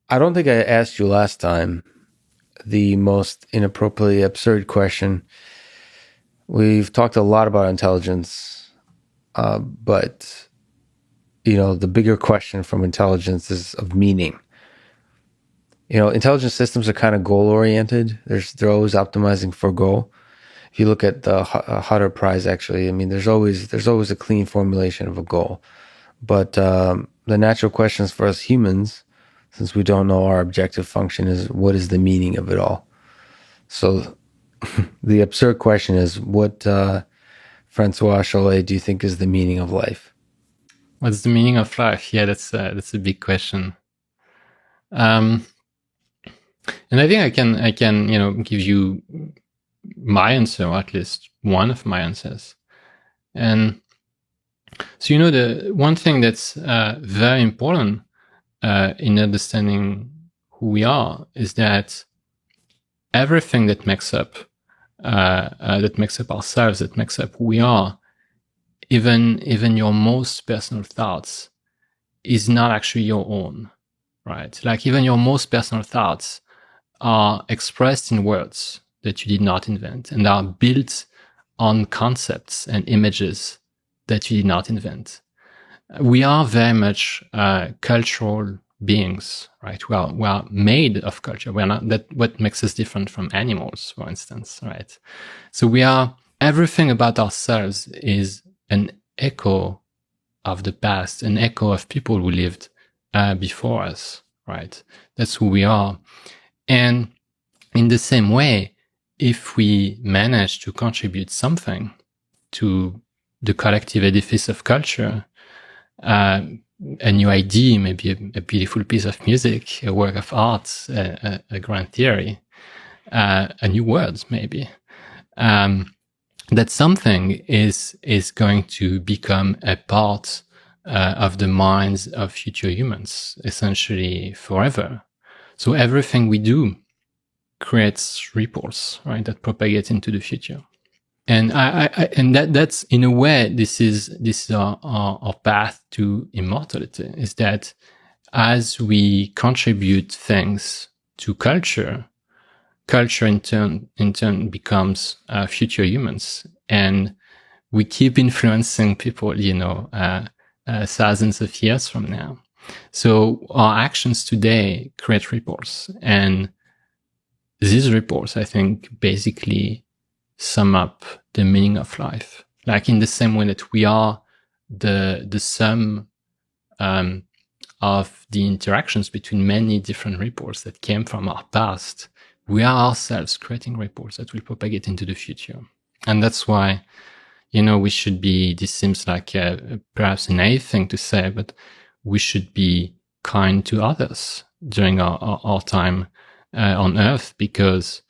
I don't think I asked you last time the most inappropriately absurd question. We've talked a lot about intelligence, but the bigger question from intelligence is of meaning. Intelligence systems are kind of goal oriented. They're always optimizing for goal. If you look at the Hutter Prize, actually, I mean, there's always a clean formulation of a goal. But the natural questions for us humans, since we don't know our objective function, is what is the meaning of it all? So the absurd question is, what Francois Chollet do you think is the meaning of life? What's the meaning of life? Yeah, that's a big question. And I think I can give you my answer, or at least one of my answers. And so the one thing that's very important in understanding who we are is that everything that makes up ourselves, that makes up who we are, even your most personal thoughts, is not actually your own, right? Like even your most personal thoughts are expressed in words that you did not invent and are built on concepts and images that you did not invent. We are very much cultural beings, right? We are made of culture. We are not that. What makes us different from animals, for instance, right? So everything about ourselves is an echo of the past, an echo of people who lived before us, right? That's who we are. And in the same way, if we manage to contribute something to the collective edifice of culture, a new idea, maybe a beautiful piece of music, a work of art, a grand theory, a new word, maybe, that something is going to become a part of the minds of future humans, essentially forever. So everything we do creates ripples, right, that propagate into the future. And that's in a way, this is our path to immortality, is that as we contribute things to culture in turn becomes future humans, and we keep influencing people, thousands of years from now. So our actions today create ripples, and these ripples, I think, basically sum up the meaning of life. Like in the same way that we are the sum of the interactions between many different ripples that came from our past, we are ourselves creating ripples that will propagate into the future. And that's why, we should be, this seems like perhaps a naive thing to say, but we should be kind to others during our time on Earth, because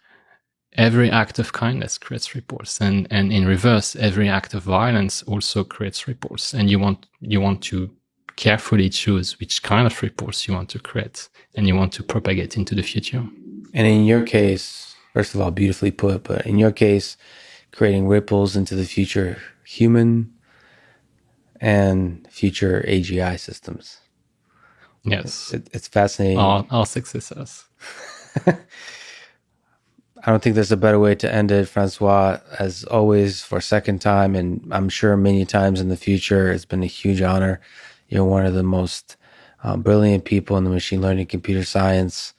every act of kindness creates ripples, and in reverse, every act of violence also creates ripples. And you want to carefully choose which kind of ripples you want to create, and you want to propagate into the future. And in your case, first of all, beautifully put, but in your case, creating ripples into the future human and future AGI systems. Yes. It's fascinating. Our successors. I don't think there's a better way to end it, Francois. As always, for a second time, and I'm sure many times in the future, it's been a huge honor. You're one of the most brilliant people in the machine learning, computer science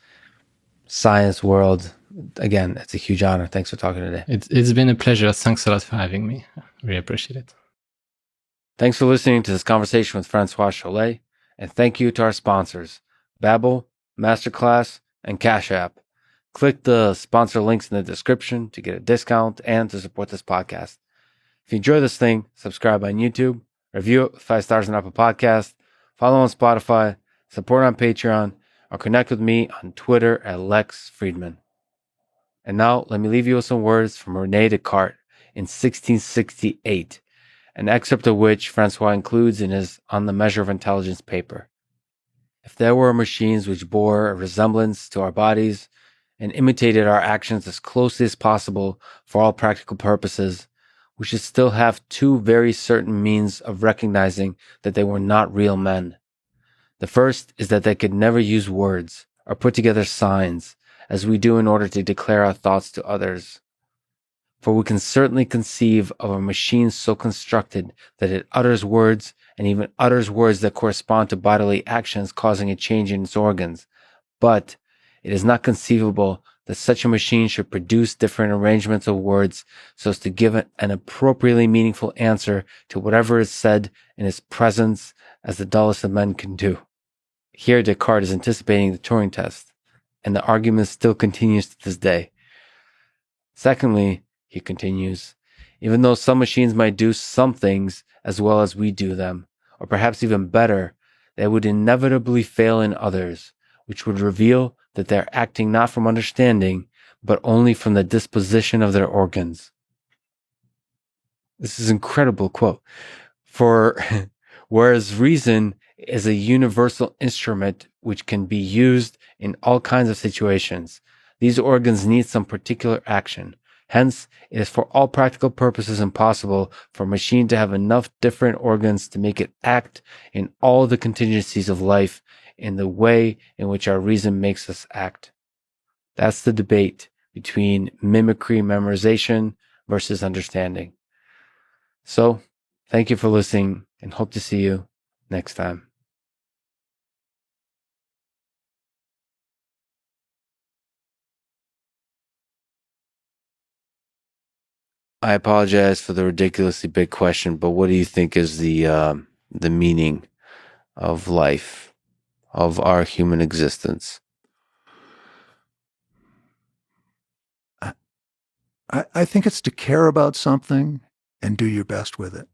world. Again, it's a huge honor. Thanks for talking today. It's been a pleasure. Thanks a lot for having me. I really appreciate it. Thanks for listening to this conversation with Francois Chollet, and thank you to our sponsors, Babbel, Masterclass, and Cash App. Click the sponsor links in the description to get a discount and to support this podcast. If you enjoy this thing, subscribe on YouTube, review it with 5 stars on Apple Podcast, follow on Spotify, support on Patreon, or connect with me on Twitter at Lex Fridman. And now, let me leave you with some words from René Descartes in 1668, an excerpt of which Francois includes in his On the Measure of Intelligence paper. If there were machines which bore a resemblance to our bodies and imitated our actions as closely as possible for all practical purposes, we should still have 2 very certain means of recognizing that they were not real men. The first is that they could never use words, or put together signs, as we do in order to declare our thoughts to others. For we can certainly conceive of a machine so constructed that it utters words and even utters words that correspond to bodily actions causing a change in its organs. But it is not conceivable that such a machine should produce different arrangements of words so as to give an appropriately meaningful answer to whatever is said in its presence as the dullest of men can do. Here Descartes is anticipating the Turing test, and the argument still continues to this day. Secondly, he continues, even though some machines might do some things as well as we do them, or perhaps even better, they would inevitably fail in others, which would reveal that they are acting not from understanding, but only from the disposition of their organs. This is an incredible quote. For whereas reason is a universal instrument which can be used in all kinds of situations, these organs need some particular action. Hence, it is for all practical purposes impossible for a machine to have enough different organs to make it act in all the contingencies of life in the way in which our reason makes us act. That's the debate between mimicry memorization versus understanding. So, thank you for listening and hope to see you next time. I apologize for the ridiculously big question, but what do you think is the meaning of life, of our human existence? I think it's to care about something and do your best with it.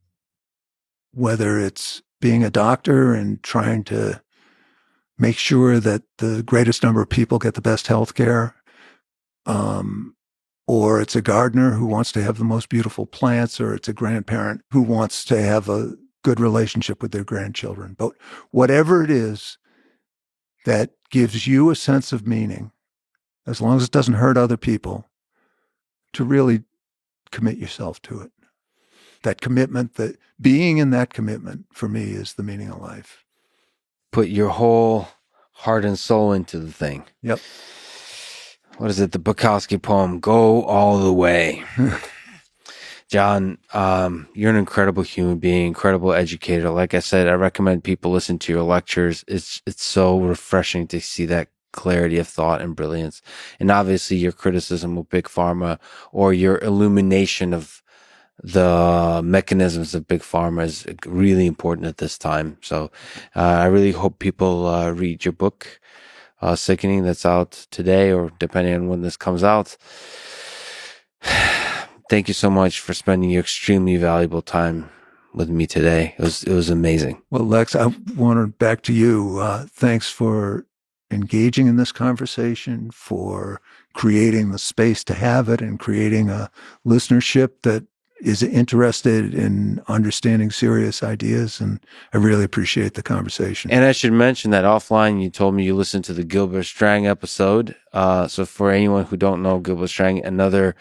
Whether it's being a doctor and trying to make sure that the greatest number of people get the best health care, or it's a gardener who wants to have the most beautiful plants, or it's a grandparent who wants to have a good relationship with their grandchildren. But whatever it is that gives you a sense of meaning, as long as it doesn't hurt other people, to really commit yourself to it. That commitment, that being in that commitment for me is the meaning of life. Put your whole heart and soul into the thing. Yep. What is it? The Bukowski poem, Go All the Way. John, you're an incredible human being, incredible educator. Like I said, I recommend people listen to your lectures. It's so refreshing to see that clarity of thought and brilliance. And obviously your criticism of Big Pharma or your illumination of the mechanisms of Big Pharma is really important at this time. So I really hope people read your book, Sickening, that's out today or depending on when this comes out. Thank you so much for spending your extremely valuable time with me today. It was amazing. Well, Lex, I want back to you. Thanks for engaging in this conversation, for creating the space to have it and creating a listenership that is interested in understanding serious ideas. And I really appreciate the conversation. And I should mention that offline, you told me you listened to the Gilbert Strang episode. So for anyone who don't know Gilbert Strang, another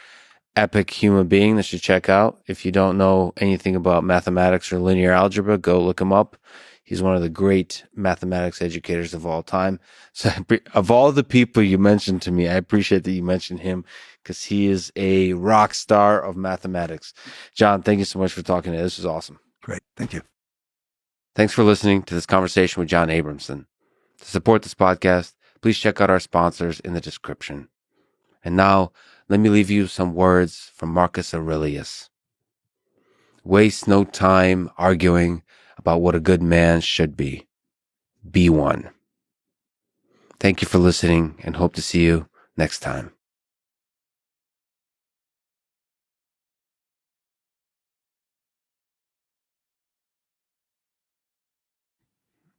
epic human being that should check out. If you don't know anything about mathematics or linear algebra, go look him up. He's one of the great mathematics educators of all time. So of all the people you mentioned to me, I appreciate that you mentioned him because he is a rock star of mathematics. John, thank you so much for talking to me. This was awesome. Great. Thank you. Thanks for listening to this conversation with John Abramson. To support this podcast, please check out our sponsors in the description. And now, let me leave you some words from Marcus Aurelius. Waste no time arguing about what a good man should be. Be one. Thank you for listening and hope to see you next time.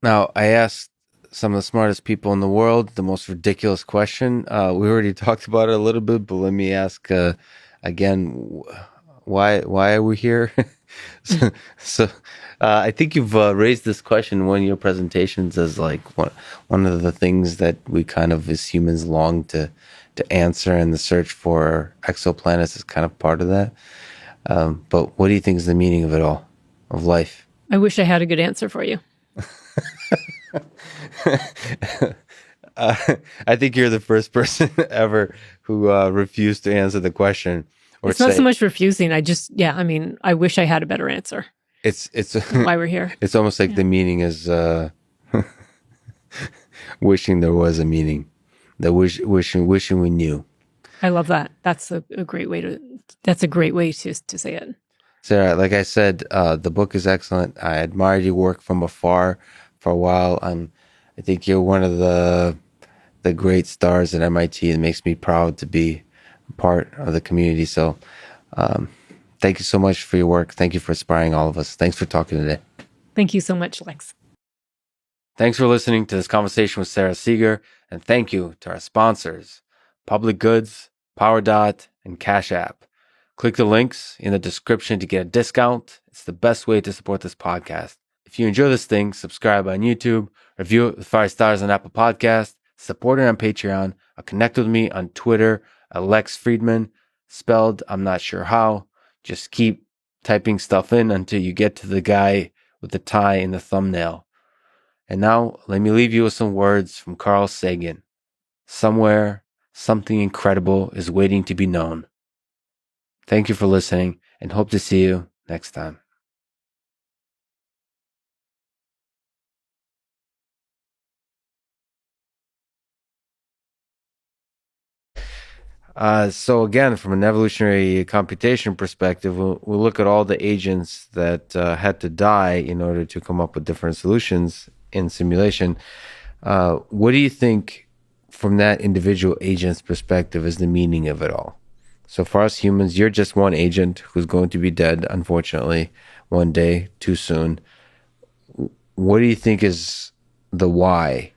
Now, I asked some of the smartest people in the world the most ridiculous question. We already talked about it a little bit, but let me ask again, why are we here? so I think you've raised this in one of your presentations as like one of the things that we kind of as humans long to answer, and the search for exoplanets is kind of part of that. But what do you think is the meaning of it all, of life? I wish I had a good answer for you. Uh, I think you're the first person ever who refused to answer the question. Or It's not say, so much refusing. I wish I had a better answer. It's Why we're here. It's almost like the meaning is wishing there was a meaning. The wishing we knew. I love that. That's a great way to say it. Sarah, like I said, the book is excellent. I admired your work from afar for a while. I think you're one of the great stars at MIT, and it makes me proud to be part of the community. So thank you so much for your work. Thank you for inspiring all of us. Thanks for talking today. Thank you so much, Lex. Thanks for listening to this conversation with Sarah Seeger, and thank you to our sponsors, Public Goods, PowerDot, and Cash App. Click the links in the description to get a discount. It's the best way to support this podcast. If you enjoy this thing, subscribe on YouTube, review it with 5 stars on Apple Podcasts, support it on Patreon, or connect with me on Twitter at Lex Fridman, spelled I'm not sure how. Just keep typing stuff in until you get to the guy with the tie in the thumbnail. And now, let me leave you with some words from Carl Sagan. Somewhere, something incredible is waiting to be known. Thank you for listening, and hope to see you next time. So again, from an evolutionary computation perspective, we'll look at all the agents that had to die in order to come up with different solutions in simulation. What do you think, from that individual agent's perspective, is the meaning of it all? So for us humans, you're just one agent who's going to be dead, unfortunately, one day, too soon. What do you think is the why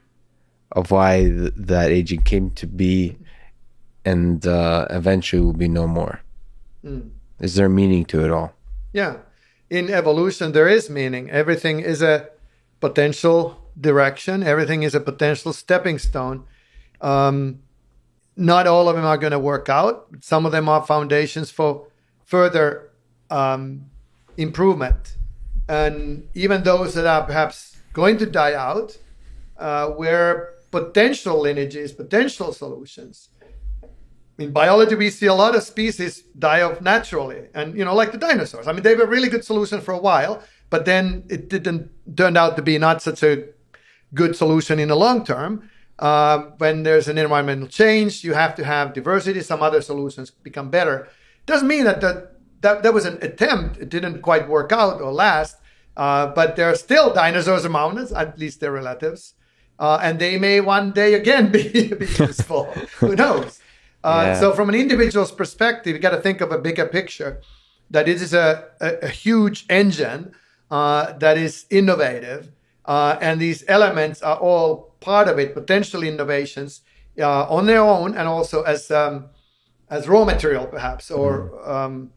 of why that agent came to be and eventually will be no more? Is there meaning to it all? Yeah. In evolution, there is meaning. Everything is a potential direction. Everything is a potential stepping stone. Not all of them are going to work out. Some of them are foundations for further improvement. And even those that are perhaps going to die out were potential lineages, potential solutions. In biology, we see a lot of species die off naturally. And, like the dinosaurs. I mean, they were a really good solution for a while, but then it didn't turn out to be not such a good solution in the long term. When there's an environmental change, you have to have diversity. Some other solutions become better. Doesn't mean that was an attempt. It didn't quite work out or last. But there are still dinosaurs around us, at least their relatives. And they may one day again be useful. Who knows? So from an individual's perspective, you got to think of a bigger picture, that it is a huge engine that is innovative. And these elements are all part of it, potential innovations on their own, and also as raw material, perhaps, or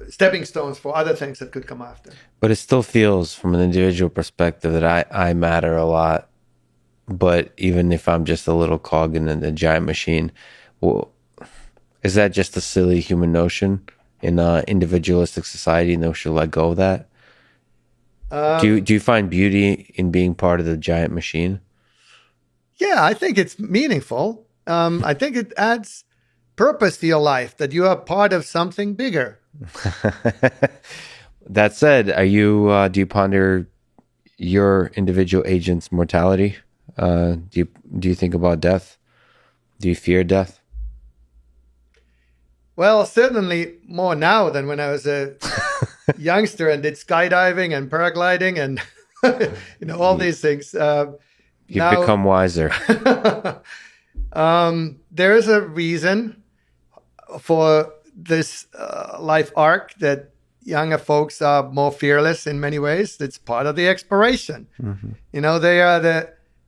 stepping stones for other things that could come after. But it still feels, from an individual perspective, that I matter a lot. But even if I'm just a little cog in a giant machine, well, is that just a silly human notion in an individualistic society? No, should let go of that. Do you find beauty in being part of the giant machine? Yeah, I think it's meaningful. I think it adds purpose to your life, that you are part of something bigger. That said, do you ponder your individual agent's mortality? Do you think about death? Do you fear death? Well, certainly more now than when I was a youngster and did skydiving and paragliding and all these things. You've become wiser. There is a reason for this life arc, that younger folks are more fearless in many ways. It's part of the exploration. Mm-hmm. They are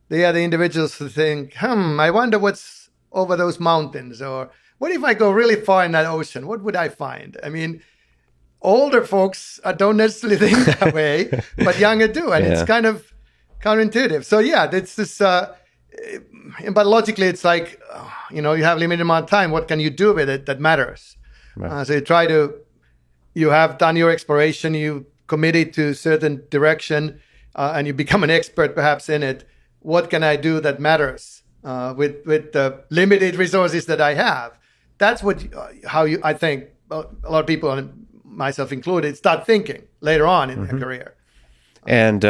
the individuals who think, I wonder what's over those mountains, or what if I go really far in that ocean? What would I find? I mean, older folks don't necessarily think that way, but younger do, and it's kind of counterintuitive. So it's this. But logically, it's like, you have limited amount of time. What can you do with it that matters? Right. So you have done your exploration, you committed to a certain direction, and you become an expert perhaps in it. What can I do that matters with the limited resources that I have. That's I think a lot of people, and myself included, start thinking later on in their career. And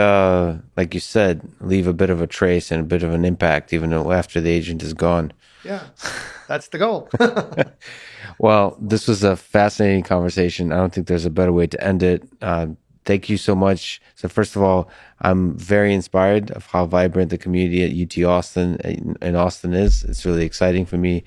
like you said, leave a bit of a trace and a bit of an impact, even though after the agent is gone. Yeah, that's the goal. Well, this was a fascinating conversation. I don't think there's a better way to end it. Thank you so much. So first of all, I'm very inspired of how vibrant the community at UT Austin in Austin is. It's really exciting for me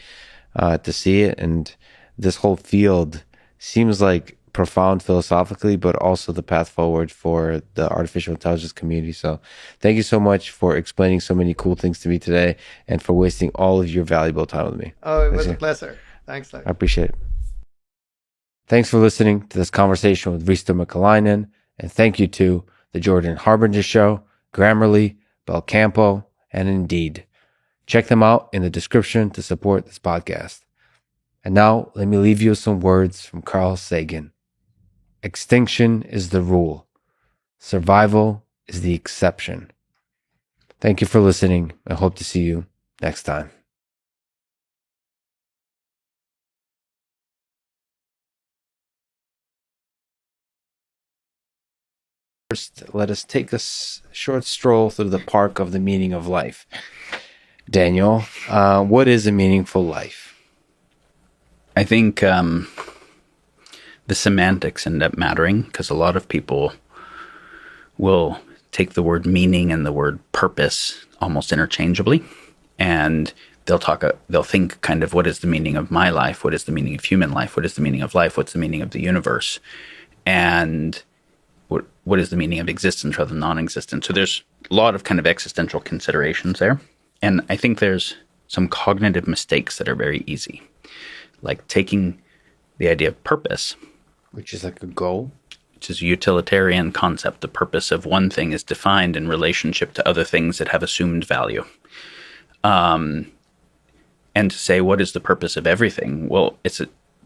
to see it. And this whole field seems like profound philosophically, but also the path forward for the artificial intelligence community. So thank you so much for explaining so many cool things to me today and for wasting all of your valuable time with me. Oh, it was a pleasure. Thanks, Lex. I appreciate it. Thanks for listening to this conversation with Risto Mikalainen, and thank you to The Jordan Harbinger Show, Grammarly, Belcampo, and Indeed. Check them out in the description to support this podcast. And now, let me leave you with some words from Carl Sagan. Extinction is the rule. Survival is the exception. Thank you for listening. I hope to see you next time. First, let us take a short stroll through the park of the meaning of life. Daniel, what is a meaningful life? I think the semantics end up mattering, because a lot of people will take the word meaning and the word purpose almost interchangeably, and they'll think kind of, what is the meaning of my life? What is the meaning of human life? What is the meaning of life? What's the meaning of the universe? And what is the meaning of existence rather than non-existence? So there's a lot of kind of existential considerations there. And I think there's some cognitive mistakes that are very easy, like taking the idea of purpose, Which is like a goal? which is a utilitarian concept. The purpose of one thing is defined in relationship to other things that have assumed value. And to say, what is the purpose of everything? Well,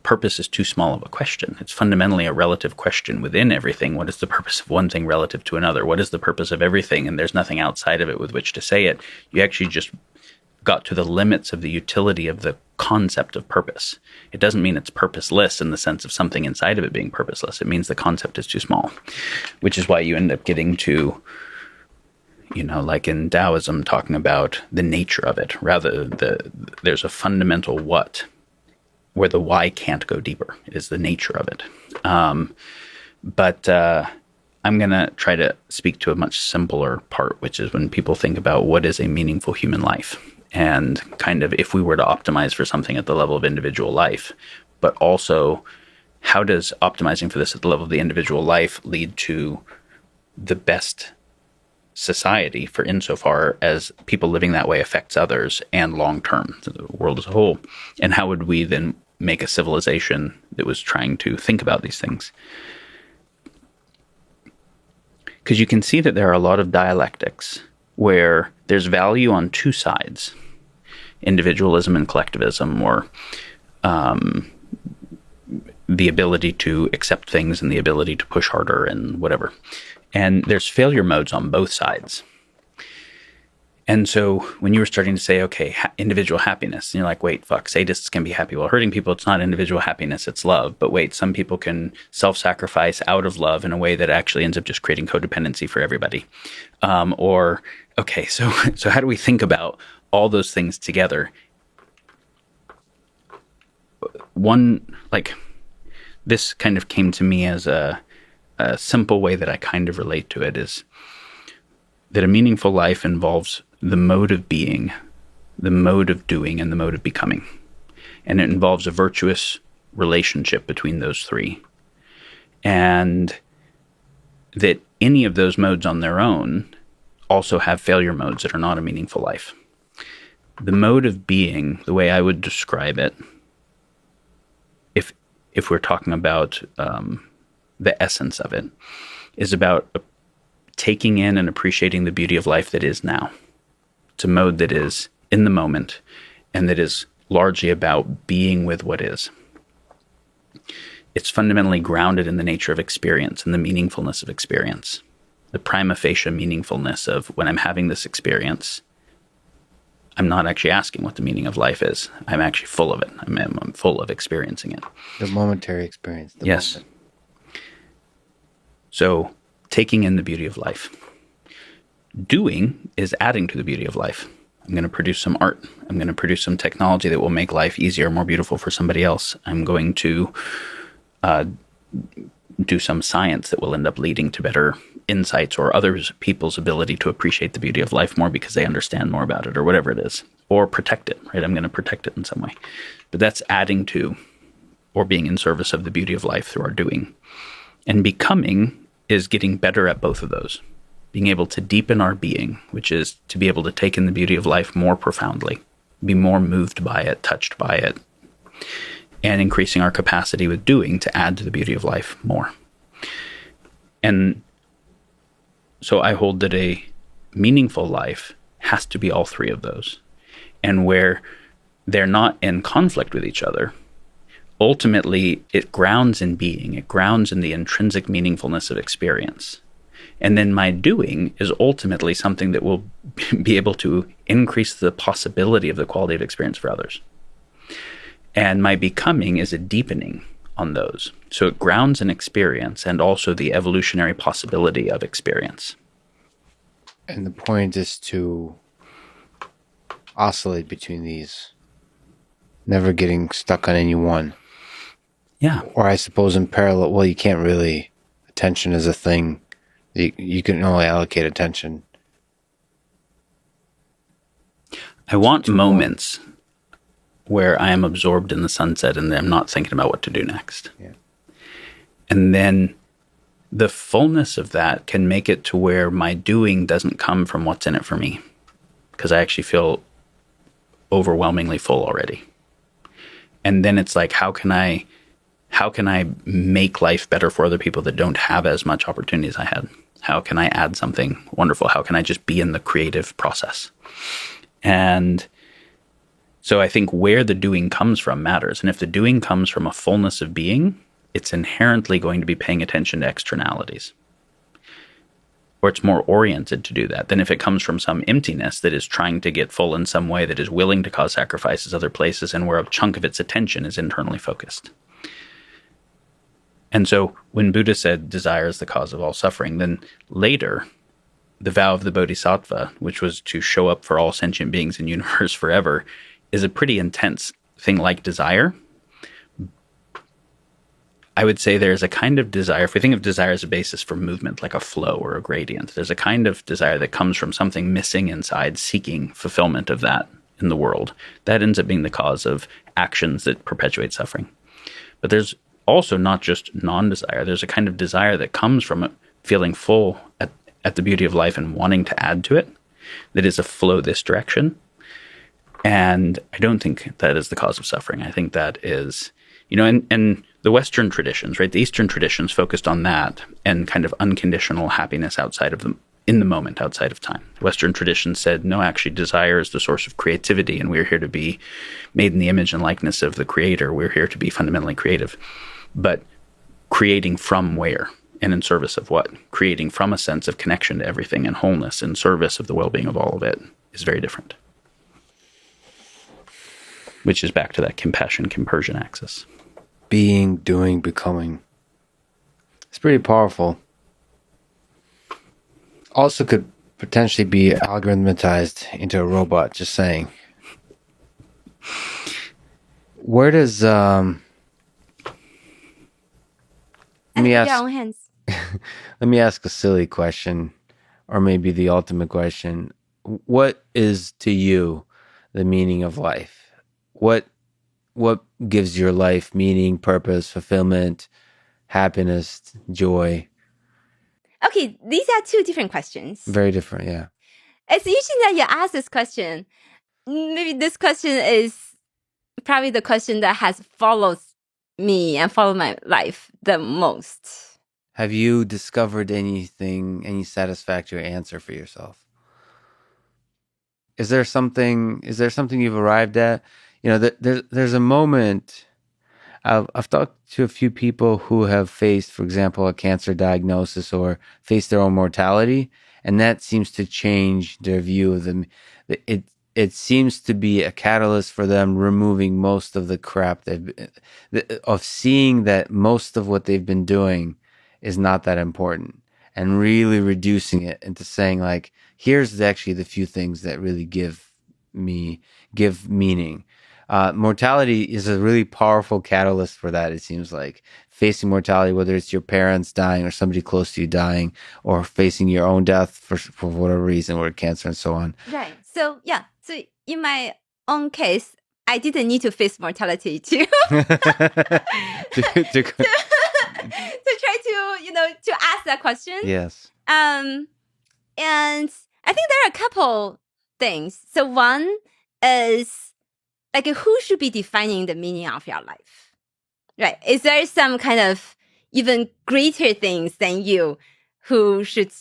purpose is too small of a question. It's fundamentally a relative question within everything. What is the purpose of one thing relative to another? What is the purpose of everything? And there's nothing outside of it with which to say it. You actually just got to the limits of the utility of the concept of purpose. It doesn't mean it's purposeless in the sense of something inside of it being purposeless. It means the concept is too small, which is why you end up getting to, like in Taoism, talking about the nature of it. Rather, there's a fundamental what, where the why can't go deeper. It is the nature of it. But I'm going to try to speak to a much simpler part, which is when people think about what is a meaningful human life. And kind of if we were to optimize for something at the level of individual life, but also how does optimizing for this at the level of the individual life lead to the best society for insofar as people living that way affects others and long-term, the world as a whole? And how would we then make a civilization that was trying to think about these things? Because you can see that there are a lot of dialectics where there's value on two sides, individualism and collectivism, or the ability to accept things and the ability to push harder and whatever. And there's failure modes on both sides. And so when you were starting to say, okay, individual happiness, and you're like, wait, fuck, sadists can be happy while hurting people. It's not individual happiness, it's love. But wait, some people can self-sacrifice out of love in a way that actually ends up just creating codependency for everybody. Okay, so how do we think about all those things together? This kind of came to me as a simple way that I kind of relate to it is that a meaningful life involves the mode of being, the mode of doing, and the mode of becoming. And it involves a virtuous relationship between those three. And that any of those modes on their own also have failure modes that are not a meaningful life. The mode of being, the way I would describe it, if we're talking about the essence of it, is about taking in and appreciating the beauty of life that is now. It's a mode that is in the moment and that is largely about being with what is. It's fundamentally grounded in the nature of experience and the meaningfulness of experience. The prima facie meaningfulness of when I'm having this experience, I'm not actually asking what the meaning of life is. I'm actually full of it. I'm full of experiencing it. The momentary experience. The Yes. moment. So taking in the beauty of life. Doing is adding to the beauty of life. I'm going to produce some art. I'm going to produce some technology that will make life easier, more beautiful for somebody else. I'm going to do some science that will end up leading to better insights or other people's ability to appreciate the beauty of life more because they understand more about it or whatever it is. Or protect it, right? I'm going to protect it in some way. But that's adding to or being in service of the beauty of life through our doing. And becoming is getting better at both of those. Being able to deepen our being, which is to be able to take in the beauty of life more profoundly, be more moved by it, touched by it, and increasing our capacity with doing to add to the beauty of life more. And so I hold that a meaningful life has to be all three of those. And where they're not in conflict with each other, ultimately it grounds in being, it grounds in the intrinsic meaningfulness of experience. And then my doing is ultimately something that will be able to increase the possibility of the quality of experience for others. And my becoming is a deepening on those. So it grounds in experience and also the evolutionary possibility of experience. And the point is to oscillate between these, never getting stuck on any one. Yeah. Or I suppose in parallel, well, you can't really, attention is a thing. You can only allocate attention. I want moments where I am absorbed in the sunset and I'm not thinking about what to do next. Yeah. And then the fullness of that can make it to where my doing doesn't come from what's in it for me, because I actually feel overwhelmingly full already. And then it's like, how can I make life better for other people that don't have as much opportunity as I had? How can I add something wonderful? How can I just be in the creative process? And so I think where the doing comes from matters. And if the doing comes from a fullness of being, it's inherently going to be paying attention to externalities. Or it's more oriented to do that than if it comes from some emptiness that is trying to get full in some way, that is willing to cause sacrifices other places, and where a chunk of its attention is internally focused. And so when Buddha said desire is the cause of all suffering, then later the vow of the Bodhisattva, which was to show up for all sentient beings in the universe forever, is a pretty intense thing like desire. I would say there's a kind of desire, if we think of desire as a basis for movement, like a flow or a gradient, there's a kind of desire that comes from something missing inside, seeking fulfillment of that in the world. That ends up being the cause of actions that perpetuate suffering. But there's also not just non-desire. There's a kind of desire that comes from feeling full at the beauty of life and wanting to add to it, that is a flow this direction. And I don't think that is the cause of suffering. I think that is, and the Western traditions, right? The Eastern traditions focused on that and kind of unconditional happiness outside of them, in the moment, outside of time. Western traditions said, no, actually desire is the source of creativity, and we're here to be made in the image and likeness of the Creator. We're here to be fundamentally creative. But creating from where and in service of what? Creating from a sense of connection to everything and wholeness in service of the well-being of all of it is very different. Which is back to that compassion-compersion axis. Being, doing, becoming. It's pretty powerful. Also could potentially be algorithmatized into a robot, just saying. Where does... Let me ask a silly question, or maybe the ultimate question. What is to you the meaning of life? What gives your life meaning, purpose, fulfillment, happiness, joy? Okay, these are two different questions. Very different, yeah. It's usually that you ask this question. Maybe this question is probably the question that has followed me and followed my life the most. Have you discovered any satisfactory answer for yourself? Is there something you've arrived at? There's a moment. I've talked to a few people who have faced, for example, a cancer diagnosis or faced their own mortality, and that seems to change their view of them. it seems to be a catalyst for them removing most of the crap of seeing that most of what they've been doing is not that important, and really reducing it into saying like, here's actually the few things that really give meaning. Mortality is a really powerful catalyst for that. It seems like facing mortality, whether it's your parents dying or somebody close to you dying, or facing your own death for whatever reason, or cancer and so on. Right. So yeah. So in my own case, I didn't need to face mortality to to try to ask that question. Yes. And I think there are a couple things. So one is like, who should be defining the meaning of your life? Right. Is there some kind of even greater things than you who should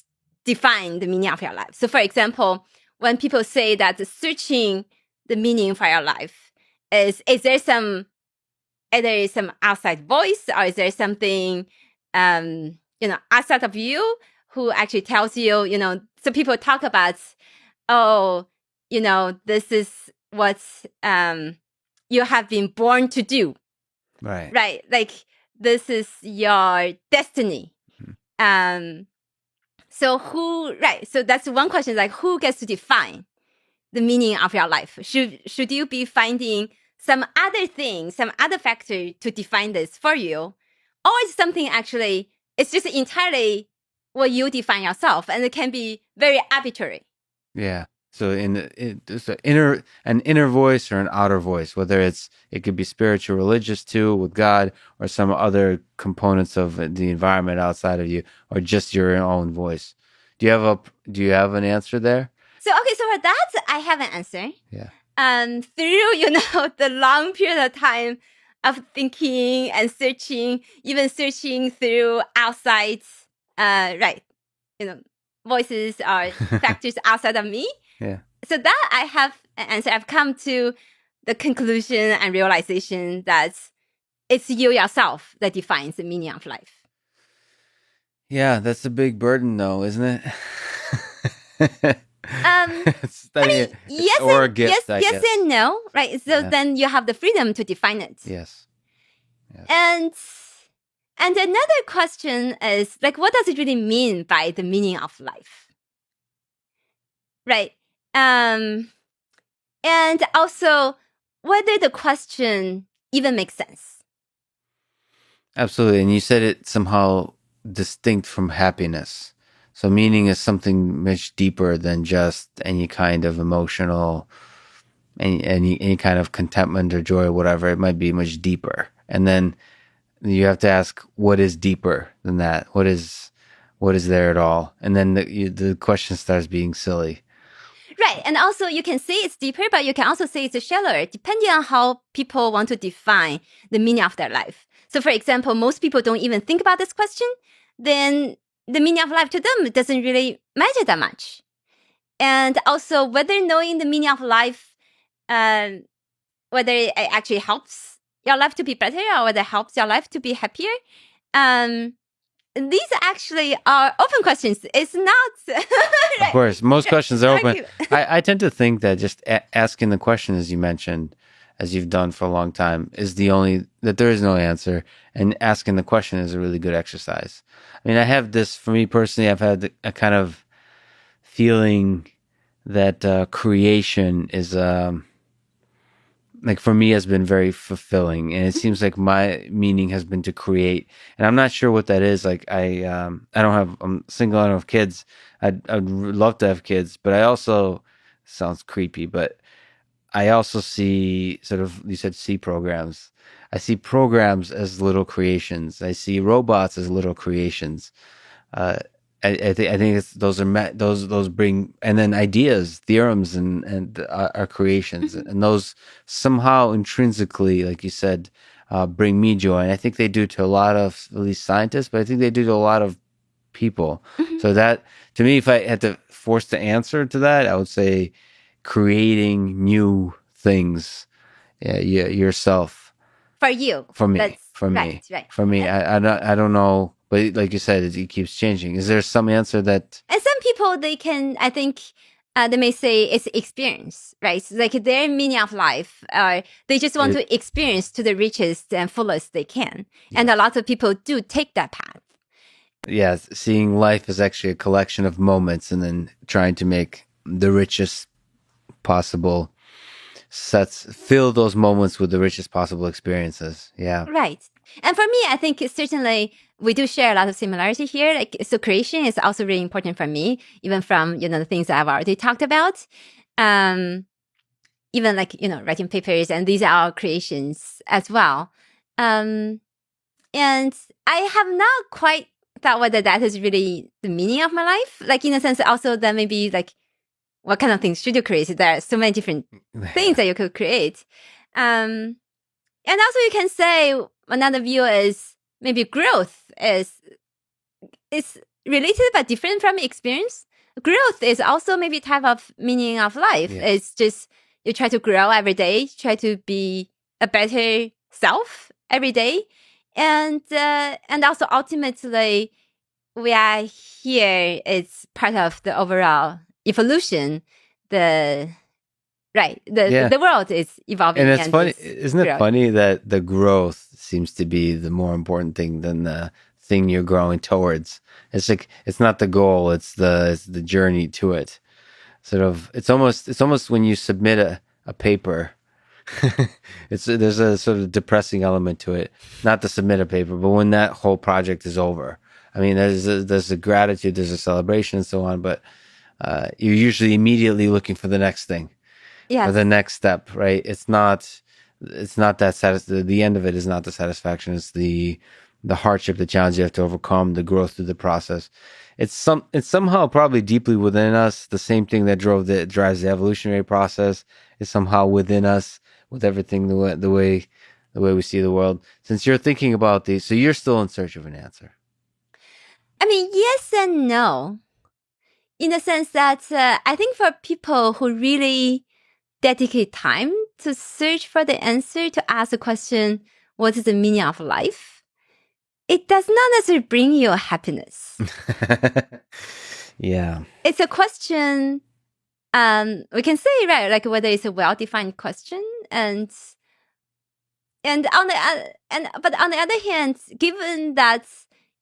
define the meaning of your life? So for example, when people say that searching the meaning for your life is there either some outside voice, or is there something, outside of you who actually tells you, so people talk about, this is what you have been born to do. Right. Right. Like, this is your destiny. So so that's one question, like, who gets to define the meaning of your life? Should you be finding some other thing, some other factor to define this for you? Or is something actually, it's just entirely what you define yourself, and it can be very arbitrary. Yeah. So there's an inner voice or an outer voice, whether it could be spiritual, religious too, with God, or some other components of the environment outside of you, or just your own voice. Do you have an answer there? So for that, I have an answer. Yeah. Through the long period of time of thinking and searching, even searching through outside, voices or factors outside of me. Yeah. So that I have an answer. I've come to the conclusion and realization that it's you yourself that defines the meaning of life. Yeah, that's a big burden, though, isn't it? Yes, or a gift, I yes guess. and no, right? So then you have the freedom to define it. Yes. And another question is, like, what does it really mean by the meaning of life? Right. And also whether the question even makes sense. Absolutely. And you said it somehow distinct from happiness. So meaning is something much deeper than just any kind of emotional, any kind of contentment or joy or whatever. It might be much deeper. And then you have to ask, what is deeper than that? What is there at all? And then the question starts being silly. Right. And also you can say it's deeper, but you can also say it's shallower, depending on how people want to define the meaning of their life. So for example, most people don't even think about this question. Then the meaning of life to them doesn't really matter that much. And also whether knowing the meaning of life, whether it actually helps your life to be better, or whether it helps your life to be happier. These actually are open questions. It's not... Of course, most questions are open. I tend to think that just asking the question, as you mentioned, as you've done for a long time, is that there is no answer. And asking the question is a really good exercise. I mean, I have this, for me personally, I've had a kind of feeling that creation is... like for me has been very fulfilling, and it seems like my meaning has been to create, and I'm not sure what that is. Like I'm single, I don't have kids. I'd love to have kids, but I also, sounds creepy, but I also see sort of, you said C programs. I see programs as little creations. I see robots as little creations. I think those bring, and then ideas, theorems, and our creations, and those somehow intrinsically, like you said, bring me joy. And I think they do to a lot of, at least scientists, but I think they do to a lot of people. So that, to me, if I had to force the answer to that, I would say creating new things, yourself. For you. For me. Right. For me. I don't know. But like you said, it keeps changing. Is there some answer that... And some people, they can, I think, they may say it's experience, right? So like their meaning of life, they just want to experience to the richest and fullest they can. And a lot of people do take that path. Yeah, seeing life as actually a collection of moments and then trying to make the richest possible fill those moments with the richest possible experiences. Yeah. Right. And for me, I think certainly we do share a lot of similarity here. Like, so creation is also really important for me, even from, the things that I've already talked about. Even like, writing papers, and these are our creations as well. And I have not quite thought whether that is really the meaning of my life. Like, in a sense, also that maybe like, what kind of things should you create? There are so many different things that you could create. And also you can say another view is maybe growth is related but different from experience. Growth is also maybe a type of meaning of life. Yeah. It's just you try to grow every day, try to be a better self every day. And also ultimately we are here, it's part of the overall evolution. The world is evolving. And it's funny, it's isn't it growing. funny that the growth seems to be the more important thing than the thing you're growing towards? It's like, it's not the goal, it's the journey to it. Sort of, it's almost when you submit a paper, there's a sort of depressing element to it. Not to submit a paper, but when that whole project is over. I mean, there's a gratitude, there's a celebration and so on, but you're usually immediately looking for the next thing. Yes. Or the next step, right? It's not that the end of it is not the satisfaction. It's the hardship, the challenge you have to overcome, the growth through the process. It's somehow probably deeply within us. The same thing that drives the evolutionary process is somehow within us, with everything the way we see the world. Since you're thinking about these, so you're still in search of an answer. I mean, yes and no. In the sense that I think for people who really dedicate time to search for the answer, to ask the question, what is the meaning of life? It does not necessarily bring you happiness. Yeah. It's a question, we can say, right, like whether it's a well-defined question, but on the other hand, given that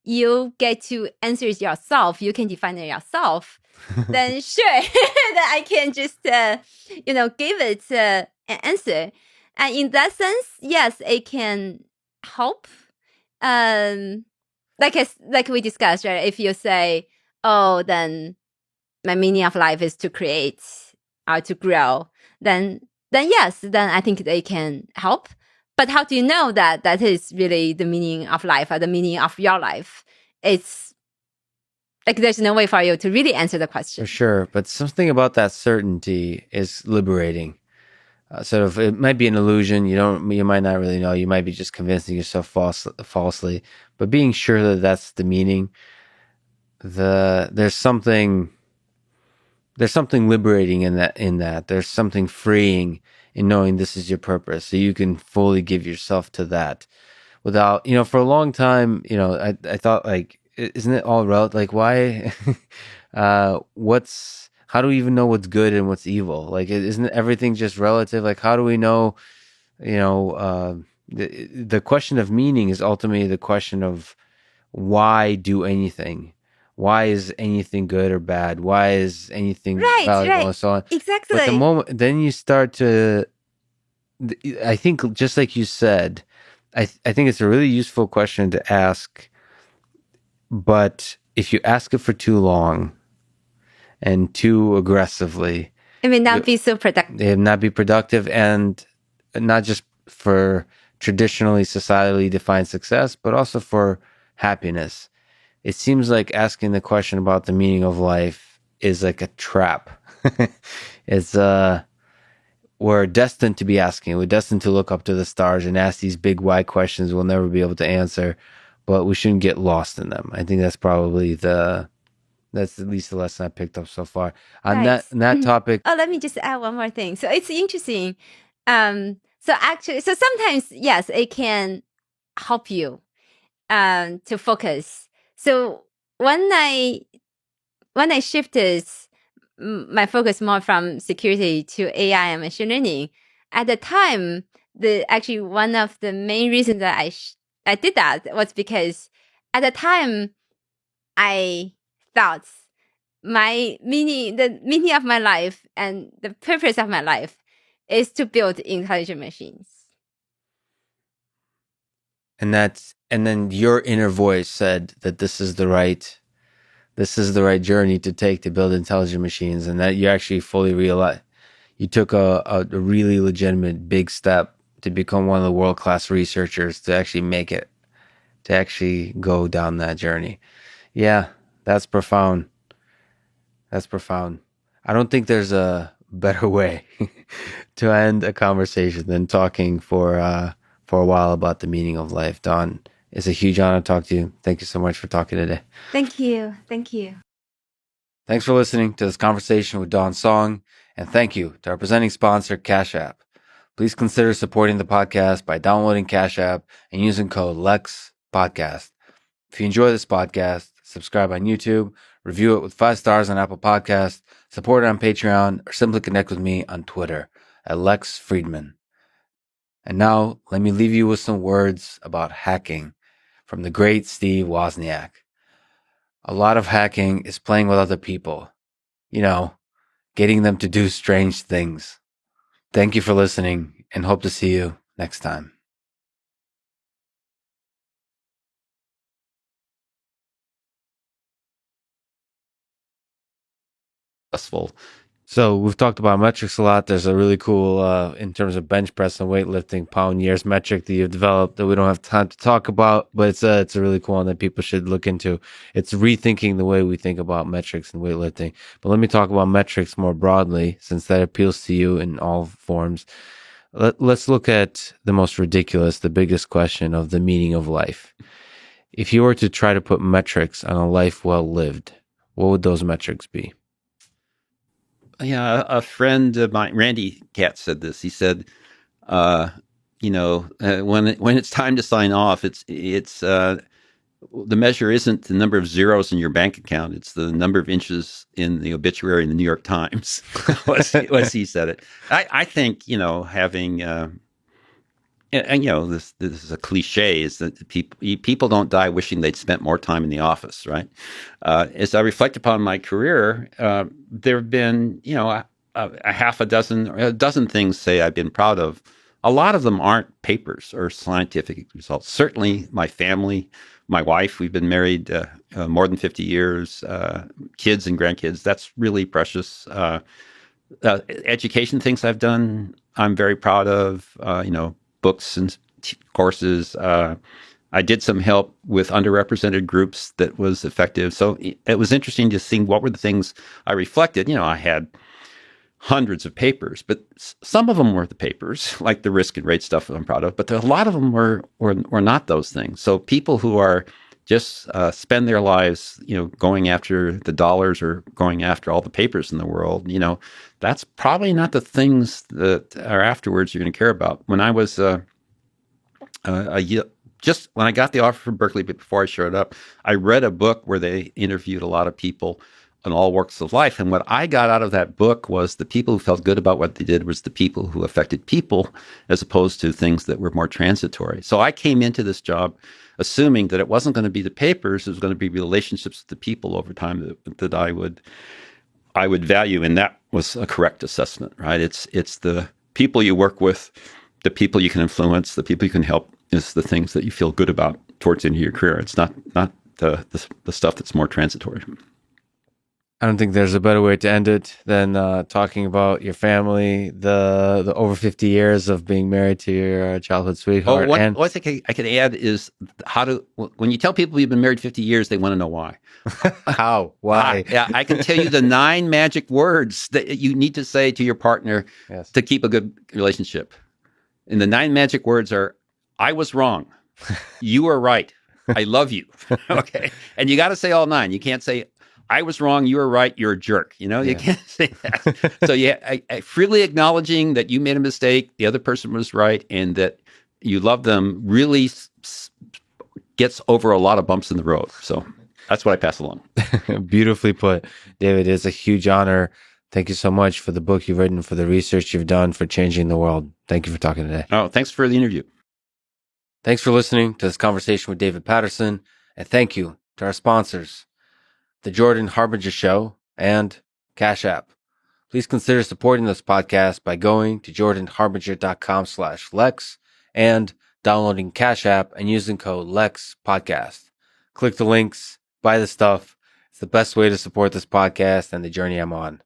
you get to answer it yourself, you can define it yourself, then sure, that I can just, give it an answer. And in that sense, yes, it can help. Like we discussed, right? If you say, oh, then my meaning of life is to create or to grow, then yes, then I think they can help. But how do you know that that is really the meaning of life or the meaning of your life? It's like there's no way for you to really answer the question. For sure. But something about that certainty is liberating. Sort of, it might be an illusion. You might not really know. You might be just convincing yourself falsely. But being sure that that's the meaning, there's something liberating in that. There's something freeing in knowing this is your purpose. So you can fully give yourself to that without, for a long time, I thought, like, isn't it all relative? Like, why, how do we even know what's good and what's evil? Like, isn't everything just relative? Like, how do we know, the question of meaning is ultimately the question of why do anything? Why is anything good or bad? Why is anything valuable and so on? Exactly. But the moment, then you start to, I think, just like you said, I think it's a really useful question to ask. But if you ask it for too long and too aggressively, it may not be so productive. It may not be productive, and not just for traditionally societally defined success, but also for happiness. It seems like asking the question about the meaning of life is like a trap. It's we're destined to be asking. We're destined to look up to the stars and ask these big why questions we'll never be able to answer, but we shouldn't get lost in them. I think that's probably that's at least the lesson I picked up so far. On that topic. Oh, let me just add one more thing. So it's interesting. So sometimes, yes, it can help you to focus. So when I shifted my focus more from security to AI and machine learning. At the time, actually one of the main reasons that I did that was because at the time I thought the meaning of my life and the purpose of my life is to build intelligent machines. And then your inner voice said that this is the right journey to take to build intelligent machines, and that you actually fully realized you took a really legitimate big step to become one of the world-class researchers to actually make it, to actually go down that journey. Yeah, that's profound. That's profound. I don't think there's a better way to end a conversation than talking for a while about the meaning of life. Dawn, it's a huge honor to talk to you. Thank you so much for talking today. Thank you. Thank you. Thanks for listening to this conversation with Dawn Song, and thank you to our presenting sponsor, Cash App. Please consider supporting the podcast by downloading Cash App and using code Lex Podcast. If you enjoy this podcast, subscribe on YouTube, review it with 5 stars on Apple Podcasts, support it on Patreon, or simply connect with me on Twitter at Lex Fridman. And now, let me leave you with some words about hacking from the great Steve Wozniak. A lot of hacking is playing with other people, getting them to do strange things. Thank you for listening, and hope to see you next time. So we've talked about metrics a lot. There's a really cool, in terms of bench press and weightlifting, pound years metric that you've developed that we don't have time to talk about, but it's a really cool one that people should look into. It's rethinking the way we think about metrics and weightlifting. But let me talk about metrics more broadly, since that appeals to you in all forms. Let's look at the most ridiculous, the biggest question of the meaning of life. If you were to try to put metrics on a life well lived, what would those metrics be? Yeah, a friend of mine, Randy Katz, said this. He said, when it's time to sign off, it's the measure isn't the number of zeros in your bank account; it's the number of inches in the obituary in the New York Times. was he said it? I think having. This is a cliche, is that people don't die wishing they'd spent more time in the office, right? As I reflect upon my career, there have been, a half a dozen or a dozen things, say, I've been proud of. A lot of them aren't papers or scientific results. Certainly my family, my wife, we've been married more than 50 years, kids and grandkids, that's really precious. Education things I've done, I'm very proud of, books and courses. I did some help with underrepresented groups that was effective. So it was interesting to see what were the things I reflected. I had hundreds of papers, but some of them were the papers, like the risk and rate stuff that I'm proud of. But a lot of them were not those things. So people who are just spend their lives, going after the dollars or going after all the papers in the world, that's probably not the things that are afterwards you're going to care about. When I was just when I got the offer from Berkeley, but before I showed up, I read a book where they interviewed a lot of people in all walks of life. And what I got out of that book was the people who felt good about what they did was the people who affected people, as opposed to things that were more transitory. So I came into this job assuming that it wasn't going to be the papers, it was going to be relationships with the people over time that I would value, and that was a correct assessment, right? It's the people you work with, the people you can influence, the people you can help is the things that you feel good about towards the end of your career. It's not the stuff that's more transitory. I don't think there's a better way to end it than talking about your family, the over 50 years of being married to your childhood sweetheart. One thing I could add is when you tell people you've been married 50 years, they want to know why. How? Why? I can tell you the 9 magic words that you need to say to your partner to keep a good relationship. And the 9 magic words are, I was wrong. You were right. I love you. Okay. And you got to say all 9. You can't say, I was wrong, you were right, you're a jerk. You can't say that. So I freely acknowledging that you made a mistake, the other person was right, and that you love them really gets over a lot of bumps in the road. So that's what I pass along. Beautifully put, David. It's a huge honor Thank you so much for the book you've written, for the research you've done, for changing the world. Thank you for talking today. Oh, thanks for the interview. Thanks for listening to this conversation with David Patterson, and thank you to our sponsors, The Jordan Harbinger Show and Cash App. Please consider supporting this podcast by going to jordanharbinger.com/Lex and downloading Cash App and using code LEXPODCAST. Click the links, buy the stuff. It's the best way to support this podcast and the journey I'm on.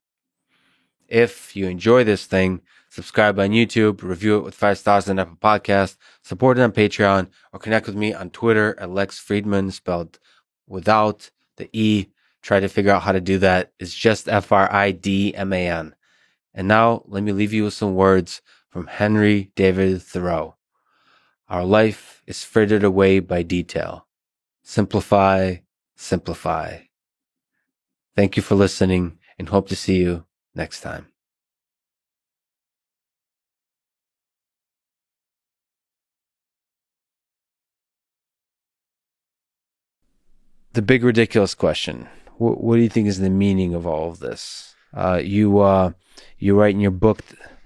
If you enjoy this thing, subscribe on YouTube, review it with 5 stars on Apple Podcasts, support it on Patreon, or connect with me on Twitter at Lex Fridman, spelled without the E. Try to figure out how to do that. It's just Fridman. And now let me leave you with some words from Henry David Thoreau. Our life is frittered away by detail. Simplify, simplify. Thank you for listening and hope to see you next time. The big ridiculous question. What do you think is the meaning of all of this? You write in your book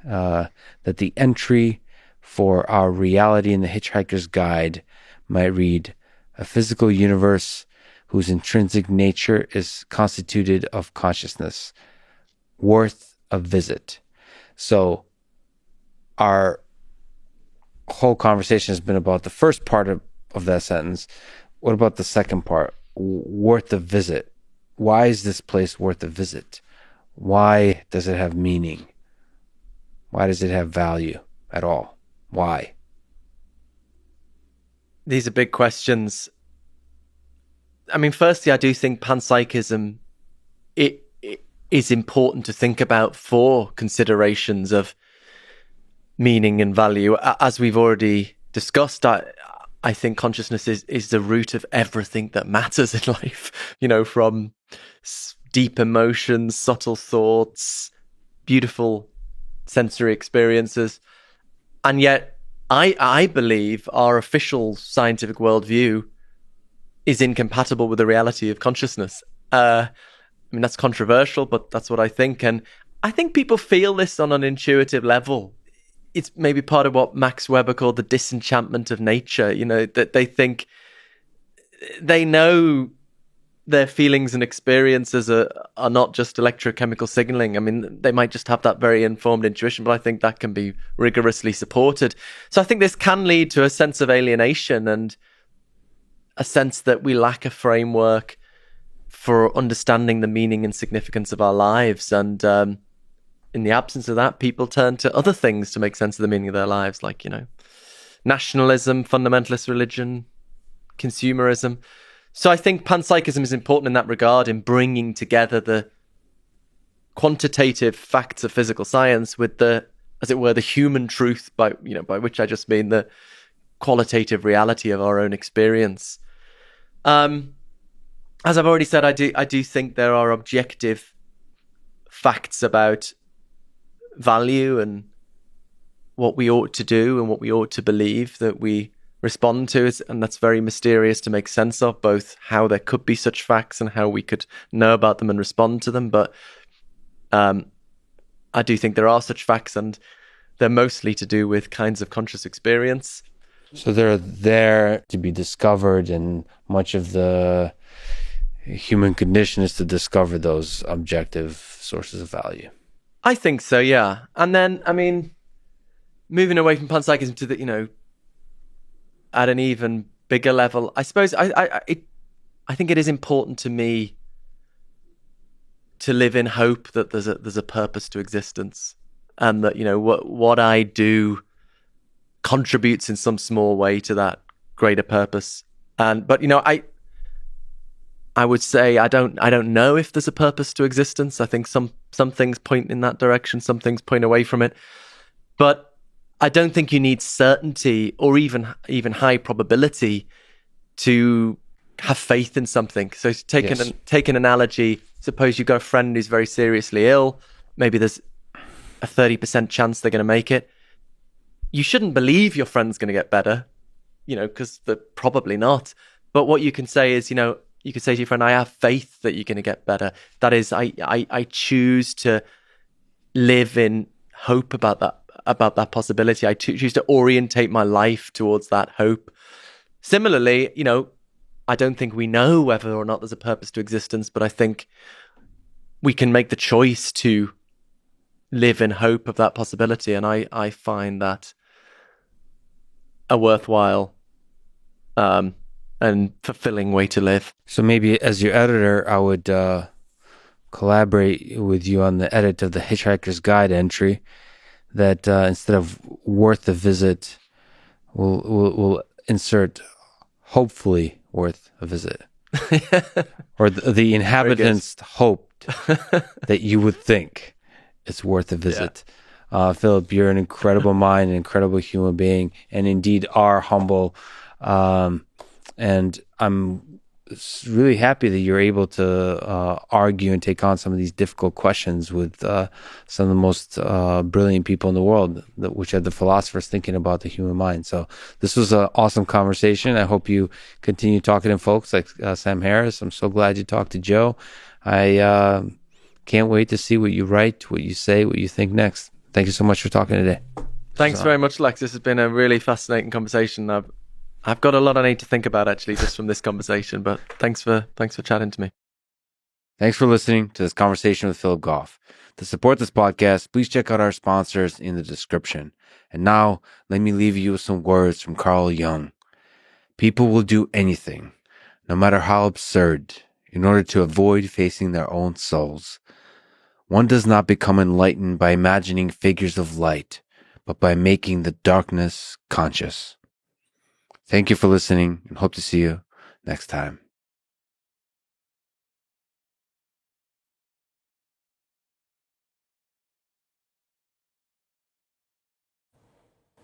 that the entry for our reality in the Hitchhiker's Guide might read, a physical universe whose intrinsic nature is constituted of consciousness, worth a visit. So our whole conversation has been about the first part of that sentence. What about the second part? Worth a visit. Why is this place worth a visit? Why does it have meaning? Why does it have value at all? Why? These are big questions. I mean, firstly, I do think panpsychism it is important to think about for considerations of meaning and value. As we've already discussed, I think consciousness is the root of everything that matters in life, from deep emotions, subtle thoughts, beautiful sensory experiences. And yet, I believe our official scientific worldview is incompatible with the reality of consciousness. I mean, that's controversial, but that's what I think. And I think people feel this on an intuitive level. It's maybe part of what Max Weber called the disenchantment of nature, that they think they know their feelings and experiences are not just electrochemical signaling. I mean, they might just have that very informed intuition, but I think that can be rigorously supported. So I think this can lead to a sense of alienation and a sense that we lack a framework for understanding the meaning and significance of our lives. And in the absence of that, people turn to other things to make sense of the meaning of their lives, like, nationalism, fundamentalist religion, consumerism. So I think panpsychism is important in that regard, in bringing together the quantitative facts of physical science with the, as it were, the human truth, by which I just mean the qualitative reality of our own experience. As I've already said, I do think there are objective facts about value and what we ought to do and what we ought to believe that we respond to, and that's very mysterious to make sense of, both how there could be such facts and how we could know about them and respond to them. But I do think there are such facts, and they're mostly to do with kinds of conscious experience. So they're there to be discovered, and much of the human condition is to discover those objective sources of value. I think so, yeah. And then, I mean, moving away from panpsychism to the, at an even bigger level, I suppose I think it is important to me to live in hope that there's a purpose to existence, and that what I do contributes in some small way to that greater purpose. But I would say I don't know if there's a purpose to existence. I think some things point in that direction, some things point away from it, but I don't think you need certainty or even high probability to have faith in something. So take an analogy. Suppose you've got a friend who's very seriously ill. Maybe there's a 30% chance they're going to make it. You shouldn't believe your friend's going to get better, because they're probably not. But what you can say is, you could say to your friend, I have faith that you're going to get better. That is, I choose to live in hope about that possibility. I choose to orientate my life towards that hope. Similarly, I don't think we know whether or not there's a purpose to existence, but I think we can make the choice to live in hope of that possibility. And I find that a worthwhile and fulfilling way to live. So maybe as your editor, I would collaborate with you on the edit of the Hitchhiker's Guide entry that instead of worth a visit, we'll insert hopefully worth a visit. Or the inhabitants hoped that you would think it's worth a visit. Yeah. Philip, you're an incredible mind, an incredible human being, and indeed are humble. And I'm really happy that you're able to argue and take on some of these difficult questions with some of the most brilliant people in the world, which are the philosophers thinking about the human mind. So this was an awesome conversation. I hope you continue talking to folks like Sam Harris. I'm so glad you talked to Joe. I can't wait to see what you write, what you say, what you think next. Thank you so much for talking today. Thanks very much, Lex. This has been a really fascinating conversation. I've got a lot I need to think about actually just from this conversation, but thanks for chatting to me. Thanks for listening to this conversation with Philip Goff. To support this podcast, please check out our sponsors in the description. And now, let me leave you with some words from Carl Jung. People will do anything, no matter how absurd, in order to avoid facing their own souls. One does not become enlightened by imagining figures of light, but by making the darkness conscious. Thank you for listening and hope to see you next time.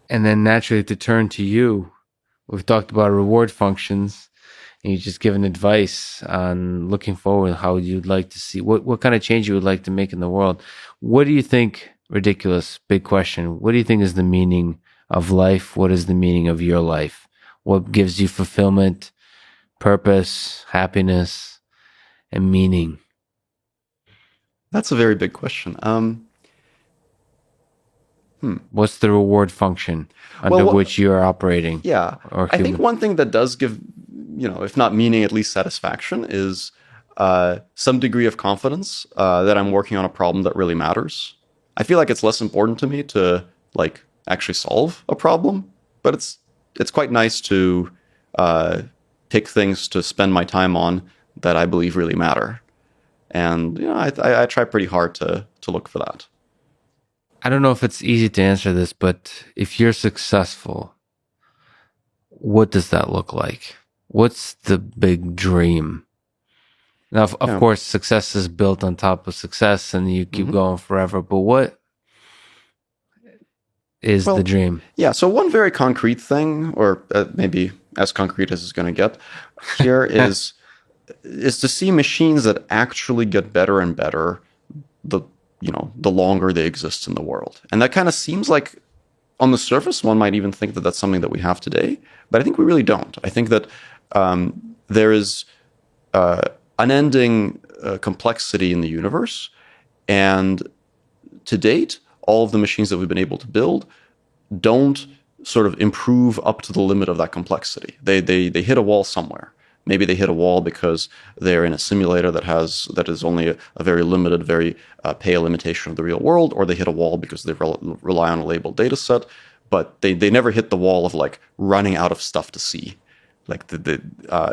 And then naturally to turn to you, we've talked about reward functions and you've just given advice on looking forward, how you'd like to see, what kind of change you would like to make in the world. What do you think, ridiculous, big question, what do you think is the meaning of life? What is the meaning of your life? What gives you fulfillment, purpose, happiness, and meaning? That's a very big question. What's the reward function under which you are operating? Yeah, I think one thing that does give, if not meaning, at least satisfaction is some degree of confidence that I'm working on a problem that really matters. I feel like it's less important to me to actually solve a problem, but it's quite nice to pick things to spend my time on that I believe really matter. And I try pretty hard to look for that. I don't know if it's easy to answer this, but if you're successful, what does that look like? What's the big dream? Now, of course, success is built on top of success and you keep going forever, but what is the dream? Yeah, so one very concrete thing, or maybe as concrete as it's going to get here, is to see machines that actually get better and better the longer they exist in the world. And that kind of seems like, on the surface, one might even think that that's something that we have today, but I think we really don't. I think that there is unending complexity in the universe, and to date, all of the machines that we've been able to build don't sort of improve up to the limit of that complexity. They hit a wall somewhere. Maybe they hit a wall because they're in a simulator that is only a very limited, very pale imitation of the real world, or they hit a wall because they rely on a labeled data set, but they never hit the wall of running out of stuff to see.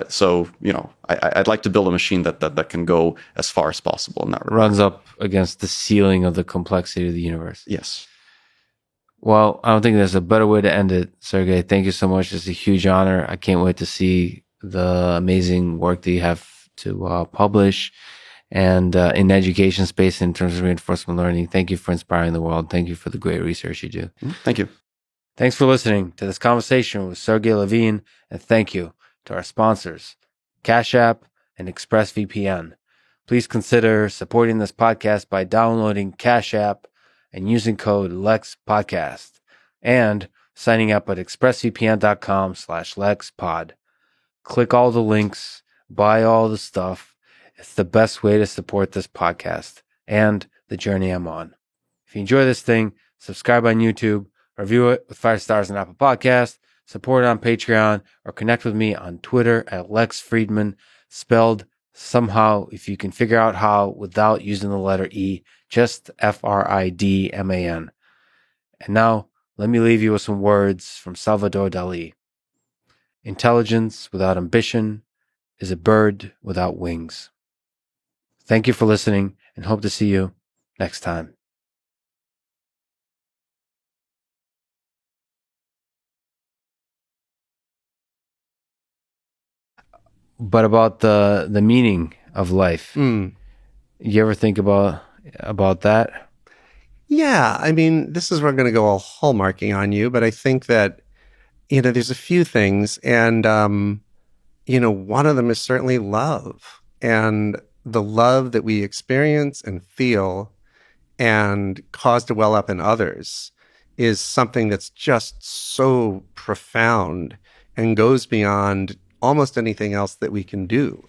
So I'd like to build a machine that can go as far as possible in that regard. Runs up against the ceiling of the complexity of the universe. Yes. Well, I don't think there's a better way to end it, Sergey. Thank you so much. It's a huge honor. I can't wait to see the amazing work that you have to publish and in the education space in terms of reinforcement learning. Thank you for inspiring the world. Thank you for the great research you do. Thank you. Thanks for listening to this conversation with Sergey Levine, and thank you to our sponsors, Cash App and ExpressVPN. Please consider supporting this podcast by downloading Cash App and using code LEXPODCAST and signing up at expressvpn.com/LexPod. Click all the links, buy all the stuff. It's the best way to support this podcast and the journey I'm on. If you enjoy this thing, subscribe on YouTube, review it with 5 stars on Apple Podcasts, support it on Patreon, or connect with me on Twitter at Lex Fridman, spelled somehow, if you can figure out how, without using the letter E, just Fridman. And now, let me leave you with some words from Salvador Dali. Intelligence without ambition is a bird without wings. Thank you for listening, and hope to see you next time. But about the meaning of life, you ever think about that? Yeah, I mean, this is where I'm going to go all hallmarking on you, but I think that, there's a few things, and, one of them is certainly love, and the love that we experience and feel and cause to well up in others is something that's just so profound and goes beyond almost anything else that we can do.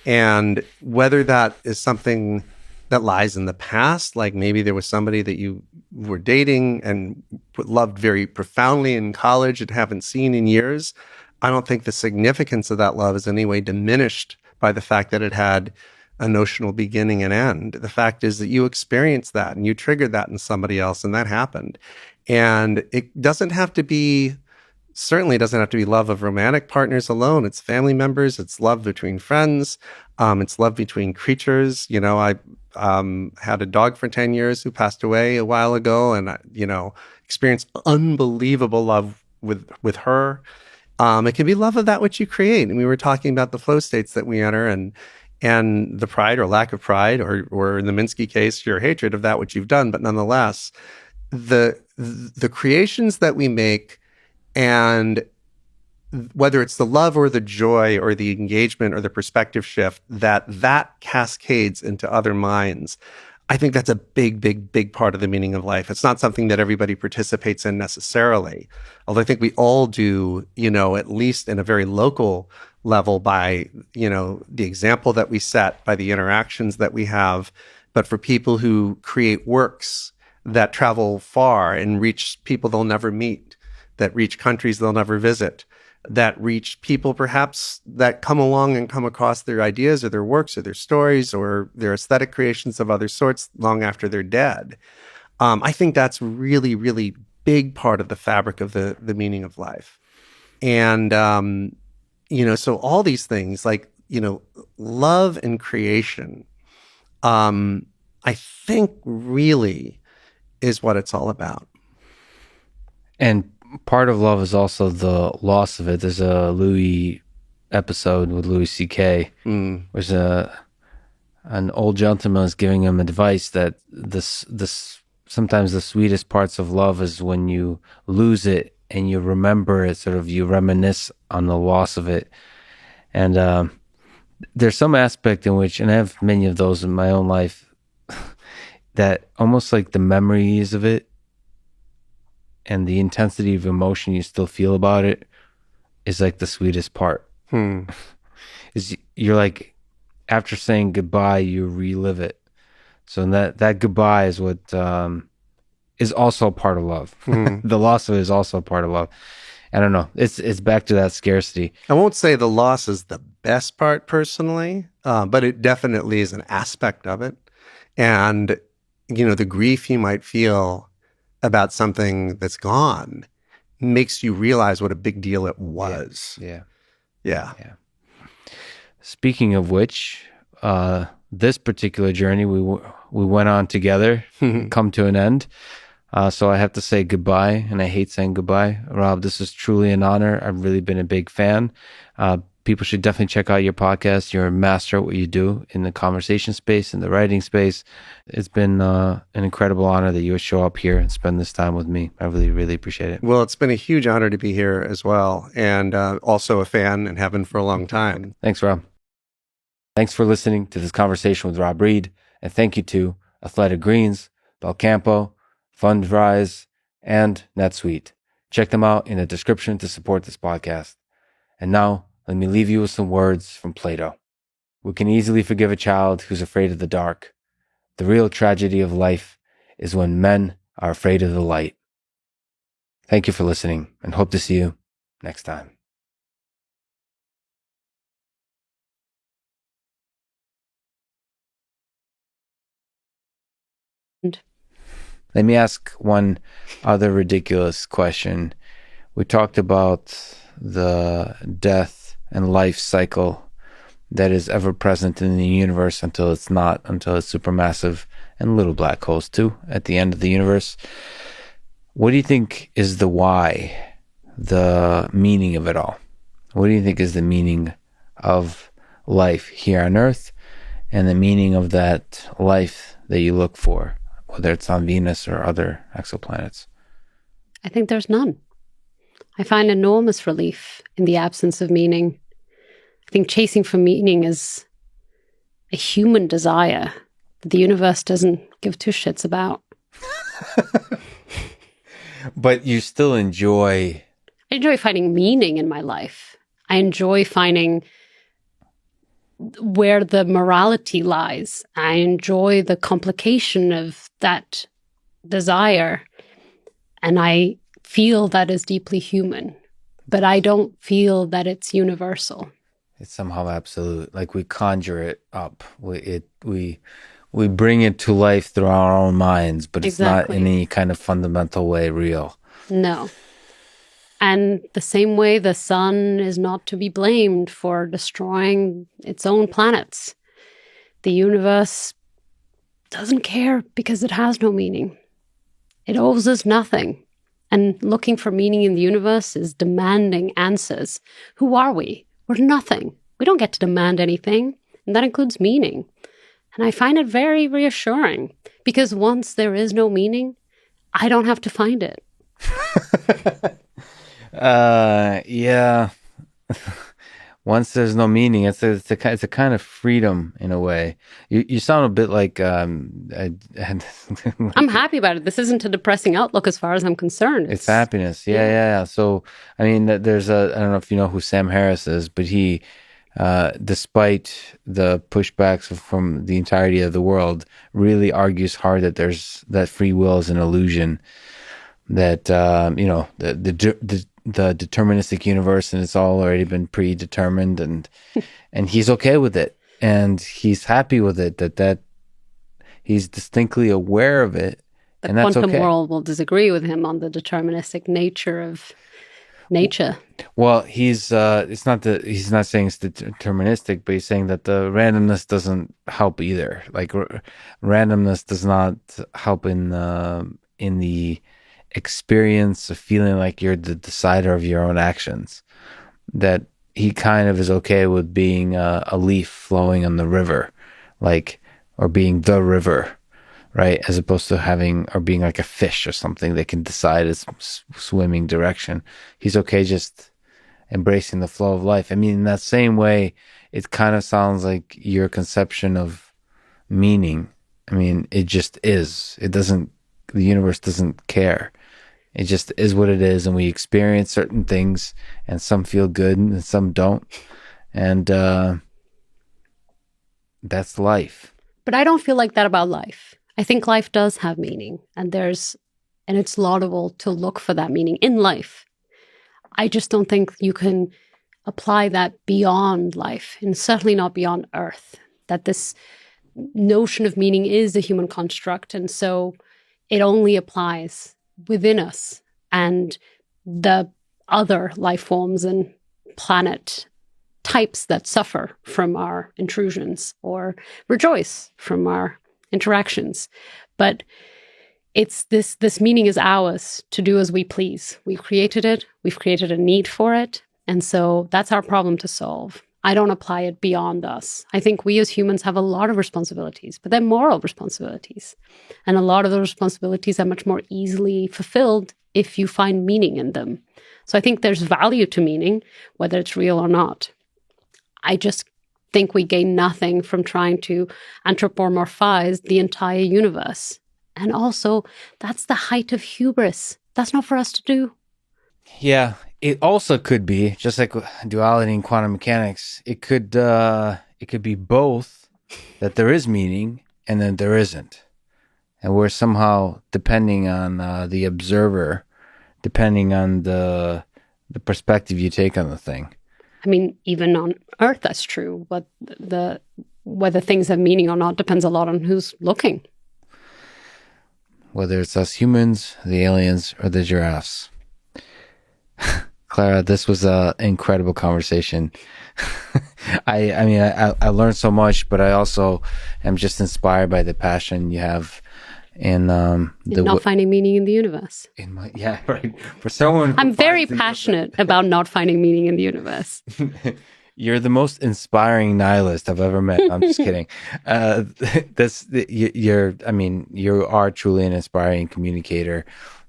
And whether that is something that lies in the past, like maybe there was somebody that you were dating and loved very profoundly in college and haven't seen in years, I don't think the significance of that love is in any way diminished by the fact that it had a notional beginning and end. The fact is that you experienced that and you triggered that in somebody else, and that happened. And it doesn't have to be, certainly doesn't have to be love of romantic partners alone. It's family members. It's love between friends. It's love between creatures. I had a dog for 10 years who passed away a while ago, and experienced unbelievable love with her. It can be love of that which you create. And we were talking about the flow states that we enter, and the pride or lack of pride, or in the Minsky case, your hatred of that which you've done. But nonetheless, the creations that we make, and whether it's the love or the joy or the engagement or the perspective shift that cascades into other minds, I think that's a big, big, big part of the meaning of life. It's not something that everybody participates in necessarily, although I think we all do, at least in a very local level by, the example that we set, by the interactions that we have. But for people who create works that travel far and reach people they'll never meet, that reach countries they'll never visit, that reach people perhaps that come along and come across their ideas or their works or their stories or their aesthetic creations of other sorts long after they're dead. I think that's really, really big part of the fabric of the meaning of life. And, so all these things like, love and creation, I think really is what it's all about. And part of love is also the loss of it. There's a Louis episode with Louis C.K. There's an old gentleman is giving him advice that this sometimes the sweetest parts of love is when you lose it and you remember it, sort of you reminisce on the loss of it. And there's some aspect in which, and I have many of those in my own life, that almost like the memories of it and the intensity of emotion you still feel about it is like the sweetest part. Is you're like, after saying goodbye, you relive it. So that goodbye is what is also part of love. The loss of it is also part of love. I don't know. It's back to that scarcity. I won't say the loss is the best part personally, but it definitely is an aspect of it. And, the grief you might feel about something that's gone makes you realize what a big deal it was. Yeah. Speaking of which, this particular journey we went on together come to an end. So I have to say goodbye, and I hate saying goodbye. Rob, this is truly an honor. I've really been a big fan. People should definitely check out your podcast. You're a master at what you do in the conversation space, in the writing space. It's been an incredible honor that you would show up here and spend this time with me. I really, really appreciate it. Well, it's been a huge honor to be here as well, and also a fan and have been for a long time. Thanks, Rob. Thanks for listening to this conversation with Rob Reed, and thank you to Athletic Greens, Belcampo, Fundrise, and NetSuite. Check them out in the description to support this podcast. And now, let me leave you with some words from Plato. We can easily forgive a child who's afraid of the dark. The real tragedy of life is when men are afraid of the light. Thank you for listening, and hope to see you next time. Let me ask one other ridiculous question. We talked about the death and life cycle that is ever present in the universe until it's not, until it's supermassive, and little black holes too at the end of the universe. What do you think is the why, the meaning of it all? What do you think is the meaning of life here on Earth and the meaning of that life that you look for, whether it's on Venus or other exoplanets? I think there's none. I find enormous relief in the absence of meaning. I think chasing for meaning is a human desire that the universe doesn't give two shits about. But you still enjoy... I enjoy finding meaning in my life. I enjoy finding where the morality lies. I enjoy the complication of that desire. And I feel that is deeply human. But I don't feel that it's universal. It's somehow absolute. Like we conjure it up. We bring it to life through our own minds, but it's not in any kind of fundamental way real. No. And the same way the sun is not to be blamed for destroying its own planets. The universe doesn't care because it has no meaning. It owes us nothing. And looking for meaning in the universe is demanding answers. Who are we? We're nothing. We don't get to demand anything. And that includes meaning. And I find it very reassuring because once there is no meaning, I don't have to find it. Yeah. Once there's no meaning, it's a kind of freedom in a way. You sound a bit like I'm happy about it. This isn't a depressing outlook as far as I'm concerned. It's happiness. Yeah. So I mean, I don't know if you know who Sam Harris is, but he, despite the pushbacks from the entirety of the world, really argues hard that free will is an illusion. That the deterministic universe and it's all already been predetermined, and he's okay with it, and he's happy with it. That he's distinctly aware of it, and that's okay. The quantum world will disagree with him on the deterministic nature of nature. Well, he's not saying it's deterministic, but he's saying that the randomness doesn't help either. Like randomness does not help in the experience of feeling like you're the decider of your own actions. That he kind of is okay with being a leaf flowing on the river, or being the river, right? As opposed to being like a fish or something that can decide its swimming direction. He's okay just embracing the flow of life. I mean, in that same way, it kind of sounds like your conception of meaning. I mean, it just is. The universe doesn't care. It just is what it is, and we experience certain things, and some feel good and some don't. And that's life. But I don't feel like that about life. I think life does have meaning, and it's laudable to look for that meaning in life. I just don't think you can apply that beyond life, and certainly not beyond Earth. That this notion of meaning is a human construct, and so it only applies within us and the other life forms and planet types that suffer from our intrusions or rejoice from our interactions. But it's this meaning is ours to do as we please. We've created it. We've created a need for it. And so that's our problem to solve. I don't apply it beyond us. I think we as humans have a lot of responsibilities, but they're moral responsibilities. And a lot of those responsibilities are much more easily fulfilled if you find meaning in them. So I think there's value to meaning, whether it's real or not. I just think we gain nothing from trying to anthropomorphize the entire universe. And also, that's the height of hubris. That's not for us to do. Yeah. It also could be, just like duality in quantum mechanics, it could be both, that there is meaning and then there isn't. And we're somehow depending on the observer, depending on the perspective you take on the thing. I mean, even on Earth, that's true. But whether things have meaning or not depends a lot on who's looking. Whether it's us humans, the aliens, or the giraffes. Clara, this was an incredible conversation. I learned so much, but I also am just inspired by the passion you have in not finding meaning in the universe. Right. For someone, I'm very passionate about not finding meaning in the universe. You're the most inspiring nihilist I've ever met. I'm just kidding. You are truly an inspiring communicator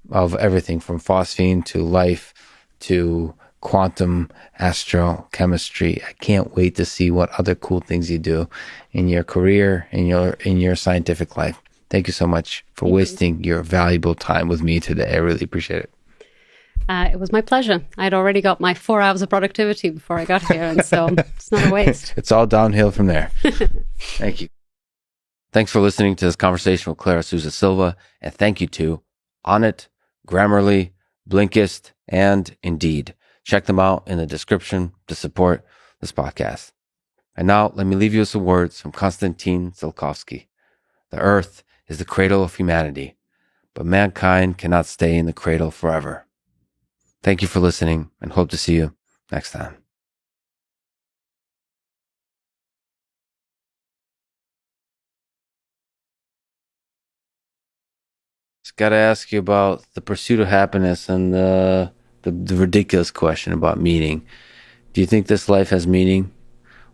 of everything from phosphine to life to quantum astrochemistry. I can't wait to see what other cool things you do in your career, in your scientific life. Thank you so much for wasting your valuable time with me today. I really appreciate it. It was my pleasure. I'd already got my 4 hours of productivity before I got here, and so it's not a waste. It's all downhill from there. Thank you. Thanks for listening to this conversation with Clara Souza Silva, and thank you to Onnit, Grammarly, Blinkist, and Indeed. Check them out in the description to support this podcast. And now, let me leave you with some words from Konstantin Tsiolkovsky. The earth is the cradle of humanity, but mankind cannot stay in the cradle forever. Thank you for listening, and hope to see you next time. Just got to ask you about the pursuit of happiness and the ridiculous question about meaning. Do you think this life has meaning?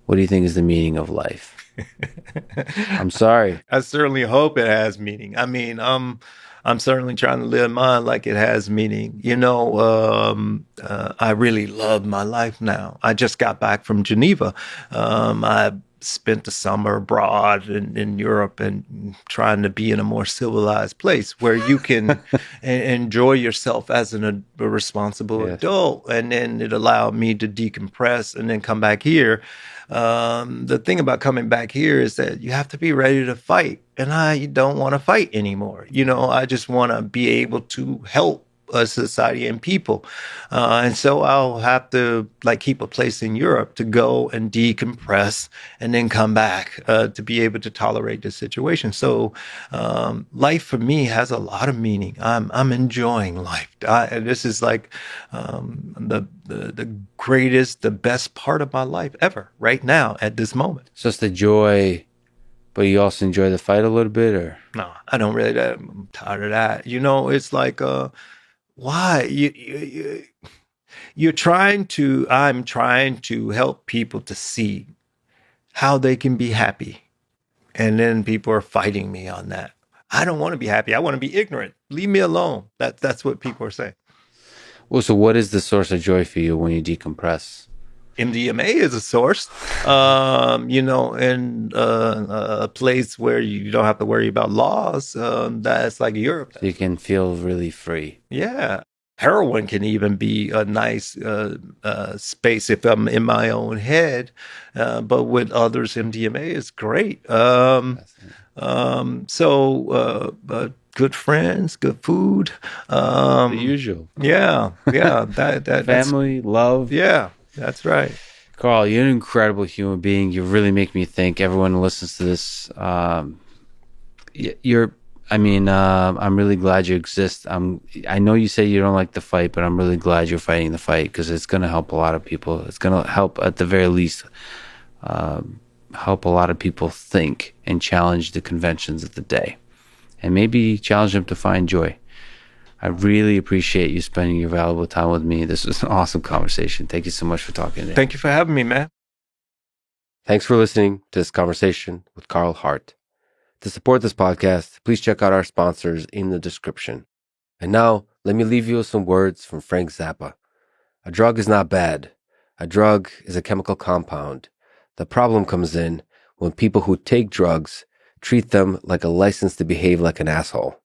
What do you think is the meaning of life? I'm sorry. I certainly hope it has meaning. I mean, I'm certainly trying to live mine like it has meaning. I really love my life now. I just got back from Geneva. I spent the summer abroad in Europe and trying to be in a more civilized place where you can enjoy yourself as a responsible adult. And then it allowed me to decompress and then come back here. The thing about coming back here is that you have to be ready to fight. And I don't want to fight anymore. I just want to be able to help a society and people. And so I'll have to keep a place in Europe to go and decompress and then come back to be able to tolerate the situation. So life for me has a lot of meaning. I'm enjoying life. This is the greatest, the best part of my life ever right now at this moment. It's just the joy, but you also enjoy the fight a little bit, or? No, I don't really. I'm tired of that. It's like, why I'm trying to help people to see how they can be happy. And then people are fighting me on that. I don't want to be happy. I want to be ignorant. Leave me alone. That's what people are saying. Well, so what is the source of joy for you when you decompress? MDMA is a source, in a place where you don't have to worry about laws. That's like Europe. So you can feel really free. Yeah. Heroin can even be a nice space if I'm in my own head. But with others, MDMA is great. Good friends, good food. The usual. Yeah. That family, love. Yeah. That's right. Carl, you're an incredible human being. You really make me think. Everyone who listens to this, I'm really glad you exist. I know you say you don't like the fight, but I'm really glad you're fighting the fight because it's going to help a lot of people. It's going to help, at the very least, help a lot of people think and challenge the conventions of the day and maybe challenge them to find joy. I really appreciate you spending your valuable time with me. This was an awesome conversation. Thank you so much for talking today. Thank you for having me, man. Thanks for listening to this conversation with Carl Hart. To support this podcast, please check out our sponsors in the description. And now, let me leave you with some words from Frank Zappa. A drug is not bad. A drug is a chemical compound. The problem comes in when people who take drugs treat them like a license to behave like an asshole.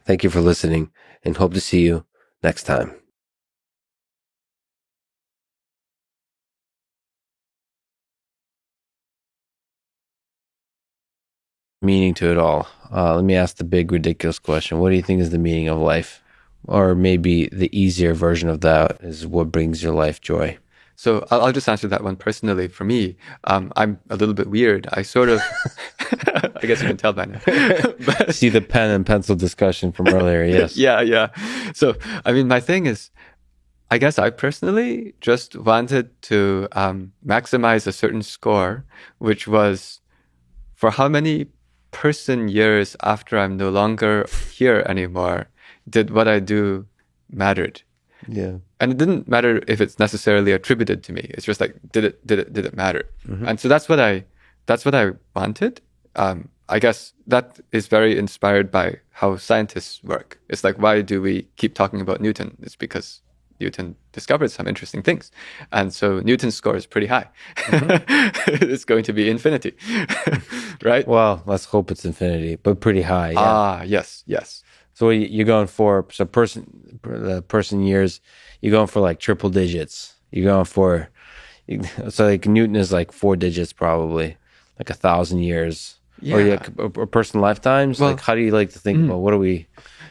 Thank you for listening and hope to see you next time. meaning to it all. Let me ask the big, ridiculous question. What do you think is the meaning of life? Or maybe the easier version of that is what brings your life joy? So I'll just answer that one personally. For me, I'm a little bit weird. I sort of, I guess you can tell by now. But, see the pen and pencil discussion from earlier, yes. Yeah. So, I mean, my thing is, I guess I personally just wanted to maximize a certain score, which was for how many person years after I'm no longer here anymore, did what I do mattered. Yeah. And it didn't matter if it's necessarily attributed to me. It's just like, did it matter? Mm-hmm. And so that's what I wanted. I guess that is very inspired by how scientists work. It's like, why do we keep talking about Newton? It's because Newton discovered some interesting things. And so Newton's score is pretty high. Mm-hmm. It's going to be infinity, right? Well, let's hope it's infinity, but pretty high. Yeah. Yes. So you're going for person years. You're going for like triple digits. You're going for so like Newton is like 4 digits probably, like 1,000 years. Yeah. Or person lifetimes. Well, like how do you like to think about what are we?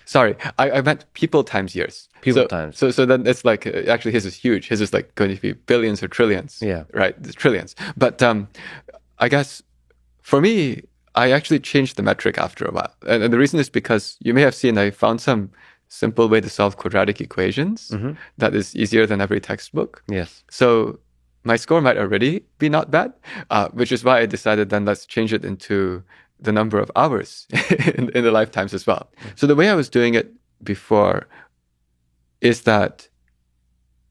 Sorry, I meant people times years. Times. So then it's like actually his is huge. His is like going to be billions or trillions. Yeah. Right. Trillions. But I guess for me, I actually changed the metric after a while. And the reason is because you may have seen I found some simple way to solve quadratic equations that is easier than every textbook. Yes. So my score might already be not bad, which is why I decided then let's change it into the number of hours in the lifetimes as well. So the way I was doing it before is that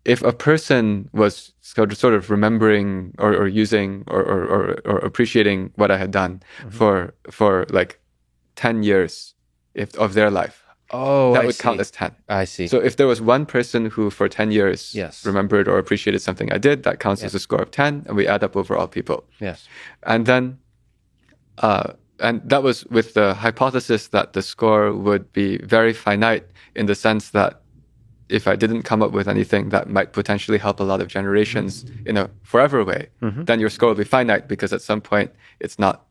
if a person was sort of remembering or using or appreciating what I had done for like 10 years of their life, that would count as 10. I see. So if there was one person who for 10 years remembered or appreciated something I did, that counts as a score of 10, and we add up over all people. Yes. And then, and that was with the hypothesis that the score would be very finite in the sense that if I didn't come up with anything that might potentially help a lot of generations in a forever way, then your score will be finite because at some point it's not,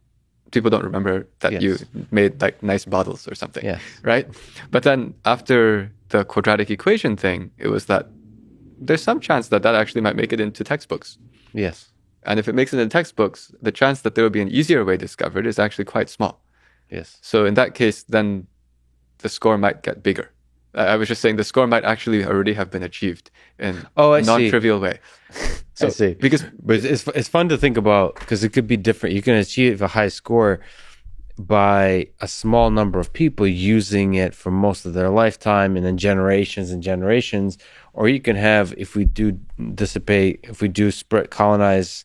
people don't remember that you made like nice bottles or something, right? But then after the quadratic equation thing, it was that there's some chance that actually might make it into textbooks. Yes. And if it makes it into textbooks, the chance that there will be an easier way discovered is actually quite small. Yes. So in that case, then the score might get bigger. I was just saying the score might actually already have been achieved in a non-trivial way. So, I see. But it's fun to think about because it could be different. You can achieve a high score by a small number of people using it for most of their lifetime and then generations and generations. Or you can have, if we do dissipate, if we do spread, colonize,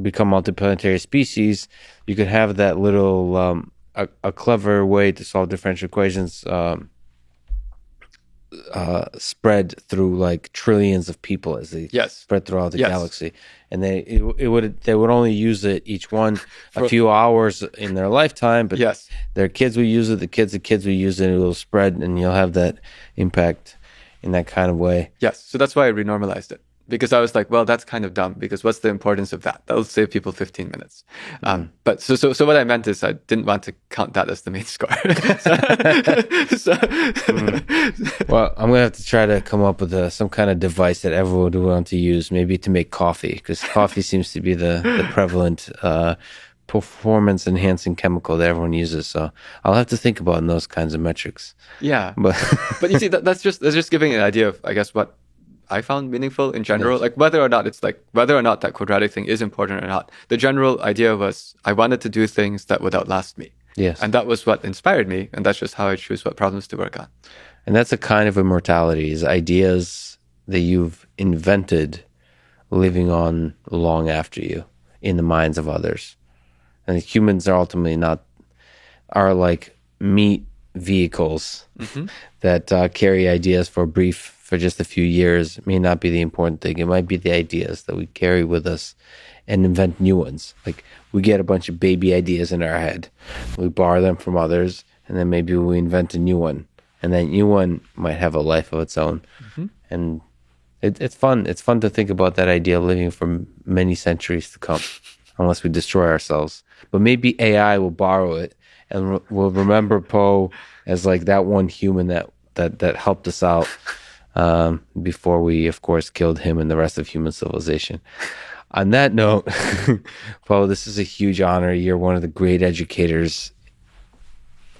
become multiplanetary species, you could have that little, a clever way to solve differential equations spread through like trillions of people as they spread throughout the galaxy, and they would only use it each one a few hours in their lifetime, but their kids will use it, the kids will use it, and it will spread, and you'll have that impact in that kind of way. Yes, so that's why I renormalized it. Because I was like, well, that's kind of dumb. Because what's the importance of that? That'll save people 15 minutes. But so what I meant is I didn't want to count that as the main score. Well, I'm gonna have to try to come up with some kind of device that everyone would want to use, maybe to make coffee, because coffee seems to be the prevalent performance enhancing chemical that everyone uses. So I'll have to think about those kinds of metrics. Yeah, but you see, that's just giving an idea of, I guess, what I found meaningful in general, like whether or not that quadratic thing is important or not. The general idea was I wanted to do things that would outlast me. Yes. And that was what inspired me. And that's just how I choose what problems to work on. And that's a kind of immortality, is ideas that you've invented living on long after you in the minds of others. And humans are ultimately are like meat vehicles that carry ideas for just a few years. It may not be the important thing. It might be the ideas that we carry with us and invent new ones. Like we get a bunch of baby ideas in our head. We borrow them from others, and then maybe we invent a new one. And that new one might have a life of its own. And it's fun. It's fun to think about that idea living for many centuries to come, unless we destroy ourselves. But maybe AI will borrow it and we'll remember Poe as like that one human that helped us out before we, of course, killed him and the rest of human civilization. On that note, Poe, this is a huge honor. You're one of the great educators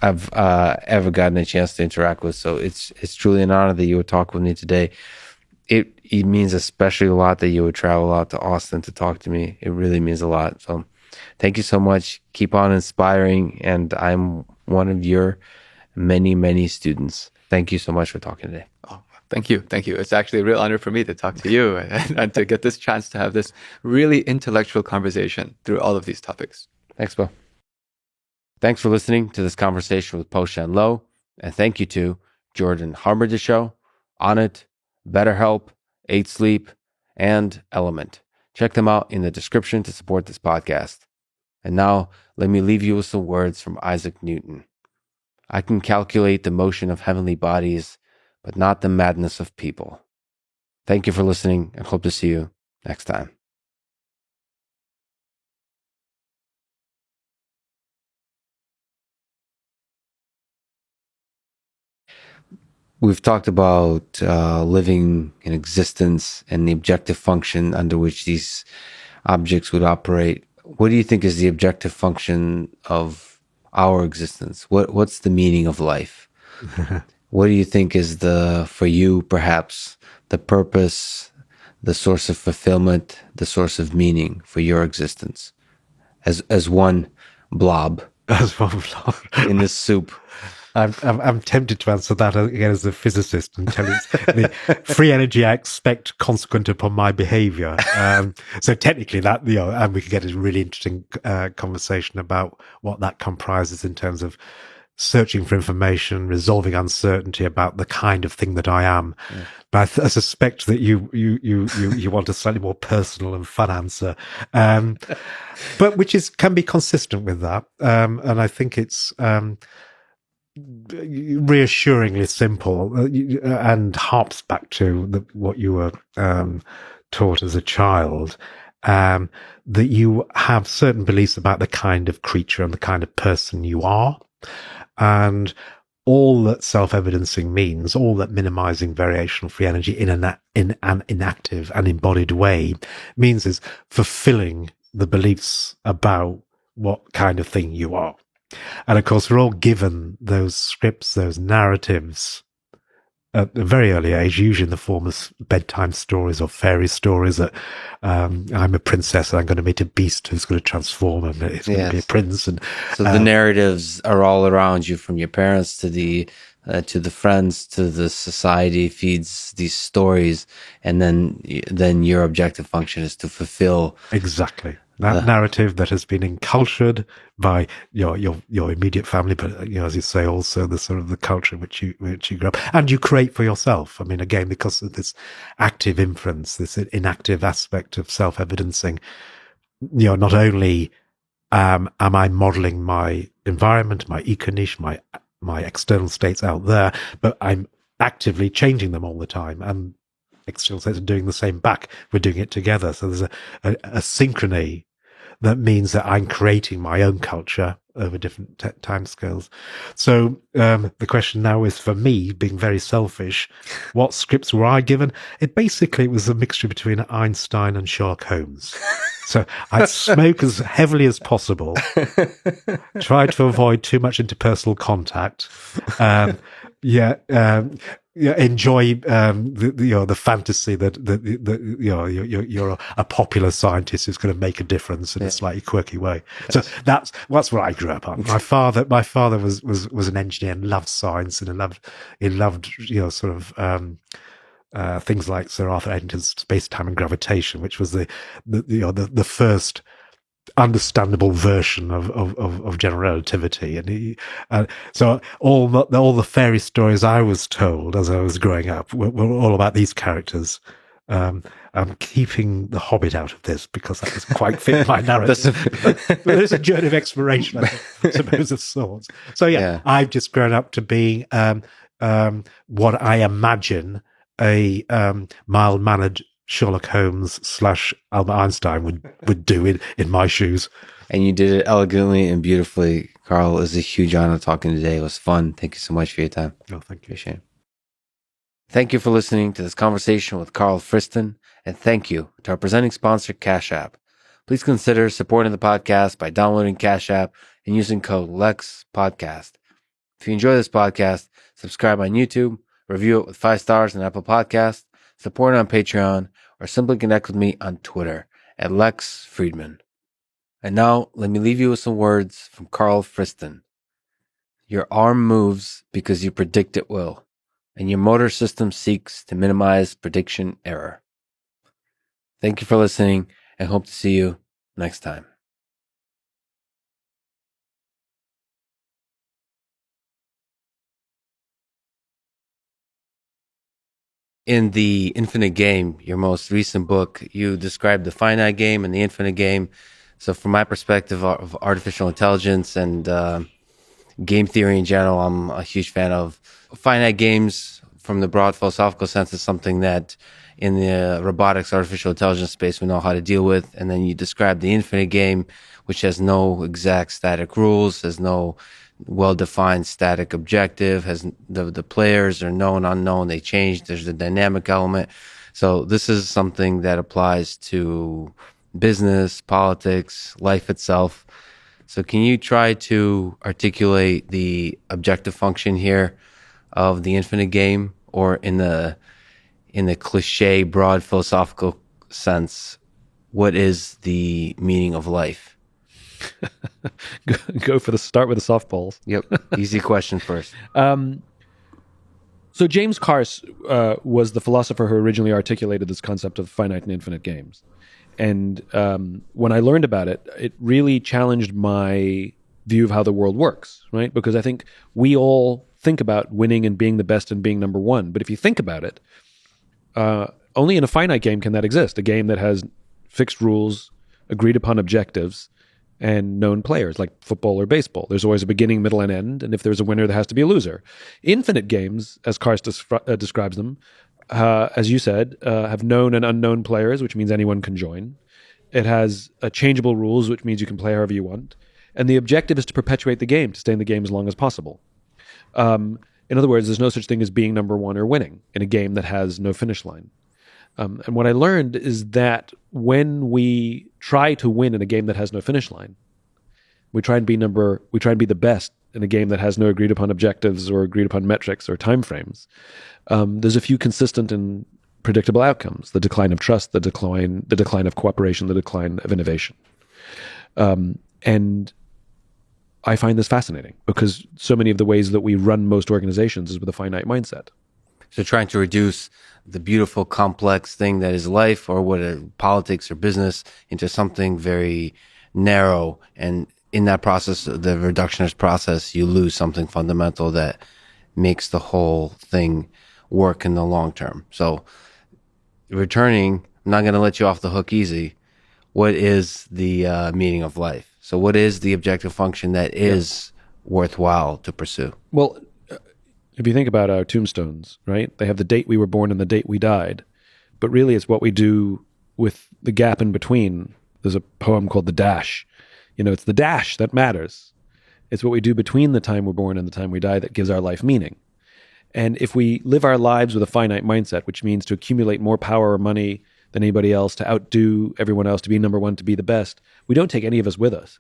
I've ever gotten a chance to interact with. So it's truly an honor that you would talk with me today. It means especially a lot that you would travel out to Austin to talk to me. It really means a lot. So thank you so much. Keep on inspiring. And I'm one of your many, many students. Thank you so much for talking today. Oh, thank you. Thank you. It's actually a real honor for me to talk to you and to get this chance to have this really intellectual conversation through all of these topics. Thanks, Bo. Thanks for listening to this conversation with Po Shen Lo. And thank you to Jordan Harbinger, Onnit, BetterHelp, 8 Sleep, and Element. Check them out in the description to support this podcast. And now, let me leave you with some words from Isaac Newton. I can calculate the motion of heavenly bodies, but not the madness of people. Thank you for listening, and hope to see you next time. We've talked about living in existence and the objective function under which these objects would operate. What do you think is the objective function of our existence? What's the meaning of life? What do you think is for you, perhaps, the purpose, the source of fulfillment, the source of meaning for your existence as one blob? As one blob in this soup. I'm tempted to answer that again as a physicist and tell you the free energy I expect consequent upon my behavior. So technically that, and we could get a really interesting conversation about what that comprises in terms of searching for information, resolving uncertainty about the kind of thing that I am. Yeah. But I suspect that you want a slightly more personal and fun answer, but which can be consistent with that. And I think it's reassuringly simple and harps back to what you were taught as a child, that you have certain beliefs about the kind of creature and the kind of person you are. And all that self-evidencing means, all that minimizing variational free energy in an inactive and embodied way means is fulfilling the beliefs about what kind of thing you are. And of course, we're all given those scripts, those narratives at a very early age, usually in the form of bedtime stories or fairy stories that I'm a princess and I'm going to meet a beast who's going to transform and it's going to be a prince. And so the narratives are all around you, from your parents to the friends to the society feeds these stories, and then your objective function is to fulfill exactly that narrative that has been encultured by your immediate family, but as you say, also the sort of the culture which you grew up and you create for yourself. I mean, again, because of this active inference, this inactive aspect of self-evidencing, not only am I modeling my environment, my eco-niche, my external states out there, but I'm actively changing them all the time, and external states are doing the same back. We're doing it together. So there's a synchrony that means that I'm creating my own culture over different time scales. So the question now is, for me, being very selfish, what scripts were I given? It basically was a mixture between Einstein and Sherlock Holmes. So I'd smoke as heavily as possible, try to avoid too much interpersonal contact, enjoy the fantasy that you're a popular scientist who's going to make a difference in a slightly quirky way. So that's what I grew up on. My father was an engineer and loved science, and he loved things like Sir Arthur Eddington's Space, Time and Gravitation, which was the first understandable version of general relativity, and so all the fairy stories I was told as I was growing up were all about these characters. I'm keeping The Hobbit out of this because that doesn't quite fit my narrative. But it's a journey of exploration, I suppose, of sorts. So I've just grown up to be what I imagine a mild-mannered Sherlock Holmes / Albert Einstein would do in my shoes. And you did it elegantly and beautifully. Carl, it was a huge honor talking today. It was fun. Thank you so much for your time. Oh, thank you. Appreciate it. Thank you for listening to this conversation with Carl Fridman, and thank you to our presenting sponsor, Cash App. Please consider supporting the podcast by downloading Cash App and using code Lex Podcast. If you enjoy this podcast, subscribe on YouTube, review it with 5 stars on Apple Podcasts, support it on Patreon, or simply connect with me on Twitter at Lex Fridman. And now, let me leave you with some words from Carl Fridman. Your arm moves because you predict it will, and your motor system seeks to minimize prediction error. Thank you for listening, and hope to see you next time. In The Infinite Game, your most recent book, you described the finite game and the infinite game. So from my perspective of artificial intelligence and game theory in general, I'm a huge fan of finite games from the broad philosophical sense. Is something that in the robotics, artificial intelligence space, we know how to deal with. And then you describe the infinite game, which has no exact static rules, has no well-defined static objective, has the players are known, unknown, they change, there's a dynamic element. So this is something that applies to business, politics, life itself. So can you try to articulate the objective function here of the infinite game, or in the cliche, broad philosophical sense, what is the meaning of life? Go for start with the softballs. Yep. Easy question first. So James Carse was the philosopher who originally articulated this concept of finite and infinite games. And when I learned about it, it really challenged my view of how the world works, right? Because I think we all think about winning and being the best and being number one. But if you think about it, only in a finite game can that exist. A game that has fixed rules, agreed upon objectives, and known players, like football or baseball. There's always a beginning, middle, and end. And if there's a winner, there has to be a loser. Infinite games, as Carse describes them, as you said, have known and unknown players, which means anyone can join. It has changeable rules, which means you can play however you want. And the objective is to perpetuate the game, to stay in the game as long as possible. In other words, there's no such thing as being number one or winning in a game that has no finish line. And what I learned is that when we try to win in a game that has no finish line, we try and be the best in a game that has no agreed upon objectives or agreed upon metrics or timeframes. There's a few consistent and predictable outcomes: the decline of trust, the decline of cooperation, the decline of innovation. And I find this fascinating because so many of the ways that we run most organizations is with a finite mindset. So trying to reduce the beautiful, complex thing that is life, or politics or business, into something very narrow. And in that process, the reductionist process, you lose something fundamental that makes the whole thing work in the long term. So returning, I'm not going to let you off the hook easy. What is the meaning of life? So what is the objective function that is worthwhile to pursue? Well, if you think about our tombstones, right? They have the date we were born and the date we died. But really, it's what we do with the gap in between. There's a poem called The Dash. It's the dash that matters. It's what we do between the time we're born and the time we die that gives our life meaning. And if we live our lives with a finite mindset, which means to accumulate more power or money than anybody else, to outdo everyone else, to be number one, to be the best, we don't take any of it with us.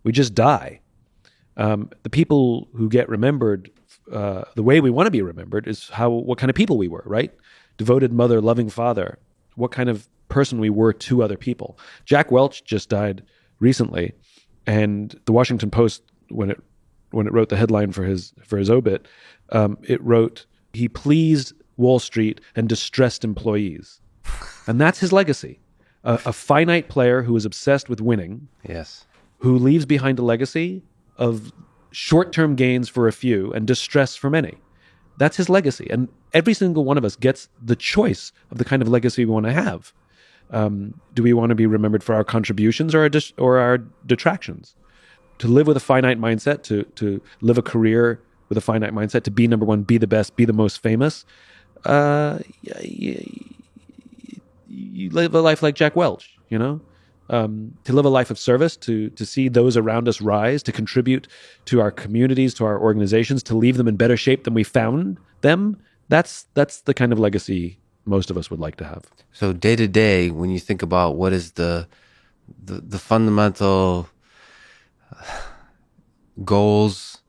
We just die. The people who get remembered, the way we want to be remembered is what kind of people we were, right? Devoted mother, loving father, what kind of person we were to other people. Jack Welch just died recently, and the Washington Post, when it wrote the headline for his obit, it wrote, "He pleased Wall Street and distressed employees." And that's his legacy. A finite player who is obsessed with winning. Yes. Who leaves behind a legacy of short-term gains for a few and distress for many. That's his legacy. And every single one of us gets the choice of the kind of legacy we want to have. Do we want to be remembered for our contributions or our detractions? To live with a finite mindset, to live a career with a finite mindset, to be number one, be the best, be the most famous, you live a life like Jack Welch, to live a life of service, to see those around us rise, to contribute to our communities, to our organizations, to leave them in better shape than we found them. That's the kind of legacy most of us would like to have. So day to day, when you think about what is the fundamental goals,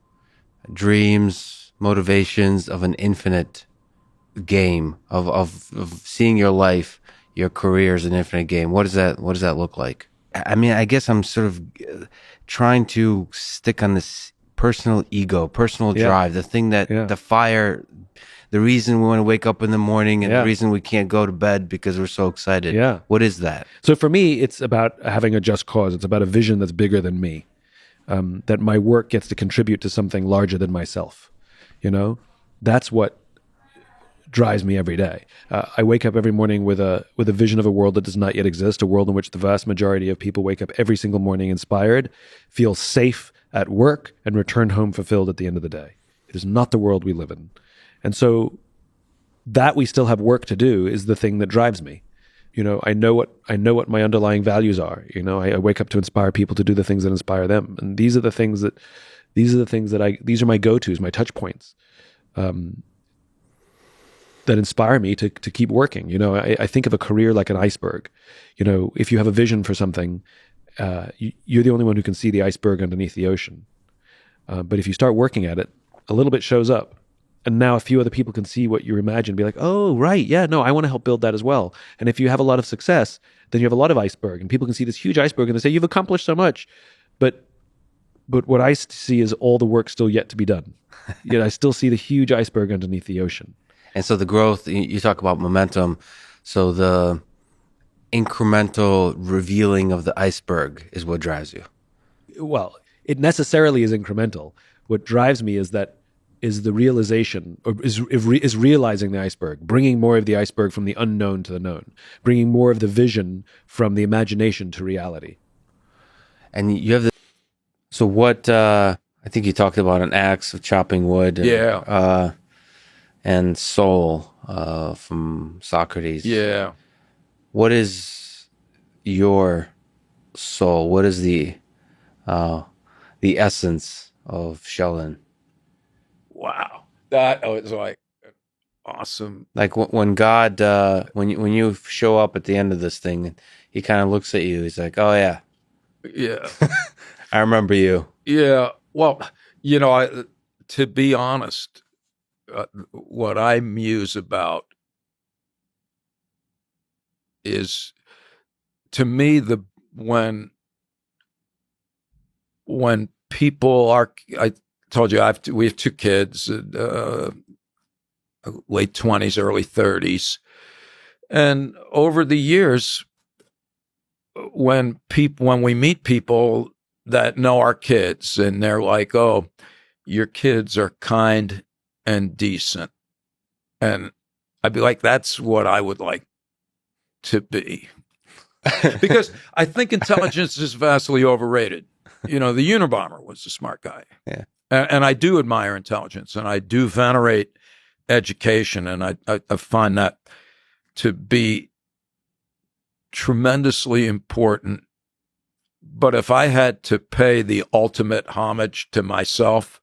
dreams, motivations of an infinite game, of seeing your life, your career as an infinite game, what does that look like? I mean, I guess I'm sort of trying to stick on this personal ego, personal drive, the thing that the fire, the reason we want to wake up in the morning and the reason we can't go to bed because we're so excited. Yeah. What is that? So So for me, it's about having a just cause. It's about a vision that's bigger than me, that my work gets to contribute to something larger than myself. That's what drives me every day. I wake up every morning with a vision of a world that does not yet exist, a world in which the vast majority of people wake up every single morning inspired, feel safe at work, and return home fulfilled at the end of the day. It is not the world we live in. And so that we still have work to do is the thing that drives me. I know what my underlying values are. I wake up to inspire people to do the things that inspire them. And these are my go-tos, my touch points. That inspire me to keep working. I think of a career like an iceberg. If you have a vision for something, you're the only one who can see the iceberg underneath the ocean. But if you start working at it, a little bit shows up. And now a few other people can see what you imagine, be like, oh, right, yeah, no, I want to help build that as well. And if you have a lot of success, then you have a lot of iceberg. And people can see this huge iceberg and they say, you've accomplished so much. But what I see is all the work still yet to be done. I still see the huge iceberg underneath the ocean. And so the growth, you talk about momentum. So the incremental revealing of the iceberg is what drives you. Well, it necessarily is incremental. What drives me is the realization, or is realizing the iceberg, bringing more of the iceberg from the unknown to the known, bringing more of the vision from the imagination to reality. And you have so what, I think you talked about an axe of chopping wood. And soul from Socrates. Yeah. What is your soul? What is the essence of Sheldon? Wow. That was like awesome. Like when God, when you show up at the end of this thing, he kind of looks at you. He's like, "Oh yeah, Yeah. I remember you." Yeah. Well, to be honest, what I muse about is, to me, when people are, I told you we have two kids, late 20s, early 30s, and over the years, when we meet people that know our kids and they're like, "Oh, your kids are kind and decent," and I'd be like, that's what I would like to be. Because I think intelligence is vastly overrated. The Unabomber was a smart guy. Yeah. And I do admire intelligence, and I do venerate education, and I find that to be tremendously important. But if I had to pay the ultimate homage to myself,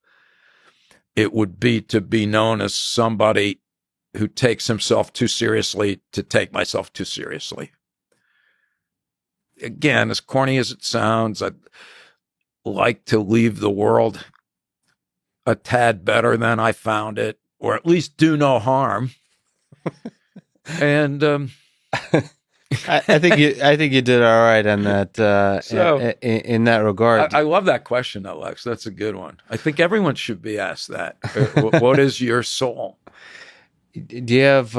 it would be to be known as somebody who takes himself too seriously to take myself too seriously. Again, as corny as it sounds, I'd like to leave the world a tad better than I found it, or at least do no harm. And I think you did all right on that. In that regard, I love that question, Alex. That's a good one. I think everyone should be asked that. What is your soul? Do you have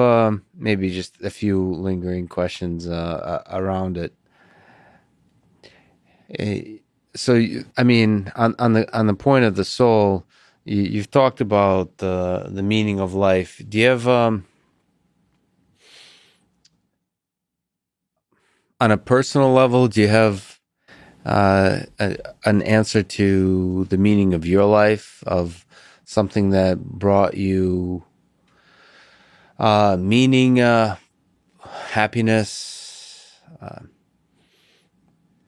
maybe just a few lingering questions around it? So, I mean, on the point of the soul, you've talked about the meaning of life. Do you have on a personal level? Do you have an answer to the meaning of your life, of something that brought you meaning, happiness,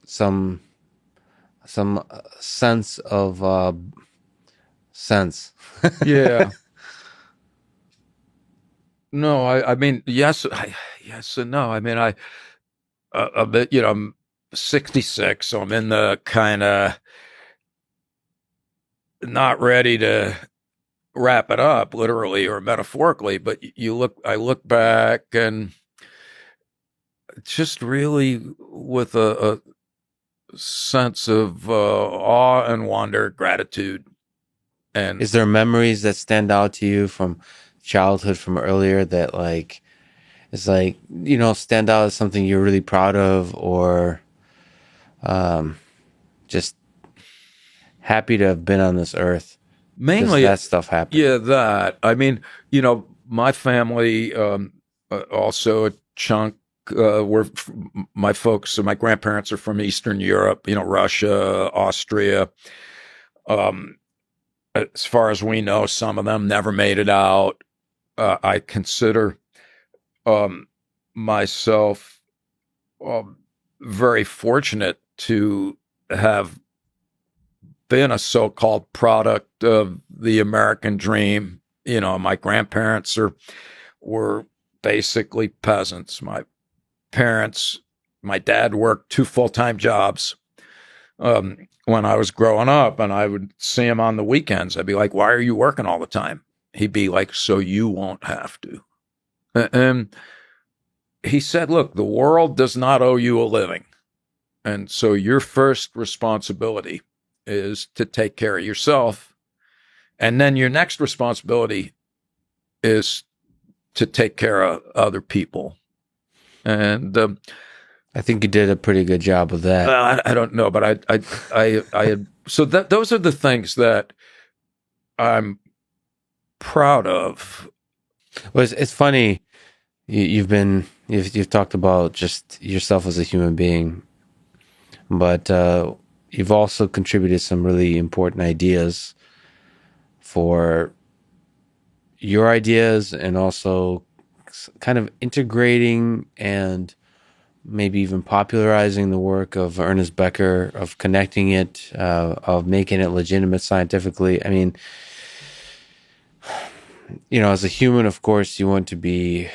some sense of sense. Yeah. No, I mean, yes, yes and no. I mean, a bit, I'm 66, so I'm in the kind of not ready to wrap it up, literally or metaphorically. But I look back and just really with a sense of awe and wonder, gratitude. And is there memories that stand out to you from childhood, from earlier, that like is like, stand out as something you're really proud of, or just happy to have been on this earth? Mainly that stuff happened. Yeah, that. I mean, my family, also a chunk, my folks, so my grandparents are from Eastern Europe, Russia, Austria. As far as we know, some of them never made it out. I consider myself very fortunate to have been a so-called product of the American dream. My grandparents were basically peasants. My dad worked 2 full-time jobs when I was growing up, and I would see him on the weekends. I'd be like, "Why are you working all the time?" He'd be like, "So you won't have to." And he said, "Look, the world does not owe you a living. And so your first responsibility is to take care of yourself. And then your next responsibility is to take care of other people." And I think you did a pretty good job of that. I don't know, but I had, so those are the things that I'm proud of. Well, it's funny. You've talked about just yourself as a human being, but you've also contributed some really important ideas for your ideas, and also kind of integrating and maybe even popularizing the work of Ernest Becker, of connecting it, of making it legitimate scientifically. I mean, as a human, of course, you want to be,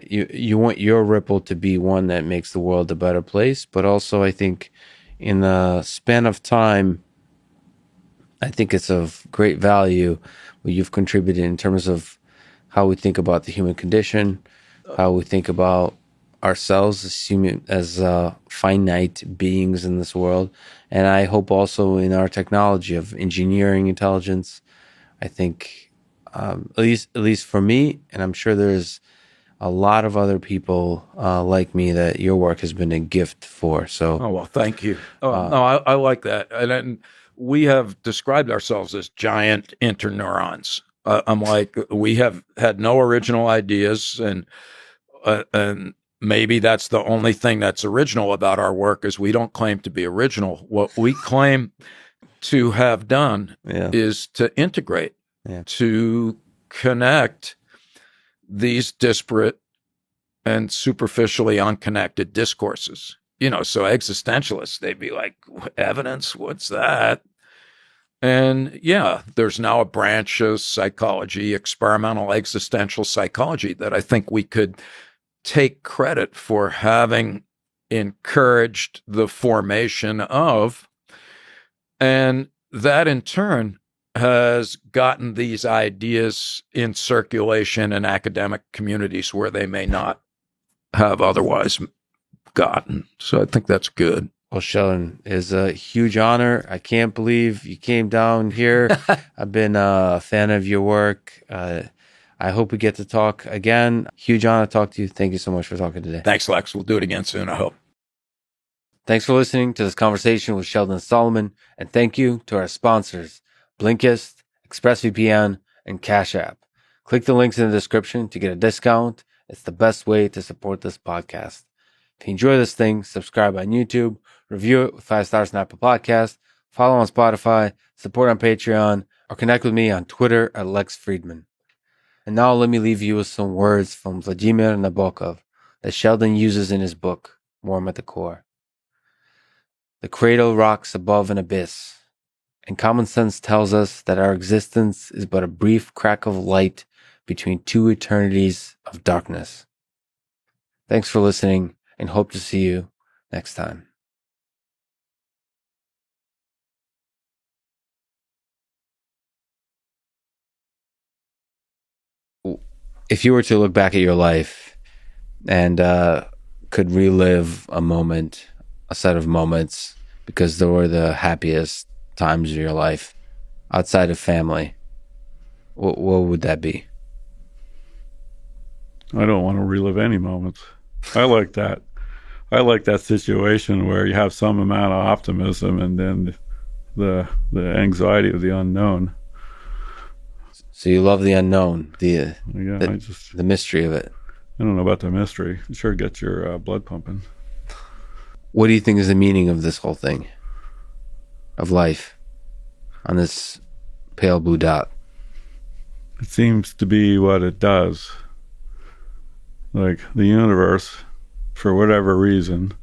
you want your ripple to be one that makes the world a better place. But also, I think in the span of time, I think it's of great value what you've contributed in terms of how we think about the human condition, how we think about ourselves as finite beings in this world, and I hope also in our technology of engineering intelligence. I think, at least for me, and I'm sure there's a lot of other people like me that your work has been a gift for. So, oh well, thank you. No, I like that, and we have described ourselves as giant interneurons. I'm like, we have had no original ideas, and maybe that's the only thing that's original about our work, is we don't claim to be original. What we claim to have done is to integrate, to connect these disparate and superficially unconnected discourses. So existentialists, they'd be like, evidence, what's that? And there's now a branch of psychology, experimental existential psychology, that I think we could take credit for having encouraged the formation of, and that in turn has gotten these ideas in circulation in academic communities where they may not have otherwise gotten. So I think that's good. Well, Sheldon, it's a huge honor. I can't believe you came down here. I've been a fan of your work. I hope we get to talk again. Huge honor to talk to you. Thank you so much for talking today. Thanks, Lex. We'll do it again soon, I hope. Thanks for listening to this conversation with Sheldon Solomon, and thank you to our sponsors, Blinkist, ExpressVPN, and Cash App. Click the links in the description to get a discount. It's the best way to support this podcast. If you enjoy this thing, subscribe on YouTube, review it with 5 stars on Apple Podcasts, follow on Spotify, support on Patreon, or connect with me on Twitter at Lex Fridman. And now let me leave you with some words from Vladimir Nabokov that Sheldon uses in his book. warm at the core. The cradle rocks above an abyss, and common sense tells us that our existence is but a brief crack of light between two eternities of darkness. Thanks for listening, and hope to see you next time. If you were to look back at your life and could relive a moment, a set of moments, because they were the happiest times of your life outside of family, what would that be? I don't want to relive any moments. I like that. I like that situation where you have some amount of optimism and then the anxiety of the unknown. So you love the unknown, the mystery of it. I don't know about the mystery. It sure gets your blood pumping. What do you think is the meaning of this whole thing, of life, on this pale blue dot? It seems to be what it does. Like the universe, for whatever reason,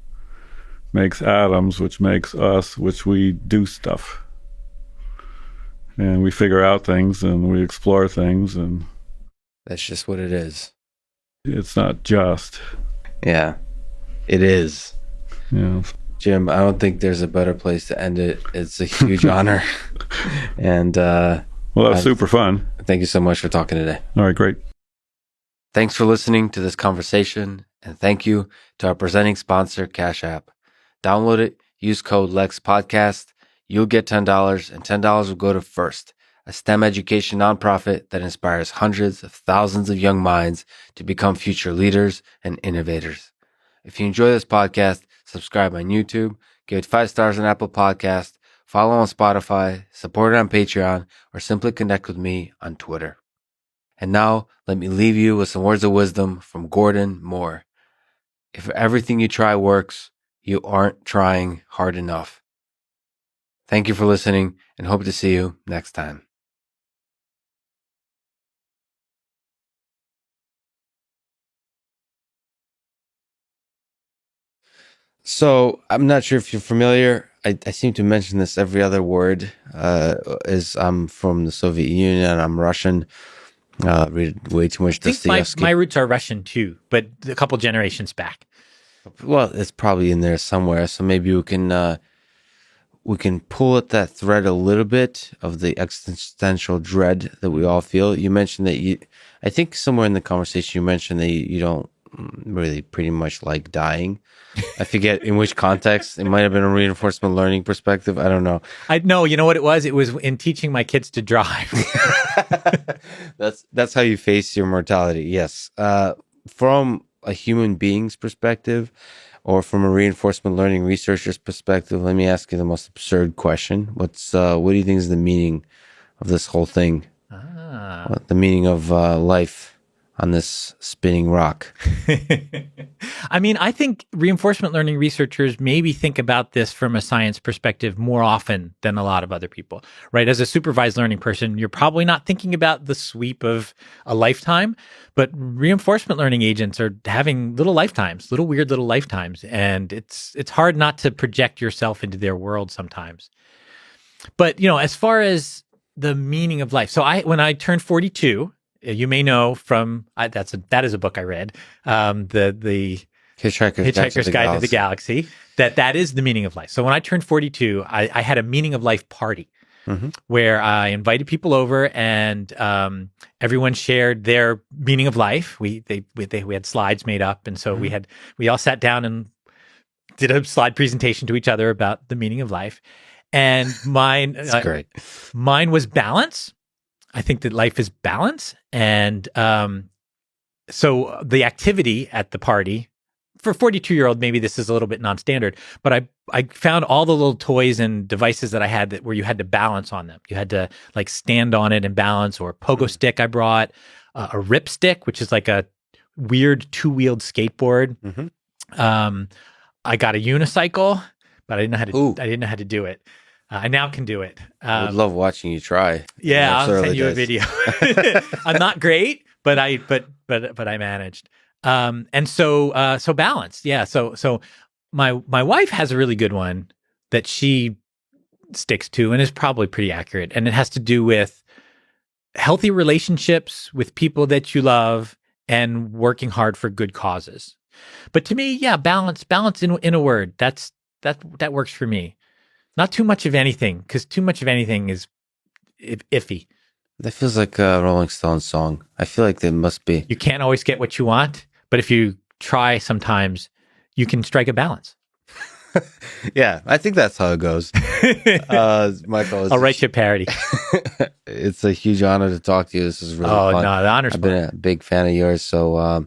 makes atoms, which makes us, which we do stuff. And we figure out things and we explore things, and that's just what it is. It's not just. Yeah, it is. Yeah. Jim, I don't think there's a better place to end it. It's a huge honor. And well, that was super fun. Thank you so much for talking today. All right, great. Thanks for listening to this conversation, and thank you to our presenting sponsor, Cash App. Download it, use code Lex Podcast. You'll get $10, and $10 will go to First, a STEM education nonprofit that inspires hundreds of thousands of young minds to become future leaders and innovators. If you enjoy this podcast, subscribe on YouTube, give it 5 stars on Apple Podcast, follow on Spotify, support it on Patreon, or simply connect with me on Twitter. And now, let me leave you with some words of wisdom from Gordon Moore. If everything you try works, you aren't trying hard enough. Thank you for listening, and hope to see you next time. So, I'm not sure if you're familiar. I seem to mention this every other word. I'm from the Soviet Union. I'm Russian. Read way too much Dostoevsky. My roots are Russian too, but a couple generations back. Well, it's probably in there somewhere. So maybe we can pull at that thread a little bit of the existential dread that we all feel. You mentioned that I think somewhere in the conversation you mentioned that you don't really pretty much like dying. I forget in which context. It might have been a reinforcement learning perspective. I don't know. No, you know what it was? It was in teaching my kids to drive. That's how you face your mortality. Yes. From a human being's perspective, or from a reinforcement learning researcher's perspective, let me ask you the most absurd question. What do you think is the meaning of this whole thing? The meaning of life on this spinning rock? I mean, I think reinforcement learning researchers maybe think about this from a science perspective more often than a lot of other people, right? As a supervised learning person, you're probably not thinking about the sweep of a lifetime, but reinforcement learning agents are having little weird little lifetimes. And it's hard not to project yourself into their world sometimes. But, as far as the meaning of life, so when I turned 42, you may know from that is a book I read, the Hitchhiker's Guide to the Galaxy, that is the meaning of life. So when I turned 42, I had a meaning of life party where I invited people over, and everyone shared their meaning of life. We had slides made up, and so we all sat down and did a slide presentation to each other about the meaning of life. And mine was balance. I think that life is balance. And so the activity at the party, for a 42-year-old, maybe this is a little bit non-standard, but I found all the little toys and devices that I had where you had to balance on them. You had to like stand on it and balance, or a pogo stick I brought, a rip stick, which is like a weird 2-wheeled skateboard. I got a unicycle, but I didn't know how to do it. I now can do it. I would love watching you try. Yeah, I'll send you a video. I'm not great, but I managed. And so balance. Yeah. So my wife has a really good one that she sticks to and is probably pretty accurate. And it has to do with healthy relationships with people that you love and working hard for good causes. But to me, yeah, balance in a word. That works for me. Not too much of anything, because too much of anything is iffy. That feels like a Rolling Stones song. I feel like there must be. You can't always get what you want, but if you try sometimes, you can strike a balance. Yeah, I think that's how it goes. Michael, I'll write you a parody. It's a huge honor to talk to you. This is really fun. No, the honor's I've been a big fan of yours, so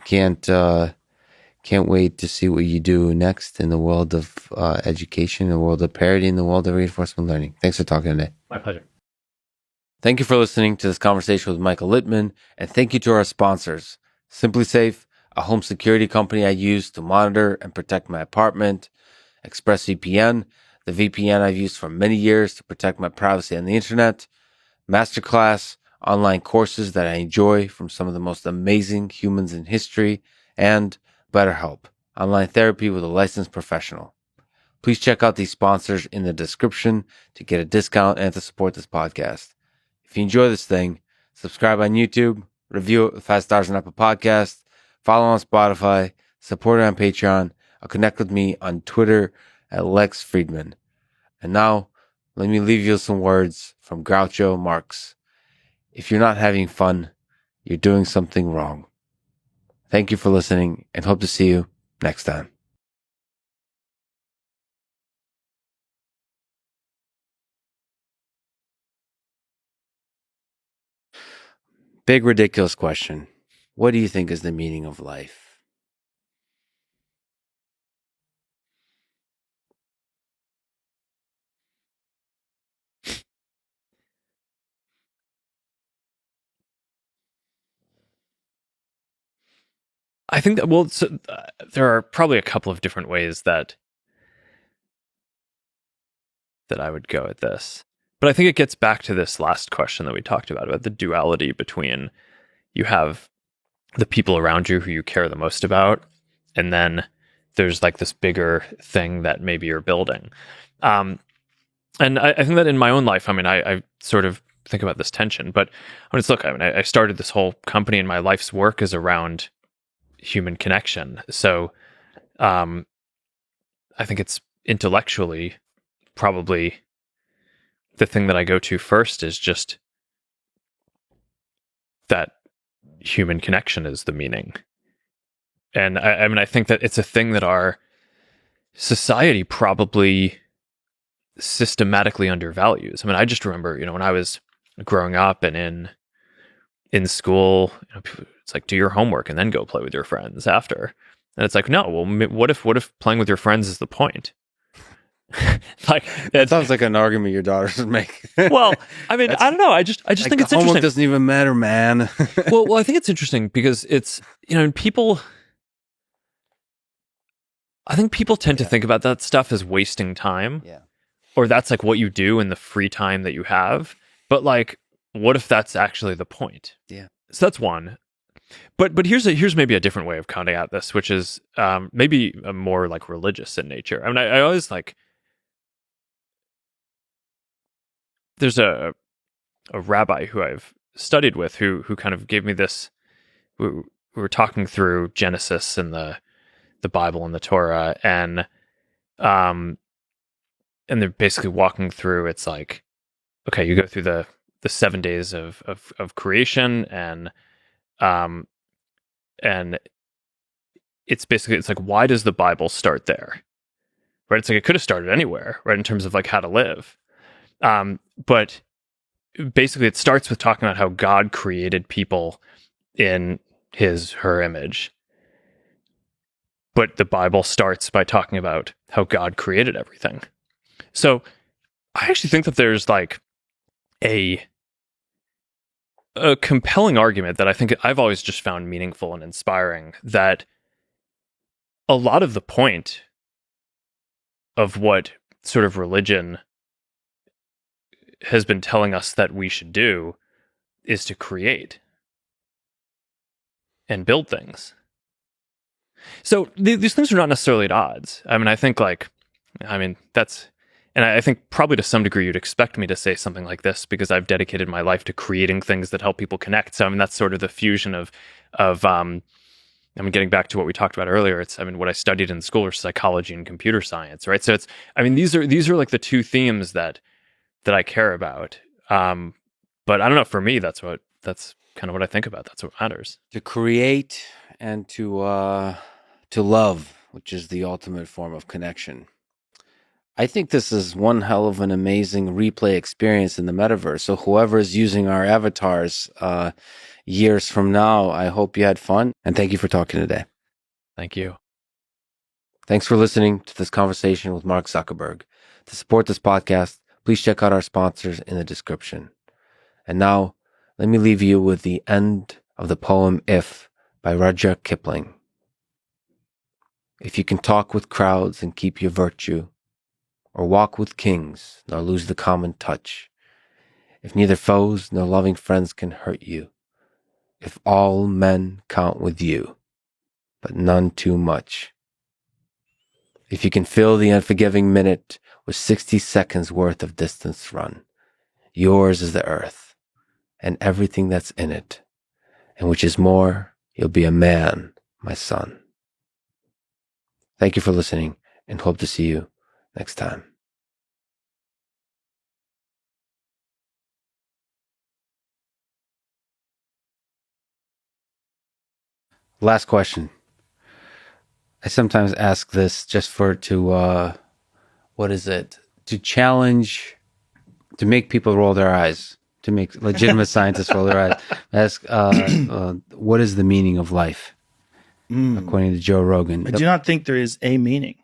can't wait to see what you do next in the world of education, in the world of parody, in the world of reinforcement learning. Thanks for talking today. My pleasure. Thank you for listening to this conversation with Michael Littman, and thank you to our sponsors, Simply Safe, a home security company I use to monitor and protect my apartment, ExpressVPN, the VPN I've used for many years to protect my privacy on the internet, Masterclass, online courses that I enjoy from some of the most amazing humans in history, and BetterHelp, online therapy with a licensed professional. Please check out these sponsors in the description to get a discount and to support this podcast. If you enjoy this thing, subscribe on YouTube, review it with 5 stars on Apple Podcasts, follow on Spotify, support it on Patreon, or connect with me on Twitter at Lex Fridman. And now, let me leave you with some words from Groucho Marx. If you're not having fun, you're doing something wrong. Thank you for listening, and hope to see you next time. Big, ridiculous question. What do you think is the meaning of life? I think that, well, there are probably a couple of different ways that I would go at this. But I think it gets back to this last question that we talked about the duality between you have the people around you who you care the most about, and then there's like this bigger thing that maybe you're building. And I think that in my own life, I mean, I sort of think about this tension, but I started this whole company and my life's work is around human connection. So I think it's intellectually probably the thing that I go to first is just that human connection is the meaning. And I mean, I think that it's a thing that our society probably systematically undervalues. I mean, I just remember, when I was growing up and in school, it's like, do your homework and then go play with your friends after. And it's like, no, well, what if playing with your friends is the point? Like, it sounds like an argument your daughters would make. Well, I mean, I don't know. I just think it's interesting. Homework doesn't even matter, man. well, I think it's interesting because it's, people, I think people tend to think about that stuff as wasting time. Yeah. Or that's like what you do in the free time that you have. But like, what if that's actually the point? Yeah. So that's one. But here's maybe a different way of counting out this, which is maybe a more like religious in nature. I mean, I always like, there's a rabbi who I've studied with who kind of gave me this. We were talking through Genesis and the Bible and the Torah, and they're basically walking through. It's like, okay, you go through the 7 days of creation, and it's like, why does the Bible start there? Right? It's like it could have started anywhere, right? In terms of like how to live. But basically it starts with talking about how God created people in her image. But the Bible starts by talking about how God created everything. So I actually think that there's like a compelling argument that I think I've always just found meaningful and inspiring, that a lot of the point of what sort of religion has been telling us that we should do is to create and build things. So these things are not necessarily at odds. I mean, I think and I think probably to some degree you'd expect me to say something like this because I've dedicated my life to creating things that help people connect. So I mean, that's sort of the fusion of getting back to what we talked about earlier. It's what I studied in school are psychology and computer science, right? So these are like the two themes that I care about. But I don't know. For me, that's kind of what I think about. That's what matters. To create and to love, which is the ultimate form of connection. I think this is one hell of an amazing replay experience in the metaverse. So whoever is using our avatars years from now, I hope you had fun. And thank you for talking today. Thank you. Thanks for listening to this conversation with Mark Zuckerberg. To support this podcast, please check out our sponsors in the description. And now, let me leave you with the end of the poem If by Rudyard Kipling. If you can talk with crowds and keep your virtue, or walk with kings, nor lose the common touch, if neither foes nor loving friends can hurt you, if all men count with you, but none too much, if you can fill the unforgiving minute with 60 seconds worth of distance run, yours is the earth and everything that's in it, and which is more, you'll be a man, my son. Thank you for listening and hope to see you next time. Last question. I sometimes ask this just to challenge, to make people roll their eyes, to make legitimate scientists roll their eyes. Ask, what is the meaning of life? According to Joe Rogan. I do not think there is a meaning.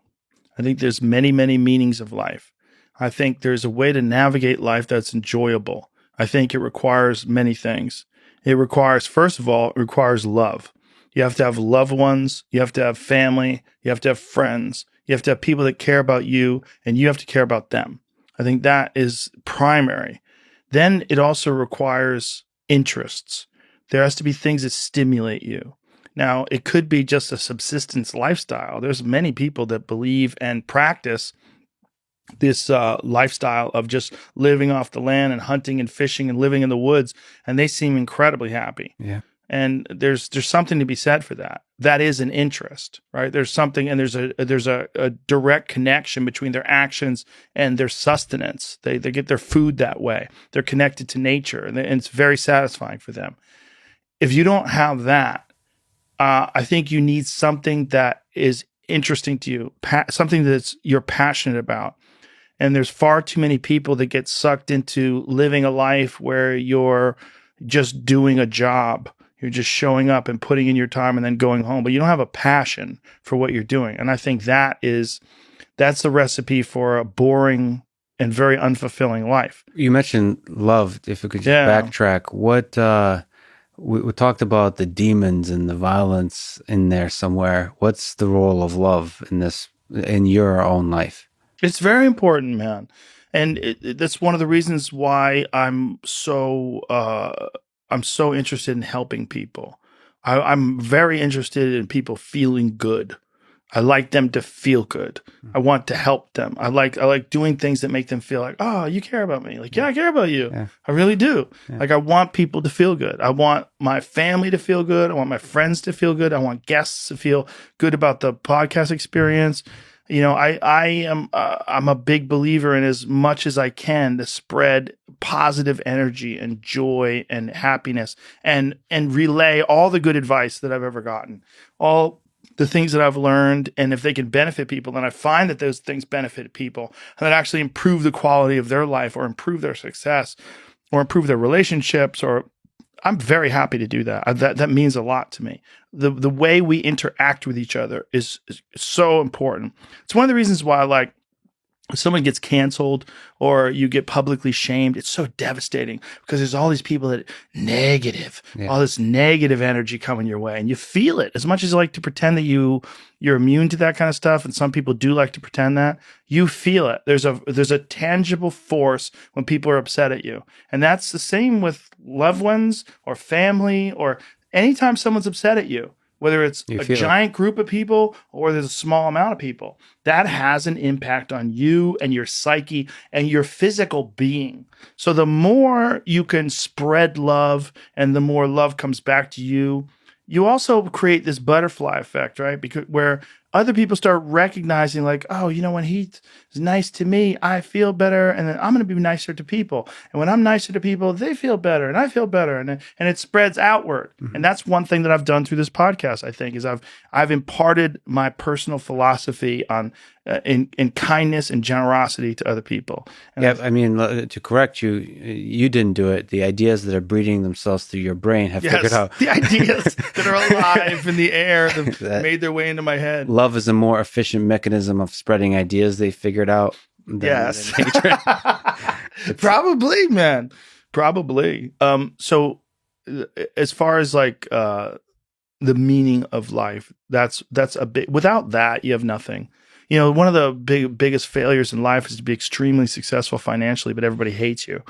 I think there's many, many meanings of life. I think there's a way to navigate life that's enjoyable. I think it requires many things. It requires, first of all, it requires love. You have to have loved ones. You have to have family. You have to have friends. You have to have people that care about you, and you have to care about them. I think that is primary. Then it also requires interests. There has to be things that stimulate you. Now, it could be just a subsistence lifestyle. There's many people that believe and practice this lifestyle of just living off the land and hunting and fishing and living in the woods, and they seem incredibly happy. Yeah. And there's something to be said for that. That is an interest, right? There's something, and there's a direct connection between their actions and their sustenance. They get their food that way. They're connected to nature, and it's very satisfying for them. If you don't have that, I think you need something that is interesting to you, something you're passionate about. And there's far too many people that get sucked into living a life where you're just doing a job. You're just showing up and putting in your time and then going home, but you don't have a passion for what you're doing. And I think that's the recipe for a boring and very unfulfilling life. You mentioned love. If we could just backtrack, what we talked about the demons and the violence in there somewhere. What's the role of love in your own life? It's very important, man. And that's one of the reasons why I'm so interested in helping people. I'm very interested in people feeling good. I like them to feel good. I want to help them. I like doing things that make them feel like, oh, you care about me. Like, yeah, I care about you. Yeah. I really do. Yeah. Like, I want people to feel good. I want my family to feel good. I want my friends to feel good. I want guests to feel good about the podcast experience. You know, I'm a big believer in as much as I can to spread positive energy and joy and happiness and relay all the good advice that I've ever gotten, all the things that I've learned. And if they can benefit people, then I find that those things benefit people and that actually improve the quality of their life or improve their success or improve their relationships, or I'm very happy to do that. That means a lot to me. The way we interact with each other is so important. It's one of the reasons why, like, if someone gets canceled or you get publicly shamed, it's so devastating because there's all these people that all this negative energy coming your way, and you feel it. As much as you like to pretend that you're immune to that kind of stuff, and some people do like to pretend that, you feel it. There's a tangible force when people are upset at you, and that's the same with loved ones or family or anytime someone's upset at you. whether it's You a feel it. giant group of people or there's a small amount of people, that has an impact on you and your psyche and your physical being. So the more you can spread love and the more love comes back to you, you also create this butterfly effect, right? Because where other people start recognizing like, oh, you know, when he's nice to me, I feel better. And then I'm going to be nicer to people. And when I'm nicer to people, they feel better and I feel better. And it spreads outward. And that's one thing that I've done through this podcast, I think, is I've imparted my personal philosophy on in kindness and generosity to other people. And Yeah, I mean, to correct you, you didn't do it. The ideas that are breeding themselves through your brain have figured out. The ideas that are alive in the air that made their way into my head. Love is a more efficient mechanism of spreading ideas they figured out. Than hatred. Probably, man. Probably. So as far as like the meaning of life, that's a big, without that, you have nothing. You know, one of the biggest failures in life is to be extremely successful financially, but everybody hates you.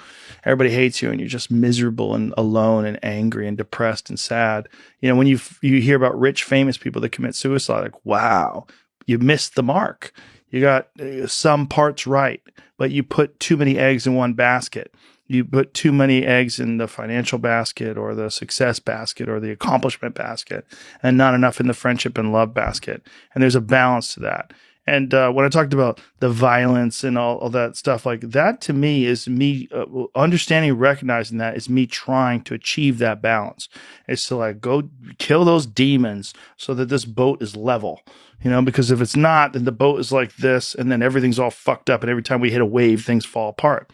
Everybody hates you and you're just miserable and alone and angry and depressed and sad. You know, when you hear about rich, famous people that commit suicide, like, wow, you missed the mark. You got some parts right, but you put too many eggs in one basket. You put too many eggs in the financial basket or the success basket or the accomplishment basket and not enough in the friendship and love basket. And there's a balance to that. And when I talked about the violence and all that stuff, like that to me is me understanding, recognizing that is me trying to achieve that balance. It's to like go kill those demons so that this boat is level, you know, because if it's not, then the boat is like this and then everything's all fucked up. And every time we hit a wave, things fall apart.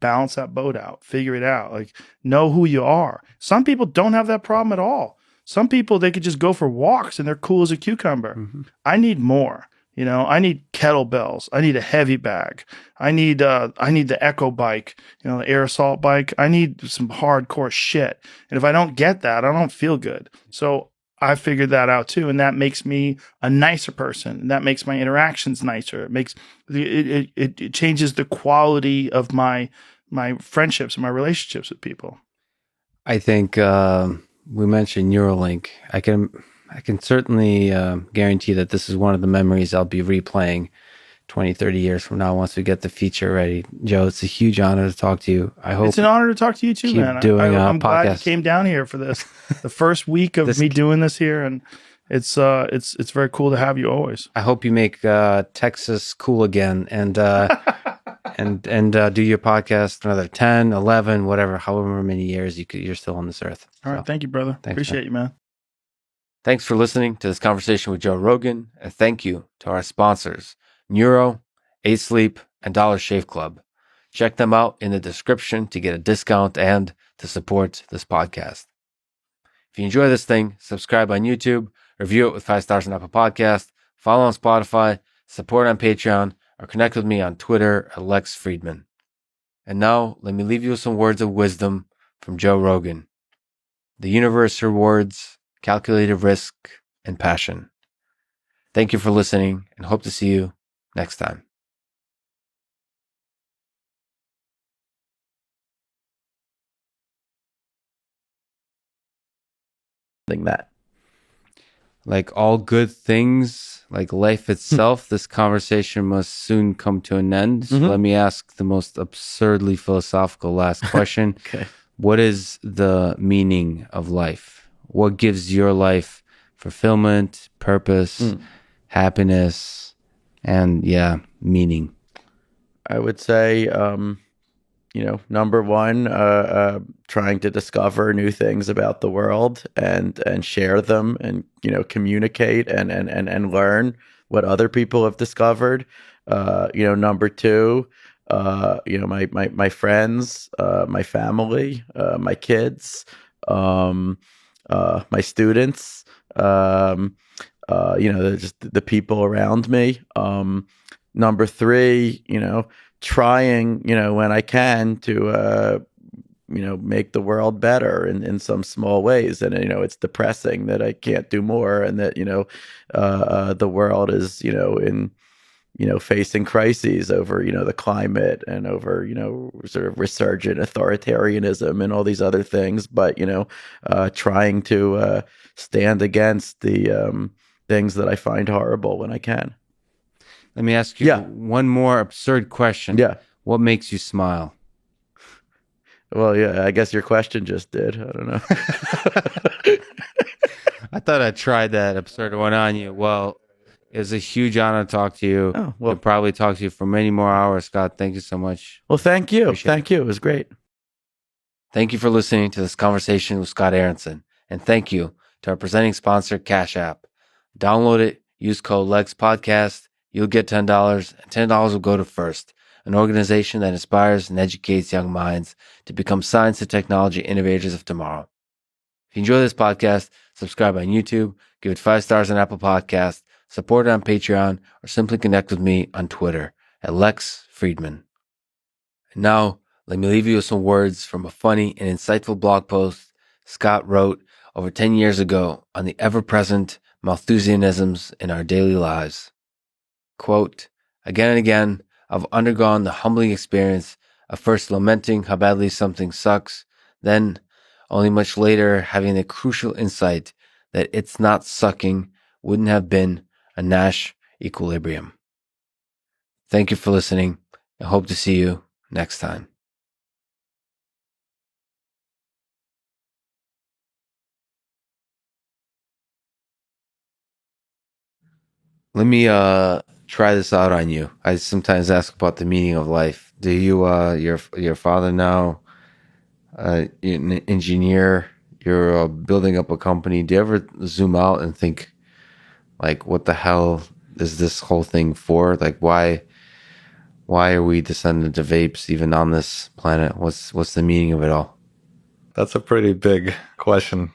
Balance that boat out, figure it out, like know who you are. Some people don't have that problem at all. Some people, they could just go for walks and they're cool as a cucumber. Mm-hmm. I need more. You know, I need kettlebells. I need a heavy bag. I need the Echo bike, you know, the air assault bike. I need some hardcore shit. And if I don't get that, I don't feel good. So I figured that out too. And that makes me a nicer person. And that makes my interactions nicer. It makes, it changes the quality of my friendships and my relationships with people. I think we mentioned Neuralink. I can certainly guarantee that this is one of the memories I'll be replaying 20, 30 years from now once we get the feature ready. Joe, it's a huge honor to talk to you. I hope it's an honor to talk to you too, man. I'm glad you came down here for this. The first week of me doing this here, and it's very cool to have you always. I hope you make Texas cool again and and do your podcast another 10, 11, whatever, however many years you're still on this earth. All right, thank you, brother. Appreciate you, man. Thanks for listening to this conversation with Joe Rogan, and thank you to our sponsors, Neuro, 8 Sleep, and Dollar Shave Club. Check them out in the description to get a discount and to support this podcast. If you enjoy this thing, subscribe on YouTube, review it with 5 stars on Apple Podcast, follow on Spotify, support on Patreon, or connect with me on Twitter at Lex Fridman. And now, let me leave you with some words of wisdom from Joe Rogan. The universe rewards calculated risk and passion. Thank you for listening and hope to see you next time. That. Like all good things, like life itself, this conversation must soon come to an end. So let me ask the most absurdly philosophical last question. Okay. What is the meaning of life? What gives your life fulfillment, purpose, happiness, and meaning? I would say, number one, trying to discover new things about the world and share them and, communicate and learn what other people have discovered. Number two, my friends, my family, my kids, my students, just the people around me. Number three, trying, when I can to, make the world better in some small ways. And, it's depressing that I can't do more and that, the world is, in facing crises over, the climate and over, sort of resurgent authoritarianism and all these other things, but, trying to stand against the things that I find horrible when I can. Let me ask you one more absurd question. Yeah. What makes you smile? Well, yeah, I guess your question just did. I don't know. I thought I tried that absurd one on you. Well, it was a huge honor to talk to you. Oh, well. We'll probably talk to you for many more hours, Scott. Thank you so much. Well, thank you. Thank you. It was great. Thank you for listening to this conversation with Scott Aronson. And thank you to our presenting sponsor, Cash App. Download it. Use code Lex Podcast. You'll get $10, and $10 will go to First, an organization that inspires and educates young minds to become science and technology innovators of tomorrow. If you enjoy this podcast, subscribe on YouTube, give it 5 stars on Apple Podcasts, support it on Patreon, or simply connect with me on Twitter at Lex Fridman. And now, let me leave you with some words from a funny and insightful blog post Scott wrote over 10 years ago on the ever-present Malthusianisms in our daily lives. Quote, again and again, I've undergone the humbling experience of first lamenting how badly something sucks, then, only much later, having the crucial insight that it's not sucking wouldn't have been a Nash equilibrium. Thank you for listening. I hope to see you next time. Let me try this out on you. I sometimes ask about the meaning of life. Do you, your father now, you're an engineer, you're building up a company. Do you ever zoom out and think, like, what the hell is this whole thing for? Like, why are we descendants of apes even on this planet? What's the meaning of it all? That's a pretty big question.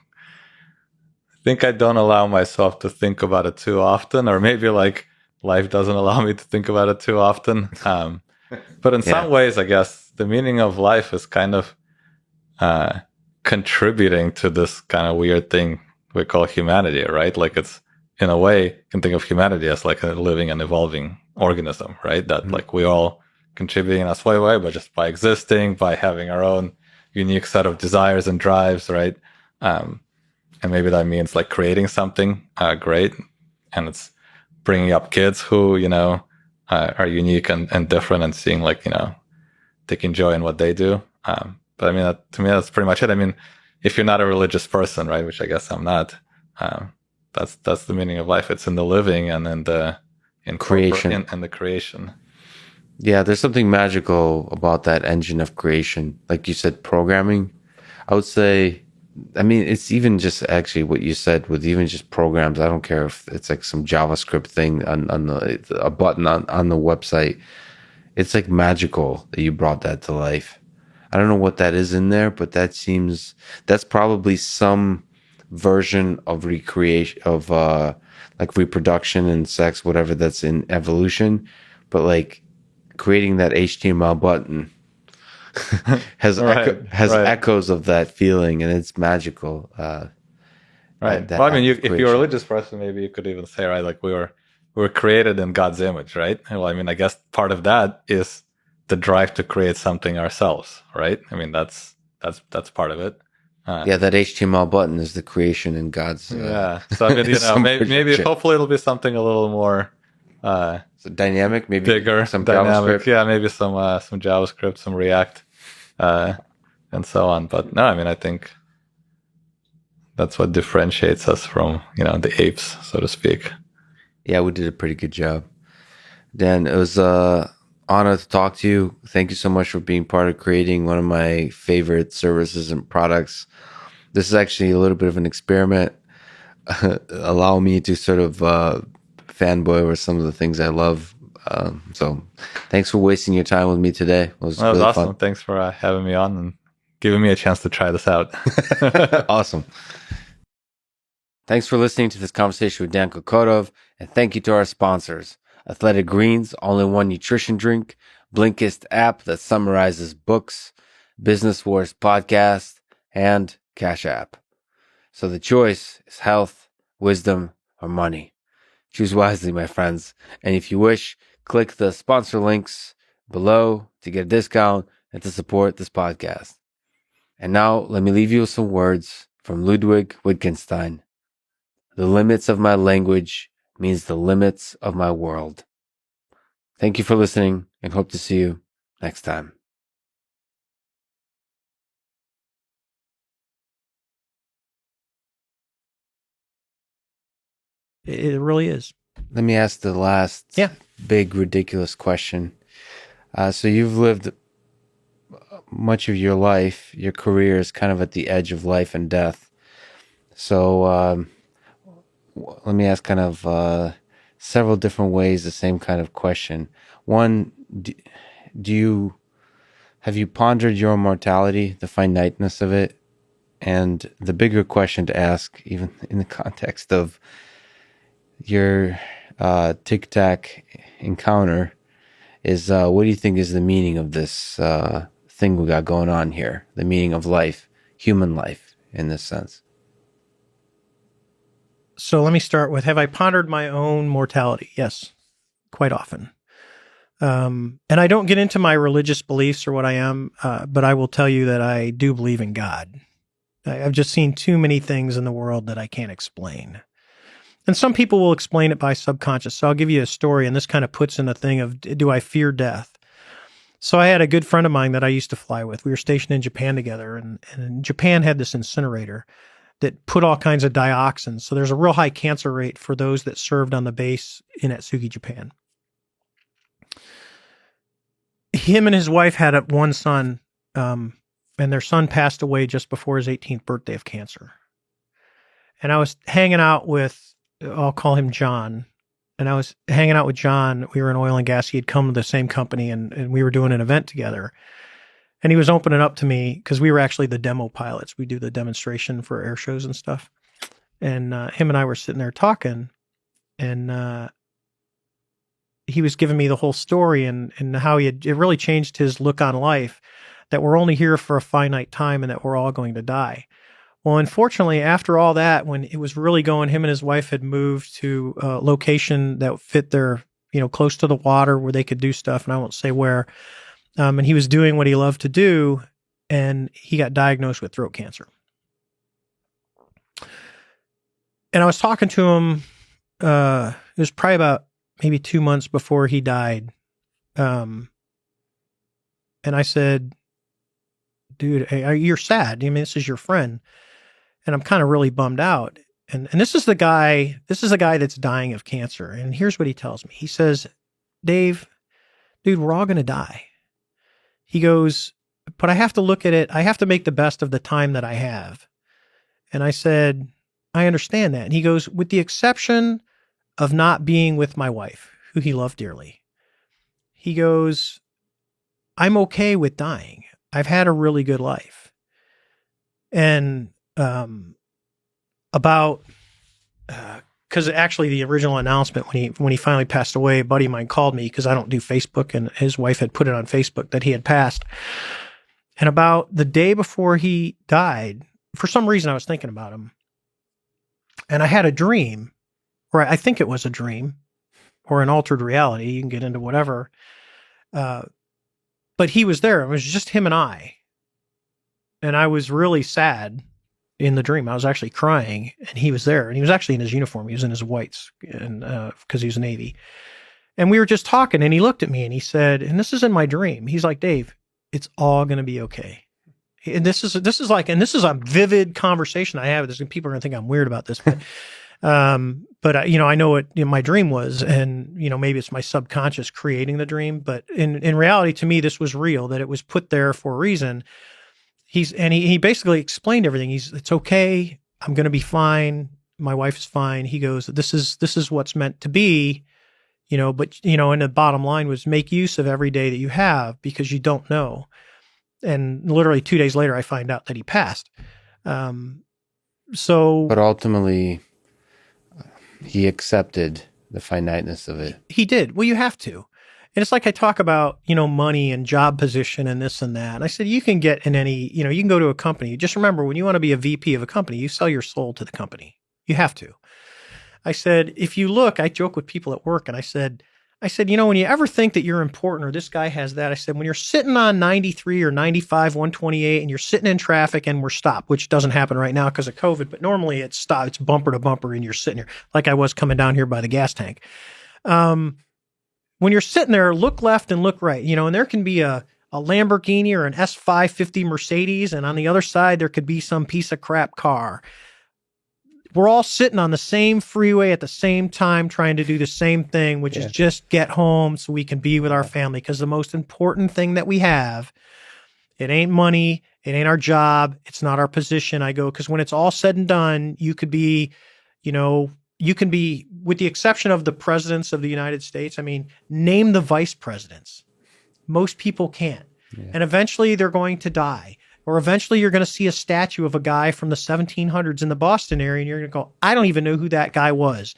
I think I don't allow myself to think about it too often, or maybe like life doesn't allow me to think about it too often. But in some ways, I guess the meaning of life is kind of contributing to this kind of weird thing we call humanity, right? Like it's, in a way, you can think of humanity as like a living and evolving organism, right? That like we all contributing in a slight way, but just by existing, by having our own unique set of desires and drives, right? And maybe that means like creating something great, and it's bringing up kids who, are unique and different, and seeing like, taking joy in what they do. But I mean, to me, that's pretty much it. I mean, if you're not a religious person, right, which I guess I'm not, that's the meaning of life. It's in the living and in creation and the creation. Yeah, there's something magical about that engine of creation. Like you said, programming. I would say, I mean, it's even just actually what you said with even just programs. I don't care if it's like some JavaScript thing on a button on the website. It's like magical that you brought that to life. I don't know what that is in there, but that's probably some version of recreation of like reproduction and sex, whatever that's in evolution. But like creating that HTML button has echoes of that feeling, and it's magical. Right. Well, I mean, if you're a religious person, maybe you could even say, right, like we were created in God's image, right? Well, I mean, I guess part of that is the drive to create something ourselves, right? I mean, that's part of it. Yeah, that HTML button is the creation in God's. So I mean, maybe hopefully it'll be something a little more so dynamic, maybe bigger, some dynamic. JavaScript. Yeah, maybe some JavaScript, some React, and so on. But no, I mean, I think that's what differentiates us from the apes, so to speak. Yeah, we did a pretty good job. Dan, it was honor to talk to you. Thank you so much for being part of creating one of my favorite services and products. This is actually a little bit of an experiment. Allow me to sort of fanboy over some of the things I love. So thanks for wasting your time with me today. It was really awesome. fun. Thanks for having me on and giving me a chance to try this out. Awesome. Thanks for listening to this conversation with Dan Kokodov, and thank you to our sponsors. Athletic Greens, Only One Nutrition Drink, Blinkist app that summarizes books, Business Wars podcast, and Cash App. So the choice is health, wisdom, or money. Choose wisely, my friends. And if you wish, Click the sponsor links below to get a discount and to support this podcast. And now let me leave you with some words from Ludwig Wittgenstein. The limits of my language means the limits of my world. Thank you for listening and hope to see you next time. It really is. Let me ask the last big, ridiculous question. So you've lived much of your life, your career is kind of at the edge of life and death. So let me ask kind of several different ways the same kind of question. One, have you pondered your mortality, the finiteness of it? And the bigger question to ask, even in the context of your tic-tac encounter, is what do you think is the meaning of this thing we got going on here? The meaning of life, human life, in this sense. So let me start with, have I pondered my own mortality? Yes, quite often. And I don't get into my religious beliefs or what I am, but I will tell you that I do believe in God. I've just seen too many things in the world that I can't explain. And some people will explain it by subconscious. So I'll give you a story, and this kind of puts in the thing of, do I fear death? So I had a good friend of mine that I used to fly with. We were stationed in Japan together, and Japan had this incinerator that put all kinds of dioxins. So there's a real high cancer rate for those that served on the base in Atsugi, Japan. Him and his wife had one son, and their son passed away just before his 18th birthday of cancer. And I was hanging out with, I'll call him John, and I was hanging out with John. We were in oil and gas. He had come to the same company, and we were doing an event together. And he was opening up to me because we were actually the demo pilots. We do the demonstration for air shows and stuff. And him and I were sitting there talking, and he was giving me the whole story and how it really changed his look on life, that we're only here for a finite time and that we're all going to die. Well, unfortunately, after all that, when it was really going, him and his wife had moved to a location that fit their, close to the water where they could do stuff, and I won't say where. And he was doing what he loved to do, and he got diagnosed with throat cancer. And I was talking to him, it was probably about maybe 2 months before he died. And I said, dude, hey, you're sad. I mean, this is your friend. And I'm kind of really bummed out. And this is the guy that's dying of cancer. And here's what he tells me. He says, Dave, dude, we're all going to die. He goes, but I have to look at it. I have to make the best of the time that I have. And I said, I understand that. And he goes, with the exception of not being with my wife, who he loved dearly, he goes, I'm okay with dying. I've had a really good life. And because actually the original announcement when he finally passed away, a buddy of mine called me because I don't do Facebook, and his wife had put it on Facebook that he had passed. And about the day before he died, for some reason I was thinking about him, and I had a dream, or I think it was a dream or an altered reality. You can get into whatever. But he was there. It was just him and I. And I was really sad in the dream. I was actually crying, and he was there, and he was actually in his uniform. He was in his whites, and because he was Navy. And we were just talking, and he looked at me and he said, and this is in my dream. He's like, Dave, it's all going to be okay. And this is a vivid conversation I have. People are going to think I'm weird about this, but I know what my dream was, and maybe it's my subconscious creating the dream. But in reality, to me, this was real. That it was put there for a reason. He basically explained everything. It's okay. I'm going to be fine. My wife is fine. He goes, this is what's meant to be, but and the bottom line was make use of every day that you have, because you don't know. And literally 2 days later, I find out that he passed. But ultimately, he accepted the finiteness of it. He did. Well, you have to. And it's like I talk about, money and job position and this and that. And I said, you can get in any, you can go to a company. Just remember, when you want to be a VP of a company, you sell your soul to the company. You have to. I said, if you look, I joke with people at work, and I said, I said, when you ever think that you're important or this guy has that, I said, when you're sitting on 93 or 95, 128, and you're sitting in traffic and we're stopped, which doesn't happen right now because of COVID, but normally it's stopped, it's bumper to bumper and you're sitting here like I was coming down here by the gas tank. When you're sitting there, look left and look right, and there can be a Lamborghini or an S550 Mercedes, and on the other side, there could be some piece of crap car. We're all sitting on the same freeway at the same time trying to do the same thing, which is just get home so we can be with our family. Because the most important thing that we have, it ain't money, it ain't our job, it's not our position. I go, because when it's all said and done, you could be, you can be, with the exception of the presidents of the United States, name the vice presidents. Most people can't. Yeah. And eventually they're going to die. Or eventually you're going to see a statue of a guy from the 1700s in the Boston area, and you're going to go, I don't even know who that guy was.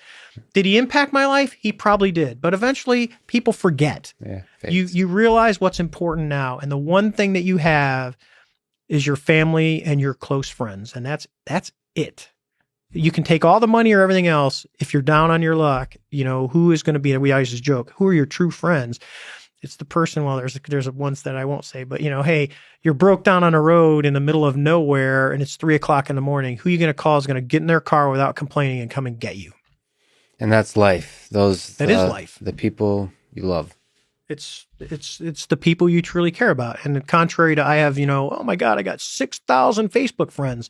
Did he impact my life? He probably did. But eventually people forget. Yeah, you realize what's important now. And the one thing that you have is your family and your close friends. And that's it. You can take all the money or everything else. If you're down on your luck, who is going to be there? We always just joke, who are your true friends? It's the person, well, there's ones that I won't say, but hey, you're broke down on a road in the middle of nowhere and it's 3:00 in the morning. Who are you going to call is going to get in their car without complaining and come and get you? And that's life. That is life. The people you love. It's the people you truly care about. And contrary to, I have, oh my God, I got 6,000 Facebook friends.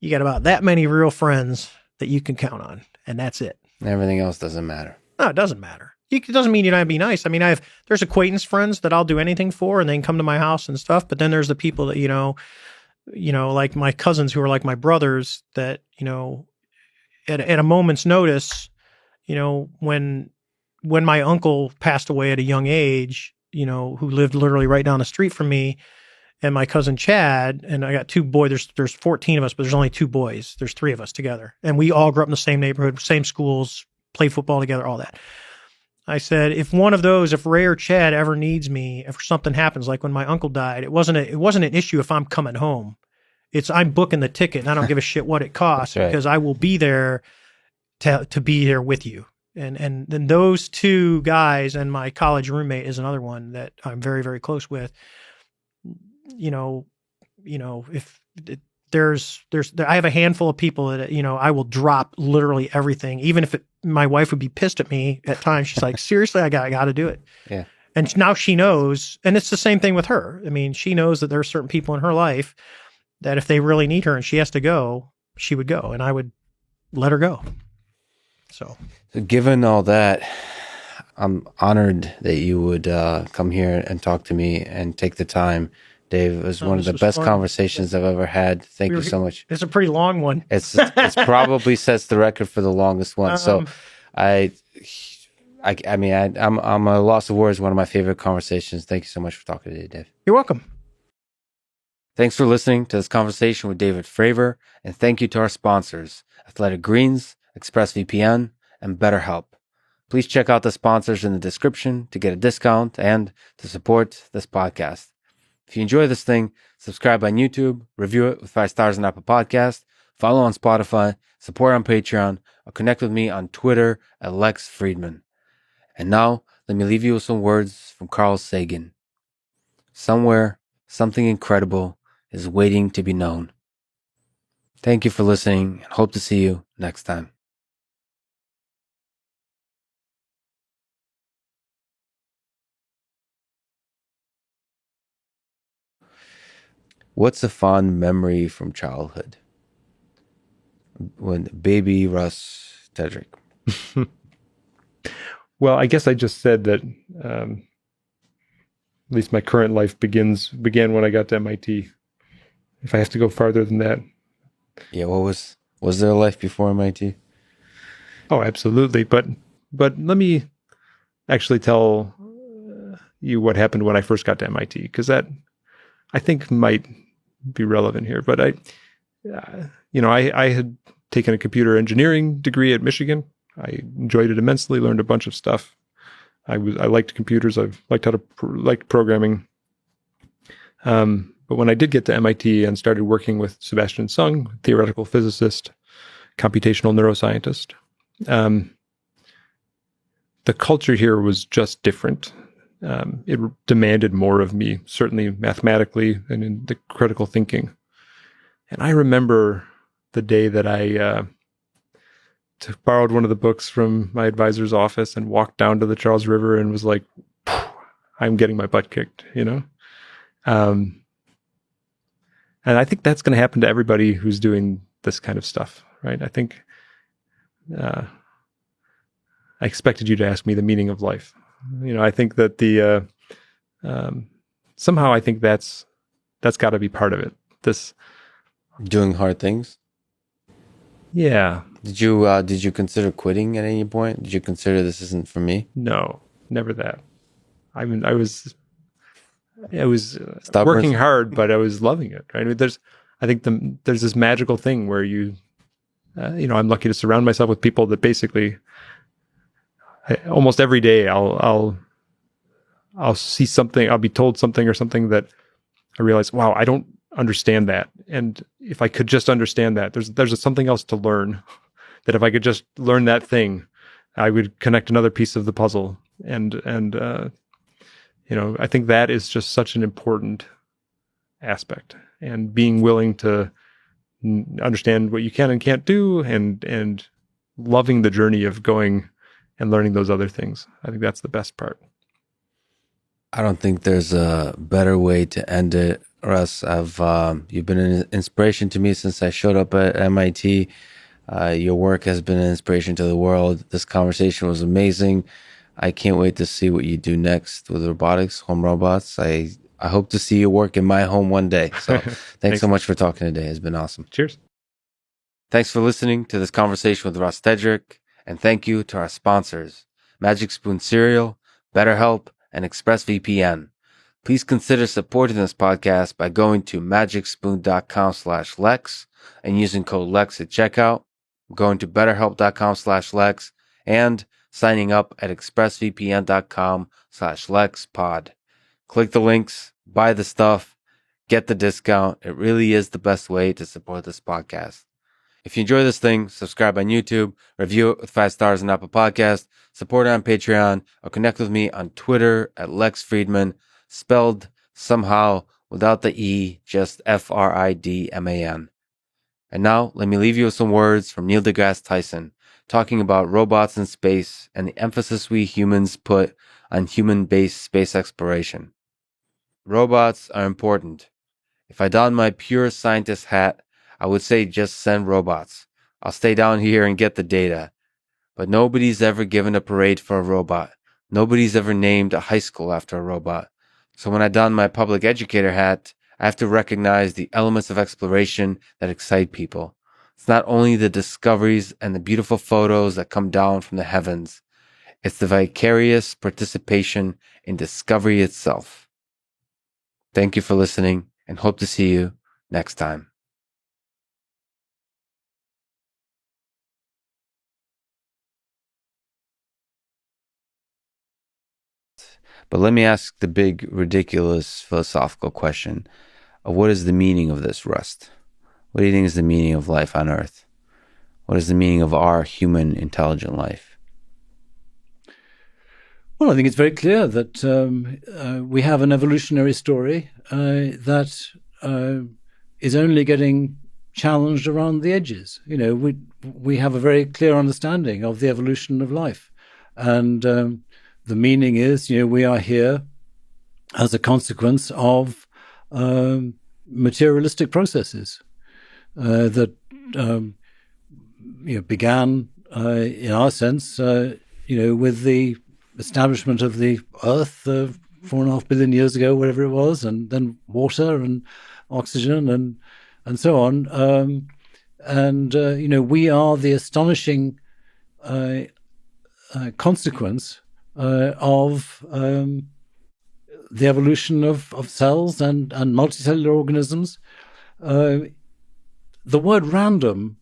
You got about that many real friends that you can count on. And that's it. Everything else doesn't matter. No, it doesn't matter. It doesn't mean you don't be nice. There's acquaintance friends that I'll do anything for and they can come to my house and stuff. But then there's the people that, like my cousins who are like my brothers that, at a moment's notice, when my uncle passed away at a young age, who lived literally right down the street from me, and my cousin Chad, and I got two boys, there's 14 of us, but there's only two boys. There's 3 of us together. And we all grew up in the same neighborhood, same schools, played football together, all that. I said, if Ray or Chad ever needs me, if something happens, like when my uncle died, it wasn't an issue if I'm coming home. I'm booking the ticket and I don't give a shit what it costs because I will be there to be there with you. And then those 2 guys and my college roommate is another one that I'm very, very close with. If I have a handful of people that, I will drop literally everything, even if my wife would be pissed at me at times. She's like, seriously, I got to do it. Yeah. And now she knows, and it's the same thing with her. She knows that there are certain people in her life that if they really need her and she has to go, she would go and I would let her go. So given all that, I'm honored that you would come here and talk to me and take the time. Dave, it was one of the best conversations I've ever had. Thank you so much. It's a pretty long one. It's probably sets the record for the longest one. So I'm at a loss of words. One of my favorite conversations. Thank you so much for talking today, Dave. You're welcome. Thanks for listening to this conversation with David Fravor, and thank you to our sponsors, Athletic Greens, ExpressVPN, and BetterHelp. Please check out the sponsors in the description to get a discount and to support this podcast. If you enjoy this thing, subscribe on YouTube, review it with 5 stars on Apple Podcast, follow on Spotify, support on Patreon, or connect with me on Twitter at Lex Fridman. And now, let me leave you with some words from Carl Sagan. Somewhere, something incredible is waiting to be known. Thank you for listening and hope to see you next time. What's a fond memory from childhood? When baby Russ Tedrick. Well, I guess I just said that at least my current life began when I got to MIT. If I have to go farther than that. Yeah, was there a life before MIT? Oh, absolutely. But let me actually tell you what happened when I first got to MIT, because that I think might be relevant here. But I had taken a computer engineering degree at Michigan. I enjoyed it immensely, learned a bunch of stuff. I liked computers. I liked programming. But when I did get to MIT and started working with Sebastian Sung, theoretical physicist, computational neuroscientist, the the culture here was just different. It demanded more of me, certainly mathematically and in the critical thinking. And I remember the day that I borrowed one of the books from my advisor's office and walked down to the Charles River and was like, I'm getting my butt kicked, you know? And I think that's going to happen to everybody who's doing this kind of stuff, right? I think I expected you to ask me the meaning of life. You know, I think that somehow I think that's got to be part of it. This doing hard things. Yeah. Did you consider quitting at any point? Did you consider this isn't for me? No, never that. I mean, I was working hard, but I was loving it. Right? I mean, I think there's this magical thing where you know, I'm lucky to surround myself with people that basically almost every day I'll see something, I'll be told something or something that I realize, wow, I don't understand that. And if I could just understand that, there's something else to learn, that if I could just learn that thing, I would connect another piece of the puzzle. And you know, I think that is just such an important aspect, and being willing to understand what you can and can't do, and loving the journey of going and learning those other things. I think that's the best part. I don't think there's a better way to end it, Russ. You've been an inspiration to me since I showed up at MIT. Your work has been an inspiration to the world. This conversation was amazing. I can't wait to see what you do next with robotics, home robots. I hope to see your work in my home one day. So thanks so much for talking today. It's been awesome. Cheers. Thanks for listening to this conversation with Russ Tedrick. And thank you to our sponsors, Magic Spoon Cereal, BetterHelp, and ExpressVPN. Please consider supporting this podcast by going to magicspoon.com/Lex and using code LEX at checkout, going to betterhelp.com/Lex, and signing up at expressvpn.com/LexPod. Click the links, buy the stuff, get the discount. It really is the best way to support this podcast. If you enjoy this thing, subscribe on YouTube, review it with 5 stars on Apple Podcast, support it on Patreon, or connect with me on Twitter at Lex Fridman, spelled somehow without the E, just Fridman. And now, let me leave you with some words from Neil deGrasse Tyson, talking about robots in space and the emphasis we humans put on human-based space exploration. Robots are important. If I donned my pure scientist hat, I would say just send robots. I'll stay down here and get the data. But nobody's ever given a parade for a robot. Nobody's ever named a high school after a robot. So when I don my public educator hat, I have to recognize the elements of exploration that excite people. It's not only the discoveries and the beautiful photos that come down from the heavens. It's the vicarious participation in discovery itself. Thank you for listening, and hope to see you next time. But let me ask the big, ridiculous philosophical question of what is the meaning of this, Rust? What do you think is the meaning of life on Earth? What is the meaning of our human intelligent life? Well, I think it's very clear that we have an evolutionary story that is only getting challenged around the edges. You know, we have a very clear understanding of the evolution of life, and the meaning is, you know, we are here as a consequence of materialistic processes that began, in our sense, with the establishment of the Earth 4.5 billion years ago, whatever it was, and then water and oxygen and so on. We are the astonishing consequence of the evolution of cells and multicellular organisms. The word random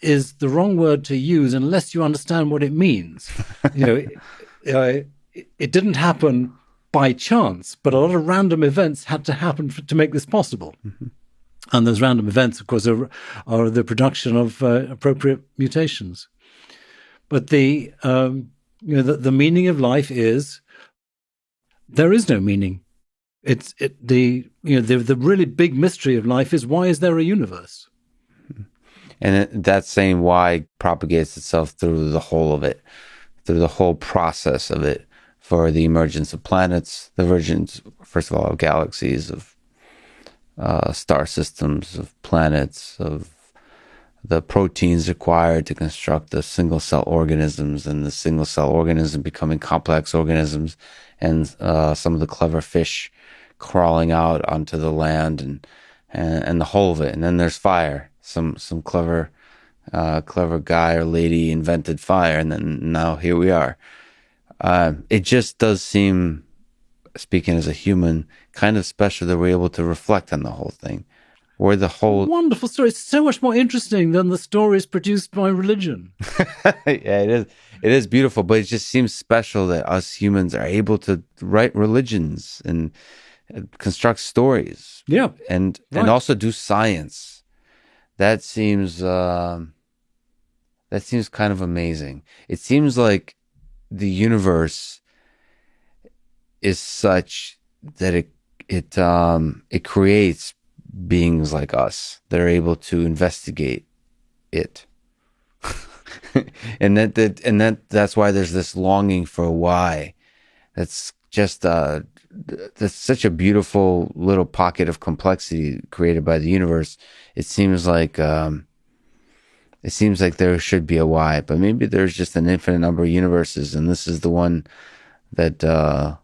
is the wrong word to use unless you understand what it means. It didn't happen by chance, but a lot of random events had to happen to make this possible. Mm-hmm. And those random events, of course, are the production of appropriate mutations. But the the meaning of life is there is no meaning. The really big mystery of life is, why is there a universe? And that same why propagates itself through the whole of it, through the whole process of it, for the emergence of planets, the emergence, first of all, of galaxies, of star systems, of planets, of the proteins required to construct the single cell organisms, and the single cell organism becoming complex organisms, and some of the clever fish crawling out onto the land, and the whole of it. And then there's fire. Some clever guy or lady invented fire, and then now here we are. It just does seem, speaking as a human, kind of special that we're able to reflect on the whole thing. Where the whole wonderful story. It's so much more interesting than the stories produced by religion. Yeah, it is. It is beautiful, but it just seems special that us humans are able to write religions and construct stories. Yeah, and right. also do science. That seems kind of amazing. It seems like the universe is such that it creates beings like us that are able to investigate it. and that's why there's this longing for a why. That's just that's such a beautiful little pocket of complexity created by the universe. It seems like there should be a why, but maybe there's just an infinite number of universes, and this is the one that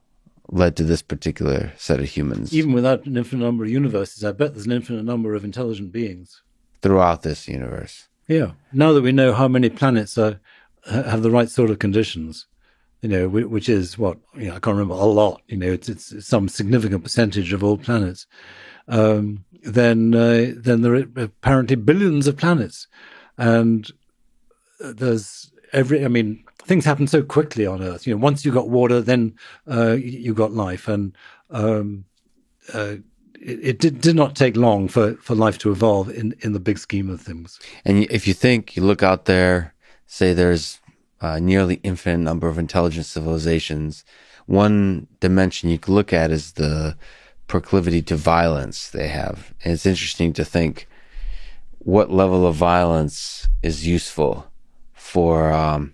led to this particular set of humans. Even without an infinite number of universes, I bet there's an infinite number of intelligent beings throughout this universe. Yeah. Now that we know how many planets have the right sort of conditions, which is what, I can't remember, a lot. It's some significant percentage of all planets. Then there are apparently billions of planets, and there's things happen so quickly on Earth. Once you got water, then you got life, and it did not take long for life to evolve in the big scheme of things. And if you look out there, say there's a nearly infinite number of intelligent civilizations, one dimension you could look at is the proclivity to violence they have. And it's interesting to think what level of violence is useful for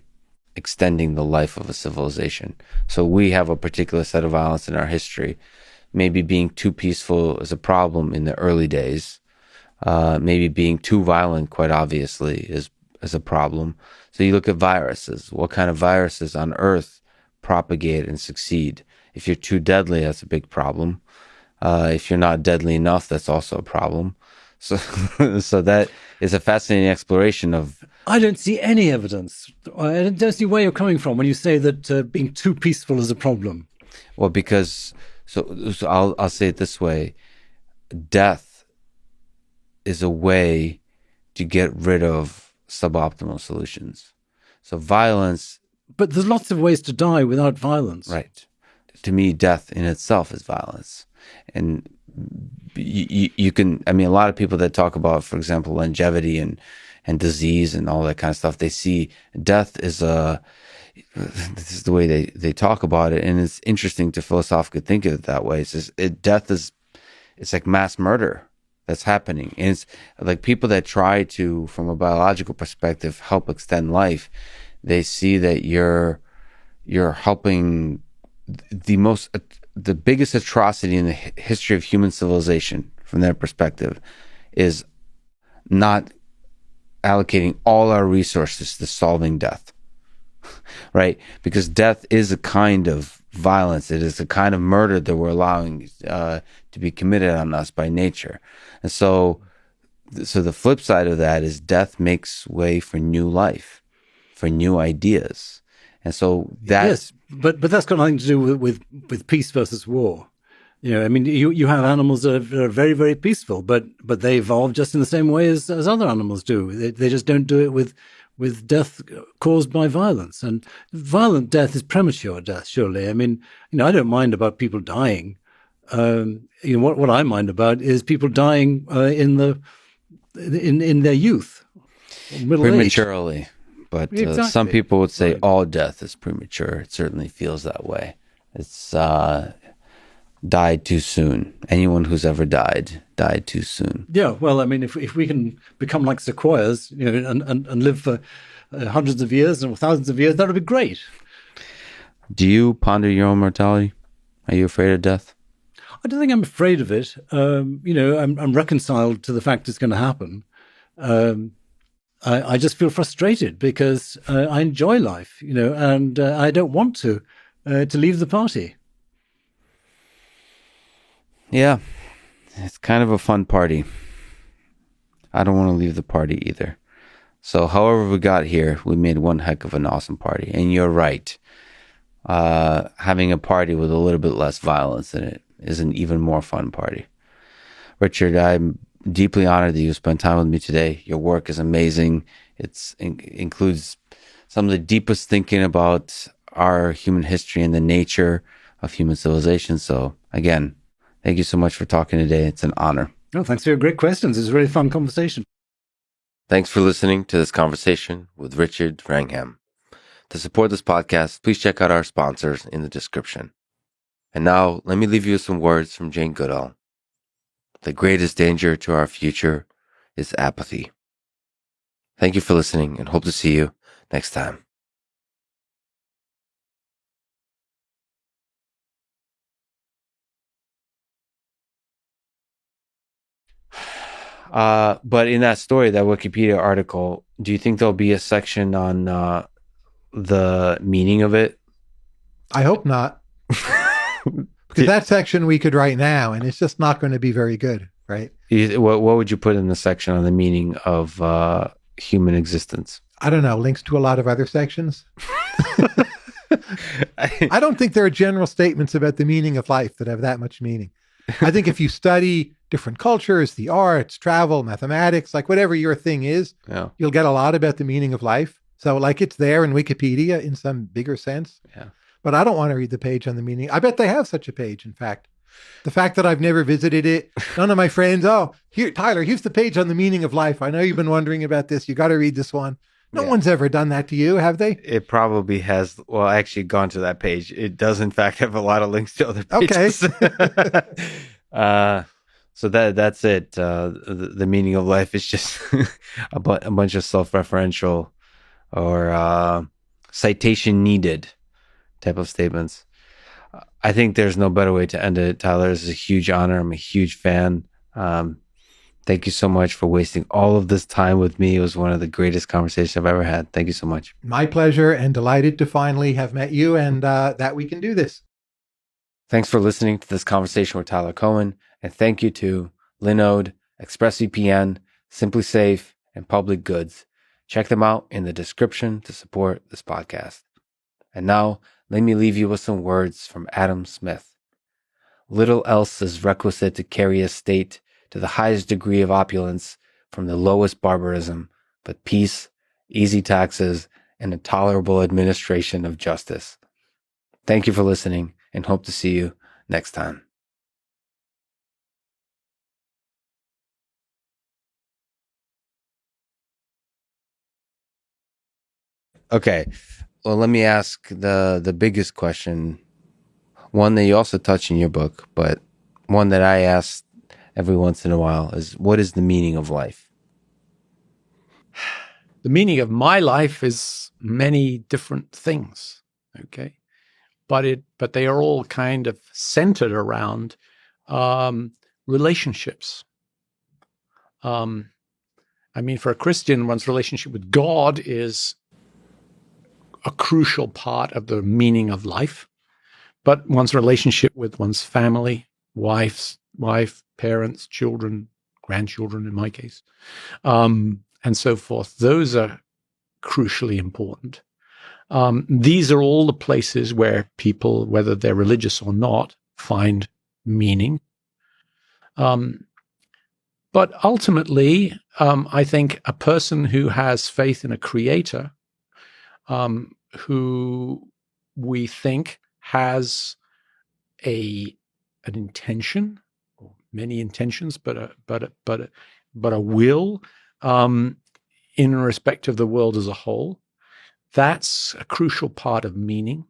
extending the life of a civilization. So we have a particular set of violence in our history. Maybe being too peaceful is a problem in the early days. Maybe being too violent, quite obviously, is a problem. So you look at viruses. What kind of viruses on Earth propagate and succeed? If you're too deadly, that's a big problem. If you're not deadly enough, that's also a problem. So that is a fascinating exploration of... I don't see any evidence. I don't see where you're coming from when you say that being too peaceful is a problem. Well, because... So I'll say it this way. Death is a way to get rid of suboptimal solutions. So violence... But there's lots of ways to die without violence. Right. To me, death in itself is violence. And you can... a lot of people that talk about, for example, longevity and disease and all that kind of stuff, they see death is this is the way they talk about it, and it's interesting to philosophically think of it that way. Death is like mass murder that's happening, and it's like people that try to, from a biological perspective, help extend life. They see that you're helping the biggest atrocity in the history of human civilization, from their perspective, is not allocating all our resources to solving death. Right? Because death is a kind of violence. It is a kind of murder that we're allowing to be committed on us by nature. And so the flip side of that is death makes way for new life, for new ideas. And so that... Yes, but that's got nothing to do with peace versus war. You have animals that are very, very peaceful, but they evolve just in the same way as other animals do. They just don't do it with death caused by violence. And violent death is premature death, surely. I don't mind about people dying. What I mind about is people dying in their youth, middle prematurely. age. But some Exactly. people would say all death is premature. It certainly feels that way. It's died too soon. Anyone who's ever died too soon. Yeah, well, I mean, if we can become like sequoias, and live for hundreds of years or thousands of years, that would be great. Do you ponder your own mortality? Are you afraid of death? I don't think I'm afraid of it. I'm reconciled to the fact it's going to happen. I just feel frustrated because I enjoy life, and I don't want to leave the party. Yeah, it's kind of a fun party. I don't want to leave the party either. So however we got here, we made one heck of an awesome party. And you're right. Having a party with a little bit less violence in it is an even more fun party. Richard, I'm deeply honored that you spent time with me today. Your work is amazing. It includes some of the deepest thinking about our human history and the nature of human civilization. So again, thank you so much for talking today. It's an honor. Oh, thanks for your great questions. It's a really fun conversation. Thanks for listening to this conversation with Richard Wrangham. To support this podcast, please check out our sponsors in the description. And now, let me leave you with some words from Jane Goodall. The greatest danger to our future is apathy. Thank you for listening and hope to see you next time. But in that story, that Wikipedia article, do you think there'll be a section on the meaning of it? I hope not. Because that section we could write now, and it's just not going to be very good, right? What would you put in the section on the meaning of human existence? I don't know. Links to a lot of other sections. I don't think there are general statements about the meaning of life that have that much meaning. I think if you study different cultures, the arts, travel, mathematics, like whatever your thing is, you'll get a lot about the meaning of life. So like it's there in Wikipedia in some bigger sense. Yeah. But I don't want to read the page on the meaning. I bet they have such a page, in fact. The fact that I've never visited it, none of my friends, here, Tyler, here's the page on the meaning of life. I know you've been wondering about this. You got to read this one. No one's ever done that to you, have they? It probably has. Well, I actually gone to that page. It does, in fact, have a lot of links to other pages. Okay. So that's it. The meaning of life is just a bunch of self-referential or citation needed type of statements. I think there's no better way to end it. Tyler, this is a huge honor. I'm a huge fan. Thank you so much for wasting all of this time with me. It was one of the greatest conversations I've ever had. Thank you so much. My pleasure, and delighted to finally have met you and that we can do this. Thanks for listening to this conversation with Tyler Cohen, and thank you to Linode, ExpressVPN, Simply Safe, and Public Goods. Check them out in the description to support this podcast. And now, let me leave you with some words from Adam Smith. Little else is requisite to carry a state to the highest degree of opulence from the lowest barbarism, but peace, easy taxes, and a tolerable administration of justice. Thank you for listening, and hope to see you next time. Okay, well, let me ask the biggest question, one that you also touch in your book, but one that I ask every once in a while is, what is the meaning of life? The meaning of my life is many different things, okay? But they are all kind of centered around relationships. I mean, for a Christian, one's relationship with God is a crucial part of the meaning of life. But one's relationship with one's family, wife, parents, children, grandchildren in my case, and so forth, those are crucially important. These are all the places where people, whether they're religious or not, find meaning. But ultimately, I think a person who has faith in a creator, who we think has an intention, or many intentions, but a will in respect of the world as a whole, that's a crucial part of meaning.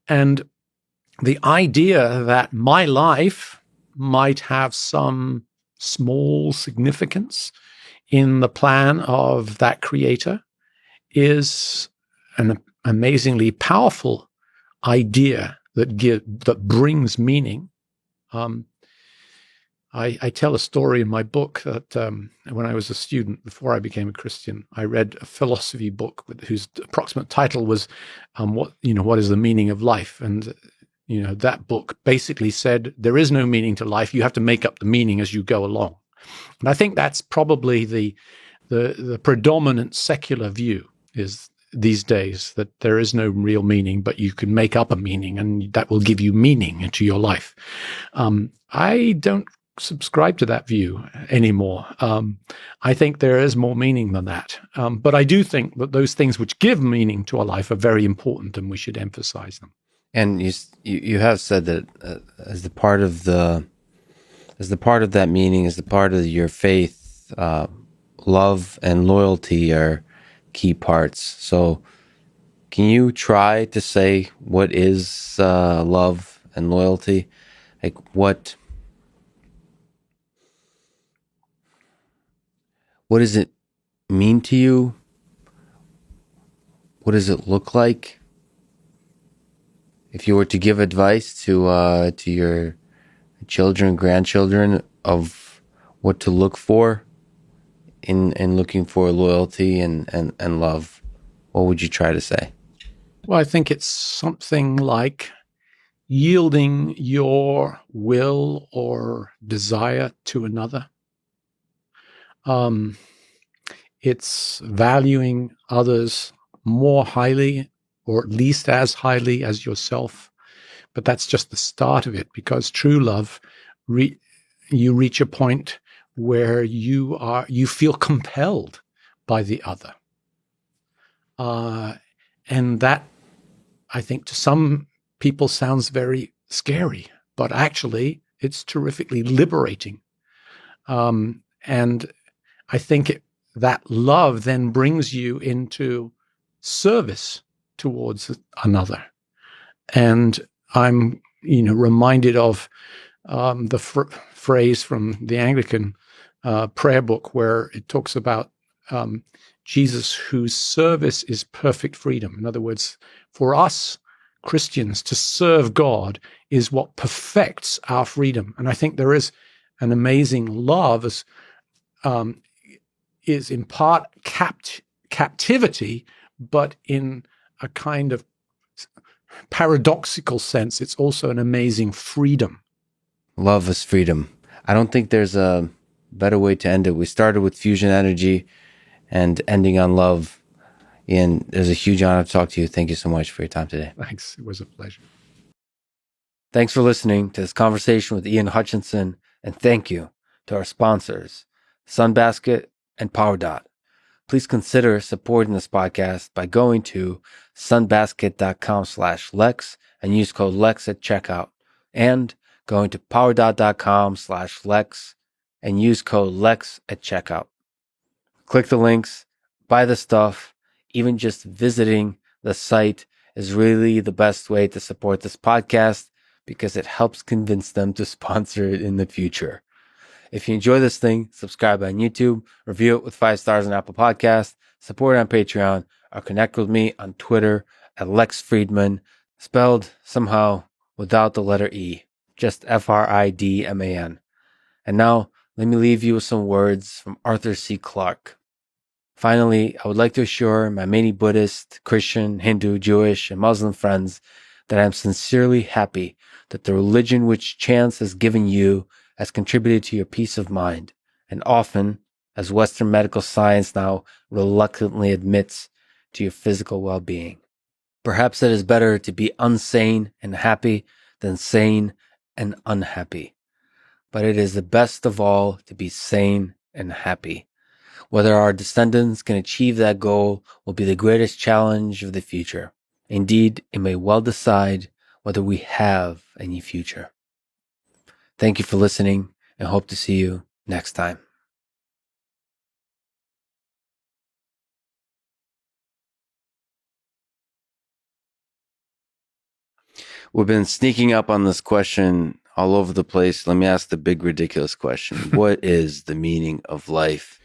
And the idea that my life might have some small significance in the plan of that creator is an amazingly powerful idea that brings meaning. I tell a story in my book that when I was a student, before I became a Christian, I read a philosophy book whose approximate title was "What is the meaning of life?" And that book basically said there is no meaning to life. You have to make up the meaning as you go along. And I think that's probably the predominant secular view is these days, that there is no real meaning, but you can make up a meaning, and that will give you meaning into your life. I don't subscribe to that view anymore. I think there is more meaning than that. But I do think that those things which give meaning to our life are very important, and we should emphasize them. And you have said that as the part of that meaning, as the part of your faith, love and loyalty are key parts. So can you try to say what is love and loyalty? Like what does it mean to you? What does it look like? If you were to give advice to your children, grandchildren of what to look for in looking for loyalty and love, what would you try to say? Well, I think it's something like yielding your will or desire to another. It's valuing others more highly, or at least as highly as yourself. But that's just the start of it, because true love, you reach a point where you feel compelled by the other. And that, I think, to some people sounds very scary, but actually it's terrifically liberating. And I think that love then brings you into service towards another. And I'm, reminded of the phrase from the Anglican prayer book where it talks about Jesus, whose service is perfect freedom. In other words, for us Christians, to serve God is what perfects our freedom. And I think there is an amazing love is in part captivity, but in a kind of paradoxical sense, it's also an amazing freedom. Love is freedom. I don't think there's a better way to end it. We started with fusion energy and ending on love. Ian, it was a huge honor to talk to you. Thank you so much for your time today. Thanks. It was a pleasure. Thanks for listening to this conversation with Ian Hutchinson, and thank you to our sponsors, Sunbasket and PowerDot. Please consider supporting this podcast by going to sunbasket.com/Lex and use code Lex at checkout, and going to powerdot.com/Lex and use code Lex at checkout. Click the links, buy the stuff. Even just visiting the site is really the best way to support this podcast, because it helps convince them to sponsor it in the future. If you enjoy this thing, subscribe on YouTube, review it with 5 stars on Apple Podcasts, support it on Patreon, or connect with me on Twitter at Lex Fridman, spelled somehow without the letter E, just Fridman. And now, let me leave you with some words from Arthur C. Clarke. Finally, I would like to assure my many Buddhist, Christian, Hindu, Jewish, and Muslim friends that I am sincerely happy that the religion which chance has given you has contributed to your peace of mind, and often, as Western medical science now reluctantly admits, to your physical well-being. Perhaps it is better to be unsane and happy than sane and unhappy. But it is the best of all to be sane and happy. Whether our descendants can achieve that goal will be the greatest challenge of the future. Indeed, it may well decide whether we have any future. Thank you for listening, and hope to see you next time. We've been sneaking up on this question all over the place. Let me ask the big, ridiculous question. What is the meaning of life?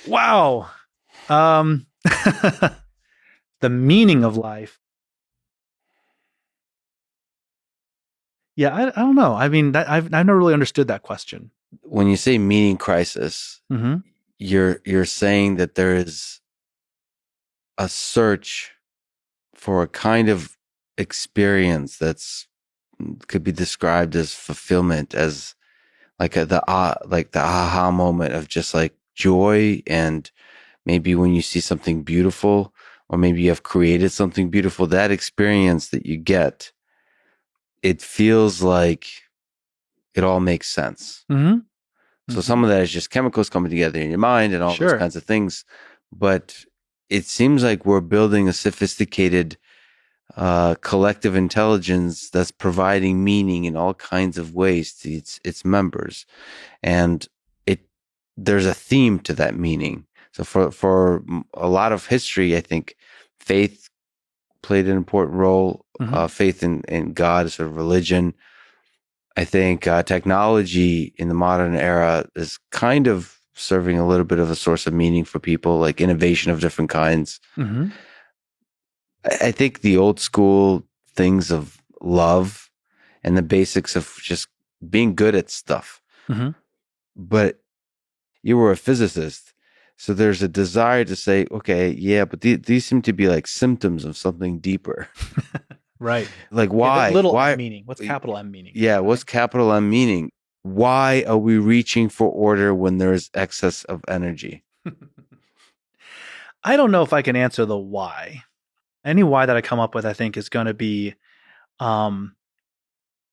Wow. The meaning of life. Yeah, I don't know. I mean, I've never really understood that question. When you say meaning crisis, you're saying that there is a search for a kind of experience that's could be described as fulfillment, as like the aha moment of just like joy, and maybe when you see something beautiful, or maybe you have created something beautiful, that experience that you get, it feels like it all makes sense. So some of that is just chemicals coming together in your mind and all those kinds of things. But it seems like we're building a sophisticated collective intelligence that's providing meaning in all kinds of ways to its members. And there's a theme to that meaning. So for a lot of history, I think faith played an important role. Faith in God, sort of religion. I think technology in the modern era is kind of serving a little bit of a source of meaning for people, like innovation of different kinds. I think the old school things of love and the basics of just being good at stuff. But you were a physicist, so there's a desire to say, okay, yeah, but these seem to be like symptoms of something deeper. Right. Like why? Little why? M meaning. What's capital M meaning? Yeah, what's capital M meaning? Why are we reaching for order when there is excess of energy? I don't know if I can answer the why. Any why that I come up with, I think, is going to be, I'd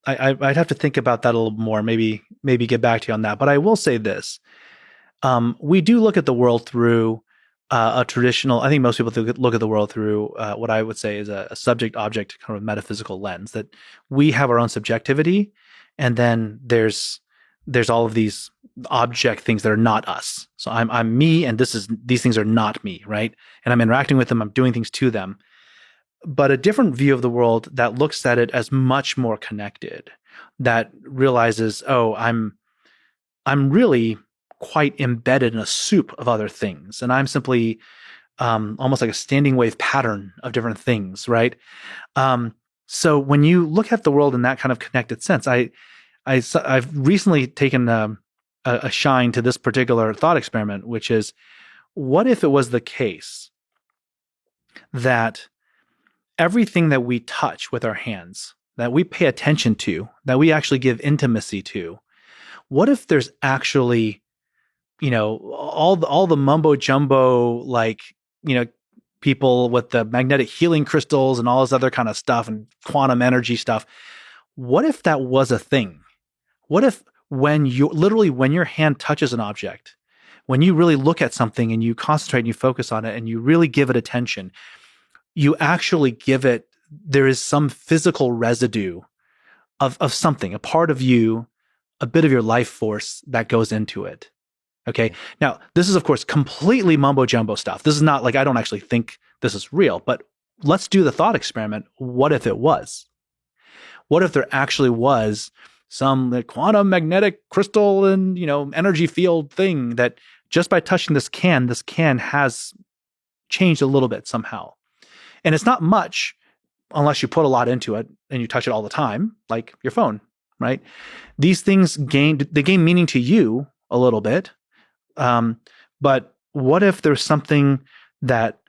have to think about that a little more. Maybe get back to you on that. But I will say this: we do look at the world through a traditional. I think most people look at the world through what I would say is a subject-object kind of metaphysical lens. That we have our own subjectivity, and then there's all of these object things that are not us. So I'm me, and these things are not me, right? And I'm interacting with them. I'm doing things to them. But a different view of the world that looks at it as much more connected, that realizes, oh, I'm really quite embedded in a soup of other things, and I'm simply almost like a standing wave pattern of different things, right? So when you look at the world in that kind of connected sense, I've recently taken a shine to this particular thought experiment, which is, what if it was the case that everything that we touch with our hands, that we pay attention to, that we actually give intimacy to, what if there's actually, all the mumbo jumbo, like, people with the magnetic healing crystals and all this other kind of stuff and quantum energy stuff. What if that was a thing? What if when your hand touches an object, when you really look at something and you concentrate and you focus on it and you really give it attention, you actually give it, there is some physical residue of something, a part of you, a bit of your life force that goes into it. Okay. Now, this is, of course, completely mumbo jumbo stuff. This is not like, I don't actually think this is real, but let's do the thought experiment. What if it was? What if there actually was some quantum magnetic crystal and, energy field thing that just by touching this can has changed a little bit somehow. And it's not much unless you put a lot into it and you touch it all the time, like your phone, right? These things gain meaning to you a little bit. But what if there's something that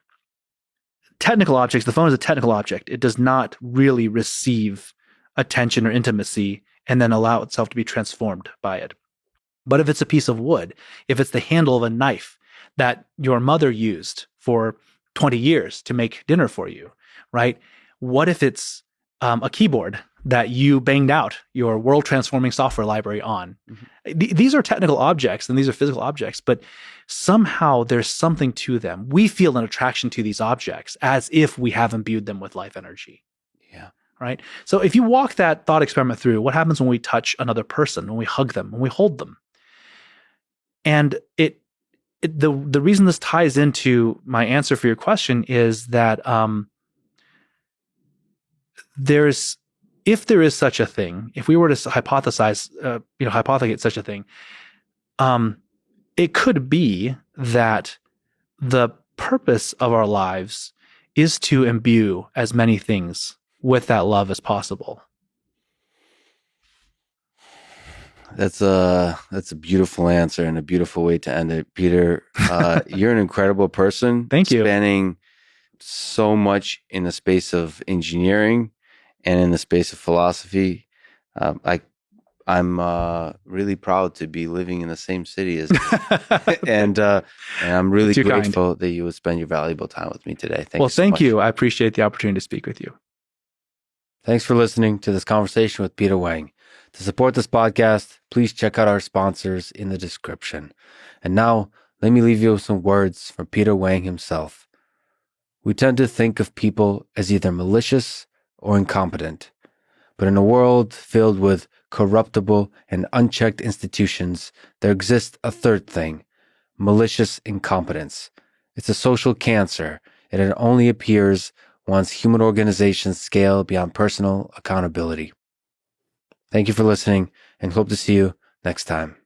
technical objects, the phone is a technical object. It does not really receive attention or intimacy and then allow itself to be transformed by it. But if it's a piece of wood, if it's the handle of a knife that your mother used for 20 years to make dinner for you, right? What if it's a keyboard that you banged out your world transforming software library on? These are technical objects and these are physical objects, but somehow there's something to them. We feel an attraction to these objects as if we have imbued them with life energy. Yeah. Right. So if you walk that thought experiment through, what happens when we touch another person, when we hug them, when we hold them? And the reason this ties into my answer for your question is that there's if there is such a thing, if we were to hypothecate such a thing, it could be that the purpose of our lives is to imbue as many things with that love as possible. That's a beautiful answer and a beautiful way to end it, Peter. You're an incredible person. Thank you. Spanning so much in the space of engineering and in the space of philosophy. I'm really proud to be living in the same city as you. and I'm really grateful that you would spend your valuable time with me today. Thank you. I appreciate the opportunity to speak with you. Thanks for listening to this conversation with Peter Wang. To support this podcast, please check out our sponsors in the description. And now, let me leave you with some words from Peter Wang himself. We tend to think of people as either malicious or incompetent. But in a world filled with corruptible and unchecked institutions, there exists a third thing: malicious incompetence. It's a social cancer, and it only appears once human organizations scale beyond personal accountability. Thank you for listening, and hope to see you next time.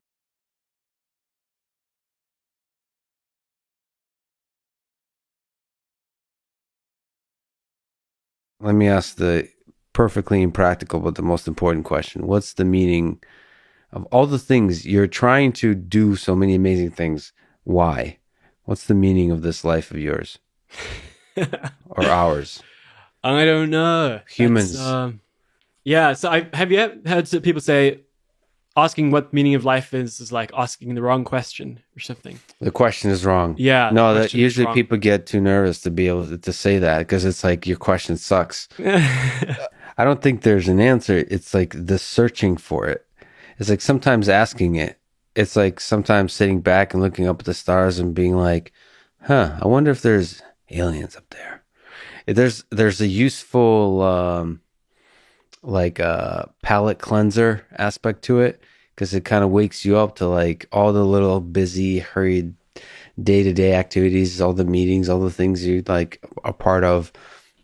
Let me ask the perfectly impractical but the most important question. What's the meaning of all the things you're trying to do? So many amazing things. Why? What's the meaning of this life of yours? Or ours? I don't know. Humans. So have you ever heard people say asking what meaning of life is like asking the wrong question or something? The question is wrong. Yeah. No, that usually people get too nervous to be able to say that because it's like your question sucks. I don't think there's an answer. It's like the searching for it. It's like sometimes asking it. It's like sometimes sitting back and looking up at the stars and being like, I wonder if there's aliens up there. There's a useful palate cleanser aspect to it, because it kind of wakes you up to like all the little busy, hurried day-to-day activities, all the meetings, all the things you like are part of.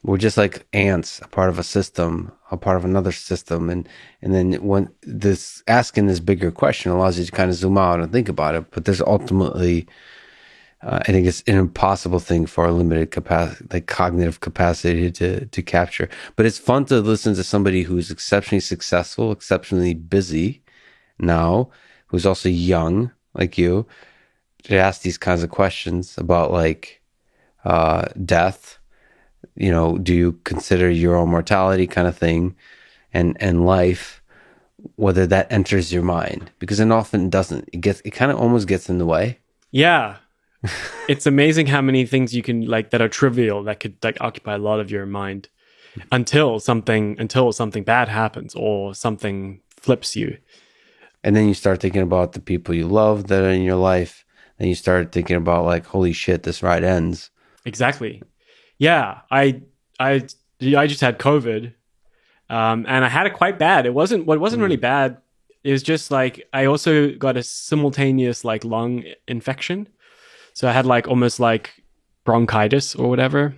We're just like ants, a part of a system, a part of another system. And then when this asking this bigger question allows you to kind of zoom out and think about it. But there's ultimately, I think it's an impossible thing for our limited capacity, like cognitive capacity to capture. But it's fun to listen to somebody who's exceptionally successful, exceptionally busy now, who's also young like you, to ask these kinds of questions about like death. You know, do you consider your own mortality kind of thing, and life, whether that enters your mind, because it often doesn't. It kind of almost gets in the way. Yeah. It's amazing how many things you can like that are trivial that could like occupy a lot of your mind until something bad happens or something flips you. And then you start thinking about the people you love that are in your life. Then you start thinking about like, holy shit, this ride ends. Exactly. Yeah, I just had COVID, and I had it quite bad. It wasn't really bad. It was just like I also got a simultaneous like lung infection, so I had like almost like bronchitis or whatever.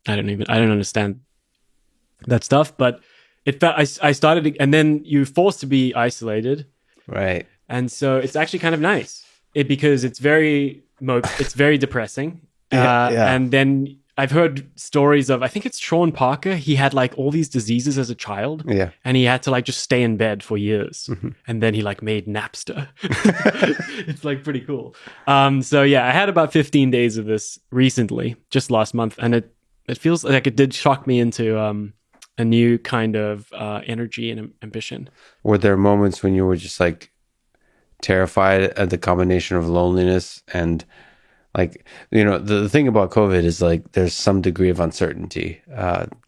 I don't understand that stuff, but it felt I started, and then you're forced to be isolated, right? And so it's actually kind of nice, because it's very depressing, and then. I've heard stories of, I think it's Sean Parker. He had like all these diseases as a child. Yeah. And he had to like just stay in bed for years. Mm-hmm. And then he like made Napster. It's like pretty cool. So yeah, I had about 15 days of this recently, just last month. And it feels like it did shock me into a new kind of energy and ambition. Were there moments when you were just like terrified at the combination of loneliness and like, you know, the thing about COVID is like there's some degree of uncertainty.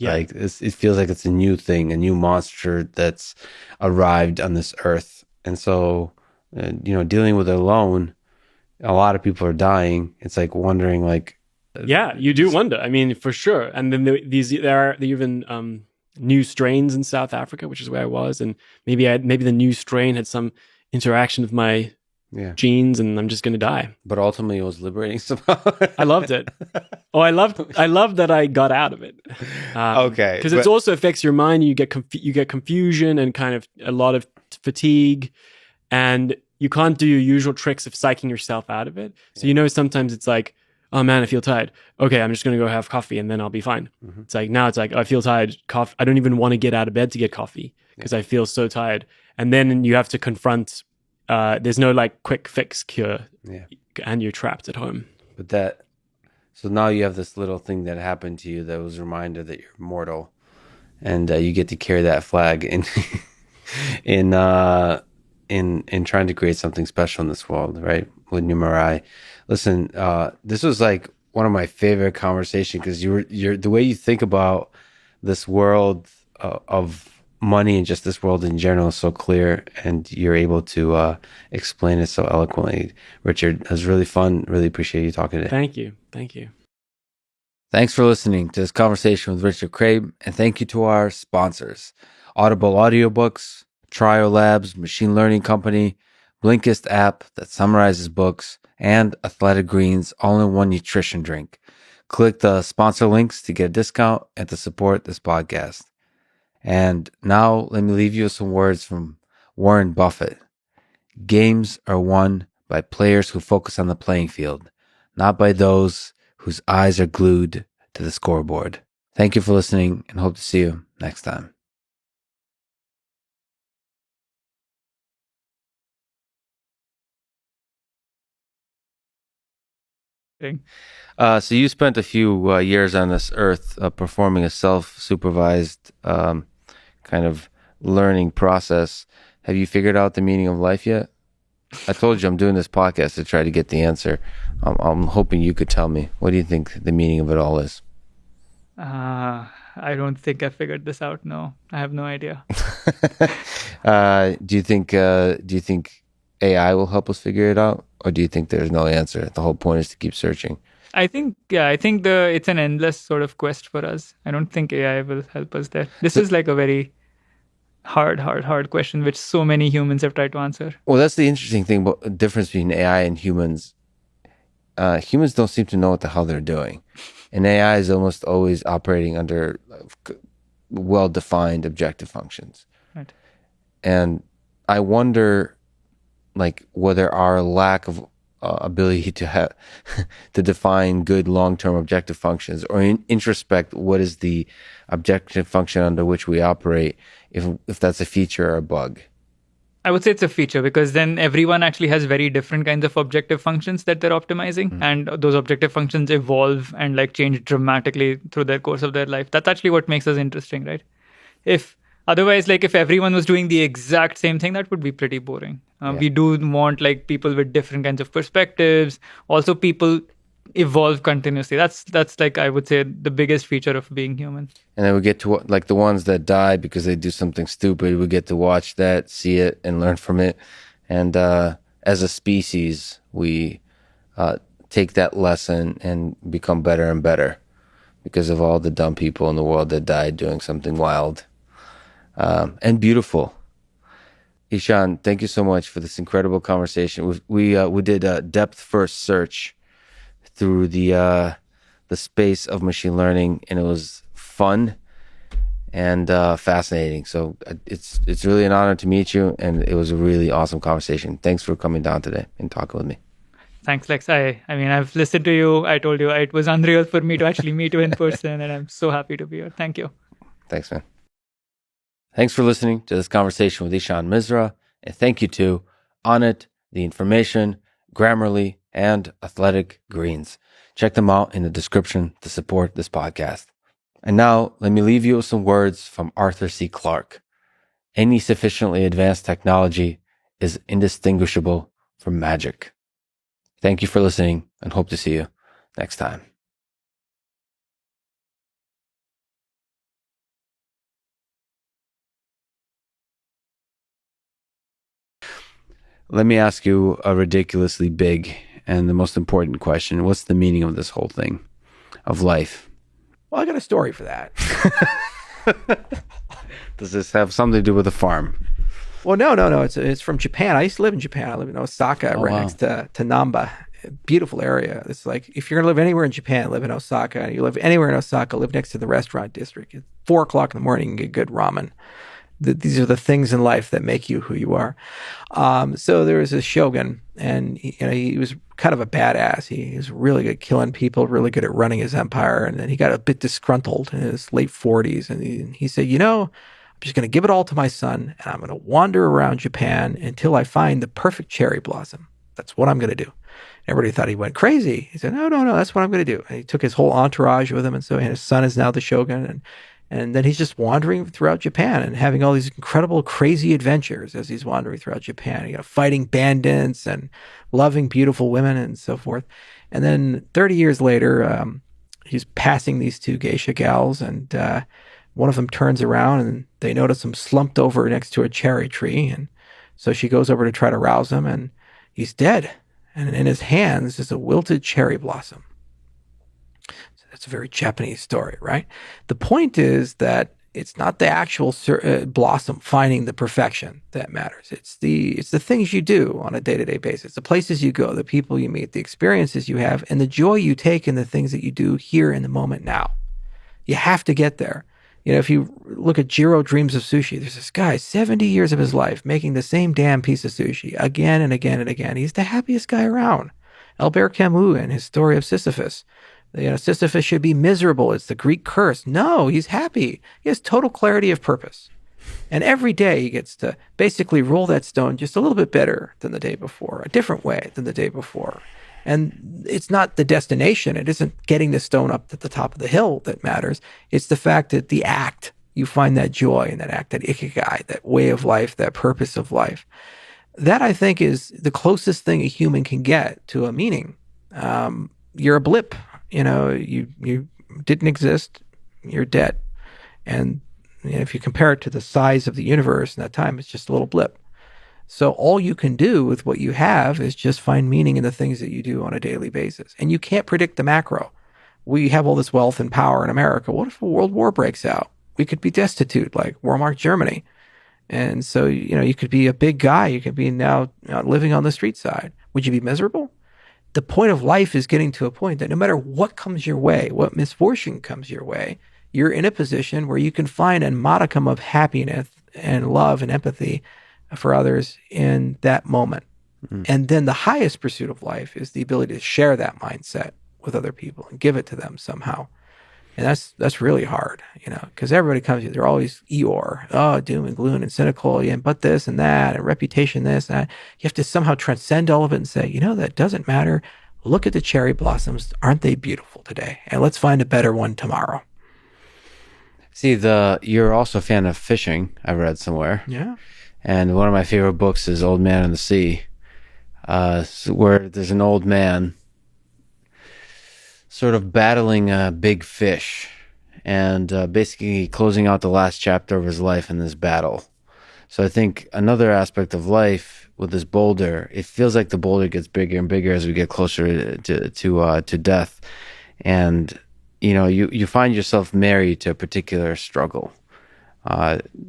Like it feels like it's a new thing, a new monster that's arrived on this earth. And so, you know, dealing with it alone, a lot of people are dying. It's like wondering like... Yeah, you do wonder. I mean, for sure. And then there are even new strains in South Africa, which is where I was. And maybe the new strain had some interaction with my genes and I'm just going to die. But ultimately, it was liberating somehow. I loved it. I loved that I got out of it. Okay, because it also affects your mind. You get confusion and kind of a lot of fatigue, and you can't do your usual tricks of psyching yourself out of it. So sometimes it's like, oh man, I feel tired. Okay, I'm just going to go have coffee and then I'll be fine. It's like, now it's like, I feel tired. Coffee. I don't even want to get out of bed to get coffee because I feel so tired. And then you have to confront, there's no like quick fix cure and you're trapped at home. So now you have this little thing that happened to you that was a reminder that you're mortal, and you get to carry that flag in trying to create something special in this world, right? With Numerai. Listen, this was like one of my favorite conversations because you're the way you think about this world of money and just this world in general is so clear, and you're able to explain it so eloquently. Richard, it was really fun. Really appreciate you talking today. Thank you. Thanks for listening to this conversation with Richard Crabe, and thank you to our sponsors: Audible Audiobooks, Trio Labs, machine learning company, Blinkist app that summarizes books, and Athletic Greens all-in-one nutrition drink. Click the sponsor links to get a discount and to support this podcast. And now let me leave you with some words from Warren Buffett. Games are won by players who focus on the playing field, not by those whose eyes are glued to the scoreboard. Thank you for listening, and hope to see you next time. So you spent a few years on this earth performing a self-supervised kind of learning process. Have you figured out the meaning of life yet? I told you I'm doing this podcast to try to get the answer. I'm hoping you could tell me. What do you think the meaning of it all is? I don't think I figured this out. No, I have no idea. Do you think AI will help us figure it out, or do you think there's no answer? The whole point is to keep searching. I think it's an endless sort of quest for us. I don't think AI will help us there. This is like a very hard question, which so many humans have tried to answer. Well, that's the interesting thing about the difference between AI and humans. Humans don't seem to know what the hell they're doing. And AI is almost always operating under well-defined objective functions. Right. And I wonder, like, whether our lack of ability to to define good long-term objective functions, or introspect what is the objective function under which we operate, if that's a feature or a bug. I would say it's a feature, because then everyone actually has very different kinds of objective functions that they're optimizing, and those objective functions evolve and like change dramatically through the course of their life. That's actually what makes us interesting, right? Otherwise, like if everyone was doing the exact same thing, that would be pretty boring. We do want like people with different kinds of perspectives. Also, people evolve continuously. That's like, I would say, the biggest feature of being human. And then we get to like the ones that die because they do something stupid. We get to watch that, see it, and learn from it. And as a species, we take that lesson and become better and better because of all the dumb people in the world that died doing something wild and beautiful. Ishan, thank you so much for this incredible conversation. We did a depth-first search through the space of machine learning, and it was fun and fascinating. So it's really an honor to meet you, and it was a really awesome conversation. Thanks for coming down today and talking with me. Thanks, Lex. I mean, I've listened to you. I told you it was unreal for me to actually meet you in person, and I'm so happy to be here. Thank you. Thanks, man. Thanks for listening to this conversation with Ishan Misra, and thank you to Onnit, The Information, Grammarly, and Athletic Greens. Check them out in the description to support this podcast. And now, let me leave you with some words from Arthur C. Clarke. Any sufficiently advanced technology is indistinguishable from magic. Thank you for listening, and hope to see you next time. Let me ask you a ridiculously big and the most important question. What's the meaning of this whole thing, of life? Well, I got a story for that. Does this have something to do with a farm? Well, no. It's from Japan. I used to live in Japan. I live in Osaka, next to Namba. Beautiful area. It's like if you're gonna live anywhere in Japan, live in Osaka. And you live anywhere in Osaka, live next to the restaurant district. At 4:00 in the morning, you can get good ramen. These are the things in life that make you who you are. So there was a shogun, and he was kind of a badass. He was really good at killing people, really good at running his empire. And then he got a bit disgruntled in his late 40s, and he said, I'm just going to give it all to my son, and I'm going to wander around Japan until I find the perfect cherry blossom. That's what I'm going to do. Everybody thought he went crazy. He said, no, that's what I'm going to do. And he took his whole entourage with him, and so his son is now the shogun, and then he's just wandering throughout Japan and having all these incredible, crazy adventures as he's wandering throughout Japan, fighting bandits and loving beautiful women and so forth. And then 30 years later, he's passing these two geisha gals, and one of them turns around and they notice him slumped over next to a cherry tree. And so she goes over to try to rouse him, and he's dead. And in his hands is a wilted cherry blossom. So that's a very Japanese story, right? The point is that it's not the actual blossom finding the perfection that matters. It's the things you do on a day-to-day basis, the places you go, the people you meet, the experiences you have, and the joy you take in the things that you do here in the moment now. You have to get there. If you look at Jiro Dreams of Sushi, there's this guy, 70 years of his life, making the same damn piece of sushi again and again and again. He's the happiest guy around. Albert Camus and his story of Sisyphus. Sisyphus should be miserable. It's the Greek curse. No, he's happy. He has total clarity of purpose. And every day he gets to basically roll that stone just a little bit better than the day before, a different way than the day before. And it's not the destination. It isn't getting the stone up to the top of the hill that matters. It's the fact that the act, you find that joy in that act, that ikigai, that way of life, that purpose of life. That, I think, is the closest thing a human can get to a meaning. You're a blip. You didn't exist. You're dead. And if you compare it to the size of the universe in that time, it's just a little blip. So all you can do with what you have is just find meaning in the things that you do on a daily basis. And you can't predict the macro. We have all this wealth and power in America. What if a world war breaks out? We could be destitute like war-marked Germany. And so, you could be a big guy. You could be now living on the street side. Would you be miserable? The point of life is getting to a point that no matter what comes your way, what misfortune comes your way, you're in a position where you can find a modicum of happiness and love and empathy for others in that moment. Mm-hmm. And then the highest pursuit of life is the ability to share that mindset with other people and give it to them somehow. And that's really hard, because everybody comes to you, they're always Eeyore, doom and gloom and cynical, and but this and that, and reputation this and that. You have to somehow transcend all of it and say, that doesn't matter. Look at the cherry blossoms. Aren't they beautiful today? And let's find a better one tomorrow. See, you're also a fan of fishing, I read somewhere. Yeah. And one of my favorite books is Old Man and the Sea, where there's an old man sort of battling a big fish and basically closing out the last chapter of his life in this battle. So I think another aspect of life with this boulder, it feels like the boulder gets bigger and bigger as we get closer to death. And, you find yourself married to a particular struggle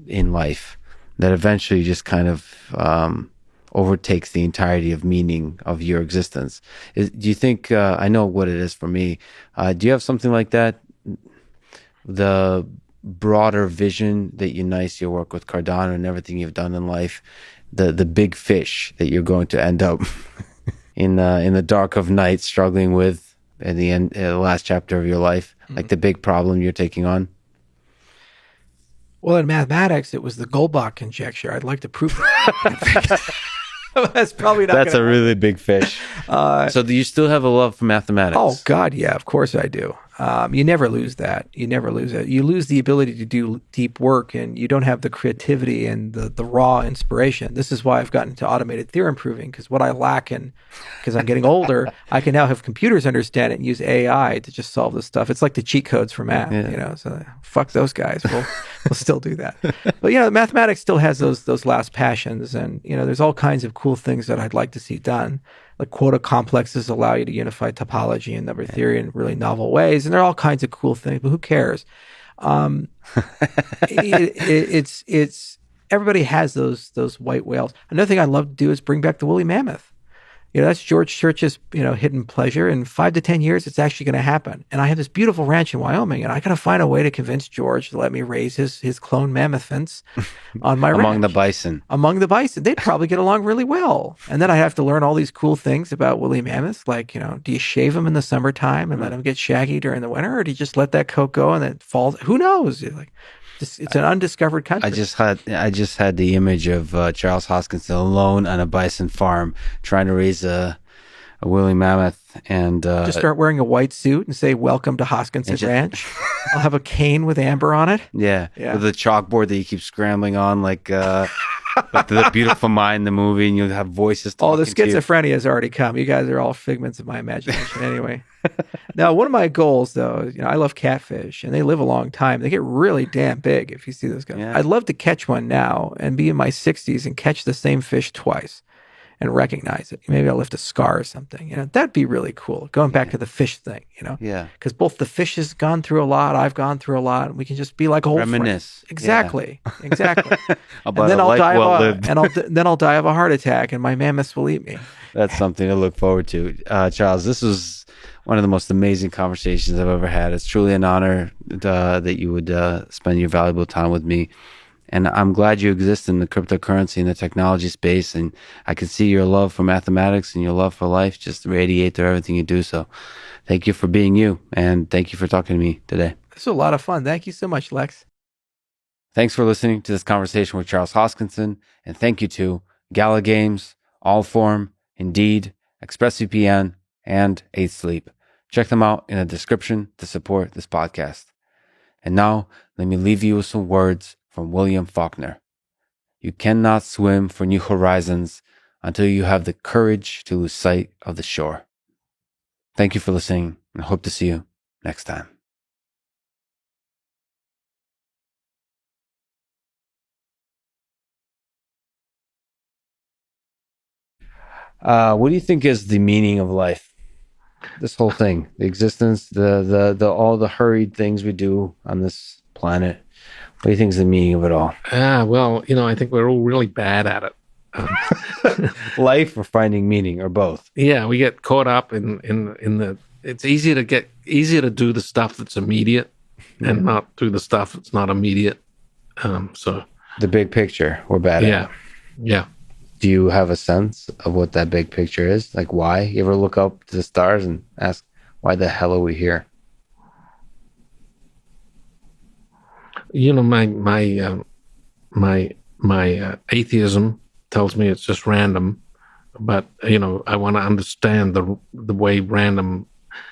in life that eventually just kind of overtakes the entirety of meaning of your existence. Do you think, I know what it is for me, do you have something like that? The broader vision that unites your work with Cardano and everything you've done in life, the big fish that you're going to end up in the dark of night struggling with at the end, the last chapter of your life, like the big problem you're taking on? Well, in mathematics, it was the Goldbach conjecture. I'd like to prove that. That's probably not. That's a really big fish. So do you still have a love for mathematics? Oh God, yeah, of course I do. You never lose that. You never lose it. You lose the ability to do deep work, and you don't have the creativity and the raw inspiration. This is why I've gotten into automated theorem proving, because what I lack because I'm getting older, I can now have computers understand it and use AI to just solve this stuff. It's like the cheat codes for math, so fuck those guys. We'll still do that. But, mathematics still has those last passions, and, there's all kinds of cool things that I'd like to see done. Like quota complexes allow you to unify topology and number theory in really novel ways. And there are all kinds of cool things, but who cares? It's everybody has those white whales. Another thing I'd love to do is bring back the woolly mammoth. That's George Church's, hidden pleasure. In 5 to 10 years, it's actually going to happen. And I have this beautiful ranch in Wyoming, and I got to find a way to convince George to let me raise his clone mammoths on my ranch. Among the bison. Among the bison. They'd probably get along really well. And then I have to learn all these cool things about woolly mammoths. Like, do you shave them in the summertime and let them get shaggy during the winter? Or do you just let that coat go and then it falls? Who knows? It's an undiscovered country. I just had the image of Charles Hoskinson alone on a bison farm trying to raise a woolly mammoth, and just start wearing a white suit and say "Welcome to Hoskinson Ranch." I'll have a cane with amber on it. Yeah, with a chalkboard that you keep scrambling on, like the Beautiful Mind, the movie, and you'll have voices. Oh, the schizophrenia has already come. You guys are all figments of my imagination, anyway. Now, one of my goals, though, I love catfish, and they live a long time. They get really damn big if you see those guys. Yeah. I'd love to catch one now and be in my 60s and catch the same fish twice and recognize it. Maybe I'll lift a scar or something. That'd be really cool. Going back to the fish thing, Yeah. Because both the fish has gone through a lot, I've gone through a lot, and we can just be like old reminisce. Friends. Exactly. Yeah. Exactly. And then I'll die of a heart attack, and my mammoths will eat me. That's something to look forward to. Charles, this was one of the most amazing conversations I've ever had. It's truly an honor that you would spend your valuable time with me. And I'm glad you exist in the cryptocurrency and the technology space. And I can see your love for mathematics and your love for life just radiate through everything you do. So thank you for being you. And thank you for talking to me today. This was a lot of fun. Thank you so much, Lex. Thanks for listening to this conversation with Charles Hoskinson. And thank you to Gala Games, Allform, Indeed, ExpressVPN, and 8th Sleep. Check them out in the description to support this podcast. And now, let me leave you with some words from William Faulkner. You cannot swim for new horizons until you have the courage to lose sight of the shore. Thank you for listening, and I hope to see you next time. What do you think is the meaning of life? This whole thing, the existence, the all the hurried things we do on this planet. What do you think is the meaning of it all? Well, I think we're all really bad at it. Life or finding meaning, or both? Yeah, we get caught up in the. It's easier to do the stuff that's immediate, and not do the stuff that's not immediate. So the big picture, we're bad at. Yeah. Do you have a sense of what that big picture is? Like, why? You ever look up to the stars and ask, why the hell are we here? My atheism tells me it's just random, but I want to understand the way random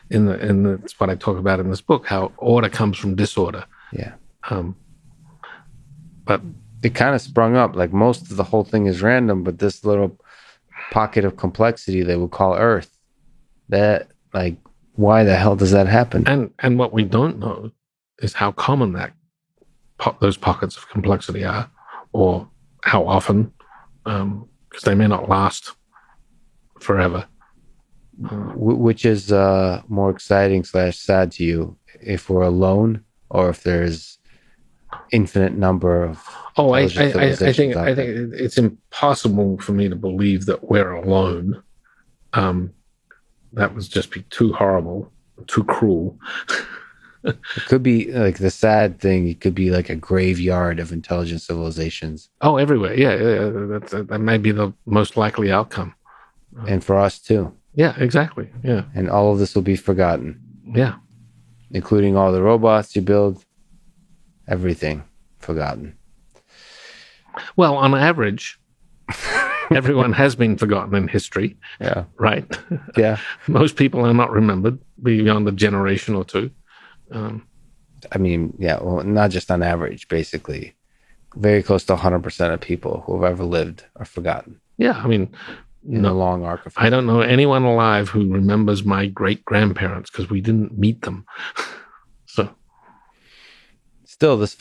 it's what I talk about in this book, how order comes from disorder. Yeah. But it kind of sprung up, like most of the whole thing is random, but this little pocket of complexity they would call Earth, that, like, why the hell does that happen? And what we don't know is how common those pockets of complexity are, or how often, because they may not last forever. Which is more exciting / sad to you, if we're alone or if there's infinite number of I think it's impossible for me to believe that we're alone. That would just be too horrible, too cruel. It could be like the sad thing. It could be like a graveyard of intelligent civilizations. Oh, everywhere. Yeah. That may be the most likely outcome. And for us too. Yeah, exactly. Yeah. And all of this will be forgotten. Yeah. Including all the robots you build. Everything forgotten. Well, on average, everyone has been forgotten in history. Yeah. Right? Yeah. Most people are not remembered beyond a generation or two. Well, not just on average, basically. Very close to 100% of people who have ever lived are forgotten. Yeah, in a long arc of I don't know anyone alive who remembers my great-grandparents because we didn't meet them. So... Still, this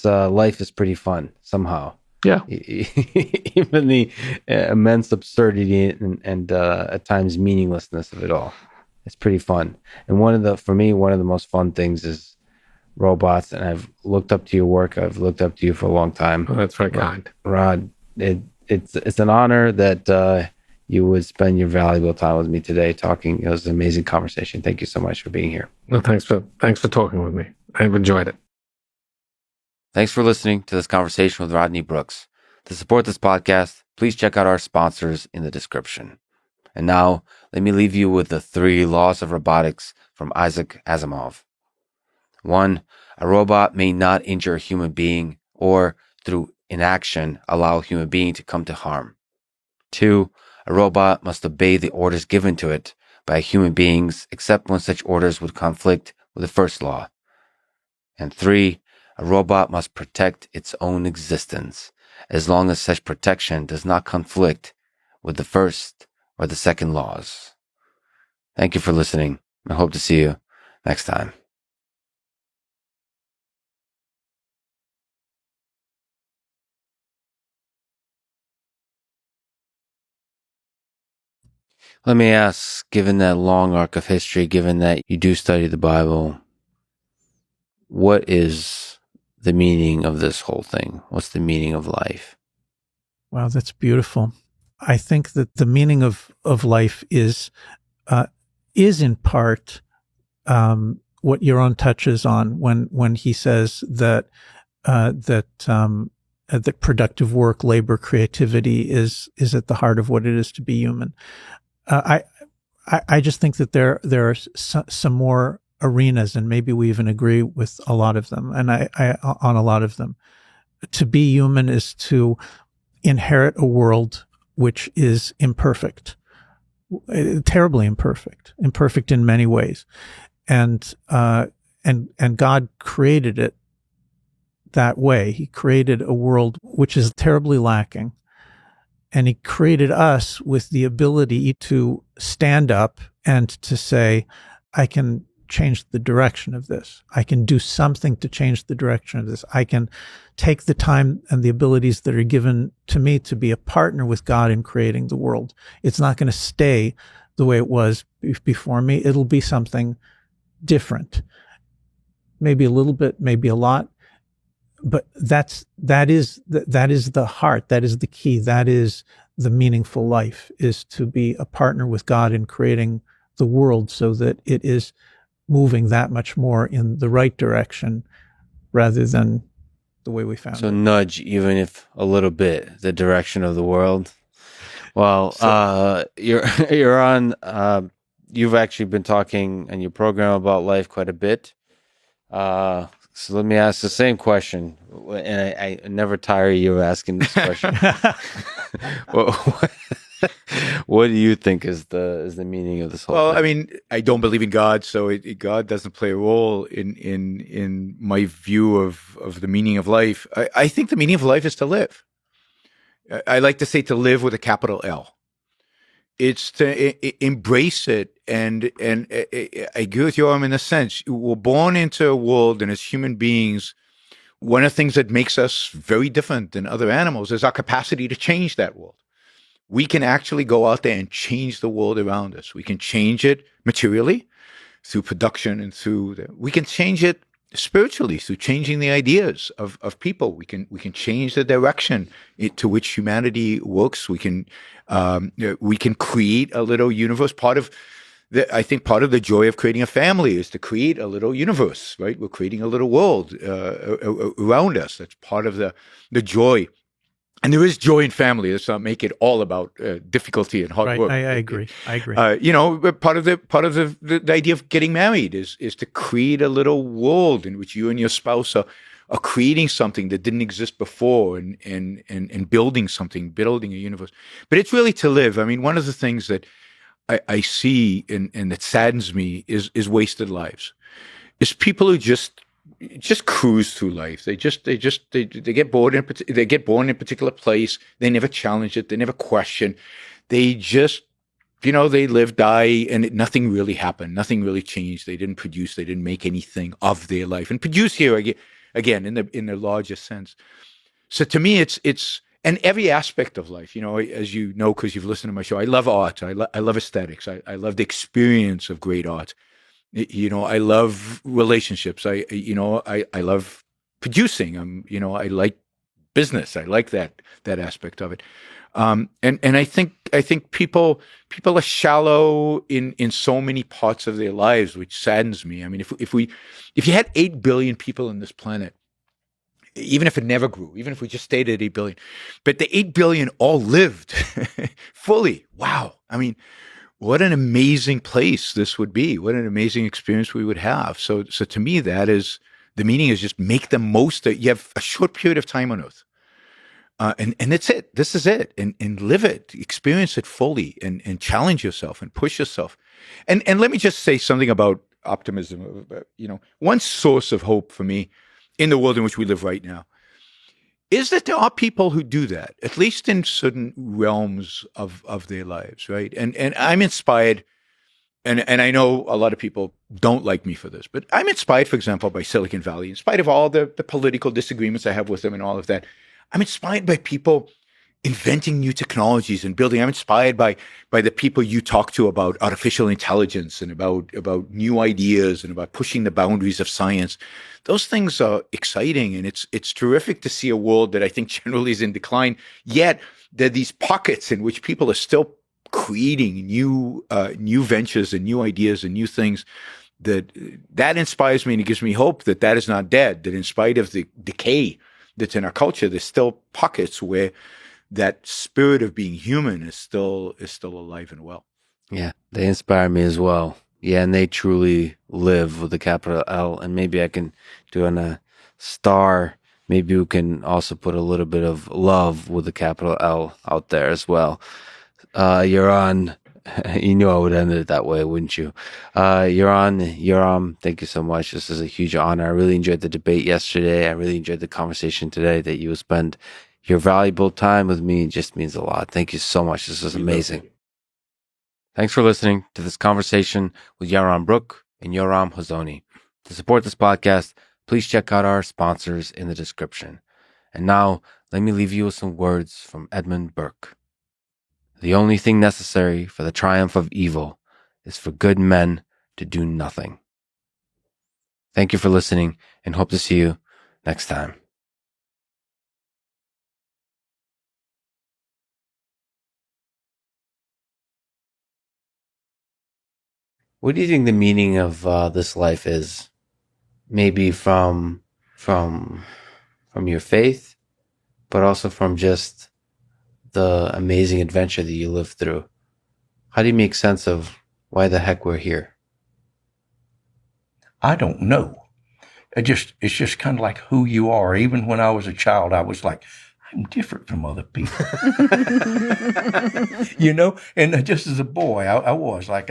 life is pretty fun somehow. Yeah. Even the immense absurdity and at times meaninglessness of it all. It's pretty fun. And one of the most fun things is robots, and I've looked up to your work. I've looked up to you for a long time. Oh, that's very kind. Rod, it's an honor that you would spend your valuable time with me today talking. It was an amazing conversation. Thank you so much for being here. Well, thanks for talking with me. I've enjoyed it. Thanks for listening to this conversation with Rodney Brooks. To support this podcast, please check out our sponsors in the description. And now, let me leave you with the 3 laws of robotics from Isaac Asimov. 1. A robot may not injure a human being or, through inaction, allow a human being to come to harm. 2. A robot must obey the orders given to it by human beings except when such orders would conflict with the first law. And 3. A robot must protect its own existence as long as such protection does not conflict with the first or the second laws. Thank you for listening. I hope to see you next time. Let me ask, given that long arc of history, given that you do study the Bible, what is the meaning of this whole thing? What's the meaning of life? Wow, that's beautiful. I think that the meaning of life is in part what Yaron touches on when he says that productive work, labor, creativity is at the heart of what it is to be human. I just think that there are some more arenas, and maybe we even agree with a lot of them, and I on a lot of them. To be human is to inherit a world which is imperfect, terribly imperfect in many ways, and God created it that way. He created a world which is terribly lacking. And he created us with the ability to stand up and to say, I can change the direction of this. I can do something to change the direction of this. I can take the time and the abilities that are given to me to be a partner with God in creating the world. It's not going to stay the way it was before me. It'll be something different. Maybe a little bit, maybe a lot. But that is the heart. That is the key. That is the meaningful life, is to be a partner with God in creating the world so that it is moving that much more in the right direction rather than the way we found it. So nudge, even if a little bit, the direction of the world. Well, you're on. You've actually been talking in your program about life quite a bit. So let me ask the same question, and I never tire you of asking this question. What do you think is the meaning of this whole thing? I mean, I don't believe in God, so God doesn't play a role in my view of the meaning of life. I think the meaning of life is to live. I like to say to live with a capital L. It's to embrace it, and I agree with you, in a sense. We're born into a world, and as human beings, one of the things that makes us very different than other animals is our capacity to change that world. We can actually go out there and change the world around us. We can change it materially through production, and we can change it spiritually through changing the ideas of people. We can change the direction to which humanity works. We can create a little universe. I think part of the joy of creating a family is to create a little universe, right? We're creating a little world around us. That's part of the joy. And there is joy in family. Let's not make it all about difficulty and hard work. I agree. Part of the idea of getting married is to create a little world in which you and your spouse are creating something that didn't exist before, and building a universe. But it's really to live. I mean, one of the things that I see and that saddens me is wasted lives. It's people who just cruise through life. They get bored they get born in a particular place. They never challenge it. They never question. They just, they live, die, and nothing really happened. Nothing really changed. They didn't produce. They didn't make anything of their life. And produce here again in the largest sense. So to me, it's and every aspect of life. As you know, because you've listened to my show, I love art. I love aesthetics. I love the experience of great art. I love relationships. I love producing. I like business. I like that aspect of it. And I think people are shallow in so many parts of their lives, which saddens me. I mean, if you had 8 billion people on this planet, even if it never grew, even if we just stayed at 8 billion, but the 8 billion all lived fully. Wow. I mean, what an amazing place this would be. What an amazing experience we would have. So to me, that is the meaning, is just make the most that you have a short period of time on earth. And that's it. This is it. And live it, experience it fully, and challenge yourself and push yourself. And let me just say something about optimism. One source of hope for me in the world in which we live right now is that there are people who do that, at least in certain realms of their lives, right? And I'm inspired, and I know a lot of people don't like me for this, but I'm inspired, for example, by Silicon Valley, in spite of all the political disagreements I have with them and all of that. I'm inspired by people inventing new technologies and building. I'm inspired by the people you talk to about artificial intelligence and about new ideas and about pushing the boundaries of science. Those things are exciting, and it's terrific to see a world that I think generally is in decline. Yet there are these pockets in which people are still creating new ventures and new ideas and new things. That inspires me, and it gives me hope that is not dead. That in spite of the decay that's in our culture, there's still pockets where that spirit of being human is still alive and well. Yeah, they inspire me as well. Yeah, and they truly live with a capital L. And maybe I can do on a star. Maybe we can also put a little bit of love with a capital L out there as well. You're on. You knew I would end it that way, wouldn't you? You're on. Yoram, thank you so much. This is a huge honor. I really enjoyed the debate yesterday. I really enjoyed the conversation today. That you spend your valuable time with me just means a lot. Thank you so much. This was amazing. Thanks for listening to this conversation with Yaron Brook and Yoram Hazony. To support this podcast, please check out our sponsors in the description. And now, let me leave you with some words from Edmund Burke. The only thing necessary for the triumph of evil is for good men to do nothing. Thank you for listening, and hope to see you next time. What do you think the meaning of this life is? Maybe from your faith, but also from just the amazing adventure that you lived through. How do you make sense of why the heck we're here? I don't know. It's just kind of like who you are. Even when I was a child, I was like, I'm different from other people. And just as a boy, I was like,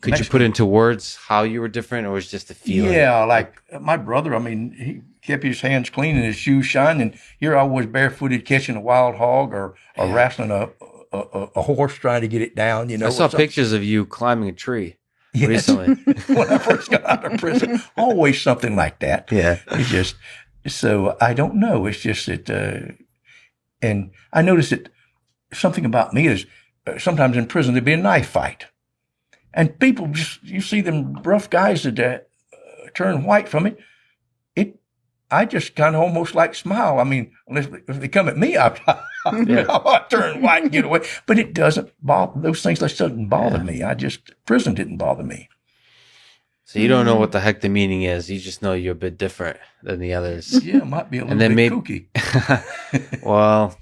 Could you put into words how you were different, or was it just a feeling? Yeah, like my brother, he kept his hands clean and his shoes shine, and here I was barefooted catching a wild hog or wrestling a horse trying to get it down, I saw pictures of you climbing a tree recently. When I first got out of prison, always something like that. Yeah. It's just, so I don't know. It's just that, and I noticed that something about me is sometimes in prison there'd be a knife fight. And people you see them rough guys that turn white from it. I just kind of almost like smile. I mean, unless if they come at me, I turn white and get away. But it doesn't bother, those things that doesn't bother me. Prison didn't bother me. So you don't know what the heck the meaning is. You just know you're a bit different than the others. Yeah, it might be a little bit kooky. Well,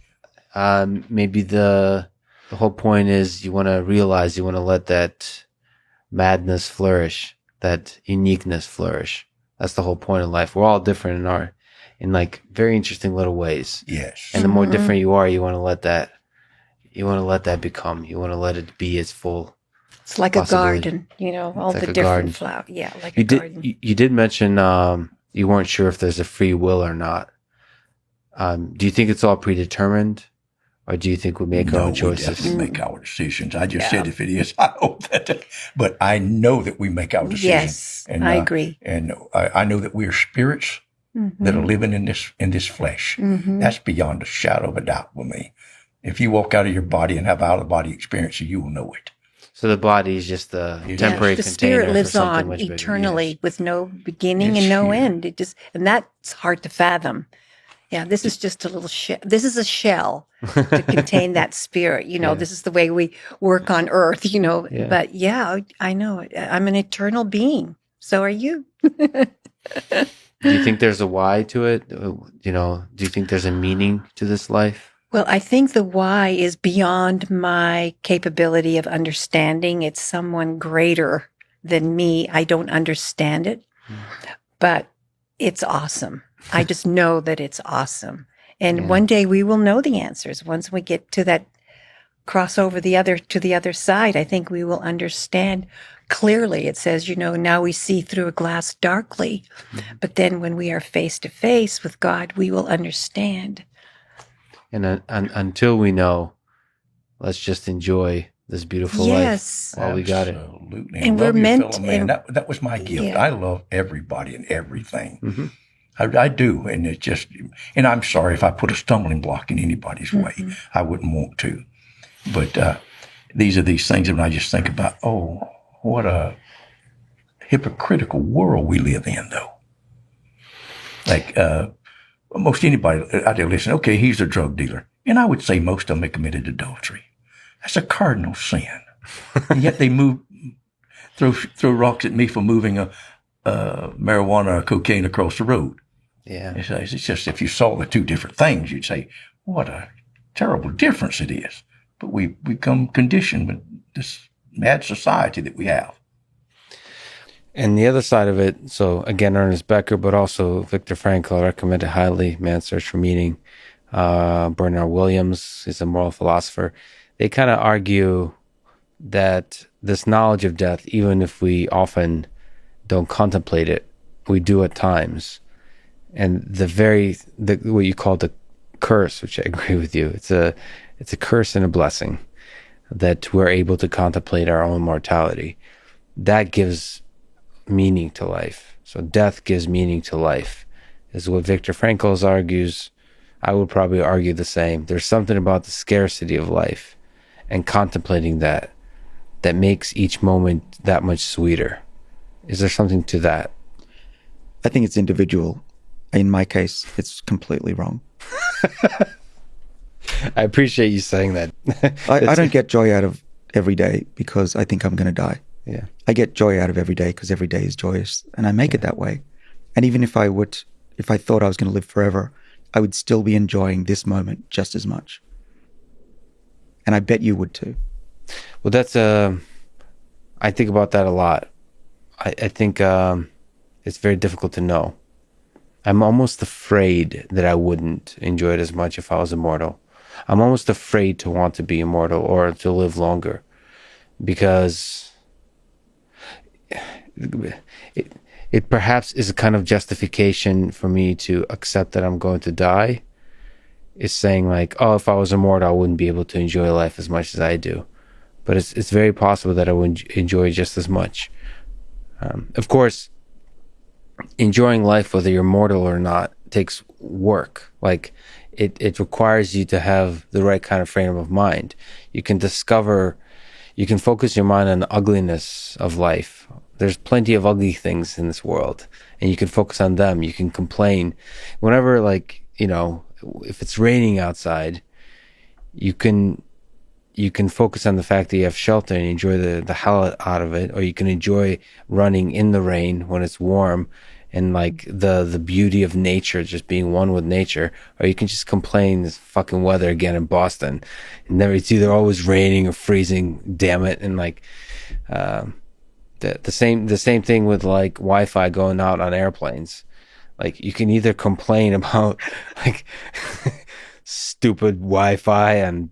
maybe the whole point is you want to realize, you want to let that madness flourish, that uniqueness flourish. That's the whole point of life. We're all different in like very interesting little ways. Yes. And the more different you are, you want to let that become. You want to let it be its full. It's like a garden, all the different flowers. Yeah, like a garden. You did mention you weren't sure if there's a free will or not. Do you think it's all predetermined? Or do you think we make our own choices? We definitely make our decisions. I just said if it is, I hope that. But I know that we make our decisions. Yes, and, I agree. And I know that we are spirits that are living in this flesh. Mm-hmm. That's beyond a shadow of a doubt with me. If you walk out of your body and have out of body experience, you will know it. So the body is just the temporary the container spirit lives for something on much bigger. eternally with no beginning and no end. It just, and that's hard to fathom. Yeah, this is just a little shell. This is a shell to contain that spirit. This is the way we work on Earth. Yeah. But yeah, I know. I'm an eternal being. So are you. Do you think there's a why to it? Do you think there's a meaning to this life? Well, I think the why is beyond my capability of understanding. It's someone greater than me. I don't understand it, but it's awesome. I just know that it's awesome. And one day we will know the answers. Once we get to that crossover to the other side, I think we will understand clearly. It says, now we see through a glass darkly, but then when we are face to face with God, we will understand. And until we know, let's just enjoy this beautiful life while we got it. Absolutely. And we're meant to. That was my gift. Yeah. I love everybody and everything. Mm-hmm. I do. And it's just, and I'm sorry if I put a stumbling block in anybody's way. I wouldn't want to. But these are these things that when I just think about, what a hypocritical world we live in, though. Like, most anybody out there listen, okay, he's a drug dealer. And I would say most of them have committed adultery. That's a cardinal sin. And yet they throw rocks at me for moving a marijuana or cocaine across the road. Yeah. It's just, if you saw the two different things, you'd say, what a terrible difference it is. But we become conditioned with this mad society that we have. And the other side of it, so again, Ernest Becker, but also Viktor Frankl, I recommend it highly. Man's Search for Meaning. Bernard Williams is a moral philosopher. They kind of argue that this knowledge of death, even if we often don't contemplate it, we do at times. And what you call the curse, which I agree with you, it's a curse and a blessing that we're able to contemplate our own mortality. That gives meaning to life. So death gives meaning to life, is what Viktor Frankl argues. I would probably argue the same. There's something about the scarcity of life and contemplating that makes each moment that much sweeter. Is there something to that? I think it's individual. In my case, it's completely wrong. I appreciate you saying that. I don't get joy out of every day because I think I'm going to die. Yeah. I get joy out of every day because every day is joyous, and I make it that way. And even if I thought I was going to live forever, I would still be enjoying this moment just as much. And I bet you would too. Well, that's I think about that a lot. I think it's very difficult to know. I'm almost afraid that I wouldn't enjoy it as much if I was immortal. I'm almost afraid to want to be immortal or to live longer, because it perhaps is a kind of justification for me to accept that I'm going to die. It's saying like, if I was immortal, I wouldn't be able to enjoy life as much as I do. But it's very possible that I would enjoy just as much. Of course, enjoying life, whether you're mortal or not, takes work. Like it requires you to have the right kind of frame of mind. You can focus your mind on the ugliness of life. There's plenty of ugly things in this world, and you can focus on them. You can complain. Whenever, if it's raining outside, you can focus on the fact that you have shelter and enjoy the hell out of it, or you can enjoy running in the rain when it's warm and like the beauty of nature, just being one with nature, or you can just complain this fucking weather again in Boston. And it's either always raining or freezing, damn it. And the same thing with like Wi-Fi going out on airplanes. Like you can either complain about like stupid Wi-Fi on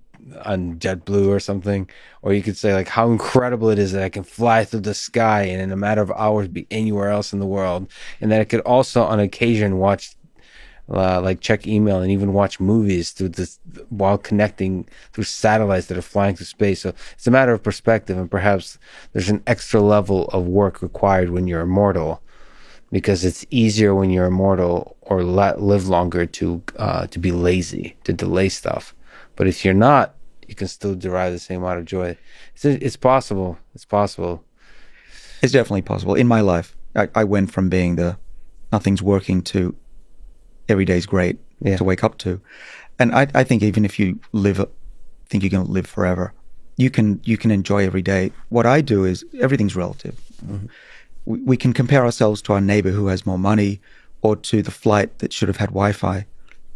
JetBlue or something, or you could say like how incredible it is that I can fly through the sky and in a matter of hours be anywhere else in the world, and that I could also on occasion watch check email and even watch movies through this while connecting through satellites that are flying through space. So it's a matter of perspective, and perhaps there's an extra level of work required when you're immortal, because it's easier when you're immortal or live longer to be lazy, to delay stuff. But if you're not you can still derive the same amount of joy. It's possible. It's possible. It's definitely possible. In my life, I went from being the nothing's working to every day's great to wake up to. And I think even if you think you're going to live forever, you can enjoy every day. What I do is everything's relative. Mm-hmm. We can compare ourselves to our neighbor who has more money, or to the flight that should have had Wi-Fi,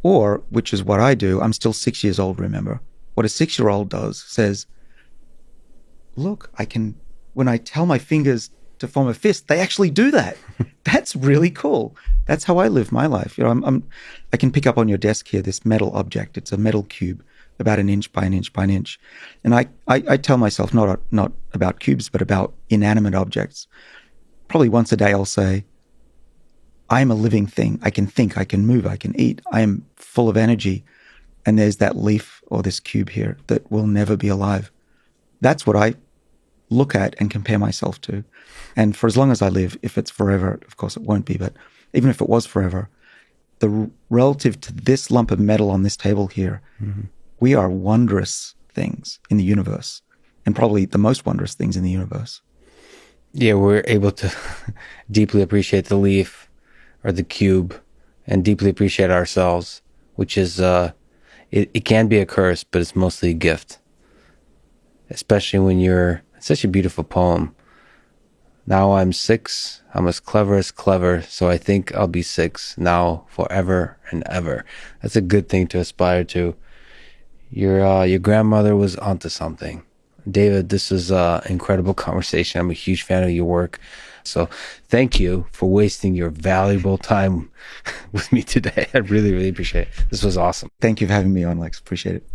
or, which is what I do, I'm still 6 years old, remember. What a 6-year-old does says, look, when I tell my fingers to form a fist, they actually do that. That's really cool. That's how I live my life. I can pick up on your desk here this metal object. It's a metal cube, about an inch by an inch by an inch. And I tell myself, not about cubes, but about inanimate objects. Probably once a day I'll say, I am a living thing. I can think, I can move, I can eat. I am full of energy. And there's that leaf or this cube here that will never be alive. That's what I look at and compare myself to. And for as long as I live, if it's forever, of course it won't be, but even if it was forever, relative to this lump of metal on this table here, we are wondrous things in the universe, and probably the most wondrous things in the universe. Yeah, we're able to deeply appreciate the leaf or the cube and deeply appreciate ourselves, which is, it can be a curse, but it's mostly a gift. Especially when it's such a beautiful poem. Now I'm 6, I'm as clever, so I think I'll be 6 now, forever and ever. That's a good thing to aspire to. Your grandmother was onto something. David, this is an incredible conversation. I'm a huge fan of your work. So thank you for wasting your valuable time with me today. I really, really appreciate it. This was awesome. Thank you for having me on, Lex. Appreciate it.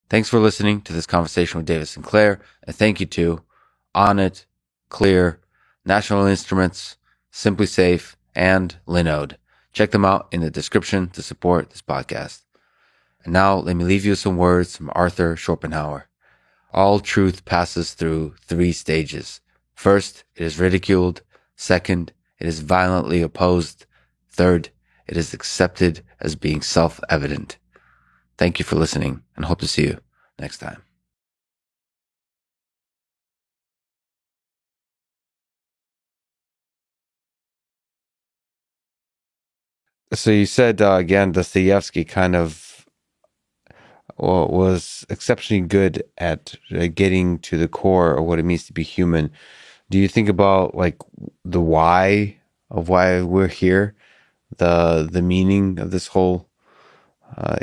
Thanks for listening to this conversation with David Sinclair. And thank you to Onnit, Clear, National Instruments, Simply Safe, and Linode. Check them out in the description to support this podcast. And now let me leave you with some words from Arthur Schopenhauer. All truth passes through 3 stages. First, it is ridiculed. Second, it is violently opposed. Third, it is accepted as being self-evident. Thank you for listening, and hope to see you next time. So you said, again, Dostoevsky kind of was exceptionally good at getting to the core of what it means to be human. Do you think about like the why of why we're here, the meaning of this whole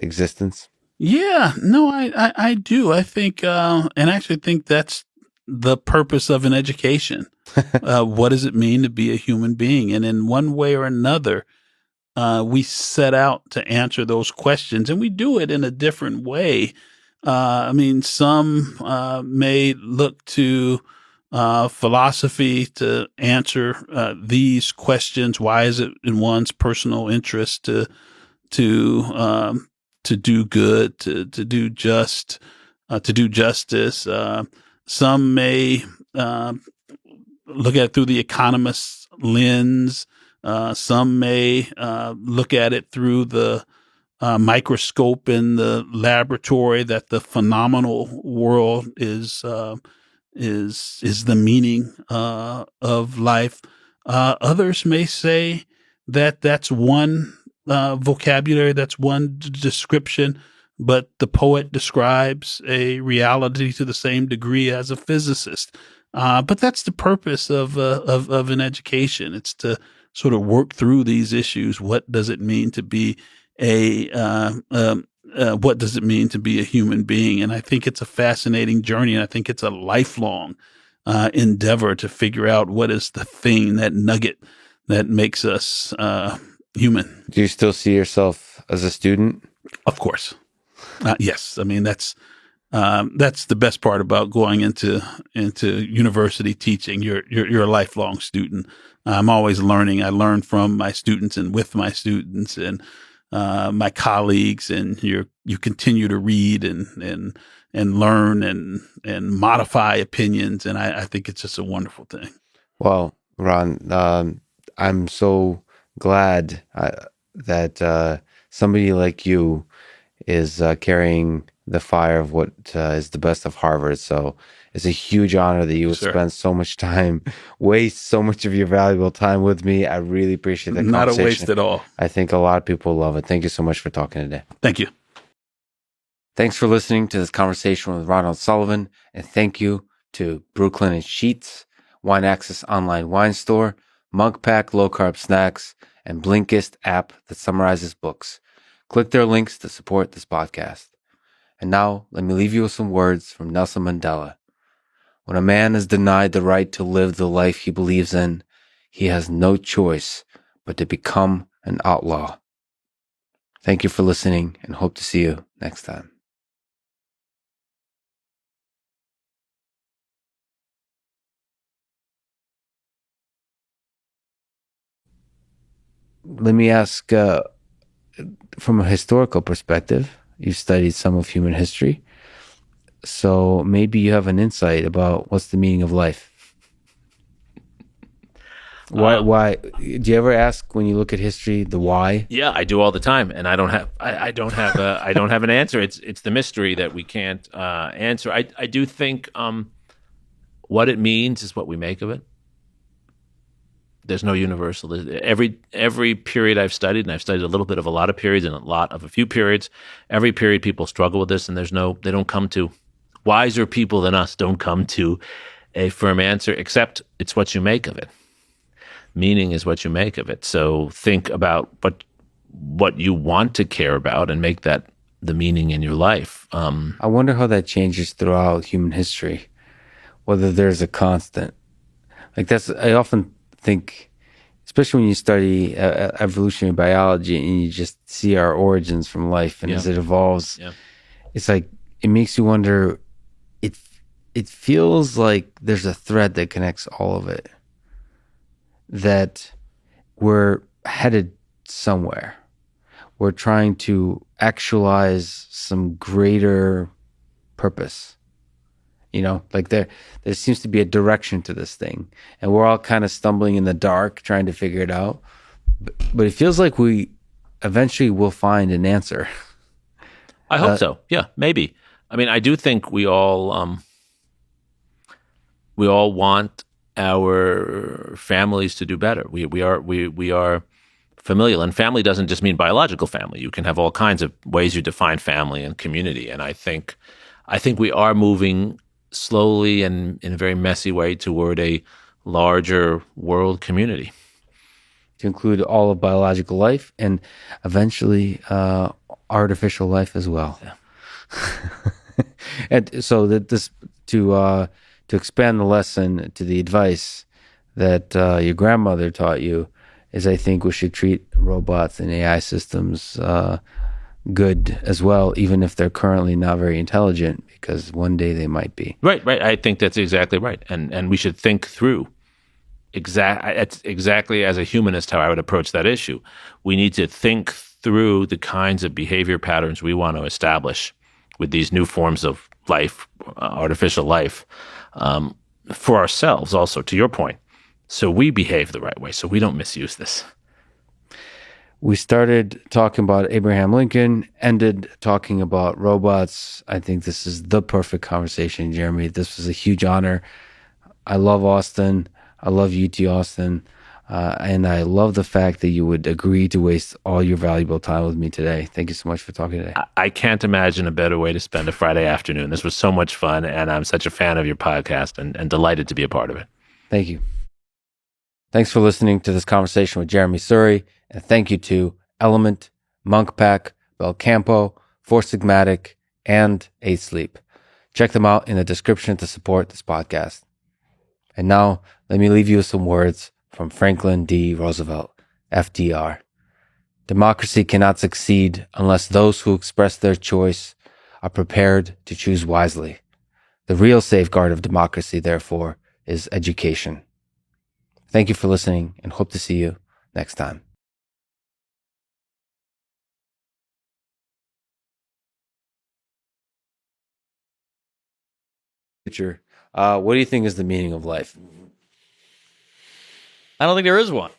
existence? Yeah, no, I do. I think, and I actually think that's the purpose of an education. What does it mean to be a human being? And in one way or another, we set out to answer those questions, and we do it in a different way. I mean, some may look to philosophy to answer these questions. Why is it in one's personal interest to do good, to do just, to do justice? Some may look at it through the economist's lens. Some may look at it through the microscope in the laboratory, that the phenomenal world is the meaning of life. Others may say that that's one vocabulary, that's one description, but the poet describes a reality to the same degree as a physicist. But that's the purpose of an education. It's to sort of work through these issues. What does it mean to be what does it mean to be a human being? And I think it's a fascinating journey, and I think it's a lifelong endeavor to figure out what is the thing, that nugget that makes us human. Do you still see yourself as a student? Of course. Yes. I mean, that's the best part about going into university teaching. You're a lifelong student. I'm always learning. I learn from my students and with my students and my colleagues, and you continue to read and learn and modify opinions. And I think it's just a wonderful thing. Well, Ron, I'm so glad that somebody like you is carrying the fire of what is the best of Harvard. So it's a huge honor that you would spend so much time, waste so much of your valuable time with me. I really appreciate that Not conversation. a waste at all. I think a lot of people love it. Thank you so much for talking today. Thank you. Thanks for listening to this conversation with Ronald Sullivan. And thank you to Brooklyn and Sheets, Wine Access Online Wine Store, Monk Pack Low Carb Snacks, and Blinkist app that summarizes books. Click their links to support this podcast. And now, let me leave you with some words from Nelson Mandela. When a man is denied the right to live the life he believes in, he has no choice but to become an outlaw. Thank you for listening and hope to see you next time. Let me ask, from a historical perspective, you've studied some of human history, so maybe you have an insight about what's the meaning of life. Why do you ever ask when you look at history the why? Yeah, I do all the time, and I don't have an answer. It's the mystery that we can't answer. I do think what it means is what we make of it. There's no universal. Every period I've studied, and I've studied a little bit of a lot of periods and a few periods. Every period people struggle with this, and they don't come to wiser people than us. Don't come to a firm answer, except it's what you make of it. Meaning is what you make of it. So think about what you want to care about and make that the meaning in your life. I wonder how that changes throughout human history, whether there's a constant. I often think, especially when you study evolutionary biology and you just see our origins from life and as it evolves, it's like, it makes you wonder, it feels like there's a thread that connects all of it, that we're headed somewhere. We're trying to actualize some greater purpose. There seems to be a direction to this thing, and we're all kind of stumbling in the dark trying to figure it out. But it feels like we eventually will find an answer. I hope so. Yeah, maybe. I mean, I do think we all want our families to do better. We are familial, and family doesn't just mean biological family. You can have all kinds of ways you define family and community. And I think we are moving slowly and in a very messy way toward a larger world community. To include all of biological life and eventually artificial life as well. Yeah. And so that to expand the lesson to the advice that your grandmother taught you is, I think we should treat robots and AI systems good as well, even if they're currently not very intelligent, because one day they might be. Right. I think that's exactly right. And we should think through exactly as a humanist how I would approach that issue. We need to think through the kinds of behavior patterns we want to establish with these new forms of life, artificial life, for ourselves also, to your point. So we behave the right way, so we don't misuse this. We started talking about Abraham Lincoln, ended talking about robots. I think this is the perfect conversation, Jeremy. This was a huge honor. I love Austin. I love UT Austin. And I love the fact that you would agree to waste all your valuable time with me today. Thank you so much for talking today. I can't imagine a better way to spend a Friday afternoon. This was so much fun, and I'm such a fan of your podcast and delighted to be a part of it. Thank you. Thanks for listening to this conversation with Jeremy Suri. And thank you to Element, Monk Pack, Belcampo, Four Sigmatic, and 8 Sleep. Check them out in the description to support this podcast. And now, let me leave you with some words from Franklin D. Roosevelt, FDR. Democracy cannot succeed unless those who express their choice are prepared to choose wisely. The real safeguard of democracy, therefore, is education. Thank you for listening and hope to see you next time. What do you think is the meaning of life? I don't think there is one.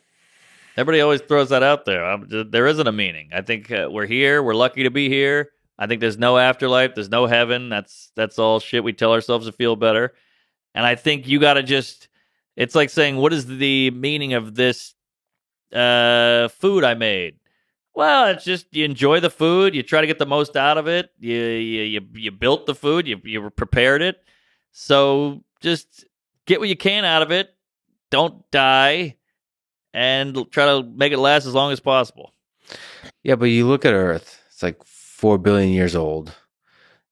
Everybody always throws that out there. There isn't a meaning. I think we're here. We're lucky to be here. I think there's no afterlife. There's no heaven. That's all shit we tell ourselves to feel better. And I think you got to just, it's like saying, what is the meaning of this food I made? Well, it's just you enjoy the food. You try to get the most out of it. You built the food. You prepared it. So just get what you can out of it. Don't die, and try to make it last as long as possible. Yeah, but you look at Earth. It's like 4 billion years old,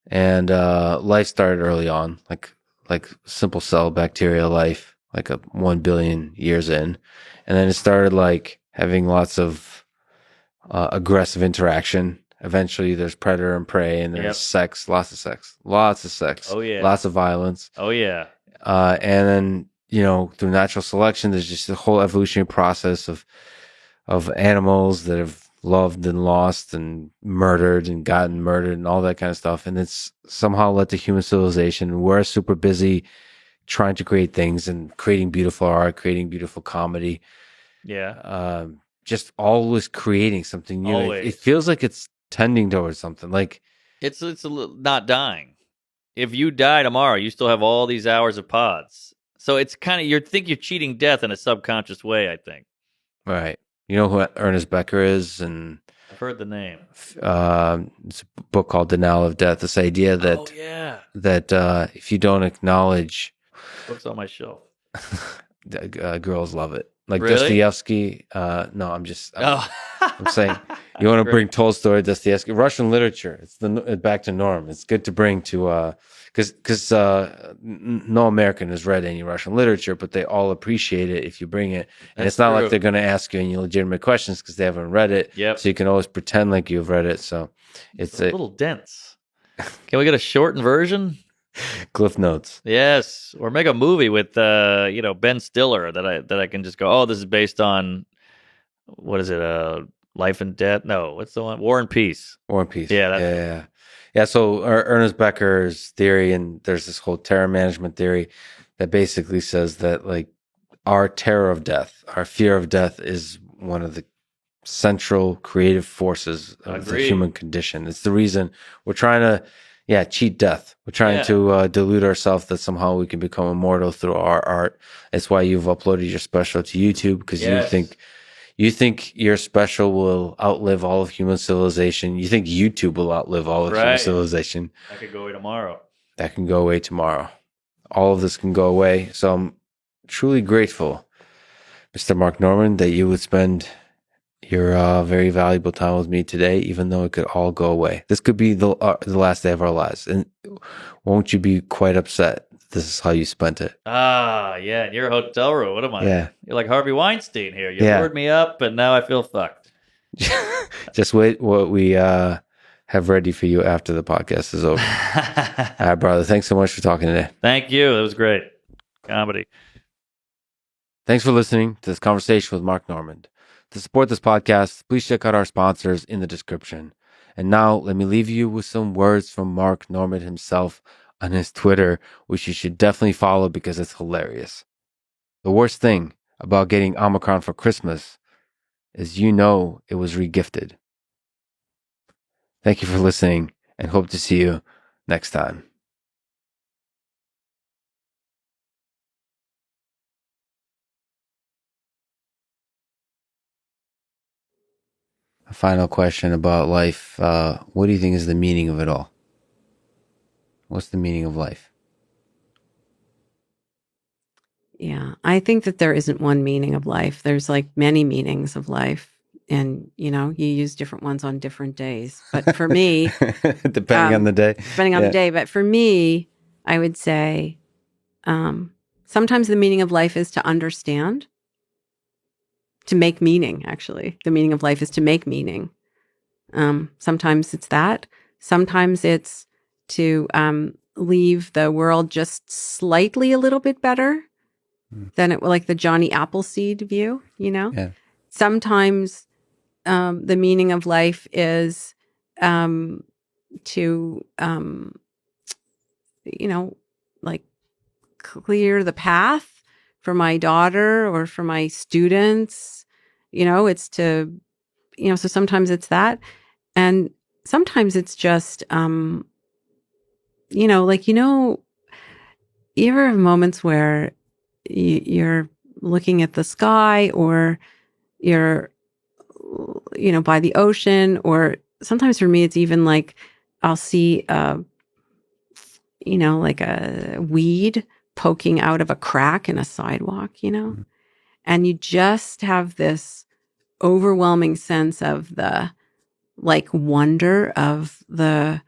and life started early on, like simple cell bacteria life, like 1 billion years in, and then it started like having lots of aggressive interaction. Eventually there's predator and prey, and there's sex, lots of sex. Oh yeah. Lots of violence. Oh yeah. And then, through natural selection, there's just a whole evolutionary process of animals that have loved and lost and murdered and gotten murdered and all that kind of stuff. And it's somehow led to human civilization. We're super busy trying to create things and creating beautiful art, creating beautiful comedy. Yeah. Just always creating something new. Always. It feels like it's tending towards something. Like It's not dying. If you die tomorrow, you still have all these hours of pods. So it's kind of, you're cheating death in a subconscious way, I think. Right. You know who Ernest Becker is? And I've heard the name. It's a book called Denial of Death. This idea that that if you don't acknowledge, Book's on my shelf. girls love it. Like Really? Dostoevsky. No, I'm saying you want to bring Tolstoy, Dostoevsky, Russian literature. It's back to norm. It's good to bring to because no American has read any Russian literature, but they all appreciate it if you bring it. And That's it's not true. like they're going to ask you any legitimate questions because they haven't read it. Yep. So you can always pretend like you've read it. So it's a little dense. Can we get a shortened version? Cliff Notes. Yes, or make a movie with Ben Stiller that I can just go, oh, this is based on, what is it? Life and Death? No, what's the one? War and Peace. War and Peace. Yeah, Yeah. So Ernest Becker's theory, and there's this whole terror management theory that basically says that like our terror of death, our fear of death, is one of the central creative forces of the human condition. It's the reason we're trying to cheat death. We're trying to delude ourselves that somehow we can become immortal through our art. It's why you've uploaded your special to YouTube, because you think your special will outlive all of human civilization. You think YouTube will outlive all of human civilization. That could go away tomorrow. That can go away tomorrow. All of this can go away. So I'm truly grateful, Mr. Mark Norman, that you would spend your very valuable time with me today, even though it could all go away. This could be the last day of our lives. And won't you be quite upset? This is how you spent it. Ah, yeah, in your hotel room. What am I? Yeah. You're like Harvey Weinstein here. You lured me up, and now I feel fucked. Just wait what we have ready for you after the podcast is over. All right, brother. Thanks so much for talking today. Thank you. That was great. Comedy. Thanks for listening to this conversation with Mark Normand. To support this podcast, please check out our sponsors in the description. And now, let me leave you with some words from Mark Normand himself on his Twitter, which you should definitely follow because it's hilarious. The worst thing about getting Omicron for Christmas is it was regifted. Thank you for listening, and hope to see you next time. A final question about life. What do you think is the meaning of it all? What's the meaning of life? Yeah, I think that there isn't one meaning of life. There's like many meanings of life. And, you use different ones on different days. But for me... Depending on the day. Depending on the day. But for me, I would say sometimes the meaning of life is to understand. To make meaning, actually. The meaning of life is to make meaning. Sometimes it's that. Sometimes it's to leave the world just slightly a little bit better than it, like the Johnny Appleseed view, Yeah. Sometimes the meaning of life is to, like clear the path for my daughter or for my students. It's to, so sometimes it's that. And sometimes it's just, you ever have moments where you're looking at the sky, or you're, by the ocean, or sometimes for me, it's even like I'll see, like a weed poking out of a crack in a sidewalk, and you just have this overwhelming sense of the wonder of the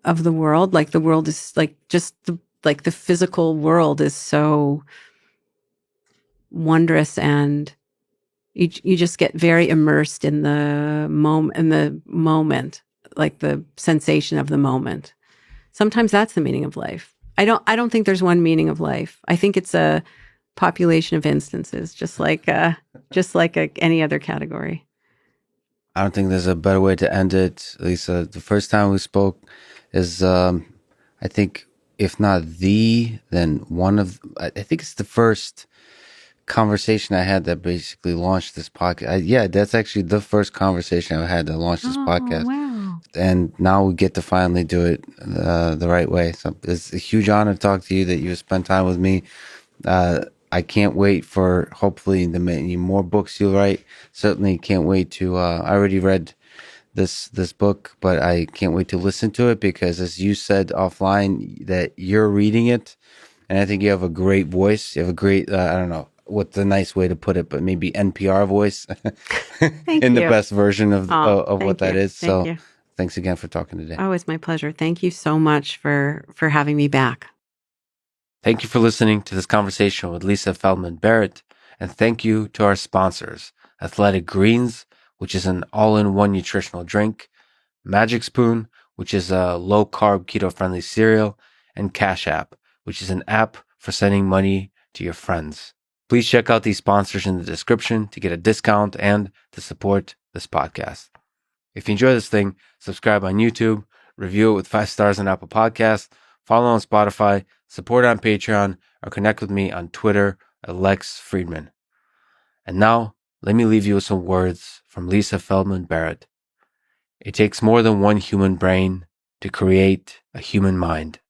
world. Like the world is just the physical world is so wondrous, and you just get very immersed in the moment, like the sensation of the moment. Sometimes that's the meaning of life. I don't think there's one meaning of life. I think it's a population of instances, just like any other category. I don't think there's a better way to end it. Lisa, the first time we spoke is, I think, if not then one of, I think it's the first conversation I had that basically launched this podcast. That's actually the first conversation I had that launched this podcast. Wow. And now we get to finally do it the right way. So it's a huge honor to talk to you, that you spent time with me. I can't wait for hopefully the many more books you'll write. Certainly can't wait to, I already read this book, but I can't wait to listen to it, because as you said offline, that you're reading it, and I think you have a great voice. You have a great, I don't know what's the nice way to put it, but maybe NPR voice in the best version of what that is. So thanks again for talking today. Oh, it's my pleasure. Thank you so much for having me back. Thank you for listening to this conversation with Lisa Feldman Barrett, and thank you to our sponsors, Athletic Greens, which is an all-in-one nutritional drink, Magic Spoon, which is a low-carb, keto-friendly cereal, and Cash App, which is an app for sending money to your friends. Please check out these sponsors in the description to get a discount and to support this podcast. If you enjoy this thing, subscribe on YouTube, review it with 5 stars on Apple Podcasts, follow on Spotify, support on Patreon, or connect with me on Twitter at Lex Fridman. And now, let me leave you with some words from Lisa Feldman Barrett. It takes more than one human brain to create a human mind.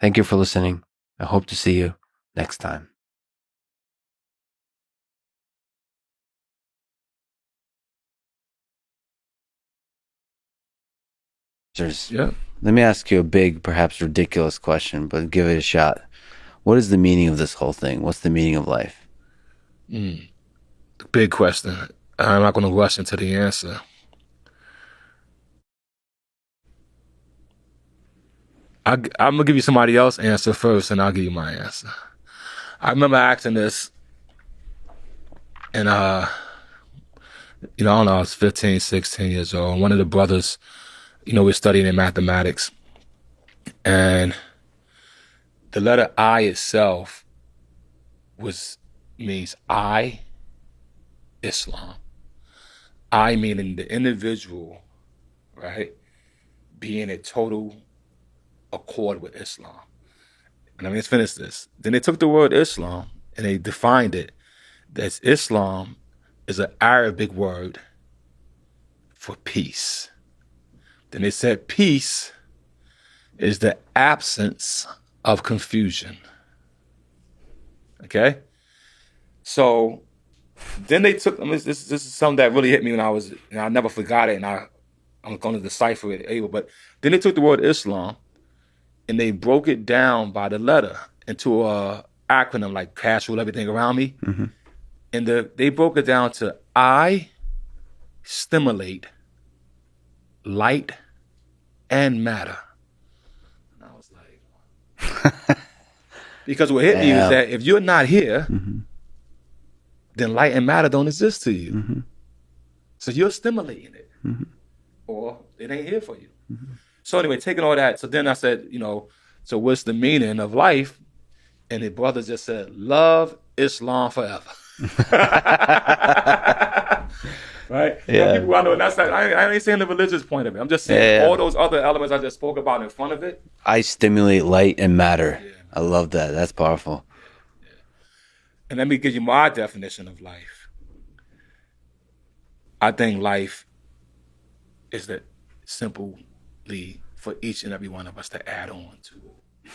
Thank you for listening. I hope to see you next time. Yeah. Let me ask you a big, perhaps ridiculous question, but give it a shot. What is the meaning of this whole thing? What's the meaning of life? Big question. I'm not going to rush into the answer. I'm going to give you somebody else's answer first, and I'll give you my answer. I remember asking this, and I don't know, I was 15, 16 years old. One of the brothers, we're studying in mathematics, and the letter I itself means I, Islam. I meaning the individual, right, being in total accord with Islam. And let's finish this. Then they took the word Islam and they defined it as Islam is an Arabic word for peace. Then they said peace is the absence of confusion. Okay? So then they took, this is something that really hit me when I never forgot it, and I'm going to decipher it able. But then they took the word Islam and they broke it down by the letter into a acronym like cash rule everything around me. Mm-hmm. And they broke it down to I stimulate light and matter. And I was like, because what hit me is that if you're not here, then light and matter don't exist to you. Mm-hmm. So you're stimulating it, or it ain't here for you. So anyway, taking all that, so then I said, so what's the meaning of life? And the brother just said, love Islam forever. Right? Yeah. People I know, and that's not, I ain't saying the religious point of it. I'm just saying all those other elements I just spoke about in front of it. I stimulate light and matter. Yeah. I love that. That's powerful. Yeah. And let me give you my definition of life. I think life is that simply for each and every one of us to add on to it.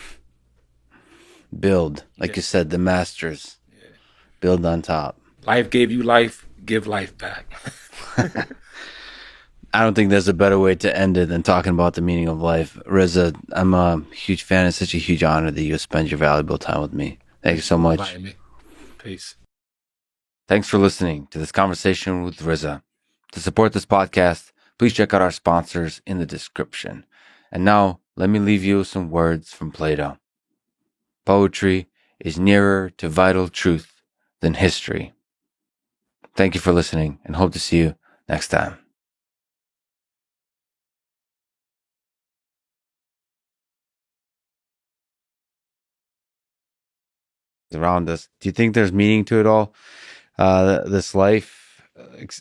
Build, like you said, the masters. Yeah. Build on top. Life gave you life, give life back. I don't think there's a better way to end it than talking about the meaning of life. Reza, I'm a huge fan. It's such a huge honor that you spend your valuable time with me. Thank you so much. Peace. Thanks for listening to this conversation with Reza. To support this podcast, please check out our sponsors in the description. And now, let me leave you with some words from Plato. Poetry is nearer to vital truth than history. Thank you for listening, and hope to see you next time. Around us, do you think there's meaning to it all? This life,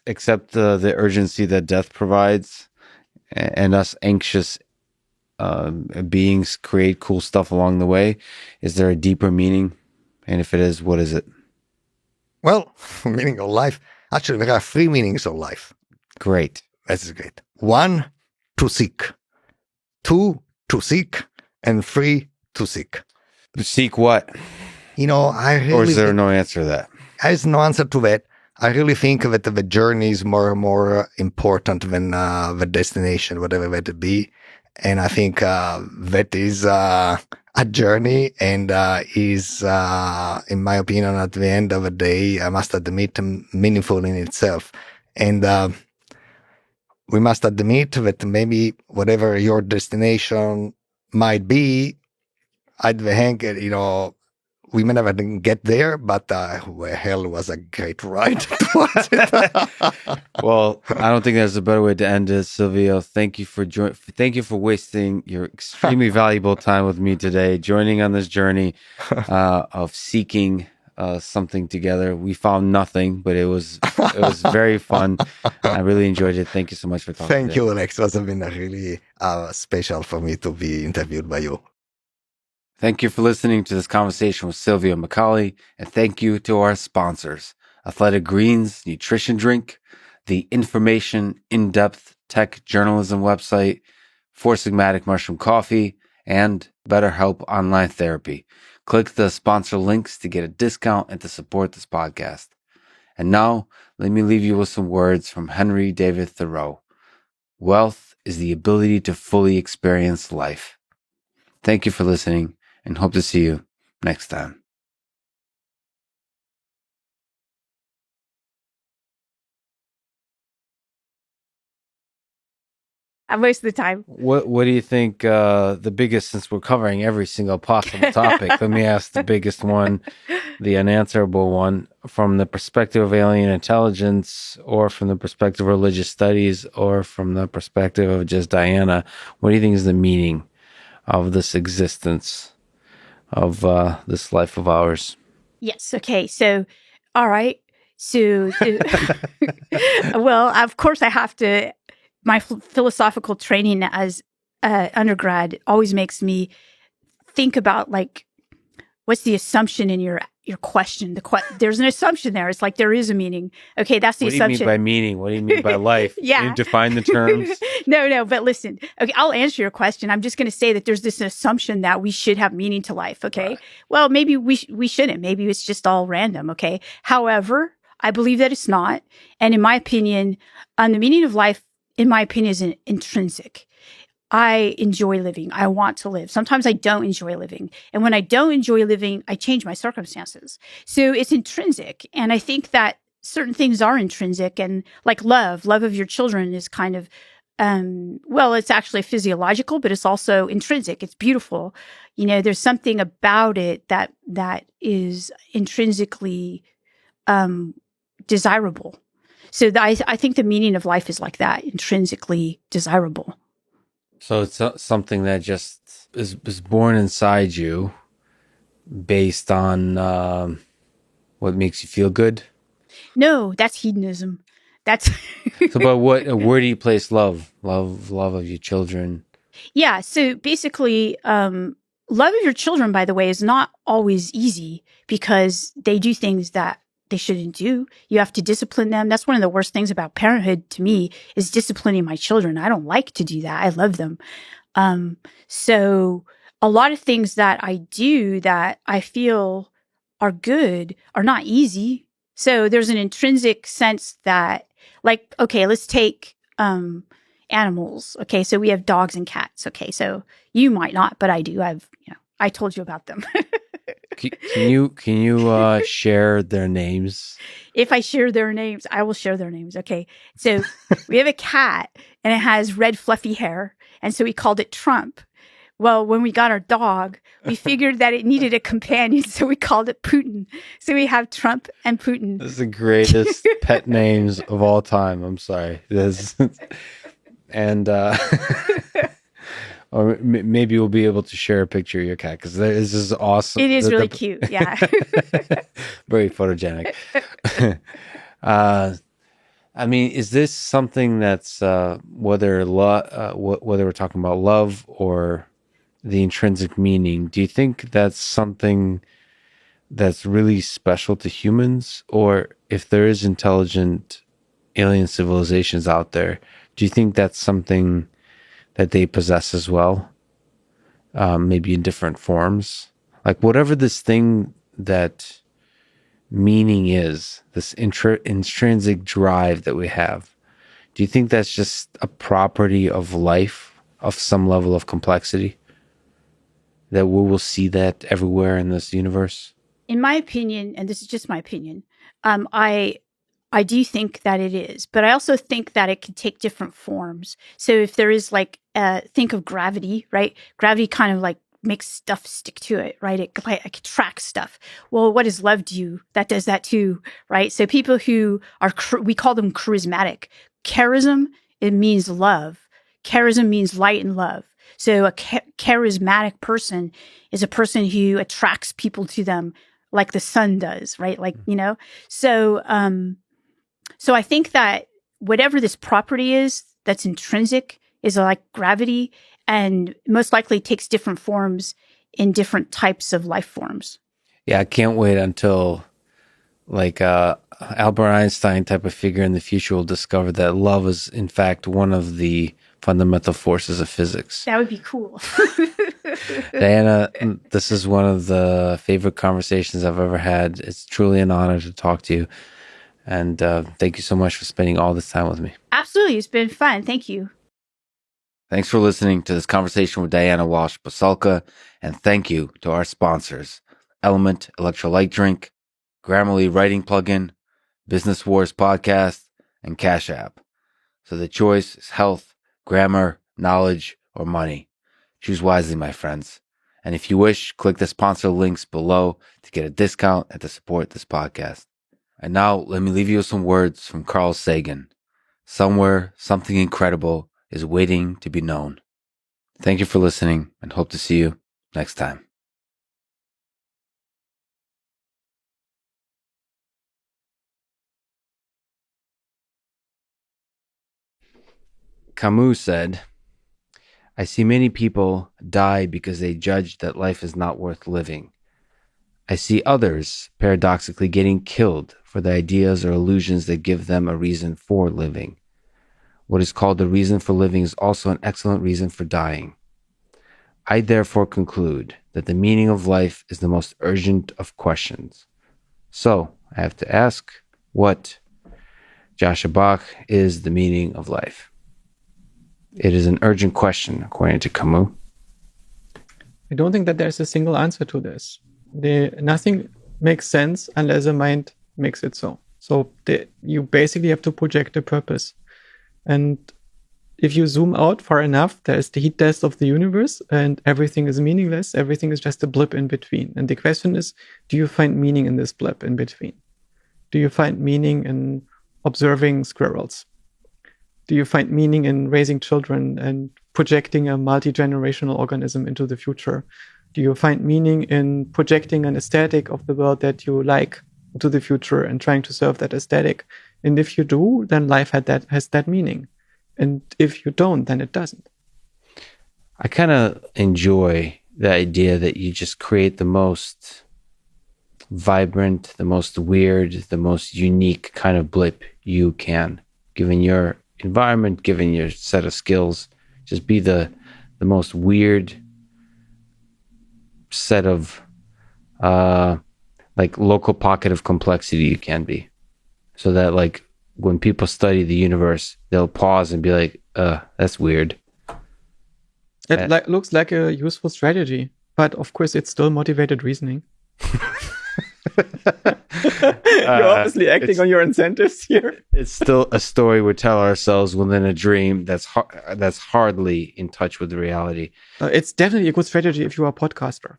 except the urgency that death provides, and us anxious beings create cool stuff along the way. Is there a deeper meaning? And if it is, what is it? Well, meaning of life. Actually, there are 3 meanings of life. Great. That's great. 1, to seek. 2, to seek. And 3, to seek. To seek what? I really... Or is there no answer to that? There's no answer to that. I really think that the journey is more and more important than the destination, whatever that be. And I think that is a journey, and is, in my opinion, at the end of the day, I must admit, meaningful in itself. And we must admit that maybe whatever your destination might be, at the end, we may never get there, but hell was a great ride towards it. Well, I don't think there's a better way to end it, Silvio. Thank you for wasting your extremely valuable time with me today, joining on this journey of seeking something together. We found nothing, but it was very fun. I really enjoyed it. Thank you so much for talking. Thank you, Lex. It has been really special for me to be interviewed by you. Thank you for listening to this conversation with Silvio McCauley, and thank you to our sponsors, Athletic Greens Nutrition Drink, the Information In-Depth Tech Journalism website, Four Sigmatic Mushroom Coffee, and BetterHelp Online Therapy. Click the sponsor links to get a discount and to support this podcast. And now, let me leave you with some words from Henry David Thoreau. Wealth is the ability to fully experience life. Thank you for listening, and hope to see you next time. Most of the time. What do you think the biggest, since we're covering every single possible topic, let me ask the biggest one, the unanswerable one, from the perspective of alien intelligence, or from the perspective of religious studies, or from the perspective of just Diana, what do you think is the meaning of this existence, of this life of ours? Yes. Okay. So, all right. So, well, of course I have to, my philosophical training as undergrad always makes me think about, like, what's the assumption in your question? There's an assumption there. It's like there is a meaning. Okay, that's the assumption. What do you mean by meaning? What do you mean by life? Yeah. You define the terms. No, but listen. Okay, I'll answer your question. I'm just going to say that there's this assumption that we should have meaning to life, okay? Right. Well, maybe we shouldn't. Maybe it's just all random, okay? However, I believe that it's not. And in my opinion, the meaning of life, in my opinion, is intrinsic. I enjoy living. I want to live. Sometimes I don't enjoy living. And when I don't enjoy living, I change my circumstances. So it's intrinsic. And I think that certain things are intrinsic, and like love of your children is kind of, well, it's actually physiological, but it's also intrinsic. It's beautiful. There's something about it that is intrinsically desirable. So I think the meaning of life is like that, intrinsically desirable. So it's something that just is born inside you based on what makes you feel good? No, that's hedonism. That's So, but where do you place love? Love of your children? Yeah. So basically, love of your children, by the way, is not always easy, because they do things that they shouldn't do. You have to discipline them. That's one of the worst things about parenthood to me, is disciplining my children. I don't like to do that. I love them. So a lot of things that I do that I feel are good are not easy. So there's an intrinsic sense that, like, okay, let's take animals. Okay, so we have dogs and cats. Okay, so you might not, but I do. I told you about them. Can you share their names? If I share their names, I will share their names. Okay, so we have a cat, and it has red fluffy hair, and so we called it Trump. Well, when we got our dog, we figured that it needed a companion, so we called it Putin. So we have Trump and Putin. This is the greatest pet names of all time. I'm sorry. And or maybe we'll be able to share a picture of your cat, because this is awesome. It is really cute. Yeah. Very photogenic. I mean, is this something that's whether we're talking about love or the intrinsic meaning? Do you think that's something that's really special to humans? Or if there is intelligent alien civilizations out there, do you think that's something that they possess as well? Maybe in different forms? Like, whatever this thing that meaning is, this intrinsic drive that we have, do you think that's just a property of life of some level of complexity? That we will see that everywhere in this universe? In my opinion, and this is just my opinion, I do think that it is, but I also think that it can take different forms. So if there is like, think of gravity, right? Gravity kind of like makes stuff stick to it, right? It attracts stuff. Well, what does love do? That does that too, right? So people who are, we call them charismatic. Charism, it means love. Charism means light and love. So a charismatic person is a person who attracts people to them like the sun does, right? Like, so I think that whatever this property is that's intrinsic is like gravity, and most likely takes different forms in different types of life forms. Yeah, I can't wait until like Albert Einstein type of figure in the future will discover that love is in fact one of the fundamental forces of physics. That would be cool. Diana, this is one of the favorite conversations I've ever had. It's truly an honor to talk to you. And thank you so much for spending all this time with me. Absolutely. It's been fun. Thank you. Thanks for listening to this conversation with Diana Walsh-Pasulka. And thank you to our sponsors, Element Electrolyte Drink, Grammarly Writing Plugin, Business Wars Podcast, and Cash App. So the choice is health, grammar, knowledge, or money. Choose wisely, my friends. And if you wish, click the sponsor links below to get a discount and to support this podcast. And now, let me leave you with some words from Carl Sagan. Somewhere, something incredible is waiting to be known. Thank you for listening, and hope to see you next time. Camus said, "I see many people die because they judge that life is not worth living. I see others paradoxically getting killed for the ideas or illusions that give them a reason for living. What is called the reason for living is also an excellent reason for dying. I therefore conclude that the meaning of life is the most urgent of questions. So I have to ask, what, Joshua Bach, is the meaning of life?" It is an urgent question, according to Camus. I don't think that there's a single answer to this. Nothing makes sense unless the mind makes it so. So you basically have to project a purpose. And if you zoom out far enough, there's the heat death of the universe and everything is meaningless. Everything is just a blip in between. And the question is, do you find meaning in this blip in between? Do you find meaning in observing squirrels? Do you find meaning in raising children and projecting a multi-generational organism into the future? Do you find meaning in projecting an aesthetic of the world that you like to the future and trying to serve that aesthetic? And if you do, then life has that meaning. And if you don't, then it doesn't. I kind of enjoy the idea that you just create the most vibrant, the most weird, the most unique kind of blip you can, given your environment, given your set of skills. Just be the most weird set of like local pocket of complexity you can be, so that like when people study the universe, they'll pause and be like, that's weird. It looks like a useful strategy, but of course it's still motivated reasoning. You're obviously acting on your incentives here. It's still a story we tell ourselves within a dream that's hardly in touch with reality. It's definitely a good strategy if you are a podcaster.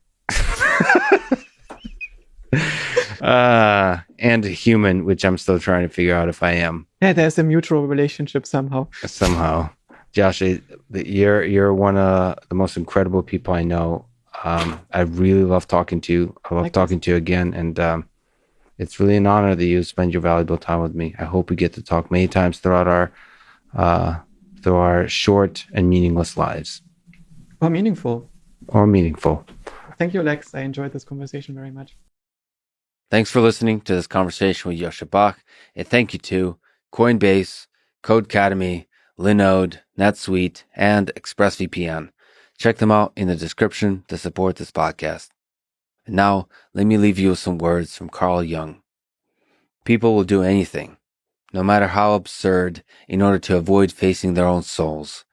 And a human, which I'm still trying to figure out if I am. Yeah, there's a mutual relationship somehow. Josh, you're one of the most incredible people I know. I really love talking to you. I love talking to you again, and it's really an honor that you spend your valuable time with me. I hope we get to talk many times throughout our short and meaningless lives. Or meaningful. Thank you, Lex. I enjoyed this conversation very much. Thanks for listening to this conversation with Yosha Bach, and thank you to Coinbase, Codecademy, Linode, NetSuite, and ExpressVPN. Check them out in the description to support this podcast. And now, let me leave you with some words from Carl Jung. People will do anything, no matter how absurd, in order to avoid facing their own souls.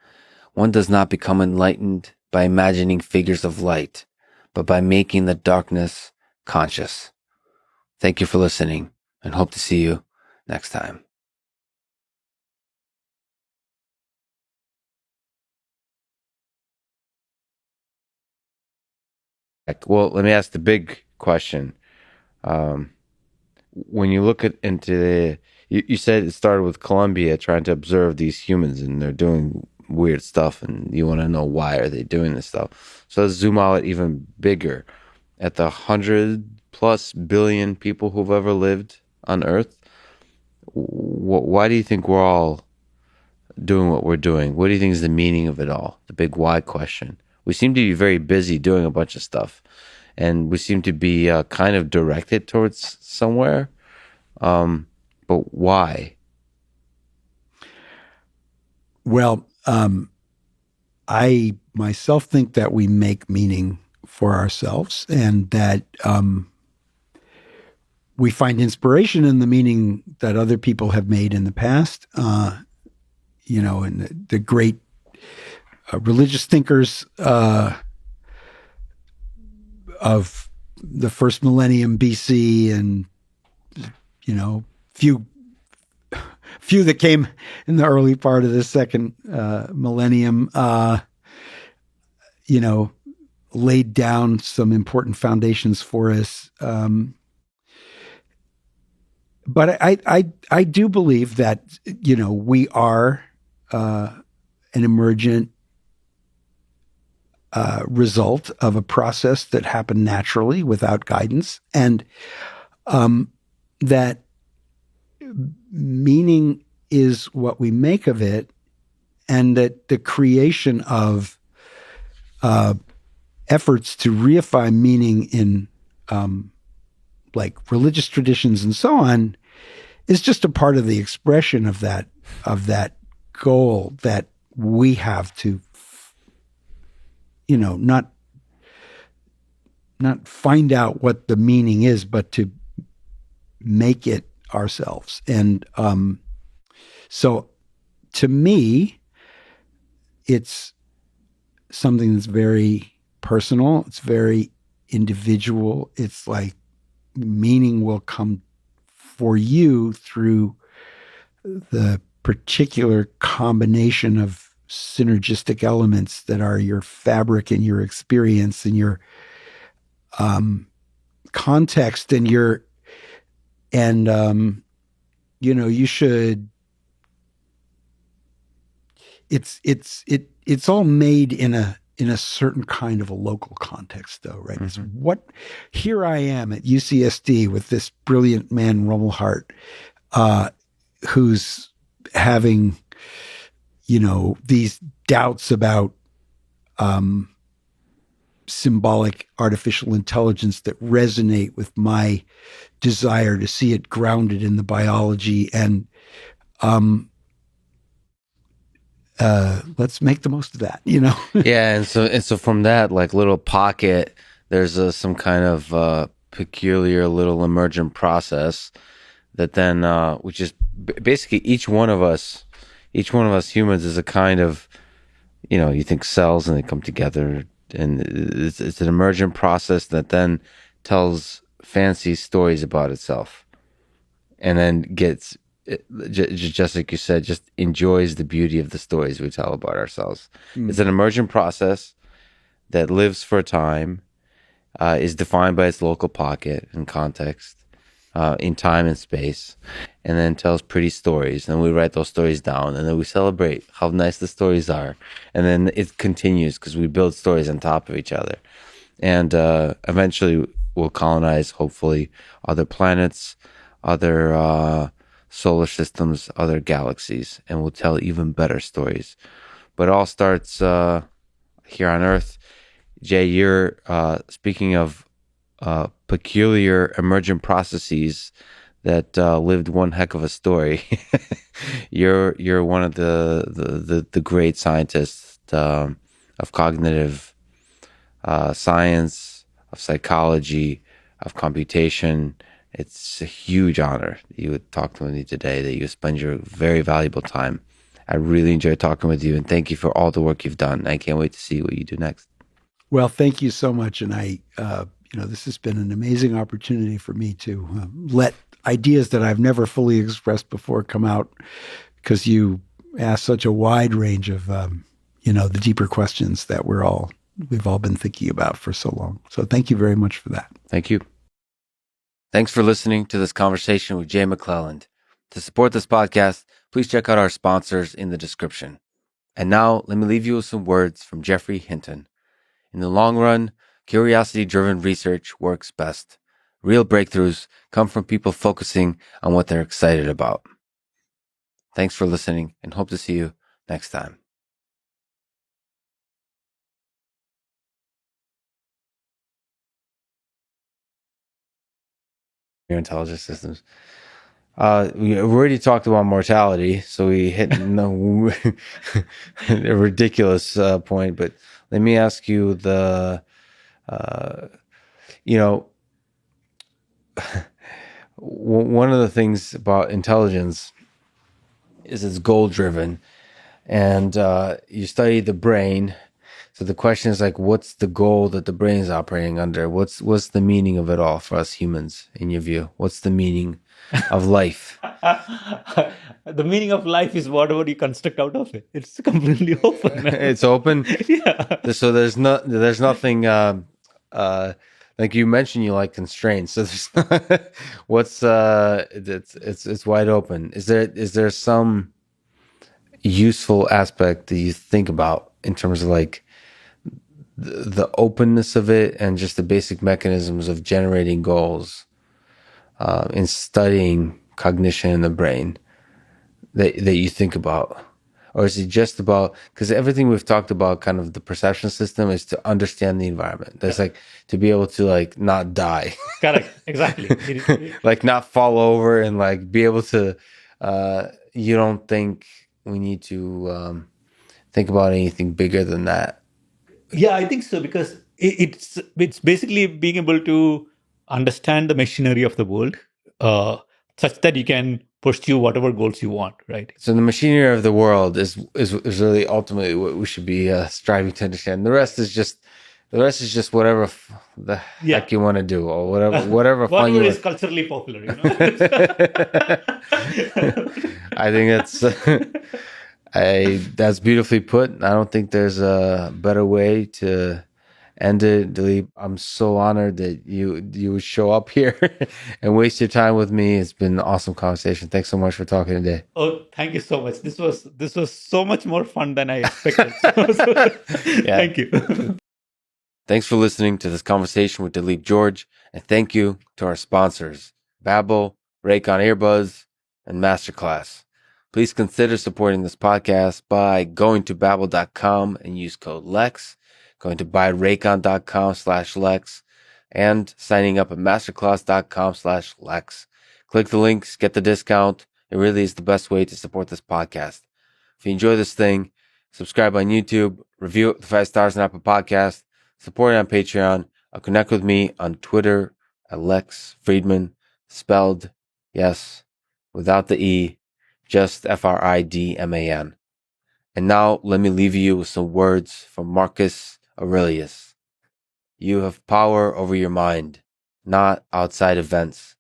One does not become enlightened by imagining figures of light, but by making the darkness conscious. Thank you for listening, and hope to see you next time. Well, let me ask the big question. When you look into you said it started with Colombia trying to observe these humans, and they're doing weird stuff, and you want to know why are they doing this stuff. So let's zoom out even bigger at the 100+ billion people who've ever lived on Earth. Why do you think we're all doing what we're doing? What do you think is the meaning of it all? The big why question. We seem to be very busy doing a bunch of stuff, and we seem to be kind of directed towards somewhere. But why? Well, I myself think that we make meaning for ourselves, and that we find inspiration in the meaning that other people have made in the past. And the great religious thinkers of the first millennium BC, and few that came in the early part of the second millennium, laid down some important foundations for us. But I do believe that we are an emergent result of a process that happened naturally without guidance, and that meaning is what we make of it, and that the creation of efforts to reify meaning in like religious traditions and so on is just a part of the expression of that goal that we have to not find out what the meaning is, but to make it ourselves. And so to me, it's something that's very personal. It's very individual. It's like meaning will come for you through the particular combination of synergistic elements that are your fabric and your experience and your context and you should, it's all made in a certain kind of a local context though, right? Mm-hmm. Here I am at UCSD with this brilliant man, Rumelhart, who's having, these doubts about symbolic artificial intelligence that resonate with my desire to see it grounded in the biology. And let's make the most of that, Yeah, and so from that like little pocket, there's some kind of peculiar little emergent process that then, which is basically each one of us humans is a kind of, you think cells and they come together, and it's an emergent process that then tells fancy stories about itself, and then gets, just like you said, just enjoys the beauty of the stories we tell about ourselves. It's an emergent process that lives for a time, is defined by its local pocket and context, in time and space, and then tells pretty stories. And we write those stories down, and then we celebrate how nice the stories are. And then it continues because we build stories on top of each other. And eventually we'll colonize, hopefully, other planets, other solar systems, other galaxies, and we'll tell even better stories. But it all starts here on Earth. Jay, you're speaking of peculiar emergent processes that lived one heck of a story. You're one of the great scientists of cognitive science, of psychology, of computation. It's a huge honor that you would talk to me today, that you spend your very valuable time. I really enjoyed talking with you, and thank you for all the work you've done. I can't wait to see what you do next. Well, thank you so much. And this has been an amazing opportunity for me to let ideas that I've never fully expressed before come out, because you asked such a wide range of, the deeper questions that we've all been thinking about for so long. So thank you very much for that. Thank you. Thanks for listening to this conversation with Jay McClelland. To support this podcast, please check out our sponsors in the description. And now, let me leave you with some words from Geoffrey Hinton. In the long run, curiosity-driven research works best. Real breakthroughs come from people focusing on what they're excited about. Thanks for listening, and hope to see you next time. Your intelligence systems. We already talked about mortality, so we hit a ridiculous point. But let me ask you one of the things about intelligence is it's goal-driven, and you study the brain. So the question is like, what's the goal that the brain is operating under? What's the meaning of it all for us humans, in your view? What's the meaning of life? The meaning of life is whatever you construct out of it. It's completely open. It's open. Yeah. So there's nothing. Like you mentioned, you like constraints. So there's it's wide open. Is there some useful aspect that you think about in terms of like the openness of it and just the basic mechanisms of generating goals in studying cognition in the brain that you think about? Or is it just about, because everything we've talked about, kind of the perception system, is to understand the environment. That's like to be able to like not die. Correct. Exactly. Like not fall over and like be able to, you don't think we need to think about anything bigger than that? Yeah, I think so, because it's basically being able to understand the machinery of the world such that you can pursue whatever goals you want, right? So the machinery of the world is really ultimately what we should be striving to understand. The rest is just whatever the heck you want to do, or whatever fun you is culturally popular. I think that's beautifully put. I don't think there's a better way to end it. Dilip, I'm so honored that you would show up here and waste your time with me. It's been an awesome conversation. Thanks so much for talking today. Oh, thank you so much. This was so much more fun than I expected. Thank you. Thanks for listening to this conversation with Dilip George, and thank you to our sponsors, Babbel, Raycon Earbuds, and Masterclass. Please consider supporting this podcast by going to Babbel.com and use code LEX going to buyraycon.com/Lex, and signing up at masterclass.com/Lex. Click the links, get the discount. It really is the best way to support this podcast. If you enjoy this thing, subscribe on YouTube, review it with 5 stars on Apple Podcast, support it on Patreon, or connect with me on Twitter at Lex Fridman, spelled, yes, without the E, just Fridman. And now let me leave you with some words from Marcus Aurelius. You have power over your mind, not outside events.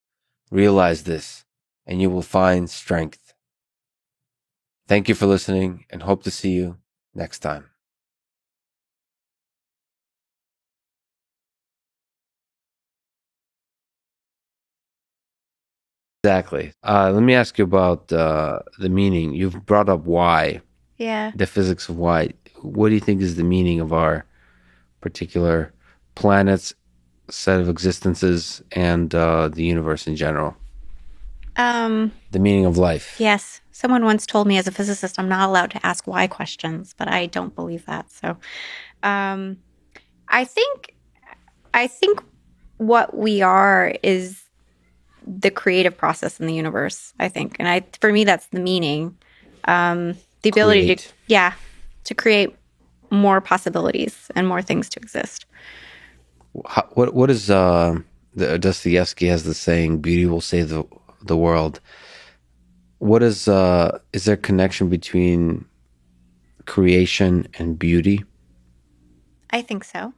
Realize this, and you will find strength. Thank you for listening, and hope to see you next time. Exactly. Let me ask you about the meaning. You've brought up why. Yeah. The physics of why. What do you think is the meaning of our particular planet's set of existences and the universe in general? The meaning of life. Yes. Someone once told me as a physicist, I'm not allowed to ask why questions, but I don't believe that. So I think what we are is the creative process in the universe, I think. And for me, that's the meaning. The ability to create more possibilities and more things to exist. What is Dostoevsky has the saying, beauty will save the world. What is there a connection between creation and beauty? I think so.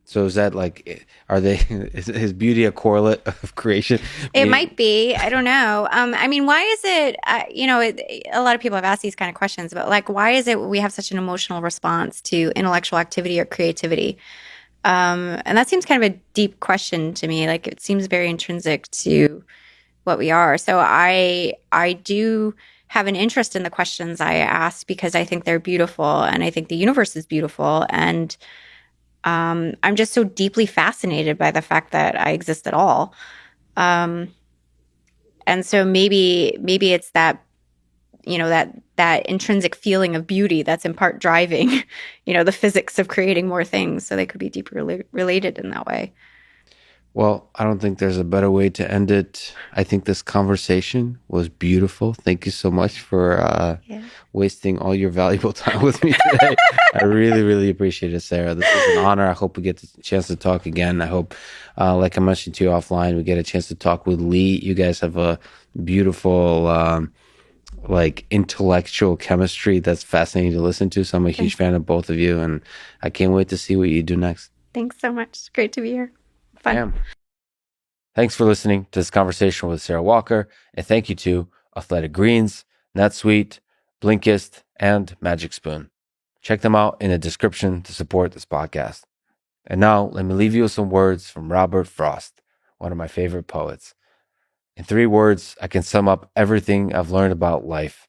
So is that like, is beauty a correlate of creation? It might be. I don't know. I mean, why is it, a lot of people have asked these kind of questions, but like, why is it we have such an emotional response to intellectual activity or creativity? And that seems kind of a deep question to me. Like, it seems very intrinsic to what we are. So I do have an interest in the questions I ask because I think they're beautiful and I think the universe is beautiful. And I'm just so deeply fascinated by the fact that I exist at all. And so maybe it's that, that intrinsic feeling of beauty that's in part driving, the physics of creating more things. So they could be deeply related in that way. Well, I don't think there's a better way to end it. I think this conversation was beautiful. Thank you so much for wasting all your valuable time with me today. I really, really appreciate it, Sarah. This was an honor. I hope we get the chance to talk again. I hope, like I mentioned to you offline, we get a chance to talk with Lee. You guys have a beautiful, intellectual chemistry that's fascinating to listen to. So I'm a huge fan of both of you, and I can't wait to see what you do next. Thanks so much. It's great to be here. Fun. Damn. Thanks for listening to this conversation with Sarah Walker, and thank you to Athletic Greens, NetSuite, Blinkist, and Magic Spoon. Check them out in the description to support this podcast. And now, let me leave you with some words from Robert Frost, one of my favorite poets. In 3 words, I can sum up everything I've learned about life.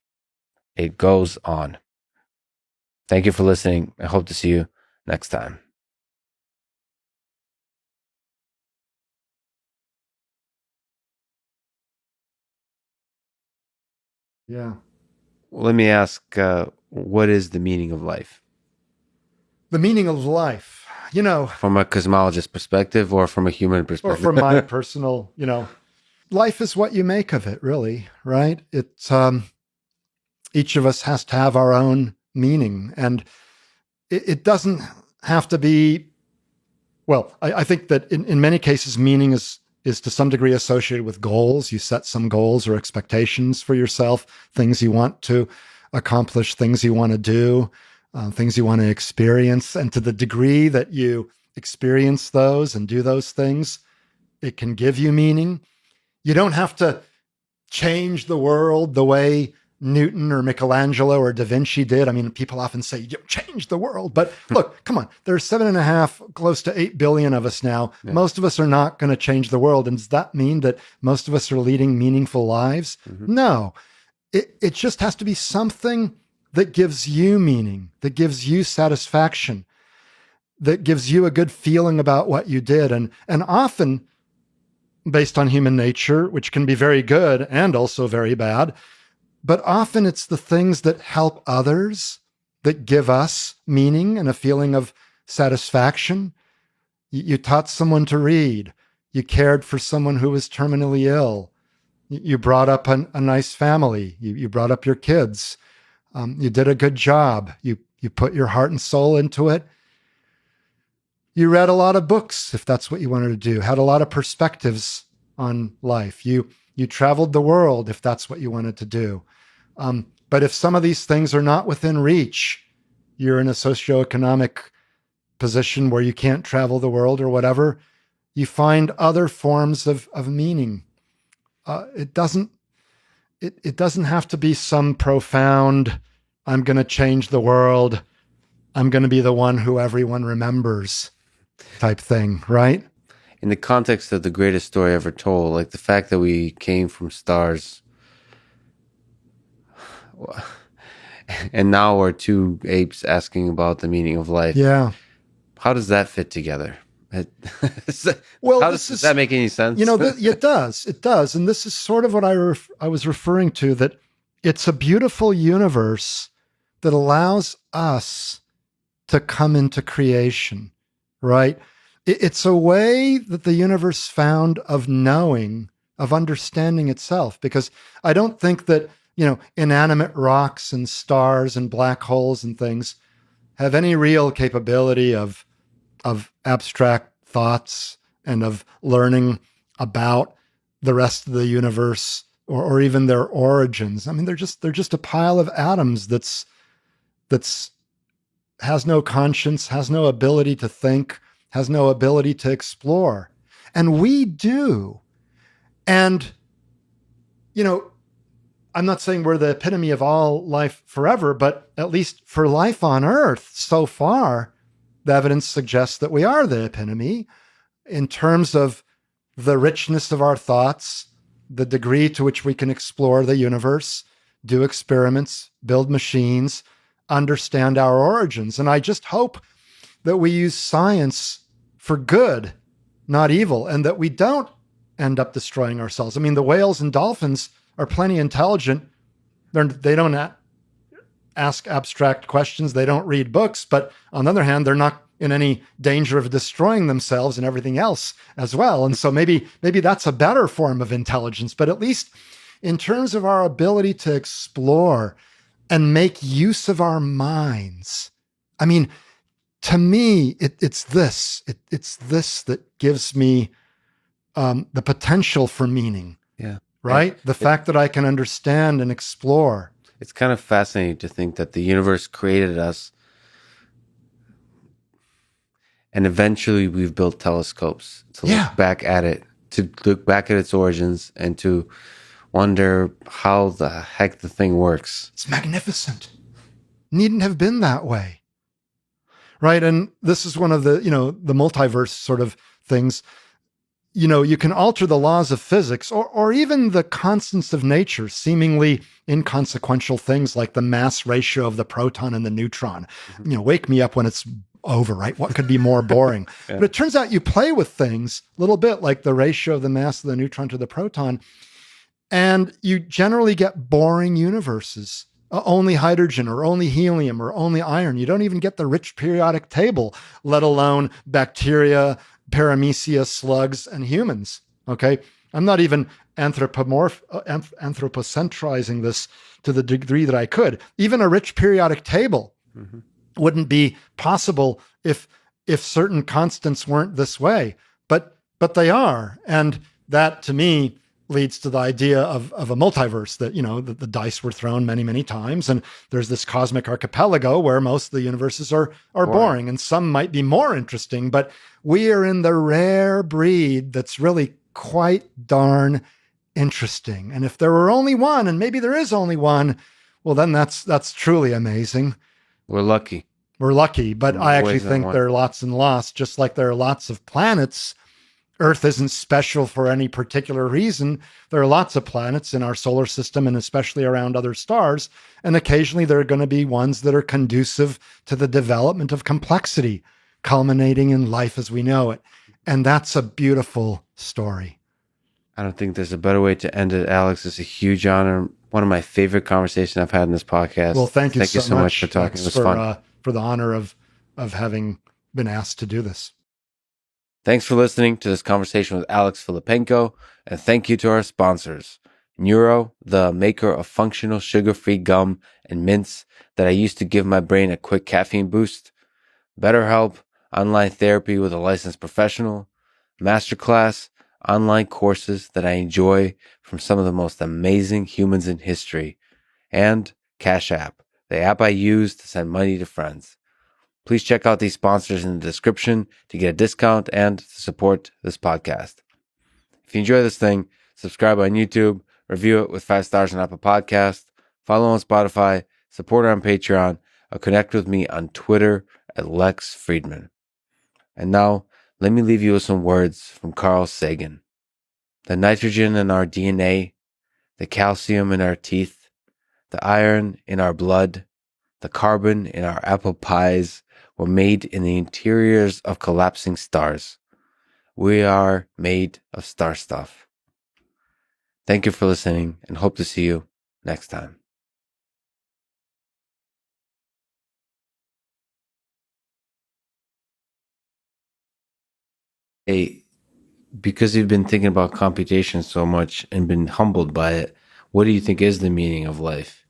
It goes on. Thank you for listening. I hope to see you next time. Yeah. Well, let me ask, what is the meaning of life? The meaning of life, From a cosmologist perspective or from a human or perspective? from my personal, life is what you make of it, really, right? It's, each of us has to have our own meaning, and it doesn't have to be, I think that in many cases, meaning is to some degree associated with goals. You set some goals or expectations for yourself, things you want to accomplish, things you want to do, things you want to experience. And to the degree that you experience those and do those things, it can give you meaning. You don't have to change the world the way Newton or Michelangelo or Da Vinci did. I mean, people often say, you change the world. But look, come on, there's 7.5, close to 8 billion of us now. Yeah. Most of us are not going to change the world. And does that mean that most of us are leading meaningful lives? Mm-hmm. No, it just has to be something that gives you meaning, that gives you satisfaction, that gives you a good feeling about what you did. And often, based on human nature, which can be very good and also very bad, but often it's the things that help others that give us meaning and a feeling of satisfaction. You taught someone to read. You cared for someone who was terminally ill. You brought up a nice family. You brought up your kids. You did a good job. You put your heart and soul into it. You read a lot of books, if that's what you wanted to do, had a lot of perspectives on life. You traveled the world, if that's what you wanted to do. But if some of these things are not within reach, you're in a socioeconomic position where you can't travel the world or whatever, you find other forms of meaning. It doesn't have to be some profound, I'm going to change the world, I'm going to be the one who everyone remembers type thing, right? In the context of the greatest story ever told, like the fact that we came from stars and now we're two apes asking about the meaning of life. Yeah. How does that fit together? Well, does that make any sense? It does. It does. And this is sort of what I was referring to, that it's a beautiful universe that allows us to come into creation, right? It's a way that the universe found of knowing, of understanding itself, because I don't think that, inanimate rocks and stars and black holes and things have any real capability of abstract thoughts and of learning about the rest of the universe or even their origins. I mean, they're just a pile of atoms that's has no conscience, has no ability to think, has no ability to explore. And we do. And, I'm not saying we're the epitome of all life forever, but at least for life on Earth so far, the evidence suggests that we are the epitome in terms of the richness of our thoughts, the degree to which we can explore the universe, do experiments, build machines, understand our origins. And I just hope that we use science for good, not evil, and that we don't end up destroying ourselves. I mean, the whales and dolphins are plenty intelligent. They don't ask abstract questions. They don't read books. But on the other hand, they're not in any danger of destroying themselves and everything else as well. And so maybe that's a better form of intelligence. But at least in terms of our ability to explore and make use of our minds, I mean, to me, it's this that gives me the potential for meaning. Yeah. Right? The fact that I can understand and explore. It's kind of fascinating to think that the universe created us, and eventually we've built telescopes to look back at it, to look back at its origins and to wonder how the heck the thing works. It's magnificent. Needn't have been that way. Right? And this is one of the, the multiverse sort of things. You can alter the laws of physics or even the constants of nature, seemingly inconsequential things like the mass ratio of the proton and the neutron. Wake me up when it's over, right? What could be more boring? Yeah. But it turns out you play with things a little bit like the ratio of the mass of the neutron to the proton, and you generally get boring universes. Only hydrogen or only helium or only iron. You don't even get the rich periodic table, let alone bacteria, paramecia, slugs, and humans. Okay. I'm not even anthropocentrizing this to the degree that I could. Even a rich periodic table wouldn't be possible if certain constants weren't this way, but they are. And that to me leads to the idea of a multiverse, that, the dice were thrown many, many times. And there's this cosmic archipelago where most of the universes are boring, and some might be more interesting, but we are in the rare breed that's really quite darn interesting. And if there were only one, and maybe there is only one, well, then that's truly amazing. We're lucky. We're lucky, but I actually think there are lots and lots, just like there are lots of planets. Earth isn't special for any particular reason. There are lots of planets in our solar system and especially around other stars. And occasionally there are going to be ones that are conducive to the development of complexity, culminating in life as we know it. And that's a beautiful story. I don't think there's a better way to end it, Alex. It's a huge honor. One of my favorite conversations I've had in this podcast. Well, thank you so much for talking. It was fun. For the honor of having been asked to do this. Thanks for listening to this conversation with Alex Filipenko, and thank you to our sponsors. Neuro, the maker of functional sugar-free gum and mints that I used to give my brain a quick caffeine boost. BetterHelp, online therapy with a licensed professional. Masterclass, online courses that I enjoy from some of the most amazing humans in history. And Cash App, the app I use to send money to friends. Please check out these sponsors in the description to get a discount and to support this podcast. If you enjoy this thing, subscribe on YouTube, review it with 5 stars on Apple Podcasts, follow on Spotify, support on Patreon, or connect with me on Twitter at Lex Fridman. And now, let me leave you with some words from Carl Sagan. The nitrogen in our DNA, the calcium in our teeth, the iron in our blood, the carbon in our apple pies were made in the interiors of collapsing stars. We are made of star stuff. Thank you for listening and hope to see you next time. Hey, because you've been thinking about computation so much and been humbled by it, what do you think is the meaning of life?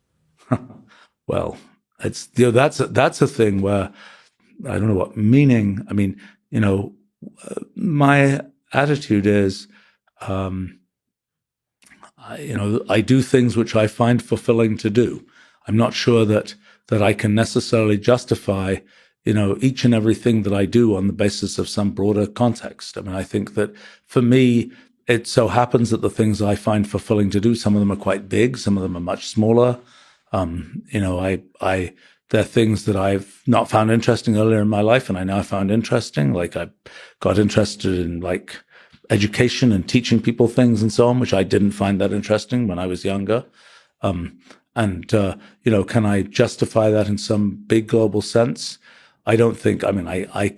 Well, it's that's a thing where I don't know what meaning. I mean, my attitude is, I do things which I find fulfilling to do. I'm not sure that I can necessarily justify, each and everything that I do on the basis of some broader context. I mean, I think that for me, it so happens that the things I find fulfilling to do, some of them are quite big, some of them are much smaller. There are things that I've not found interesting earlier in my life, and I now found interesting. Like I got interested in education and teaching people things and so on, which I didn't find that interesting when I was younger. Can I justify that in some big global sense? I don't think. I mean, I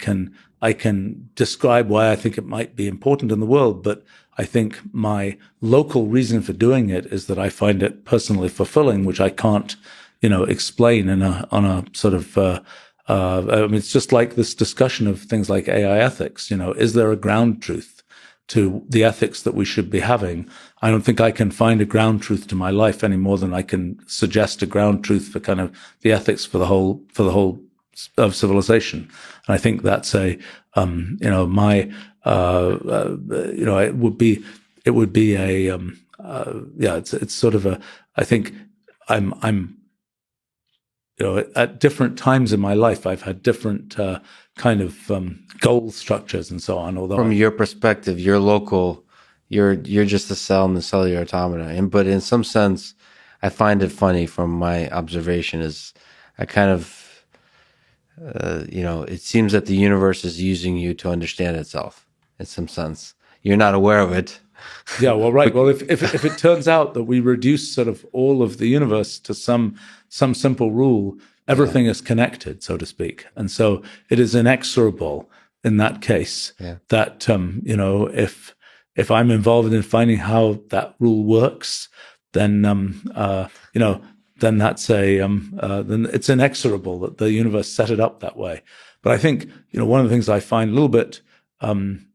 can describe why I think it might be important in the world, but I think my local reason for doing it is that I find it personally fulfilling, which I can't, explain on a sort of. It's just like this discussion of things like AI ethics. Is there a ground truth to the ethics that we should be having? I don't think I can find a ground truth to my life any more than I can suggest a ground truth for kind of the ethics for the whole of civilization. And I think that's it would be a it's sort of a, I think I'm at different times in my life, I've had different kind of goal structures and so on. Although from your perspective, you're local, you're just a cell in the cellular automata. But in some sense, I find it funny from my observation is I kind of, it seems that the universe is using you to understand itself in some sense. You're not aware of it. Yeah, well, right. Well, if it turns out that we reduce sort of all of the universe to some simple rule, everything is connected, so to speak. And so it is inexorable in that case that, if I'm involved in finding how that rule works, then, then that's then it's inexorable that the universe set it up that way. But I think, one of the things I find a little bit, in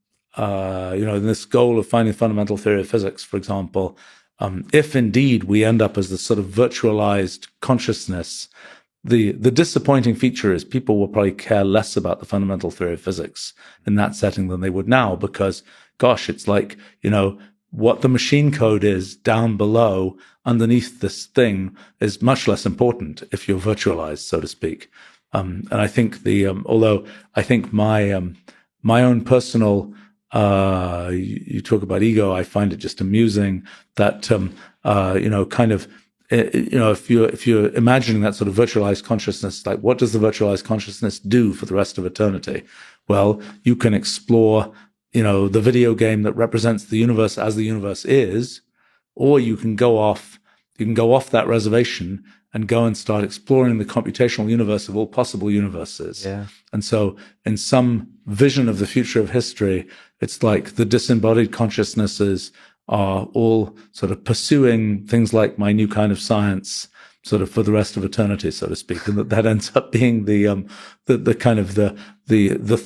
this goal of finding fundamental theory of physics, for example, if indeed we end up as this sort of virtualized consciousness, the disappointing feature is people will probably care less about the fundamental theory of physics in that setting than they would now, because, gosh, it's like, what the machine code is down below underneath this thing is much less important if you're virtualized, so to speak. And I think although I think my own personal, you talk about ego, I find it just amusing that, kind of, if you're imagining that sort of virtualized consciousness, like what does the virtualized consciousness do for the rest of eternity? Well, you can explore, the video game that represents the universe as the universe is, or you can go off that reservation and go and start exploring the computational universe of all possible universes. Yeah. And so in some vision of the future of history, it's like the disembodied consciousnesses are all sort of pursuing things like my new kind of science sort of for the rest of eternity, so to speak, and that ends up being the kind of the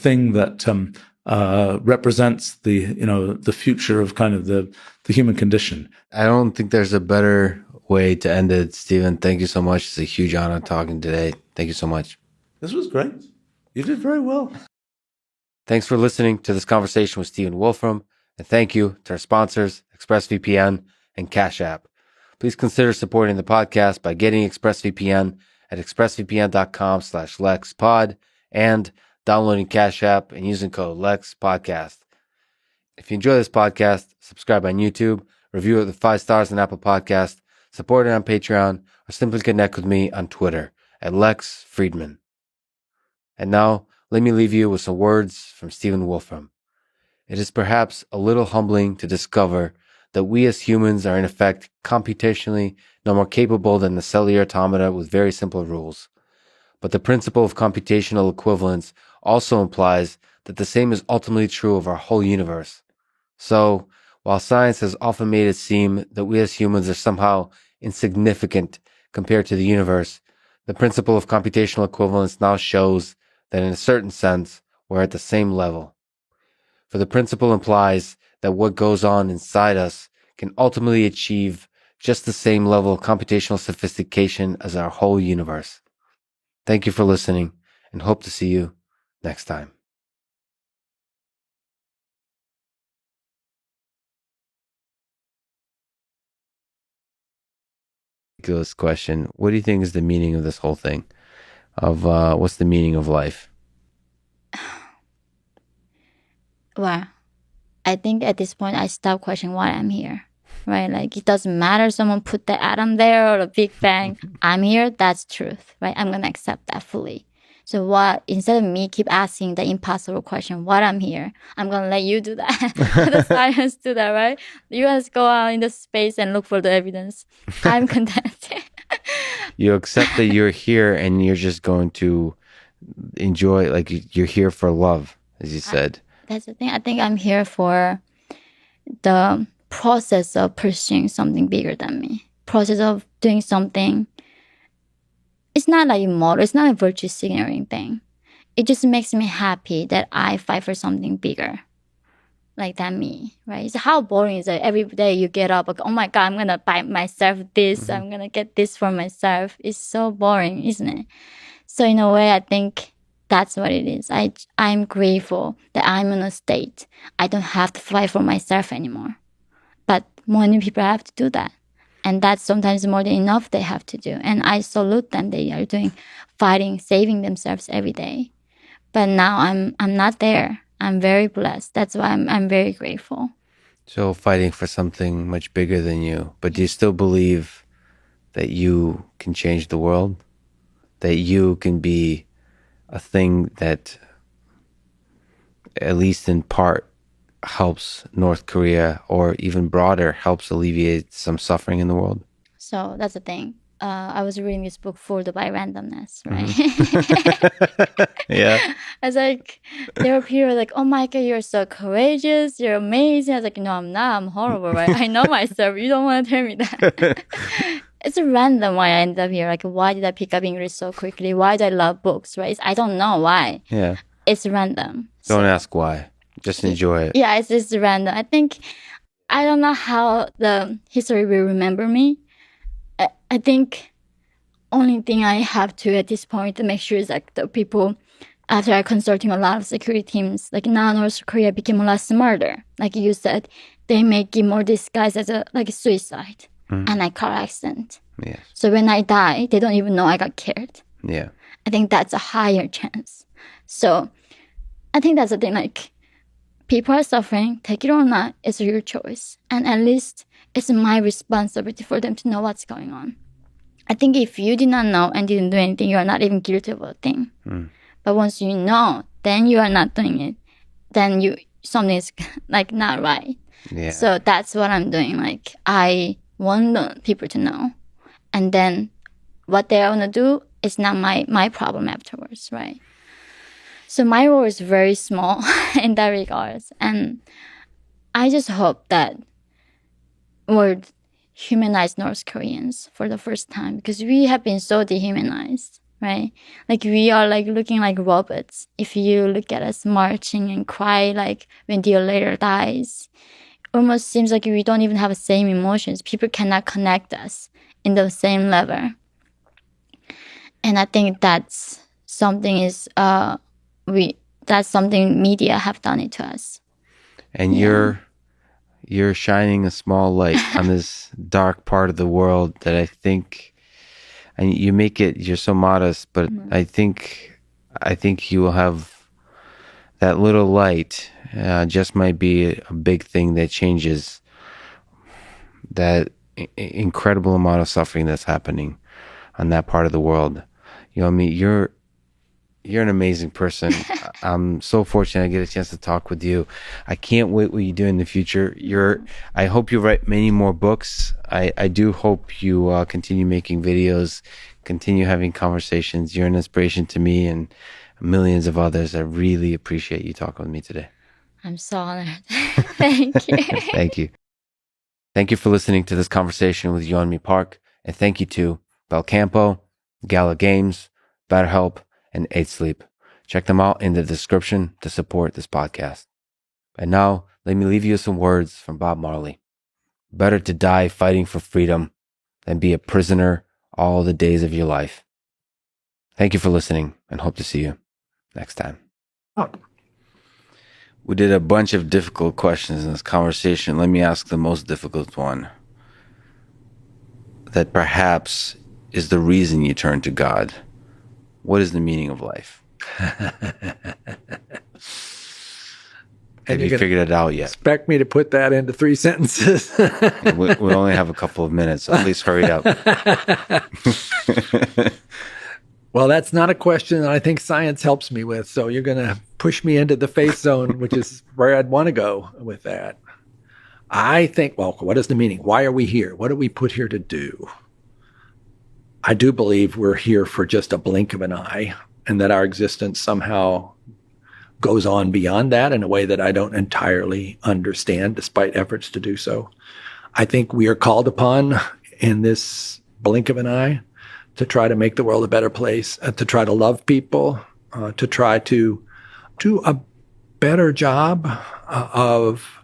thing that represents the future of kind of the human condition. I don't think there's a better way to end it, Stephen. Thank you so much. It's a huge honor talking today. Thank you so much. This was great. You did very well. Thanks for listening to this conversation with Stephen Wolfram, and thank you to our sponsors, ExpressVPN and Cash App. Please consider supporting the podcast by getting ExpressVPN at expressvpn.com/LexPod and downloading Cash App and using code LexPodcast. If you enjoy this podcast, subscribe on YouTube, review it with 5 stars on Apple Podcast, support it on Patreon, or simply connect with me on Twitter at Lex Fridman. And now, let me leave you with some words from Stephen Wolfram. It is perhaps a little humbling to discover that we as humans are in effect computationally no more capable than the cellular automata with very simple rules. But the principle of computational equivalence also implies that the same is ultimately true of our whole universe. So, while science has often made it seem that we as humans are somehow insignificant compared to the universe, the principle of computational equivalence now shows that in a certain sense, we're at the same level. For the principle implies that what goes on inside us can ultimately achieve just the same level of computational sophistication as our whole universe. Thank you for listening, and hope to see you next time. Ridiculous question. What do you think is the meaning of this whole thing? What's the meaning of life? Well, I think at this point I stop questioning why I'm here, right? Like, it doesn't matter someone put the atom there or the Big Bang. I'm here. That's truth, right? I'm going to accept that fully. So instead of me keep asking the impossible question, what I'm here, I'm going to let you do that. The science do that, right? You guys go out in the space and look for the evidence. I'm content. You accept that you're here and you're just going to enjoy, like, you're here for love, as you said. That's the thing. I think I'm here for the process of pursuing something bigger than me. Process of doing something. It's not like immortal. It's not a virtue signaling thing. It just makes me happy that I fight for something bigger, like than me, right? It's how boring is it? Every day you get up, like, oh my God, I'm going to buy myself this. I'm going to get this for myself. It's so boring, isn't it? So in a way, I think that's what it is. I'm grateful that I'm in a state I don't have to fight for myself anymore. But many people have to do that. And that's sometimes more than enough they have to do. And I salute them. They are fighting, saving themselves every day. But now I'm not there. I'm very blessed. That's why I'm very grateful. So fighting for something much bigger than you. But do you still believe that you can change the world? That you can be a thing that, at least in part, helps North Korea, or even broader, helps alleviate some suffering in the world? So that's the thing. I was reading this book, Fooled by Randomness, right? Yeah. I was like, there were people like, oh my God, you're so courageous. You're amazing. I was like, no, I'm not. I'm horrible, right? I know myself. You don't want to tell me that. It's random why I ended up here. Like, why did I pick up English so quickly? Why do I love books, right? I don't know why. Yeah. It's random. Don't ask why. Just enjoy it. Yeah, it's just random. I don't know how the history will remember me. I think only thing I have to at this point to make sure is like the people, after I consulting a lot of security teams, like now North Korea became a lot smarter. Like you said, they make it more disguised as a suicide and a car accident. Yes. So when I die, they don't even know I got killed. Yeah. I think that's a higher chance. So I think that's the thing, like, people are suffering, take it or not, it's your choice. And at least it's my responsibility for them to know what's going on. I think if you did not know and didn't do anything, you are not even guilty of a thing. But once you know, then you are not doing it. Then something is like not right. Yeah. So that's what I'm doing. Like, I want the people to know. And then what they want to do is not my problem afterwards, right? So my role is very small in that regards. And I just hope that we're humanize North Koreans for the first time, because we have been so dehumanized, right? Like we are like looking like robots. If you look at us marching and cry like when their leader dies, almost seems like we don't even have the same emotions. People cannot connect us in the same level. And I think that's something that's something media have done it to us. And you're shining a small light on this dark part of the world that I think, and you make it, you're so modest, but I think you will have that little light, just might be a big thing that changes that incredible amount of suffering that's happening on that part of the world. You know what I mean? You're an amazing person. I'm so fortunate I get a chance to talk with you. I can't wait what you do in the future. I hope you write many more books. I do hope you continue making videos, continue having conversations. You're an inspiration to me and millions of others. I really appreciate you talking with me today. I'm so honored. Thank you. Thank you. Thank you for listening to this conversation with Yeonmi Park. And thank you to Belcampo, Gala Games, BetterHelp, and 8 Sleep. Check them out in the description to support this podcast. And now, let me leave you with some words from Bob Marley. Better to die fighting for freedom than be a prisoner all the days of your life. Thank you for listening and hope to see you next time. We did a bunch of difficult questions in this conversation. Let me ask the most difficult one. That perhaps is the reason you turn to God. What is the meaning of life? Have you figured it out yet? Expect me to put that into 3 sentences? we only have a couple of minutes, so please hurry up. Well, that's not a question that I think science helps me with. So you're going to push me into the faith zone, which is where I'd want to go with that. I think, well, what is the meaning? Why are we here? What are we put here to do? I do believe we're here for just a blink of an eye, and that our existence somehow goes on beyond that in a way that I don't entirely understand, despite efforts to do so. I think we are called upon in this blink of an eye to try to make the world a better place, to try to love people, to try to do a better job of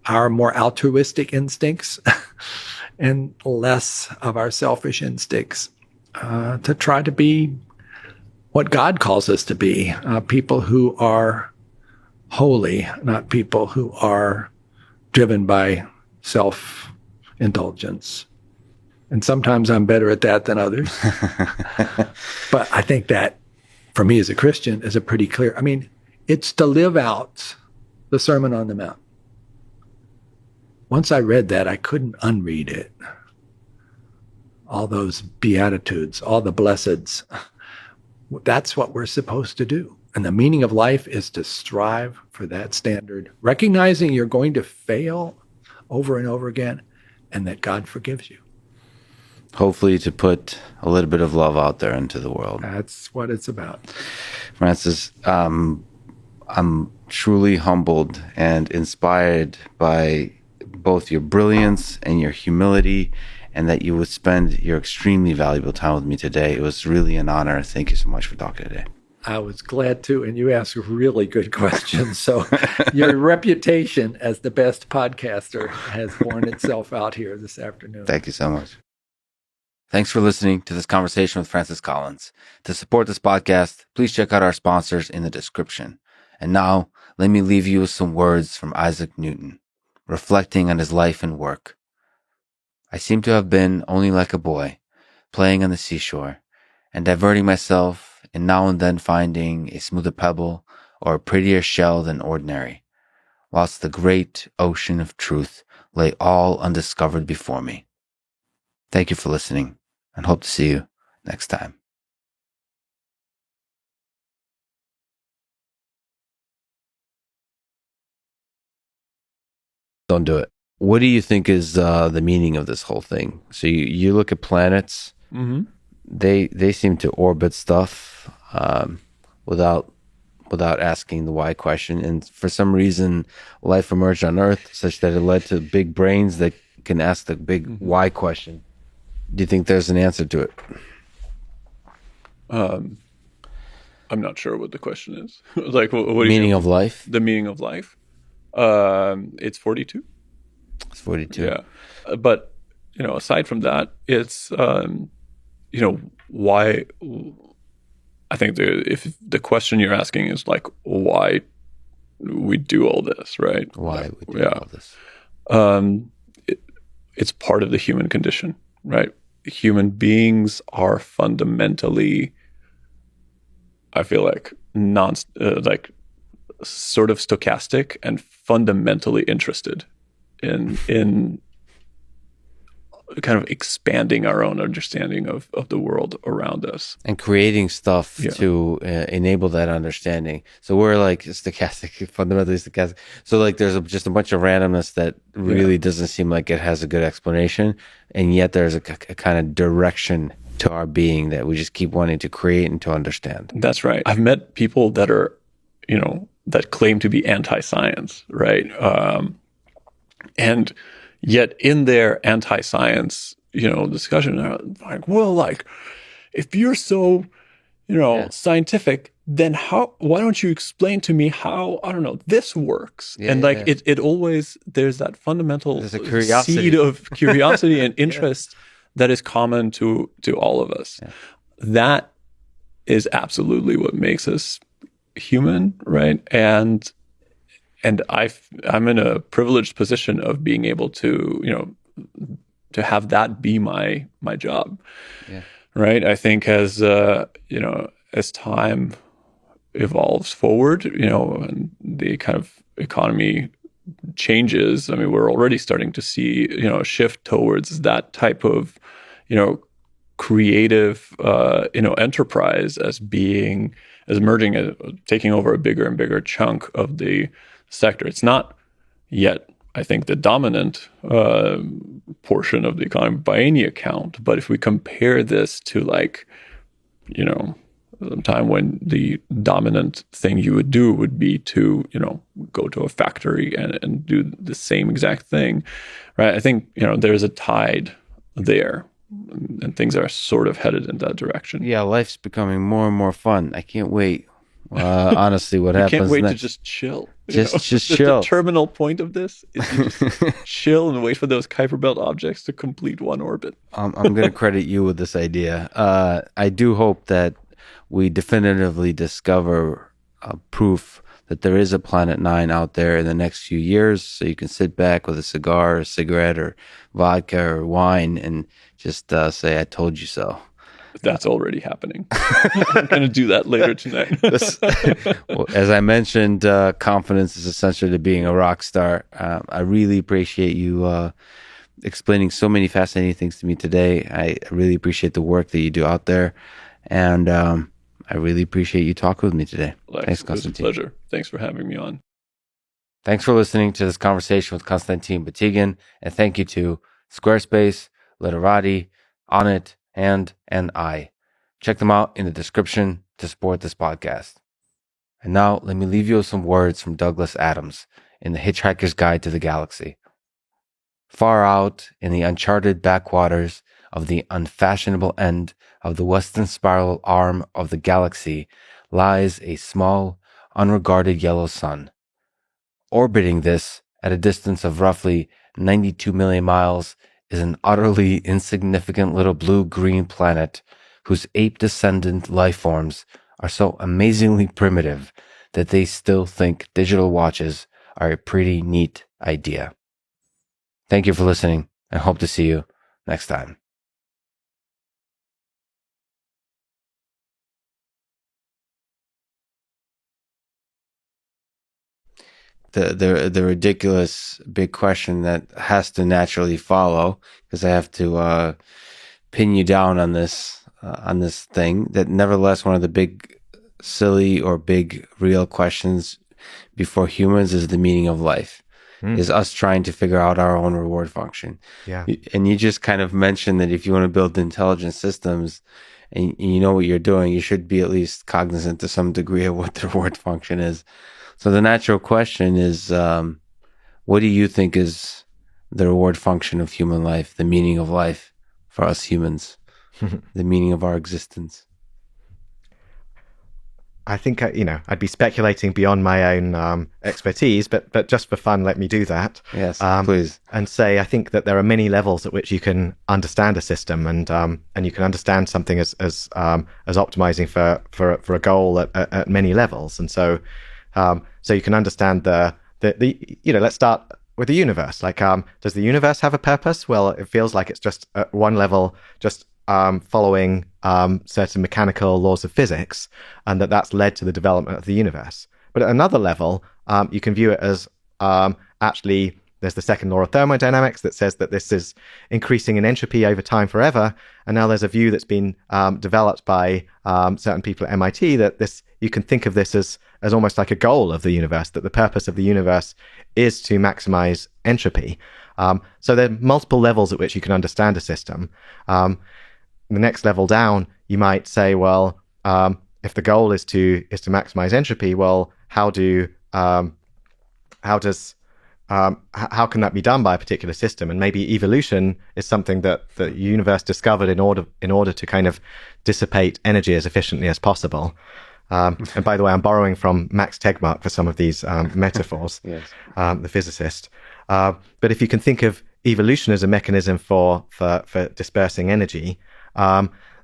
our more altruistic instincts and less of our selfish instincts, to try to be what God calls us to be, people who are holy, not people who are driven by self-indulgence. And sometimes I'm better at that than others. But I think that, for me as a Christian, is a pretty clear, it's to live out the Sermon on the Mount. Once I read that, I couldn't unread it. All those Beatitudes, all the blesseds. That's what we're supposed to do. And the meaning of life is to strive for that standard, recognizing you're going to fail over and over again, and that God forgives you. Hopefully to put a little bit of love out there into the world. That's what it's about. Francis, I'm truly humbled and inspired by both your brilliance and your humility, and that you would spend your extremely valuable time with me today. It was really an honor. Thank you so much for talking today. I was glad to, and you asked really good questions. So your reputation as the best podcaster has borne itself out here this afternoon. Thank you so much. Thanks for listening to this conversation with Francis Collins. To support this podcast, please check out our sponsors in the description. And now, let me leave you with some words from Isaac Newton, reflecting on his life and work. I seem to have been only like a boy, playing on the seashore, and diverting myself, and now and then finding a smoother pebble or a prettier shell than ordinary, whilst the great ocean of truth lay all undiscovered before me. Thank you for listening, and hope to see you next time. Don't do it. What do you think is the meaning of this whole thing? So you look at planets, Mm-hmm. they seem to orbit stuff without asking the why question. And for some reason, life emerged on Earth such that it led to big brains that can ask the big why question. Do you think there's an answer to it? I'm not sure what the question is. Like, what meaning of life? The meaning of life. It's 42. It's 42. Yeah. But, aside from that, it's, why, I think if the question you're asking is like, why we do all this, right? Why we do all this. It's part of the human condition, right? Human beings are fundamentally, I feel like, sort of stochastic and fundamentally interested in kind of expanding our own understanding of the world around us. And creating stuff to enable that understanding. So we're like stochastic, fundamentally stochastic. So like there's just a bunch of randomness that really doesn't seem like it has a good explanation. And yet there's a kind of direction to our being that we just keep wanting to create and to understand. That's right. I've met people that are, that claim to be anti-science, right? And yet in their anti-science, discussion, they're like, well, like, if you're so, scientific, then why don't you explain to me how, I don't know, this works? And it always, there's that fundamental seed of curiosity and interest that is common to all of us. Yeah. That is absolutely what makes us human, right? And I'm in a privileged position of being able to, to have that be my job, right? I think as time evolves forward, and the kind of economy changes. I mean, we're already starting to see, a shift towards that type of, creative, enterprise as emerging, taking over a bigger and bigger chunk of the sector. It's not yet, I think, the dominant portion of the economy by any account. But if we compare this to a time when the dominant thing you would do would be to, go to a factory and do the same exact thing, right? I think, there's a tide there. And things are sort of headed in that direction. Yeah, life's becoming more and more fun. I can't wait. Honestly, what happens can't wait next? To just chill. Just chill. The terminal point of this is to just chill and wait for those Kuiper Belt objects to complete one orbit. I'm going to credit you with this idea. I do hope that we definitively discover proof that there is a Planet 9 out there in the next few years, so you can sit back with a cigar or a cigarette or vodka or wine and just say, I told you so. That's already happening. I'm going to do that later tonight. Well, as I mentioned, confidence is essential to being a rock star. I really appreciate you explaining so many fascinating things to me today. I really appreciate the work that you do out there. And I really appreciate you talking with me today. Lex, thanks, Konstantin. It was a pleasure. Thanks for having me on. Thanks for listening to this conversation with Konstantin Batygin, and thank you to Squarespace, Literati, Onnit, and I. Check them out in the description to support this podcast. And now, let me leave you with some words from Douglas Adams in The Hitchhiker's Guide to the Galaxy. Far out in the uncharted backwaters of the unfashionable end of the western spiral arm of the galaxy lies a small, unregarded yellow sun. Orbiting this at a distance of roughly 92 million miles is an utterly insignificant little blue-green planet whose ape-descendant life forms are so amazingly primitive that they still think digital watches are a pretty neat idea. Thank you for listening, and hope to see you next time. The ridiculous big question that has to naturally follow, because I have to pin you down on this thing, that nevertheless one of the big silly or big real questions before humans is the meaning of life. Is us trying to figure out our own reward function. Yeah. And you just kind of mentioned that if you want to build intelligent systems and you know what you're doing, you should be at least cognizant to some degree of what the reward function is. So the natural question is, what do you think is the reward function of human life, the meaning of life for us humans, the meaning of our existence? I think, I'd be speculating beyond my own expertise, but just for fun, let me do that. Yes, please. And say, I think that there are many levels at which you can understand a system, and you can understand something as optimizing for a goal at many levels. And so you can understand the let's start with the universe. Like, does the universe have a purpose? Well, it feels like it's just at one level, just following certain mechanical laws of physics, and that's led to the development of the universe. But at another level, you can view it as actually there's the second law of thermodynamics that says that this is increasing in entropy over time forever. And now there's a view that's been developed by certain people at MIT that you can think of this as almost like a goal of the universe, that the purpose of the universe is to maximize entropy. So there are multiple levels at which you can understand a system. The next level down, you might say, well, if the goal is to maximize entropy, well, how can that be done by a particular system? And maybe evolution is something that the universe discovered in order to kind of dissipate energy as efficiently as possible. And by the way, I'm borrowing from Max Tegmark for some of these metaphors, Yes. The physicist. But if you can think of evolution as a mechanism for dispersing energy,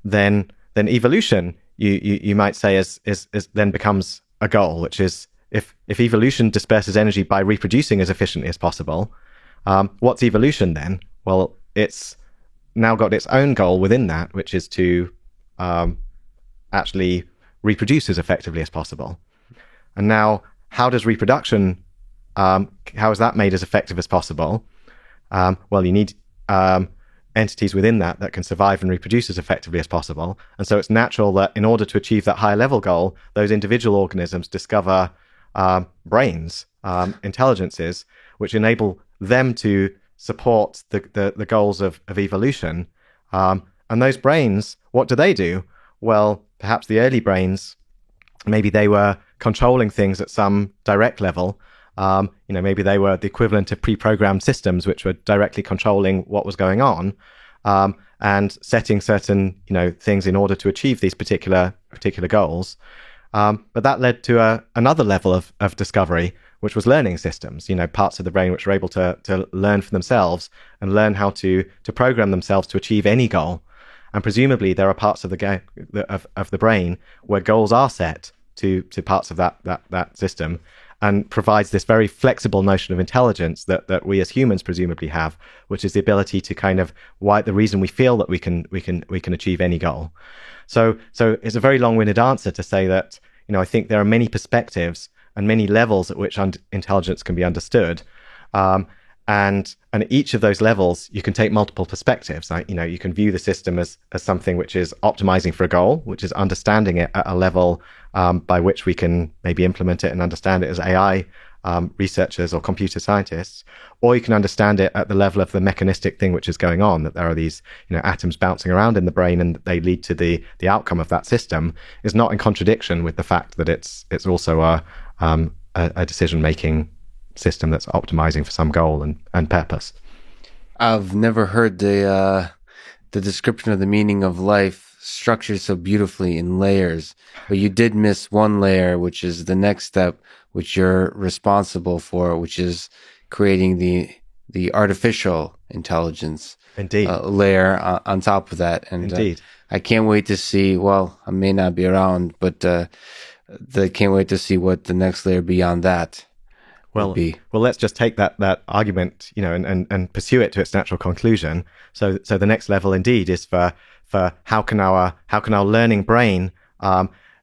then evolution you might say is then becomes a goal, which is if evolution disperses energy by reproducing as efficiently as possible, what's evolution then? Well, it's now got its own goal within that, which is to actually reproduce as effectively as possible. And now, how does reproduction? How is that made as effective as possible? Well, you need entities within that can survive and reproduce as effectively as possible. And so it's natural that in order to achieve that higher level goal, those individual organisms discover brains, intelligences, which enable them to support the goals of evolution. And those brains, what do? Well, perhaps the early brains, maybe they were controlling things at some direct level. Maybe they were the equivalent of pre-programmed systems, which were directly controlling what was going on, and setting certain, things in order to achieve these particular goals. But that led to another level of discovery, which was learning systems. Parts of the brain which were able to learn for themselves and learn how to program themselves to achieve any goal. And presumably, there are parts of the brain where goals are set to parts of that system, and provides this very flexible notion of intelligence that we as humans presumably have, which is the ability to kind of the reason we feel that we can achieve any goal. So it's a very long-winded answer to say that I think there are many perspectives and many levels at which intelligence can be understood, and each of those levels you can take multiple perspectives. You can view the system as something which is optimizing for a goal, which is understanding it at a level by which we can maybe implement it and understand it as AI researchers or computer scientists, or you can understand it at the level of the mechanistic thing which is going on, that there are these atoms bouncing around in the brain and they lead to the outcome of that system, is not in contradiction with the fact that it's also a decision-making system that's optimizing for some goal and purpose. I've never heard the description of the meaning of life structured so beautifully in layers, but you did miss one layer, which is the next step, which you're responsible for, which is creating the artificial intelligence layer on top of that. And Indeed. I can't wait to see. Well, I may not be around, but can't wait to see what the next layer beyond that. Well, let's just take that argument, and pursue it to its natural conclusion. So the next level indeed is for how can our learning brain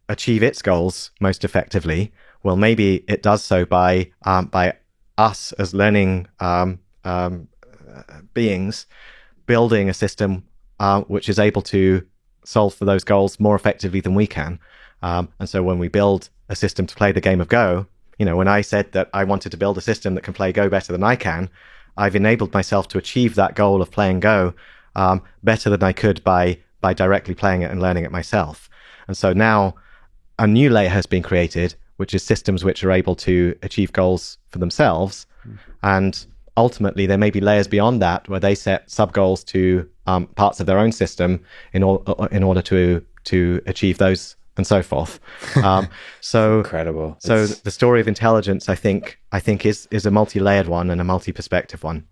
achieve its goals most effectively? Well, maybe it does so by us as learning beings building a system which is able to solve for those goals more effectively than we can. And so when we build a system to play the game of Go, when I said that I wanted to build a system that can play Go better than I can, I've enabled myself to achieve that goal of playing Go better than I could by directly playing it and learning it myself. And so now a new layer has been created, which is systems which are able to achieve goals for themselves and ultimately there may be layers beyond that where they set sub goals to parts of their own system in order to achieve those and so forth. So incredible. So the story of intelligence, I think is a multi-layered one and a multi-perspective one.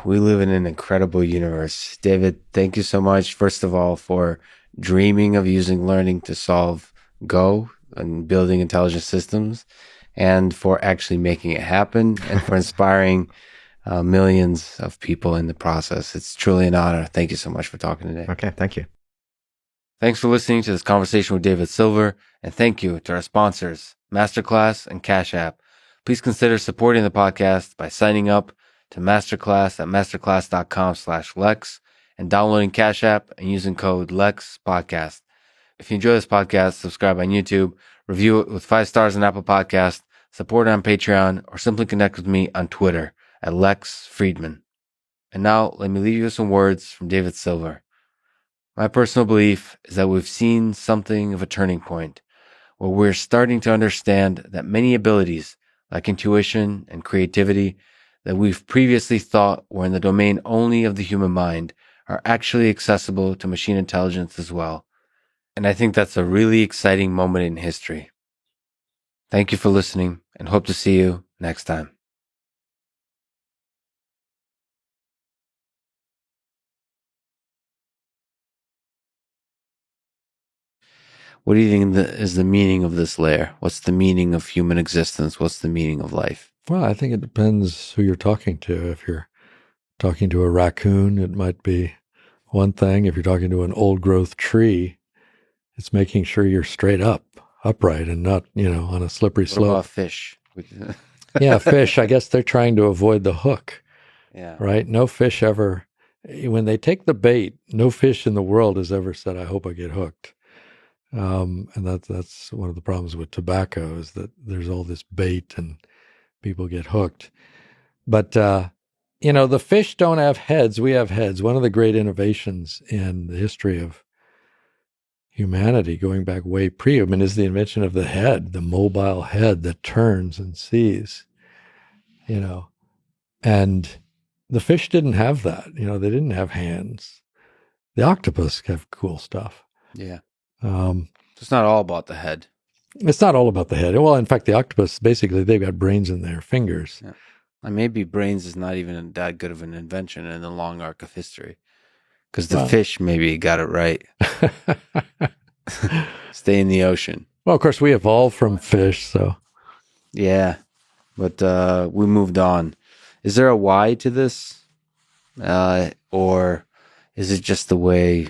We live in an incredible universe. David, thank you so much, first of all, for dreaming of using learning to solve Go and building intelligent systems, and for actually making it happen, and for inspiring millions of people in the process. It's truly an honor. Thank you so much for talking today. Okay, thank you. Thanks for listening to this conversation with David Silver, and thank you to our sponsors, Masterclass and Cash App. Please consider supporting the podcast by signing up to Masterclass at masterclass.com/Lex and downloading Cash App and using code LEXPODCAST. If you enjoy this podcast, subscribe on YouTube, review it with 5 stars on Apple Podcasts, support it on Patreon, or simply connect with me on Twitter at Lex Fridman. And now, let me leave you with some words from David Silver. My personal belief is that we've seen something of a turning point where we're starting to understand that many abilities like intuition and creativity that we've previously thought were in the domain only of the human mind are actually accessible to machine intelligence as well. And I think that's a really exciting moment in history. Thank you for listening, and hope to see you next time. What do you think is the meaning of this layer? What's the meaning of human existence? What's the meaning of life? Well, I think it depends who you're talking to. If you're talking to a raccoon, it might be one thing. If you're talking to an old growth tree, it's making sure you're straight up, upright, and not, on a slippery slope. What about fish? Yeah, fish. I guess they're trying to avoid the hook. Yeah. Right? No fish ever, when they take the bait, no fish in the world has ever said, I hope I get hooked. And that's one of the problems with tobacco, is that there's all this bait and people get hooked. But, the fish don't have heads. We have heads. One of the great innovations in the history of humanity, going back way pre-human, is the invention of the head, the mobile head that turns and sees, and the fish didn't have that. They didn't have hands. The octopus have cool stuff. Yeah. It's not all about the head. It's not all about the head. Well, in fact, the octopus, basically, they've got brains in their fingers. Yeah. And maybe brains is not even that good of an invention in the long arc of history, because the fish maybe got it right. Stay in the ocean. Well, of course, we evolved from fish, so. Yeah, but we moved on. Is there a why to this? Or is it just the way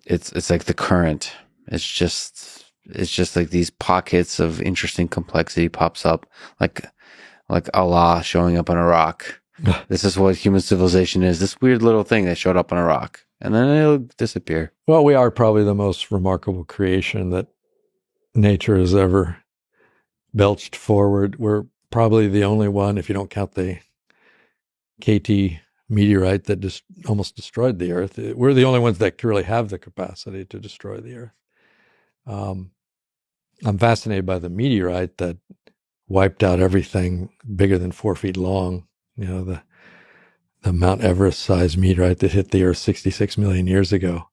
it's like the current? It's just like these pockets of interesting complexity pops up, like Allah showing up on a rock. This is what human civilization is. This weird little thing that showed up on a rock, and then it'll disappear. Well, we are probably the most remarkable creation that nature has ever belched forward. We're probably the only one, if you don't count the KT meteorite that almost destroyed the Earth. We're the only ones that really have the capacity to destroy the Earth. I'm fascinated by the meteorite that wiped out everything bigger than 4 feet long. The Mount Everest-sized meteorite that hit the Earth 66 million years ago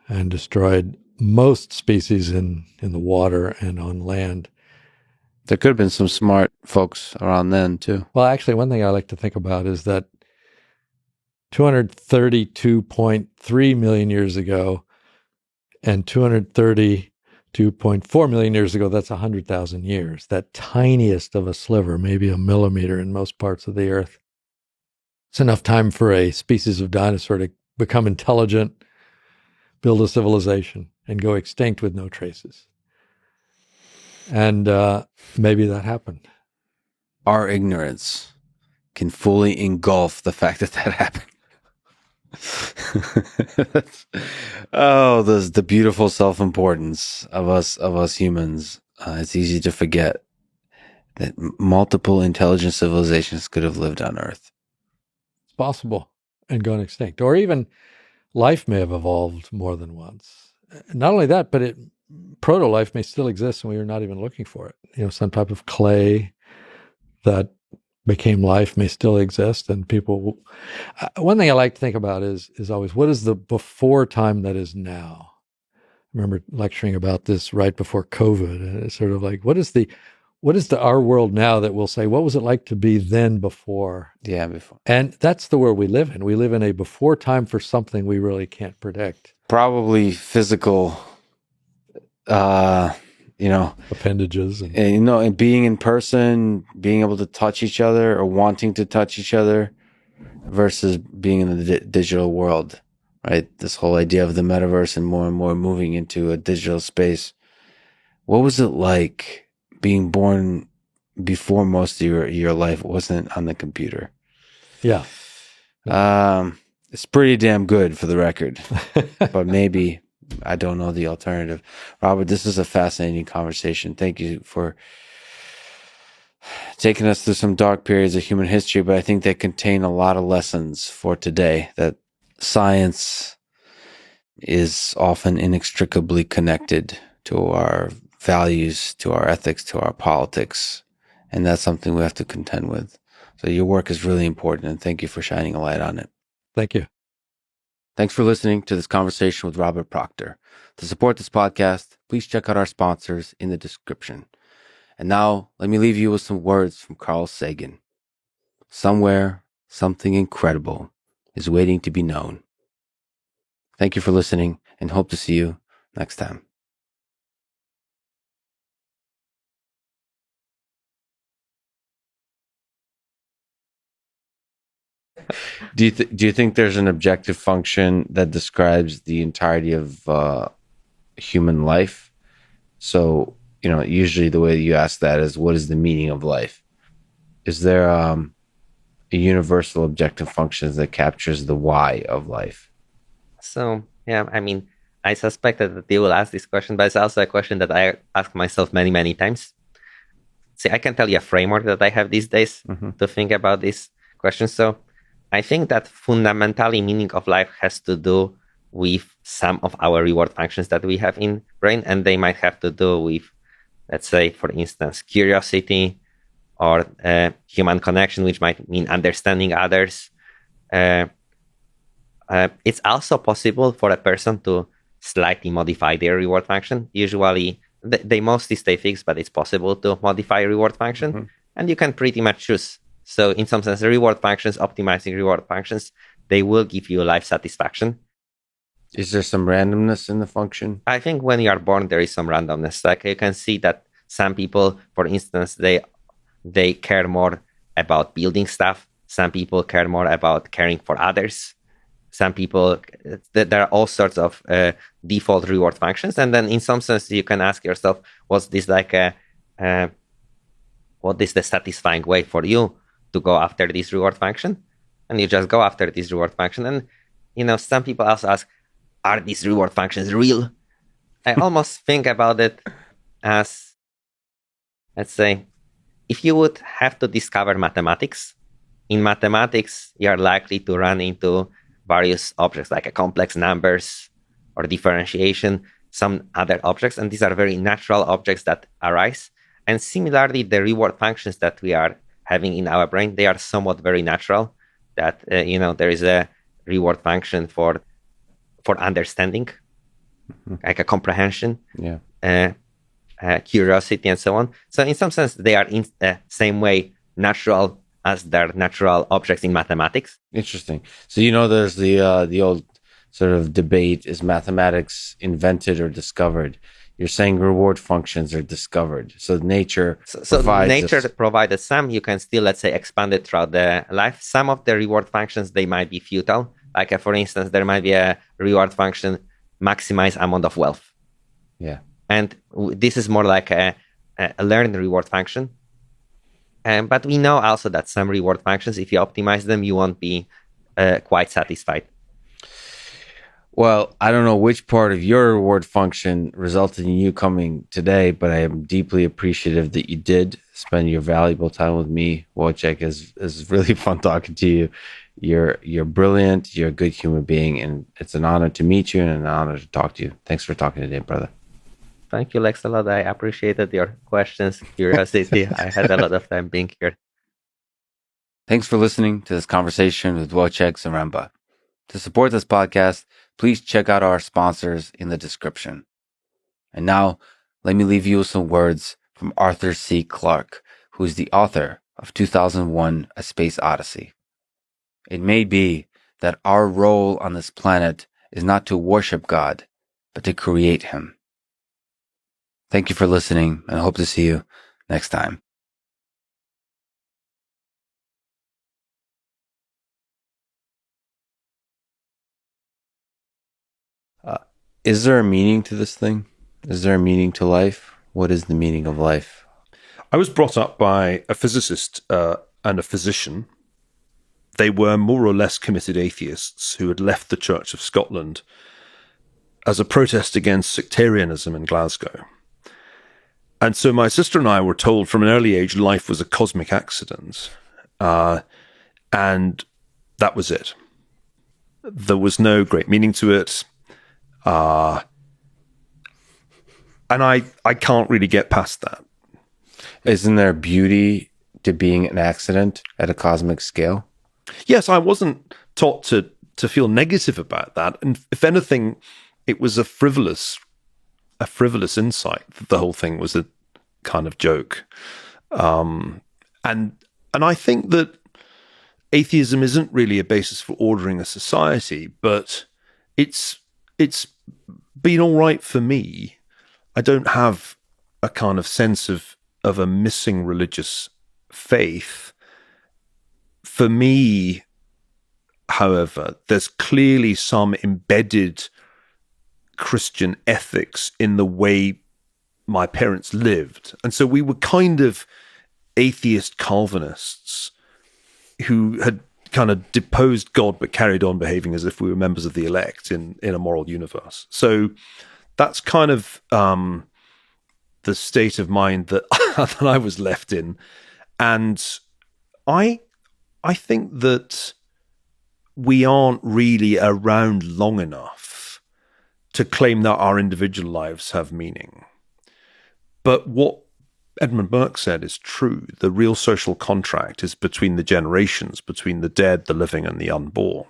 and destroyed most species in the water and on land. There could have been some smart folks around then, too. Well, actually, one thing I like to think about is that 232.3 million years ago and 232.4 million years ago, that's 100,000 years. That tiniest of a sliver, maybe a millimeter in most parts of the Earth. It's enough time for a species of dinosaur to become intelligent, build a civilization, and go extinct with no traces. And maybe that happened. Our ignorance can fully engulf the fact that happened. The beautiful self-importance of us humans. It's easy to forget that multiple intelligent civilizations could have lived on Earth. It's possible, and gone extinct. Or even life may have evolved more than once. Not only that, but proto-life may still exist and we are not even looking for it. Some type of clay that became life may still exist, and people. One thing I like to think about is always what is the before time that is now. I remember lecturing about this right before COVID, and it's sort of like what is our world now that will say what was it like to be then before? Yeah, before. And that's the world we live in. We live in a before time for something we really can't predict. Probably physical. Appendages and and being in person, being able to touch each other or wanting to touch each other versus being in the digital world, right? This whole idea of the metaverse and more moving into a digital space. What was it like being born before most of your life wasn't on the computer? Yeah. It's pretty damn good for the record, but maybe I don't know the alternative. Robert, this is a fascinating conversation. Thank you for taking us through some dark periods of human history, but I think they contain a lot of lessons for today, that science is often inextricably connected to our values, to our ethics, to our politics, and that's something we have to contend with. So your work is really important, and thank you for shining a light on it. Thank you. Thanks for listening to this conversation with Robert Proctor. To support this podcast, please check out our sponsors in the description. And now, let me leave you with some words from Carl Sagan. Somewhere, something incredible is waiting to be known. Thank you for listening, and hope to see you next time. Do you think there's an objective function that describes the entirety of human life? So, usually the way you ask that is, what is the meaning of life? Is there a universal objective function that captures the why of life? So, yeah, I suspected that you will ask this question, but it's also a question that I ask myself many, many times. See, I can tell you a framework that I have these days to think about this question. So, I think that fundamentally meaning of life has to do with some of our reward functions that we have in brain, and they might have to do with, let's say, for instance, curiosity or human connection, which might mean understanding others. It's also possible for a person to slightly modify their reward function. Usually, they mostly stay fixed, but it's possible to modify reward function, and you can pretty much choose. So in some sense, reward functions, optimizing reward functions, they will give you life satisfaction. Is there some randomness in the function? I think when you are born, there is some randomness. Like you can see that some people, for instance, they care more about building stuff. Some people care more about caring for others. Some people, there are all sorts of default reward functions. And then in some sense, you can ask yourself, what is the satisfying way for you to go after this reward function? And you just go after this reward function. And, some people also ask, are these reward functions real? I almost think about it as, let's say, if you would have to discover mathematics, in mathematics, you're likely to run into various objects like complex numbers or differentiation, some other objects. And these are very natural objects that arise. And similarly, the reward functions that we are having in our brain, they are somewhat very natural. That, there is a reward function for understanding, like a comprehension, curiosity, and so on. So in some sense, they are in the same way natural as their natural objects in mathematics. Interesting. So, there's the old sort of debate, is mathematics invented or discovered? You're saying reward functions are discovered. So nature provided some. You can still, let's say, expand it throughout the life. Some of the reward functions, they might be futile. Like, for instance, there might be a reward function, maximize amount of wealth. Yeah. And this is more like a learned reward function. But we know also that some reward functions, if you optimize them, you won't be quite satisfied. Well, I don't know which part of your reward function resulted in you coming today, but I am deeply appreciative that you did spend your valuable time with me, Wojciech. It's really fun talking to you. You're brilliant. You're a good human being, and it's an honor to meet you and an honor to talk to you. Thanks for talking today, brother. Thank you, Lex, a lot. I appreciated your questions, curiosity. I had a lot of time being here. Thanks for listening to this conversation with Wojciech Zaremba. To support this podcast, please check out our sponsors in the description. And now, let me leave you with some words from Arthur C. Clarke, who is the author of 2001: A Space Odyssey. It may be that our role on this planet is not to worship God, but to create Him. Thank you for listening, and I hope to see you next time. Is there a meaning to this thing? Is there a meaning to life? What is the meaning of life? I was brought up by a physicist and a physician. They were more or less committed atheists who had left the Church of Scotland as a protest against sectarianism in Glasgow. And so my sister and I were told from an early age life was a cosmic accident. And that was it. There was no great meaning to it. And I can't really get past that. Isn't there beauty to being an accident at a cosmic scale? Yes, I wasn't taught to feel negative about that. And if anything, it was a frivolous insight that the whole thing was a kind of joke. And I think that atheism isn't really a basis for ordering a society, but it's been all right for me. I don't have a kind of sense of a missing religious faith. For me, however, there's clearly some embedded Christian ethics in the way my parents lived. And so we were kind of atheist Calvinists who had kind of deposed God but carried on behaving as if we were members of the elect in a moral universe. So that's kind of the state of mind that, that I was left in. And I think that we aren't really around long enough to claim that our individual lives have meaning. But what Edmund Burke said is true. The real social contract is between the generations, between the dead, the living, and the unborn.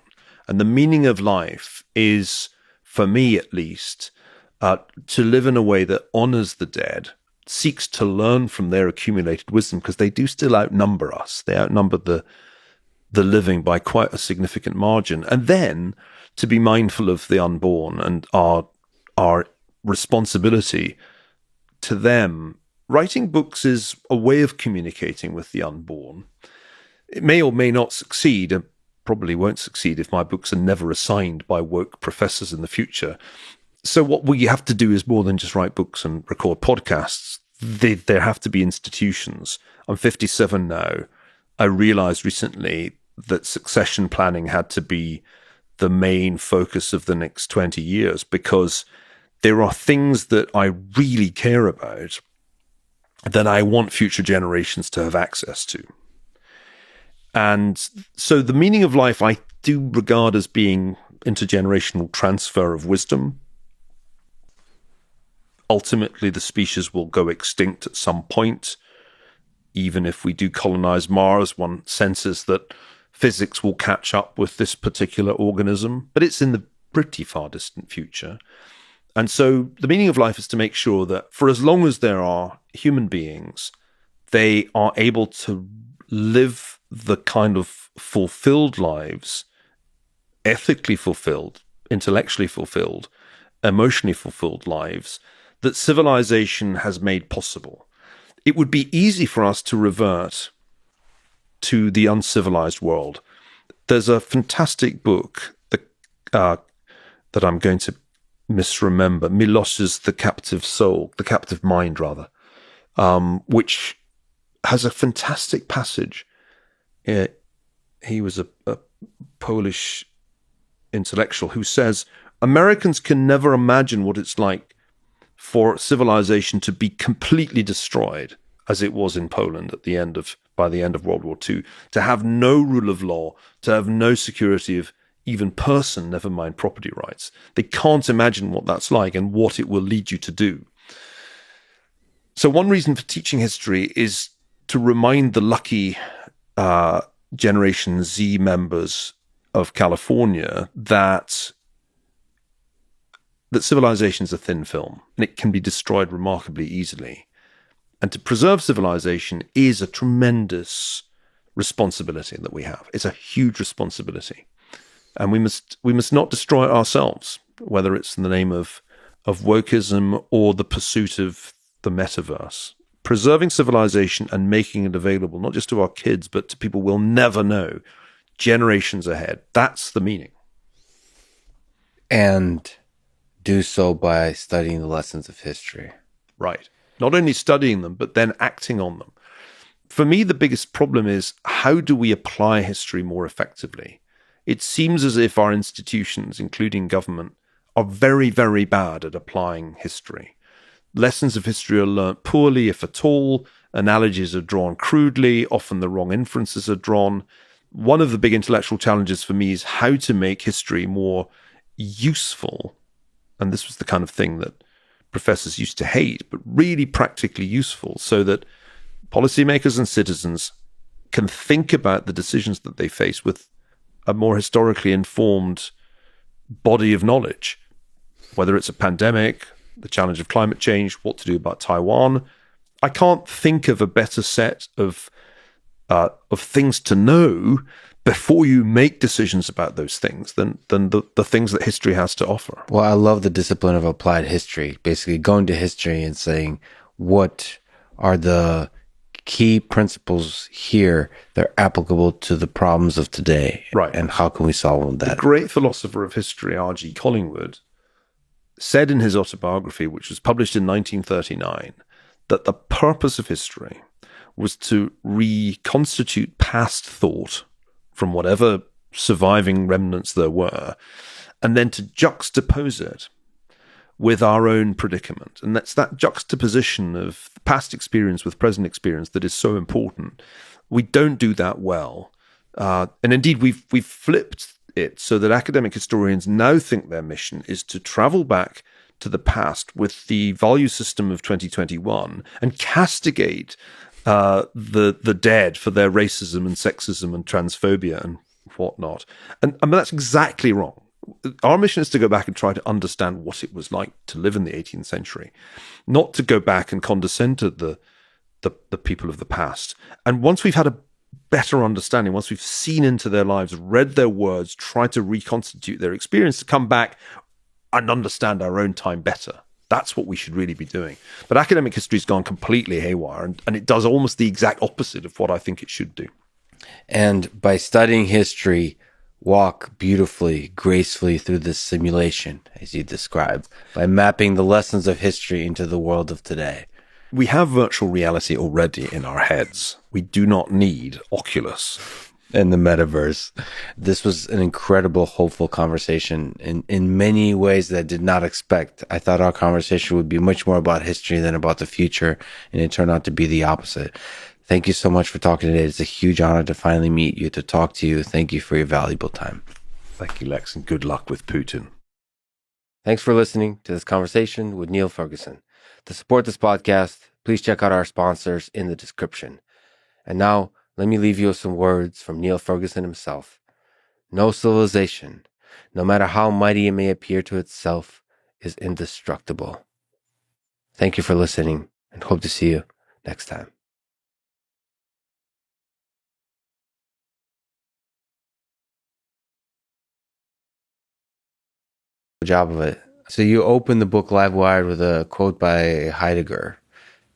And the meaning of life is, for me at least, to live in a way that honors the dead, seeks to learn from their accumulated wisdom, because they do still outnumber us. They outnumber the living by quite a significant margin. And then to be mindful of the unborn and our responsibility to them. Writing books is a way of communicating with the unborn. It may or may not succeed, and probably won't succeed if my books are never assigned by woke professors in the future. So what we have to do is more than just write books and record podcasts. There have to be institutions. I'm 57 now. I realized recently that succession planning had to be the main focus of the next 20 years, because there are things that I really care about that I want future generations to have access to. And so the meaning of life I do regard as being intergenerational transfer of wisdom. Ultimately, the species will go extinct at some point. Even if we do colonize Mars, one senses that physics will catch up with this particular organism, but it's in the pretty far distant future. And so the meaning of life is to make sure that for as long as there are human beings, they are able to live the kind of fulfilled lives, ethically fulfilled, intellectually fulfilled, emotionally fulfilled lives that civilization has made possible. It would be easy for us to revert to the uncivilized world. There's a fantastic book that I'm going to misremember, Milos's The Captive Soul, The Captive Mind, rather, which has a fantastic passage. He was a Polish intellectual who says, Americans can never imagine what it's like for civilization to be completely destroyed, as it was in Poland by the end of World War II, to have no rule of law, to have no security of even person, never mind property rights. They can't imagine what that's like and what it will lead you to do. So one reason for teaching history is to remind the lucky Generation Z members of California that civilization is a thin film and it can be destroyed remarkably easily. And to preserve civilization is a tremendous responsibility that we have. It's a huge responsibility. And we must not destroy it ourselves, whether it's in the name of wokeism or the pursuit of the metaverse. Preserving civilization and making it available, not just to our kids, but to people we'll never know, generations ahead. That's the meaning. And do so by studying the lessons of history. Right. Not only studying them, but then acting on them. For me, the biggest problem is, how do we apply history more effectively? It seems as if our institutions, including government, are very, very bad at applying history. Lessons of history are learnt poorly, if at all. Analogies are drawn crudely. Often the wrong inferences are drawn. One of the big intellectual challenges for me is how to make history more useful. And this was the kind of thing that professors used to hate, but really practically useful, so that policymakers and citizens can think about the decisions that they face with a more historically informed body of knowledge, whether it's a pandemic, the challenge of climate change, what to do about Taiwan. I can't think of a better set of things to know before you make decisions about those things than the things that history has to offer. Well, I love the discipline of applied history, basically going to history and saying, what are the key principles here that are applicable to the problems of today? Right. And how can we solve that? The great philosopher of history, R.G. Collingwood, said in his autobiography, which was published in 1939, that the purpose of history was to reconstitute past thought from whatever surviving remnants there were, and then to juxtapose it with our own predicament. And that's that juxtaposition of past experience with present experience that is so important. We don't do that well. And indeed, we've flipped it so that academic historians now think their mission is to travel back to the past with the value system of 2021 and castigate the dead for their racism and sexism and transphobia and whatnot. And I mean, that's exactly wrong. Our mission is to go back and try to understand what it was like to live in the 18th century, not to go back and condescend to the people of the past. And once we've had a better understanding, once we've seen into their lives, read their words, tried to reconstitute their experience, to come back and understand our own time better. That's what we should really be doing. But academic history's gone completely haywire, and it does almost the exact opposite of what I think it should do. And by studying history, walk beautifully, gracefully through this simulation, as you described, by mapping the lessons of history into the world of today. We have virtual reality already in our heads. We do not need Oculus. And the metaverse. This was an incredible, hopeful conversation in many ways that I did not expect. I thought our conversation would be much more about history than about the future, and it turned out to be the opposite. Thank you so much for talking today. It's a huge honor to finally meet you, to talk to you. Thank you for your valuable time. Thank you, Lex, and good luck with Putin. Thanks for listening to this conversation with Neil Ferguson. To support this podcast, please check out our sponsors in the description. And now, let me leave you with some words from Neil Ferguson himself. No civilization, no matter how mighty it may appear to itself, is indestructible. Thank you for listening, and hope to see you next time. Good job of it. So you open the book Livewire with a quote by Heidegger.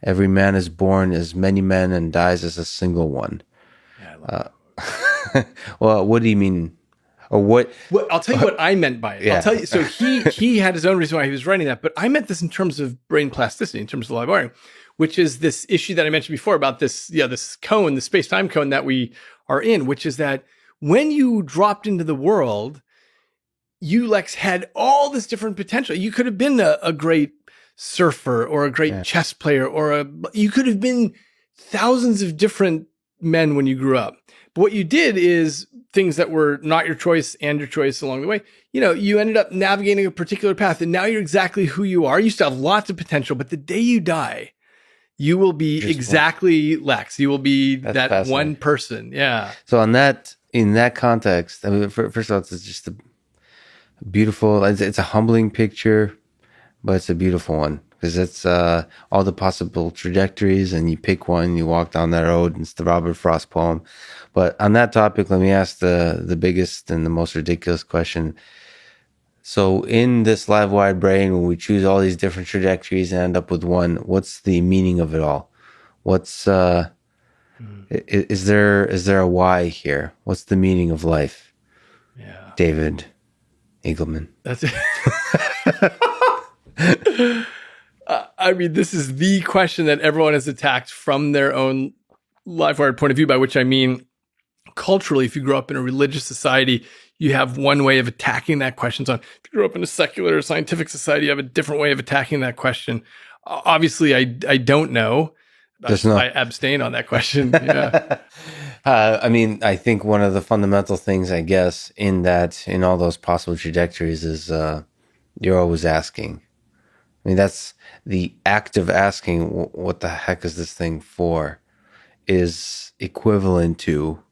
Every man is born as many men and dies as a single one. Well, what do you mean? Or what? Well, I'll tell you what I meant by it. Yeah. I'll tell you. So he had his own reason why he was writing that, but I meant this in terms of brain plasticity, in terms of live wiring, which is this issue that I mentioned before about this cone, the space-time cone that we are in, which is that when you dropped into the world, you, Lex, had all this different potential. You could have been a great surfer or a great chess player, or you could have been thousands of different men when you grew up. But what you did is things that were not your choice and your choice along the way. You know, you ended up navigating a particular path, and now you're exactly who you are. You still have lots of potential, but the day you die, you will be exactly Lex. You will be that fascinating. one person. Yeah. So in that context, I mean, first of all, it's just a beautiful. It's a humbling picture, but it's a beautiful one because it's all the possible trajectories, and you pick one, you walk down that road. And it's the Robert Frost poem. But on that topic, let me ask the biggest and the most ridiculous question. So in this live wide brain, when we choose all these different trajectories and end up with one, what's the meaning of it all? What's is there a why here? What's the meaning of life? Yeah. David Eagleman. That's it. I mean, this is the question that everyone has attacked from their own live wired point of view, by which I mean culturally, if you grow up in a religious society, you have one way of attacking that question. So if you grow up in a secular or scientific society, you have a different way of attacking that question. Obviously, I don't know. I abstain on that question. Yeah. I mean, I think one of the fundamental things, I guess, in all those possible trajectories is you're always asking. I mean, that's the act of asking, what the heck is this thing for, is equivalent to,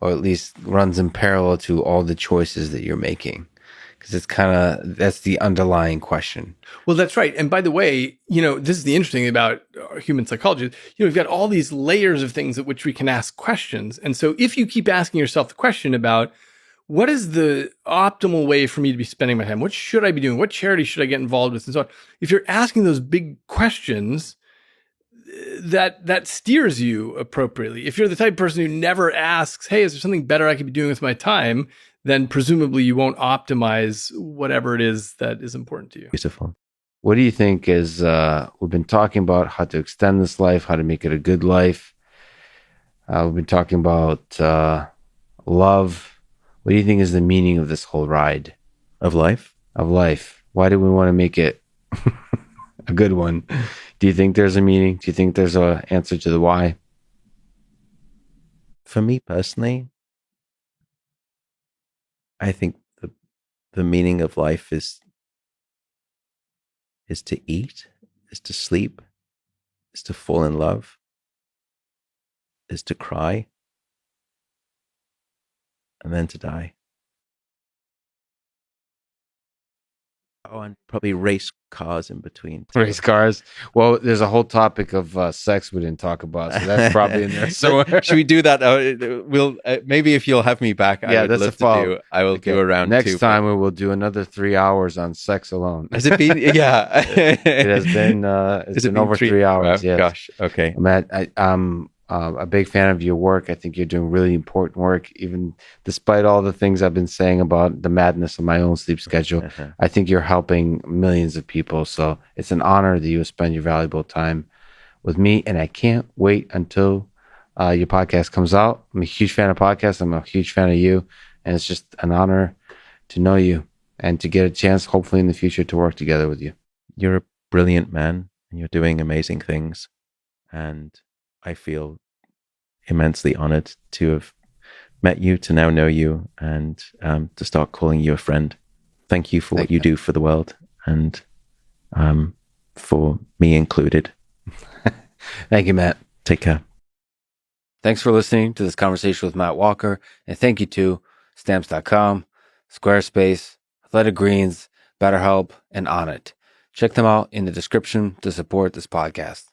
or at least runs in parallel to, all the choices that you're making. Because it's that's the underlying question. Well, that's right. And by the way, this is the interesting thing about human psychology. We've got all these layers of things at which we can ask questions. And so if you keep asking yourself the question about what is the optimal way for me to be spending my time? What should I be doing? What charity should I get involved with? And so on. If you're asking those big questions, that steers you appropriately. If you're the type of person who never asks, hey, is there something better I could be doing with my time? Then presumably you won't optimize whatever it is that is important to you. Beautiful. What do you think is, we've been talking about how to extend this life, how to make it a good life. We've been talking about love. What do you think is the meaning of this whole ride? Of life? Of life. Why do we want to make it a good one? Do you think there's a meaning? Do you think there's an answer to the why? For me personally, I think the meaning of life is to eat, is to sleep, is to fall in love, is to cry, and then to die. Oh, and probably race cars in between. Race cars. Well, there's a whole topic of sex we didn't talk about, so that's probably in there. So should we do that? We'll maybe if you'll have me back, I would love to do. I will do a round next time. We will do another 3 hours on sex alone. Has it been? Yeah, it has been. It's been over 3 hours. Oh, yes. Gosh. Okay, Matt. I'm a big fan of your work. I think you're doing really important work, even despite all the things I've been saying about the madness of my own sleep schedule. I think you're helping millions of people. So it's an honor that you spend your valuable time with me. And I can't wait until your podcast comes out. I'm a huge fan of podcasts. I'm a huge fan of you. And it's just an honor to know you and to get a chance, hopefully in the future, to work together with you. You're a brilliant man and you're doing amazing things. And I feel immensely honored to have met you, to now know you, and to start calling you a friend. Thank you for what you do for the world, and for me included. Thank you, Matt. Take care. Thanks for listening to this conversation with Matt Walker, and thank you to Stamps.com, Squarespace, Athletic Greens, BetterHelp, and Onnit. Check them out in the description to support this podcast.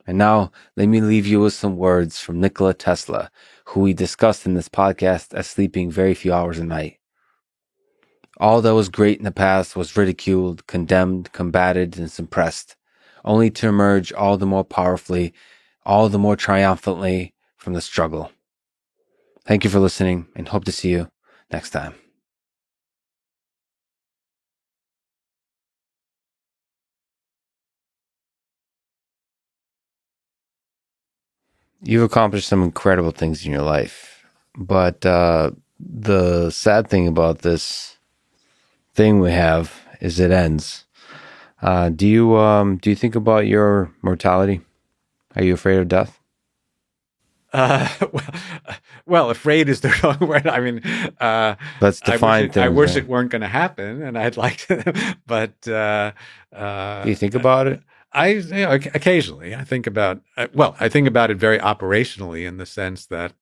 And now, let me leave you with some words from Nikola Tesla, who we discussed in this podcast as sleeping very few hours a night. All that was great in the past was ridiculed, condemned, combated, and suppressed, only to emerge all the more powerfully, all the more triumphantly from the struggle. Thank you for listening, and hope to see you next time. You've accomplished some incredible things in your life, but the sad thing about this thing we have is it ends. Do you think about your mortality? Are you afraid of death? Well, afraid is the wrong word. I mean, let's define things. I wish it weren't going to happen, and I'd like to. But do you think about it? Occasionally I think about, I think about it very operationally in the sense that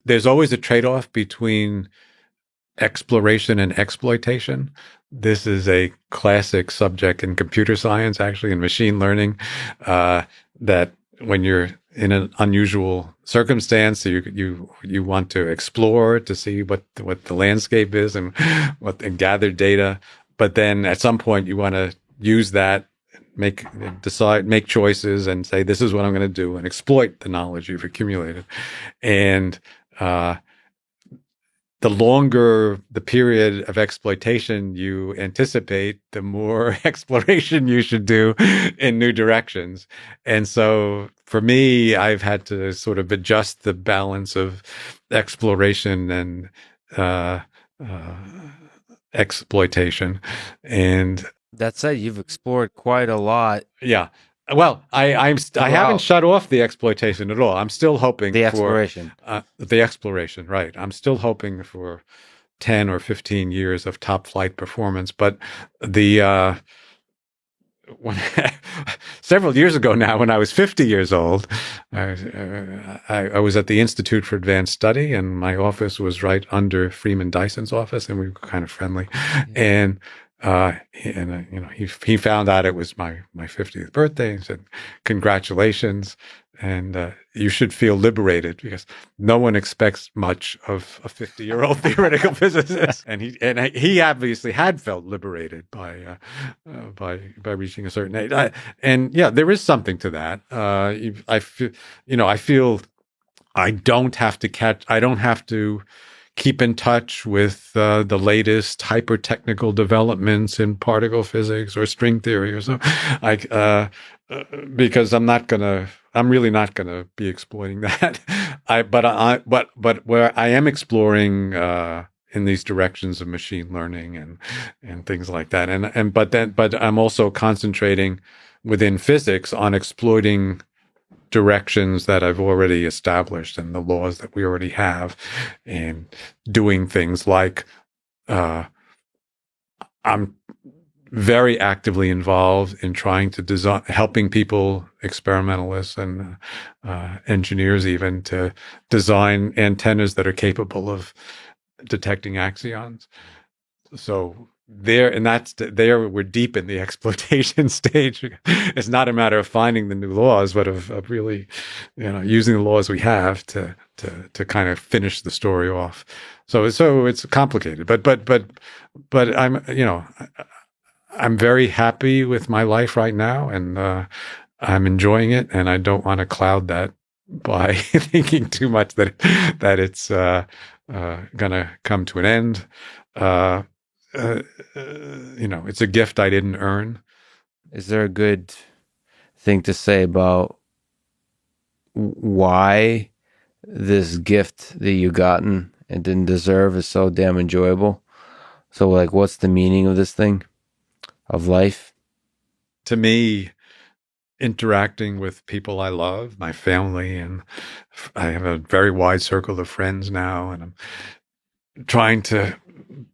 there's always a trade-off between exploration and exploitation. This is a classic subject in computer science, actually, in machine learning, that when you're in an unusual circumstance, you want to explore to see what the landscape is and gather data. But then at some point you want to use that, make choices and say, this is what I'm going to do, and exploit the knowledge you've accumulated. And the longer the period of exploitation you anticipate, the more exploration you should do in new directions. And so for me, I've had to sort of adjust the balance of exploration and exploitation. And that said, you've explored quite a lot. Yeah. Well, I haven't shut off the exploitation at all. I'm still hoping the exploration. The exploration, right. I'm still hoping for 10 or 15 years of top flight performance. But several years ago now, when I was 50 years old, I was at the Institute for Advanced Study, and my office was right under Freeman Dyson's office, and we were kind of friendly. Yeah. And he found out it was my 50th birthday and said, congratulations. And you should feel liberated, because no one expects much of a 50-year-old theoretical physicist. And he obviously had felt liberated by reaching a certain age. There is something to that. I feel I don't have to keep in touch with the latest hyper-technical developments in particle physics or string theory or so, because I'm really not gonna be exploiting that. But where I am exploring in these directions of machine learning and things like that, but I'm also concentrating within physics on exploiting directions that I've already established and the laws that we already have, and doing things like I'm very actively involved in trying to design, helping people, experimentalists and engineers even, to design antennas that are capable of detecting axions. So there we're deep in the exploitation stage. It's not a matter of finding the new laws, but of really, using the laws we have to kind of finish the story off. So it's complicated, but I'm very happy with my life right now, and I'm enjoying it, and I don't want to cloud that by thinking too much that it's gonna come to an end. It's a gift I didn't earn. Is there a good thing to say about why this gift that you gotten and didn't deserve is so damn enjoyable? So, like, what's the meaning of this thing, of life? To me, interacting with people I love, my family, and I have a very wide circle of friends now, and I'm trying to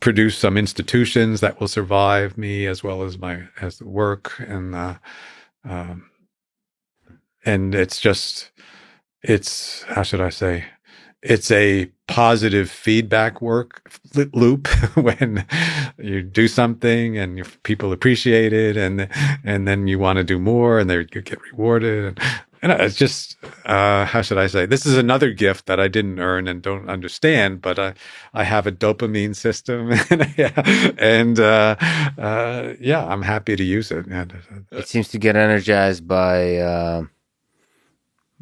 produce some institutions that will survive me as well as the work, and it's how should I say? It's a positive feedback loop when you do something and people appreciate it, and then you want to do more, and you get rewarded. And it's just, how should I say? This is another gift that I didn't earn and don't understand, but I have a dopamine system, I'm happy to use it. It seems to get energized by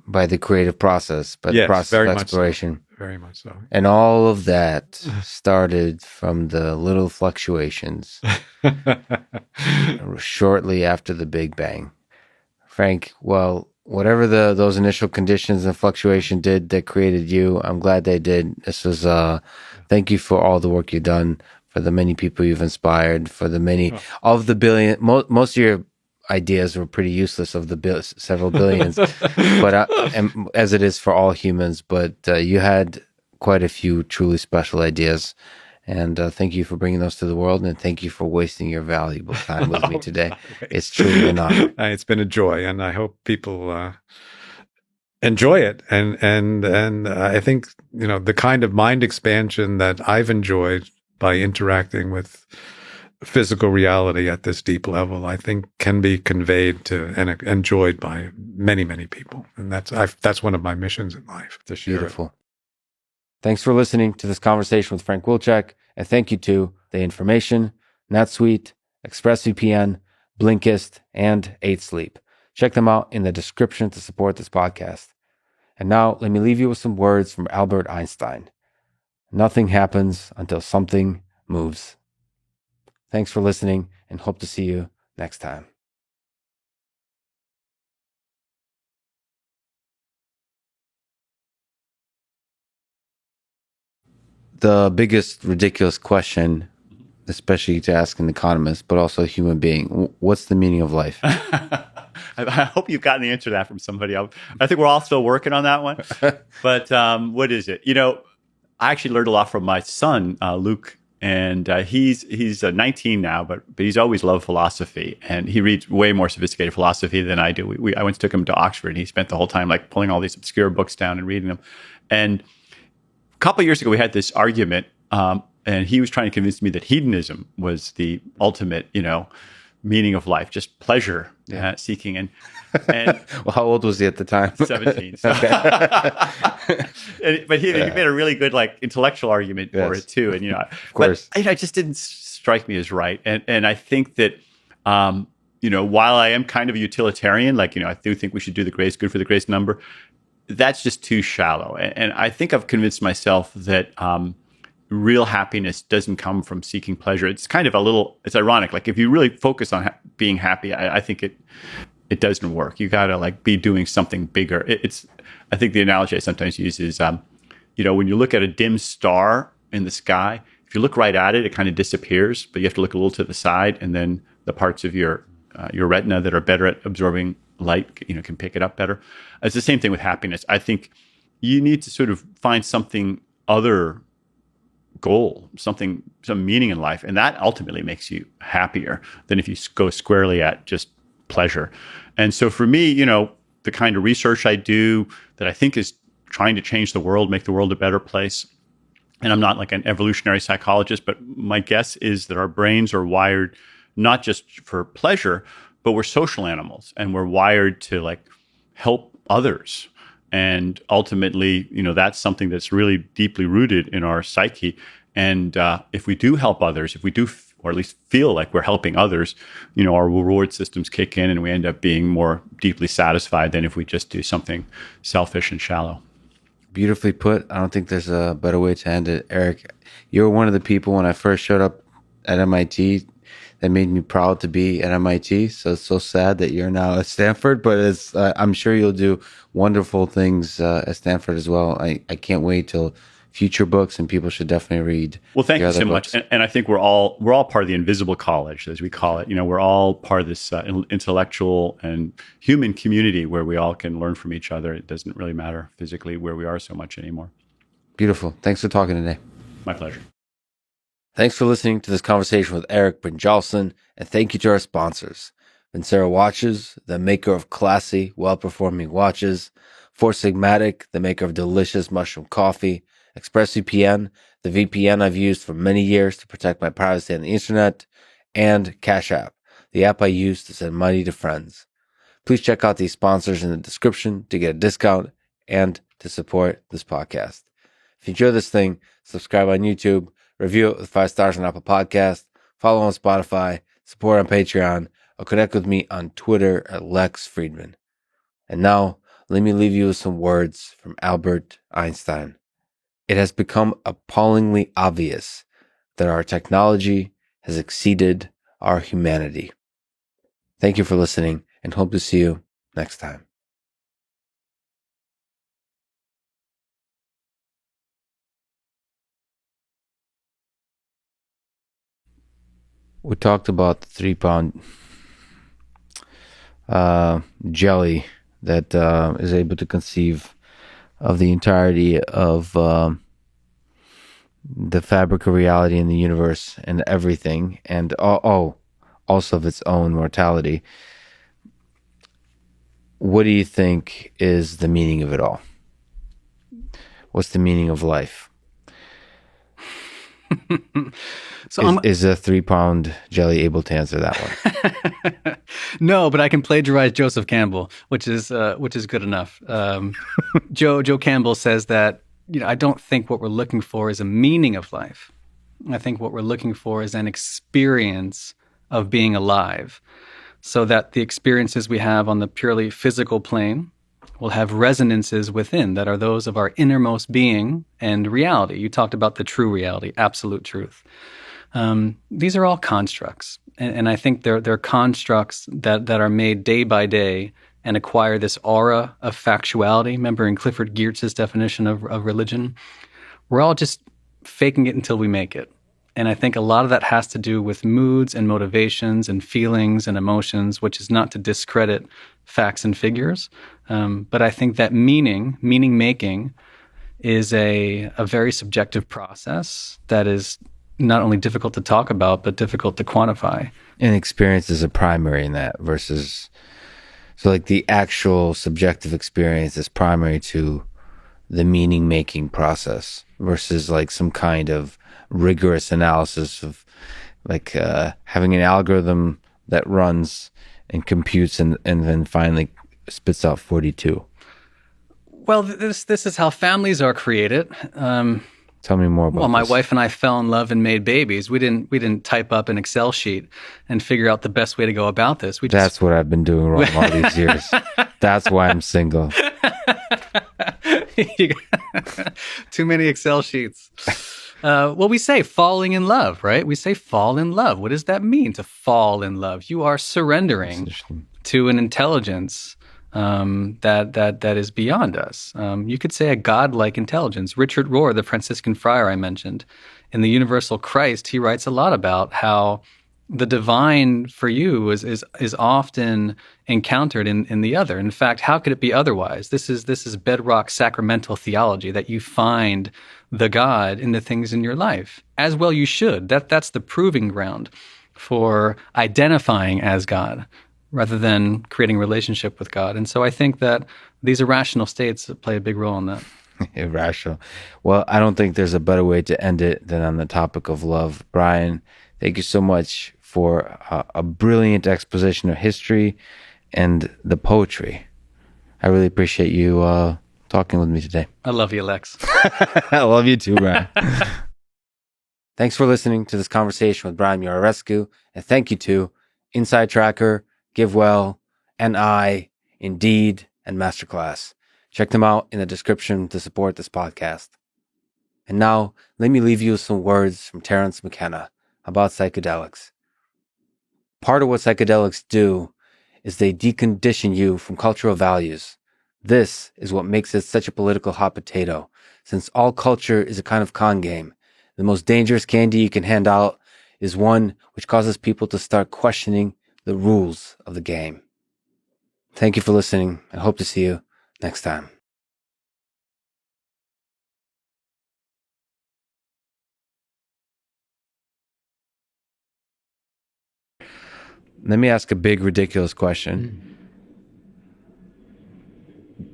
the creative process, by the process of exploration. Very much so. And all of that started from the little fluctuations shortly after the Big Bang. Frank, well, whatever those initial conditions and fluctuation did that created you, I'm glad they did. This was thank you for all the work you've done, for the many people you've inspired, for the many of the billion. Most of your ideas were pretty useless, of the several billions, but as it is for all humans. But you had quite a few truly special ideas, And thank you for bringing those to the world, and thank you for wasting your valuable time with me today. It's truly an honor. It's been a joy, and I hope people enjoy it. And I think, the kind of mind expansion that I've enjoyed by interacting with physical reality at this deep level, I think can be conveyed to and enjoyed by many, many people. And that's one of my missions in life, to share it. Beautiful. Thanks for listening to this conversation with Frank Wilczek, and thank you to The Information, NetSuite, ExpressVPN, Blinkist, and 8 Sleep. Check them out in the description to support this podcast. And now, let me leave you with some words from Albert Einstein. Nothing happens until something moves. Thanks for listening, and hope to see you next time. The biggest ridiculous question, especially to ask an economist, but also a human being, what's the meaning of life? I hope you've gotten the answer to that from somebody else. I think we're all still working on that one. But what is it? I actually learned a lot from my son, Luke, and he's 19 now, but he's always loved philosophy, and he reads way more sophisticated philosophy than I do. I once took him to Oxford, and he spent the whole time like pulling all these obscure books down and reading them. And a couple of years ago, we had this argument, and he was trying to convince me that hedonism was the ultimate, meaning of life, just pleasure seeking. And well, how old was he at the time? 17. So. But he made a really good intellectual argument for it too. And of course, but it just didn't strike me as right. And I think that while I am kind of a utilitarian, I do think we should do the greatest good for the greatest number. That's just too shallow. And I think I've convinced myself that real happiness doesn't come from seeking pleasure. It's kind of it's ironic. If you really focus on being happy, I think it doesn't work. You got to be doing something bigger. I think the analogy I sometimes use is, when you look at a dim star in the sky, if you look right at it, it kind of disappears, but you have to look a little to the side, and then the parts of your retina that are better at absorbing light, can pick it up better. It's the same thing with happiness. I think you need to sort of find something other goal, some meaning in life, and that ultimately makes you happier than if you go squarely at just pleasure. And so for me, the kind of research I do that I think is trying to change the world, make the world a better place. And I'm not like an evolutionary psychologist, but my guess is that our brains are wired not just for pleasure, but we're social animals, and we're wired to help others. And ultimately, that's something that's really deeply rooted in our psyche. And if we do help others, if we do, or at least feel like we're helping others, our reward systems kick in, and we end up being more deeply satisfied than if we just do something selfish and shallow. Beautifully put. I don't think there's a better way to end it. Eric, you were one of the people when I first showed up at MIT that made me proud to be at MIT. So it's so sad that you're now at Stanford, but I'm sure you'll do wonderful things at Stanford as well. I can't wait till future books, and people should definitely read. Well, thank you so much. And I think we're all part of the invisible college, as we call it. We're all part of this intellectual and human community where we all can learn from each other. It doesn't really matter physically where we are so much anymore. Beautiful. Thanks for talking today. My pleasure. Thanks for listening to this conversation with Eric Brynjolfsson, and thank you to our sponsors, Vincera Watches, the maker of classy, well-performing watches, Four Sigmatic, the maker of delicious mushroom coffee, ExpressVPN, the VPN I've used for many years to protect my privacy on the internet, and Cash App, the app I use to send money to friends. Please check out these sponsors in the description to get a discount and to support this podcast. If you enjoy this thing, subscribe on YouTube, review it with 5 stars on Apple Podcasts, follow on Spotify, support on Patreon, or connect with me on Twitter at Lex Fridman. And now, let me leave you with some words from Albert Einstein. It has become appallingly obvious that our technology has exceeded our humanity. Thank you for listening, and hope to see you next time. We talked about the 3-pound jelly that is able to conceive of the entirety of the fabric of reality in the universe and everything, and also of its own mortality. What do you think is the meaning of it all? What's the meaning of life? Is a 3-pound jelly able to answer that one? No, but I can plagiarize Joseph Campbell, which is good enough. Joe Campbell says that, I don't think what we're looking for is a meaning of life. I think what we're looking for is an experience of being alive, so that the experiences we have on the purely physical plane will have resonances within that are those of our innermost being and reality. You talked about the true reality, absolute truth. These are all constructs, and I think they're constructs that are made day by day and acquire this aura of factuality. Remember in Clifford Geertz's definition of religion, we're all just faking it until we make it. And I think a lot of that has to do with moods and motivations and feelings and emotions, which is not to discredit facts and figures. But I think that meaning making is a very subjective process that is not only difficult to talk about, but difficult to quantify. And experiences are primary in that versus, so like the actual subjective experience is primary to the meaning making process versus like some kind of rigorous analysis of like having an algorithm that runs and computes and then finally spits out 42. Well, this is how families are created. Tell me more about Well, my this. wife and I fell in love and made babies. We didn't type up an Excel sheet and figure out the best way to go about this. That's what I've been doing wrong all these years. That's why I'm single. Too many Excel sheets. Well, we say falling in love, right? We say fall in love. What does that mean to fall in love? You are surrendering to an intelligence that is beyond us. You could say a godlike intelligence. Richard Rohr, the Franciscan friar I mentioned, in The Universal Christ, he writes a lot about how the divine for you is often encountered in the other. In fact, how could it be otherwise? This is bedrock sacramental theology, that you find the God in the things in your life. As well you should. That's the proving ground for identifying as God, rather than creating a relationship with God. And so I think that these irrational states play a big role in that. Irrational. Well, I don't think there's a better way to end it than on the topic of love. Brian, thank you so much for a brilliant exposition of history and the poetry. I really appreciate you talking with me today. I love you, Lex. I love you too, Brian. Thanks for listening to this conversation with Brian Murarescu, and thank you to Inside Tracker, GiveWell, and Indeed, and Masterclass. Check them out in the description to support this podcast. And now, let me leave you with some words from Terence McKenna about psychedelics. Part of what psychedelics do is they decondition you from cultural values. This is what makes it such a political hot potato, since all culture is a kind of con game. The most dangerous candy you can hand out is one which causes people to start questioning the rules of the game. Thank you for listening, and hope to see you next time. Let me ask a big, ridiculous question.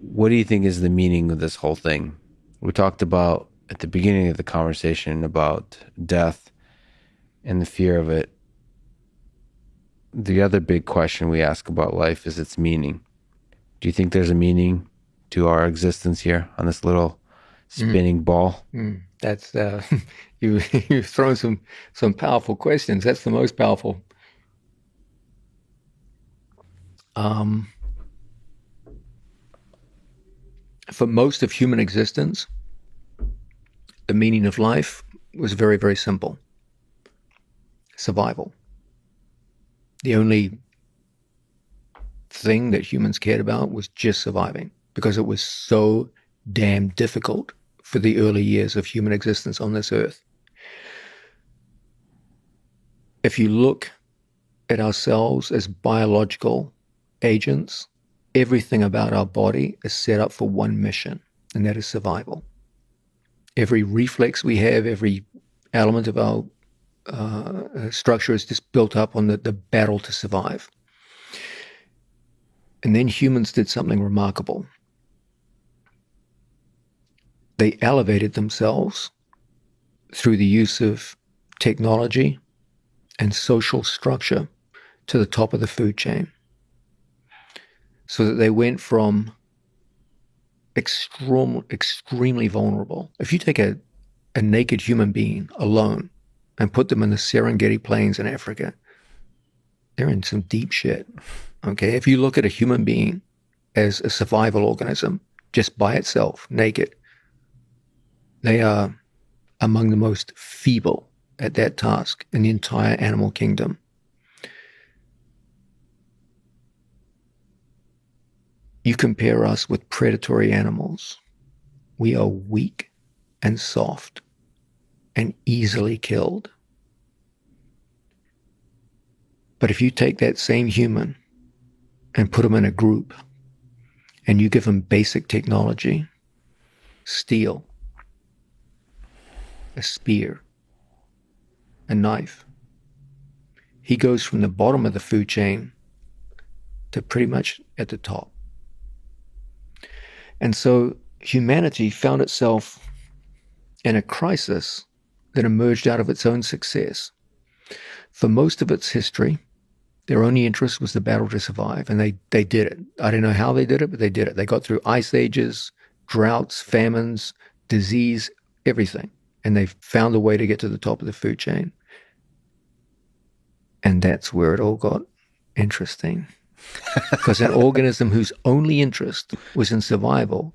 What do you think is the meaning of this whole thing? We talked about at the beginning of the conversation about death and the fear of it. The other big question we ask about life is its meaning. Do you think there's a meaning to our existence here on this little spinning ball? That's you've thrown some powerful questions. That's the most powerful. For most of human existence, the meaning of life was very, very simple. Survival. The only thing that humans cared about was just surviving, because it was so damn difficult for the early years of human existence on this earth. If you look at ourselves as biological agents, everything about our body is set up for one mission, and that is survival. Every reflex we have, every element of our structure is just built up on the battle to survive. And then humans did something remarkable. They elevated themselves through the use of technology and social structure to the top of the food chain. So that they went from extremely vulnerable. If you take a naked human being alone and put them in the Serengeti Plains in Africa, they're in some deep shit. Okay? If you look at a human being as a survival organism, just by itself, naked, they are among the most feeble at that task in the entire animal kingdom. You compare us with predatory animals. We are weak and soft and easily killed. But if you take that same human and put them in a group and you give them basic technology, steel, a spear, a knife, he goes from the bottom of the food chain to pretty much at the top. And so humanity found itself in a crisis that emerged out of its own success. For most of its history, their only interest was the battle to survive, and they did it. I don't know how they did it, but they did it. They got through ice ages, droughts, famines, disease, everything, and they found a way to get to the top of the food chain. And that's where it all got interesting. Because an organism whose only interest was in survival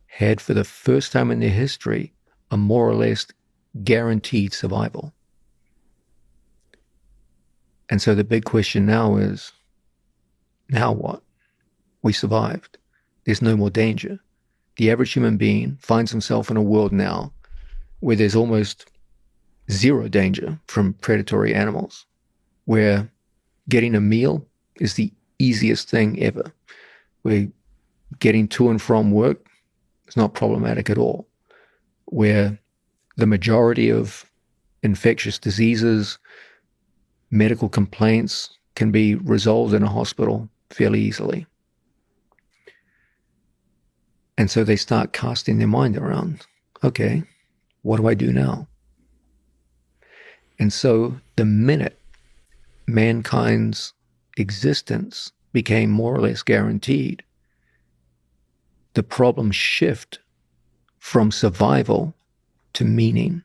had, for the first time in their history, a more or less guaranteed survival. And so the big question now is, now what? We survived. There's no more danger. The average human being finds himself in a world now where there's almost zero danger from predatory animals, where getting a meal is the easiest thing ever. Where getting to and from work is not problematic at all. Where the majority of infectious diseases, medical complaints can be resolved in a hospital fairly easily. And so they start casting their mind around, okay, what do I do now? And so the minute mankind's existence became more or less guaranteed, the problems shift from survival to meaning.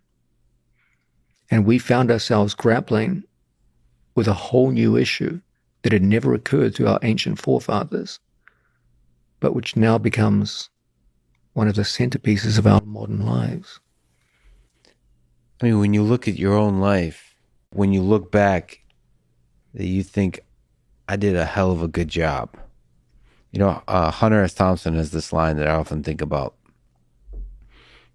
And we found ourselves grappling with a whole new issue that had never occurred to our ancient forefathers, but which now becomes one of the centerpieces of our modern lives. I mean, when you look at your own life, when you look back, that you think, I did a hell of a good job. You know, Hunter S. Thompson has this line that I often think about,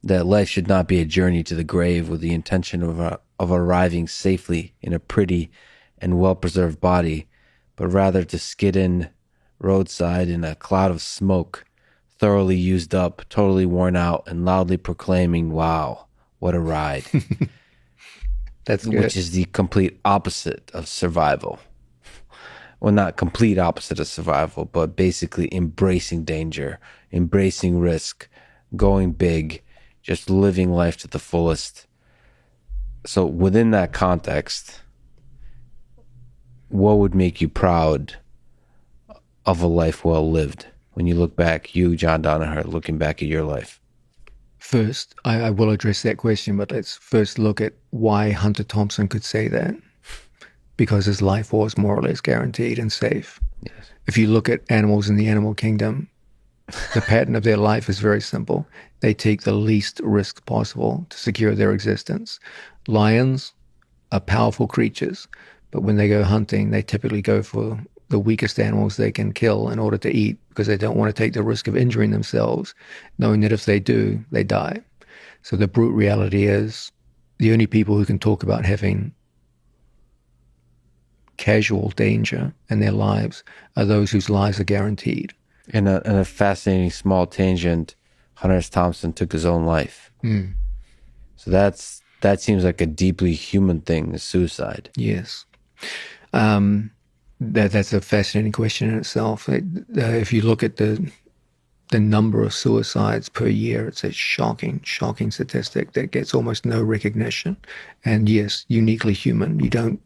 that life should not be a journey to the grave with the intention of arriving safely in a pretty and well-preserved body, but rather to skid in roadside in a cloud of smoke, thoroughly used up, totally worn out, and loudly proclaiming, wow, what a ride. That's good. Which is the complete opposite of survival. Well, not complete opposite of survival, but basically embracing danger, embracing risk, going big, just living life to the fullest. So within that context, what would make you proud of a life well lived? When you look back, you, John Danaher, looking back at your life. First, I will address that question, but let's first look at why Hunter Thompson could say that. Because his life was more or less guaranteed and safe. Yes. If you look at animals in the animal kingdom, the pattern of their life is very simple. They take the least risk possible to secure their existence. Lions are powerful creatures, but when they go hunting, they typically go for the weakest animals they can kill in order to eat, because they don't want to take the risk of injuring themselves, knowing that if they do, they die. So the brute reality is the only people who can talk about having casual danger in their lives are those whose lives are guaranteed. In a fascinating small tangent, Hunter S. Thompson took his own life. So that seems like a deeply human thing, is suicide. Yes. That's a fascinating question in itself. If you look at the number of suicides per year, it's a shocking statistic that gets almost no recognition. And yes, uniquely human. You don't,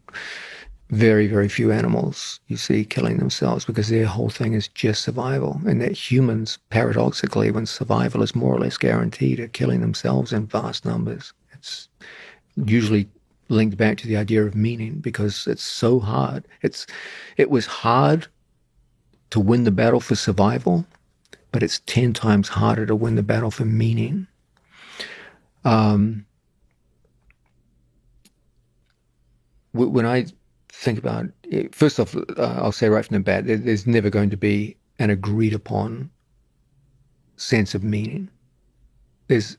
very, very few animals you see killing themselves because their whole thing is just survival. And that humans, paradoxically, when survival is more or less guaranteed, are killing themselves in vast numbers. It's usually linked back to the idea of meaning because it's so hard. It was hard to win the battle for survival, but it's 10 times harder to win the battle for meaning. When I think about it, first off, I'll say right from the bat, there's never going to be an agreed upon sense of meaning. As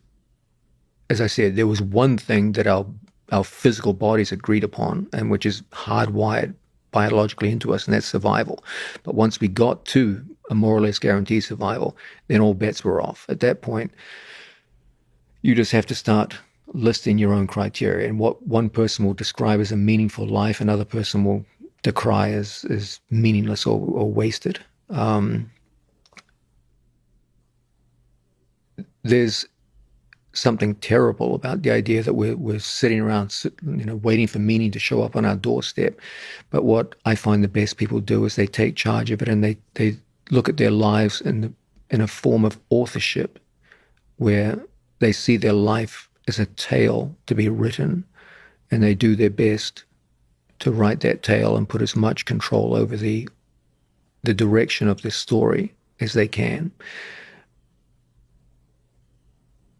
I said, there was one thing that our physical bodies agreed upon, and which is hardwired biologically into us, and that's survival. But once we got to a more or less guaranteed survival, then all bets were off. At that point, you just have to start listing your own criteria, and what one person will describe as a meaningful life, another person will decry as meaningless or wasted. There's something terrible about the idea that we're sitting around, waiting for meaning to show up on our doorstep. But what I find the best people do is they take charge of it, and they look at their lives in a form of authorship, where they see their life as a tale to be written, and they do their best to write that tale and put as much control over the direction of this story as they can.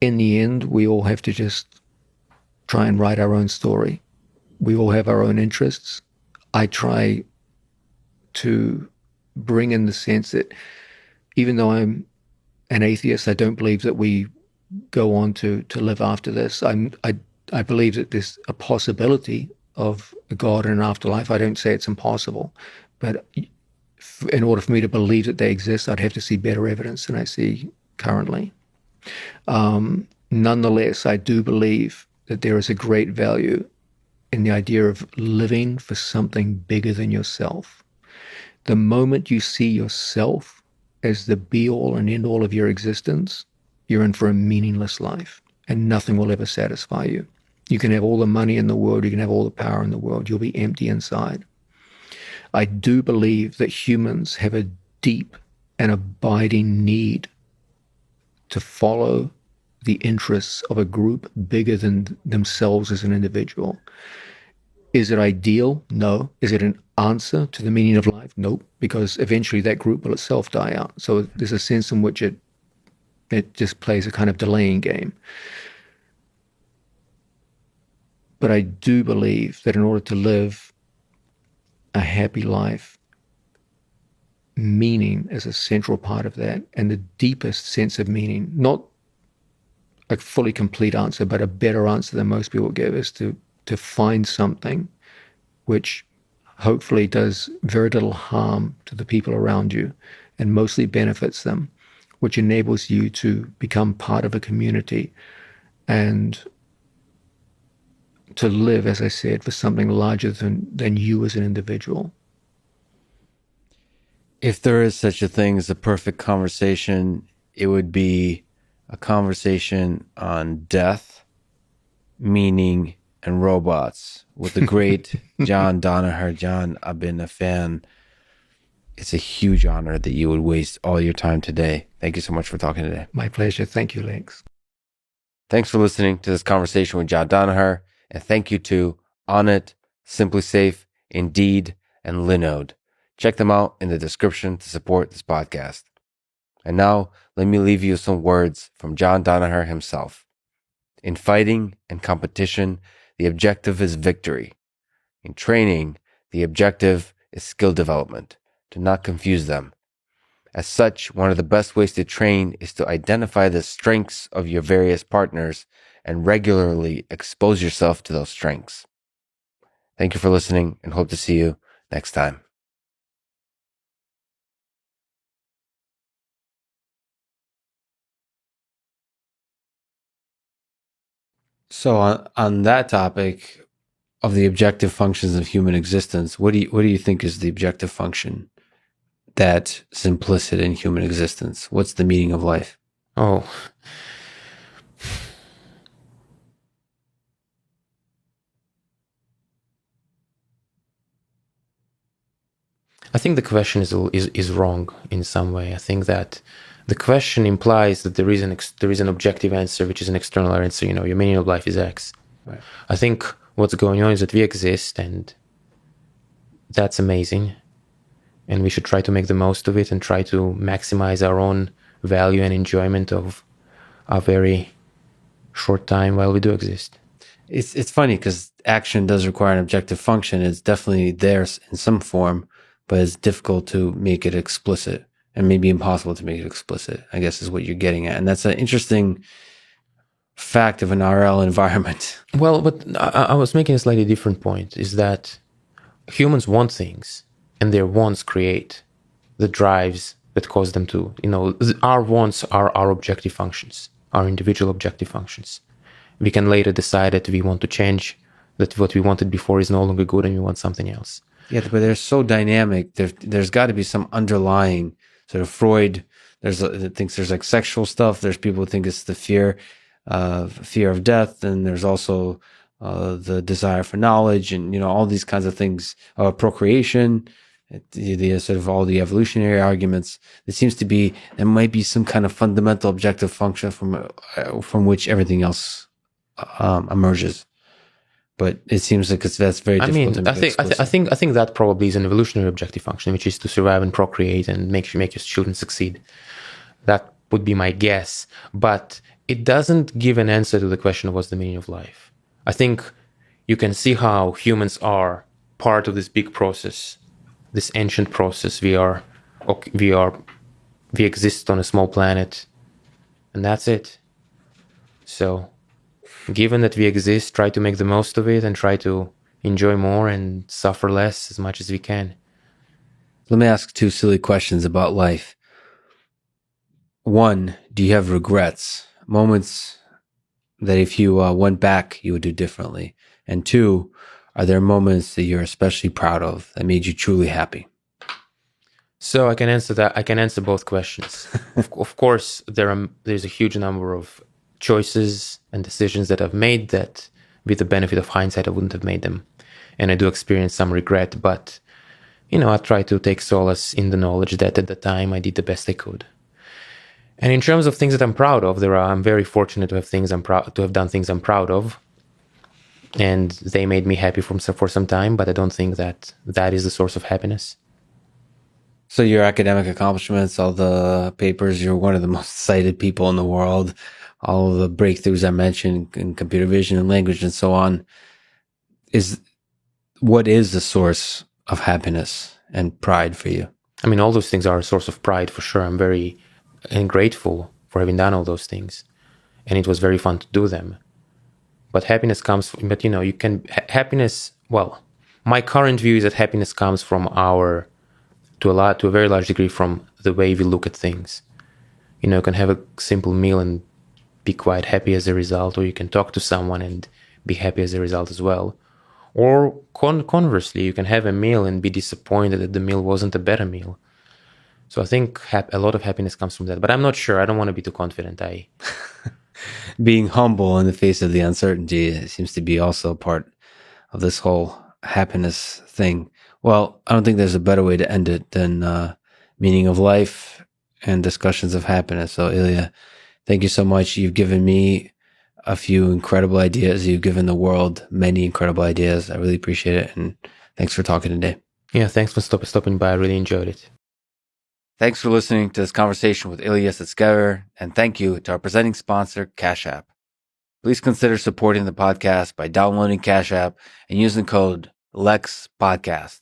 In the end, we all have to just try and write our own story. We all have our own interests. I try to bring in the sense that even though I'm an atheist, I don't believe that we go on to live after this. I believe that there's a possibility of a God and an afterlife. I don't say it's impossible, but in order for me to believe that they exist, I'd have to see better evidence than I see currently. Nonetheless, I do believe that there is a great value in the idea of living for something bigger than yourself. The moment you see yourself as the be-all and end-all of your existence, you're in for a meaningless life, and nothing will ever satisfy you. You can have all the money in the world, you can have all the power in the world, you'll be empty inside. I do believe that humans have a deep and abiding need to follow the interests of a group bigger than themselves as an individual. Is it ideal? No. Is it an answer to the meaning of life? Nope, because eventually that group will itself die out. So there's a sense in which it just plays a kind of delaying game. But I do believe that in order to live a happy life, meaning is a central part of that, and the deepest sense of meaning, not a fully complete answer, but a better answer than most people give, is to find something which hopefully does very little harm to the people around you and mostly benefits them, which enables you to become part of a community and to live, as I said, for something larger than you as an individual. If there is such a thing as a perfect conversation, it would be a conversation on death, meaning, and robots with the great John Danaher. John, I've been a fan. It's a huge honor that you would waste all your time today. Thank you so much for talking today. My pleasure. Thank you, Lex. Thanks for listening to this conversation with John Danaher, and thank you to Onnit, Simply Safe, Indeed, and Linode. Check them out in the description to support this podcast. And now, let me leave you with some words from John Danaher himself. In fighting and competition, the objective is victory. In training, the objective is skill development. Do not confuse them. As such, one of the best ways to train is to identify the strengths of your various partners and regularly expose yourself to those strengths. Thank you for listening, and hope to see you next time. So on that topic of the objective functions of human existence, what do you think is the objective function that's implicit in human existence? What's the meaning of life? Oh. I think the question is wrong in some way. I think that the question implies that there is an objective answer, which is an external answer. Your meaning of life is X. Right. I think what's going on is that we exist, and that's amazing. And we should try to make the most of it and try to maximize our own value and enjoyment of our very short time while we do exist. It's funny because action does require an objective function. It's definitely there in some form, but it's difficult to make it explicit, and maybe impossible to make it explicit, I guess is what you're getting at. And that's an interesting fact of an RL environment. Well, but I was making a slightly different point, is that humans want things, and their wants create the drives that cause them to, our wants are our objective functions, our individual objective functions. We can later decide that we want to change, that what we wanted before is no longer good and we want something else. Yeah, but they're so dynamic. There's got to be some underlying sort of Freud. Thinks there's like sexual stuff. There's people who think it's the fear of death, and there's also the desire for knowledge, and all these kinds of things. Procreation, the sort of all the evolutionary arguments. It seems to be there might be some kind of fundamental objective function from which everything else emerges. But it seems like that's very difficult to make explicit. I think that probably is an evolutionary objective function, which is to survive and procreate and make your children succeed. That would be my guess. But it doesn't give an answer to the question of what's the meaning of life. I think you can see how humans are part of this big process, this ancient process. We exist on a small planet, and that's it. So, given that we exist, try to make the most of it and try to enjoy more and suffer less as much as we can. Let me ask 2 silly questions about life. 1, do you have regrets? Moments that if you went back, you would do differently? And 2, are there moments that you're especially proud of that made you truly happy? So I can answer that. I can answer both questions. Of course, there's a huge number of choices and decisions that I've made that, with the benefit of hindsight, I wouldn't have made them. And I do experience some regret, but, I try to take solace in the knowledge that at the time I did the best I could. And in terms of things that I'm proud of, I'm very fortunate to have done things I'm proud of. And they made me happy for some time, but I don't think that is the source of happiness. So your academic accomplishments, all the papers, you're one of the most cited people in the world. All of the breakthroughs I mentioned in computer vision and language and so on, what is the source of happiness and pride for you? I mean, all those things are a source of pride for sure. I'm very grateful for having done all those things, and it was very fun to do them. But happiness comes from, my current view is that happiness comes from to a very large degree from the way we look at things. You can have a simple meal and be quite happy as a result, or you can talk to someone and be happy as a result as well. Or conversely, you can have a meal and be disappointed that the meal wasn't a better meal. So I think a lot of happiness comes from that, but I'm not sure. I don't want to be too confident. Being humble in the face of the uncertainty seems to be also part of this whole happiness thing. Well, I don't think there's a better way to end it than meaning of life and discussions of happiness. So Ilya, thank you so much. You've given me a few incredible ideas. You've given the world many incredible ideas. I really appreciate it. And thanks for talking today. Yeah, thanks for stopping by. I really enjoyed it. Thanks for listening to this conversation with Ilya Sutskever, and thank you to our presenting sponsor, Cash App. Please consider supporting the podcast by downloading Cash App and using code LEXPODCAST.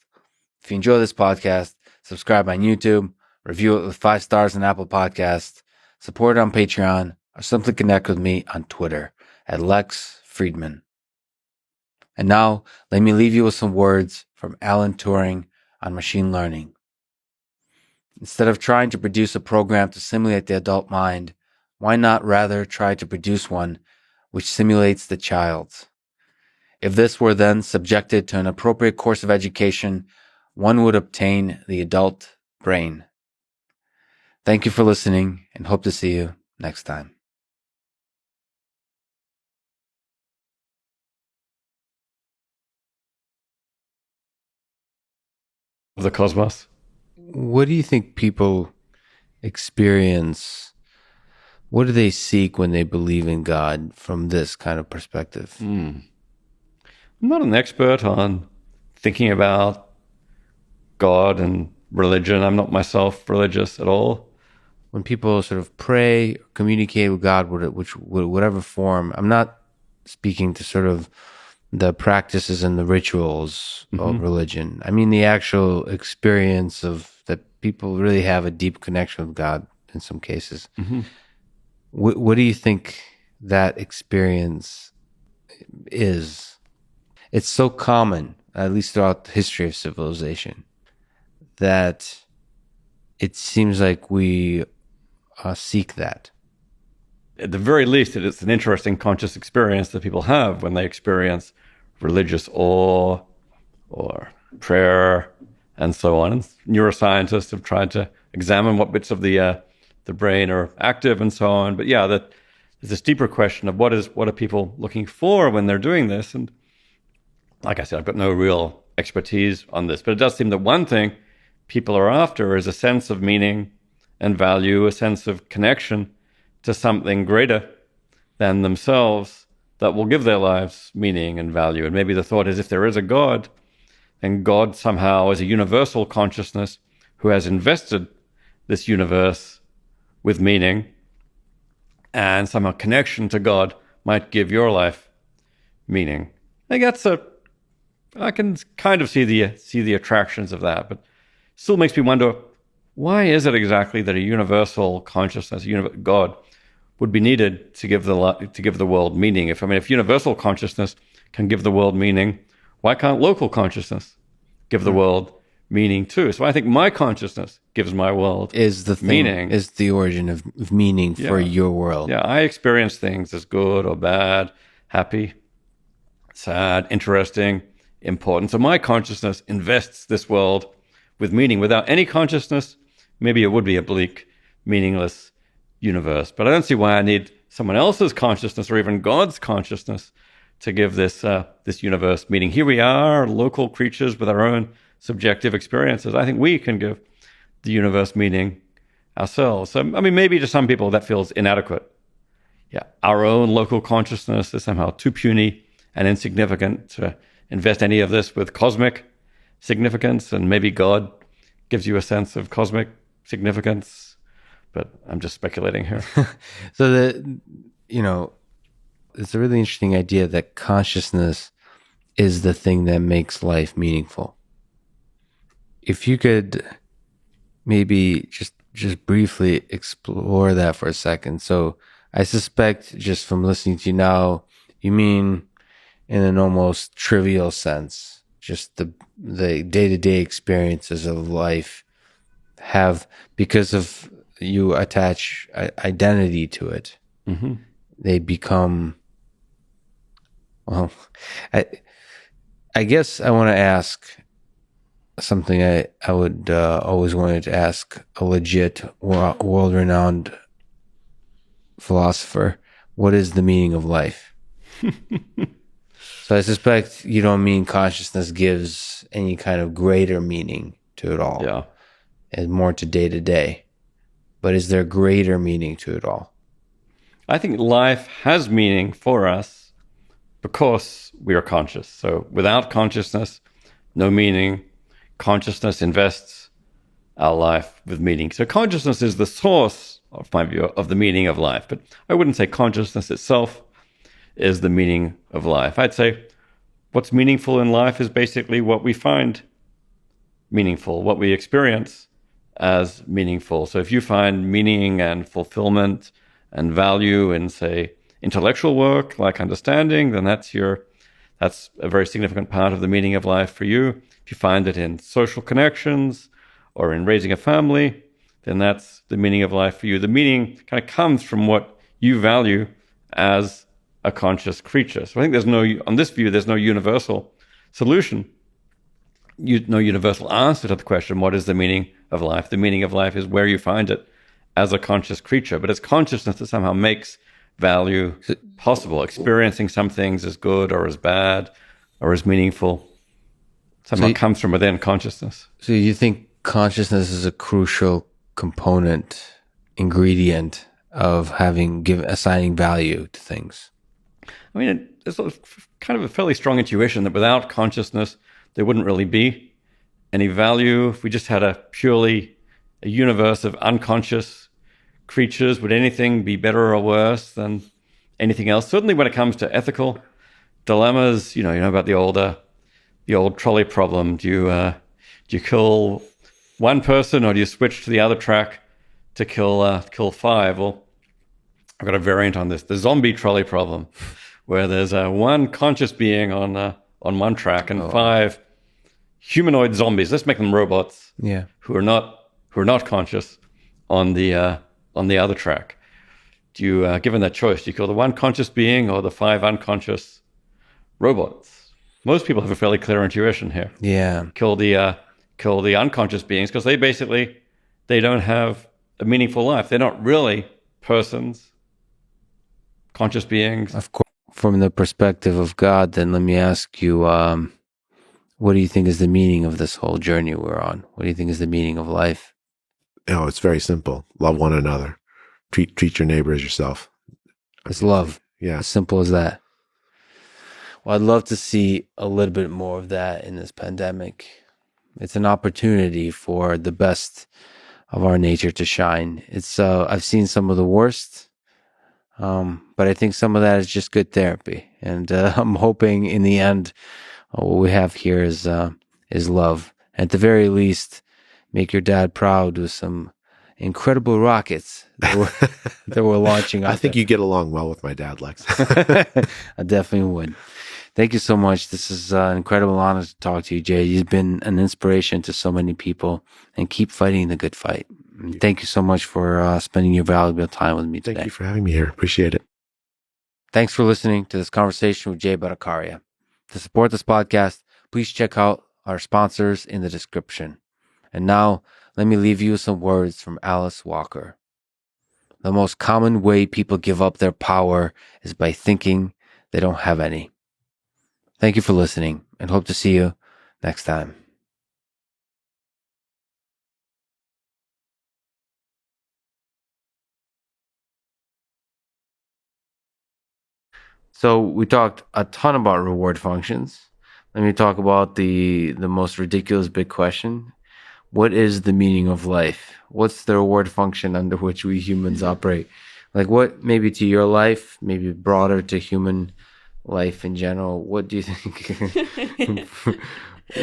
If you enjoy this podcast, subscribe on YouTube, review it with 5 stars on Apple Podcasts, support it on Patreon, or simply connect with me on Twitter at Lex Fridman. And now, let me leave you with some words from Alan Turing on machine learning. Instead of trying to produce a program to simulate the adult mind, why not rather try to produce one which simulates the child's. If this were then subjected to an appropriate course of education, one would obtain the adult brain. Thank you for listening and hope to see you next time. The cosmos. What do you think people experience? What do they seek when they believe in God from this kind of perspective? I'm not an expert on thinking about God and religion. I'm not myself religious at all. When people sort of pray, communicate with God, whatever form, I'm not speaking to sort of the practices and the rituals of religion. I mean the actual experience of that people really have a deep connection with God in some cases. What do you think that experience is? It's so common, at least throughout the history of civilization, that it seems like we seek that. At the very least, it's an interesting conscious experience that people have when they experience religious awe or prayer and so on. And neuroscientists have tried to examine what bits of the brain are active and so on. But yeah, that there's this deeper question of what are people looking for when they're doing this? And like I said, I've got no real expertise on this, but it does seem that one thing people are after is a sense of meaning and value, a sense of connection to something greater than themselves that will give their lives meaning and value. And maybe the thought is if there is a God, then God somehow is a universal consciousness who has invested this universe with meaning, and somehow connection to God might give your life meaning. I think I can kind of see the attractions of that, but still makes me wonder, why is it exactly that a universal consciousness, God, would be needed to give the world meaning? If universal consciousness can give the world meaning, why can't local consciousness give the world meaning too? So I think my consciousness gives my world meaning. Is the origin of meaning for your world. Yeah, I experience things as good or bad, happy, sad, interesting, important. So my consciousness invests this world with meaning. Without any consciousness, maybe it would be a bleak, meaningless universe. But I don't see why I need someone else's consciousness or even God's consciousness to give this universe meaning. Here we are, local creatures with our own subjective experiences. I think we can give the universe meaning ourselves. So, maybe to some people that feels inadequate. Yeah, our own local consciousness is somehow too puny and insignificant to invest any of this with cosmic significance, and maybe God gives you a sense of cosmic significance. But I'm just speculating here. So it's a really interesting idea that consciousness is the thing that makes life meaningful. If you could maybe just briefly explore that for a second. So I suspect just from listening to you now, you mean in an almost trivial sense, just the day-to-day experiences of life have, because of you attach identity to it, they become, well, I guess I want to ask something I would always wanted to ask a legit world-renowned philosopher. What is the meaning of life? So I suspect you don't mean consciousness gives any kind of greater meaning to it all. Yeah. And more to day. But is there greater meaning to it all? I think life has meaning for us because we are conscious. So without consciousness, no meaning. Consciousness invests our life with meaning. So consciousness is the source, of my view, of the meaning of life. But I wouldn't say consciousness itself is the meaning of life. I'd say what's meaningful in life is basically what we find meaningful, what we experience as meaningful. So if you find meaning and fulfillment and value in, say, intellectual work like understanding, then that's a very significant part of the meaning of life for you. If you find it in social connections or in raising a family, then that's the meaning of life for you. The meaning kind of comes from what you value as a conscious creature. So I think on this view, there's no universal solution, no universal answer to the question, what is the meaning of life? The meaning of life is where you find it as a conscious creature, but it's consciousness that somehow makes value possible. Experiencing some things as good or as bad or as meaningful somehow comes from within consciousness. So you think consciousness is a crucial component, ingredient of assigning value to things? I mean, there's kind of a fairly strong intuition that without consciousness, there wouldn't really be any value. If we just had a universe of unconscious creatures, would anything be better or worse than anything else? Certainly when it comes to ethical dilemmas, you know about the old trolley problem. Do you kill one person or do you switch to the other track to kill five? Well, I've got a variant on this, the zombie trolley problem, where there's one conscious being on one track and five humanoid zombies. Let's make them robots. Yeah. Who are not conscious on the other track. Do you, given that choice, do you kill the one conscious being or the five unconscious robots? Most people have a fairly clear intuition here. Yeah. Kill the unconscious beings because they don't have a meaningful life. They're not really persons, conscious beings. Of course. From the perspective of God, then let me ask you, what do you think is the meaning of this whole journey we're on? What do you think is the meaning of life? Oh, it's very simple. Love one another. Treat your neighbor as yourself. It's love. Yeah. As simple as that. Well, I'd love to see a little bit more of that in this pandemic. It's an opportunity for the best of our nature to shine. It's I've seen some of the worst, but I think some of that is just good therapy. And I'm hoping in the end, what we have here is love. At the very least, make your dad proud with some incredible rockets that we're launching. I think you get along well with my dad, Lex. I definitely would. Thank you so much. This is an incredible honor to talk to you, Jay. You've been an inspiration to so many people, and keep fighting the good fight. Thank you so much for spending your valuable time with me today. Thank you for having me here. Appreciate it. Thanks for listening to this conversation with Jay Bhattacharya. To support this podcast, please check out our sponsors in the description. And now, let me leave you with some words from Alice Walker. The most common way people give up their power is by thinking they don't have any. Thank you for listening, and hope to see you next time. So we talked a ton about reward functions. Let me talk about the most ridiculous big question. What is the meaning of life? What's the reward function under which we humans operate? Like what, maybe to your life, maybe broader to human life in general, what do you think?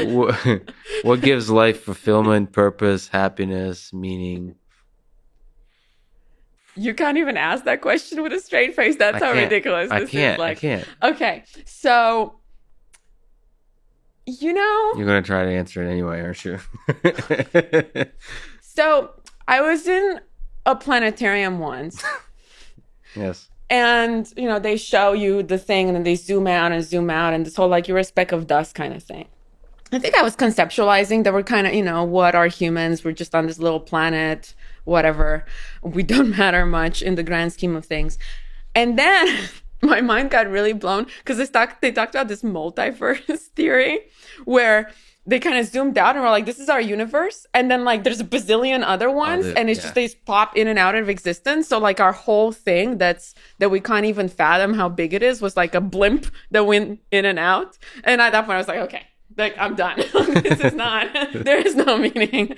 what gives life fulfillment, purpose, happiness, meaning? You can't even ask that question with a straight face. That's how ridiculous this is. I can't. Okay, so, You're going to try to answer it anyway, aren't you? So, I was in a planetarium once. Yes. And, they show you the thing and then they zoom out and this whole you're a speck of dust kind of thing. I think I was conceptualizing that we're kind of, what are humans? We're just on this little planet, whatever. We don't matter much in the grand scheme of things. And then my mind got really blown because they talked about this multiverse theory where they kind of zoomed out and were like, this is our universe. And then there's a bazillion other ones and it's just they pop in and out of existence. So our whole thing that we can't even fathom how big it is was like a blimp that went in and out. And at that point I was like, okay. I'm done. This is not, there is no meaning.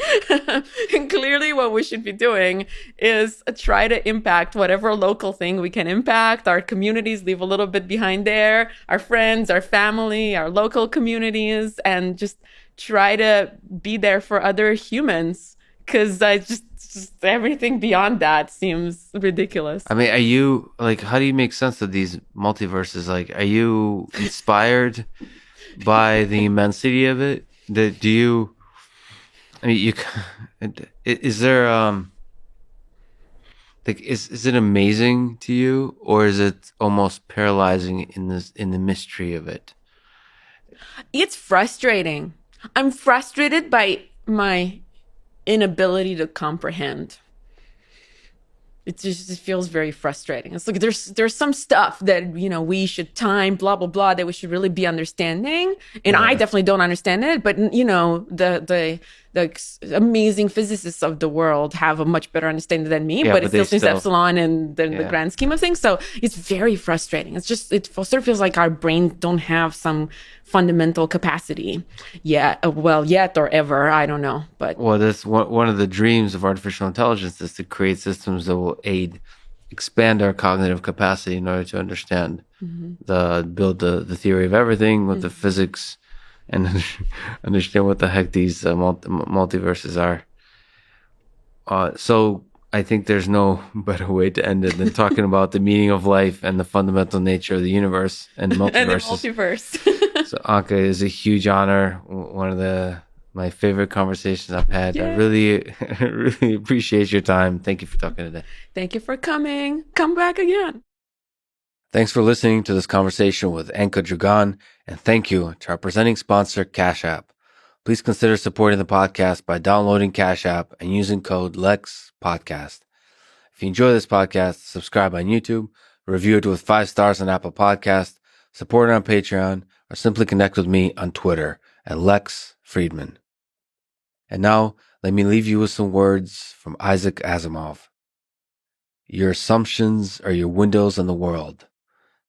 And clearly what we should be doing is try to impact whatever local thing we can impact. Our communities, leave a little bit behind there. Our friends, our family, our local communities, and just try to be there for other humans. Because just everything beyond that seems ridiculous. I mean, are you, how do you make sense of these multiverses? Are you inspired by the immensity of it? Is there Like, is it amazing to you, or is it almost paralyzing in the mystery of it? It's frustrating. I'm frustrated by my inability to comprehend. It feels very frustrating. It's like there's some stuff that, you know, we should time, blah, blah, blah, that we should really be understanding. And I definitely don't understand it. But, you know, the amazing physicists of the world have a much better understanding than me. But it still seems epsilon in the grand scheme of things. So it's very frustrating. It sort of feels like our brains don't have some fundamental capacity yet or ever. I don't know. But that's one of the dreams of artificial intelligence, is to create systems that will expand our cognitive capacity in order to understand build the theory of everything with the physics, and understand what the heck these multiverses are. So I think there's no better way to end it than talking about the meaning of life and the fundamental nature of the universe and multiverses. And the multiverse. So Anka, it is a huge honor. One of my favorite conversations I've had. Yeah. I really appreciate your time. Thank you for talking today. Thank you for coming. Come back again. Thanks for listening to this conversation with Anka Dragan, and thank you to our presenting sponsor, Cash App. Please consider supporting the podcast by downloading Cash App and using code LEX Podcast. If you enjoy this podcast, subscribe on YouTube, review it with 5 stars on Apple Podcast, support it on Patreon, or simply connect with me on Twitter at Lex Fridman. And now, let me leave you with some words from Isaac Asimov. Your assumptions are your windows on the world.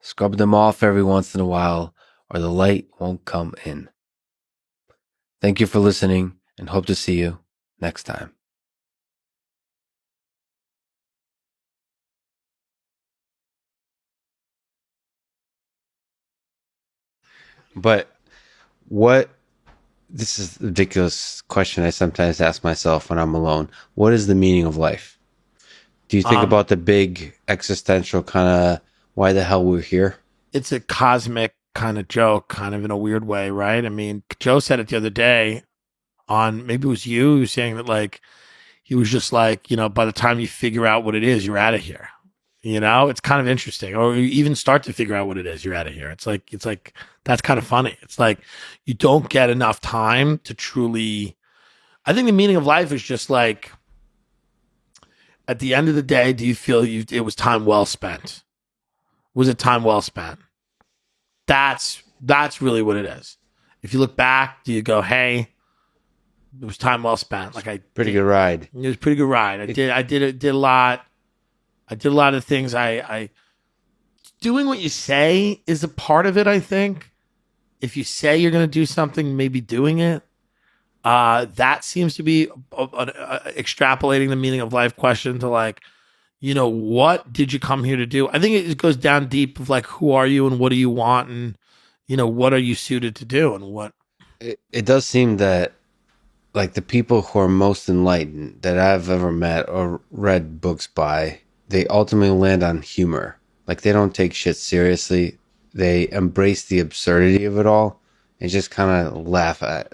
Scrub them off every once in a while, or the light won't come in. Thank you for listening, and hope to see you next time. But this is a ridiculous question I sometimes ask myself when I'm alone. What is the meaning of life? Do you think about the big existential kind of why the hell we're here? It's a cosmic kind of joke, kind of in a weird way, right? I mean, Joe said it the other day on, maybe it was you, who was saying that, like, he was just like, you know, by the time you figure out what it is, you're out of here. You know, it's kind of interesting. Or you even start to figure out what it is, you're out of here. It's like, that's kind of funny. It's like, you don't get enough time to truly, I think the meaning of life is just like, at the end of the day, do you feel it was time well spent? Was it time well spent? That's really what it is. If you look back, do you go, hey, it was time well spent? Like pretty good ride. It was a pretty good ride. I did a lot. I did a lot of things. I doing what you say is a part of it, I think. If you say you're going to do something, maybe doing it. That seems to be extrapolating the meaning of life question to, like, you know, what did you come here to do? I think it goes down deep of, like, who are you and what do you want, and, you know, what are you suited to do, and what. It does seem that, like, the people who are most enlightened that I've ever met or read books by, they ultimately land on humor. Like, they don't take shit seriously. They embrace the absurdity of it all and just kind of laugh at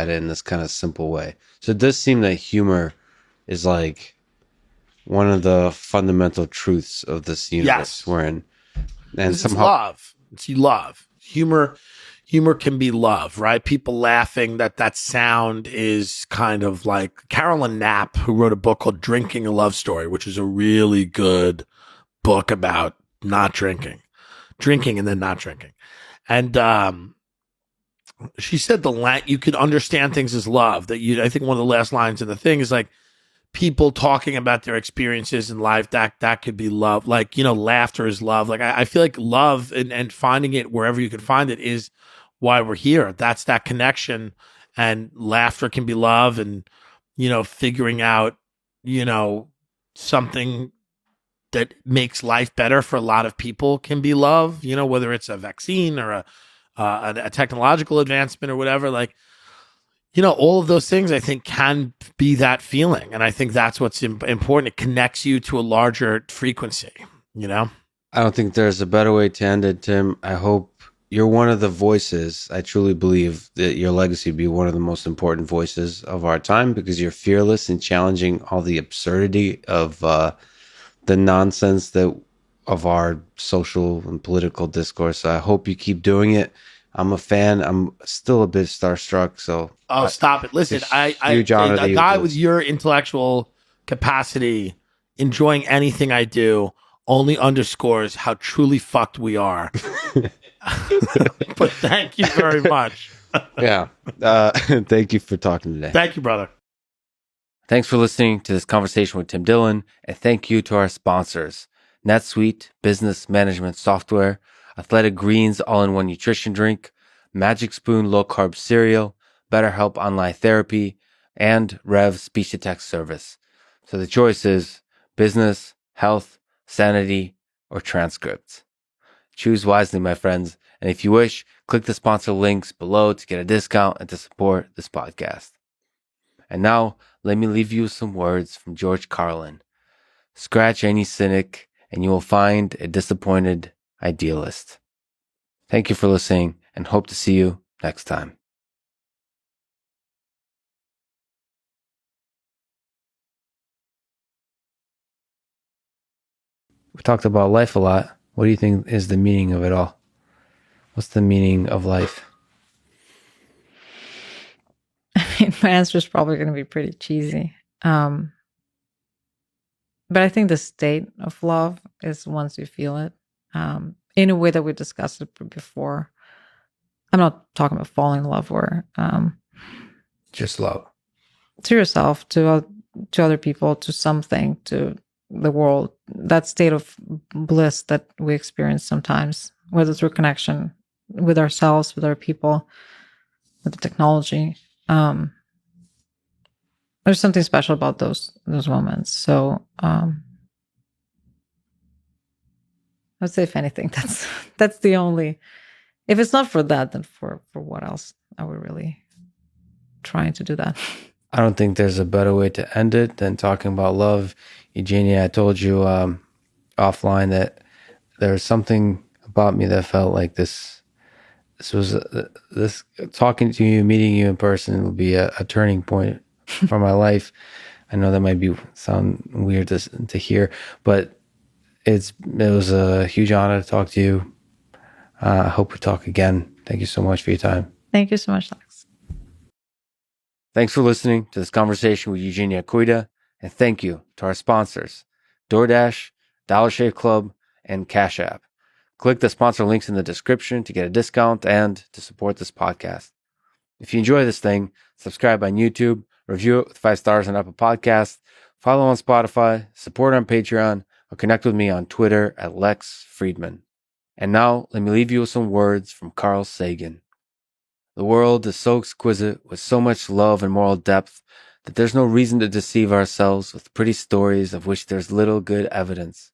it in this kind of simple way. So it does seem that humor is, like, one of the fundamental truths of this universe we're in. And somehow it's love. Humor can be love, right? People laughing, that sound is kind of like Carolyn Knapp, who wrote a book called Drinking a Love Story, which is a really good book about not drinking and then not drinking. And she said you could understand things as love. I think one of the last lines in the thing is, like, people talking about their experiences in life, that could be love. Like, you know, laughter is love. Like, I feel like love and finding it wherever you can find it is why we're here. That's that connection, and laughter can be love, and, you know, figuring out, you know, something that makes life better for a lot of people can be love, you know, whether it's a vaccine or a technological advancement or whatever. Like, you know, all of those things, I think, can be that feeling. And I think that's what's important. It connects you to a larger frequency, you know? I don't think there's a better way to end it, Tim. I hope you're one of the voices. I truly believe that your legacy will be one of the most important voices of our time, because you're fearless in challenging all the absurdity of the nonsense that of our social and political discourse. I hope you keep doing it. I'm a fan. I'm still a bit starstruck. So stop it! Listen, a guy with your intellectual capacity enjoying anything I do only underscores how truly fucked we are. But thank you very much. Yeah. Thank you for talking today. Thank you, brother. Thanks for listening to this conversation with Tim Dillon, and thank you to our sponsors, NetSuite Business Management Software, Athletic Greens All-in-One Nutrition Drink, Magic Spoon Low Carb Cereal, BetterHelp Online Therapy, and Rev Speech to Text Service. So the choice is business, health, sanity, or transcripts. Choose wisely, my friends, and if you wish, click the sponsor links below to get a discount and to support this podcast. And now, let me leave you with some words from George Carlin. Scratch any cynic, and you will find a disappointed idealist. Thank you for listening, and hope to see you next time. We talked about life a lot. What do you think is the meaning of it all? What's the meaning of life? I mean, my answer is probably going to be pretty cheesy. But I think the state of love is once you feel it, in a way that we discussed it before. I'm not talking about falling in love or just love to yourself, to other people, to something, to the world. That state of bliss that we experience sometimes, whether through connection with ourselves, with other people, with the technology. There's something special about those moments. So I would say, if anything, that's the only. If it's not for that, then for what else are we really trying to do that? I don't think there's a better way to end it than talking about love. Eugenia, I told you offline that there's something about me that felt like this was this talking to you, meeting you in person will be a turning point for my life. I know that might sound weird to hear, but it was a huge honor to talk to you. I hope we talk again. Thank you so much for your time. Thank you so much, Lex. Thanks for listening to this conversation with Eugenia Cuida, and thank you to our sponsors, DoorDash, Dollar Shave Club, and Cash App. Click the sponsor links in the description to get a discount and to support this podcast. If you enjoy this thing, subscribe on YouTube, review it with 5 stars on Apple Podcasts, follow on Spotify, support on Patreon, or connect with me on Twitter at Lex Fridman. And now, let me leave you with some words from Carl Sagan. The world is so exquisite with so much love and moral depth that there's no reason to deceive ourselves with pretty stories of which there's little good evidence.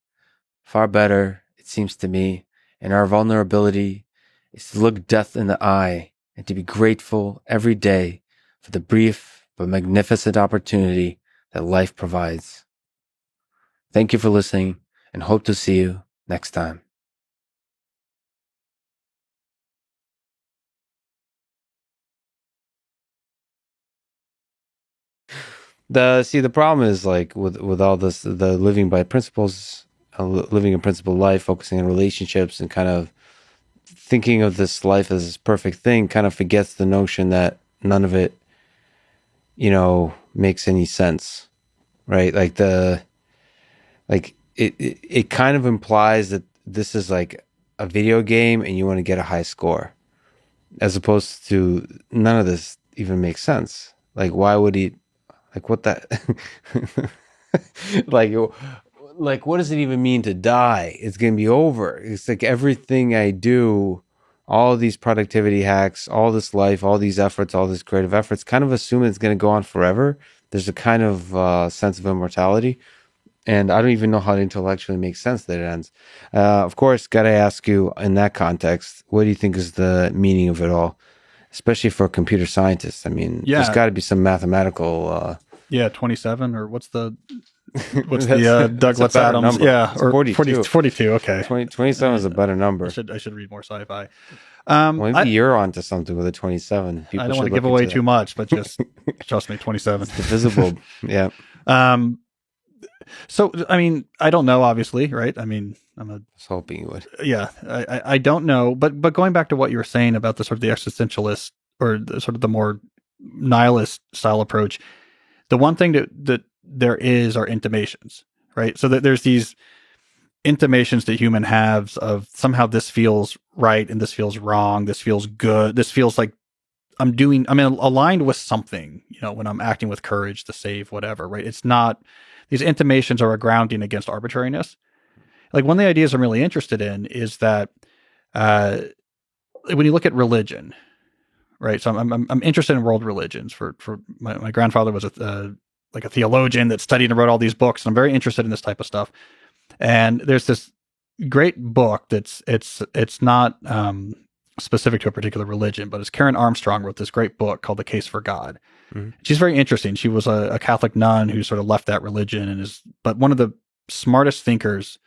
Far better, it seems to me, in our vulnerability is to look death in the eye and to be grateful every day for the brief but magnificent opportunity that life provides. Thank you for listening and hope to see you next time. The problem is like with all this, the living by principles, living a principled life, focusing on relationships and kind of thinking of this life as this perfect thing kind of forgets the notion that none of it, makes any sense, right? It kind of implies that this is like a video game and you want to get a high score, as opposed to none of this even makes sense. Like, why would he? Like, what that? like, what does it even mean to die? It's going to be over. It's like everything I do, all these productivity hacks, all this life, all these efforts, all these creative efforts, kind of assume it's going to go on forever. There's a kind of sense of immortality. And I don't even know how to intellectually make sense that it ends. Of course, got to ask you in that context, what do you think is the meaning of it all? Especially for computer scientists. I mean, there's got to be some mathematical... 27, or what's the Douglas Adams? Number. Yeah, it's or 42. 42, okay. 27 is a better number. I should read more sci-fi. Maybe you're onto something with a 27. I don't want to give away too much, but just trust me, 27. It's divisible. Yeah. So, I mean, I don't know, obviously, right? I mean, I was hoping you would. Yeah, I don't know, but going back to what you were saying about the sort of the existentialist or the sort of the more nihilist style approach, the one thing that there are intimations, right? So that there's these intimations that human has of somehow this feels right and this feels wrong, this feels good, this feels like I'm aligned with something, when I'm acting with courage to save whatever, right? It's not, these intimations are a grounding against arbitrariness. Like one of the ideas I'm really interested in is that when you look at religion, right? So I'm interested in world religions. For my grandfather was a theologian that studied and wrote all these books, and I'm very interested in this type of stuff. And there's this great book that's it's not specific to a particular religion, but it's Karen Armstrong wrote this great book called The Case for God. Mm-hmm. She's very interesting. She was a Catholic nun who sort of left that religion but one of the smartest thinkers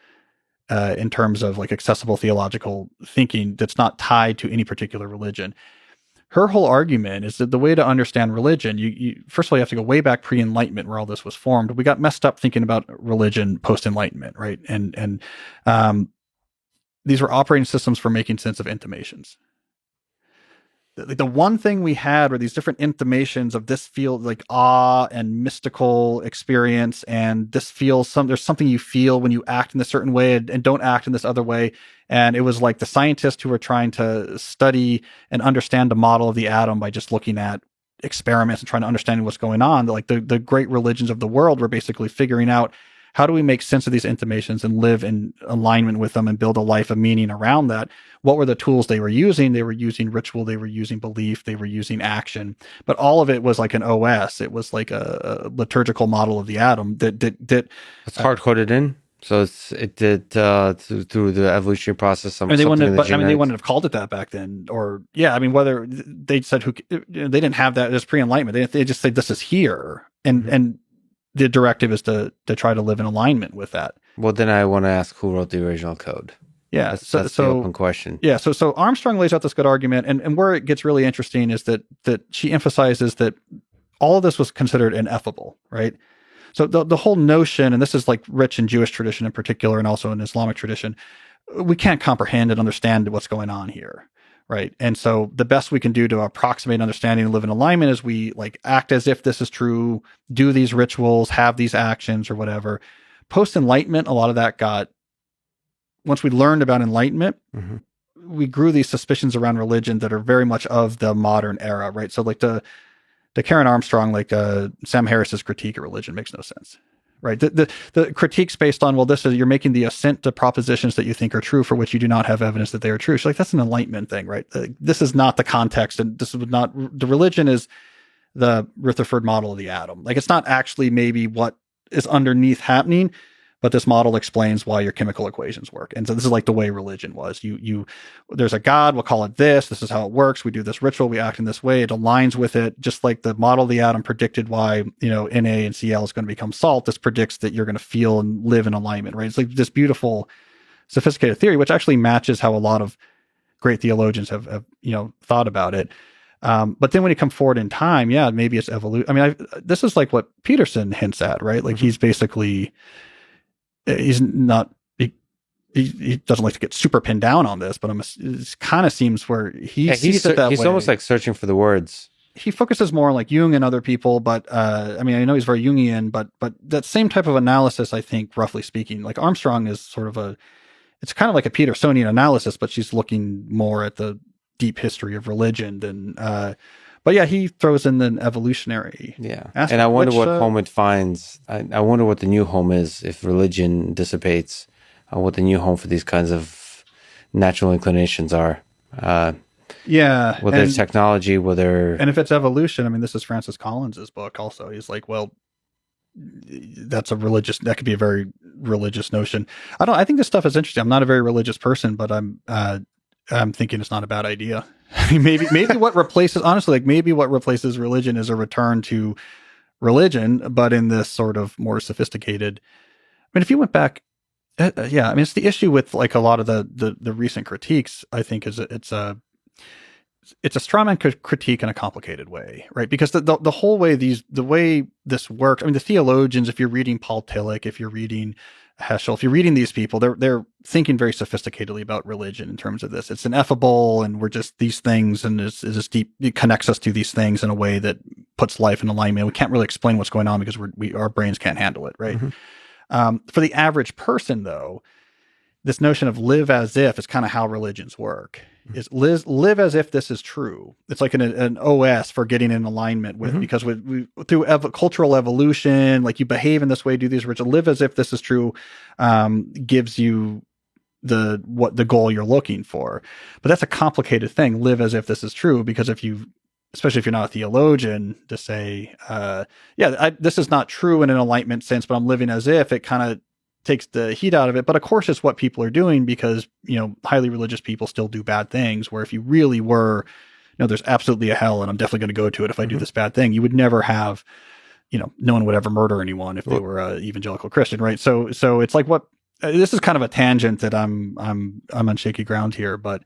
in terms of like accessible theological thinking that's not tied to any particular religion. Her whole argument is that the way to understand religion, you first of all, you have to go way back pre-Enlightenment where all this was formed. We got messed up thinking about religion post-Enlightenment, right? And these were operating systems for making sense of intimations. The one thing we had were these different intimations of this feels like awe and mystical experience, and this feels there's something you feel when you act in a certain way and don't act in this other way. And it was like the scientists who were trying to study and understand the model of the atom by just looking at experiments and trying to understand what's going on. Like the great religions of the world were basically figuring out, how do we make sense of these intimations and live in alignment with them and build a life of meaning around that? What were the tools they were using? They were using ritual, they were using belief, they were using action, but all of it was like an OS. It was like a liturgical model of the atom that it's hard coded in. So it did through the evolutionary process. They wouldn't have called it that back then, or whether they said they didn't have that as pre-Enlightenment. They just said this is here, and the directive is to try to live in alignment with that. Well, then I want to ask who wrote the original code. Yeah, that's the open question. Yeah, so Armstrong lays out this good argument, and where it gets really interesting is that she emphasizes that all of this was considered ineffable, right? So the whole notion, and this is like rich in Jewish tradition in particular, and also in Islamic tradition, we can't comprehend and understand what's going on here, right? And so the best we can do to approximate understanding and live in alignment is we like act as if this is true, do these rituals, have these actions or whatever. Post-Enlightenment, a lot of that once we learned about Enlightenment, we grew these suspicions around religion that are very much of the modern era, right? So like the Karen Armstrong, like Sam Harris's critique of religion makes no sense, right? The critique's based on, you're making the assent to propositions that you think are true for which you do not have evidence that they are true. So like, that's an Enlightenment thing, right? This is not the context, and this is not, the religion is the Rutherford model of the atom. Like, it's not actually maybe what is underneath happening, but this model explains why your chemical equations work. And so this is like the way religion was. There's a God, we'll call it this. This is how it works. We do this ritual. We act in this way. It aligns with it. Just like the model of the atom predicted why, Na and Cl is going to become salt. This predicts that you're going to feel and live in alignment, right? It's like this beautiful, sophisticated theory, which actually matches how a lot of great theologians have thought about it. But then when you come forward in time, maybe it's evolution. This is like what Peterson hints at, right? Like he's basically, he's not, he doesn't like to get super pinned down on this, but it kind of seems where he sees it that way. He's almost like searching for the words. He focuses more on like Jung and other people, but I know he's very Jungian, but that same type of analysis, I think, roughly speaking, like Armstrong is sort of it's kind of like a Petersonian analysis, but she's looking more at the deep history of religion than, but yeah, he throws in the evolutionary. Yeah. Aspect, and I wonder what home it finds. I wonder what the new home is if religion dissipates, what the new home for these kinds of natural inclinations are. Whether it's technology, and if it's evolution, this is Francis Collins's book also. He's like, well, that could be a very religious notion. I think this stuff is interesting. I'm not a very religious person, but I'm thinking it's not a bad idea. maybe what replaces religion is a return to religion, but in this sort of more sophisticated. If you went back, it's the issue with like a lot of the recent critiques. I think is it's it's a straw man critique in a complicated way, right? Because the whole way the way this works, I mean, the theologians, if you're reading Paul Tillich, if you're reading Heschel, if you're reading these people, they're thinking very sophisticatedly about religion in terms of this. It's ineffable, and we're just these things, and is this deep. It connects us to these things in a way that puts life in alignment. We can't really explain what's going on because our brains can't handle it, right? For the average person, though, this notion of live as if is kind of how religions work. Is live as if this is true. It's like an OS for getting in alignment with, because we through cultural evolution, like you behave in this way, do these rituals, live as if this is true, gives you the goal you're looking for. But that's a complicated thing. Live as if this is true, because especially if you're not a theologian, to say, this is not true in an enlightenment sense, but I'm living as if, it kind of takes the heat out of it. But of course it's what people are doing, because, highly religious people still do bad things, where if you really were, there's absolutely a hell and I'm definitely going to go to it if I do this bad thing, you would never have, no one would ever murder anyone if they were an evangelical Christian, right? So it's like this is kind of a tangent that I'm on shaky ground here, but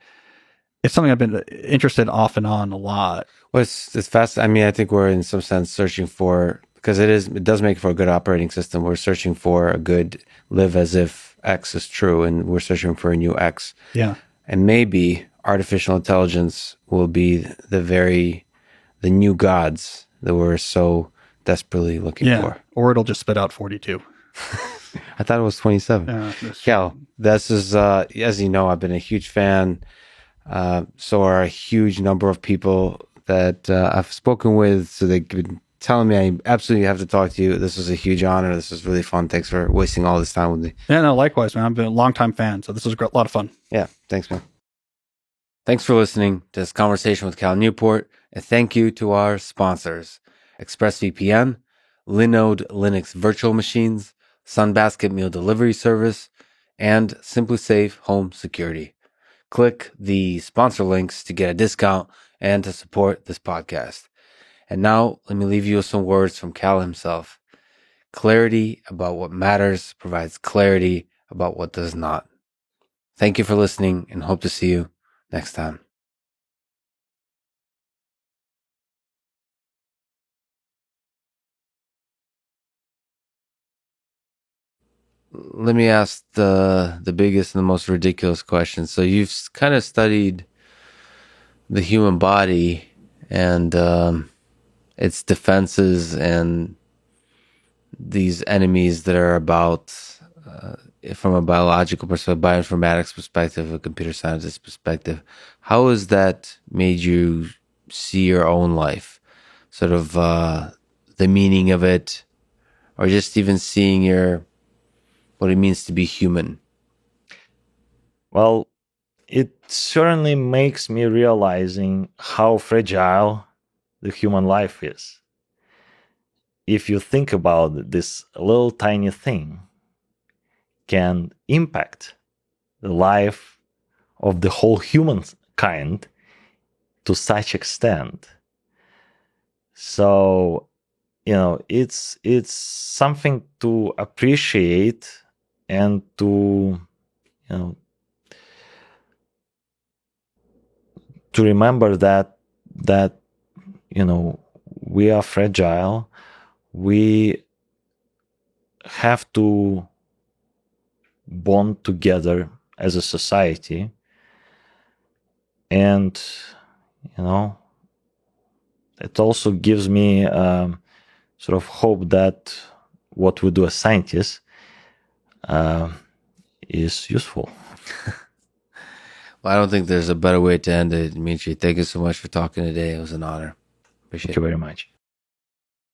it's something I've been interested off and on a lot. Well, it's fast. I mean, I think we're in some sense searching for, because it does make for a good operating system. We're searching for a good live as if X is true, and we're searching for a new X. Yeah. And maybe artificial intelligence will be the new gods that we're so desperately looking for. Or it'll just spit out 42. I thought it was 27. Cal, this is, as you know, I've been a huge fan. So are a huge number of people that I've spoken with. So they've been telling me I absolutely have to talk to you. This was a huge honor. This was really fun. Thanks for wasting all this time with me. Yeah, no, likewise, man. I've been a longtime fan, so this was a lot of fun. Yeah, thanks, man. Thanks for listening to this conversation with Cal Newport, and thank you to our sponsors: ExpressVPN, Linode Linux Virtual Machines, Sunbasket Meal Delivery Service, and SimpliSafe Home Security. Click the sponsor links to get a discount and to support this podcast. And now, let me leave you with some words from Cal himself. Clarity about what matters provides clarity about what does not. Thank you for listening, and hope to see you next time. Let me ask the biggest and the most ridiculous question. So you've kind of studied the human body and its defenses and these enemies that are about, from a biological perspective, bioinformatics perspective, a computer scientist perspective. How has that made you see your own life? Sort of the meaning of it, or just even seeing what it means to be human? Well, it certainly makes me realizing how fragile the human life is. If you think about it, this little tiny thing can impact the life of the whole humankind to such extent. So, it's something to appreciate and to remember that we are fragile. We have to bond together as a society, and it also gives me sort of hope that what we do as scientists is useful. Well, I don't think there's a better way to end it, Dmitry. Thank you so much for talking today. It was an honor. Appreciate it. Thank you very much.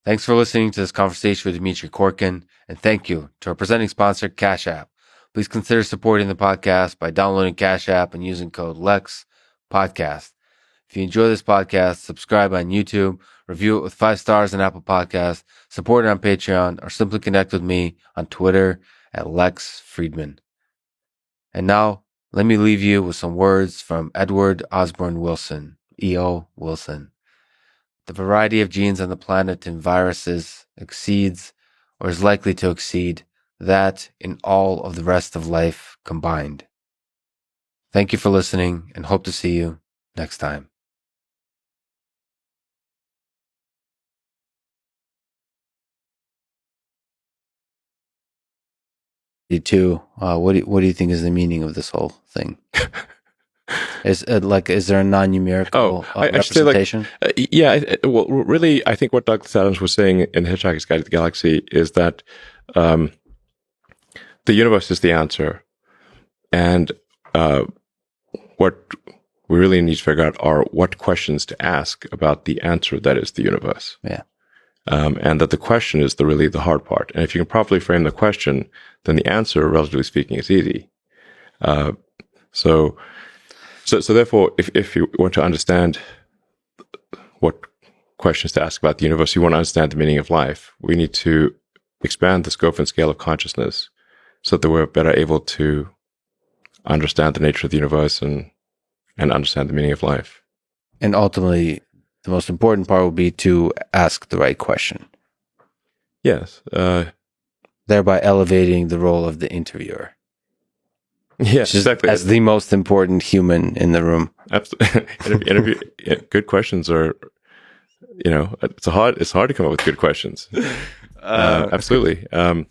Thanks for listening to this conversation with Dmitry Korkin, and thank you to our presenting sponsor, Cash App. Please consider supporting the podcast by downloading Cash App and using code LEX Podcast. If you enjoy this podcast, subscribe on YouTube, review it with 5 stars on Apple Podcasts, support it on Patreon, or simply connect with me on Twitter at Lex Fridman. And now, let me leave you with some words from Edward Osborne Wilson, E.O. Wilson. The variety of genes on the planet in viruses exceeds, or is likely to exceed, that in all of the rest of life combined. Thank you for listening, and hope to see you next time. too. What do you think is the meaning of this whole thing? Is there a non-numerical representation? Well, really, I think what Douglas Adams was saying in Hitchhiker's Guide to the Galaxy is that the universe is the answer, and what we really need to figure out are what questions to ask about the answer that is the universe. Yeah. And that the question is really the hard part. And if you can properly frame the question, then the answer, relatively speaking, is easy. So therefore, if you want to understand what questions to ask about the universe, you want to understand the meaning of life, we need to expand the scope and scale of consciousness so that we're better able to understand the nature of the universe and understand the meaning of life. And ultimately, the most important part will be to ask the right question. Yes. Thereby elevating the role of the interviewer. Yes, exactly. As the most important human in the room. Absolutely. Good questions are, it's hard to come up with good questions. Absolutely. But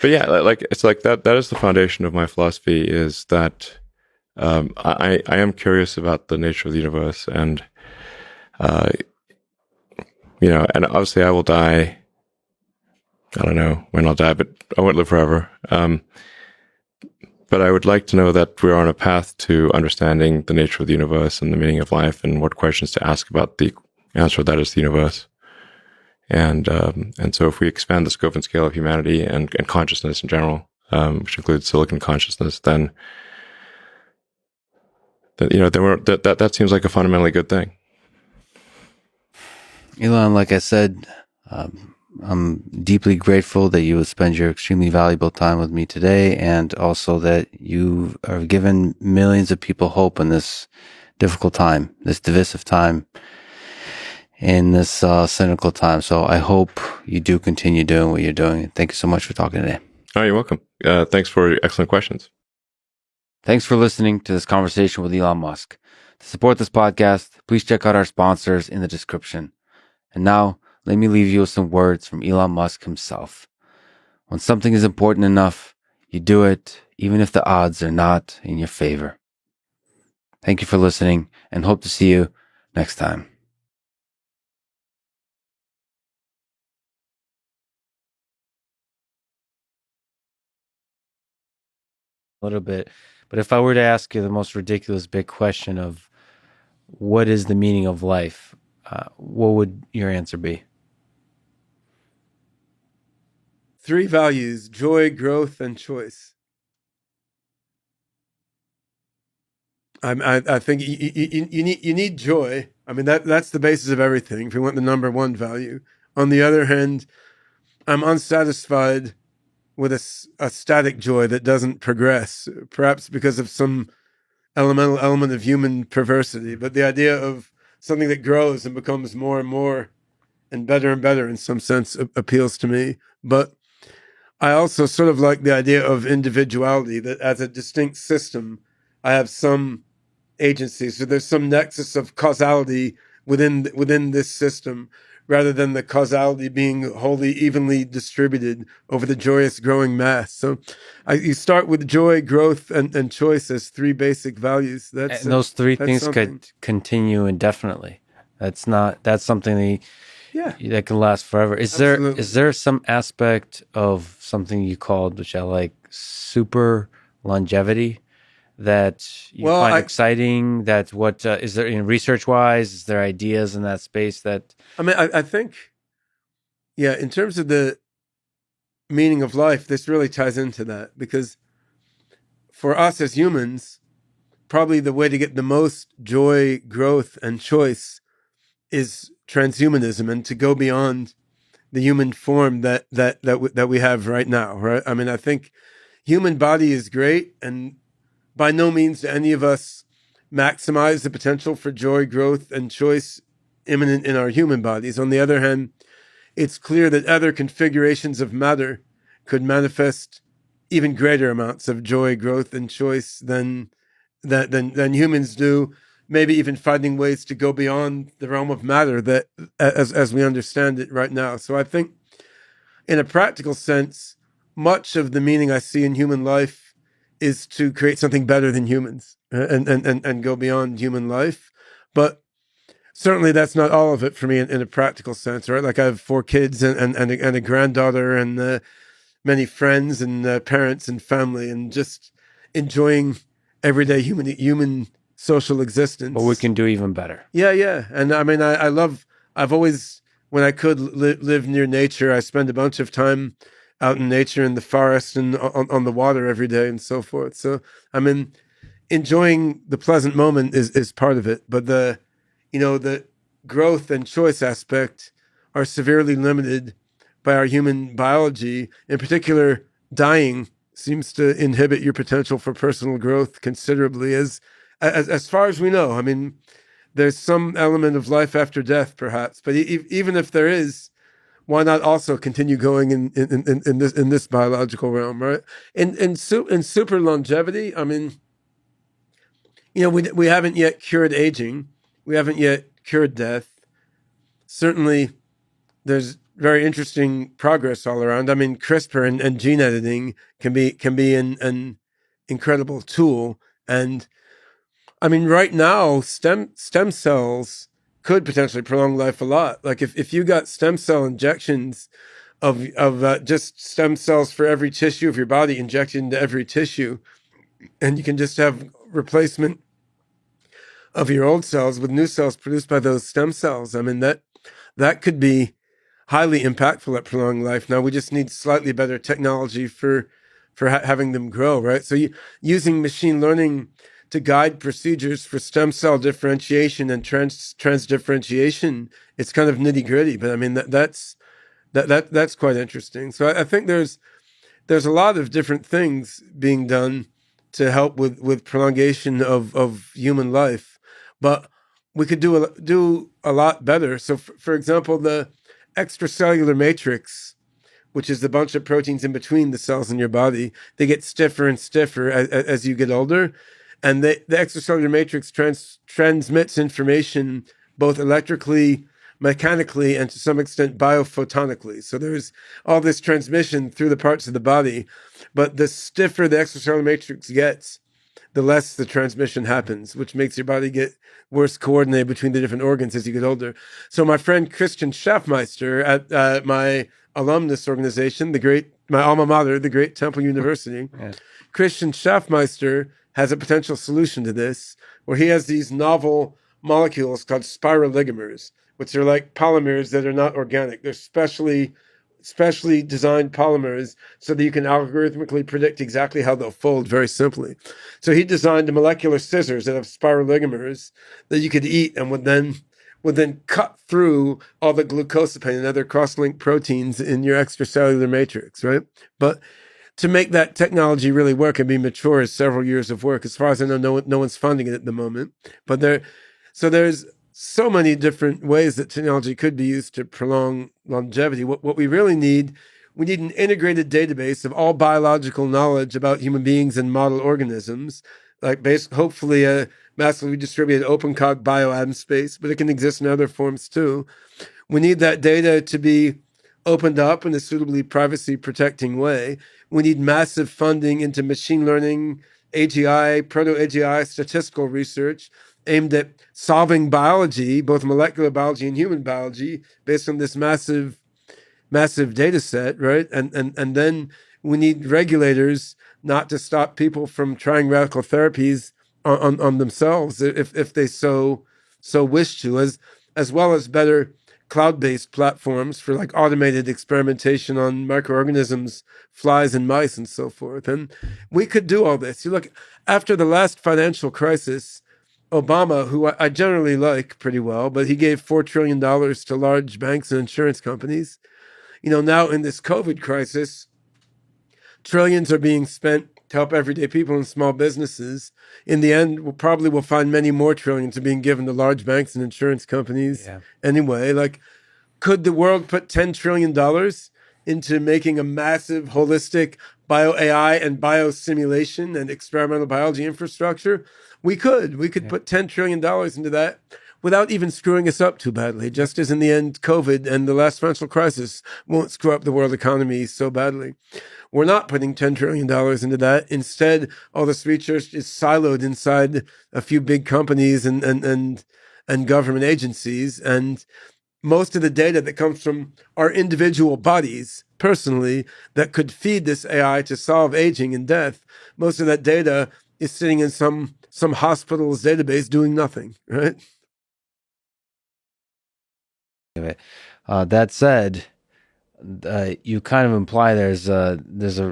yeah, it's like that is the foundation of my philosophy, is that I am curious about the nature of the universe, and and obviously I will die. I don't know when I'll die, but I won't live forever. But I would like to know that we're on a path to understanding the nature of the universe and the meaning of life, and what questions to ask about the answer that is the universe. And so if we expand the scope and scale of humanity and consciousness in general, which includes silicon consciousness, then that seems like a fundamentally good thing. Elon, like I said, I'm deeply grateful that you would spend your extremely valuable time with me today, and also that you have given millions of people hope in this difficult time, this divisive time, in this cynical time. So I hope you do continue doing what you're doing. Thank you so much for talking today. Oh, you're welcome. Thanks for your excellent questions. Thanks for listening to this conversation with Elon Musk. To support this podcast, please check out our sponsors in the description. And now, let me leave you with some words from Elon Musk himself. When something is important enough, you do it, even if the odds are not in your favor. Thank you for listening, and hope to see you next time. A little bit, but if I were to ask you the most ridiculous big question of what is the meaning of life, what would your answer be? 3 values: joy, growth, and choice. I think you need joy. I mean, that's the basis of everything, if you want the number one value. On the other hand, I'm unsatisfied with a static joy that doesn't progress, perhaps because of some elemental element of human perversity. But the idea of something that grows and becomes more and more and better in some sense appeals to me. But I also sort of like the idea of individuality, that as a distinct system, I have some agency. So there's some nexus of causality within this system, rather than the causality being wholly evenly distributed over the joyous growing mass. So you start with joy, growth, and choice as 3 basic values. And those 3 things could continue indefinitely. That's something that can last forever. Is there some aspect of something you called, which I like, super longevity, that you find exciting? That what is there in research wise? Is there ideas in that space that? I mean, I think, in terms of the meaning of life, this really ties into that, because for us as humans, probably the way to get the most joy, growth, and choice is transhumanism, and to go beyond the human form that we have right now, right? I mean, I think human body is great, and by no means do any of us maximize the potential for joy, growth, and choice imminent in our human bodies. On the other hand, it's clear that other configurations of matter could manifest even greater amounts of joy, growth, and choice than humans do. Maybe even finding ways to go beyond the realm of matter that, as we understand it right now. So I think, in a practical sense, much of the meaning I see in human life is to create something better than humans and go beyond human life. But certainly that's not all of it for me in a practical sense, right? Like I have 4 kids and a granddaughter and many friends and parents and family, and just enjoying everyday human social existence. But we can do even better. Yeah. And I mean, I've always, when I could live near nature, I spend a bunch of time out in nature, in the forest and on the water every day and so forth. So, I mean, enjoying the pleasant moment is part of it. But the growth and choice aspect are severely limited by our human biology. In particular, dying seems to inhibit your potential for personal growth considerably, as far as we know. I mean, there's some element of life after death, perhaps, but even if there is, why not also continue going in this biological realm, right? In super longevity, I mean, we haven't yet cured aging, we haven't yet cured death. Certainly, there's very interesting progress all around. I mean, CRISPR and gene editing can be an incredible tool. And I mean, right now, stem cells could potentially prolong life a lot. Like if you got stem cell injections of just stem cells for every tissue of your body injected into every tissue, and you can just have replacement of your old cells with new cells produced by those stem cells. I mean, that could be highly impactful at prolonging life. Now we just need slightly better technology for having them grow, right? So using machine learning to guide procedures for stem cell differentiation and transdifferentiation, it's kind of nitty gritty, but I mean that's quite interesting. So I think there's a lot of different things being done to help with prolongation of human life, but we could do a lot better. So for example, the extracellular matrix, which is the bunch of proteins in between the cells in your body, they get stiffer and stiffer as you get older. And the extracellular matrix transmits information both electrically, mechanically, and to some extent biophotonically. So there's all this transmission through the parts of the body. But the stiffer the extracellular matrix gets, the less the transmission happens, which makes your body get worse coordinated between the different organs as you get older. So my friend Christian Schaffmeister at my alumnus organization, my alma mater, the great Temple University, Christian Schaffmeister has a potential solution to this, where he has these novel molecules called spiroligomers, which are like polymers that are not organic. They're specially designed polymers so that you can algorithmically predict exactly how they'll fold very simply. So he designed the molecular scissors that have spiroligomers that you could eat and would then cut through all the glucosamine and other cross-linked proteins in your extracellular matrix, right? But to make that technology really work and be mature is several years of work. As far as I know, no one's funding it at the moment. But there's so many different ways that technology could be used to prolong longevity. What we really need, we need an integrated database of all biological knowledge about human beings and model organisms, like hopefully a massively distributed OpenCog bioatom space, but it can exist in other forms too. We need that data to be opened up in a suitably privacy protecting way. We need massive funding into machine learning, AGI, proto-AGI, statistical research aimed at solving biology, both molecular biology and human biology, based on this massive data set, right? And then we need regulators not to stop people from trying radical therapies on themselves if they so wish to, as well as better cloud-based platforms for like automated experimentation on microorganisms, flies and mice and so forth. And we could do all this. You look, after the last financial crisis, Obama, who I generally like pretty well, but he gave $4 trillion to large banks and insurance companies. Now in this COVID crisis, trillions are being spent to help everyday people and small businesses. In the end, we'll find many more trillions are being given to large banks and insurance companies. Yeah. Anyway, like, could the world put $10 trillion into making a massive holistic bio-AI and biosimulation and experimental biology infrastructure? We could put $10 trillion into that. without even screwing us up too badly, just as in the end, COVID and the last financial crisis won't screw up the world economy so badly. We're not putting $10 trillion into that. Instead, all this research is siloed inside a few big companies and government agencies. And most of the data that comes from our individual bodies, personally, that could feed this AI to solve aging and death, most of that data is sitting in some hospital's database doing nothing, right? That said, you kind of imply there's a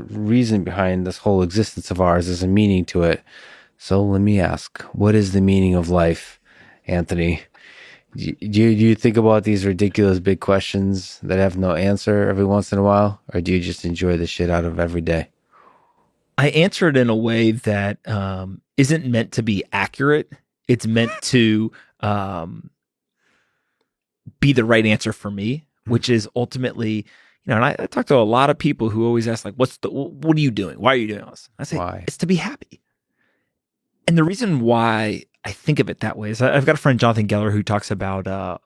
reason behind this whole existence of ours. There's a meaning to it. So let me ask, what is the meaning of life, Anthony? Do you think about these ridiculous big questions that have no answer every once in a while, or do you just enjoy the shit out of every day? I answer it in a way that isn't meant to be accurate. It's meant to be the right answer for me, which is ultimately, and I talk to a lot of people who always ask, like, what are you doing? Why are you doing this? I say, why? It's to be happy. And the reason why I think of it that way is I've got a friend, Jonathan Geller, who talks about,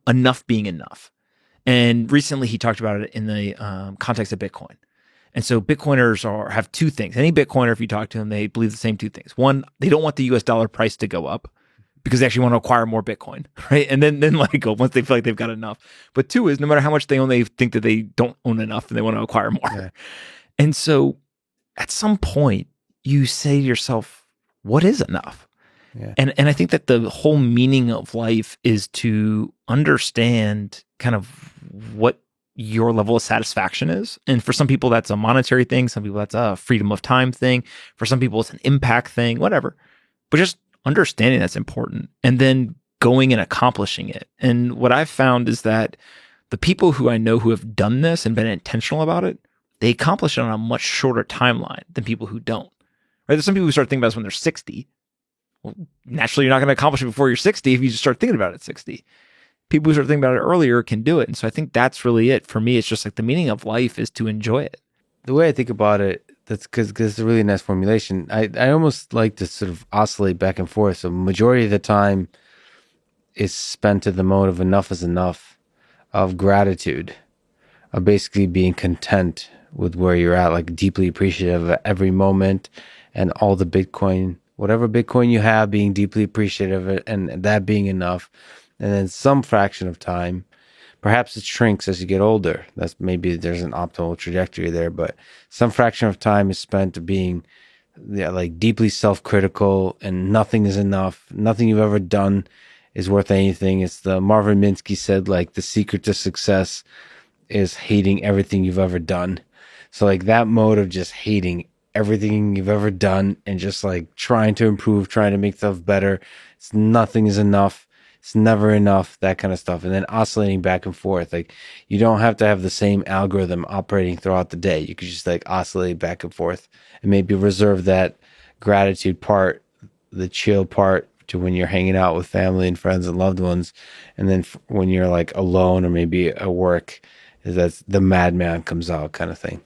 enough being enough. And recently he talked about it in the context of Bitcoin. And so Bitcoiners have two things. Any Bitcoiner, if you talk to them, they believe the same two things. One, they don't want the US dollar price to go up because they actually want to acquire more Bitcoin, right? And then let it go once they feel like they've got enough. But two is no matter how much they own, they think that they don't own enough and they want to acquire more. Yeah. And so at some point you say to yourself, what is enough? Yeah. And I think that the whole meaning of life is to understand kind of what your level of satisfaction is. And for some people, that's a monetary thing. Some people, that's a freedom of time thing. For some people, it's an impact thing, whatever. But just understanding that's important and then going and accomplishing it. And what I've found is that the people who I know who have done this and been intentional about it, they accomplish it on a much shorter timeline than people who don't. Right? There's some people who start thinking about this when they're 60. Well, naturally, you're not going to accomplish it before you're 60 if you just start thinking about it at 60. People who start thinking about it earlier can do it. And so I think that's really it. For me, it's just like the meaning of life is to enjoy it. The way I think about it, that's because it's a really nice formulation. I almost like to sort of oscillate back and forth. So majority of the time is spent in the mode of enough is enough, of gratitude, of basically being content with where you're at, like deeply appreciative of every moment and all the Bitcoin, whatever Bitcoin you have, being deeply appreciative of it and that being enough. And then some fraction of time, perhaps it shrinks as you get older. That's maybe there's an optimal trajectory there, but some fraction of time is spent being like deeply self-critical and nothing is enough. Nothing you've ever done is worth anything. It's the Marvin Minsky said, like, the secret to success is hating everything you've ever done. So like that mode of just hating everything you've ever done and just like trying to improve, trying to make stuff better. It's nothing is enough. It's never enough, that kind of stuff. And then oscillating back and forth. Like you don't have to have the same algorithm operating throughout the day. You could just like oscillate back and forth and maybe reserve that gratitude part, the chill part to when you're hanging out with family and friends and loved ones. And then when you're like alone or maybe at work, that's the madman comes out kind of thing.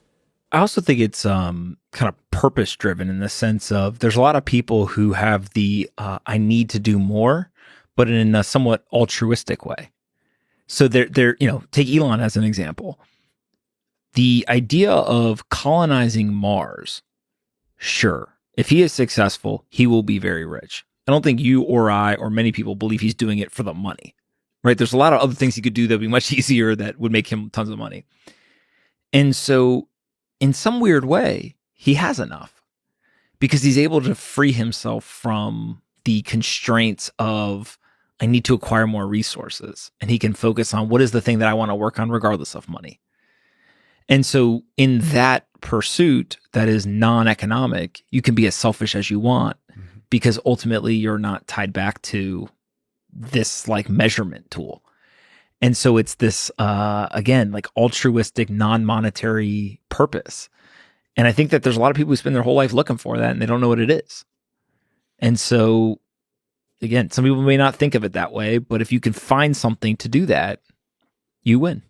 I also think it's kind of purpose driven in the sense of there's a lot of people who have the I need to do more, but in a somewhat altruistic way. So they're take Elon as an example. The idea of colonizing Mars, sure, if he is successful, he will be very rich. I don't think you or I or many people believe he's doing it for the money, right? There's a lot of other things he could do that would be much easier that would make him tons of money. And so in some weird way, he has enough because he's able to free himself from the constraints of I need to acquire more resources, and he can focus on what is the thing that I want to work on regardless of money. And so in that pursuit that is non-economic, you can be as selfish as you want because ultimately you're not tied back to this like measurement tool. And so it's this, again, like altruistic, non-monetary purpose. And I think that there's a lot of people who spend their whole life looking for that and they don't know what it is. And so, again, some people may not think of it that way, but if you can find something to do that, you win.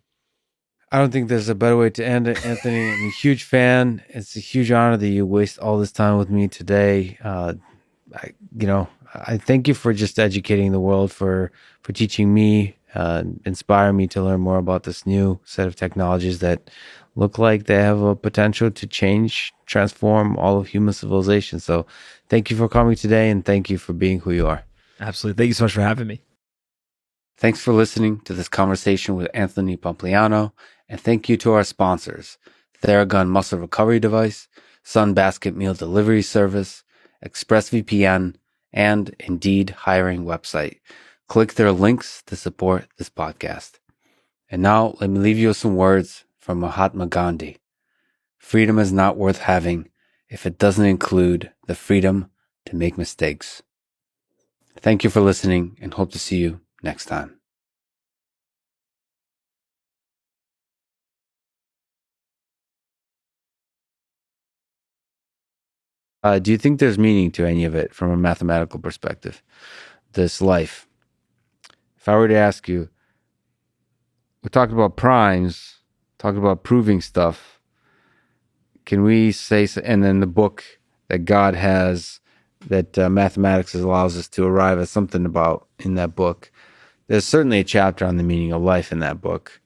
I don't think there's a better way to end it, Anthony. I'm a huge fan. It's a huge honor that you waste all this time with me today. I thank you for just educating the world, for teaching me, inspiring me to learn more about this new set of technologies that look like they have a potential to transform all of human civilization. So thank you for coming today, and thank you for being who you are. Absolutely. Thank you so much for having me. Thanks for listening to this conversation with Anthony Pompliano, and thank you to our sponsors, Theragun Muscle Recovery Device, Sunbasket Meal Delivery Service, ExpressVPN, and Indeed Hiring Website. Click their links to support this podcast. And now let me leave you with some words from Mahatma Gandhi. Freedom is not worth having if it doesn't include the freedom to make mistakes. Thank you for listening, and hope to see you next time. Do you think there's meaning to any of it from a mathematical perspective? This life. If I were to ask you, we talked about primes, talked about proving stuff. Can we say, and then the book that God has, that mathematics allows us to arrive at something about in that book. There's certainly a chapter on the meaning of life in that book.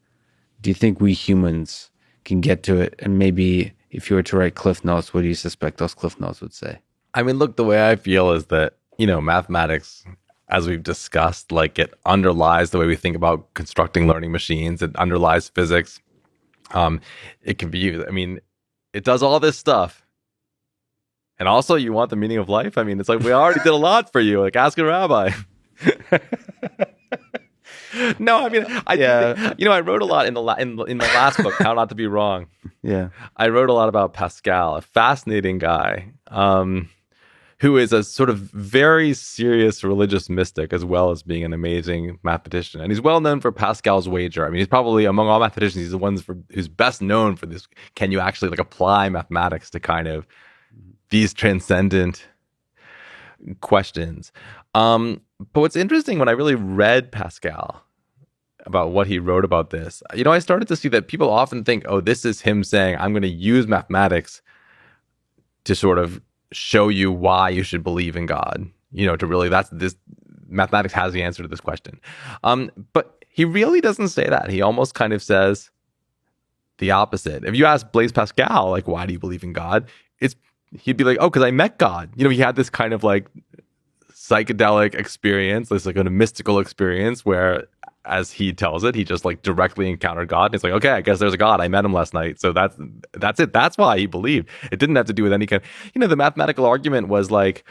Do you think we humans can get to it? And maybe if you were to write Cliff Notes, what do you suspect those Cliff Notes would say? I mean, look, the way I feel is that, mathematics, as we've discussed, like it underlies the way we think about constructing learning machines. It underlies physics. It can be used. I mean, it does all this stuff. And also, you want the meaning of life? I mean, it's like we already did a lot for you. Like, ask a rabbi. No, I mean, I wrote a lot in the last book, How Not to Be Wrong. Yeah, I wrote a lot about Pascal, a fascinating guy, who is a sort of very serious religious mystic as well as being an amazing mathematician. And he's well known for Pascal's wager. I mean, he's probably among all mathematicians, he's the one who's best known for this. Can you actually apply mathematics to kind of these transcendent questions? But what's interesting, when I really read Pascal about what he wrote about this, I started to see that people often think, oh, this is him saying, I'm going to use mathematics to sort of show you why you should believe in God. To really, mathematics has the answer to this question. But he really doesn't say that. He almost kind of says the opposite. If you ask Blaise Pascal, like, why do you believe in God? He'd be like, oh, because I met God. He had this kind of like psychedelic experience, this like a mystical experience where, as he tells it, he just like directly encountered God. And it's like, okay, I guess there's a God. I met him last night. So that's it. That's why he believed. It didn't have to do with any kind of, the mathematical argument was like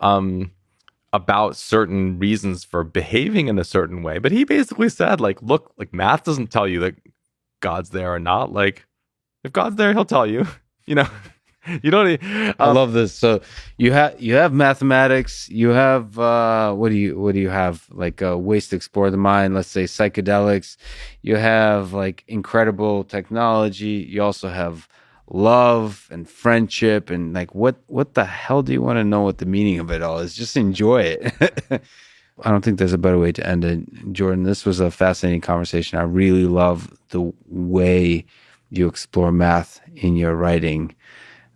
about certain reasons for behaving in a certain way. But he basically said, like, look, like math doesn't tell you that God's there or not. Like, if God's there, he'll tell you, You don't. I love this. So you have mathematics. You have what do you have? Like ways to explore the mind. Let's say psychedelics. You have like incredible technology. You also have love and friendship. And like what the hell do you want to know what the meaning of it all is? Just enjoy it. I don't think there's a better way to end it, Jordan. This was a fascinating conversation. I really love the way you explore math in your writing.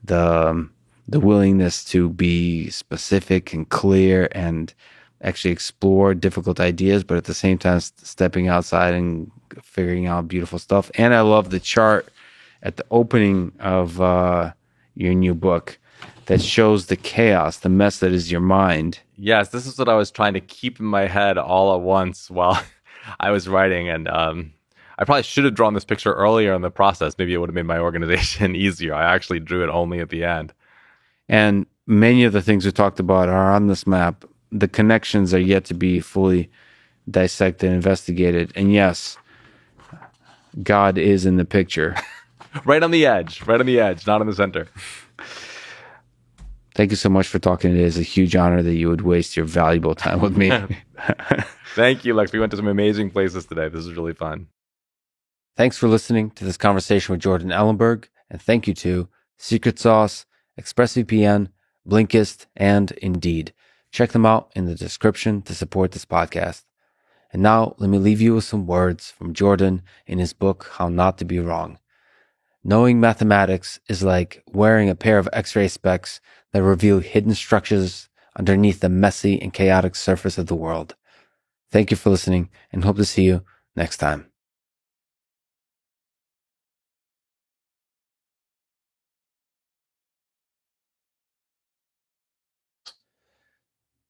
The willingness to be specific and clear and actually explore difficult ideas, but at the same time stepping outside and figuring out beautiful stuff. And I love the chart at the opening of your new book that shows the chaos, the mess that is your mind. Yes, this is what I was trying to keep in my head all at once while I was writing. And I probably should have drawn this picture earlier in the process. Maybe it would have made my organization easier. I actually drew it only at the end. And many of the things we talked about are on this map. The connections are yet to be fully dissected and investigated. And yes, God is in the picture. Right on the edge, not in the center. Thank you so much for talking today. It's a huge honor that you would waste your valuable time with me. Thank you, Lex. We went to some amazing places today. This was really fun. Thanks for listening to this conversation with Jordan Ellenberg, and thank you to Secret Sauce, ExpressVPN, Blinkist, and Indeed. Check them out in the description to support this podcast. And now, let me leave you with some words from Jordan in his book, How Not to Be Wrong. Knowing mathematics is like wearing a pair of X-ray specs that reveal hidden structures underneath the messy and chaotic surface of the world. Thank you for listening, and hope to see you next time.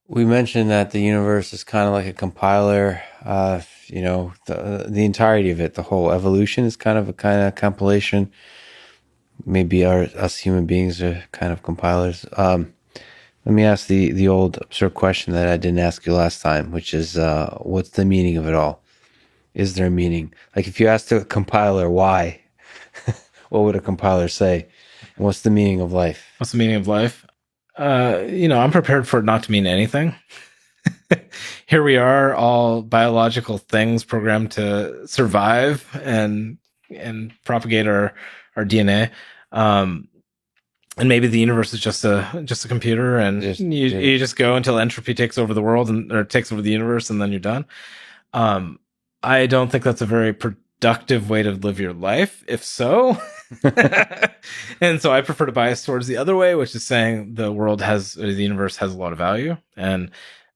We mentioned that the universe is kind of like a compiler. The entirety of it, the whole evolution is kind of compilation. Maybe us human beings are kind of compilers. Let me ask the old absurd question that I didn't ask you last time, which is, what's the meaning of it all? Is there a meaning? Like if you asked a compiler why, what would a compiler say? And what's the meaning of life? What's the meaning of life? I'm prepared for it not to mean anything. Here we are, all biological things programmed to survive and propagate our DNA. And maybe the universe is just a computer, and you just go until entropy takes over the world or takes over the universe, and then you're done. I don't think that's a very productive way to live your life. If so, and so I prefer to bias towards the other way, which is saying the universe has a lot of value, and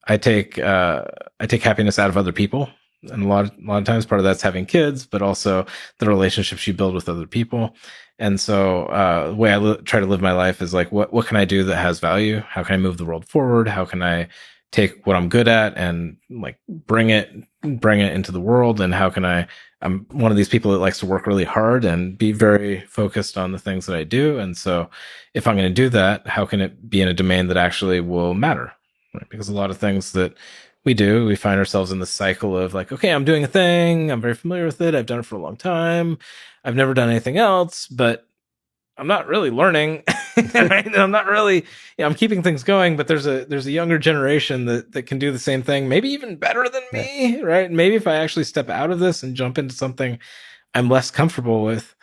I take happiness out of other people. And a lot of times part of that's having kids, but also the relationships you build with other people. And so the way I try to live my life is like, what can I do that has value? How can I move the world forward? How can I take what I'm good at and like bring it into the world? And how can I'm one of these people that likes to work really hard and be very focused on the things that I do. And so if I'm going to do that, how can it be in a domain that actually will matter? Right? Because a lot of things that we find ourselves in the cycle of like, okay, I'm doing a thing. I'm very familiar with it. I've done it for a long time. I've never done anything else, but I'm not really learning. Right? And I'm not really, I'm keeping things going, but there's a younger generation that can do the same thing, maybe even better than me. Right. Maybe if I actually step out of this and jump into something I'm less comfortable with,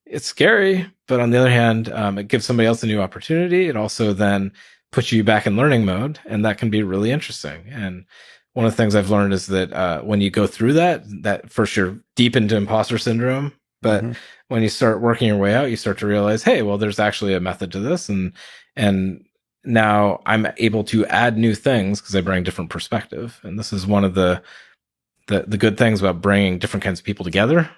it's scary. But on the other hand, it gives somebody else a new opportunity. It also then puts you back in learning mode, and that can be really interesting. And one of the things I've learned is that when you go through that first you're deep into imposter syndrome, but when you start working your way out, you start to realize, hey, well, there's actually a method to this, and now I'm able to add new things because I bring different perspective. And this is one of the good things about bringing different kinds of people together.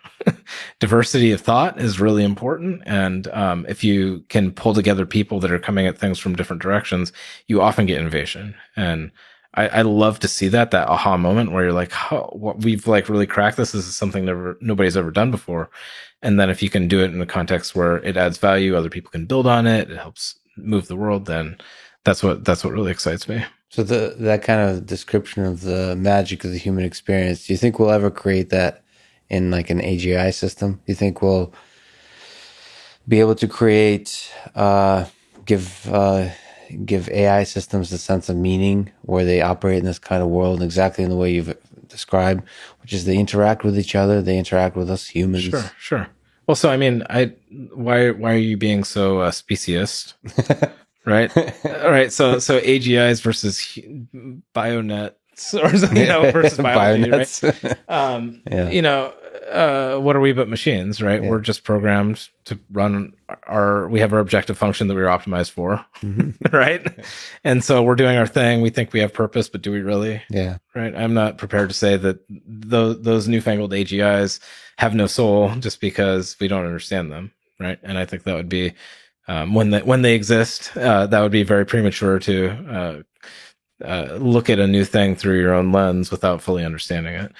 Diversity of thought is really important. And if you can pull together people that are coming at things from different directions, you often get innovation. And I love to see that aha moment where you're like, we've like really cracked this. This is something nobody's ever done before. And then if you can do it in a context where it adds value, other people can build on it, it helps move the world, then that's what really excites me. So that kind of description of the magic of the human experience, do you think we'll ever create that in like an AGI system? Do you think we'll be able to create, give AI systems a sense of meaning where they operate in this kind of world exactly in the way you've described, which is they interact with each other, they interact with us humans? Sure. Well, so I mean, why are you being so speciest? Right. All right. So AGIs versus bionets or something, versus biology, right? What are we but machines, right? Yeah. We're just programmed to run we have our objective function that we were optimized for, right? And so we're doing our thing. We think we have purpose, but do we really? Yeah. Right. I'm not prepared to say that those newfangled AGIs have no soul just because we don't understand them, right? And I think that would be when they exist, that would be very premature to look at a new thing through your own lens without fully understanding it.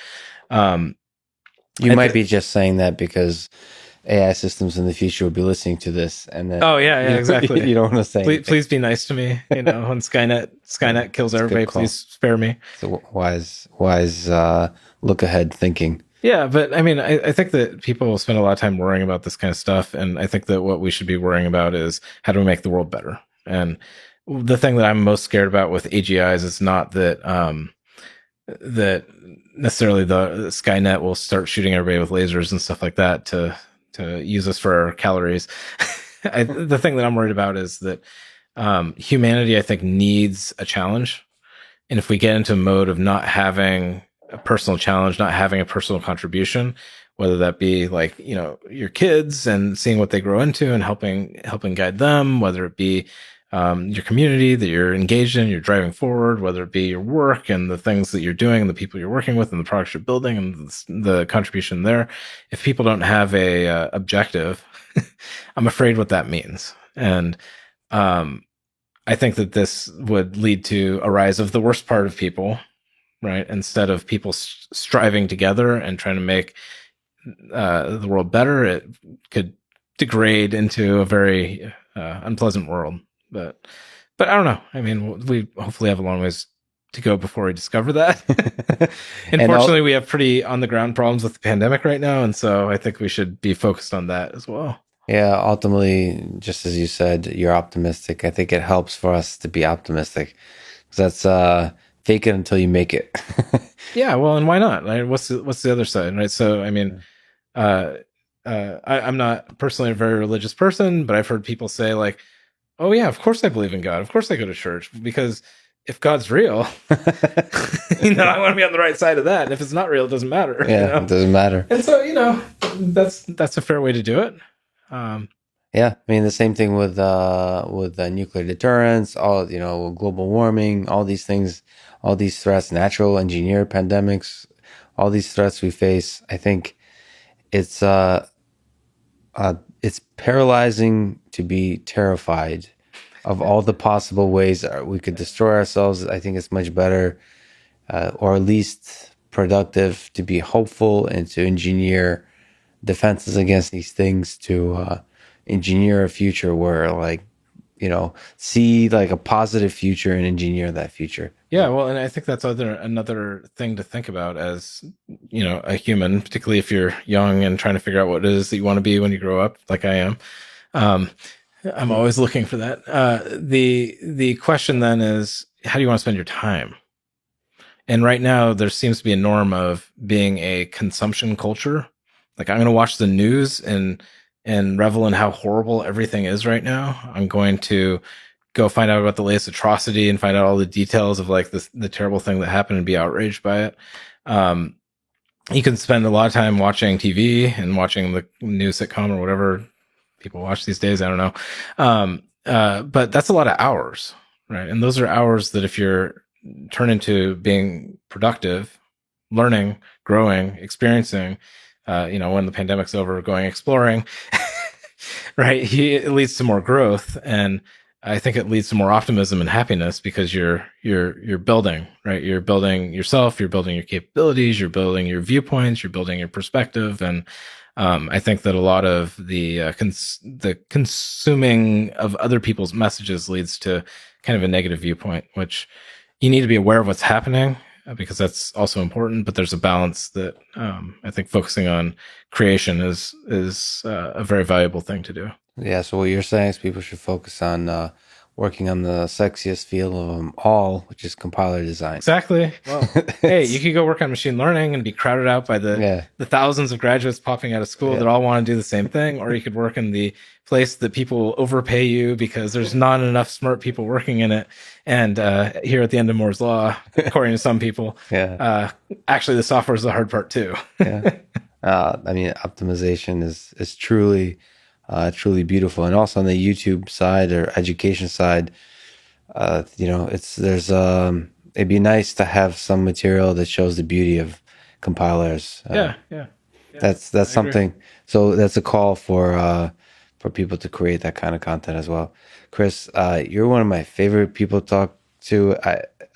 You might be just saying that because AI systems in the future will be listening to this, and then exactly. You don't want to say. Please be nice to me. When Skynet kills everybody, please spare me. So wise look ahead thinking. Yeah, but I mean, I think that people spend a lot of time worrying about this kind of stuff, and I think that what we should be worrying about is how do we make the world better. And the thing that I'm most scared about with AGIs is not that that necessarily the Skynet will start shooting everybody with lasers and stuff like that to use us for our calories. The thing that I'm worried about is that humanity, I think, needs a challenge, and if we get into a mode of not having a personal challenge, not having a personal contribution, whether that be like, your kids and seeing what they grow into and helping guide them, whether it be your community that you're engaged in, you're driving forward, whether it be your work and the things that you're doing and the people you're working with and the products you're building and the contribution there. If people don't have a objective, I'm afraid what that means. And I think that this would lead to a rise of the worst part of people, right? Instead of people striving together and trying to make the world better, it could degrade into a very unpleasant world. But I don't know. I mean, we hopefully have a long ways to go before we discover that. Unfortunately, we have pretty on the ground problems with the pandemic right now, and so I think we should be focused on that as well. Yeah, ultimately, just as you said, you're optimistic. I think it helps for us to be optimistic. Because that's fake it until you make it. Yeah, well, and why not? Right? What's the other side, right? So, I mean, I'm not personally a very religious person, but I've heard people say like, "Oh yeah, of course I believe in God. Of course I go to church because if God's real, I want to be on the right side of that. And if it's not real, it doesn't matter." Yeah, it doesn't matter. And so, that's a fair way to do it. Yeah, I mean the same thing with nuclear deterrence, all global warming, all these things, all these threats, natural engineered pandemics, all these threats we face. I think it's paralyzing to be terrified of all the possible ways that we could destroy ourselves. I think it's much better, or at least productive, to be hopeful and to engineer defenses against these things, to engineer a future where see like a positive future and engineer that future. Yeah, well, and I think that's another thing to think about as, a human, particularly if you're young and trying to figure out what it is that you want to be when you grow up, like I am. I'm always looking for that. The question then is, how do you want to spend your time? And right now there seems to be a norm of being a consumption culture. Like, I'm going to watch the news and revel in how horrible everything is right now. I'm going to go find out about the latest atrocity and find out all the details of like the terrible thing that happened and be outraged by it. You can spend a lot of time watching TV and watching the new sitcom or whatever people watch these days. I don't know. But that's a lot of hours, right? And those are hours that if you're turned into being productive, learning, growing, experiencing, when the pandemic's over, going exploring, right? It leads to more growth. And I think it leads to more optimism and happiness because you're building, right? You're building yourself, you're building your capabilities, you're building your viewpoints, you're building your perspective. And I think that a lot of the consuming of other people's messages leads to kind of a negative viewpoint, which you need to be aware of what's happening, because that's also important. But there's a balance that I think focusing on creation is a very valuable thing to do. Yeah. So what you're saying is people should focus on working on the sexiest field of them all, which is compiler design. Exactly. Well, hey, you could go work on machine learning and be crowded out by the thousands of graduates popping out of school that all want to do the same thing. Or you could work in the place that people overpay you because there's not enough smart people working in it. And here at the end of Moore's Law, according to some people, actually the software is the hard part too. I mean, optimization is truly beautiful. And also on the YouTube side or education side, it'd be nice to have some material that shows the beauty of compilers. That's something. So that's a call for people to create that kind of content as well. Chris, you're one of my favorite people to talk to.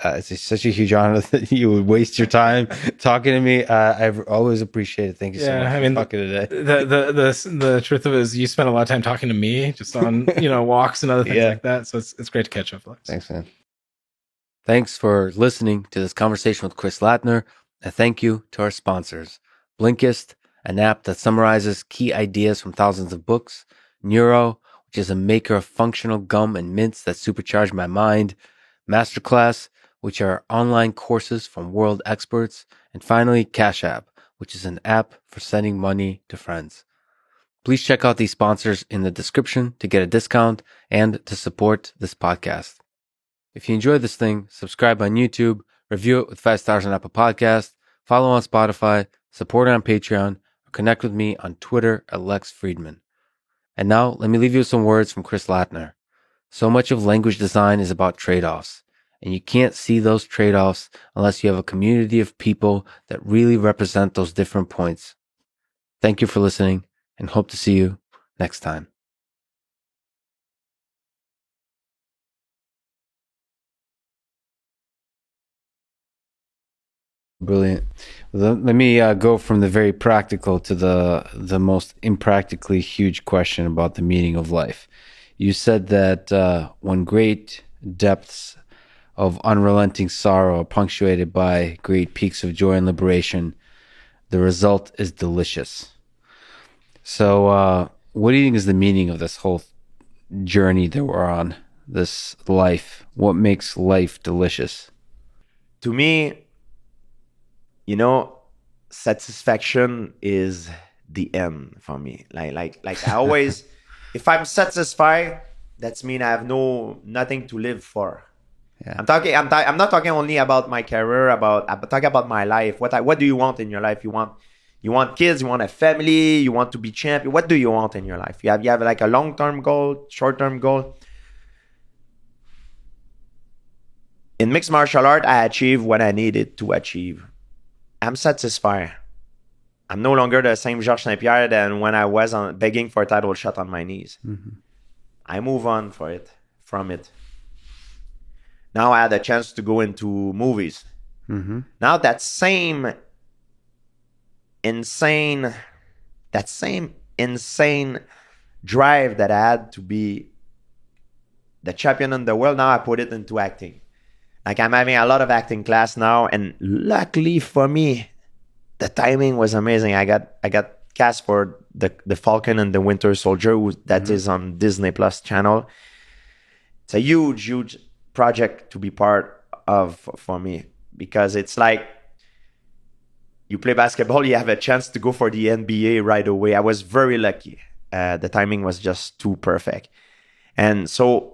It's such a huge honor that you would waste your time talking to me. I've always appreciated it. Thank you so much for talking today. The truth of it is you spent a lot of time talking to me just on, walks and other things like that. So it's great to catch up, Lex. Thanks, man. Thanks for listening to this conversation with Chris Latner. And thank you to our sponsors, Blinkist, an app that summarizes key ideas from thousands of books, Neuro, which is a maker of functional gum and mints that supercharge my mind, Masterclass, which are online courses from world experts, and finally, Cash App, which is an app for sending money to friends. Please check out these sponsors in the description to get a discount and to support this podcast. If you enjoyed this thing, subscribe on YouTube, review it with 5 stars on Apple Podcasts, follow on Spotify, support on Patreon, or connect with me on Twitter at Lex Fridman. And now, let me leave you with some words from Chris Latner. So much of language design is about trade-offs, and you can't see those trade-offs unless you have a community of people that really represent those different points. Thank you for listening, and hope to see you next time. Brilliant. Let me go from the very practical to the most impractically huge question about the meaning of life. You said that when great depths of unrelenting sorrow are punctuated by great peaks of joy and liberation, the result is delicious. So what do you think is the meaning of this whole journey that we're on, this life? What makes life delicious? To me, satisfaction is the end for me. Like I always, if I'm satisfied, that's mean I have nothing to live for. Yeah. I'm not talking only about my career. I'm talking about my life. What do you want in your life? You want kids. You want a family. You want to be champion. What do you want in your life? You have like a long-term goal, short-term goal. In mixed martial art, I achieved what I needed to achieve. I'm satisfied. I'm no longer the same Georges St-Pierre than when I was begging for a title shot on my knees. Mm-hmm. I move on from it. Now I had a chance to go into movies. Mm-hmm. Now that same insane drive that I had to be the champion in the world, now I put it into acting. Like I'm having a lot of acting class now, and luckily for me, the timing was amazing. I got cast for the Falcon and the Winter Soldier, that is on Disney Plus channel. It's a huge project to be part of for me, because it's like you play basketball, you have a chance to go for the NBA right away. I was very lucky. The timing was just too perfect. And so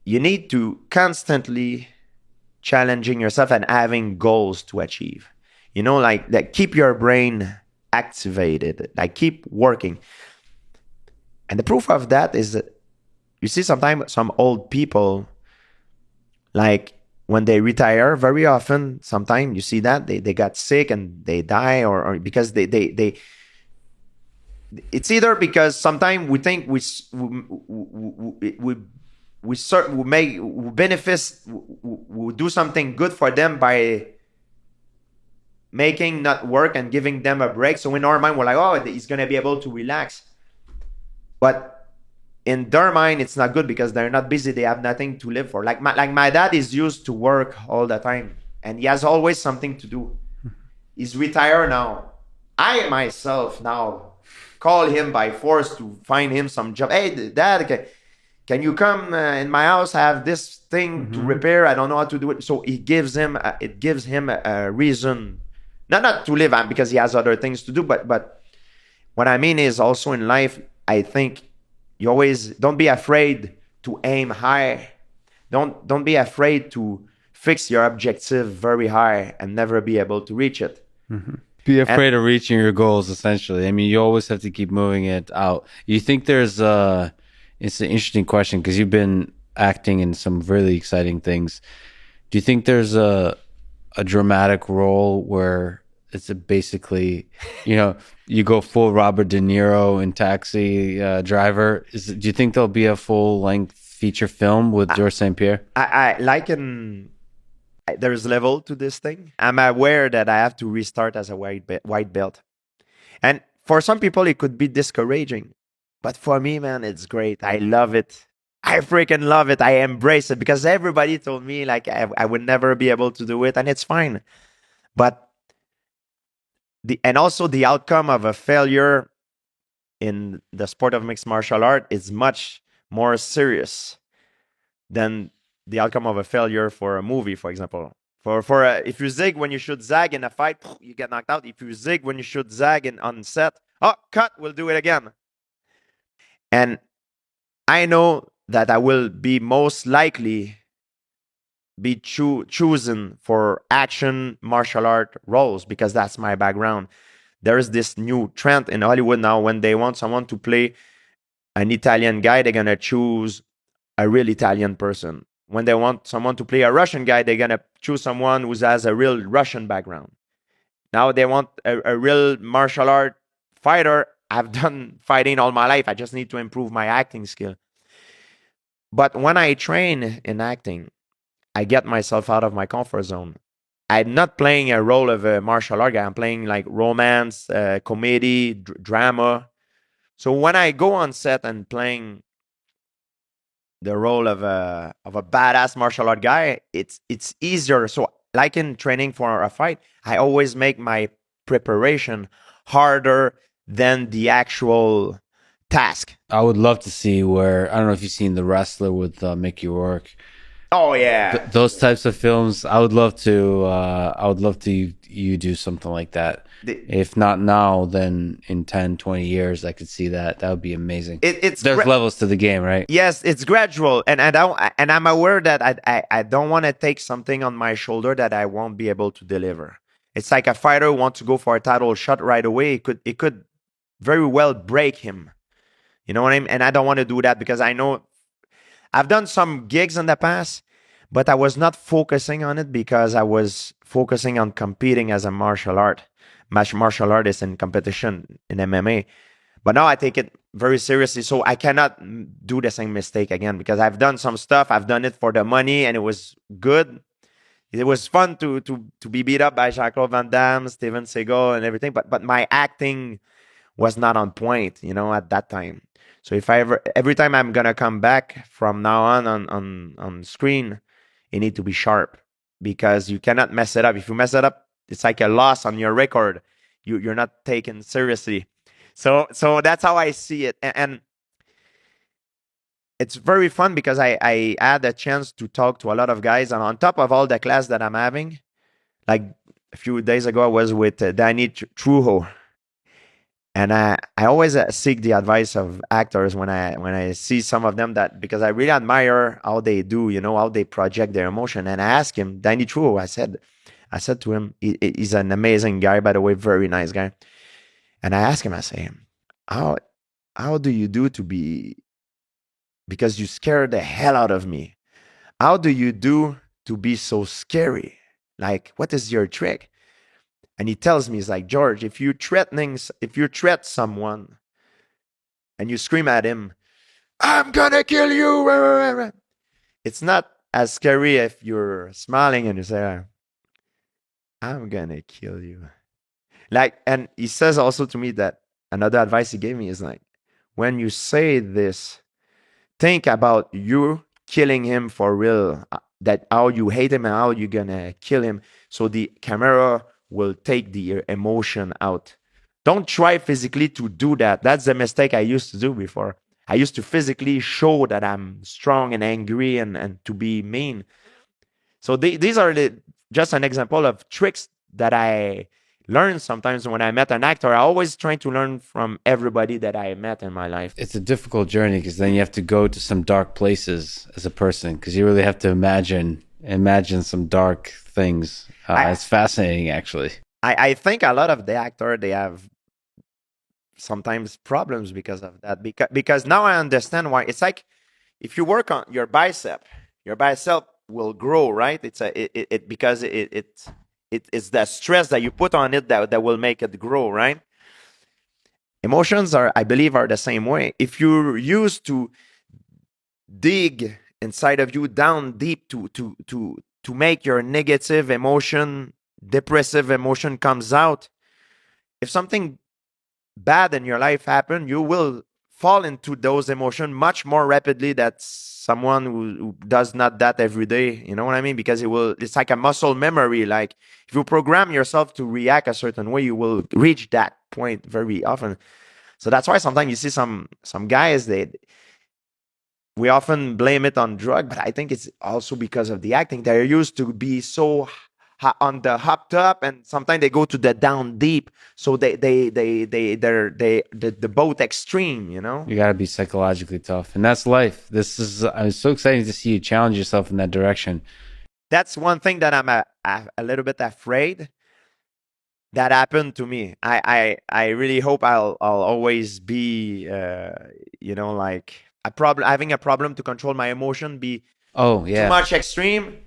you need to constantly challenging yourself and having goals to achieve. Like keep your brain activated, like keep working. And the proof of that is that you see sometimes some old people, like when they retire, very often, sometimes you see that they got sick and they die, or because they it's either because sometimes we think we do something good for them by making not work and giving them a break. So in our mind, we're like, oh, he's going to be able to relax. But in their mind, it's not good because they're not busy. They have nothing to live for. Like my dad is used to work all the time, and he has always something to do. He's retired now. I myself now call him by force to find him some job. Hey, Dad, can you come in my house? I have this thing to repair. I don't know how to do it. So it gives him a reason, not to live on, because he has other things to do. But what I mean is also in life, I think you always don't be afraid to aim high. Don't be afraid to fix your objective very high and never be able to reach it. Mm-hmm. Be afraid of reaching your goals, essentially. I mean, you always have to keep moving it out. You think there's it's an interesting question because you've been acting in some really exciting things. Do you think there's a dramatic role where it's basically, you go full Robert De Niro in Taxi Driver? Do you think there'll be a full-length feature film with Georges St-Pierre? There's level to this thing. I'm aware that I have to restart as a white belt. And for some people, it could be discouraging. But for me, man, it's great. I love it. I freaking love it. I embrace it because everybody told me like I would never be able to do it, and it's fine. But also the outcome of a failure in the sport of mixed martial art is much more serious than the outcome of a failure for a movie, for example. If you zig when you should zag in a fight, you get knocked out. If you zig when you should zag on set, cut, we'll do it again. And I know that I will be most likely be chosen for action martial art roles because that's my background. There is this new trend in Hollywood now when they want someone to play an Italian guy, they're going to choose a real Italian person. When they want someone to play a Russian guy, they're gonna choose someone who has a real Russian background. Now they want a real martial art fighter. I've done fighting all my life. I just need to improve my acting skill. But when I train in acting, I get myself out of my comfort zone. I'm not playing a role of a martial art guy. I'm playing like romance, comedy, drama. So when I go on set and playing the role of a badass martial art guy, it's easier. So like in training for a fight, I always make my preparation harder than the actual task. I would love to see where, I don't know if you've seen The Wrestler with Mickey Rourke. Oh yeah, those types of films. I would love to. You do something like that. If not now, then in 10, 20 years, I could see that. That would be amazing. There's levels to the game, right? Yes, it's gradual, and I'm aware that I don't want to take something on my shoulder that I won't be able to deliver. It's like a fighter who wants to go for a title shot right away. It could very well break him. You know what I mean? And I don't want to do that because I know I've done some gigs in the past, but I was not focusing on it because I was focusing on competing as a martial artist in competition in MMA. But now I take it very seriously, so I cannot do the same mistake again because I've done some stuff. I've done it for the money, and it was good. It was fun to be beat up by Jean-Claude Van Damme, Steven Seagal, and everything. But my acting was not on point, at that time. So if every time I'm gonna come back from now on screen, it need to be sharp because you cannot mess it up. If you mess it up, it's like a loss on your record. You're not taken seriously. So that's how I see it, and it's very fun because I had a chance to talk to a lot of guys, and on top of all the class that I'm having, like a few days ago, I was with Danny Trujo. And I always seek the advice of actors when I see some of them because I really admire how they do, how they project their emotion. And I asked him, Danny Trudeau, I said to him, he's an amazing guy, by the way, very nice guy. And I asked him, I say, how do you do to be, because you scare the hell out of me. How do you do to be so scary? Like, what is your trick? And he tells me, he's like, George, if you threat someone and you scream at him, I'm gonna kill you. It's not as scary if you're smiling and you say, I'm gonna kill you. And he says also to me that another advice he gave me is like, when you say this, think about you killing him for real, that how you hate him and how you're gonna kill him. So the camera will take the emotion out. Don't try physically to do that. That's the mistake I used to do before. I used to physically show that I'm strong and angry and to be mean. So these are just an example of tricks that I learned sometimes when I met an actor. I always try to learn from everybody that I met in my life. It's a difficult journey because then you have to go to some dark places as a person because you really have to imagine some dark things. It's fascinating, actually. I think a lot of the actors, they have sometimes problems because of that. Because now I understand why. It's like if you work on your bicep will grow, right? Because it's the stress that you put on it that will make it grow, right? Emotions I believe are the same way. If you're used to dig inside of you down deep to make your negative emotion, depressive emotion comes out, if something bad in your life happen, you will fall into those emotions much more rapidly than someone who does not that every day. You know what I mean? Because it's like a muscle memory. Like if you program yourself to react a certain way, you will reach that point very often. So that's why sometimes you see some guys, we often blame it on drug, but I think it's also because of the acting. They're used to be so on the up top, and sometimes they go to the down deep. So they're both extreme. You got to be psychologically tough, and that's life. I'm so excited to see you challenge yourself in that direction. That's one thing that I'm a little bit afraid that happened to me. I really hope I'll always be like having a problem to control my emotion be too much extreme.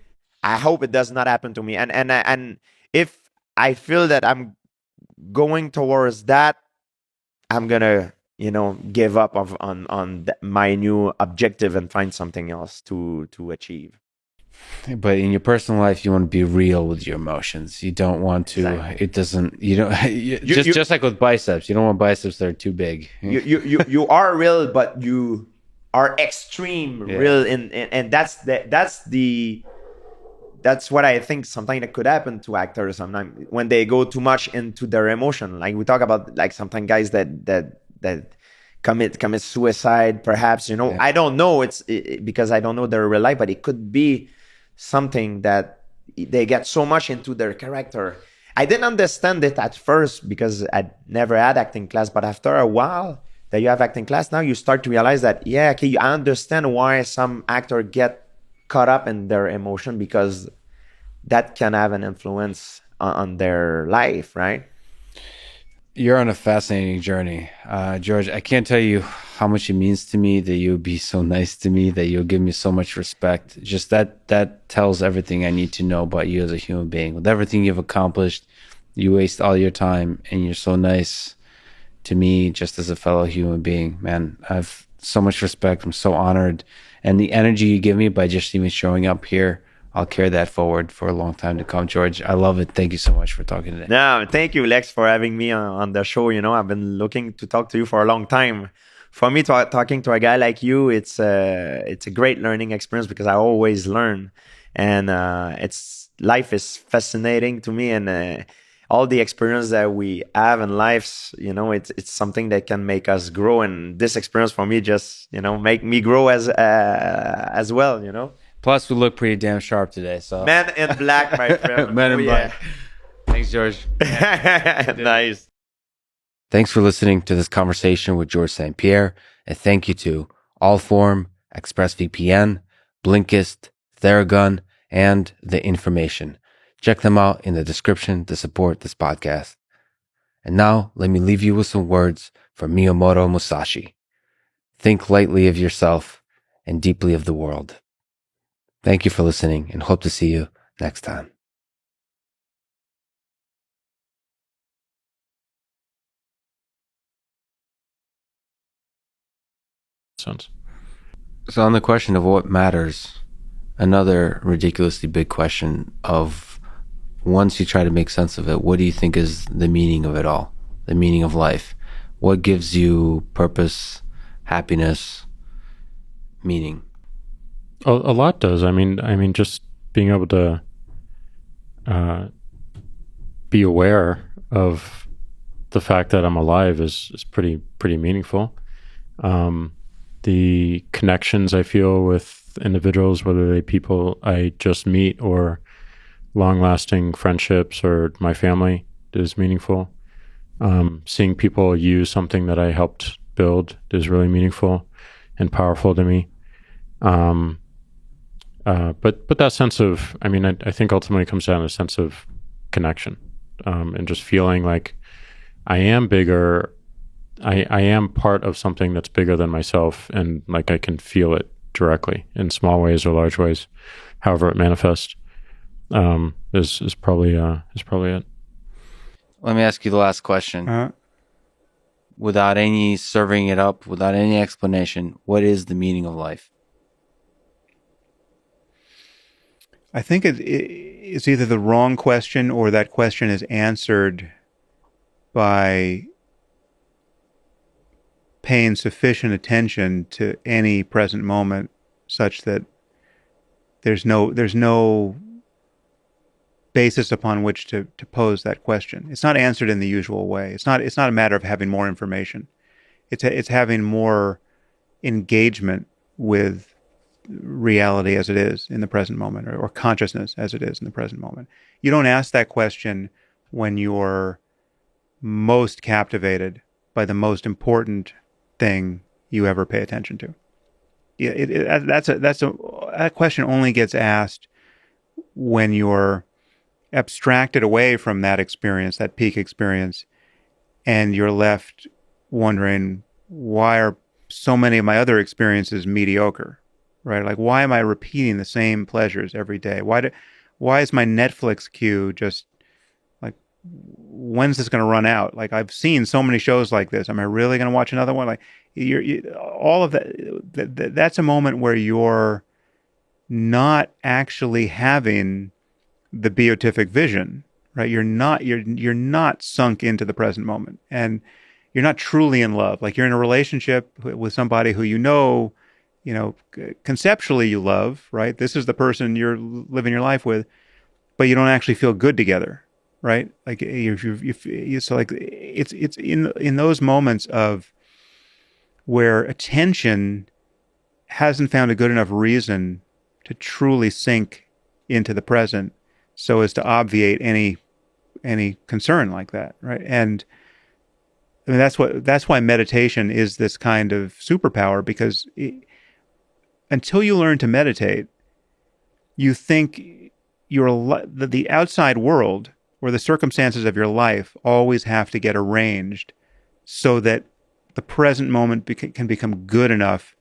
I hope it does not happen to me. And if I feel that I'm going towards that, I'm gonna give up on my new objective and find something else to achieve. But in your personal life, you want to be real with your emotions. You don't want to. Exactly. It doesn't. You don't. Just like with biceps, you don't want biceps that are too big. You are real, but you are extreme real, and that's what I think something that could happen to actors sometimes when they go too much into their emotion. Like we talk about, like sometimes guys that commit suicide, perhaps. I don't know. It's because I don't know their real life, but it could be something that they get so much into their character. I didn't understand it at first because I never had acting class, but after a while that you have acting class, now you start to realize that, I understand why some actors get caught up in their emotion, because that can have an influence on their life, right? You're on a fascinating journey, George. I can't tell you how much it means to me that you'll be so nice to me, that you'll give me so much respect. Just that tells everything I need to know about you as a human being. With everything you've accomplished, you waste all your time, and you're so nice to me just as a fellow human being. Man, I have so much respect. I'm so honored. And the energy you give me by just even showing up here, I'll carry that forward for a long time to come. George, I love it. Thank you so much for talking today. No, thank you, Lex, for having me on the show. I've been looking to talk to you for a long time. For me, talking to a guy like you, it's a great learning experience, because I always learn, and life is fascinating to me, and all the experience that we have in life, it's something that can make us grow, and this experience for me just make me grow as well. Plus, we look pretty damn sharp today. So Man in black, my friend. Man in black. Thanks, George. Nice. Thanks for listening to this conversation with George St. Pierre, and thank you to Allform, ExpressVPN, Blinkist, Theragun, and The Information. Check them out in the description to support this podcast. And now, let me leave you with some words from Miyamoto Musashi. Think lightly of yourself and deeply of the world. Thank you for listening, and hope to see you next time. So on the question of what matters, another ridiculously big question of, once you try to make sense of it, what do you think is the meaning of it all? The meaning of life? What gives you purpose, happiness, meaning? A lot does. I mean, just being able to be aware of the fact that I'm alive is pretty meaningful. The connections I feel with individuals, whether they people I just meet or long-lasting friendships or my family, is meaningful. Seeing people use something that I helped build is really meaningful and powerful to me. But that sense of, I think ultimately it comes down to a sense of connection, and just feeling like I am bigger. I am part of something that's bigger than myself, and like I can feel it directly in small ways or large ways, however it manifests. Is probably it. Let me ask you the last question. Without any serving it up, without any explanation, what is the meaning of life? I think it's either the wrong question, or that question is answered by paying sufficient attention to any present moment, such that there's no basis upon which to pose that question. It's not answered in the usual way. It's not a matter of having more information. It's having more engagement with reality as it is in the present moment, or consciousness as it is in the present moment. You don't ask that question when you're most captivated by the most important thing you ever pay attention to. That question only gets asked when you're abstracted away from that experience, that peak experience, and you're left wondering, why are so many of my other experiences mediocre, right? Like, why am I repeating the same pleasures every day? Why is my Netflix queue just like, when's this going to run out? Like, I've seen so many shows like this. Am I really going to watch another one? Like, all of that, that's a moment where you're not actually having the beatific vision, right? You're not sunk into the present moment, and you're not truly in love. Like, you're in a relationship with somebody who you know, conceptually you love, right? This is the person you're living your life with, but you don't actually feel good together, right? Like, so like it's in those moments of where attention hasn't found a good enough reason to truly sink into the present, so as to obviate any concern like that, right? And I mean, that's why meditation is this kind of superpower, because until you learn to meditate, you think the outside world or the circumstances of your life always have to get arranged so that the present moment can become good enough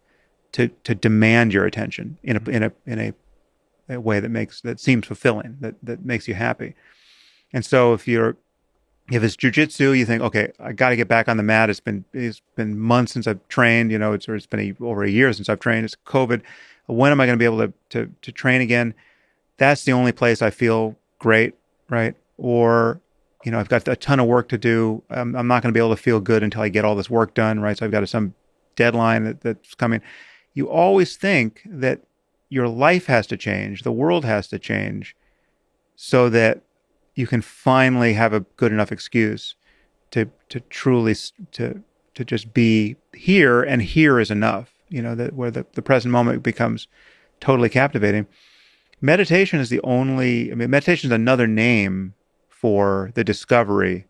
to demand your attention in a way that seems fulfilling, that makes you happy. And so if it's jujitsu, you think, okay, I got to get back on the mat. It's been months since I've trained. It's been over a year since I've trained. It's COVID. When am I going to be able to train again? That's the only place I feel great, right? Or, I've got a ton of work to do. I'm not going to be able to feel good until I get all this work done, right? So I've got some deadline that's coming. You always think that your life has to change, the world has to change, so that you can finally have a good enough excuse to truly to just be here, and here is enough. That where the present moment becomes totally captivating. Meditation is meditation is another name for the discovery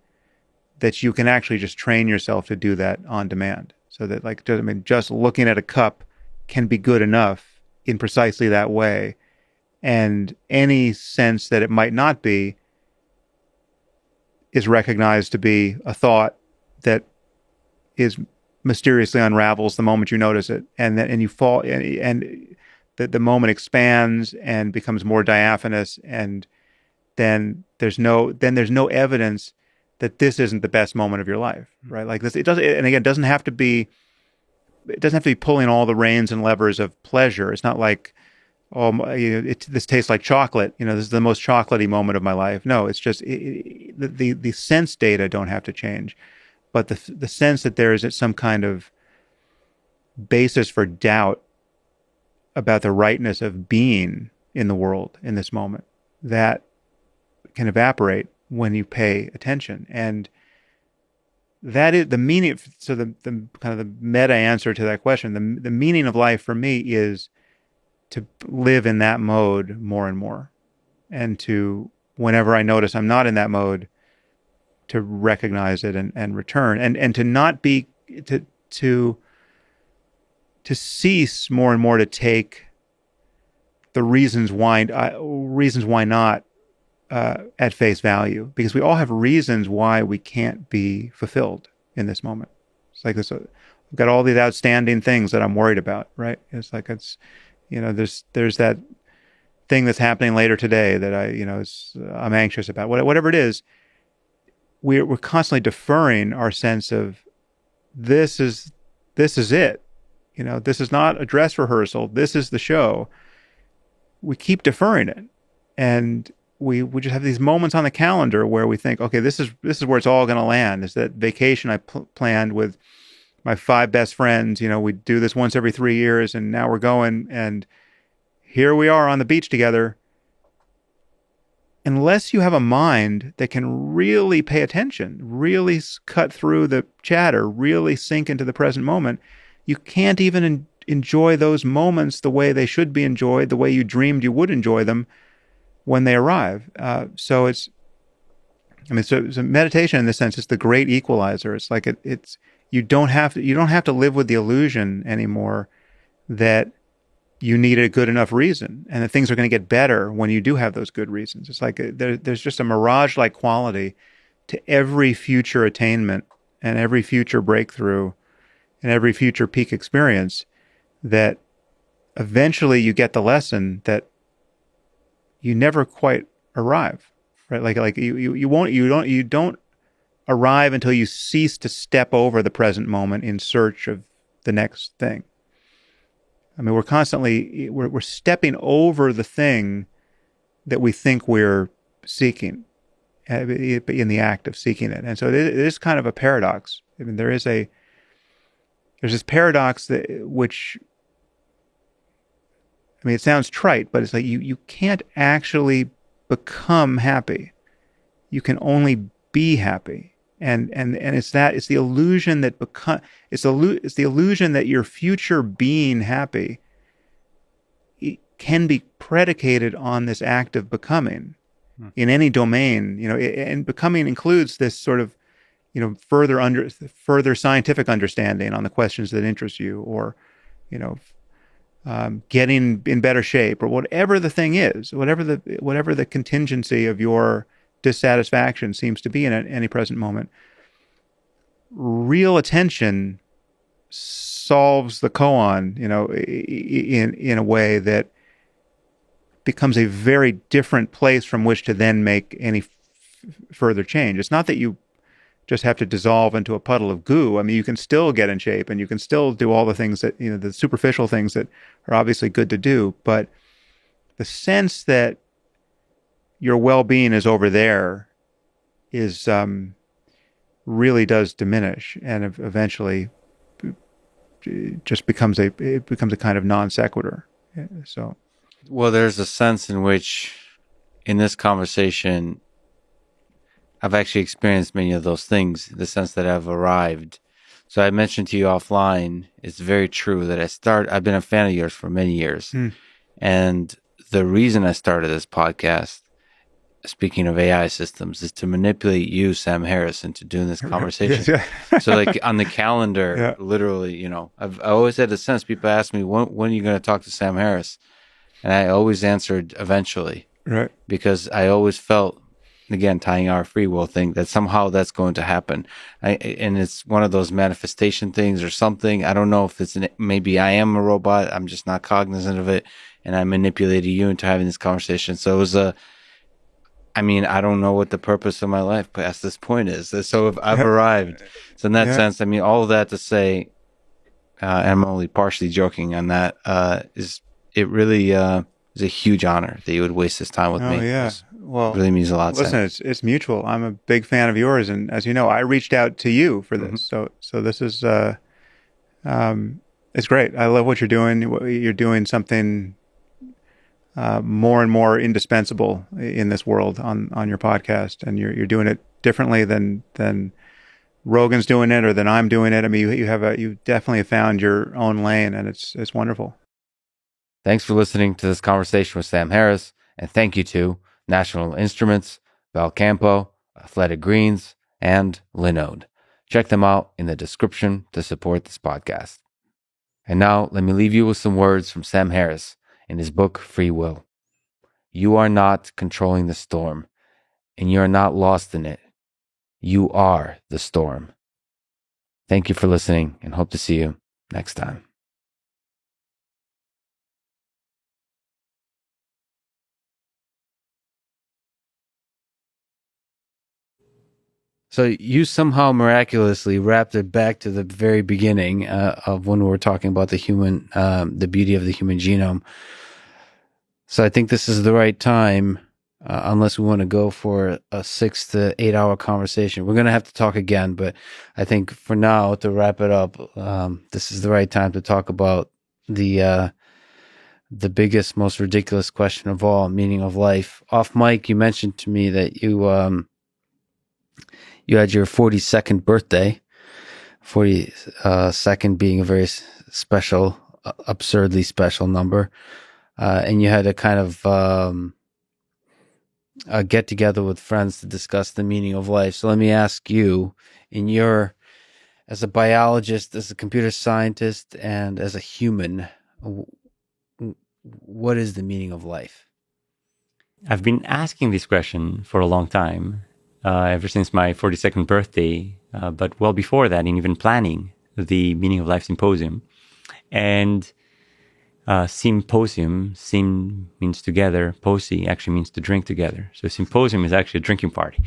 that you can actually just train yourself to do that on demand. So that just looking at a cup can be good enough in precisely that way, and any sense that it might not be is recognized to be a thought that is mysteriously unravels the moment you notice it, and you fall, and the moment expands and becomes more diaphanous, and then there's no evidence that this isn't the best moment of your life, right? Like this, it doesn't have to be pulling all the reins and levers of pleasure. It's not like, this tastes like chocolate. This is the most chocolatey moment of my life. No, it's just the sense data don't have to change, but the sense that there is some kind of basis for doubt about the rightness of being in the world in this moment, that can evaporate when you pay attention. And that is the meaning. So the kind of the meta answer to that question, the meaning of life for me is to live in that mode more and more, and to, whenever I notice I'm not in that mode, to recognize it and return, and to not be to cease more and more to take the reasons why not at face value, because we all have reasons why we can't be fulfilled in this moment. It's like this. I've got all these outstanding things that I'm worried about, right? It's like there's that thing that's happening later today that I'm anxious about. Whatever it is, we're constantly deferring our sense of this is it. This is not a dress rehearsal. This is the show. We keep deferring it, and we just have these moments on the calendar where we think, okay, this is where it's all going to land. Is that vacation I planned with my 5 best friends? We do this once every 3 years, and now we're going, and here we are on the beach together. Unless you have a mind that can really pay attention, really cut through the chatter, really sink into the present moment, you can't even enjoy those moments the way they should be enjoyed, the way you dreamed you would enjoy them when they arrive. So meditation in this sense is the great equalizer. It's like you don't have to live with the illusion anymore that you need a good enough reason, and that things are going to get better when you do have those good reasons. It's like there's just a mirage-like quality to every future attainment and every future breakthrough in every future peak experience, that eventually you get the lesson that you never quite arrive, right? Like you don't arrive until you cease to step over the present moment in search of the next thing. I mean, we're stepping over the thing that we think we're seeking in the act of seeking it. And so it is kind of a paradox. I mean, there's this paradox which, I mean, it sounds trite, but it's like you can't actually become happy. You can only be happy. And it's the illusion that it's the illusion that your future being happy can be predicated on this act of becoming in any domain, and becoming includes this sort of, further scientific understanding on the questions that interest you, or, getting in better shape, or whatever the thing is, whatever the contingency of your dissatisfaction seems to be in any present moment. Real attention solves the koan, in a way that becomes a very different place from which to then make any further change. It's not that you just have to dissolve into a puddle of goo. I mean, you can still get in shape, and you can still do all the things that, the superficial things that are obviously good to do, but the sense that your well-being is over there is really does diminish, and eventually just becomes a kind of non sequitur. So, well, there's a sense in which, in this conversation, I've actually experienced many of those things, the sense that I've arrived. So I mentioned to you offline, it's very true that I've been a fan of yours for many years. And the reason I started this podcast, speaking of AI systems, is to manipulate you, Sam Harris, into doing this conversation. So like on the calendar, literally, I always had a sense, people ask me, when are you going to talk to Sam Harris? And I always answered eventually. Right. Because I always felt, again, tying our free will thing, that somehow that's going to happen. And it's one of those manifestation things or something. I don't know if maybe I am a robot. I'm just not cognizant of it. And I manipulated you into having this conversation. So it was I don't know what the purpose of my life past this point is. So if I've arrived. So in that sense, all of that to say, and I'm only partially joking on that, it really is a huge honor that you would waste this time with me. Oh, yeah. Well, it really means a lot. Listen, it's mutual. I'm a big fan of yours. And as you know, I reached out to you for this. So this is, it's great. I love what you're doing. You're doing something more and more indispensable in this world on your podcast, and you're doing it differently than Rogan's doing it or than I'm doing it. I mean, you definitely have found your own lane, and it's wonderful. Thanks for listening to this conversation with Sam Harris, and thank you to National Instruments, Belcampo, Athletic Greens, and Linode. Check them out in the description to support this podcast. And now let me leave you with some words from Sam Harris in his book, Free Will. You are not controlling the storm, and you are not lost in it. You are the storm. Thank you for listening, and hope to see you next time. So you somehow miraculously wrapped it back to the very beginning of when we were talking about the beauty of the human genome. So I think this is the right time, unless we want to go for a 6 to 8 hour conversation. We're going to have to talk again, but I think for now, to wrap it up, this is the right time to talk about the biggest, most ridiculous question of all, meaning of life. Off mic, you mentioned to me that you had your 42nd birthday, 42nd being a very special, absurdly special number. And you had a kind of a get together with friends to discuss the meaning of life. So let me ask you, as a biologist, as a computer scientist, and as a human, what is the meaning of life? I've been asking this question for a long time, ever since my 42nd birthday, but well before that, and even planning the Meaning of Life Symposium. And symposium, sim means together, posi actually means to drink together. So symposium is actually a drinking party.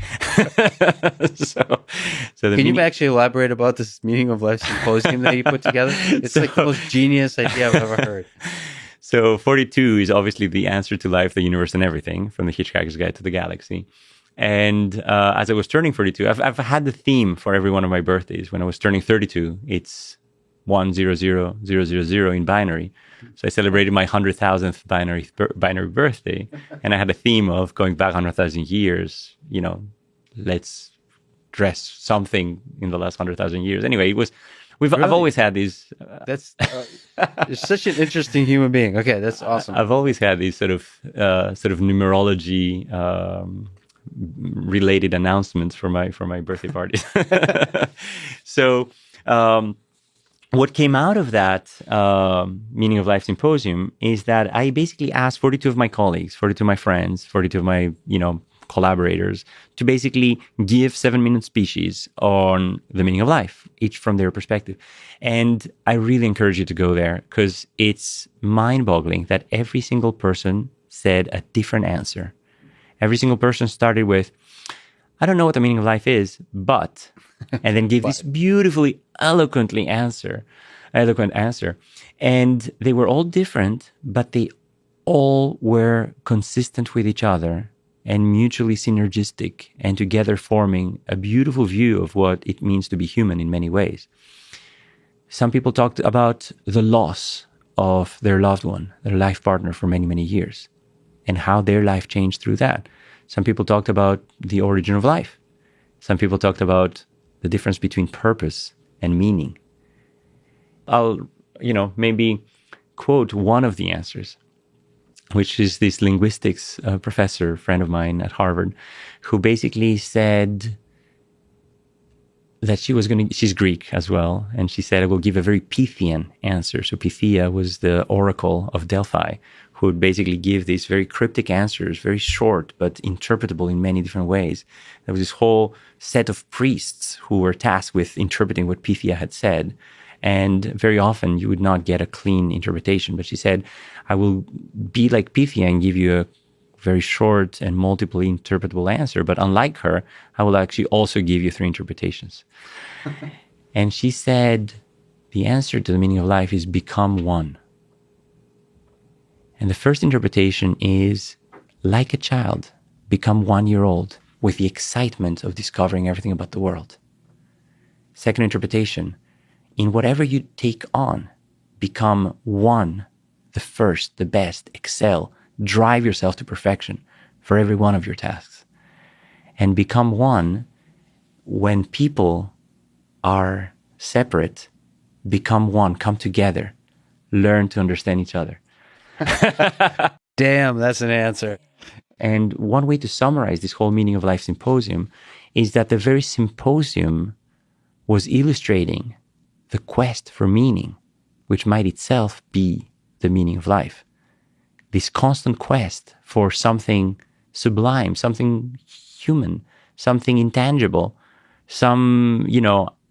Can you actually elaborate about this Meaning of Life Symposium that you put together? It's like the most genius idea I've ever heard. So 42 is obviously the answer to life, the universe, and everything, from the Hitchhiker's Guide to the Galaxy. And as I was turning 42, I've had the theme for every one of my birthdays. When I was turning 32, it's 100000 in binary. So I celebrated my 100,000th binary birthday, and I had a theme of going back 100,000 years. Let's dress something in the last 100,000 years. Anyway, it was. I've always had these. You're such an interesting human being. Okay, that's awesome. I've always had these sort of numerology related announcements for my birthday parties. So. What came out of that Meaning of Life Symposium is that I basically asked 42 of my colleagues, 42 of my friends, 42 of my, collaborators to basically give 7-minute speeches on the meaning of life, each from their perspective. And I really encourage you to go there because it's mind-boggling that every single person said a different answer. Every single person started with, I don't know what the meaning of life is, but, and then gave this beautifully eloquent answer. And they were all different, but they all were consistent with each other and mutually synergistic and together forming a beautiful view of what it means to be human in many ways. Some people talked about the loss of their loved one, their life partner for many, many years, and how their life changed through that. Some people talked about the origin of life. Some people talked about the difference between purpose and meaning. I'll, maybe quote one of the answers, which is this linguistics professor, friend of mine at Harvard, who basically said that she's Greek as well, and she said, I will give a very Pythian answer. So Pythia was the oracle of Delphi, who would basically give these very cryptic answers, very short, but interpretable in many different ways. There was this whole set of priests who were tasked with interpreting what Pythia had said. And very often you would not get a clean interpretation. But she said, I will be like Pythia and give you a very short and multiply interpretable answer. But unlike her, I will actually also give you 3 interpretations. And she said, the answer to the meaning of life is become one. And the first interpretation is, like a child, become 1 year old with the excitement of discovering everything about the world. Second interpretation, in whatever you take on, become one, the first, the best, excel, drive yourself to perfection for every one of your tasks. And become one when people are separate, become one, come together, learn to understand each other. Damn, that's an answer. And one way to summarize this whole Meaning of Life Symposium is that the very symposium was illustrating the quest for meaning, which might itself be the meaning of life. This constant quest for something sublime, something human, something intangible, some,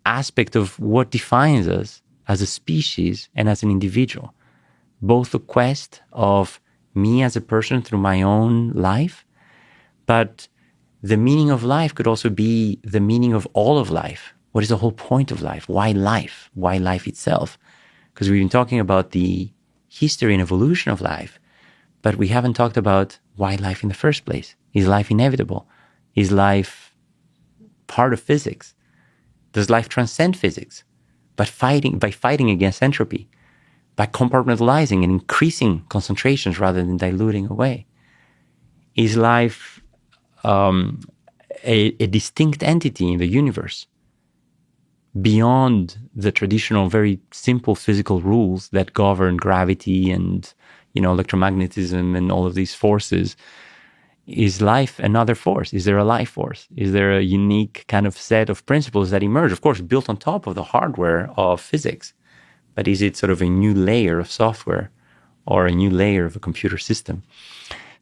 aspect of what defines us as a species and as an individual. Both the quest of me as a person through my own life, but the meaning of life could also be the meaning of all of life. What is the whole point of life? Why life? Why life itself? Because we've been talking about the history and evolution of life, but we haven't talked about why life in the first place. Is life inevitable? Is life part of physics? Does life transcend physics? By fighting against entropy, by compartmentalizing and increasing concentrations rather than diluting away? Is life a distinct entity in the universe beyond the traditional, very simple physical rules that govern gravity and, electromagnetism and all of these forces? Is life another force? Is there a life force? Is there a unique kind of set of principles that emerge, of course, built on top of the hardware of physics? But is it sort of a new layer of software or a new layer of a computer system?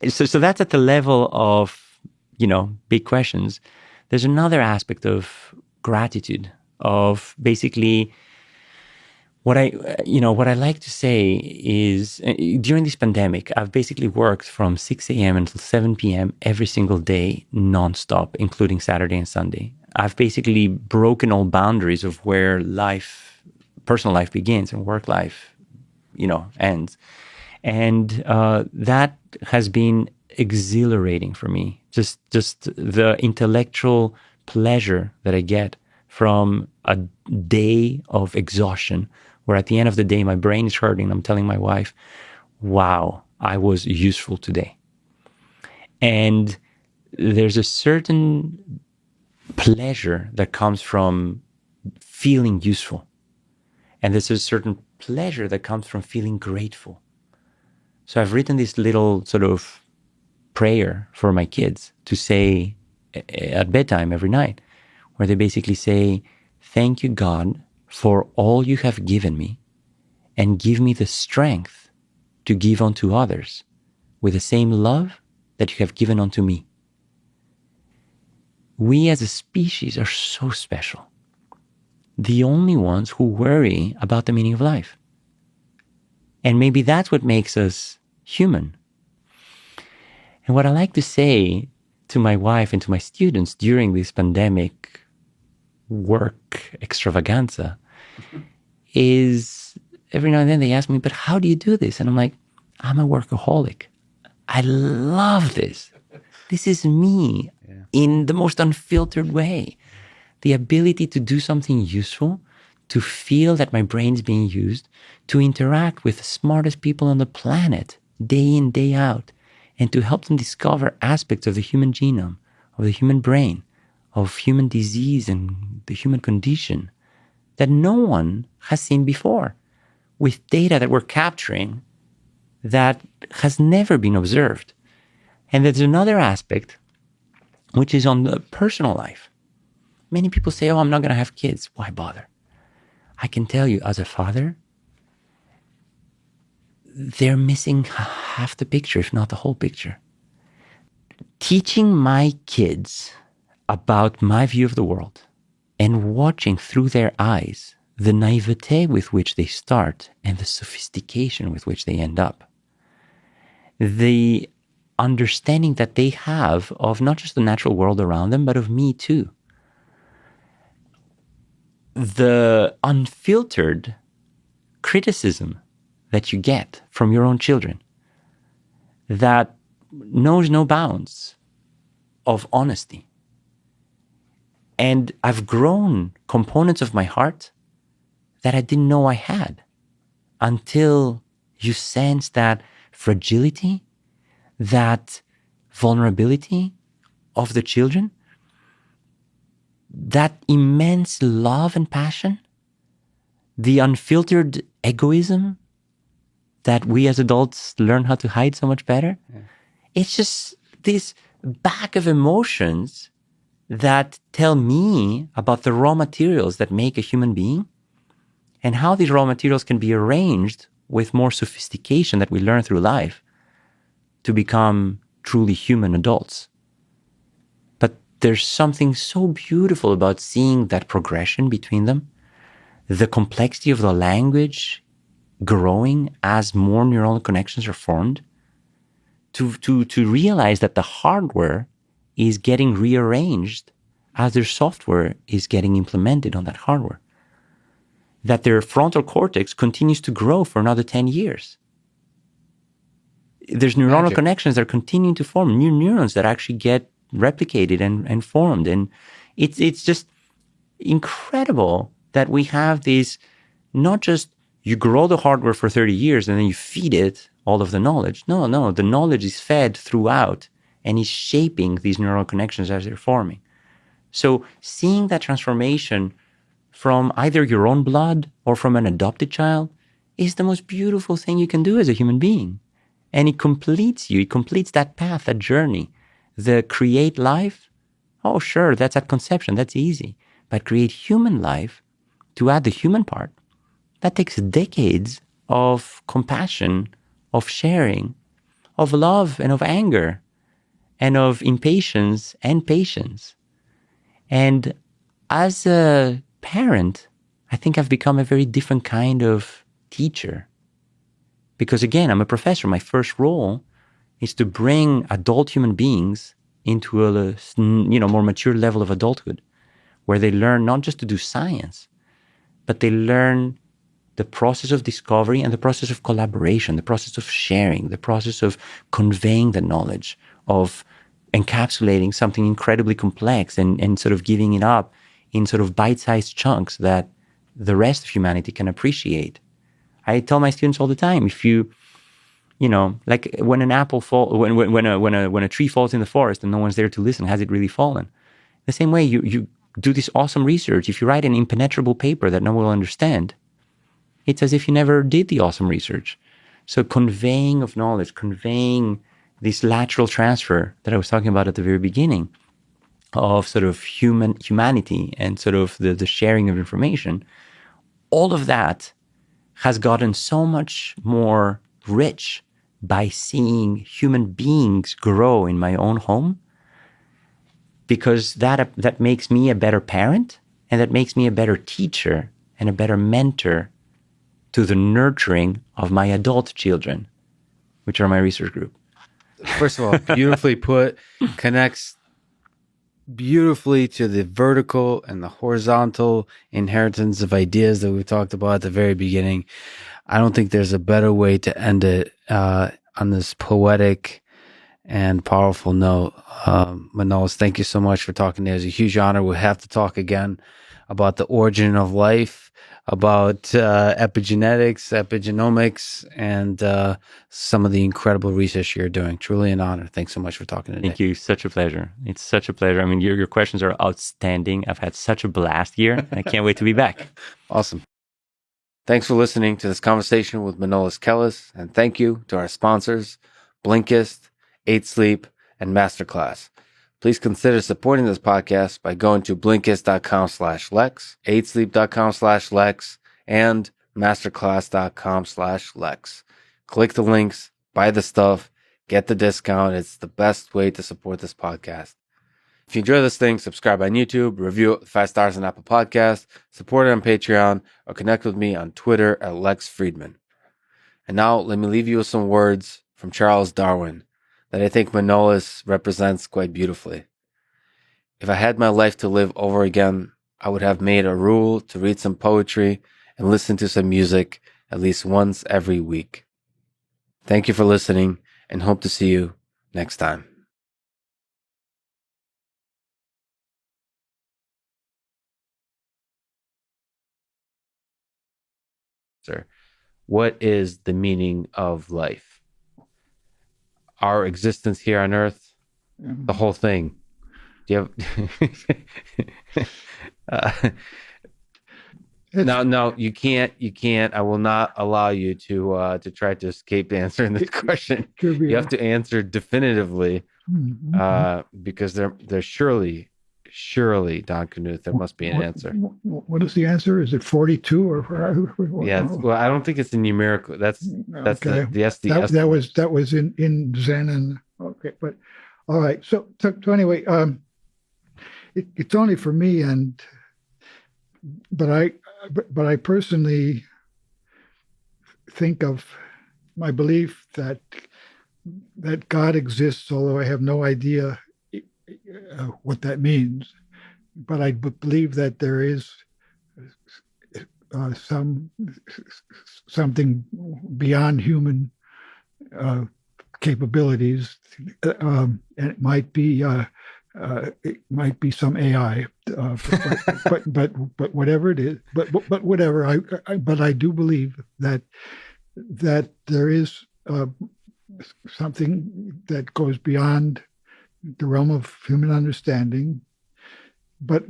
So that's at the level of, big questions. There's another aspect of gratitude, of basically what I like to say is during this pandemic, I've basically worked from 6 a.m. until 7 p.m. every single day, nonstop, including Saturday and Sunday. I've basically broken all boundaries of where personal life begins and work life, ends. And that has been exhilarating for me. Just the intellectual pleasure that I get from a day of exhaustion, where at the end of the day, my brain is hurting. I'm telling my wife, wow, I was useful today. And there's a certain pleasure that comes from feeling useful. And there's a certain pleasure that comes from feeling grateful. So I've written this little sort of prayer for my kids to say at bedtime every night, where they basically say, thank you, God, for all you have given me, and give me the strength to give unto others with the same love that you have given unto me. We as a species are so special. The only ones who worry about the meaning of life. And maybe that's what makes us human. And what I like to say to my wife and to my students during this pandemic work extravaganza is every now and then they ask me, but how do you do this? And I'm like, I'm a workaholic. I love this. This is me in the most unfiltered way. The ability to do something useful, to feel that my brain's being used, to interact with the smartest people on the planet day in, day out, and to help them discover aspects of the human genome, of the human brain, of human disease and the human condition that no one has seen before, with data that we're capturing that has never been observed. And there's another aspect, which is on the personal life. Many people say, oh, I'm not going to have kids. Why bother? I can tell you, as a father, they're missing half the picture, if not the whole picture. Teaching my kids about my view of the world and watching through their eyes the naivete with which they start and the sophistication with which they end up. The understanding that they have of not just the natural world around them, but of me too. The unfiltered criticism that you get from your own children that knows no bounds of honesty. And I've grown components of my heart that I didn't know I had until you sense that fragility, that vulnerability of the children, that immense love and passion, the unfiltered egoism that we as adults learn how to hide so much better. Yeah. It's just this bag of emotions that tell me about the raw materials that make a human being and how these raw materials can be arranged with more sophistication that we learn through life to become truly human adults. But there's something so beautiful about seeing that progression between them, the complexity of the language growing as more neural connections are formed, to realize that the hardware is getting rearranged as their software is getting implemented on that hardware. That their frontal cortex continues to grow for another 10 years. There's neuronal connections that are continuing to form, new neurons that actually get replicated and formed. And it's just incredible that we have these, not just you grow the hardware for 30 years and then you feed it all of the knowledge. No, the knowledge is fed throughout and is shaping these neural connections as they're forming. So seeing that transformation from either your own blood or from an adopted child is the most beautiful thing you can do as a human being. And it completes you. It completes that path, that journey. The create life, oh, sure, that's at conception. That's easy. But create human life, to add the human part, that takes decades of compassion, of sharing, of love and of anger, and of impatience and patience. And as a parent, I think I've become a very different kind of teacher. Because again, I'm a professor. My first role is to bring adult human beings into a more mature level of adulthood, where they learn not just to do science, but they learn the process of discovery and the process of collaboration, the process of sharing, the process of conveying the knowledge, of encapsulating something incredibly complex and sort of giving it up in sort of bite-sized chunks that the rest of humanity can appreciate. I tell my students all the time, if you like when an apple when a tree falls in the forest and no one's there to listen, has it really fallen? The same way you do this awesome research. If you write an impenetrable paper that no one will understand, it's as if you never did the awesome research. So conveying of knowledge, conveying this lateral transfer that I was talking about at the very beginning of sort of humanity and sort of the sharing of information, all of that has gotten so much more rich by seeing human beings grow in my own home, because that makes me a better parent, and that makes me a better teacher and a better mentor to the nurturing of my adult children, which are my research group. First of all, beautifully put, connects beautifully to the vertical and the horizontal inheritance of ideas that we talked about at the very beginning. I don't think there's a better way to end it on this poetic and powerful note. Manolis, thank you so much for talking to us. It's a huge honor. We'll have to talk again about the origin of life, about epigenetics, epigenomics, and some of the incredible research you're doing. Truly an honor. Thanks so much for talking today. Thank you. Such a pleasure. It's such a pleasure. I mean, your questions are outstanding. I've had such a blast here. I can't wait to be back. Awesome. Thanks for listening to this conversation with Manolis Kellis, and thank you to our sponsors, Blinkist, 8 Sleep, and Masterclass. Please consider supporting this podcast by going to Blinkist.com/Lex, 8sleep.com/Lex, and Masterclass.com/Lex. Click the links, buy the stuff, get the discount. It's the best way to support this podcast. If you enjoy this thing, subscribe on YouTube, review it with 5 stars on Apple Podcasts, support it on Patreon, or connect with me on Twitter at Lex Fridman. And now let me leave you with some words from Charles Darwin that I think Manolis represents quite beautifully. If I had my life to live over again, I would have made a rule to read some poetry and listen to some music at least once every week. Thank you for listening, and hope to see you next time. Sir, what is the meaning of life? Our existence here on Earth, the whole thing. Do you have? No, you can't. I will not allow you to try to escape answering this question. You have to answer definitively, because there's surely, Don Knuth, there must be an answer. What is the answer? Is it 42 or? Yeah. Well, I don't think it's a numerical. That's okay. That was in Zen and okay, but all right. So anyway, it's only for me, but I personally think of my belief that God exists, although I have no idea what that means, but I believe that there is something beyond human capabilities, and it might be some AI, but whatever it is, but whatever. I do believe that there is something that goes beyond the realm of human understanding, but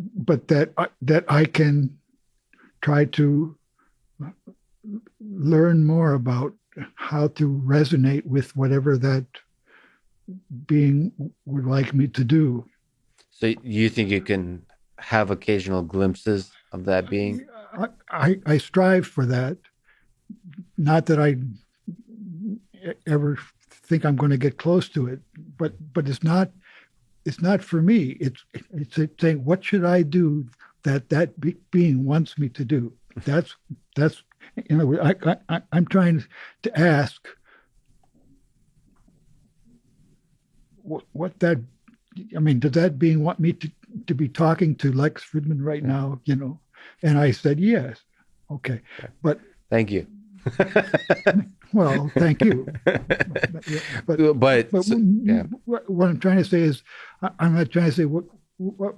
that I can try to learn more about how to resonate with whatever that being would like me to do. So you think you can have occasional glimpses of that being? I strive for that. Not that I ever think I'm going to get close to it, but it's not for me. It's saying, what should I do that being wants me to do? that's I'm trying to ask what that. I mean, does that being want me to be talking to Lex Fridman right now? And I said yes. Okay, but thank you. Well, thank you. But what I'm trying to say is, I'm not trying to say what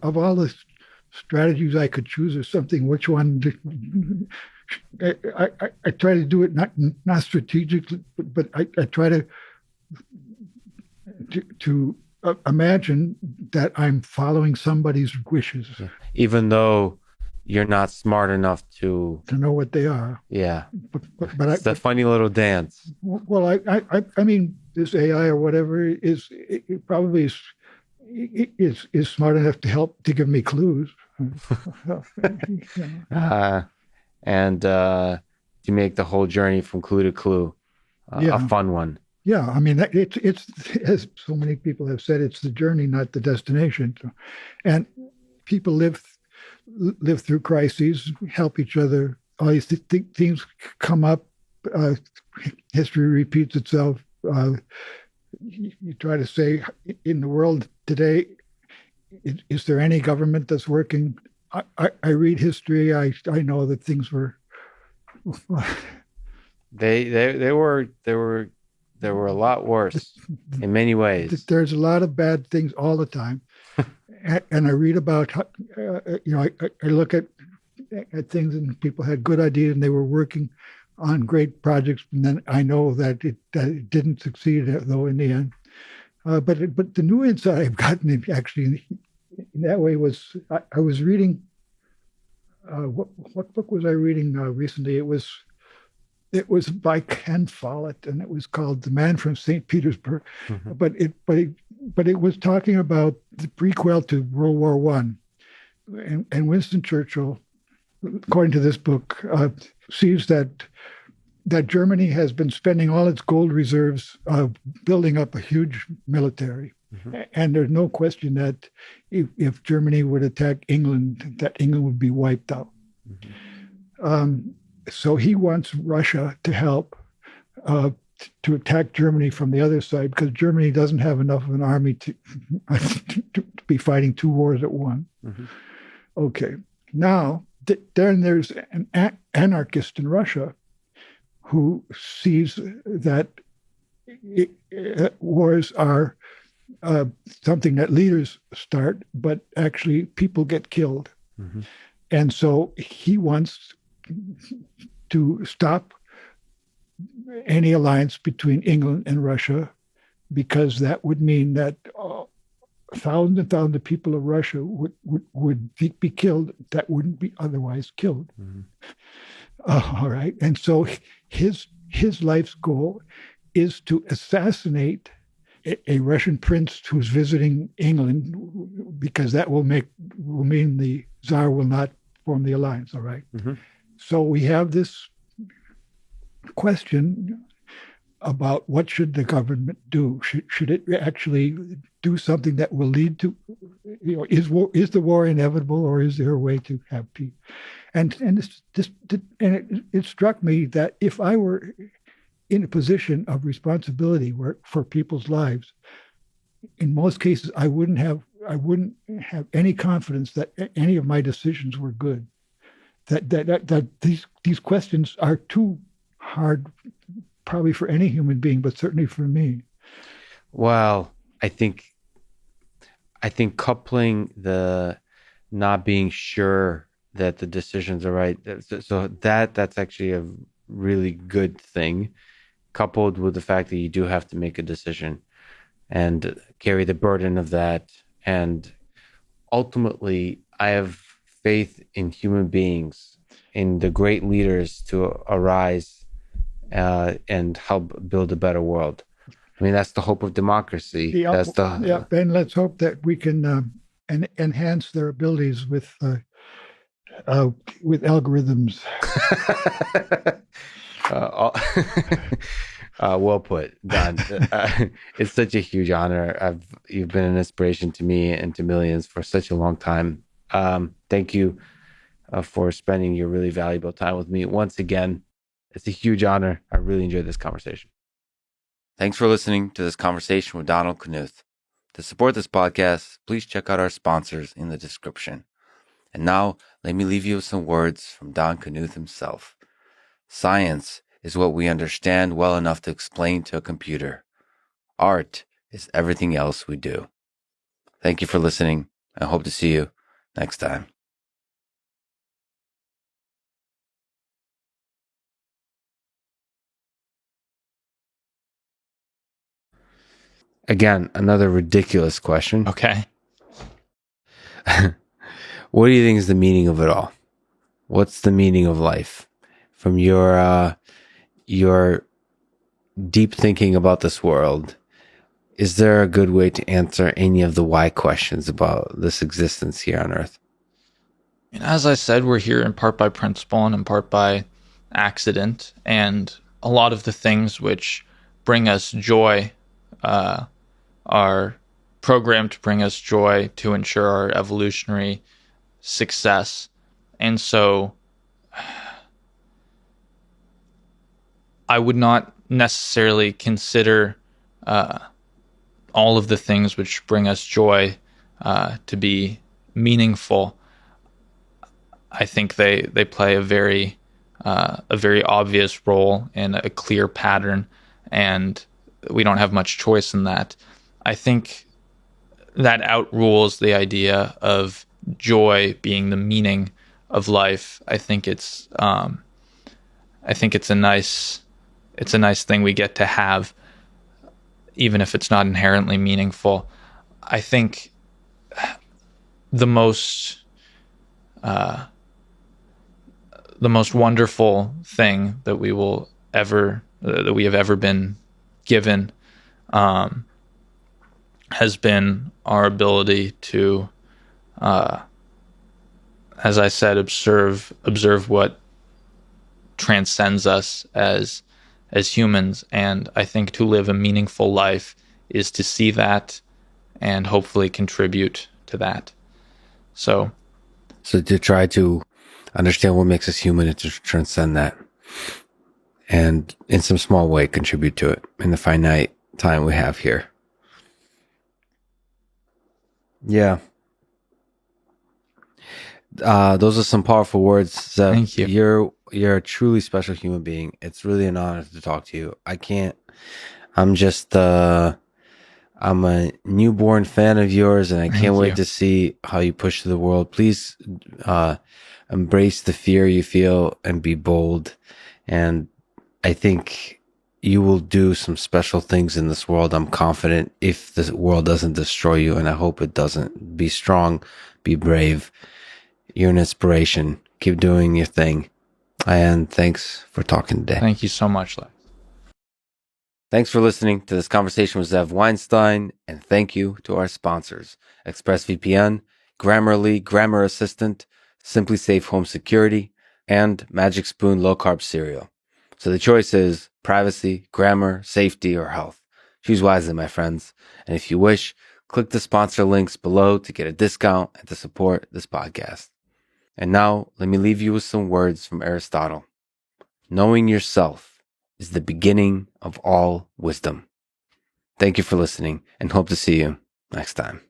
of all the strategies I could choose or something, which one. I try to do it not strategically, but I try to imagine that I'm following somebody's wishes, even though you're not smart enough to know what they are. Yeah, but it's a funny little dance. Well, I mean, this AI or whatever it probably is smart enough to give me clues. And to make the whole journey from clue to clue a fun one. Yeah, I mean, it's as so many people have said, it's the journey, not the destination. So, and people live through crises, help each other. All these things come up. History repeats itself. You try to say, in the world today, is there any government that's working? I read history. I know that things were. They were a lot worse in many ways. There's a lot of bad things all the time, and I read about I look at things and people had good ideas and they were working on great projects, and then I know that it didn't succeed though in the end. But the new insight I've gotten actually in that way was I was reading. What book was I reading recently? It was by Ken Follett, and it was called "The Man from St. Petersburg." Mm-hmm. But it was talking about the prequel to World War I, and Winston Churchill, according to this book, sees that Germany has been spending all its gold reserves building up a huge military. Mm-hmm. And there's no question that if Germany would attack England, that England would be wiped out. Mm-hmm. So he wants Russia to help to attack Germany from the other side, because Germany doesn't have enough of an army to be fighting two wars at once. Mm-hmm. Okay. Now, then there's an anarchist in Russia who sees that wars are something that leaders start, but actually people get killed. Mm-hmm. And so he wants to stop any alliance between England and Russia, because that would mean that thousands and thousands of people of Russia would be killed that wouldn't be otherwise killed. Mm-hmm. All right. And so his life's goal is to assassinate a Russian prince who's visiting England, because that will mean the Tsar will not form the alliance. All right. Mm-hmm. So we have this question about what should the government do? Should it actually do something that will lead to, is the war inevitable, or is there a way to have peace? And it struck me that if I were in a position of responsibility for people's lives, in most cases I wouldn't have any confidence that any of my decisions were good. That these questions are too hard, probably for any human being, but certainly for me. Well, I think coupling the not being sure that the decisions are right, so that's actually a really good thing, coupled with the fact that you do have to make a decision and carry the burden of that. And ultimately, I have faith in human beings, in the great leaders to arise and help build a better world. I mean, that's the hope of democracy. And let's hope that we can enhance their abilities with algorithms. Well put, Don. It's such a huge honor. You've been an inspiration to me and to millions for such a long time. Thank you for spending your really valuable time with me. Once again, it's a huge honor. I really enjoyed this conversation. Thanks for listening to this conversation with Donald Knuth. To support this podcast, please check out our sponsors in the description. And now, let me leave you with some words from Don Knuth himself. Science is what we understand well enough to explain to a computer. Art is everything else we do. Thank you for listening. I hope to see you next time. Again, another ridiculous question. Okay. What do you think is the meaning of it all? What's the meaning of life? From your deep thinking about this world, is there a good way to answer any of the why questions about this existence here on Earth? And as I said, we're here in part by principle and in part by accident. And a lot of the things which bring us joy are programmed to bring us joy to ensure our evolutionary success. And so I would not necessarily consider all of the things which bring us joy to be meaningful. I think they play a very obvious role in a clear pattern, and we don't have much choice in that. I think that outrules the idea of joy being the meaning of life. I think it's a nice thing we get to have, even if it's not inherently meaningful. I think the most wonderful thing that we have ever been given has been our ability to, as I said, observe what transcends us as humans. And I think to live a meaningful life is to see that and hopefully contribute to that. So to try to understand what makes us human and to transcend that, and in some small way contribute to it in the finite time we have here. Yeah. Those are some powerful words, Zev. Thank you. You're a truly special human being. It's really an honor to talk to you. I'm a newborn fan of yours, and I can't wait to see how you push through the world. Please embrace the fear you feel and be bold. And I think you will do some special things in this world. I'm confident, if the world doesn't destroy you, and I hope it doesn't. Be strong, be brave. You're an inspiration. Keep doing your thing. And thanks for talking today. Thank you so much, Lex. Thanks for listening to this conversation with Zev Weinstein, and thank you to our sponsors: ExpressVPN, Grammarly Grammar Assistant, Simply Safe Home Security, and Magic Spoon Low Carb Cereal. So the choice is privacy, grammar, safety, or health. Choose wisely, my friends. And if you wish, click the sponsor links below to get a discount and to support this podcast. And now, let me leave you with some words from Aristotle. Knowing yourself is the beginning of all wisdom. Thank you for listening, and hope to see you next time.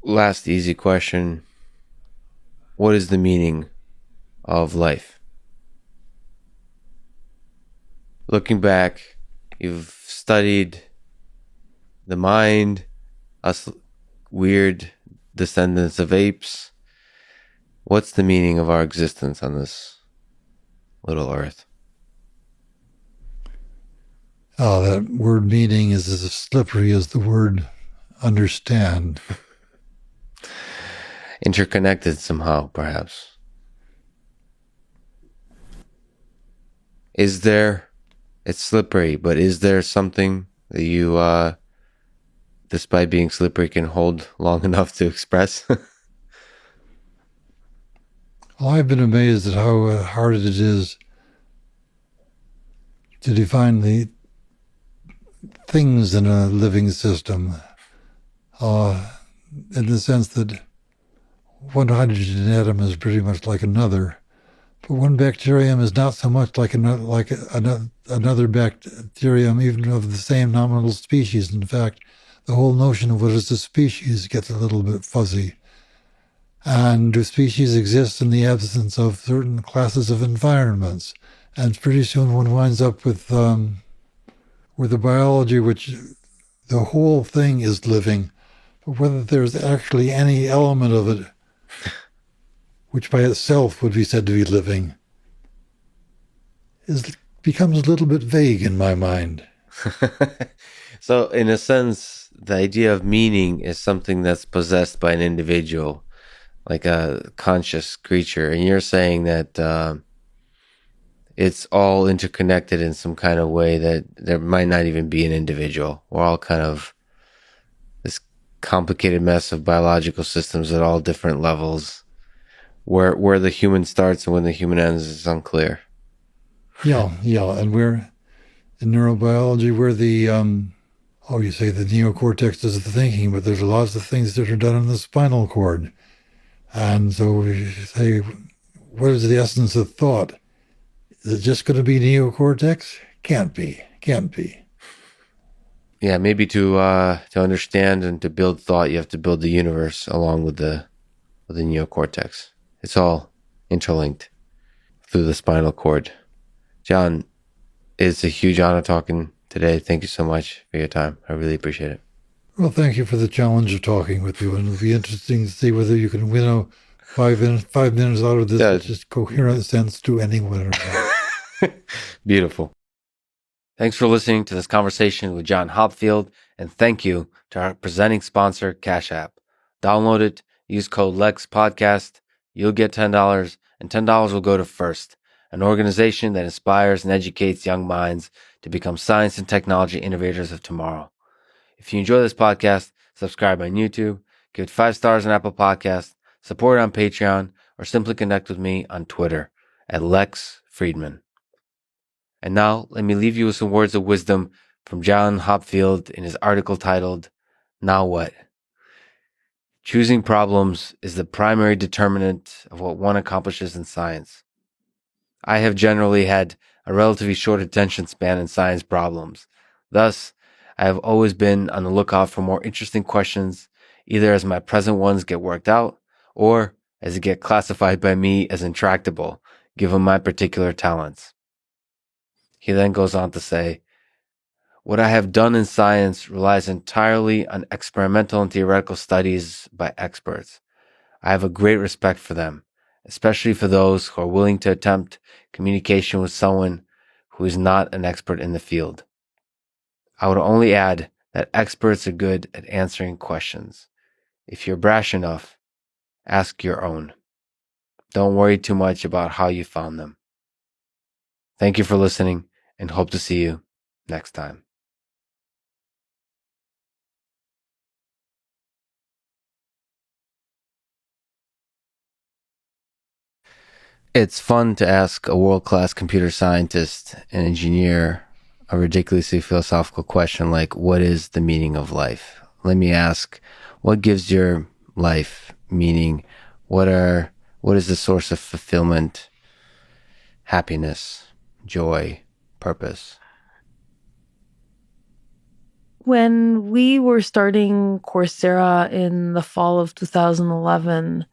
Last easy question. What is the meaning of life? Looking back, you've studied the mind, us weird descendants of apes. What's the meaning of our existence on this little earth? Oh, that word meaning is as slippery as the word understand. Interconnected somehow, perhaps. It's slippery, but is there something that you, despite being slippery, can hold long enough to express? Well, I've been amazed at how hard it is to define the things in a living system, in the sense that one hydrogen atom is pretty much like another, but one bacterium is not so much like another bacterium, even of the same nominal species. In fact, the whole notion of what is a species gets a little bit fuzzy. And do species exist in the absence of certain classes of environments? And pretty soon one winds up with a biology which the whole thing is living, but whether there's actually any element of it which by itself would be said to be living becomes a little bit vague in my mind. So, in a sense, the idea of meaning is something that's possessed by an individual, like a conscious creature. And you're saying that it's all interconnected in some kind of way that there might not even be an individual. We're all kind of this complicated mess of biological systems at all different levels. Where the human starts and when the human ends is unclear. Yeah, and we're in neurobiology, we're the you say the neocortex does the thinking, but there's lots of things that are done in the spinal cord. And so we say, what is the essence of thought? Is it just going to be neocortex? Can't be. Yeah, maybe to understand and to build thought, you have to build the universe along with the neocortex. It's all interlinked through the spinal cord. John, it's a huge honor talking today. Thank you so much for your time. I really appreciate it. Well, thank you for the challenge of talking with you. And it'll be interesting to see whether you can winnow 5 minutes out of this with just coherent sense to anyone or not. Beautiful. Thanks for listening to this conversation with John Hopfield. And thank you to our presenting sponsor, Cash App. Download it. Use code Lex Podcast. You'll get $10, and $10 will go to First, an organization that inspires and educates young minds to become science and technology innovators of tomorrow. If you enjoy this podcast, subscribe on YouTube, give it 5 stars on Apple Podcasts, support it on Patreon, or simply connect with me on Twitter at Lex Fridman. And now, let me leave you with some words of wisdom from John Hopfield in his article titled, Now What? Choosing problems is the primary determinant of what one accomplishes in science. I have generally had a relatively short attention span in science problems. Thus, I have always been on the lookout for more interesting questions, either as my present ones get worked out, or as they get classified by me as intractable, given my particular talents. He then goes on to say, what I have done in science relies entirely on experimental and theoretical studies by experts. I have a great respect for them, especially for those who are willing to attempt communication with someone who is not an expert in the field. I would only add that experts are good at answering questions. If you're brash enough, ask your own. Don't worry too much about how you found them. Thank you for listening, and hope to see you next time. It's fun to ask a world-class computer scientist and engineer a ridiculously philosophical question like, what is the meaning of life? Let me ask, what gives your life meaning? What is the source of fulfillment, happiness, joy, purpose? When we were starting Coursera in the fall of 2011,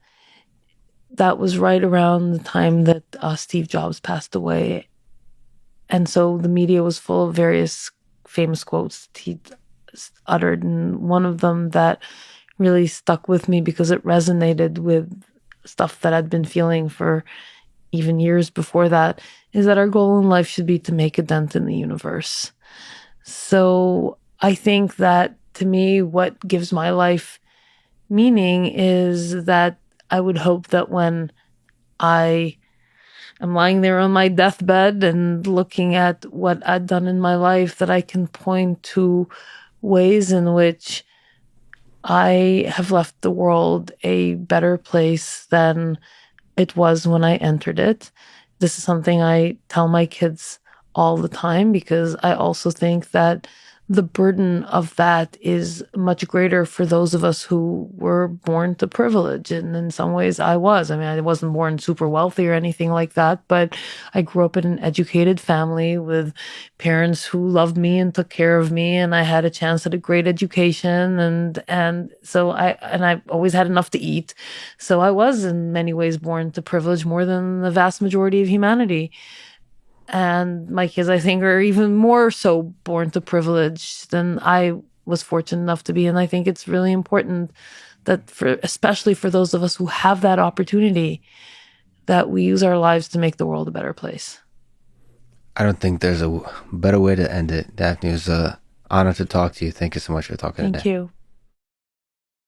that was right around the time that Steve Jobs passed away. And so the media was full of various famous quotes that he uttered. And one of them that really stuck with me because it resonated with stuff that I'd been feeling for even years before that is that our goal in life should be to make a dent in the universe. So I think that to me, what gives my life meaning is that I would hope that when I am lying there on my deathbed and looking at what I've done in my life, that I can point to ways in which I have left the world a better place than it was when I entered it. This is something I tell my kids all the time, because I also think that the burden of that is much greater for those of us who were born to privilege. And in some ways I was. I mean, I wasn't born super wealthy or anything like that, but I grew up in an educated family with parents who loved me and took care of me. And I had a chance at a great education. And so I've always had enough to eat. So I was in many ways born to privilege more than the vast majority of humanity. And my kids, I think, are even more so born to privilege than I was fortunate enough to be. And I think it's really important that especially for those of us who have that opportunity, that we use our lives to make the world a better place. I don't think there's a better way to end it. Daphne, it was an honor to talk to you. Thank you so much for talking today. Thank you.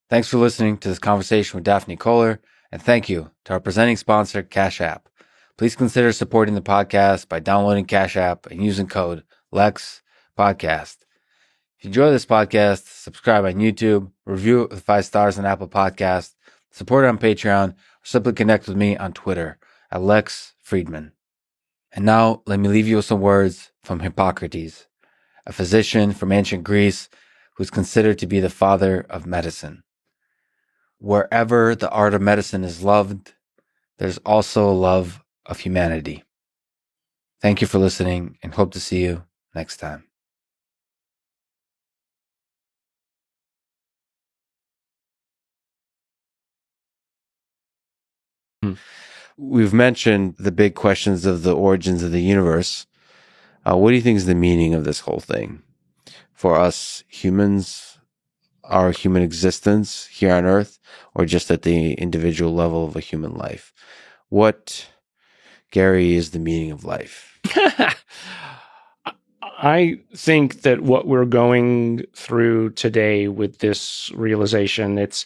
Thanks for listening to this conversation with Daphne Kohler, and thank you to our presenting sponsor, Cash App. Please consider supporting the podcast by downloading Cash App and using code Lex Podcast. If you enjoy this podcast, subscribe on YouTube, review it with 5 stars on Apple Podcasts, support it on Patreon, or simply connect with me on Twitter at Lex Fridman. And now, let me leave you with some words from Hippocrates, a physician from ancient Greece who's considered to be the father of medicine. Wherever the art of medicine is loved, there's also a love of humanity. Thank you for listening, and hope to see you next time. We've mentioned the big questions of the origins of the universe. What do you think is the meaning of this whole thing for us humans, our human existence here on Earth, or just at the individual level of a human life? What, Gary, is the meaning of life? I think that what we're going through today with this realization, it's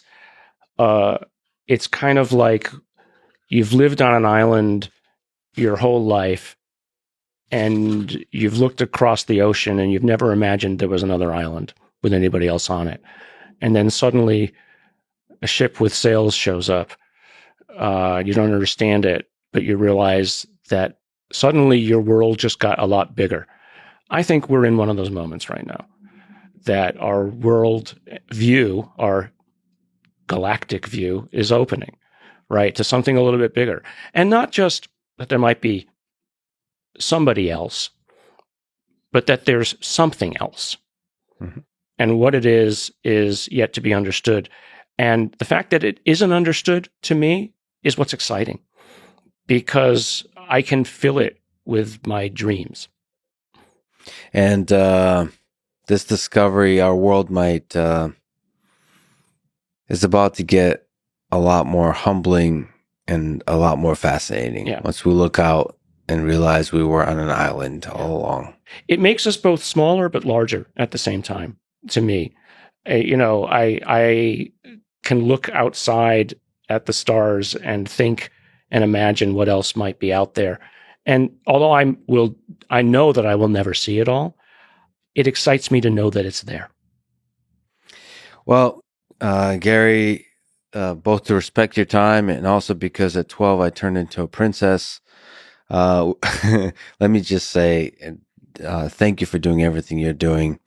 kind of like you've lived on an island your whole life, and you've looked across the ocean and you've never imagined there was another island with anybody else on it. And then suddenly a ship with sails shows up. You don't understand it, but you realize that suddenly your world just got a lot bigger. I think we're in one of those moments right now, that our world view, our galactic view, is opening, right, to something a little bit bigger. And not just that there might be somebody else, but that there's something else. Mm-hmm. And what it is yet to be understood. And the fact that it isn't understood, to me, is what's exciting, because I can fill it with my dreams. And this discovery, our world might is about to get a lot more humbling and a lot more fascinating. Yeah. Once we look out and realize we were on an island all along. It makes us both smaller but larger at the same time, to me. I can look outside at the stars and think and imagine what else might be out there. And although I know that I will never see it all, it excites me to know that it's there. Well, Gary, both to respect your time and also because at 12 I turned into a princess, let me just say thank you for doing everything you're doing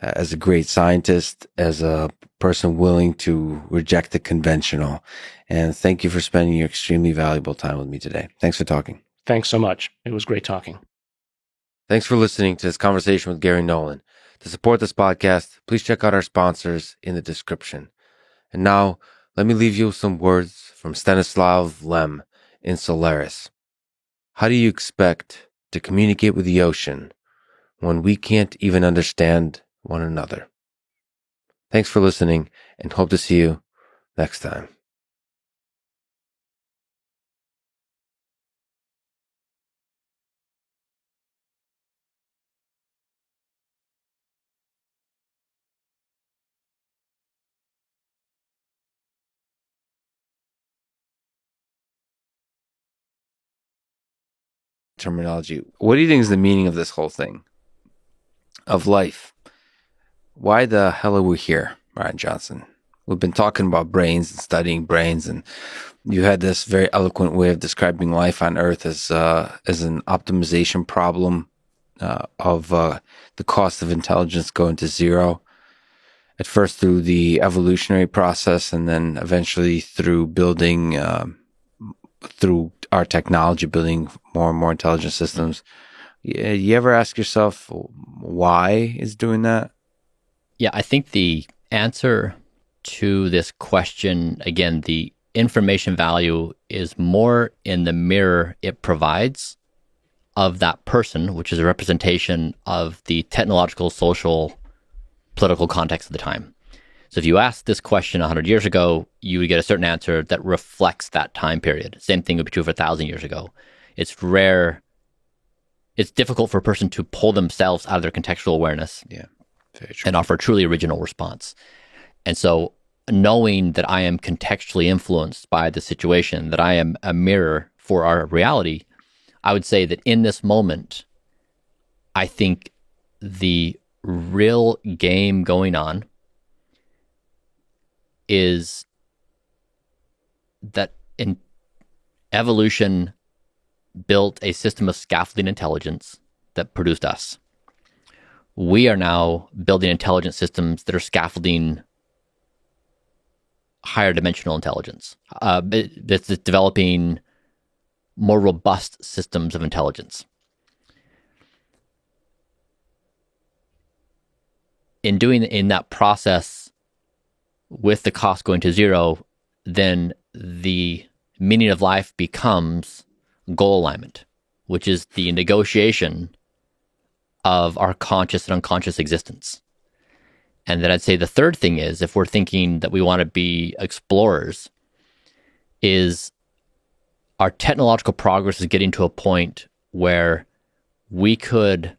as a great scientist, as a person willing to reject the conventional. And thank you for spending your extremely valuable time with me today. Thanks for talking. Thanks so much. It was great talking. Thanks for listening to this conversation with Gary Nolan. To support this podcast, please check out our sponsors in the description. And now, let me leave you with some words from Stanislav Lem in Solaris. How do you expect to communicate with the ocean when we can't even understand one another? Thanks for listening, and hope to see you next time. Terminology. What do you think is the meaning of this whole thing? Of life? Why the hell are we here, Ryan Johnson? We've been talking about brains and studying brains, and you had this very eloquent way of describing life on Earth as an optimization problem of the cost of intelligence going to zero. At first through the evolutionary process, and then eventually through building, through our technology, building more and more intelligent systems. You ever ask yourself why is doing that? Yeah, I think the answer to this question, again, the information value is more in the mirror it provides of that person, which is a representation of the technological, social, political context of the time. So if you asked this question 100 years ago, you would get a certain answer that reflects that time period. Same thing would be true for 1,000 years ago. It's rare. It's difficult for a person to pull themselves out of their contextual awareness and offer a truly original response. And so knowing that I am contextually influenced by the situation, that I am a mirror for our reality, I would say that in this moment, I think the real game going on is that in evolution built a system of scaffolding intelligence that produced us. We are now building intelligent systems that are scaffolding higher dimensional intelligence. That's developing more robust systems of intelligence. In that process, with the cost going to zero, then the meaning of life becomes goal alignment, which is the negotiation of our conscious and unconscious existence. And then I'd say the third thing is, if we're thinking that we want to be explorers, is our technological progress is getting to a point where we could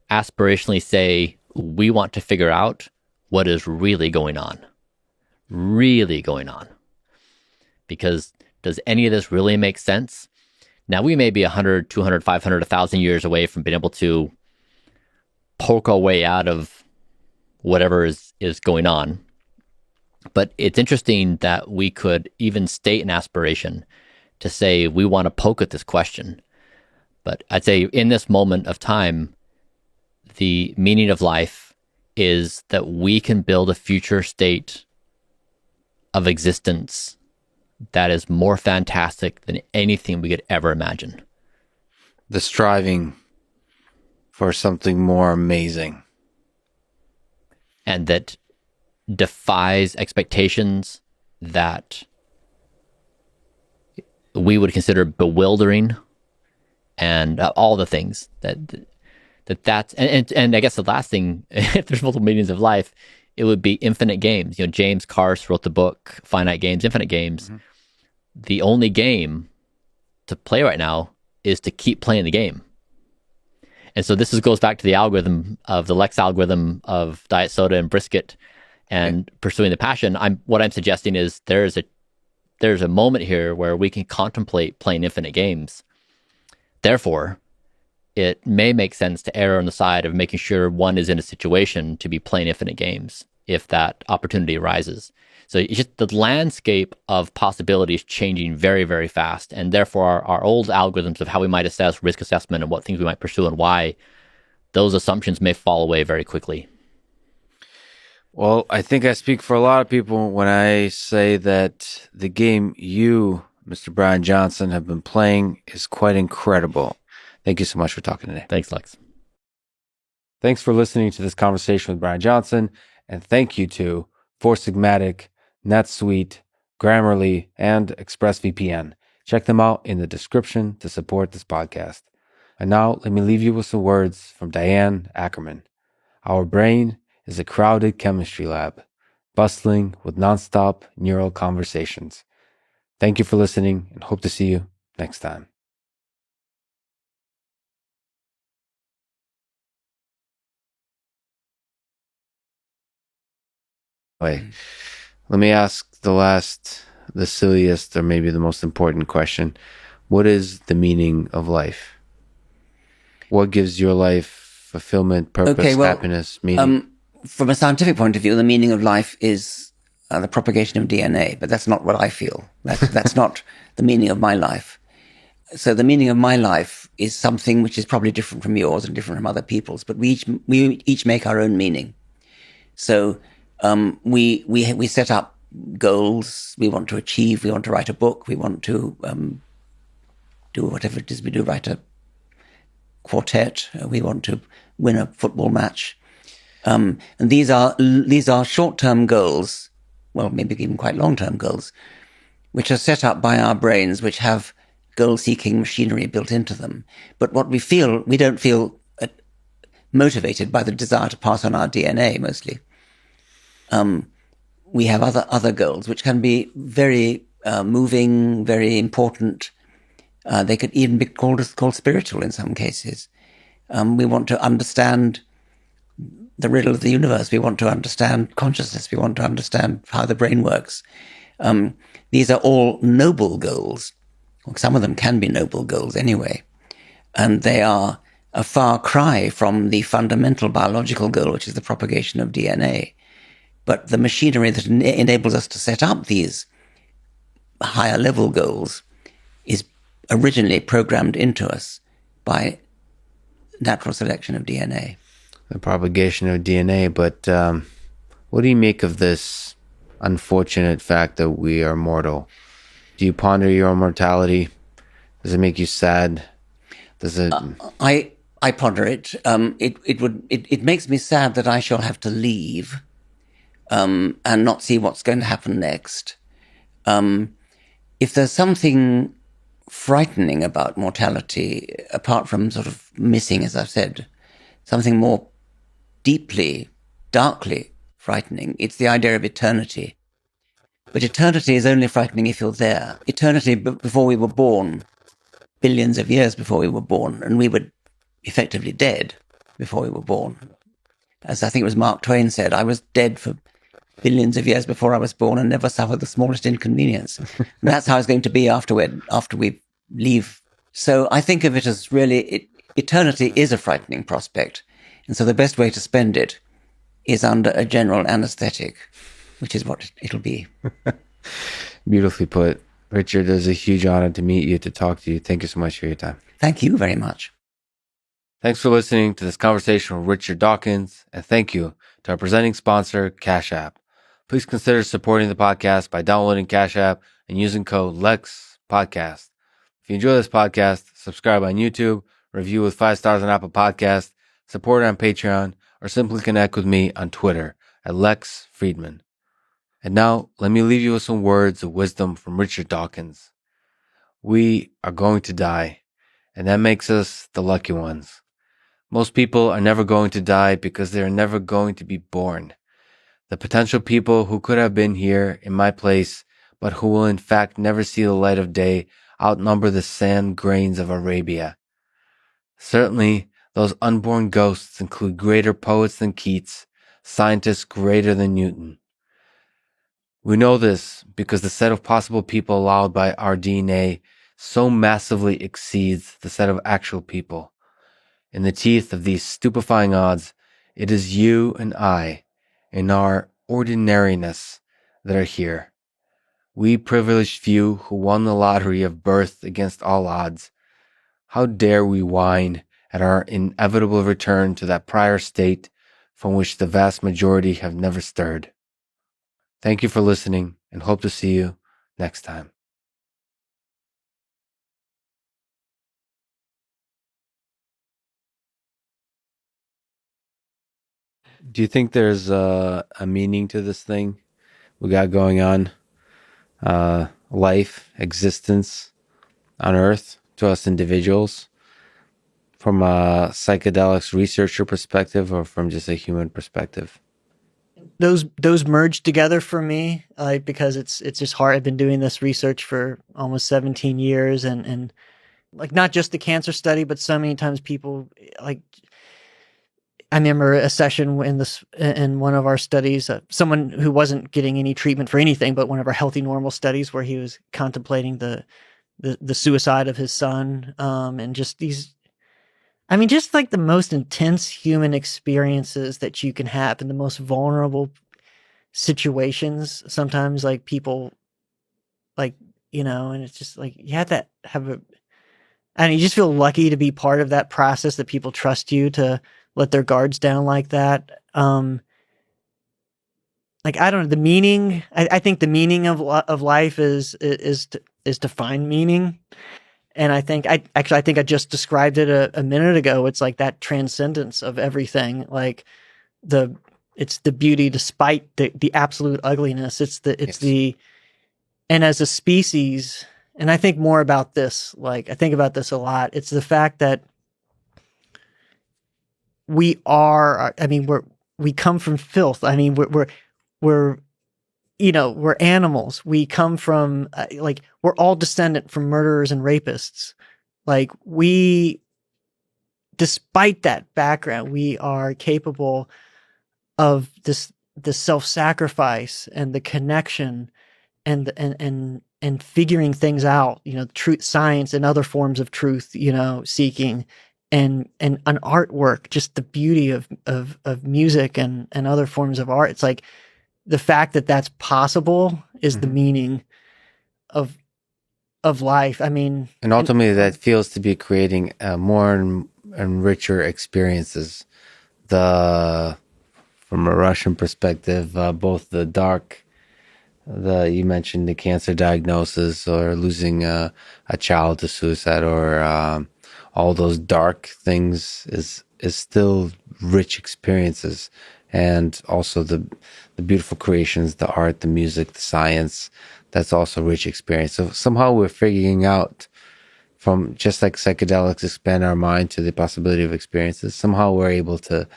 aspirationally say, we want to figure out what is really going on. Really going on. Because does any of this really make sense? Now, we may be 100, 200, 500, 1,000 years away from being able to poke our way out of whatever is going on. But it's interesting that we could even state an aspiration to say we want to poke at this question. But I'd say in this moment of time, the meaning of life is that we can build a future state of existence that is more fantastic than anything we could ever imagine. The striving for something more amazing. And that defies expectations that we would consider bewildering, and all the things that's and I guess the last thing, if there's multiple meanings of life, it would be infinite games. You know, James Carse wrote the book Finite Games, Infinite Games. Mm-hmm. The only game to play right now is to keep playing the game. And so this goes back to the algorithm of the Lex algorithm of diet soda and brisket and pursuing the passion. What I'm suggesting is there's a moment here where we can contemplate playing infinite games. Therefore, it may make sense to err on the side of making sure one is in a situation to be playing infinite games if that opportunity arises. So it's just the landscape of possibilities changing very, very fast. And therefore, our old algorithms of how we might assess risk assessment and what things we might pursue and why, those assumptions may fall away very quickly. Well, I think I speak for a lot of people when I say that the game you, Mr. Brian Johnson, have been playing is quite incredible. Thank you so much for talking today. Thanks, Lex. Thanks for listening to this conversation with Brian Johnson, and thank you to Four Sigmatic, NetSuite, Grammarly, and ExpressVPN. Check them out in the description to support this podcast. And now, let me leave you with some words from Diane Ackerman. Our brain is a crowded chemistry lab, bustling with nonstop neural conversations. Thank you for listening, and hope to see you next time. Let me ask the silliest, or maybe the most important question. What is the meaning of life? What gives your life fulfillment, purpose, happiness, meaning? From a scientific point of view, the meaning of life is the propagation of DNA, but that's not what I feel. That's not the meaning of my life. So the meaning of my life is something which is probably different from yours and different from other people's, but we each make our own meaning. So we set up goals we want to achieve. We want to write a book. We want to do whatever it is we do, write a quartet. We want to win a football match. And these are short-term goals, well, maybe even quite long-term goals, which are set up by our brains, which have goal-seeking machinery built into them. But what we don't feel motivated by the desire to pass on our DNA, mostly. We have other goals, which can be very moving, very important. They could even be called spiritual in some cases. We want to understand the riddle of the universe. We want to understand consciousness. We want to understand how the brain works. These are all noble goals. Some of them can be noble goals anyway. And they are a far cry from the fundamental biological goal, which is the propagation of DNA. But the machinery that enables us to set up these higher level goals is originally programmed into us by natural selection of DNA. The propagation of DNA, but what do you make of this unfortunate fact that we are mortal? Do you ponder your own mortality? Does it make you sad? Does it? I ponder it. It makes me sad that I shall have to leave, and not see what's going to happen next. If there's something frightening about mortality, apart from sort of missing, as I've said, something more deeply, darkly frightening, it's the idea of eternity. But eternity is only frightening if you're there. Eternity before we were born, billions of years before we were born, and we were effectively dead before we were born. As I think it was Mark Twain said, I was dead for billions of years before I was born and never suffered the smallest inconvenience. And that's how it's going to be after we leave. So I think of it as really, eternity is a frightening prospect. And so the best way to spend it is under a general anesthetic, which is what it'll be. Beautifully put. Richard, it was a huge honor to meet you, to talk to you. Thank you so much for your time. Thank you very much. Thanks for listening to this conversation with Richard Dawkins, and thank you to our presenting sponsor, Cash App. Please consider supporting the podcast by downloading Cash App and using code Lex Podcast. If you enjoy this podcast, subscribe on YouTube, review with 5 stars on Apple Podcasts, support it on Patreon, or simply connect with me on Twitter at Lex Fridman. And now, let me leave you with some words of wisdom from Richard Dawkins. We are going to die, and that makes us the lucky ones. Most people are never going to die because they are never going to be born. The potential people who could have been here in my place, but who will in fact never see the light of day, outnumber the sand grains of Arabia. Certainly, those unborn ghosts include greater poets than Keats, scientists greater than Newton. We know this because the set of possible people allowed by our DNA so massively exceeds the set of actual people. In the teeth of these stupefying odds, it is you and I, in our ordinariness, that are here. We privileged few who won the lottery of birth against all odds. How dare we whine at our inevitable return to that prior state from which the vast majority have never stirred. Thank you for listening, and hope to see you next time. Do you think there's a meaning to this thing we got going on? Life, existence on Earth to us individuals, from a psychedelics researcher perspective or from just a human perspective? Those merge together for me, because it's just hard. I've been doing this research for almost 17 years, and like not just the cancer study, but so many times people like. I remember a session in one of our studies, someone who wasn't getting any treatment for anything, but one of our healthy normal studies, where he was contemplating the suicide of his son, and just these. I mean, just like the most intense human experiences that you can have in the most vulnerable situations. Sometimes like people like, and it's just like, you have to have and you just feel lucky to be part of that process, that people trust you to let their guards down like that. Like, I don't know, the meaning, I think the meaning of life is to find meaning. And I think I just described it a minute ago. It's like that transcendence of everything. Like it's the beauty despite the absolute ugliness. And as a species, and I think more about this, like I think about this a lot. It's the fact that we come from filth. I mean, we're animals. We come from we're all descendant from murderers and rapists. Like despite that background, we are capable of the self-sacrifice and the connection and figuring things out, truth, science and other forms of truth, seeking and an artwork, just the beauty of music and other forms of art. It's like the fact that that's possible is the meaning of life. I mean, and ultimately that feels to be creating more and richer experiences. From a Russian perspective, both you mentioned the cancer diagnosis or losing a child to suicide, or all those dark things is still rich experiences. And also the beautiful creations, the art, the music, the science, that's also rich experience. So somehow we're figuring out, from just like psychedelics expand our mind to the possibility of experiences, somehow we're able to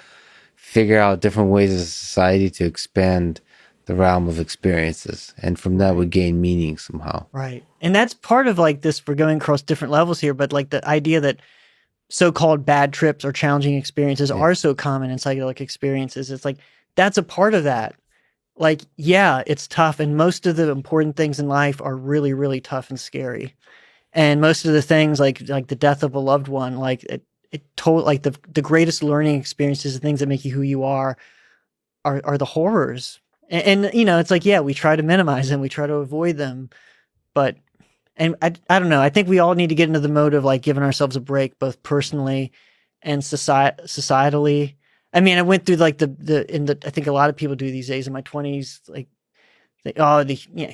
figure out different ways as a society to expand the realm of experiences. And from that we gain meaning somehow. Right. And that's part of like this, we're going across different levels here, but like the idea that so-called bad trips or challenging experiences are so common in psychedelic experiences. It's like, that's a part of that. Like, yeah, it's tough. And most of the important things in life are really, really tough and scary. And most of the things like the death of a loved one, like the greatest learning experiences, the things that make you who you are the horrors. And it's like, yeah, we try to minimize them. We try to avoid them, but and I don't know. I think we all need to get into the mode of like giving ourselves a break, both personally and societally. I mean, I went through like I think a lot of people do these days in my 20s, like,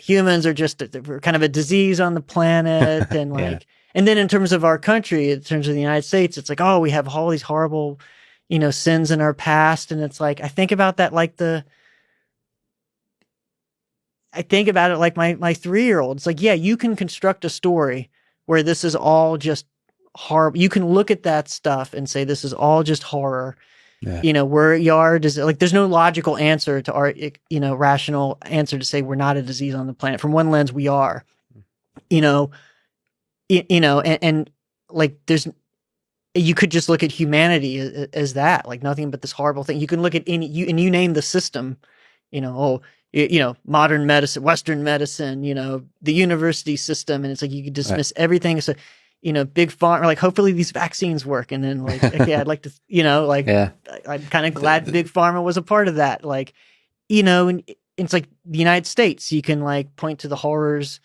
humans are we're kind of a disease on the planet. And like, and then in terms of our country, in terms of the United States, it's like, oh, we have all these horrible, sins in our past. And it's like, I think about that, like I think about it like my 3-year-old. It's like, yeah, you can construct a story where this is all just horrible. You can look at that stuff and say, this is all just horror. Yeah. Where you are, there's no logical answer to our, rational answer to say we're not a disease on the planet. From one lens, we are, and like you could just look at humanity as that, like nothing but this horrible thing. You can look at and you name the system, modern medicine, Western medicine, the university system. And it's like, you could dismiss everything. So, big pharma, like hopefully these vaccines work. And then like, okay, I'd like to, I'm kind of glad big pharma was a part of that. Like, and it's like the United States, you can like point to the horrors,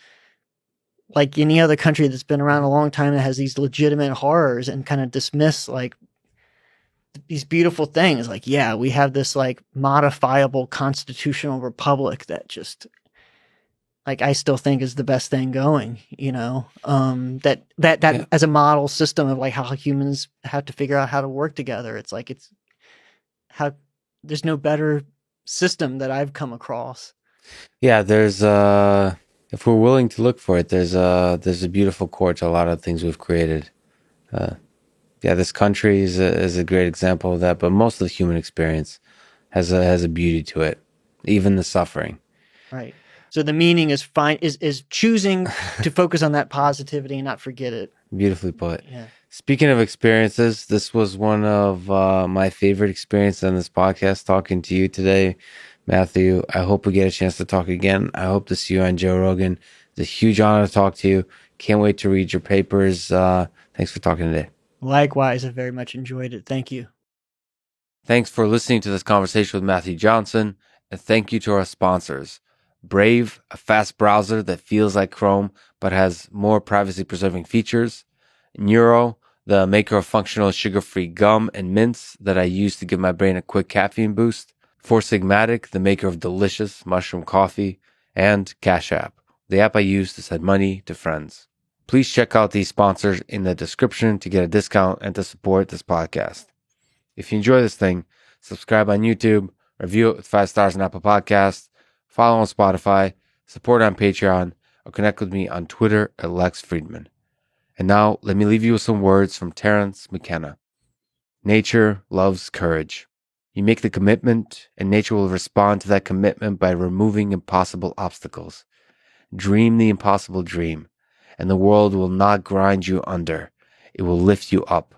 like any other country that's been around a long time that has these legitimate horrors, and kind of dismiss like these beautiful things. Like, yeah, we have this like modifiable constitutional republic that just like I still think is the best thing going, that as a model system of like how humans have to figure out how to work together. It's like, there's no better system that I've come across. Yeah, there's if we're willing to look for it, there's a beautiful core to a lot of things we've created. This country is a great example of that, but most of the human experience has a beauty to it, even the suffering. Right. So the meaning is choosing to focus on that positivity and not forget it. Beautifully put. Yeah. Speaking of experiences, this was one of my favorite experiences on this podcast, talking to you today, Matthew. I hope we get a chance to talk again. I hope to see you on Joe Rogan. It's a huge honor to talk to you. Can't wait to read your papers. Thanks for talking today. Likewise, I very much enjoyed it. Thank you. Thanks for listening to this conversation with Matthew Johnson, and thank you to our sponsors. Brave, a fast browser that feels like Chrome but has more privacy-preserving features. Neuro, the maker of functional sugar-free gum and mints that I use to give my brain a quick caffeine boost, Four Sigmatic, the maker of delicious mushroom coffee, and Cash App, the app I use to send money to friends. Please check out these sponsors in the description to get a discount and to support this podcast. If you enjoy this thing, subscribe on YouTube, review it with 5 stars on Apple Podcasts, follow on Spotify, support on Patreon, or connect with me on Twitter at Lex Fridman. And now, let me leave you with some words from Terence McKenna. Nature loves courage. You make the commitment, and nature will respond to that commitment by removing impossible obstacles. Dream the impossible dream, and the world will not grind you under. It will lift you up.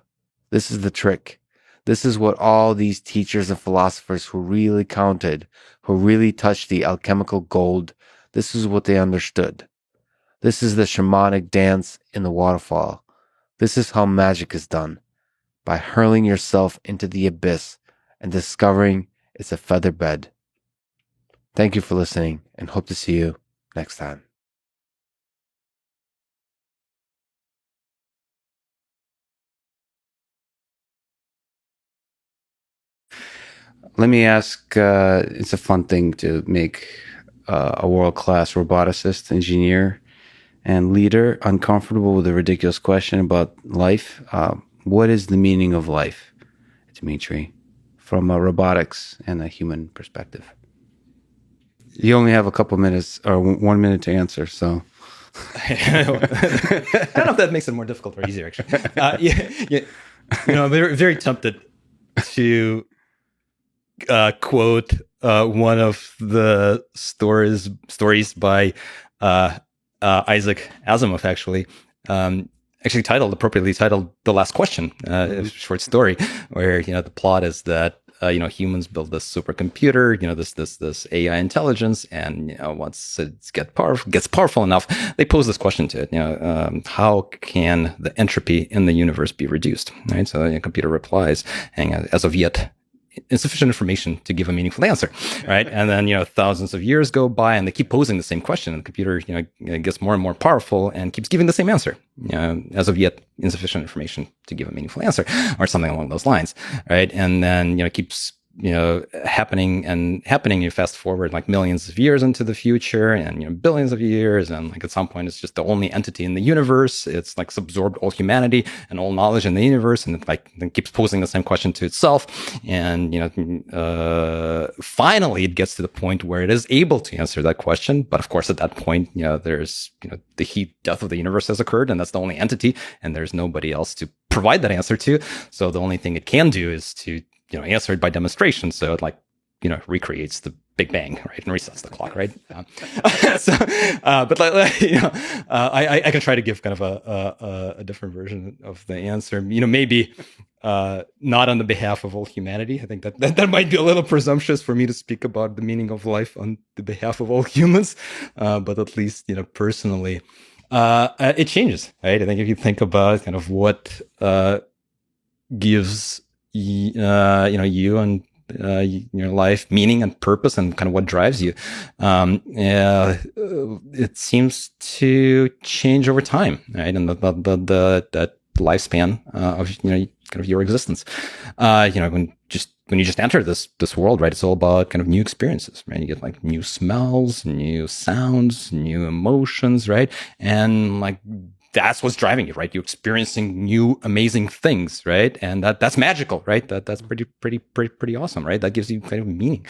This is the trick. This is what all these teachers and philosophers who really counted, who really touched the alchemical gold, this is what they understood. This is the shamanic dance in the waterfall. This is how magic is done, by hurling yourself into the abyss and discovering it's a feather bed. Thank you for listening, and hope to see you next time. Let me ask, it's a fun thing to make a world-class roboticist, engineer, and leader uncomfortable with a ridiculous question about life. What is the meaning of life, Dmitry, from a robotics and a human perspective? You only have a couple minutes, or 1 minute to answer, so... I don't know if that makes it more difficult or easier, actually. I'm very, very tempted to quote one of the stories by Isaac Asimov, actually appropriately titled "The Last Question," a short story where the plot is that humans build this supercomputer, this AI intelligence, and once it gets powerful enough, they pose this question to it: how can the entropy in the universe be reduced? Right. So the computer replies, as of yet, insufficient information to give a meaningful answer, right? And then, thousands of years go by and they keep posing the same question, and the computer, gets more and more powerful and keeps giving the same answer. As of yet, insufficient information to give a meaningful answer, or something along those lines, right? And then, it keeps happening. You fast forward like millions of years into the future, and billions of years, and like at some point it's just the only entity in the universe. It's like absorbed all humanity and all knowledge in the universe, and it keeps posing the same question to itself. And finally it gets to the point where it is able to answer that question. But of course, at that point, there's the heat death of the universe has occurred, and that's the only entity, and there's nobody else to provide that answer to. So the only thing it can do is to answer it by demonstration. So it recreates the Big Bang, right, and resets the clock, right? I can try to give kind of a different version of the answer. Maybe not on the behalf of all humanity. I think that might be a little presumptuous for me to speak about the meaning of life on the behalf of all humans, but at least personally, it changes, right? I think if you think about kind of what gives you and your life meaning and purpose, and kind of what drives you, it seems to change over time, right? And the lifespan of kind of your existence. When you just enter this world, right, it's all about kind of new experiences, right? You get like new smells, new sounds, new emotions, right? And like that's what's driving you, right? You're experiencing new, amazing things, right? And that's magical, right? That's pretty awesome, right? That gives you kind of meaning.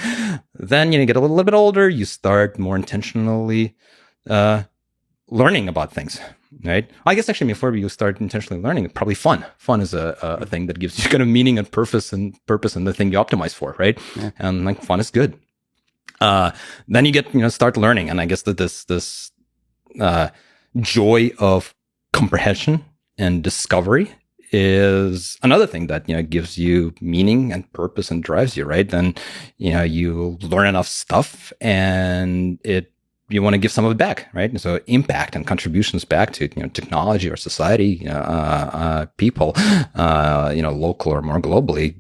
Then you get a little bit older, you start more intentionally learning about things, right? I guess actually before you start intentionally learning, probably fun. Fun is a thing that gives you kind of meaning and purpose and the thing you optimize for, right? Yeah. And like fun is good. Then you get start learning, and I guess that this joy of comprehension and discovery is another thing that gives you meaning and purpose and drives you, right? Then you learn enough stuff, and you want to give some of it back, right? And so impact and contributions back to technology or society, people, local or more globally,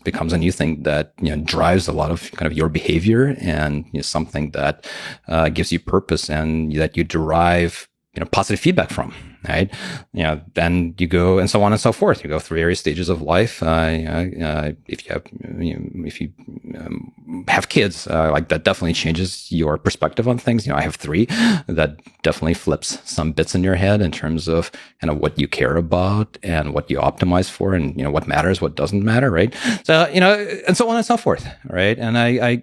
becomes a new thing that drives a lot of kind of your behavior, and something that gives you purpose, and that you derive positive feedback from, right? Then you go and so on and so forth. You go through various stages of life. If you have kids, like that definitely changes your perspective on things. I have 3 that definitely flips some bits in your head in terms of kind of what you care about and what you optimize for, and what matters, what doesn't matter, right? So and so on and so forth, right? And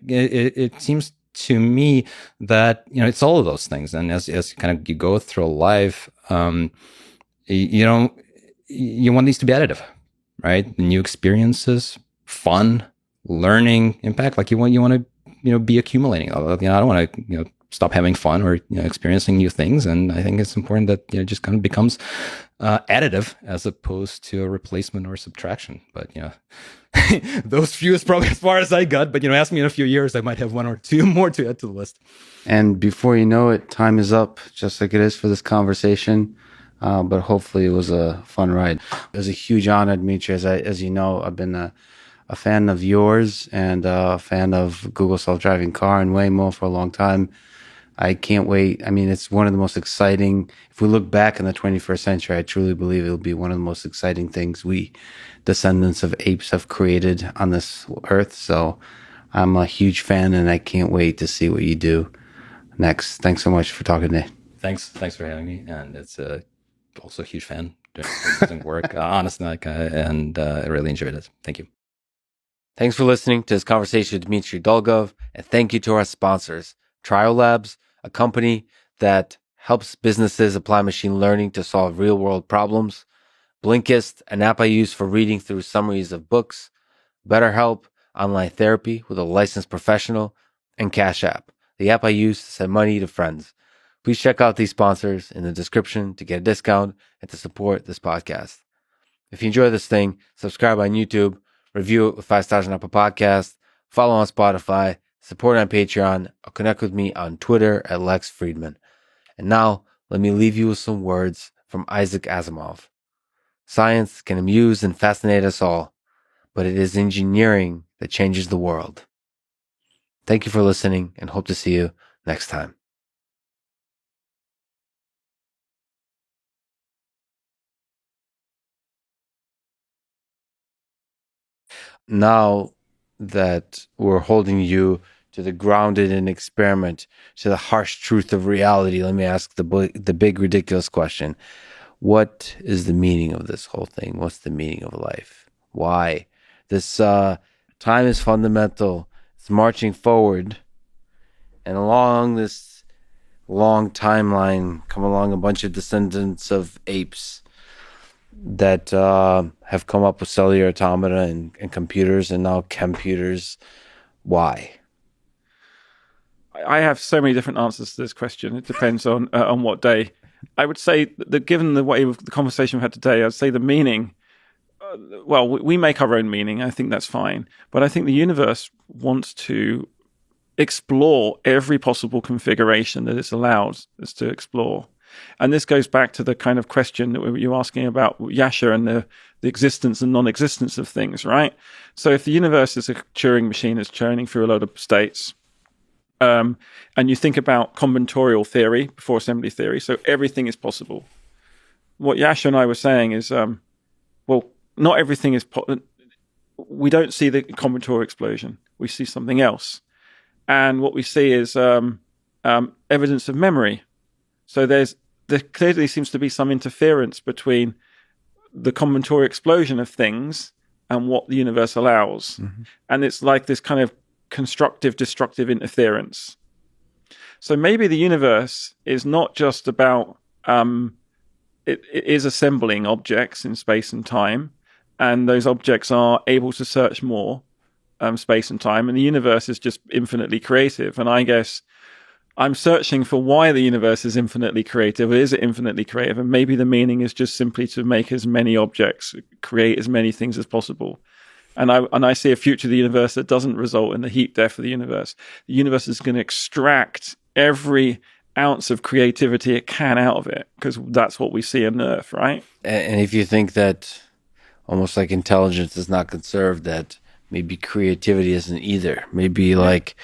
it seems to me that it's all of those things, and as kind of you go through life, you want these to be additive, right? New experiences, fun, learning, impact. Like you want to be accumulating. I don't want to stop having fun or experiencing new things, and I think it's important that it just kind of becomes additive as opposed to a replacement or subtraction. But those few is probably as far as I got. But ask me in a few years, I might have 1 or 2 more to add to the list. And before you know it, time is up, just like it is for this conversation. But hopefully it was a fun ride. It was a huge honor, Dmitry. As you know, I've been a fan of yours and a fan of Google Self-Driving Car and Waymo for a long time. I can't wait. I mean, it's one of the most exciting, if we look back in the 21st century, I truly believe it'll be one of the most exciting things we, descendants of apes, have created on this earth. So I'm a huge fan, and I can't wait to see what you do next. Thanks so much for talking today. Thanks for having me. And it's also a huge fan. Doing work, honestly, and I really enjoyed it. Thank you. Thanks for listening to this conversation with Dmitry Dolgov, and thank you to our sponsors, Trial Labs, a company that helps businesses apply machine learning to solve real-world problems, Blinkist, an app I use for reading through summaries of books, BetterHelp, online therapy with a licensed professional, and Cash App, the app I use to send money to friends. Please check out these sponsors in the description to get a discount and to support this podcast. If you enjoy this thing, subscribe on YouTube, review it with 5 stars on Apple Podcasts, follow on Spotify, support on Patreon, or connect with me on Twitter at Lex Fridman. And now, let me leave you with some words from Isaac Asimov. Science can amuse and fascinate us all, but it is engineering that changes the world. Thank you for listening, and hope to see you next time. Now that we're holding you to the grounded in experiment, to the harsh truth of reality, let me ask the big ridiculous question. What is the meaning of this whole thing? What's the meaning of life? Why? This time is fundamental. It's marching forward. And along this long timeline come along a bunch of descendants of apes that have come up with cellular automata and computers, and now computers. Why? I have so many different answers to this question. It depends on what day. I would say that given the way of the conversation we've had today, I'd say the meaning, we make our own meaning. I think that's fine. But I think the universe wants to explore every possible configuration that it's allowed us to explore. And this goes back to the kind of question that you were asking about Yasha and the existence and non-existence of things, right? So if the universe is a Turing machine that's churning through a load of states, and you think about combinatorial theory before assembly theory, so everything is possible. What Yasha and I were saying is, not everything is we don't see the combinatorial explosion. We see something else. And what we see is evidence of memory. So there clearly seems to be some interference between the combinatorial explosion of things and what the universe allows. Mm-hmm. And it's like this kind of constructive, destructive interference. So maybe the universe is not just about, it is assembling objects in space and time, and those objects are able to search more space and time, and the universe is just infinitely creative. And I guess I'm searching for why the universe is infinitely creative. Is it infinitely creative? And maybe the meaning is just simply to make as many objects, create as many things as possible. And I see a future of the universe that doesn't result in the heat death of the universe. The universe is going to extract every ounce of creativity it can out of it, because that's what we see on Earth, right? And if you think that almost like intelligence is not conserved, that maybe creativity isn't either. Maybe like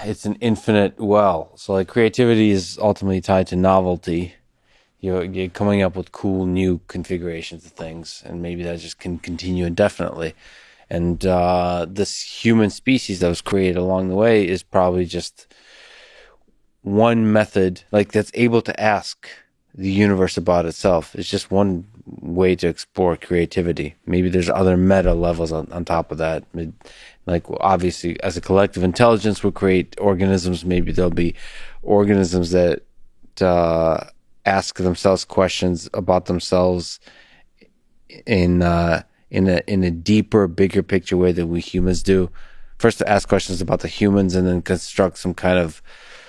it's an infinite well. So like creativity is ultimately tied to novelty. You're coming up with cool new configurations of things, and maybe that just can continue indefinitely. And this human species that was created along the way is probably just one method, like that's able to ask the universe about itself. It's just one way to explore creativity. Maybe there's other meta levels on top of that. Like obviously, as a collective intelligence, we'll create organisms. Maybe there'll be organisms that ask themselves questions about themselves in a deeper, bigger picture way than we humans do. First, to ask questions about the humans, and then construct some kind of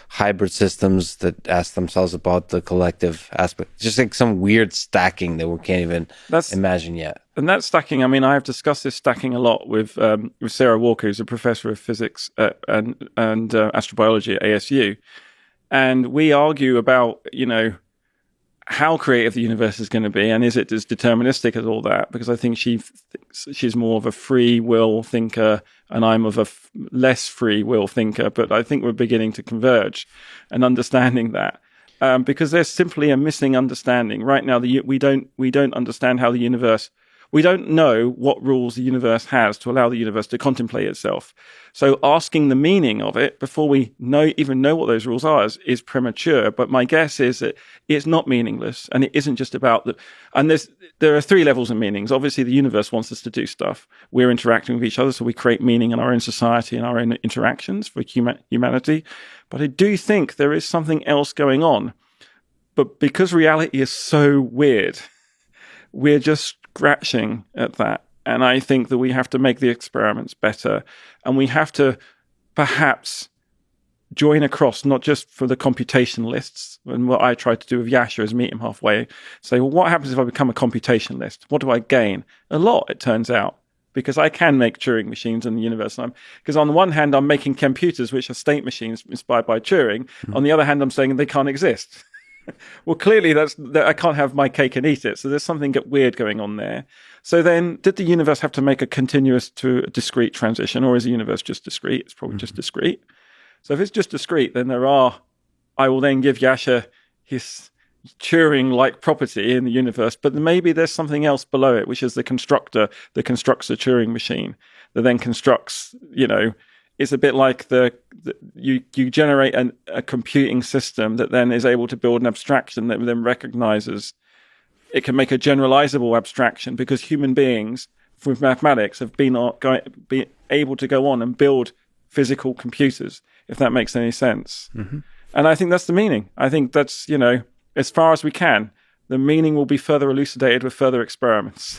hybrid systems that ask themselves about the collective aspect. Just like some weird stacking that we can't even imagine yet. And that stacking, I mean, I have discussed this stacking a lot with Sarah Walker, who's a professor of physics and astrobiology at ASU. And we argue about, how creative the universe is going to be, and is it as deterministic as all that? Because I think she's more of a free will thinker, and I'm of a less free will thinker. But I think we're beginning to converge and understanding that, because there's simply a missing understanding right now. We don't understand how the universe. We don't know what rules the universe has to allow the universe to contemplate itself. So asking the meaning of it before we even know what those rules are is premature. But my guess is that it's not meaningless, and it isn't just about there are three levels of meanings. Obviously, the universe wants us to do stuff. We're interacting with each other, so we create meaning in our own society and our own interactions for humanity. But I do think there is something else going on. But because reality is so weird, we're just scratching at that. And I think that we have to make the experiments better, and we have to perhaps join across, not just for the computationalists. And what I try to do with Yasha is meet him halfway, say, well, what happens if I become a computationalist? What do I gain? A lot, it turns out, because I can make Turing machines in the universe. Because on the one hand, I'm making computers which are state machines inspired by Turing. Mm-hmm. On the other hand, I'm saying they can't exist. Well, clearly I can't have my cake and eat it. So there's something weird going on there. So then, did the universe have to make a continuous to a discrete transition, or is the universe just discrete? It's probably just discrete. So if it's just discrete, then I will then give Yasha his Turing-like property in the universe, but maybe there's something else below it, which is the constructor that constructs a Turing machine, that then constructs, it's a bit like you generate a computing system that then is able to build an abstraction that then recognizes. It can make a generalizable abstraction, because human beings with mathematics have been able to go on and build physical computers, if that makes any sense. Mm-hmm. And I think that's the meaning. I think that's, as far as we can, the meaning will be further elucidated with further experiments.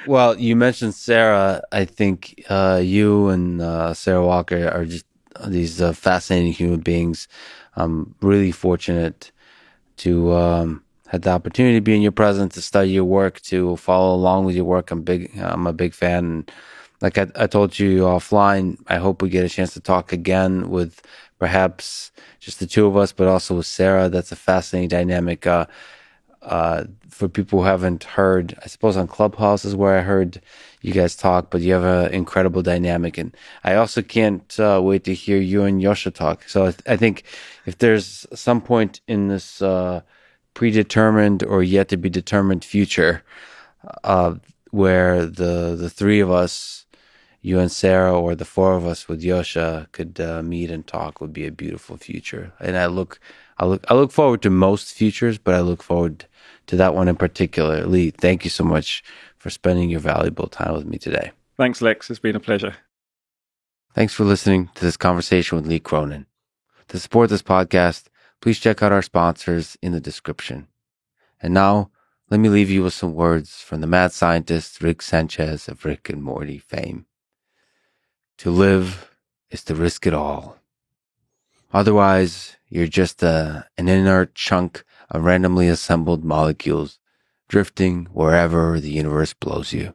Well, you mentioned Sarah. I think you and Sarah Walker are just these fascinating human beings. I'm really fortunate to have the opportunity to be in your presence, to study your work, to follow along with your work. I'm a big fan. And like I told you offline, I hope we get a chance to talk again with perhaps just the two of us, but also with Sarah. That's a fascinating dynamic. For people who haven't heard, I suppose on Clubhouse is where I heard you guys talk, but you have an incredible dynamic. And I also can't wait to hear you and Yasha talk. So I think if there's some point in this predetermined or yet to be determined future where the three of us, you and Sarah, or the four of us with Yasha, could meet and talk, would be a beautiful future. And I look forward to most futures, but I look forward to that one in particular. Lee, thank you so much for spending your valuable time with me today. Thanks, Lex. It's been a pleasure. Thanks for listening to this conversation with Lee Cronin. To support this podcast, please check out our sponsors in the description. And now, let me leave you with some words from the mad scientist Rick Sanchez of Rick and Morty fame. To live is to risk it all. Otherwise, you're just an inert chunk of randomly assembled molecules drifting wherever the universe blows you.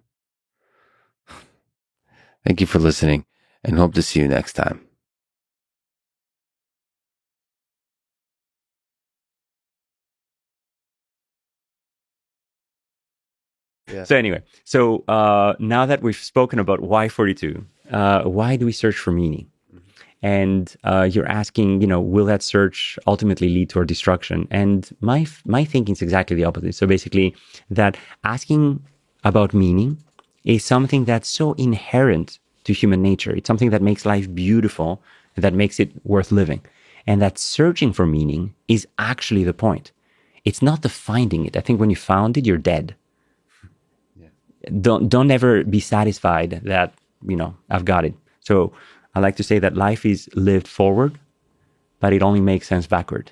Thank you for listening, and hope to see you next time. Yeah. So anyway, now that we've spoken about why 42 why do we search for meaning? And you're asking, will that search ultimately lead to our destruction? And my thinking is exactly the opposite. So basically, that asking about meaning is something that's so inherent to human nature. It's something that makes life beautiful, that makes it worth living. And that searching for meaning is actually the point. It's not the finding it. I think when you found it, you're dead. Yeah. Don't ever be satisfied that, I've got it. So I like to say that life is lived forward, but it only makes sense backward.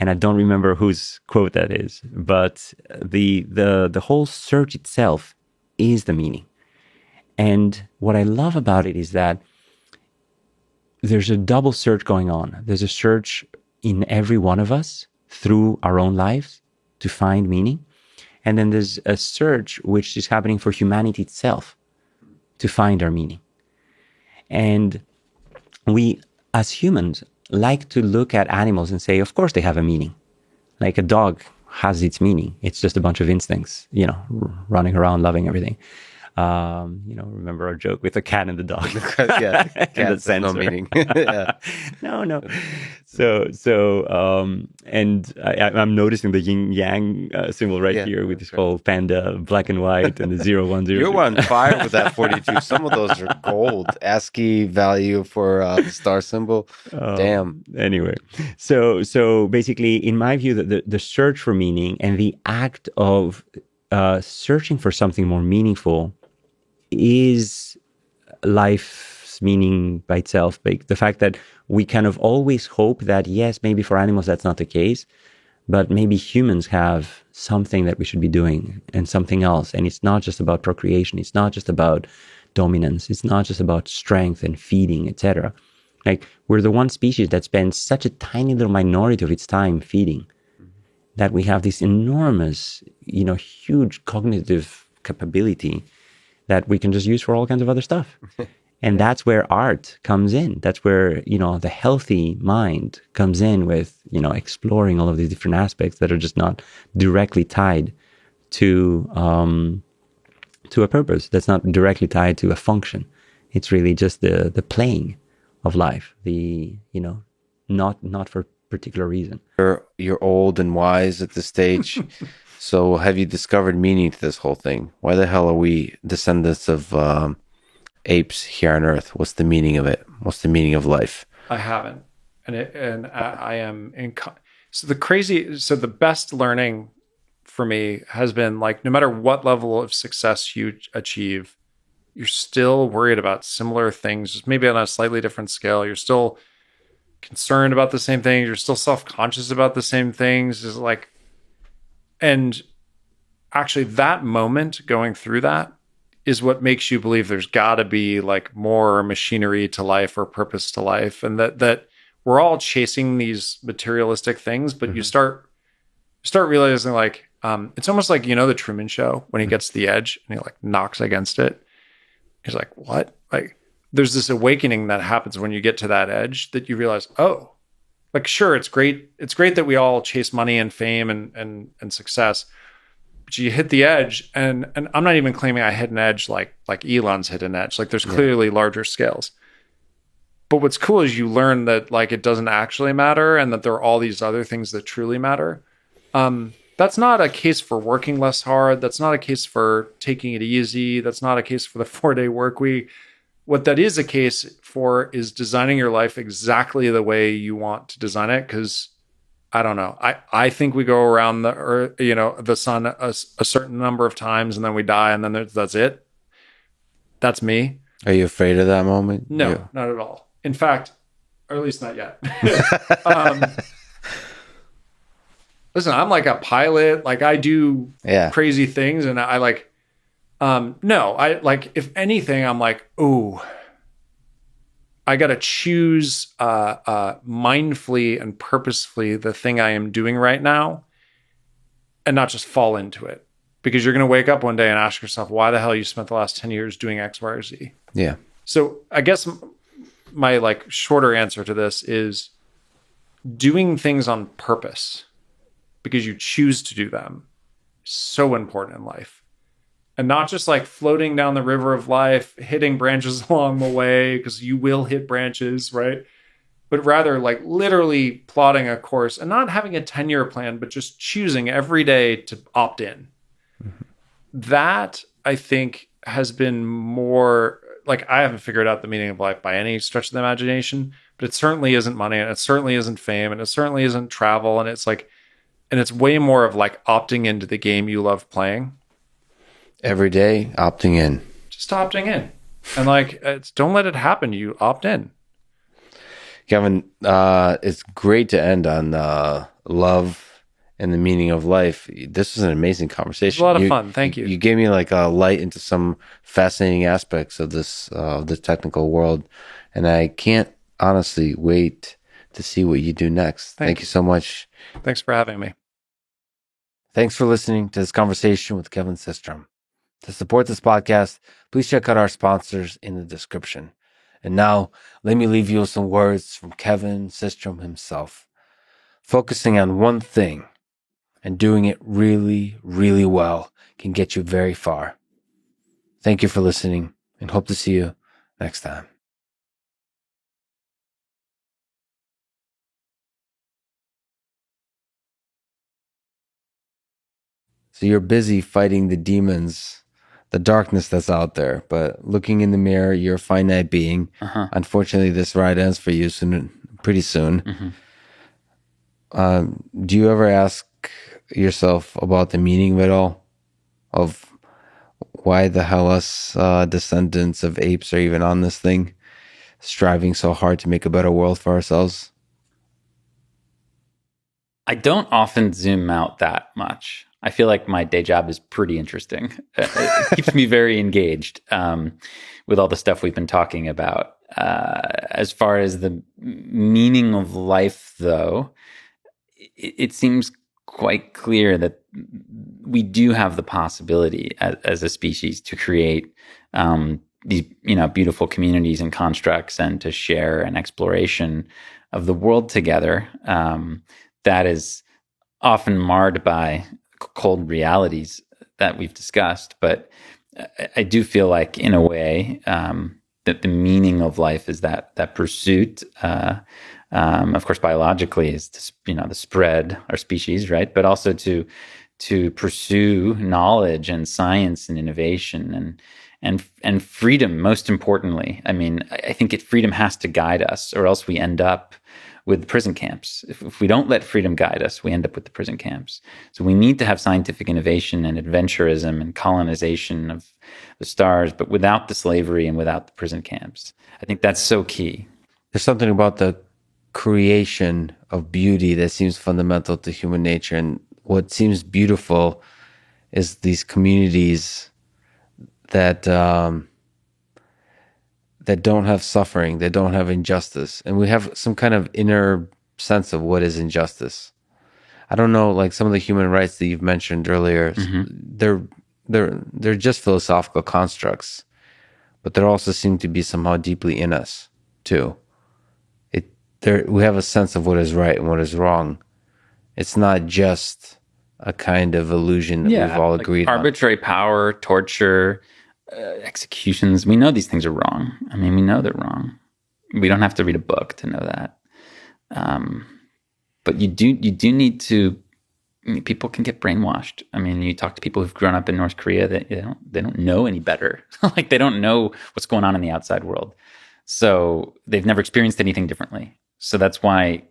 And I don't remember whose quote that is, but the whole search itself is the meaning. And what I love about it is that there's a double search going on. There's a search in every one of us through our own lives to find meaning. And then there's a search which is happening for humanity itself to find our meaning. And we, as humans, like to look at animals and say, of course they have a meaning. Like a dog has its meaning. It's just a bunch of instincts, running around, loving everything. Remember our joke with the cat and the dog. Yeah, and the sensor. No meaning. Yeah. No. And I'm noticing the yin yang symbol right here with this whole panda, black and white, and the 010. You're on fire with that 42. Some of those are gold. ASCII value for the star symbol. Damn. Anyway, so basically, in my view, the search for meaning and the act of searching for something more meaningful is life's meaning by itself. The fact that we kind of always hope that, yes, maybe for animals that's not the case, but maybe humans have something that we should be doing and something else. And it's not just about procreation. It's not just about dominance. It's not just about strength and feeding, etc. Like, we're the one species that spends such a tiny little minority of its time feeding, that we have this enormous, huge cognitive capability that we can just use for all kinds of other stuff. And that's where art comes in. That's where, the healthy mind comes in with, exploring all of these different aspects that are just not directly tied to a purpose. That's not directly tied to a function. It's really just the playing of life, not for particular reason. You're old and wise at this stage. So have you discovered meaning to this whole thing? Why the hell are we descendants of apes here on Earth? What's the meaning of it? What's the meaning of life? I haven't, I am in. So the best learning for me has been, like, no matter what level of success you achieve, you're still worried about similar things, just maybe on a slightly different scale. You're still concerned about the same things. You're still self-conscious about the same things. Is like, and actually that moment going through that is what makes you believe there's got to be like more machinery to life or purpose to life. And that we're all chasing these materialistic things, but you start realizing, like, it's almost like, the Truman Show when he gets to the edge and he like knocks against it. He's like, what? Like, there's this awakening that happens when you get to that edge that you realize, oh, like, sure, it's great. It's great that we all chase money and fame and success, but you hit the edge, and I'm not even claiming I hit an edge like Elon's hit an edge. Like, there's clearly larger scales. But what's cool is you learn that, like, it doesn't actually matter, and that there are all these other things that truly matter. That's not a case for working less hard. That's not a case for taking it easy. That's not a case for the 4-day work week. What that is a case for is designing your life exactly the way you want to design it. Because I don't know. I think we go around the earth, the sun a certain number of times, and then we die, and then that's it. That's me. Are you afraid of that moment? No, not at all. In fact, or at least not yet. Listen, I'm like a pilot. Like, I do crazy things, and I like. No, I like, if anything, I'm like, ooh, I got to choose mindfully and purposefully the thing I am doing right now, and not just fall into it. Because you're going to wake up one day and ask yourself, why the hell you spent the last 10 years doing X, Y, or Z? Yeah. So I guess my like shorter answer to this is doing things on purpose because you choose to do them is so important in life. and not just like floating down the river of life, hitting branches along the way, because you will hit branches, right? But rather like literally plotting a course and not having a 10-year plan, but just choosing every day to opt in. That, I think, has been more like, I haven't figured out the meaning of life by any stretch of the imagination, but it certainly isn't money, and it certainly isn't fame, and it certainly isn't travel. And it's like, and it's way more of like opting into the game you love playing. Every day, opting in. Just opting in. And like, don't let it happen. You opt in. Kevin, it's great to end on love and the meaning of life. This was an amazing conversation. It was a lot of fun. Thank you. You gave me like a light into some fascinating aspects of this technical world, and I can't honestly wait to see what you do next. Thank you so much. Thanks for having me. Thanks for listening to this conversation with Kevin Systrom. To support this podcast, please check out our sponsors in the description. And now, let me leave you with some words from Kevin Systrom himself. Focusing on one thing and doing it really, really well can get you very far. Thank you for listening, and hope to see you next time. So you're busy fighting the demons, the darkness that's out there, but looking in the mirror, you're a finite being. Unfortunately, this ride ends for you pretty soon. Do you ever ask yourself about the meaning of it all? Of why the hell us descendants of apes are even on this thing, striving so hard to make a better world for ourselves? I don't often zoom out that much. I feel like my day job is pretty interesting. It keeps me very engaged with all the stuff we've been talking about. As far as the meaning of life, though, it seems quite clear that we do have the possibility as a species to create these, beautiful communities and constructs, and to share an exploration of the world together that is often marred by cold realities that we've discussed. But I do feel like, in a way, that the meaning of life is that pursuit. Of course, biologically, is to spread our species, right? But also to pursue knowledge and science and innovation and freedom. Most importantly, I mean, I think freedom has to guide us, or else we end up with prison camps. If we don't let freedom guide us, we end up with the prison camps. So we need to have scientific innovation and adventurism and colonization of the stars, but without the slavery and without the prison camps. I think that's so key. There's something about the creation of beauty that seems fundamental to human nature. And what seems beautiful is these communities that don't have suffering, they don't have injustice. And we have some kind of inner sense of what is injustice. I don't know, like some of the human rights that you've mentioned earlier, they're just philosophical constructs, but they also seem to be somehow deeply in us too. We have a sense of what is right and what is wrong. It's not just a kind of illusion that we've all agreed on. Arbitrary power, torture, executions. We know these things are wrong. I mean, we know they're wrong. We don't have to read a book to know that. But you do need to. I mean, people can get brainwashed. I mean, you talk to people who've grown up in North Korea that they don't know any better. Like, they don't know what's going on in the outside world. So they've never experienced anything differently. So that's why,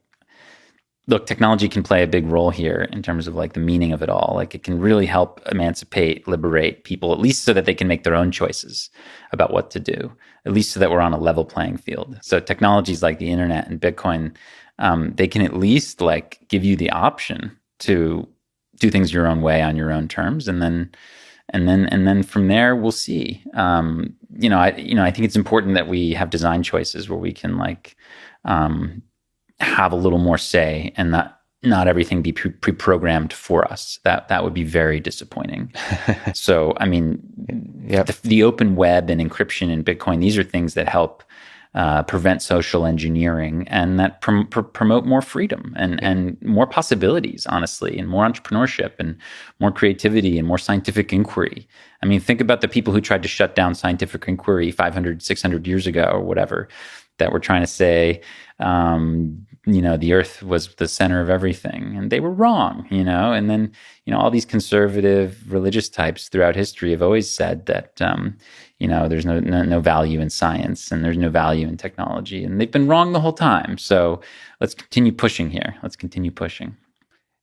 look, technology can play a big role here in terms of like the meaning of it all. Like, it can really help emancipate, liberate people, at least so that they can make their own choices about what to do, at least so that we're on a level playing field. So technologies like the internet and Bitcoin, they can at least like give you the option to do things your own way on your own terms. And then from there, we'll see. I think it's important that we have design choices where we can like, have a little more say, and not everything be pre-programmed for us. That would be very disappointing. So, I mean, the open web and encryption and Bitcoin, these are things that help prevent social engineering, and that promote more freedom and more possibilities, honestly, and more entrepreneurship and more creativity and more scientific inquiry. I mean, think about the people who tried to shut down scientific inquiry 500, 600 years ago or whatever, that were trying to say, the earth was the center of everything, and they were wrong, and then, all these conservative religious types throughout history have always said that, there's no value in science and there's no value in technology, and they've been wrong the whole time. So let's continue pushing here. Let's continue pushing.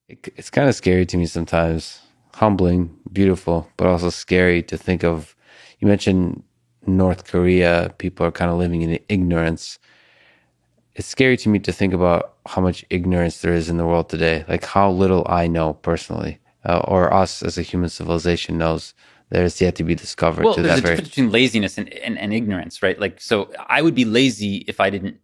It's kind of scary to me sometimes, humbling, beautiful, but also scary to think of. You mentioned North Korea, people are kind of living in ignorance. It's scary to me to think about how much ignorance there is in the world today, like how little I know personally, or us as a human civilization knows. There's yet to be discovered. Well, there's a difference between laziness and ignorance, right? Like, so I would be lazy if I didn't,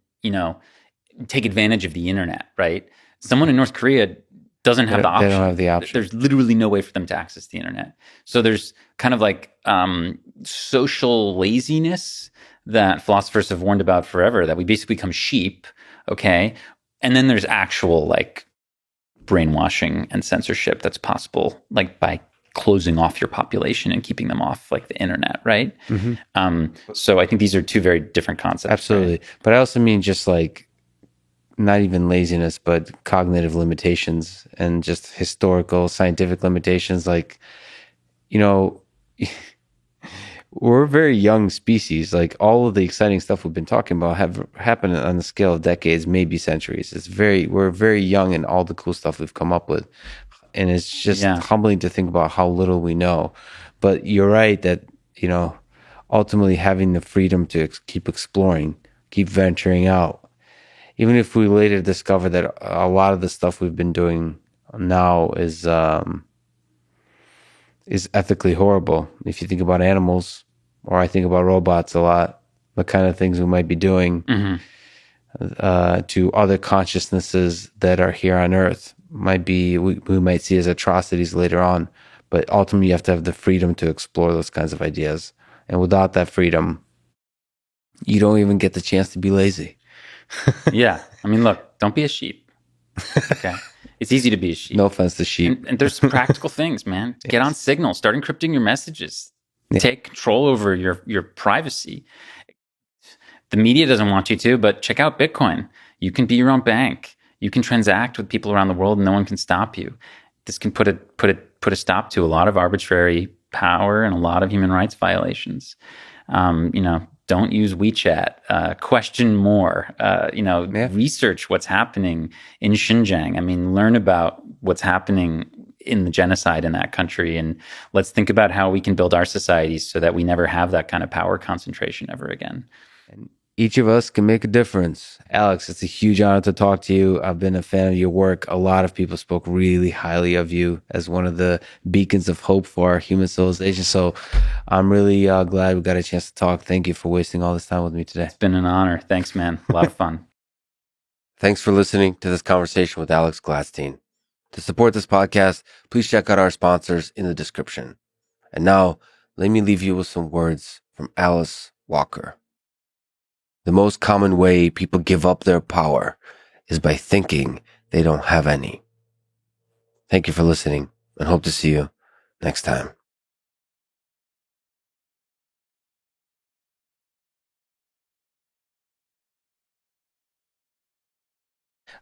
take advantage of the internet, right? Someone in North Korea doesn't have the option. They don't have the option. There's literally no way for them to access the internet. So there's kind of like social laziness that philosophers have warned about forever, that we basically become sheep, okay? And then there's actual like brainwashing and censorship that's possible, like by closing off your population and keeping them off like the internet, right? Mm-hmm. So I think these are two very different concepts. Absolutely. Right? But I also mean just like, not even laziness, but cognitive limitations and just historical, scientific limitations. Like, we're a very young species. Like all of the exciting stuff we've been talking about have happened on the scale of decades, maybe centuries. We're very young in all the cool stuff we've come up with. And it's just humbling to think about how little we know. But you're right that, ultimately having the freedom to keep exploring, keep venturing out, even if we later discover that a lot of the stuff we've been doing now is ethically horrible. If you think about animals, or I think about robots a lot, the kind of things we might be doing to other consciousnesses that are here on Earth might be, we might see as atrocities later on. But ultimately, you have to have the freedom to explore those kinds of ideas. And without that freedom, you don't even get the chance to be lazy. Yeah. I mean, look, don't be a sheep. Okay. It's easy to be a sheep. No offense to sheep. And there's some practical things, man. Get on Signal. Start encrypting your messages. Yeah. Take control over your privacy. The media doesn't want you to, but check out Bitcoin. You can be your own bank. You can transact with people around the world and no one can stop you. This can put a stop to a lot of arbitrary power and a lot of human rights violations. Don't use WeChat. Question more. Research what's happening in Xinjiang. I mean, learn about what's happening in the genocide in that country, and let's think about how we can build our societies so that we never have that kind of power concentration ever again. And each of us can make a difference. Alex, it's a huge honor to talk to you. I've been a fan of your work. A lot of people spoke really highly of you as one of the beacons of hope for our human civilization. So I'm really glad we got a chance to talk. Thank you for wasting all this time with me today. It's been an honor. Thanks, man. A lot of fun. Thanks for listening to this conversation with Alex Gladstein. To support this podcast, please check out our sponsors in the description. And now, let me leave you with some words from Alice Walker. The most common way people give up their power is by thinking they don't have any. Thank you for listening, and hope to see you next time.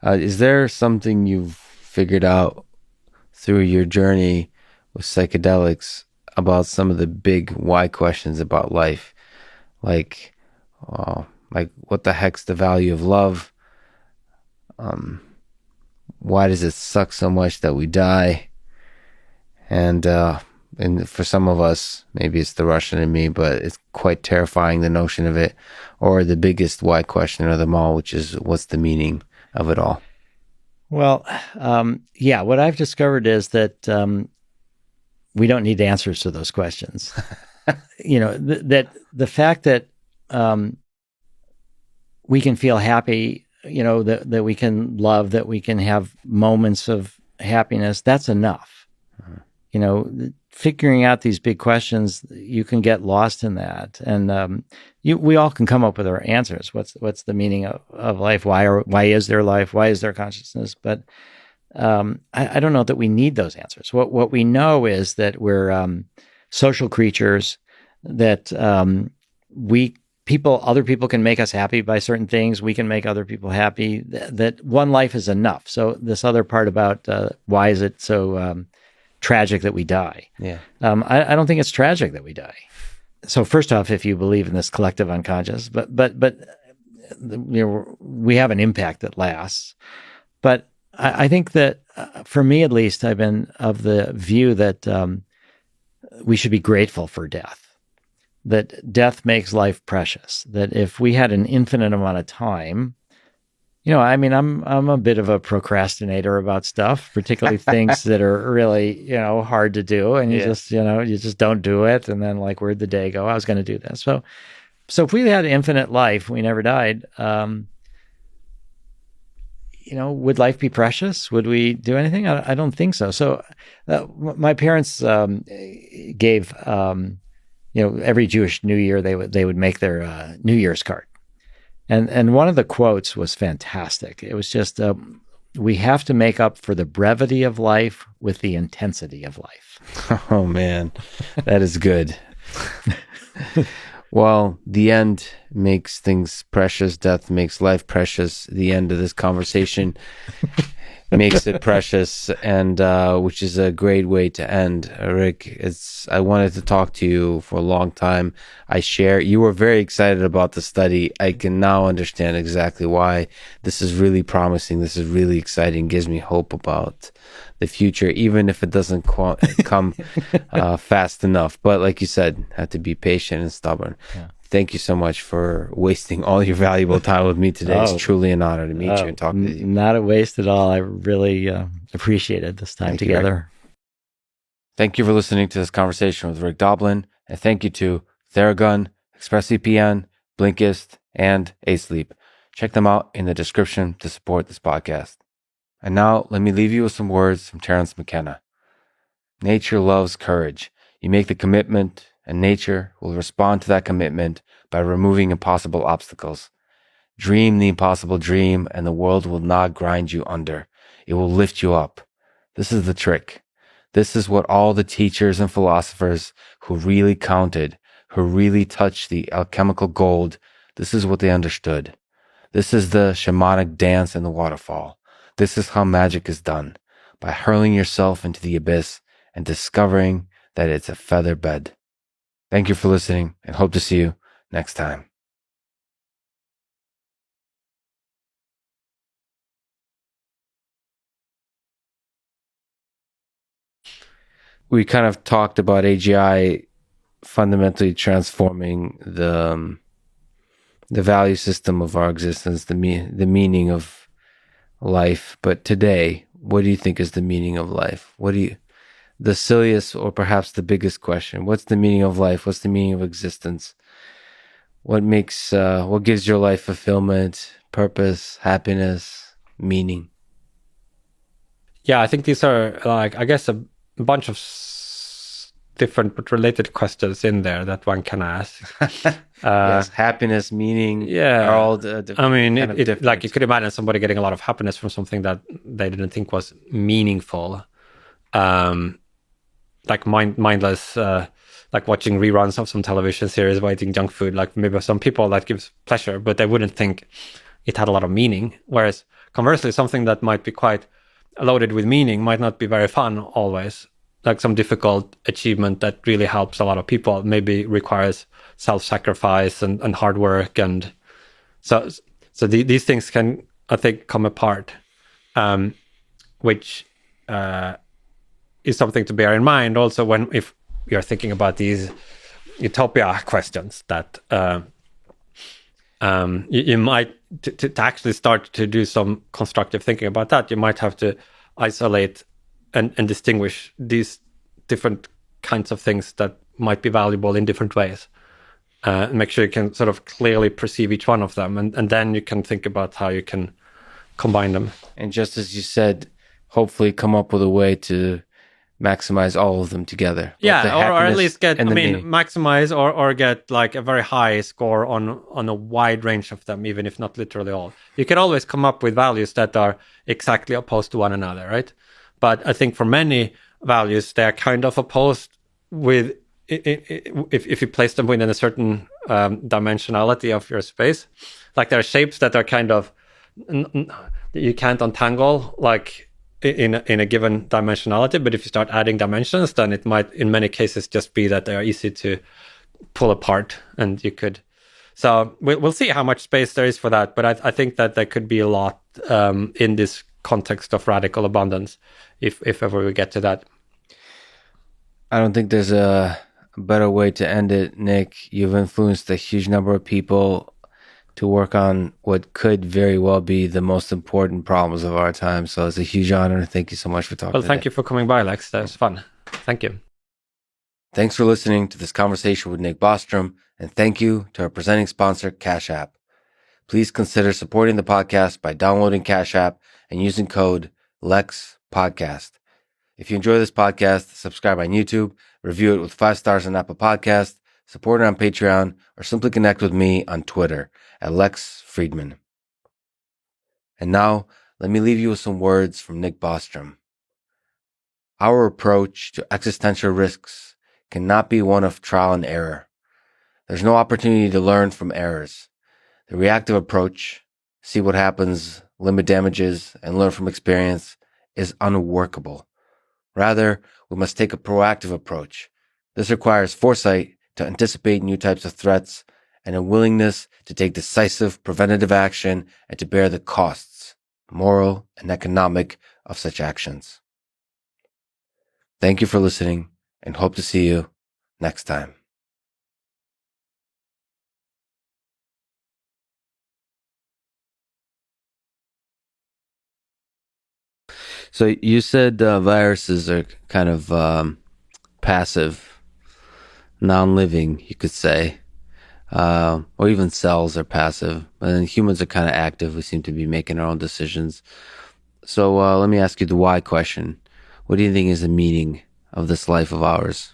Is there something you've figured out through your journey with psychedelics about some of the big why questions about life? Like what the heck's the value of love? Why does it suck so much that we die? And for some of us, maybe it's the Russian in me, but it's quite terrifying, the notion of it. Or the biggest why question of them all, which is, what's the meaning of it all? Well, what I've discovered is that we don't need answers to those questions. That the fact that we can feel happy, that we can love, that we can have moments of happiness, that's enough. figuring out these big questions, you can get lost in that. And we all can come up with our answers. What's the meaning of life? Why is there life? Why is there consciousness? But I don't know that we need those answers. What we know is that we're social creatures, that other people can make us happy by certain things. We can make other people happy. That one life is enough. So this other part about why is it so tragic that we die? Yeah. I don't think it's tragic that we die. So first off, if you believe in this collective unconscious, but we have an impact that lasts. But I think that for me, at least, I've been of the view that we should be grateful for death. That death makes life precious. That if we had an infinite amount of time, I'm a bit of a procrastinator about stuff, particularly things that are really, hard to do, and you just don't do it, and then like, where'd the day go? I was going to do this. So if we had infinite life, we never died. Would life be precious? Would we do anything? I don't think so. So my parents gave. Every Jewish New Year they would make their New Year's card, and one of the quotes was fantastic. It was just, "We have to make up for the brevity of life with the intensity of life." Oh man, that is good. Well, the end makes things precious. Death makes life precious. The end of this conversation makes it precious, and which is a great way to end. Rick, I wanted to talk to you for a long time. You were very excited about the study. I can now understand exactly why. This is really promising. This is really exciting. Gives me hope about the future, even if it doesn't come fast enough. But like you said, have to be patient and stubborn. Yeah. Thank you so much for wasting all your valuable time with me today. It's truly an honor to meet you and talk to you. Not a waste at all. I really appreciated this time together. Thank you for listening to this conversation with Rick Doblin. And thank you to Theragun, ExpressVPN, Blinkist, and Asleep. Check them out in the description to support this podcast. And now, let me leave you with some words from Terence McKenna. Nature loves courage. You make the commitment, and nature will respond to that commitment by removing impossible obstacles. Dream the impossible dream, and the world will not grind you under. It will lift you up. This is the trick. This is what all the teachers and philosophers who really counted, who really touched the alchemical gold, this is what they understood. This is the shamanic dance in the waterfall. This is how magic is done, by hurling yourself into the abyss and discovering that it's a feather bed. Thank you for listening, and hope to see you next time. We kind of talked about AGI fundamentally transforming the value system of our existence, the meaning of life. But today, what do you think is the meaning of life? The silliest or perhaps the biggest question? What's the meaning of life? What's the meaning of existence? What gives your life fulfillment, purpose, happiness, meaning? Yeah, I think these are I guess a bunch of different but related questions in there that one can ask. Yes, happiness, meaning, are all you could imagine somebody getting a lot of happiness from something that they didn't think was meaningful, like mindless, like watching reruns of some television series while eating junk food. Like maybe some people that gives pleasure, but they wouldn't think it had a lot of meaning. Whereas conversely, something that might be quite loaded with meaning might not be very fun always. Like some difficult achievement that really helps a lot of people maybe requires self-sacrifice and hard work, and so these things can, I think, come apart, which is something to bear in mind also if you're thinking about these utopia questions that you might to actually start to do some constructive thinking about that. You might have to isolate and distinguish these different kinds of things that might be valuable in different ways. Make sure you can sort of clearly perceive each one of them, and then you can think about how you can combine them. And just as you said, hopefully come up with a way to maximize all of them together. Yeah, or at least get, meaning. maximize or get like a very high score on a wide range of them, even if not literally all. You can always come up with values that are exactly opposed to one another, right? But I think for many values, they're kind of opposed with, if you place them within a certain dimensionality of your space. Like there are shapes that are kind of, you can't untangle, like, in a given dimensionality, but if you start adding dimensions, then it might in many cases just be that they are easy to pull apart, and you could, so we'll see how much space there is for that, but I think that there could be a lot in this context of radical abundance if ever we get to that. I don't think there's a better way to end it, Nick. You've influenced a huge number of people to work on what could very well be the most important problems of our time. So it's a huge honor. Thank you so much for talking. Well, thank you for coming by, Lex. That was fun. Thank you. Thanks for listening to this conversation with Nick Bostrom, and thank you to our presenting sponsor, Cash App. Please consider supporting the podcast by downloading Cash App and using code LEXPODCAST. If you enjoy this podcast, subscribe on YouTube, review it with 5 stars on Apple Podcasts, support it on Patreon, or simply connect with me on Twitter at Lex Fridman. And now, let me leave you with some words from Nick Bostrom. Our approach to existential risks cannot be one of trial and error. There's no opportunity to learn from errors. The reactive approach, see what happens, limit damages, and learn from experience, is unworkable. Rather, we must take a proactive approach. This requires foresight to anticipate new types of threats and a willingness to take decisive preventative action and to bear the costs, moral and economic, of such actions. Thank you for listening and hope to see you next time. So you said viruses are kind of passive, non-living, you could say. Or even cells are passive, and humans are kind of active. We seem to be making our own decisions. So let me ask you the why question. What do you think is the meaning of this life of ours?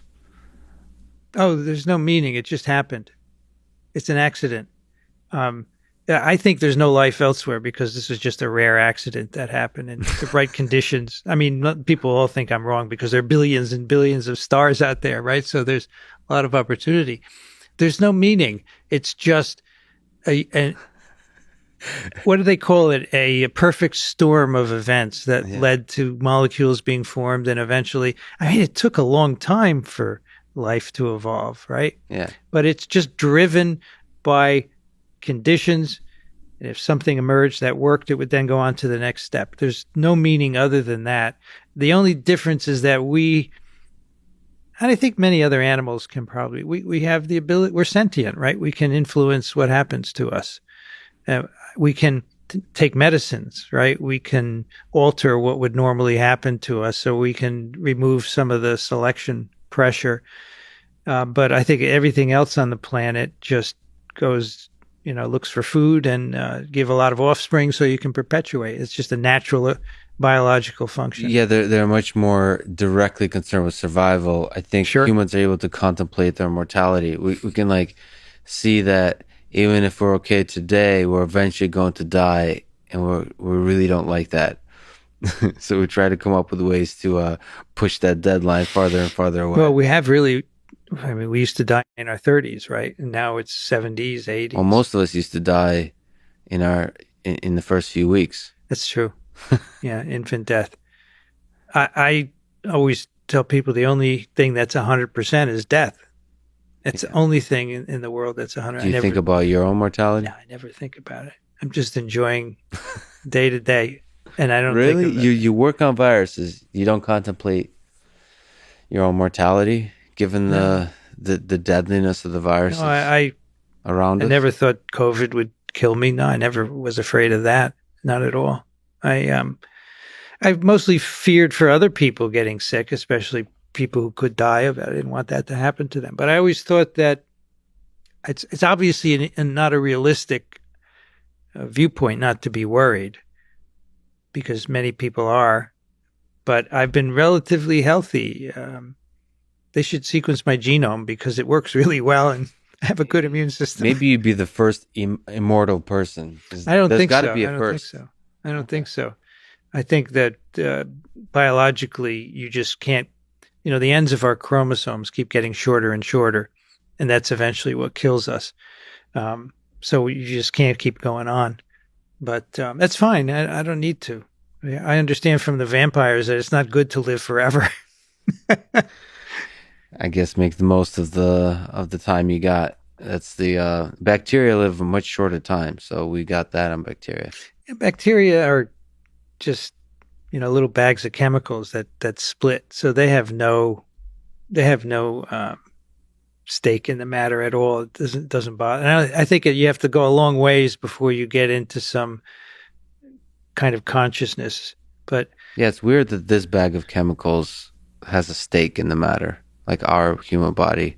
Oh, there's no meaning. It just happened. It's an accident. I think there's no life elsewhere because this is just a rare accident that happened in the right conditions. I mean, people all think I'm wrong because there are billions and billions of stars out there, right? So there's a lot of opportunity. There's no meaning. It's just a what do they call it? A perfect storm of events that led to molecules being formed, and eventually, I mean, it took a long time for life to evolve, right? Yeah. But it's just driven by conditions. And if something emerged that worked, it would then go on to the next step. There's no meaning other than that. The only difference is that we, and I think many other animals can probably, we have the ability, we're sentient, right? We can influence what happens to us. We can take medicines, right? We can alter what would normally happen to us so we can remove some of the selection pressure. But I think everything else on the planet just goes, looks for food and give a lot of offspring so you can perpetuate. It's just a natural biological function. Yeah, they're much more directly concerned with survival. I think humans are able to contemplate their mortality. We can see that even if we're okay today, we're eventually going to die, and we really don't like that. So we try to come up with ways to push that deadline farther and farther away. Well, we have really, we used to die in our 30s, right? And now it's 70s, 80s. Well, most of us used to die in the first few weeks. That's true. Yeah, infant death. I always tell people the only thing that's 100% is death. It's the only thing in the world that's 100%. Do you think about your own mortality? No, I never think about it. I'm just enjoying day to day. And I don't really? think of You work on viruses. You don't contemplate your own mortality, given the deadliness of the viruses around us? I never thought COVID would kill me. No, I never was afraid of that. Not at all. I've mostly feared for other people getting sick, especially people who could die of it. I didn't want that to happen to them. But I always thought that it's obviously not a realistic viewpoint not to be worried, because many people are. but I've been relatively healthy. They should sequence my genome because it works really well and I have a good immune system. Maybe you'd be the first immortal person. I don't There's think so. got to be a first. I don't think so. I think that biologically, you just can't, the ends of our chromosomes keep getting shorter and shorter, and that's eventually what kills us. So you just can't keep going on. But that's fine. I don't need to. I understand from the vampires that it's not good to live forever. I guess make the most of the time you got. That's the bacteria live a much shorter time, so we got that on bacteria. Yeah, bacteria are just little bags of chemicals that split, so they have no stake in the matter at all. It doesn't bother. And I think you have to go a long ways before you get into some kind of consciousness. But yeah, it's weird that this bag of chemicals has a stake in the matter. Like our human body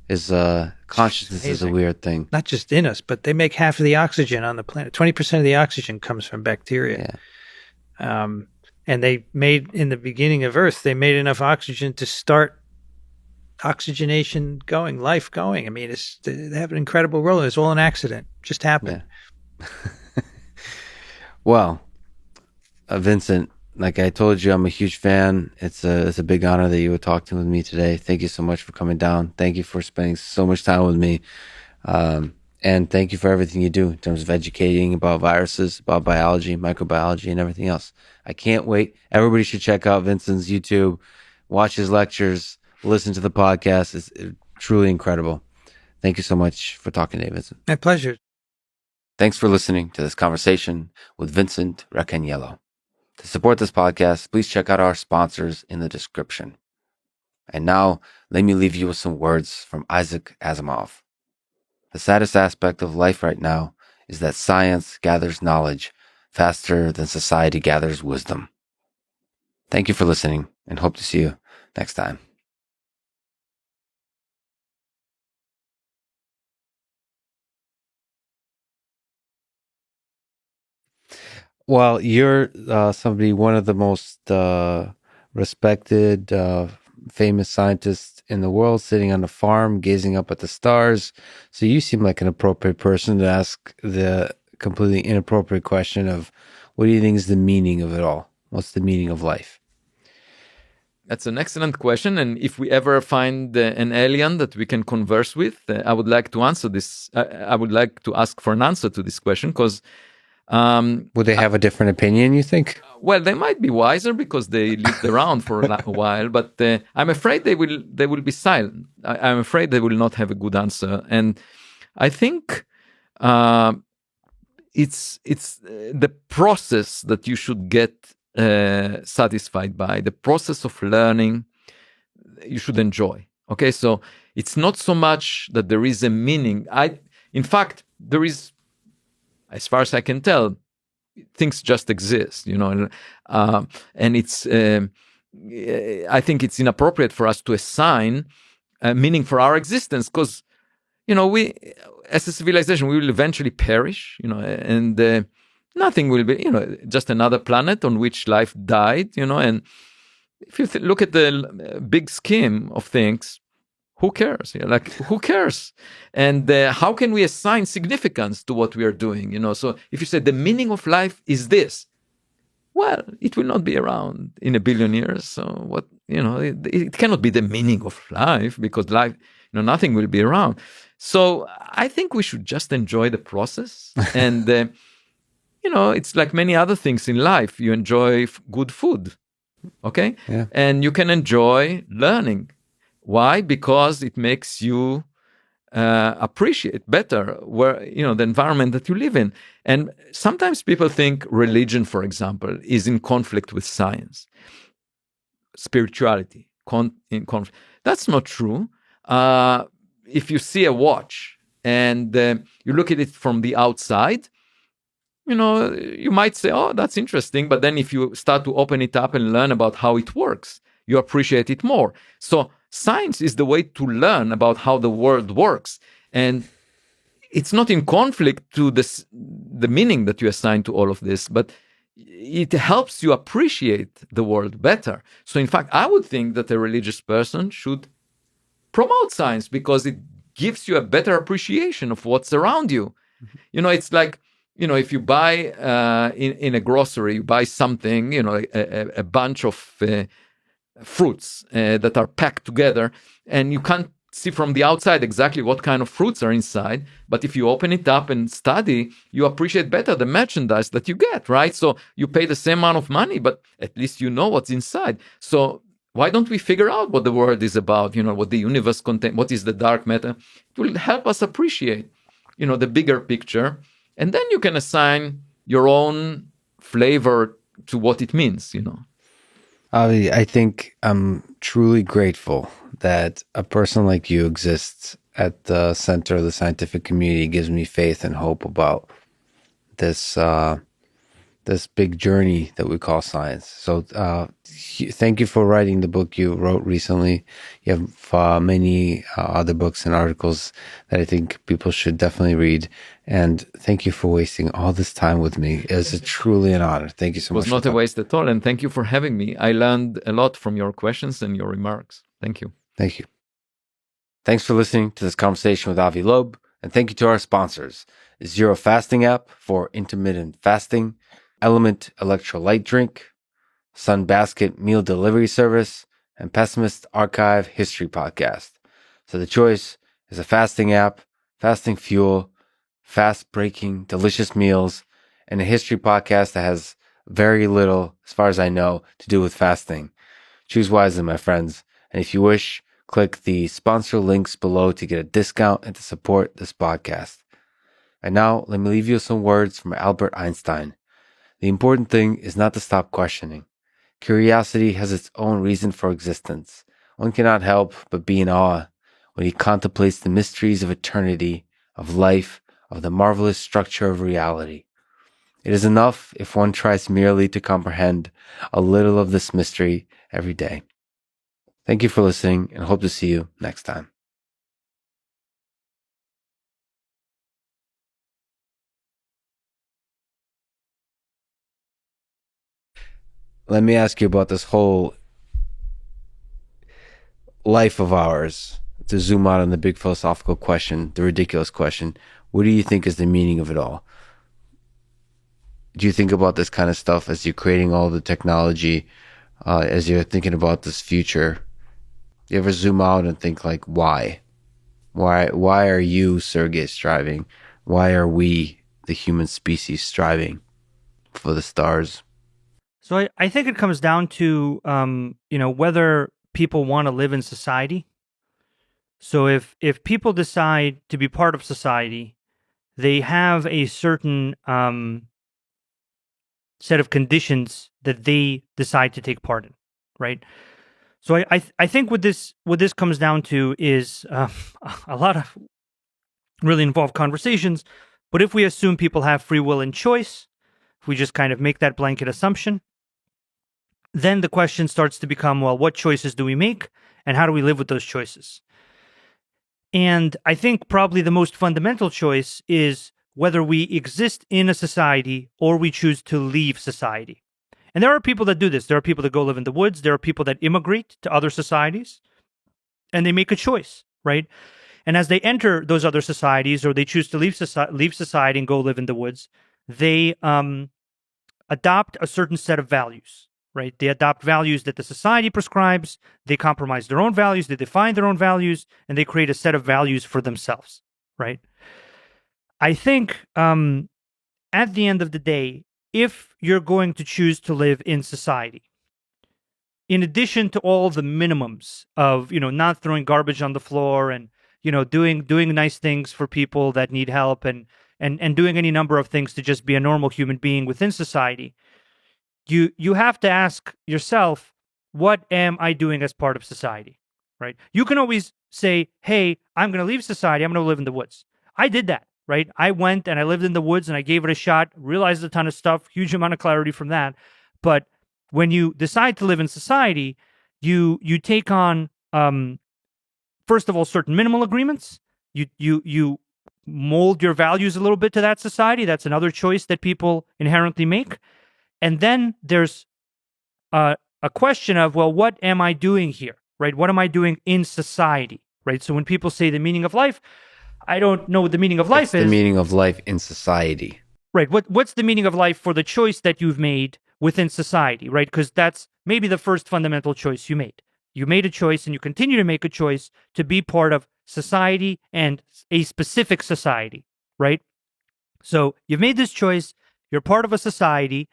is consciousness is a weird thing. Not just in us, but they make half of the oxygen on the planet. 20% of the oxygen comes from bacteria. Yeah. And they made, in the beginning of Earth, they made enough oxygen to start oxygenation going, life going. I mean, they have an incredible role. It's all an accident. Just happened. Yeah. Well, Vincent, like I told you, I'm a huge fan. It's a big honor that you would talk to with me today. Thank you so much for coming down. Thank you for spending so much time with me. And thank you for everything you do in terms of educating about viruses, about biology, microbiology, and everything else. I can't wait. Everybody should check out Vincent's YouTube, watch his lectures, listen to the podcast. It's truly incredible. Thank you so much for talking today, Vincent. My pleasure. Thanks for listening to this conversation with Vincent Racaniello. To support this podcast, please check out our sponsors in the description. And now, let me leave you with some words from Isaac Asimov. The saddest aspect of life right now is that science gathers knowledge faster than society gathers wisdom. Thank you for listening, and hope to see you next time. Well, you're one of the most respected, famous scientists in the world, sitting on a farm, gazing up at the stars. So you seem like an appropriate person to ask the completely inappropriate question of, what do you think is the meaning of it all? What's the meaning of life? That's an excellent question. And if we ever find an alien that we can converse with, I would like to answer this. I would like to ask for an answer to this question, because would they have a different opinion, you think? Well, they might be wiser because they lived around for a while, but I'm afraid they will be silent. I'm afraid they will not have a good answer. And I think it's the process that you should get satisfied by. The process of learning you should enjoy. Okay, so it's not so much that there is a meaning. In fact, there is, as far as I can tell, things just exist, and it's. I think it's inappropriate for us to assign meaning for our existence, because, we, as a civilization, we will eventually perish, and nothing will be, just another planet on which life died, and if you look at the big scheme of things, who cares? Who cares? And how can we assign significance to what we are doing? So if you say the meaning of life is this, well, it will not be around in 1 billion years. So what, it cannot be the meaning of life, because life, nothing will be around. So I think we should just enjoy the process. And, it's like many other things in life. You enjoy good food. Okay. Yeah. And you can enjoy learning. Why? Because it makes you appreciate better the environment that you live in. And sometimes people think religion, for example, is in conflict with science, spirituality, in conflict. That's not true. If you see a watch and you look at it from the outside, you might say, oh, that's interesting. But then if you start to open it up and learn about how it works, you appreciate it more. So science is the way to learn about how the world works. And it's not in conflict to the meaning that you assign to all of this. But, it helps you appreciate the world better. So in fact, I would think that a religious person should promote science because it gives you a better appreciation of what's around you. It's like, if you buy in a grocery, you buy something, a bunch of fruits that are packed together, and you can't see from the outside exactly what kind of fruits are inside. But if you open it up and study, you appreciate better the merchandise that you get, right? So you pay the same amount of money, but at least you know what's inside. So why don't we figure out what the world is about, what the universe contains, what is the dark matter? It will help us appreciate, the bigger picture. And then you can assign your own flavor to what it means, Avi, I think I'm truly grateful that a person like you exists at the center of the scientific community. It gives me faith and hope about this this big journey that we call science. So thank you for writing the book you wrote recently. You have many other books and articles that I think people should definitely read. And thank you for wasting all this time with me. It was truly an honor. Thank you so much. It was not a waste at all. And thank you for having me. I learned a lot from your questions and your remarks. Thank you. Thank you. Thanks for listening to this conversation with Avi Loeb. And thank you to our sponsors, Zero Fasting app for intermittent fasting, Element Electrolyte Drink, Sunbasket Meal Delivery Service, and Pessimist Archive History Podcast. So the choice is a fasting app, fasting fuel, fast-breaking, delicious meals, and a history podcast that has very little, as far as I know, to do with fasting. Choose wisely, my friends. And if you wish, click the sponsor links below to get a discount and to support this podcast. And now, let me leave you with some words from Albert Einstein. The important thing is not to stop questioning. Curiosity has its own reason for existence. One cannot help but be in awe when he contemplates the mysteries of eternity, of life, of the marvelous structure of reality. It is enough if one tries merely to comprehend a little of this mystery every day. Thank you for listening and hope to see you next time. Let me ask you about this whole life of ours, to zoom out on the big philosophical question, the ridiculous question. What do you think is the meaning of it all? Do you think about this kind of stuff as you're creating all the technology, as you're thinking about this future? You ever zoom out and think like, why? Why are you, Sergey, striving? Why are we, the human species, striving for the stars? So I think it comes down to, whether people want to live in society. So if people decide to be part of society, they have a certain set of conditions that they decide to take part in, right? So I think what this comes down to is a lot of really involved conversations. But if we assume people have free will and choice, if we just kind of make that blanket assumption, then the question starts to become, well, what choices do we make and how do we live with those choices? And I think probably the most fundamental choice is whether we exist in a society or we choose to leave society. And there are people that do this. There are people that go live in the woods. There are people that immigrate to other societies and they make a choice, right? And as they enter those other societies or they choose to leave society and go live in the woods, they adopt a certain set of values. Right? They adopt values that the society prescribes, they compromise their own values, they define their own values, and they create a set of values for themselves, right? I think at the end of the day, if you're going to choose to live in society, in addition to all the minimums of, not throwing garbage on the floor and, doing nice things for people that need help and doing any number of things to just be a normal human being within society, you have to ask yourself, what am I doing as part of society, right? You can always say, hey, I'm going to leave society. I'm going to live in the woods. I did that, right? I went and I lived in the woods and I gave it a shot, realized a ton of stuff, huge amount of clarity from that. But when you decide to live in society, you take on, first of all, certain minimal agreements. You mold your values a little bit to that society. That's another choice that people inherently make. And then there's a question of, well, what am I doing here, right? What am I doing in society, right? So when people say the meaning of life, I don't know what the meaning of life is. The meaning of life in society. Right. What's the meaning of life for the choice that you've made within society, right? Because that's maybe the first fundamental choice you made. You made a choice and you continue to make a choice to be part of society and a specific society, right? So you've made this choice, you're part of a society,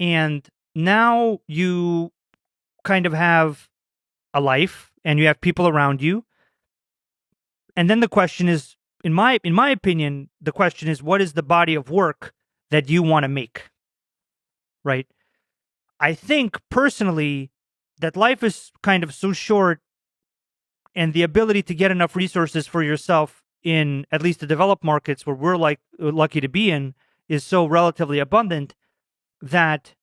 and now you kind of have a life and you have people around you. And then the question is, in my opinion, the question is, what is the body of work that you want to make? Right? I think personally that life is kind of so short, and the ability to get enough resources for yourself in at least the developed markets where we're lucky to be in is so relatively abundant that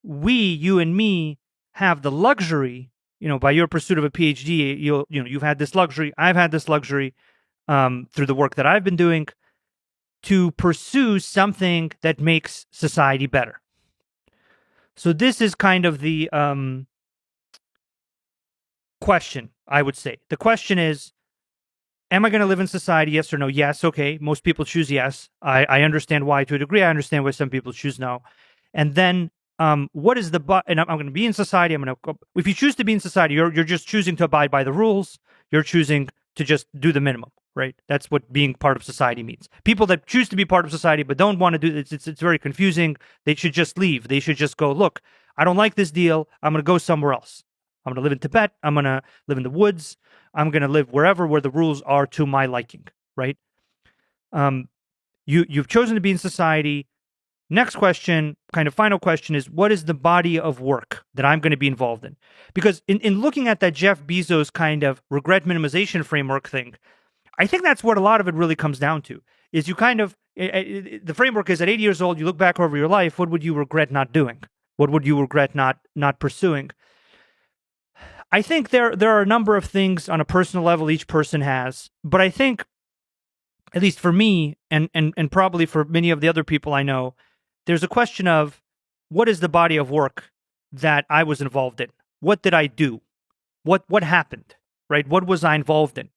you and me have the luxury, by your pursuit of a PhD, you've had this luxury, I've had this luxury through the work that I've been doing to pursue something that makes society better. So this is kind of the question, I would say. The question is, am I going to live in society, yes or no? Yes, okay. Most people choose yes. I understand why to a degree. I understand why some people choose no. And then what is and I'm going to be in society. If you choose to be in society, you're just choosing to abide by the rules. You're choosing to just do the minimum, right? That's what being part of society means. People that choose to be part of society but don't want to do it's very confusing. They should just leave. They should just go, look, I don't like this deal. I'm going to go somewhere else. I'm going to live in Tibet. I'm going to live in the woods. I'm going to live where the rules are to my liking, right? You've chosen to be in society. Next question, kind of final question, is what is the body of work that I'm going to be involved in? Because in looking at that Jeff Bezos kind of regret minimization framework thing, I think that's what a lot of it really comes down to, is you kind of, the framework is at 80 years old, you look back over your life, what would you regret not doing? What would you regret not pursuing? I think there are a number of things on a personal level each person has, but I think, at least for me, and probably for many of the other people I know, there's a question of what is the body of work that I was involved in? What did I do? What happened? Right? What was I involved in?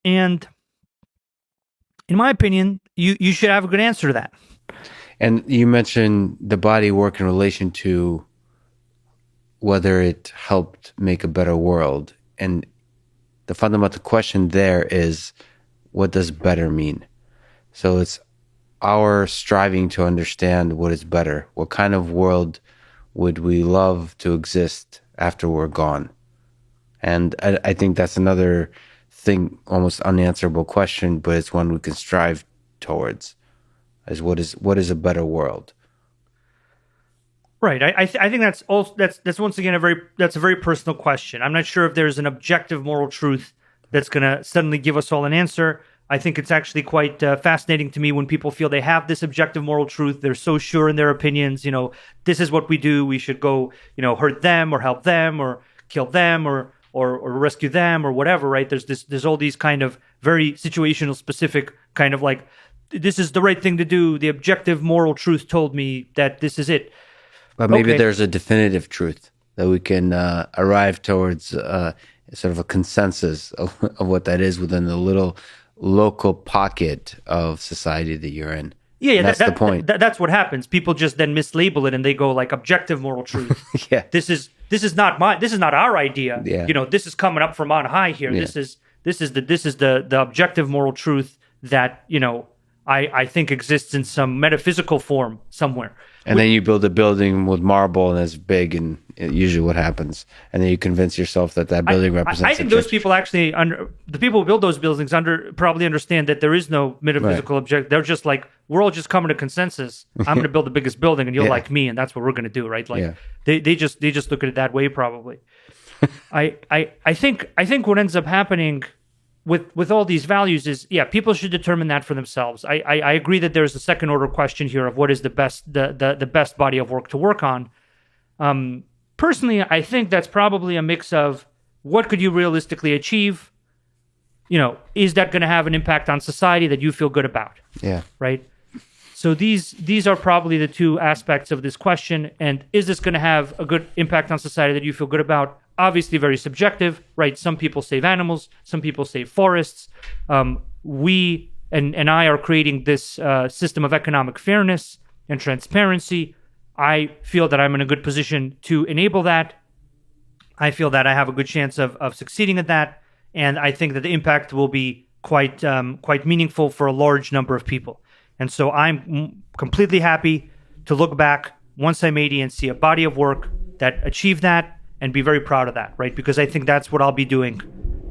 And in my opinion, you should have a good answer to that. And you mentioned the body work in relation to whether it helped make a better world. And the fundamental question there is, what does better mean? So it's our striving to understand what is better. What kind of world would we love to exist after we're gone? And I think that's another thing, almost unanswerable question, but it's one we can strive towards, is what is a better world? Right. I think that's once again a very personal question. I'm not sure if there's an objective moral truth that's going to suddenly give us all an answer. I think it's actually quite fascinating to me when people feel they have this objective moral truth. They're so sure in their opinions. This is what we do. We should go, hurt them or help them or kill them or rescue them or whatever. Right? There's all these kind of very situational specific kind of like, this is the right thing to do. The objective moral truth told me that this is it. But maybe there's a definitive truth that we can arrive towards sort of a consensus of what that is within the little local pocket of society that you're in. Yeah, that's the point. That's what happens. People just then mislabel it and they go like objective moral truth. Yeah. This is not our idea. Yeah. This is coming up from on high here. Yeah. This is the objective moral truth that, I think exists in some metaphysical form somewhere. And then you build a building with marble and it's big, and usually what happens. And then you convince yourself that building represents I think those people actually, the people who build those buildings probably understand that there is no metaphysical object. They're just like, we're all just coming to consensus. I'm going to build the biggest building and you'll like me, and that's what we're going to do, right? Like they just look at it that way probably. I think what ends up happening with all these values is, people should determine that for themselves. I agree that there's a second order question here of what is the best body of work to work on. Personally, I think that's probably a mix of what could you realistically achieve? Is that going to have an impact on society that you feel good about? Yeah. Right. So these are probably the two aspects of this question. And is this going to have a good impact on society that you feel good about? Obviously, very subjective, right? Some people save animals, some people save forests. We and I are creating this system of economic fairness and transparency. I feel that I'm in a good position to enable that. I feel that I have a good chance of succeeding at that, and I think that the impact will be quite meaningful for a large number of people. And so I'm completely happy to look back once I'm 80 and see a body of work that achieved that and be very proud of that, right? Because I think that's what I'll be doing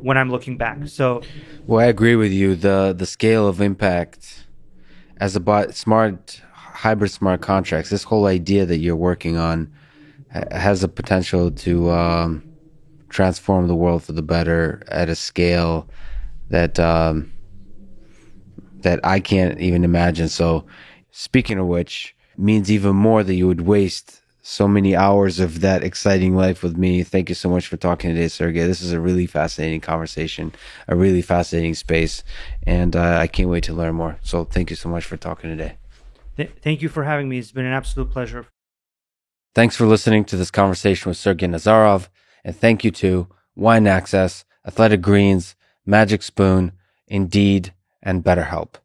when I'm looking back. So, well, I agree with you. The scale of impact as a hybrid smart contracts, this whole idea that you're working on has the potential to transform the world for the better at a scale that that I can't even imagine. So, speaking of which, means even more that you would waste so many hours of that exciting life with me. Thank you so much for talking today, Sergey. This is a really fascinating conversation, a really fascinating space, and I can't wait to learn more. So thank you so much for talking today. Thank you for having me. It's been an absolute pleasure. Thanks for listening to this conversation with Sergey Nazarov, and thank you to Wine Access, Athletic Greens, Magic Spoon, Indeed, and BetterHelp.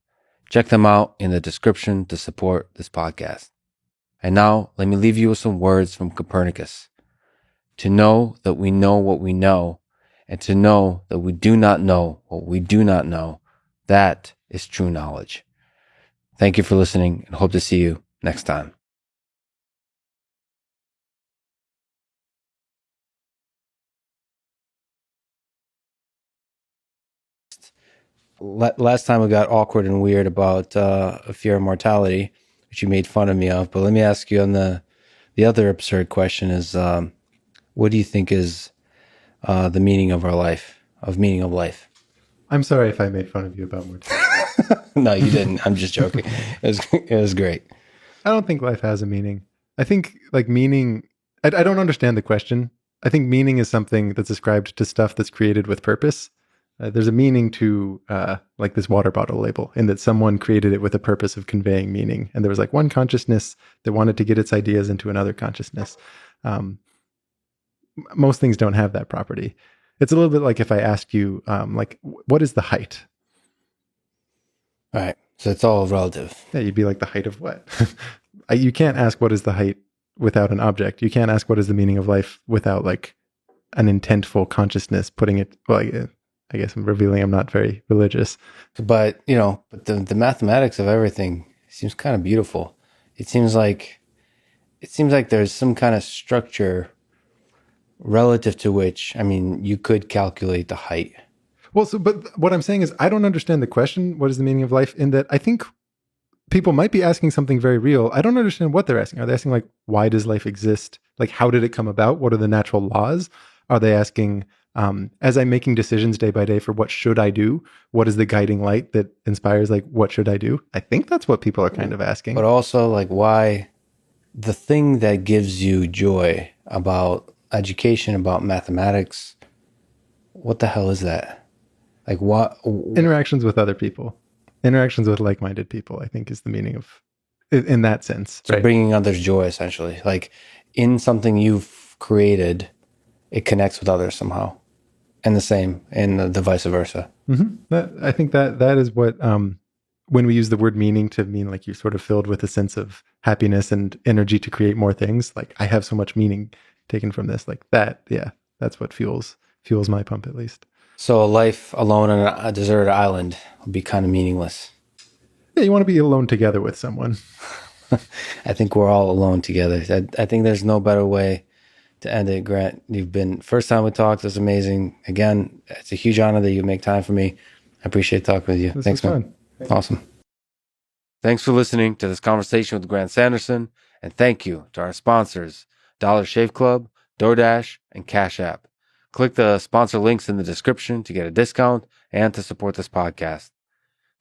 Check them out in the description to support this podcast. And now, let me leave you with some words from Copernicus. To know that we know what we know, and to know that we do not know what we do not know, that is true knowledge. Thank you for listening, and hope to see you next time. Last time we got awkward and weird about a fear of mortality, which you made fun of me of. But let me ask you on the other absurd question is, what do you think is the meaning of our life, meaning of life? I'm sorry if I made fun of you about mortality. No, you didn't. I'm just joking. It was great. I don't think life has a meaning. I think like meaning, I don't understand the question. I think meaning is something that's ascribed to stuff that's created with purpose. There's a meaning to like this water bottle label in that someone created it with a purpose of conveying meaning. And there was like one consciousness that wanted to get its ideas into another consciousness. Most things don't have that property. It's a little bit like if I asked you, like, what is the height? All right. So it's all relative. Yeah, you'd be like, the height of what? You can't ask what is the height without an object. You can't ask what is the meaning of life without like an intentful consciousness putting it, well, I guess I'm revealing I'm not very religious. But, the mathematics of everything seems kind of beautiful. It seems like there's some kind of structure relative to which, you could calculate the height. Well, but what I'm saying is I don't understand the question, what is the meaning of life, in that I think people might be asking something very real. I don't understand what they're asking. Are they asking like, why does life exist? Like, how did it come about? What are the natural laws? Are they asking, as I'm making decisions day by day for what should I do, what is the guiding light that inspires, like, what should I do? I think that's what people are kind of asking. But also, like, why the thing that gives you joy about education, about mathematics, what the hell is that? Like, what? Interactions with other people, interactions with like-minded people, I think is the meaning of, in that sense. So right? Bringing others joy, essentially. Like, in something you've created, it connects with others somehow. And the same, and the vice versa. Mm-hmm. I think that is what, when we use the word meaning to mean like you're sort of filled with a sense of happiness and energy to create more things, like I have so much meaning taken from this, like that, yeah, that's what fuels my pump, at least. So a life alone on a deserted island would be kind of meaningless. Yeah, you want to be alone together with someone. I think we're all alone together. I think there's no better way to end it. Grant, first time we talked, it was amazing. Again, it's a huge honor that you make time for me. I appreciate talking with you. Thanks, man. Awesome. Thanks for listening to this conversation with Grant Sanderson, and thank you to our sponsors, Dollar Shave Club, DoorDash, and Cash App. Click the sponsor links in the description to get a discount and to support this podcast.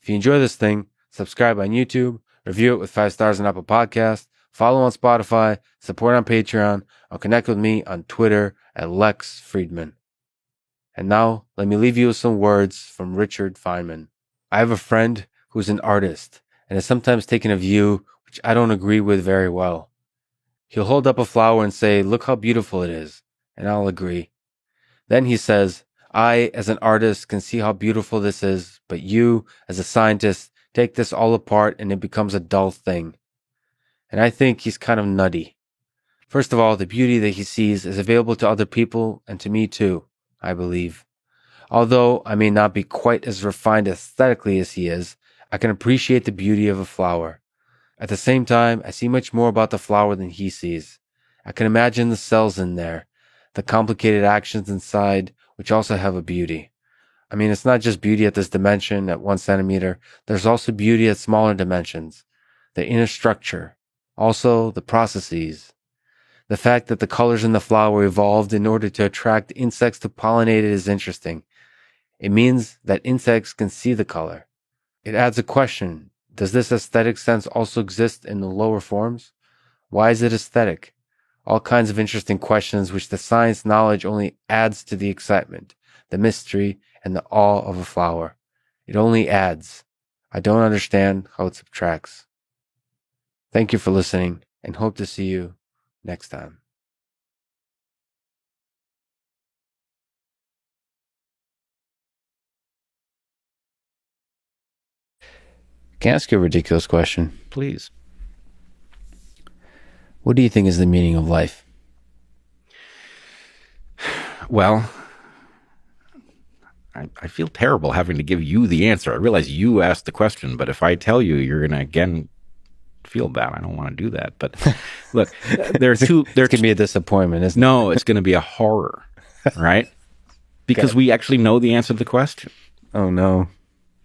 If you enjoy this thing, subscribe on YouTube, review it with 5 stars on Apple Podcasts, follow on Spotify, support on Patreon, or connect with me on Twitter at Lex Fridman. And now, let me leave you with some words from Richard Feynman. I have a friend who's an artist, and has sometimes taken a view which I don't agree with very well. He'll hold up a flower and say, "Look how beautiful it is," and I'll agree. Then he says, "I, as an artist, can see how beautiful this is, but you, as a scientist, take this all apart and it becomes a dull thing." And I think he's kind of nutty. First of all, the beauty that he sees is available to other people and to me too, I believe. Although I may not be quite as refined aesthetically as he is, I can appreciate the beauty of a flower. At the same time, I see much more about the flower than he sees. I can imagine the cells in there, the complicated actions inside, which also have a beauty. I mean, it's not just beauty at this dimension, at 1 centimeter. There's also beauty at smaller dimensions. The inner structure. Also, the processes. The fact that the colors in the flower evolved in order to attract insects to pollinate it is interesting. It means that insects can see the color. It adds a question. Does this aesthetic sense also exist in the lower forms? Why is it aesthetic? All kinds of interesting questions which the science knowledge only adds to the excitement, the mystery, and the awe of a flower. It only adds. I don't understand how it subtracts. Thank you for listening, and hope to see you next time. Can I ask you a ridiculous question? Please. What do you think is the meaning of life? Well, I feel terrible having to give you the answer. I realize you asked the question, but if I tell you, you're going to again feel bad. I don't want to do that. But look, there are two. There's going to be a disappointment, isn't it? No, it's going to be a horror, right? Because we actually know the answer to the question. Oh, no.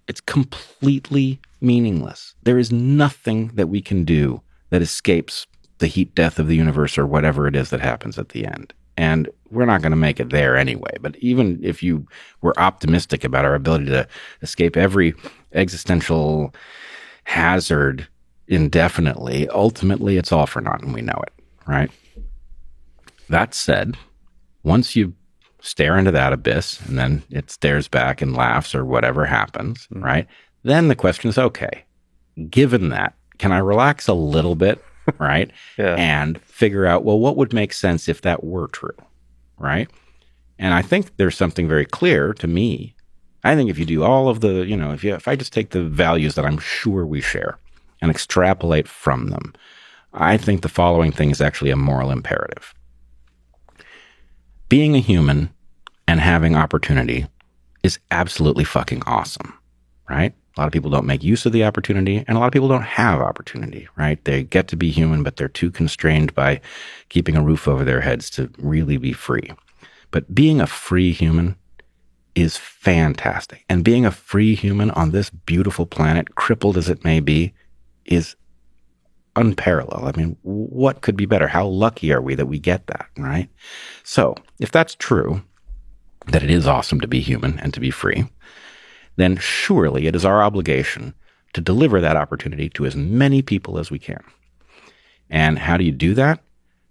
It's completely meaningless. There is nothing that we can do that escapes the heat death of the universe or whatever it is that happens at the end. And we're not going to make it there anyway. But even if you were optimistic about our ability to escape every existential hazard indefinitely, ultimately it's all for naught and we know it, right? That said, once you stare into that abyss and then it stares back and laughs or whatever happens, right? Then the question is, okay, given that, can I relax a little bit? Right? Yeah. And figure out, well, what would make sense if that were true? Right? And I think there's something very clear to me. I think if you do all of the, if I just take the values that I'm sure we share and extrapolate from them, I think the following thing is actually a moral imperative. Being a human and having opportunity is absolutely fucking awesome, right? A lot of people don't make use of the opportunity, and a lot of people don't have opportunity, right? They get to be human, but they're too constrained by keeping a roof over their heads to really be free. But being a free human is fantastic. And being a free human on this beautiful planet, crippled as it may be, is unparalleled. I mean, what could be better? How lucky are we that we get that, right? So if that's true, that it is awesome to be human and to be free, then surely it is our obligation to deliver that opportunity to as many people as we can. And how do you do that?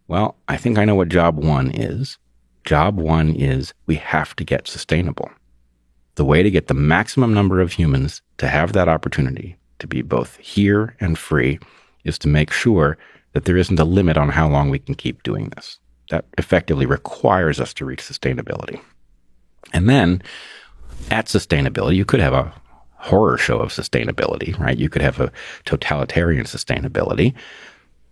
Well, I think I know what job one is. Job one is we have to get sustainable. The way to get the maximum number of humans to have that opportunity to be both here and free is to make sure that there isn't a limit on how long we can keep doing this. That effectively requires us to reach sustainability. And then at sustainability, you could have a horror show of sustainability, right? You could have a totalitarian sustainability.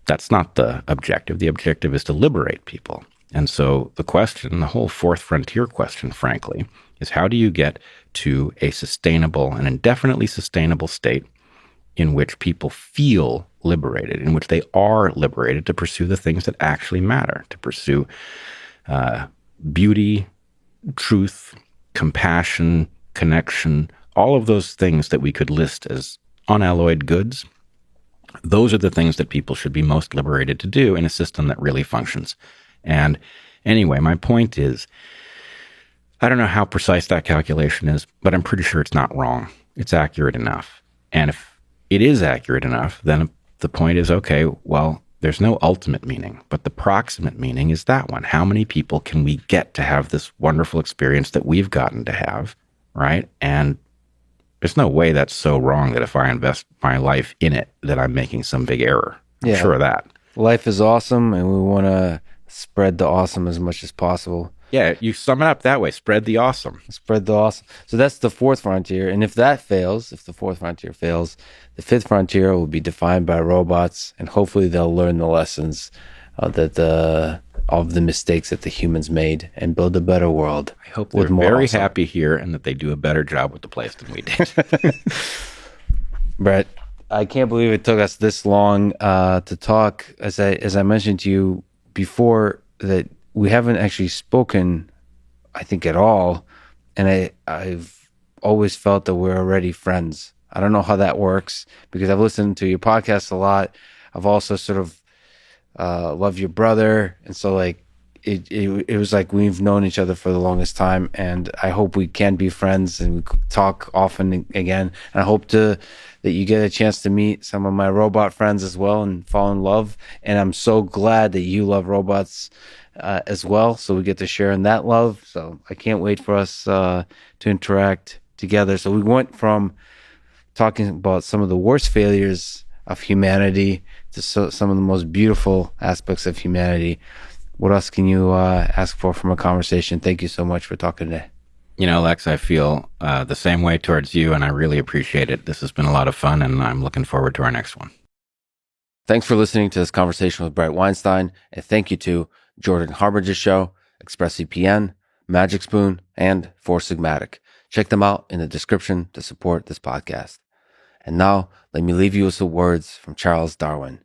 That's not the objective. The objective is to liberate people. And so the question, the whole fourth frontier question, frankly, is how do you get to a sustainable, an indefinitely sustainable state in which people feel liberated, in which they are liberated to pursue the things that actually matter, to pursue beauty, truth, compassion, connection, all of those things that we could list as unalloyed goods. Those are the things that people should be most liberated to do in a system that really functions. And anyway, my point is, I don't know how precise that calculation is, but I'm pretty sure it's not wrong. It's accurate enough. And if it is accurate enough, then the point is, okay, well, there's no ultimate meaning, but the proximate meaning is that one. How many people can we get to have this wonderful experience that we've gotten to have, right? And There's no way that's so wrong that if I invest my life in it, that I'm making some big error. I'm sure of that. Life is awesome, and we want to spread the awesome as much as possible. Yeah, you sum it up that way. Spread the awesome. Spread the awesome. So that's the fourth frontier. And if that fails, if the fourth frontier fails, the fifth frontier will be defined by robots, and hopefully they'll learn the lessons of the mistakes that the humans made and build a better world. I hope they're very happy here and that they do a better job with the place than we did. Brett, I can't believe it took us this long to talk. As I mentioned to you before, that we haven't actually spoken, I think, at all. And I've always felt that we're already friends. I don't know how that works because I've listened to your podcast a lot. I've also sort of loved your brother. And so like, it was like we've known each other for the longest time, and I hope we can be friends and we talk often again. And I hope that you get a chance to meet some of my robot friends as well and fall in love. And I'm so glad that you love robots as well, so we get to share in that love. So I can't wait for us to interact together. So we went from talking about some of the worst failures of humanity to some of the most beautiful aspects of humanity. What else can you ask for from a conversation? Thank you so much for talking today. You know, Lex, I feel the same way towards you, and I really appreciate it. This has been a lot of fun, and I'm looking forward to our next one. Thanks for listening to this conversation with Brett Weinstein, and thank you to Jordan Harbinger's show, ExpressVPN, Magic Spoon, and Four Sigmatic. Check them out in the description to support this podcast. And now, let me leave you with some words from Charles Darwin.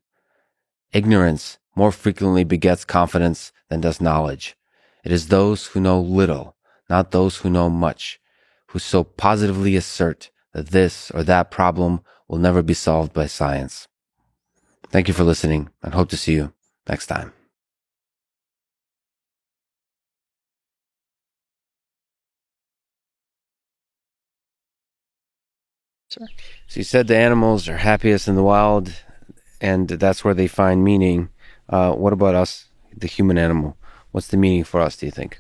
Ignorance more frequently begets confidence than does knowledge. It is those who know little, not those who know much, who so positively assert that this or that problem will never be solved by science. Thank you for listening, and hope to see you next time. Sure. So you said the animals are happiest in the wild, and that's where they find meaning. What about us, the human animal? What's the meaning for us, do you think?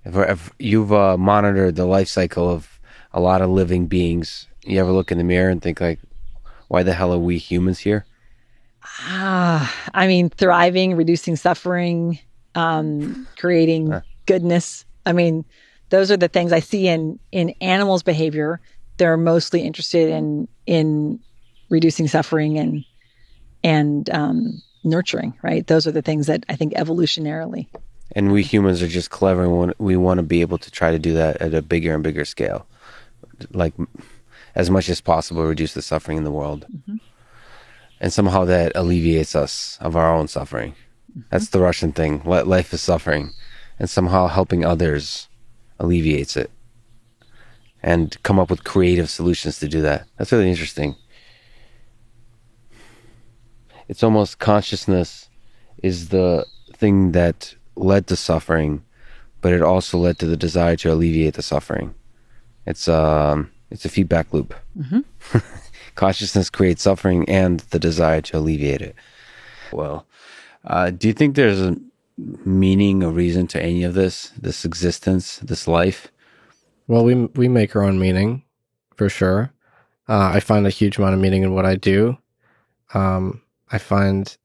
If you've monitored the life cycle of a lot of living beings, you ever look in the mirror and think like, why the hell are we humans here? I mean, thriving, reducing suffering, creating goodness. I mean, those are the things I see in animals' behavior. They're mostly interested in reducing suffering and nurturing, right? Those are the things that I think evolutionarily. And we humans are just clever, and we want to be able to try to do that at a bigger and bigger scale. Like, as much as possible, reduce the suffering in the world. Mm-hmm. And somehow that alleviates us of our own suffering. Mm-hmm. That's the Russian thing. Life is suffering. And somehow helping others alleviates it. And come up with creative solutions to do that. That's really interesting. It's almost consciousness is the thing that led to suffering, but it also led to the desire to alleviate the suffering. It's a feedback loop. Mm-hmm. Consciousness creates suffering and the desire to alleviate it. Well, do you think there's a meaning, a reason to any of this existence, this life? Well, we make our own meaning, for sure. I find a huge amount of meaning in what I do. I find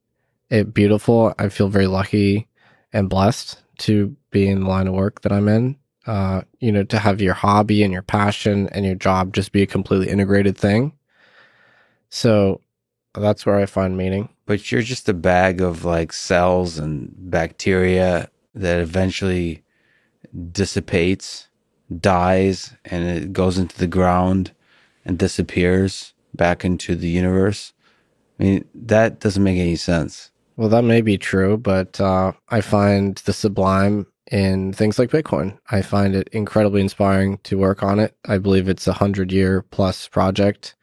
it beautiful. I feel very lucky and blessed to be in the line of work that I'm in. To have your hobby and your passion and your job just be a completely integrated thing. So that's where I find meaning. But you're just a bag of like cells and bacteria that eventually dissipates, dies, and it goes into the ground and disappears back into the universe. I mean, that doesn't make any sense. Well, that may be true, but I find the sublime in things like Bitcoin. I find it incredibly inspiring to work on it. I believe it's 100-year plus project.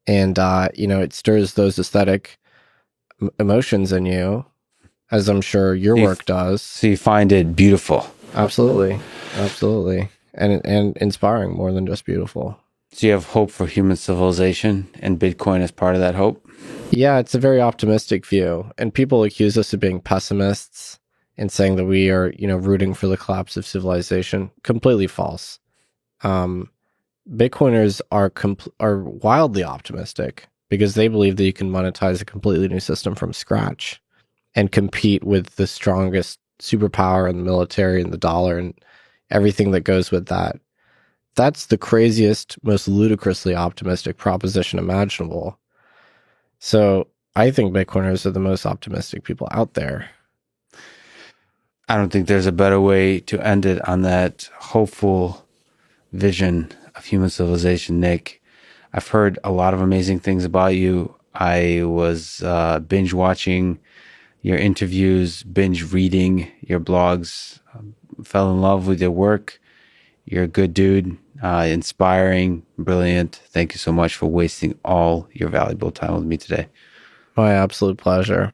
And, it stirs those aesthetic emotions in you, as I'm sure your work does. So you find it beautiful. Absolutely. Absolutely. And inspiring more than just beautiful. So you have hope for human civilization, and Bitcoin is part of that hope? Yeah, it's a very optimistic view. And people accuse us of being pessimists and saying that we are, rooting for the collapse of civilization. Completely false. Bitcoiners are wildly optimistic because they believe that you can monetize a completely new system from scratch and compete with the strongest superpower in the military and the dollar and everything that goes with that. That's the craziest, most ludicrously optimistic proposition imaginable. So I think Bitcoiners are the most optimistic people out there. I don't think there's a better way to end it on that hopeful vision of human civilization, Nick. I've heard a lot of amazing things about you. I was binge watching your interviews, binge reading your blogs, fell in love with your work. You're a good dude, inspiring, brilliant. Thank you so much for wasting all your valuable time with me today. My absolute pleasure.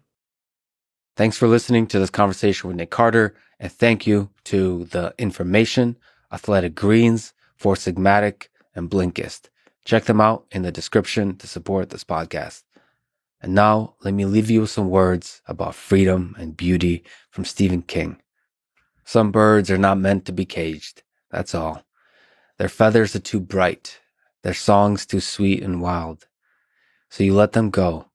Thanks for listening to this conversation with Nick Carter, and thank you to The Information, Athletic Greens, Four Sigmatic, and Blinkist. Check them out in the description to support this podcast. And now, let me leave you with some words about freedom and beauty from Stephen King. Some birds are not meant to be caged, that's all. Their feathers are too bright, their songs too sweet and wild. So you let them go.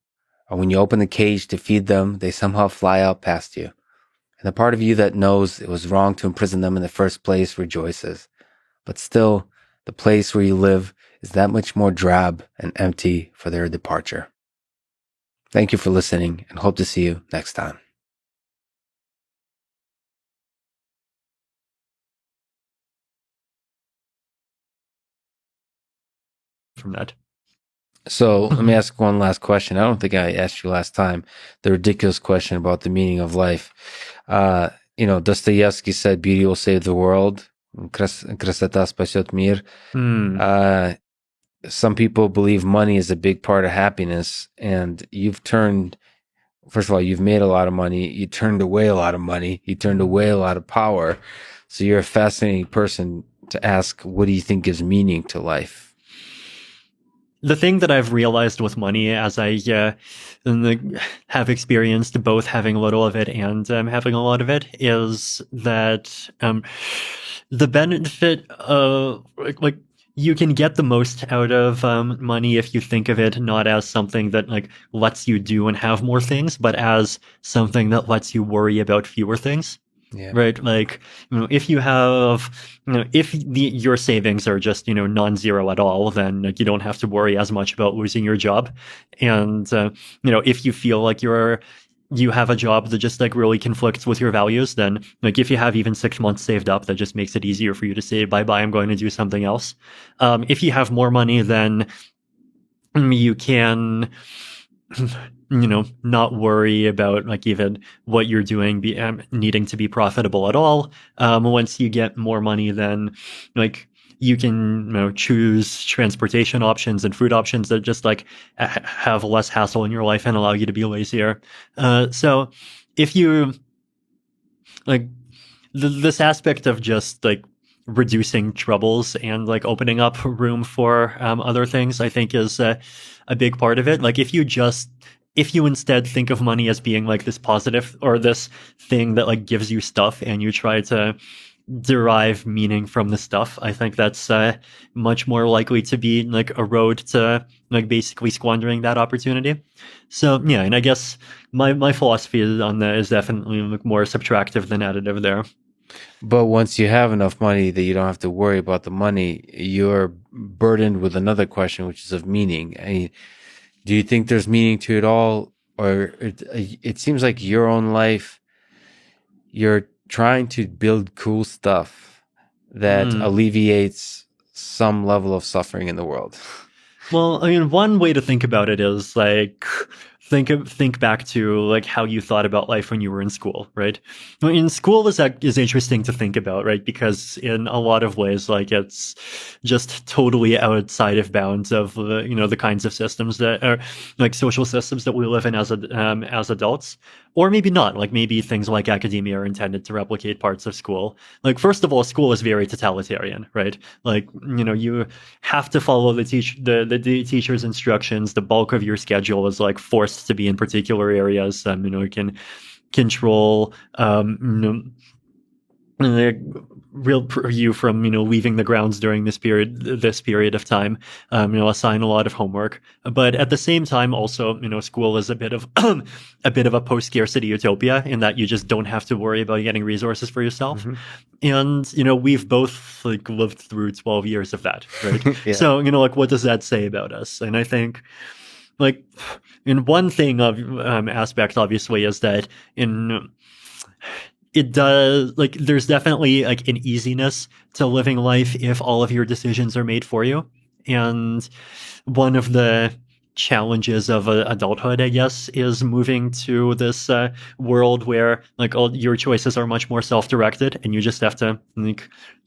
Or when you open the cage to feed them, they somehow fly out past you. And the part of you that knows it was wrong to imprison them in the first place rejoices. But still, the place where you live is that much more drab and empty for their departure. Thank you for listening, and hope to see you next time. From that. So let me ask one last question. I don't think I asked you last time. The ridiculous question about the meaning of life. Dostoevsky said, "Beauty will save the world. Красота спасет мир." Some people believe money is a big part of happiness, and first of all, you've made a lot of money. You turned away a lot of money. You turned away a lot of power. So you're a fascinating person to ask, what do you think gives meaning to life? The thing that I've realized with money, as I have experienced both having a little of it and having a lot of it, is that the benefit of like you can get the most out of money if you think of it not as something that like lets you do and have more things, but as something that lets you worry about fewer things. Yeah. Right. Like, if you have, if your savings are just, non-zero at all, then like, you don't have to worry as much about losing your job. And, if you feel like you have a job that just like really conflicts with your values, then like if you have even 6 months saved up, that just makes it easier for you to say, bye-bye, I'm going to do something else. If you have more money, then you can not worry about like even what you're doing needing to be profitable at all. Once you get more money, then like you can choose transportation options and food options that just like have less hassle in your life and allow you to be lazier. So if you like this aspect of just like reducing troubles and like opening up room for other things, I think is a big part of it. Like if you instead think of money as being like this positive or this thing that like gives you stuff and you try to derive meaning from the stuff, I think that's much more likely to be like a road to like basically squandering that opportunity. So yeah, and I guess my philosophy on that is definitely like more subtractive than additive there. But once you have enough money that you don't have to worry about the money, you're burdened with another question, which is of meaning. I mean, do you think there's meaning to it all? Or it seems like your own life, you're trying to build cool stuff that alleviates some level of suffering in the world. Well, I mean, one way to think about it is like think back to like how you thought about life when you were in school, right? In school is interesting to think about, right? Because in a lot of ways, like it's just totally outside of bounds of the kinds of systems that are like social systems that we live in as adults, or maybe not. Like maybe things like academia are intended to replicate parts of school. Like first of all, school is very totalitarian, right? Like you have to follow the teacher's instructions. The bulk of your schedule is like forced to be in particular areas. You can control you from leaving the grounds during this period of time. Assign a lot of homework, but at the same time, also school is a bit of a post-scarcity utopia in that you just don't have to worry about getting resources for yourself. And we've both lived through 12 years of that, right? Yeah. So what does that say about us? And I think in one thing of aspect, obviously, is that it does there's definitely an easiness to living life if all of your decisions are made for you. And one of the challenges of adulthood, I guess, is moving to this world where all your choices are much more self-directed, and you just have to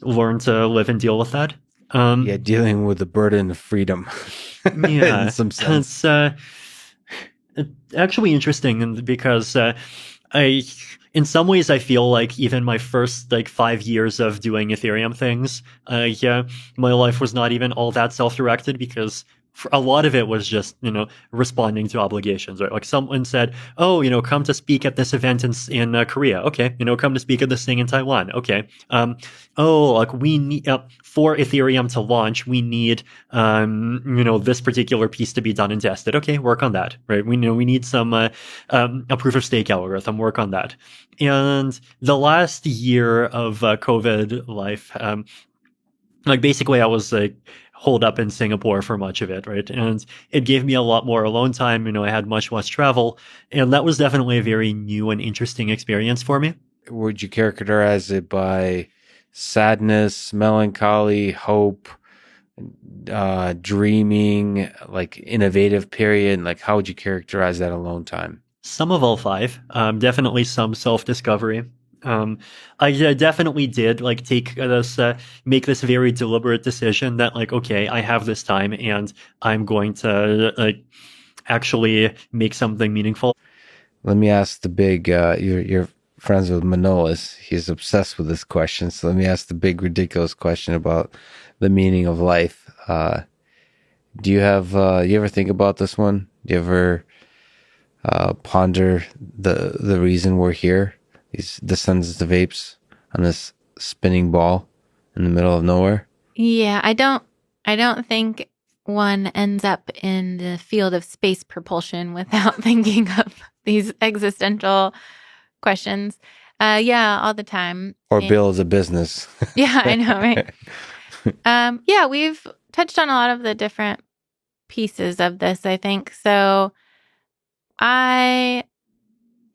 learn to live and deal with that. Dealing with the burden of freedom. Yeah, in some sense. It's actually interesting because in some ways, I feel like even my first 5 years of doing Ethereum things, my life was not even all that self-directed, because a lot of it was just, responding to obligations, right? Like someone said, oh, come to speak at this event in Korea. Okay. Come to speak at this thing in Taiwan. Okay. We need, for Ethereum to launch, we need, this particular piece to be done and tested. Okay. Work on that, right? We need some, a proof of stake algorithm, work on that. And the last year of COVID life, basically I was holed up in Singapore for much of it, right? And it gave me a lot more alone time. I had much less travel, and that was definitely a very new and interesting experience for me. Would you characterize it by sadness, melancholy, hope, dreaming, innovative period? How would you characterize that alone time? Some of all five. Definitely some self-discovery. I definitely did make this very deliberate decision that okay, I have this time and I'm going to actually make something meaningful. Let me ask the big, you're friends with Manolis. He's obsessed with this question. So let me ask the big ridiculous question about the meaning of life. Do you have, you ever think about this one? Do you ever ponder the reason we're here? These descendants of apes on this spinning ball in the middle of nowhere. Yeah, I don't think one ends up in the field of space propulsion without thinking of these existential questions. All the time. Or build a business. Yeah, I know, right? We've touched on a lot of the different pieces of this, I think. So I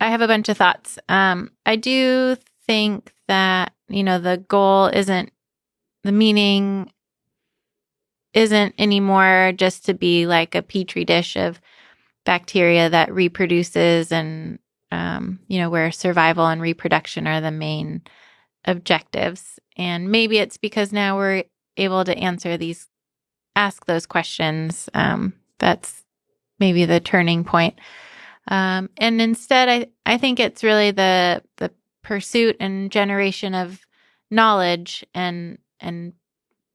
have a bunch of thoughts. I do think that, the meaning isn't anymore just to be like a petri dish of bacteria that reproduces and, where survival and reproduction are the main objectives. And maybe it's because now we're able to ask those questions. That's maybe the turning point. And instead, I think it's really the pursuit and generation of knowledge. And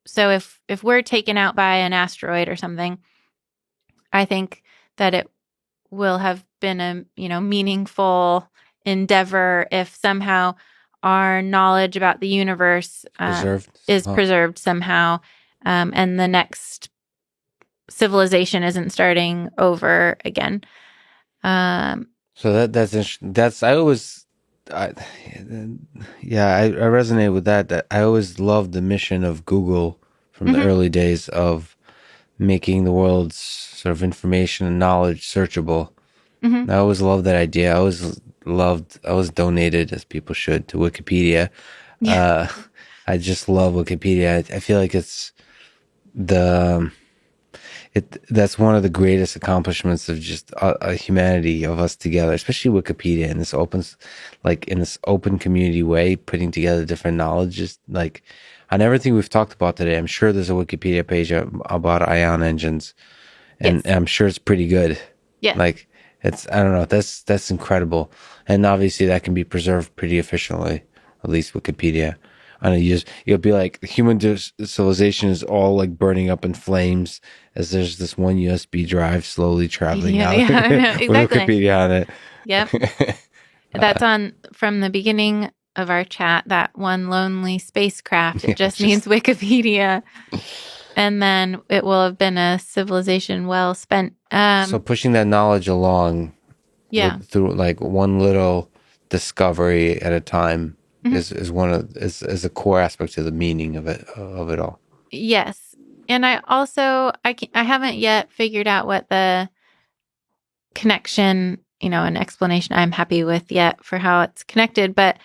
so if we're taken out by an asteroid or something, I think that it will have been a, meaningful endeavor if somehow our knowledge about the universe is preserved somehow. And the next civilization isn't starting over again. So that's I resonate with that I always loved the mission of Google from the early days of making the world's sort of information and knowledge searchable. I always loved that idea. I was donated, as people should, to Wikipedia. Yeah. I just love Wikipedia. I feel like it's that's one of the greatest accomplishments of just humanity, of us together, especially Wikipedia in this open community way, putting together different knowledge. On everything we've talked about today, I'm sure there's a Wikipedia page about ion engines, and I'm sure it's pretty good. Yeah. I don't know, that's incredible. And obviously that can be preserved pretty efficiently, at least Wikipedia. I know you'll be like, human civilization is all burning up in flames as there's this one USB drive slowly traveling out exactly. with Wikipedia on it. Yep. That's from the beginning of our chat, that one lonely spacecraft. It Yeah, just needs Wikipedia. And then it will have been a civilization well spent. So pushing that knowledge along through like one little discovery at a time is a core aspect to the meaning of it all. Yes. And I also, I haven't yet figured out what the connection, an explanation I'm happy with yet for how it's connected, but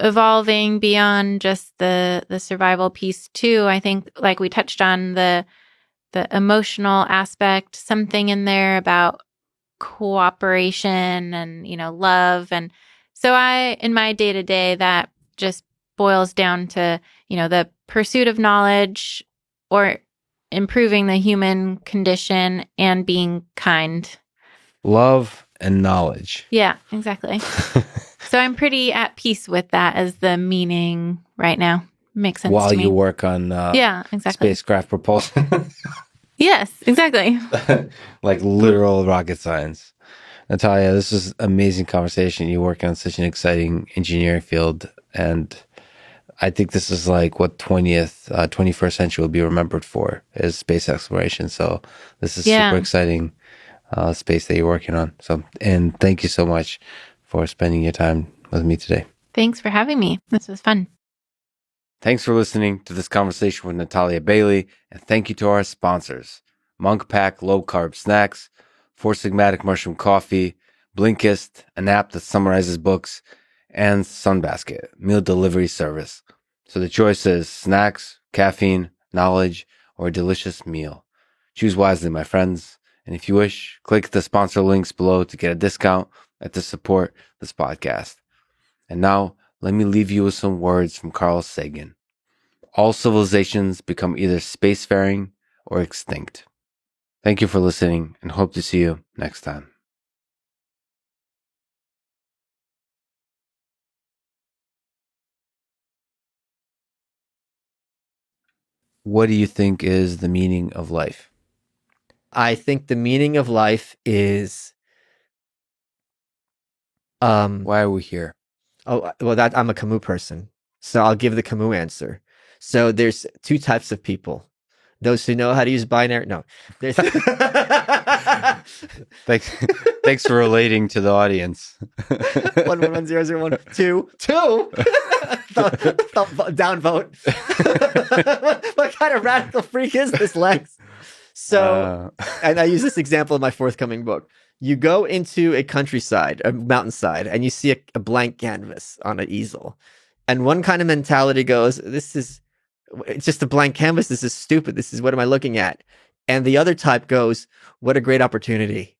evolving beyond just the survival piece too. I think like we touched on the emotional aspect, something in there about cooperation and, love. And so in my day to day, that just boils down to, the pursuit of knowledge or improving the human condition and being kind. Love and knowledge. Yeah, exactly. So I'm pretty at peace with that as the meaning right now. Makes sense While to me. you work on spacecraft propulsion. Yes, exactly. Like literal rocket science. Natalia, this is amazing conversation. You work on such an exciting engineering field, and I think this is like what 21st century will be remembered for is space exploration. So this is super exciting space that you're working on. So, and thank you so much for spending your time with me today. Thanks for having me. This was fun. Thanks for listening to this conversation with Natalia Bailey, and thank you to our sponsors, Monk Pack Low Carb Snacks, Four Sigmatic Mushroom Coffee, Blinkist, an app that summarizes books, and Sunbasket, meal delivery service. So the choice is snacks, caffeine, knowledge, or a delicious meal. Choose wisely, my friends. And if you wish, click the sponsor links below to get a discount and to support this podcast. And now, let me leave you with some words from Carl Sagan. All civilizations become either spacefaring or extinct. Thank you for listening and hope to see you next time. What do you think is the meaning of life? I think the meaning of life is why are we here? Oh, well, that I'm a Camus person, so I'll give the Camus answer. So there's two types of people: those who know how to use binary. No, there's. Thanks for relating to the audience. 1110012 two. Downvote. What kind of radical freak is this, Lex? So, and I use this example in my forthcoming book. You go into a countryside, a mountainside, and you see a blank canvas on an easel. And one kind of mentality goes, it's just a blank canvas. This is stupid. What am I looking at? And the other type goes, what a great opportunity.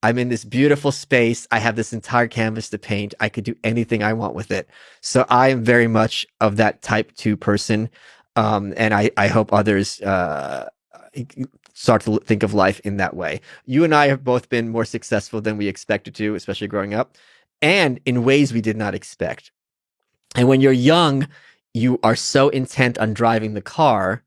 I'm in this beautiful space. I have this entire canvas to paint. I could do anything I want with it. So I am very much of that type 2 person. And I hope others start to think of life in that way. You and I have both been more successful than we expected to, especially growing up, and in ways we did not expect. And when you're young, you are so intent on driving the car.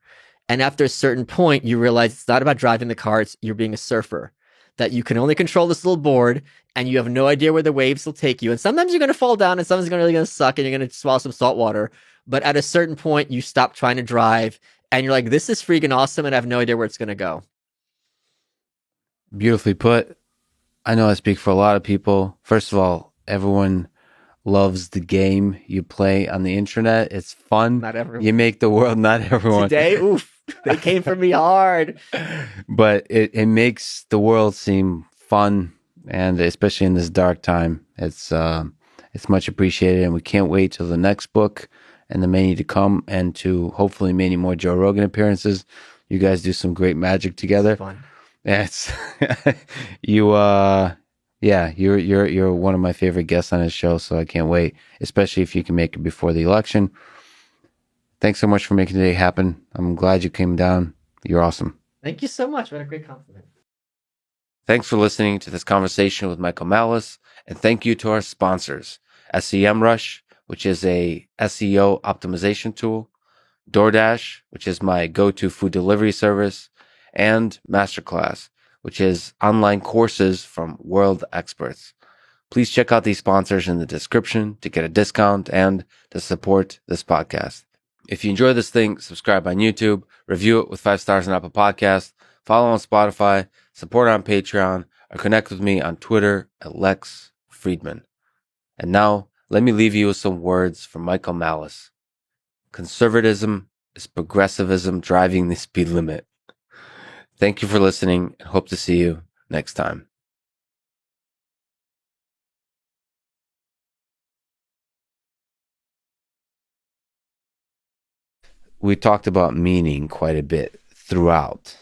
And after a certain point, you realize it's not about driving the car, you're being a surfer, that you can only control this little board and you have no idea where the waves will take you. And sometimes you're going to fall down and sometimes it's really going to suck and you're going to swallow some salt water. But at a certain point, you stop trying to drive and you're like, this is freaking awesome and I have no idea where it's going to go. Beautifully put. I know I speak for a lot of people. First of all, everyone loves the game you play on the internet. It's fun. Not everyone. You make the world, not everyone. Today, oof, they came for me hard. But it makes the world seem fun, and especially in this dark time, it's much appreciated, and we can't wait till the next book and the many to come, and to hopefully many more Joe Rogan appearances. You guys do some great magic together. It's fun. It's you're one of my favorite guests on his show, so I can't wait, especially if you can make it before the election. Thanks so much for making today happen. I'm glad you came down. You're awesome. Thank you so much. What a great compliment. Thanks for listening to this conversation with Michael Malice, and thank you to our sponsors, SEMrush, which is a SEO optimization tool, DoorDash, which is my go-to food delivery service, and Masterclass, which is online courses from world experts. Please check out these sponsors in the description to get a discount and to support this podcast. If you enjoy this thing, subscribe on YouTube, review it with 5 stars on Apple Podcasts, follow on Spotify, support on Patreon, or connect with me on Twitter at Lex Fridman. And now, let me leave you with some words from Michael Malice. Conservatism is progressivism driving the speed limit. Thank you for listening and hope to see you next time. We talked about meaning quite a bit throughout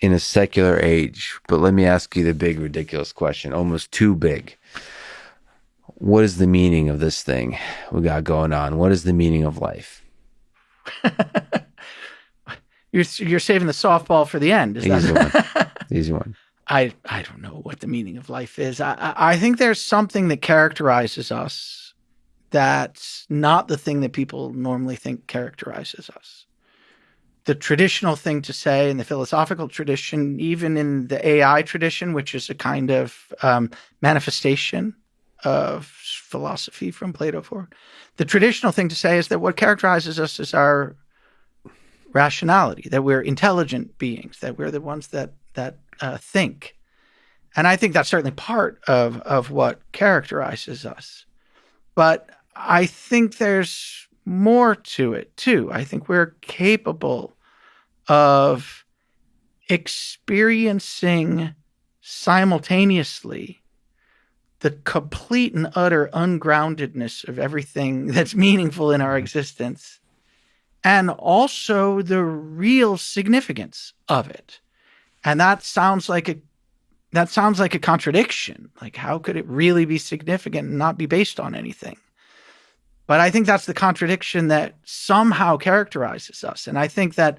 in a secular age, but let me ask you the big, ridiculous question, almost too big. What is the meaning of this thing we got going on? What is the meaning of life? You're saving the softball for the end. Is Easy that one. Easy one. I don't know what the meaning of life is. I think there's something that characterizes us that's not the thing that people normally think characterizes us. The traditional thing to say in the philosophical tradition, even in the AI tradition, which is a kind of manifestation of philosophy from Plato forward, the traditional thing to say is that what characterizes us is our rationality, that we're intelligent beings, that we're the ones that think. And I think that's certainly part of what characterizes us. But I think there's more to it, too. I think we're capable of experiencing simultaneously the complete and utter ungroundedness of everything that's meaningful in our existence, and also the real significance of it. And that sounds like a contradiction. Like, how could it really be significant and not be based on anything? But I think that's the contradiction that somehow characterizes us. And I think that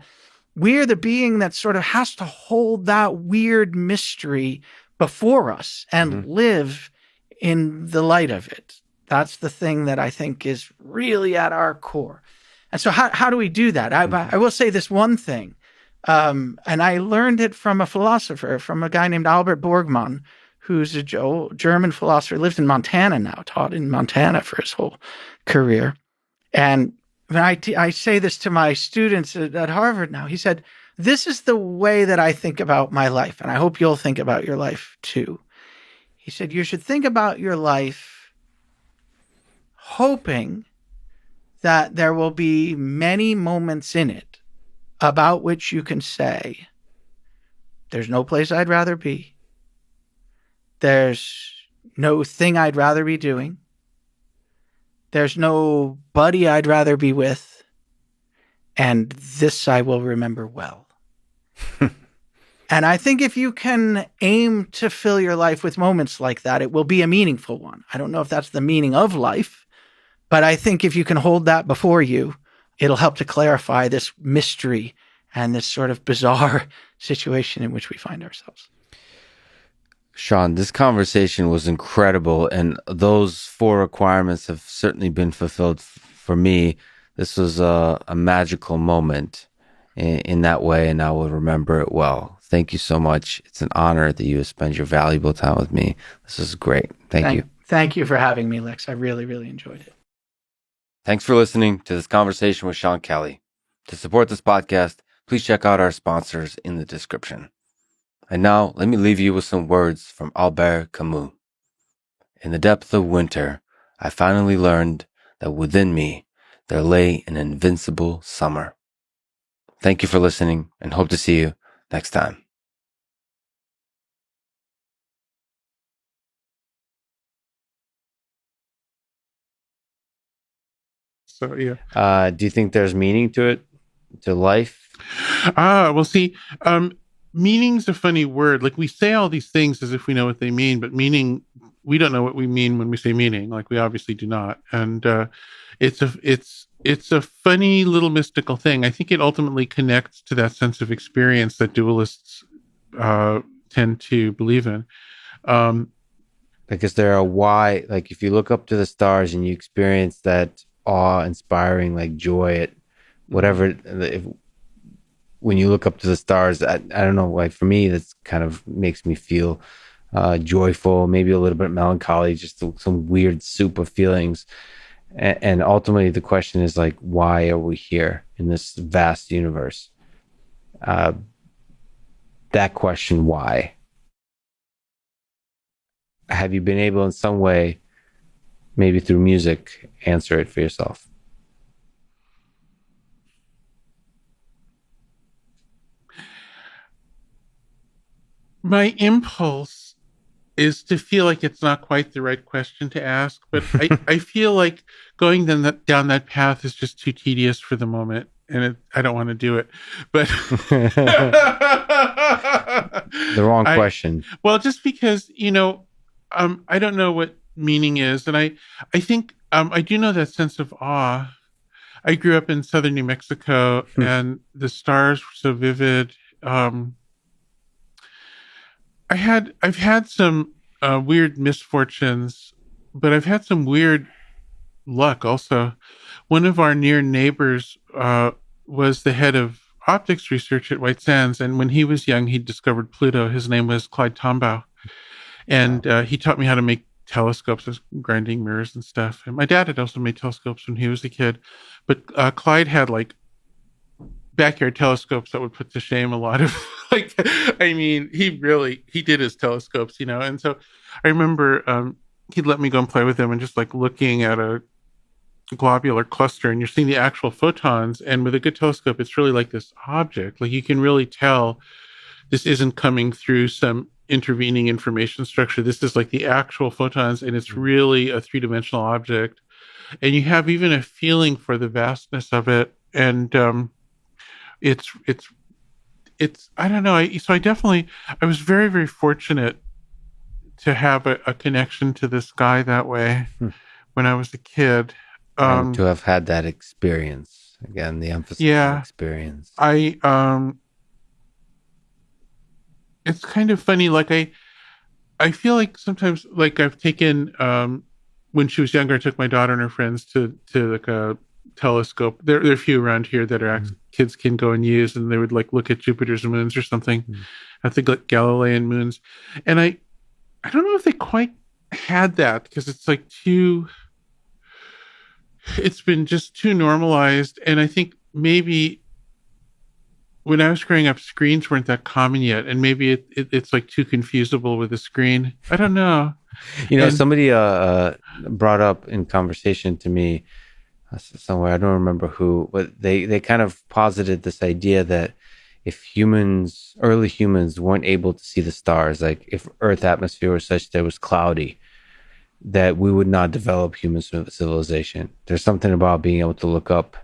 we're the being that sort of has to hold that weird mystery before us and live in the light of it. That's the thing that I think is really at our core. And so how do we do that? I will say this one thing. And I learned it from a philosopher, from a guy named Albert Borgmann, who's a German philosopher, lives in Montana now, taught in Montana for his whole career. And when I say this to my students at Harvard now, he said, this is the way that I think about my life, and I hope you'll think about your life too. He said, you should think about your life hoping that there will be many moments in it about which you can say, there's no place I'd rather be. There's no thing I'd rather be doing. There's no buddy I'd rather be with. And this I will remember well. And I think if you can aim to fill your life with moments like that, it will be a meaningful one. I don't know if that's the meaning of life, but I think if you can hold that before you, it'll help to clarify this mystery and this sort of bizarre situation in which we find ourselves. Sean, this conversation was incredible, and those 4 requirements have certainly been fulfilled for me. This was a magical moment in that way, and I will remember it well. Thank you so much. It's an honor that you have spent your valuable time with me. This is great. Thank you. Thank you for having me, Lex. I really, really enjoyed it. Thanks for listening to this conversation with Sean Kelly. To support this podcast, please check out our sponsors in the description. And now, let me leave you with some words from Albert Camus. In the depth of winter, I finally learned that within me there lay an invincible summer. Thank you for listening, and hope to see you next time. So, do you think there's meaning to it, to life? Well, see, meaning's a funny word. Like, we say all these things as if we know what they mean, but meaning, we don't know what we mean when we say meaning. Like, we obviously do not. And it's a funny little mystical thing. I think it ultimately connects to that sense of experience that dualists tend to believe in. Because there are like if you look up to the stars and you experience that awe-inspiring, like joy at whatever, when you look up to the stars, I don't know, like for me, that's kind of makes me feel joyful, maybe a little bit melancholy, just some weird soup of feelings. And ultimately, the question is like, why are we here in this vast universe? That question, why? Have you been able in some way, maybe through music, answer it for yourself? My impulse is to feel like it's not quite the right question to ask, but I feel like going down that path is just too tedious for the moment, and I don't want to do it. But The wrong question. Well, just because, I don't know what meaning is, and I think I do know that sense of awe. I grew up in southern New Mexico, and the stars were so vivid. I've had some weird misfortunes, but I've had some weird luck also. One of our near neighbors was the head of optics research at White Sands, and when he was young, he discovered Pluto. His name was Clyde Tombaugh, and he taught me how to make telescopes, grinding mirrors and stuff. And my dad had also made telescopes when he was a kid, but Clyde had like backyard telescopes that would put to shame a lot of he did his telescopes, and so I remember he'd let me go and play with them, and just like looking at a globular cluster, and you're seeing the actual photons, and with a good telescope it's really like this object, like you can really tell this isn't coming through some intervening information structure. This is like the actual photons, and it's really a three-dimensional object, and you have even a feeling for the vastness of it. And it's I don't know. I was very, very fortunate to have a connection to this guy that way when I was a kid. And to have had that experience. Again, the emphasis on experience. It's kind of funny. Like I feel like sometimes, like I've taken, when she was younger, I took my daughter and her friends to like a telescope. There are a few around here that are kids can go and use, and they would like look at Jupiter's moons or something. I think like Galilean moons. And I don't know if they quite had that, because it's like it's been just too normalized. And I think maybe when I was growing up, screens weren't that common yet, and maybe it's like too confusable with a screen. I don't know. Somebody brought up in conversation to me somewhere, I don't remember who, but they kind of posited this idea that if early humans weren't able to see the stars, like if Earth atmosphere was such that it was cloudy, that we would not develop human civilization. There's something about being able to look up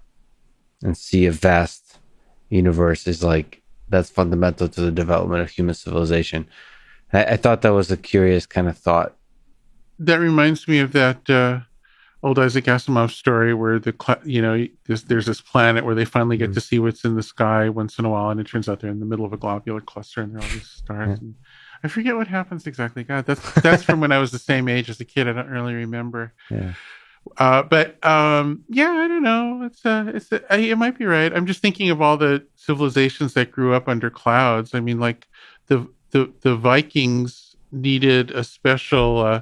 and see a vast universe that's fundamental to the development of human civilization. I thought that was a curious kind of thought. That reminds me of that old Isaac Asimov story where there's this planet where they finally get to see what's in the sky once in a while, and it turns out they're in the middle of a globular cluster, and there are all these stars. And I forget what happens exactly. God, that's from when I was the same age as a kid. I don't really remember. Yeah. But I don't know. It might be right. I'm just thinking of all the civilizations that grew up under clouds. I mean, like the Vikings needed a special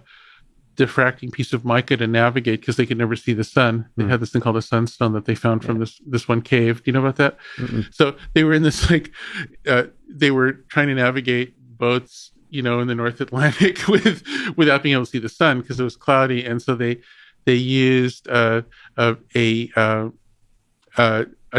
diffracting piece of mica to navigate because they could never see the sun. They had this thing called a sunstone that they found from this one cave. Do you know about that? So they were in this they were trying to navigate boats, in the North Atlantic without being able to see the sun because it was cloudy, and so they used a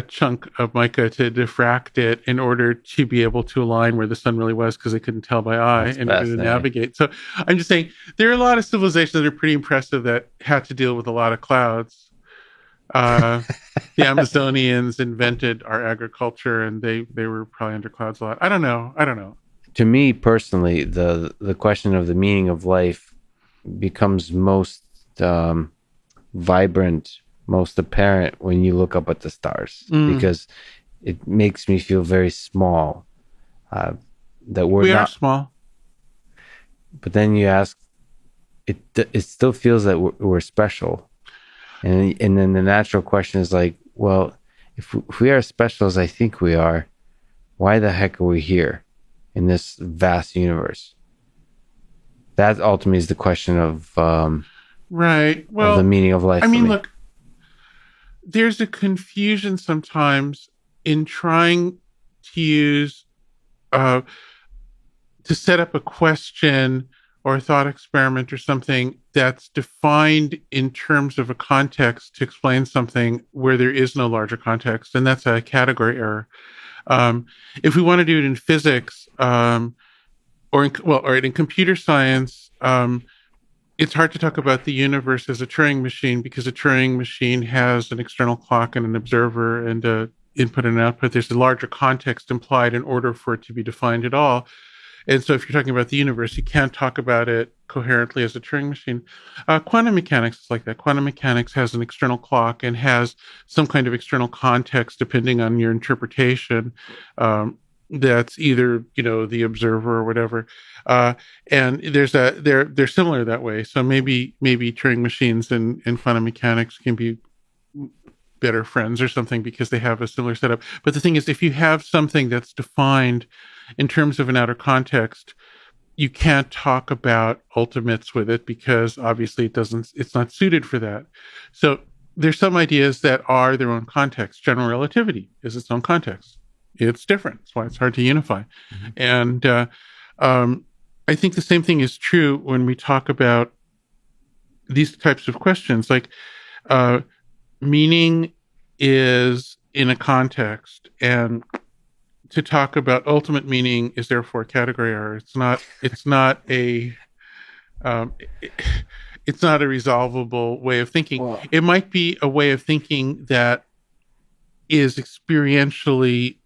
chunk of mica to diffract it in order to be able to align where the sun really was, because they couldn't tell by eye in order to navigate. So I'm just saying there are a lot of civilizations that are pretty impressive that had to deal with a lot of clouds. The Amazonians invented our agriculture, and they were probably under clouds a lot. I don't know. To me personally, the question of the meaning of life becomes most vibrant, most apparent when you look up at the stars, because it makes me feel very small. That we are small. But then you ask, it still feels that we're special, and then the natural question is like, well, if we are as special as I think we are, why the heck are we here in this vast universe? That ultimately is the question of Right. Well, of the meaning of life. I for mean, me. look, there's a confusion sometimes in trying to use to set up a question or a thought experiment or something that's defined in terms of a context to explain something where there is no larger context, and that's a category error. If we want to do it in physics, or in computer science, it's hard to talk about the universe as a Turing machine because a Turing machine has an external clock and an observer and a input and output. There's a larger context implied in order for it to be defined at all. And so if you're talking about the universe, you can't talk about it coherently as a Turing machine. Quantum mechanics is like that. Quantum mechanics has an external clock and has some kind of external context depending on your interpretation. That's either, the observer or whatever. And they're similar that way. So maybe Turing machines and quantum mechanics can be better friends or something because they have a similar setup. But the thing is, if you have something that's defined in terms of an outer context, you can't talk about ultimates with it because obviously it's not suited for that. So there's some ideas that are their own context. General relativity is its own context. It's different. That's why it's hard to unify. And I think the same thing is true when we talk about these types of questions. Like meaning is in a context, and to talk about ultimate meaning is therefore a category error. It's not a resolvable way of thinking. Well, it might be a way of thinking that is experientially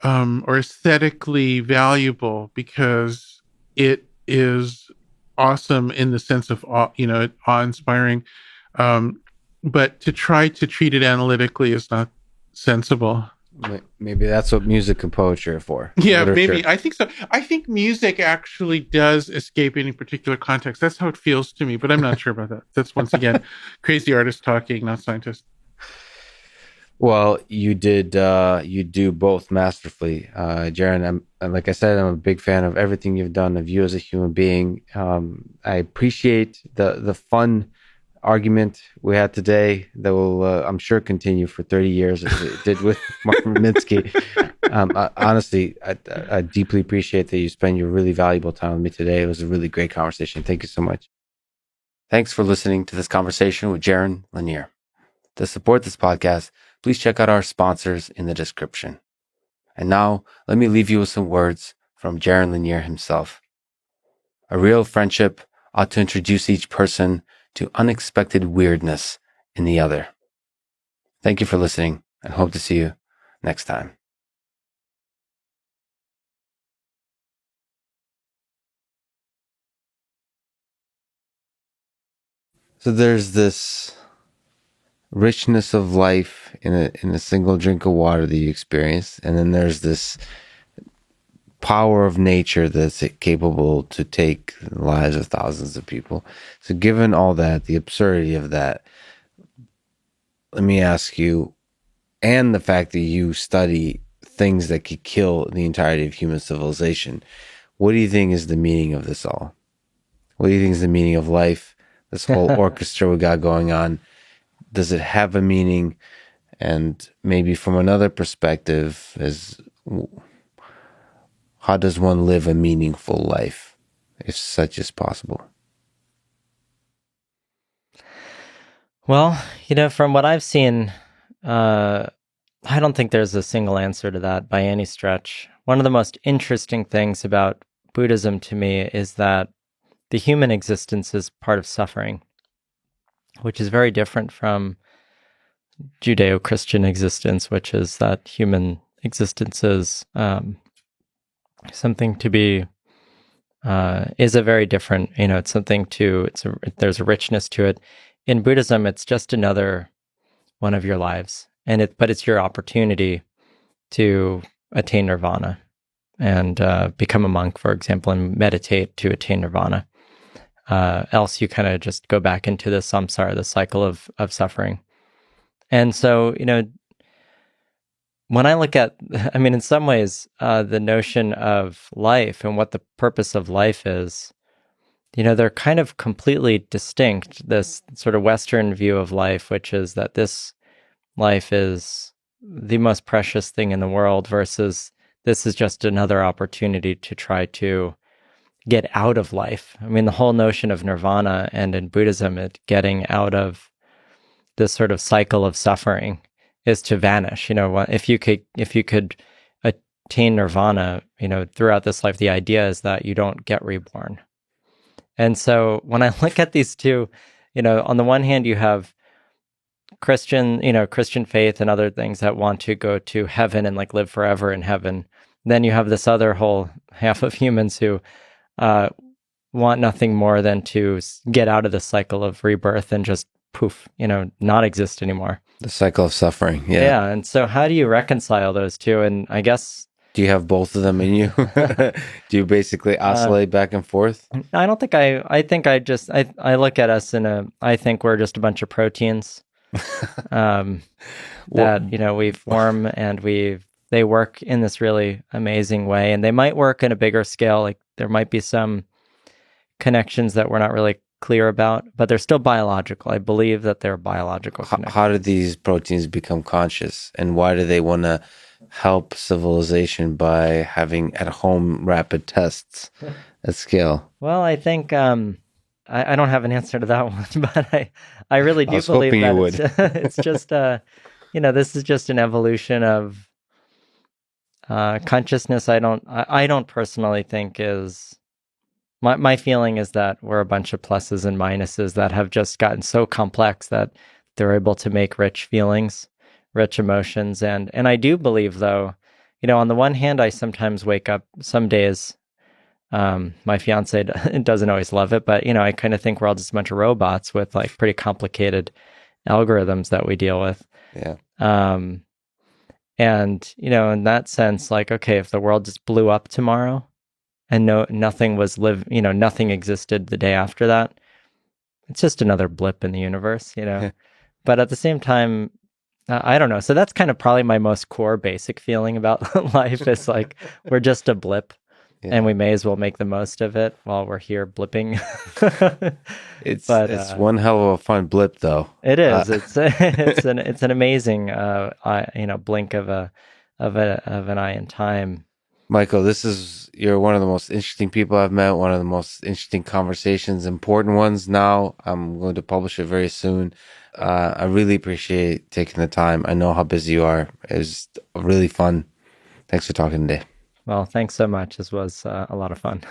or aesthetically valuable because it is awesome in the sense of awe-inspiring. But to try to treat it analytically is not sensible. Maybe that's what music and poetry are for. Yeah, literature. Maybe. I think so. I think music actually does escape any particular context. That's how it feels to me, but I'm not sure about that. That's, once again, crazy artist talking, not scientist. Well, you do both masterfully, Jaron. Like I said, I'm a big fan of everything you've done, of you as a human being. I appreciate the fun argument we had today that will, I'm sure, continue for 30 years as it did with Martin Minsky. Honestly, I deeply appreciate that you spend your really valuable time with me today. It was a really great conversation. Thank you so much. Thanks for listening to this conversation with Jaron Lanier. To support this podcast, please check out our sponsors in the description. And now, let me leave you with some words from Jaron Lanier himself. A real friendship ought to introduce each person to unexpected weirdness in the other. Thank you for listening, and hope to see you next time. So there's this richness of life in a single drink of water that you experience, and then there's this power of nature that's capable to take the lives of thousands of people. So given all that, the absurdity of that, let me ask you, and the fact that you study things that could kill the entirety of human civilization, what do you think is the meaning of this all? What do you think is the meaning of life? This whole orchestra we got going on, does it have a meaning? And maybe from another perspective, how does one live a meaningful life, if such is possible? Well, from what I've seen, I don't think there's a single answer to that by any stretch. One of the most interesting things about Buddhism to me is that the human existence is part of suffering, which is very different from Judeo-Christian existence, which is that human existence is something to be, is a very different, it's something there's a richness to it. In Buddhism, it's just another one of your lives, but it's your opportunity to attain nirvana and become a monk, for example, and meditate to attain nirvana. Else you kind of just go back into the samsara, the cycle of suffering. And so, when I look at, I mean, in some ways, the notion of life and what the purpose of life is, they're kind of completely distinct. This sort of Western view of life, which is that this life is the most precious thing in the world, versus this is just another opportunity to try to get out of life. I mean, the whole notion of nirvana, and in Buddhism, getting out of this sort of cycle of suffering is to vanish. If you could attain nirvana, throughout this life, the idea is that you don't get reborn. And so when I look at these two, on the one hand, you have Christian faith and other things that want to go to heaven and like live forever in heaven. Then you have this other whole half of humans who want nothing more than to get out of the cycle of rebirth and just poof, not exist anymore. The cycle of suffering. Yeah. Yeah. And so how do you reconcile those two? And I guess, do you have both of them in you? Do you basically oscillate back and forth? I don't think I think I look at us I think we're just a bunch of proteins that, we form, and they work in this really amazing way, and they might work in a bigger scale. Like there might be some connections that we're not really clear about, but they're still biological. I believe that they're biological. How do these proteins become conscious, and why do they want to help civilization by having at-home rapid tests at scale? Well, I think I don't have an answer to that one, but I really do believe that it's just this is just an evolution of consciousness. I don't personally think is my feeling is that we're a bunch of pluses and minuses that have just gotten so complex that they're able to make rich feelings, rich emotions. And I do believe, though, on the one hand, I sometimes wake up some days, my fiance doesn't always love it, but, I kind of think we're all just a bunch of robots with like pretty complicated algorithms that we deal with. Yeah. And, in that sense, like, okay, if the world just blew up tomorrow and nothing nothing existed the day after that, it's just another blip in the universe, But at the same time, I don't know. So that's kind of probably my most core basic feeling about life is like, we're just a blip. Yeah. And we may as well make the most of it while we're here blipping. It's one hell of a fun blip, though. It is. It's an amazing blink of an eye in time. Michael, you're one of the most interesting people I've met. One of the most interesting conversations, important ones. Now I'm going to publish it very soon. I really appreciate taking the time. I know how busy you are. It was really fun. Thanks for talking today. Well, thanks so much. This was a lot of fun.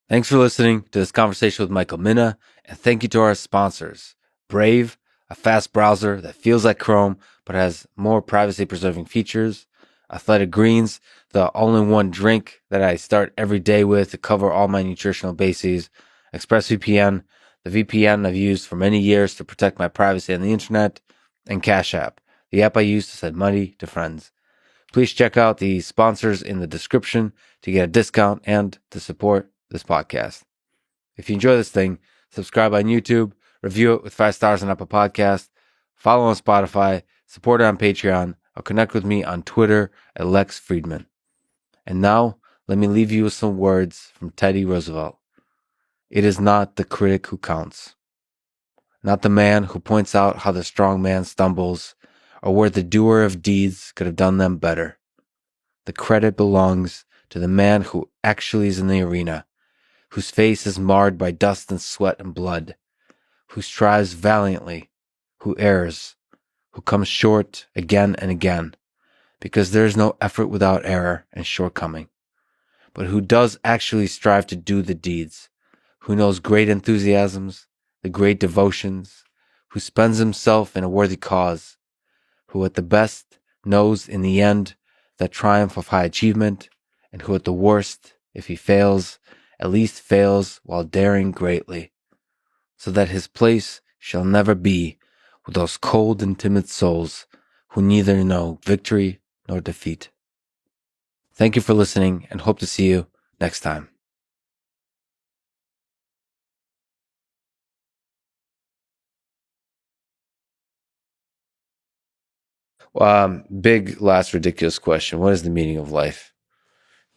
Thanks for listening to this conversation with Michael Minna, and thank you to our sponsors. Brave, a fast browser that feels like Chrome but has more privacy-preserving features. Athletic Greens, the all-in-one drink that I start every day with to cover all my nutritional bases. ExpressVPN, the VPN I've used for many years to protect my privacy on the internet. And Cash App, the app I use to send money to friends. Please check out the sponsors in the description to get a discount and to support this podcast. If you enjoy this thing, subscribe on YouTube, review it with 5 stars on Apple Podcast, follow on Spotify, support it on Patreon, or connect with me on Twitter at Lex Fridman. And now, let me leave you with some words from Teddy Roosevelt. It is not the critic who counts, not the man who points out how the strong man stumbles, or where the doer of deeds could have done them better. The credit belongs to the man who actually is in the arena, whose face is marred by dust and sweat and blood, who strives valiantly, who errs, who comes short again and again, because there is no effort without error and shortcoming, but who does actually strive to do the deeds, who knows great enthusiasms, the great devotions, who spends himself in a worthy cause, who at the best knows in the end that triumph of high achievement, and who at the worst, if he fails, at least fails while daring greatly, so that his place shall never be with those cold and timid souls who neither know victory nor defeat. Thank you for listening, and hope to see you next time. Big, last, ridiculous question. What is the meaning of life?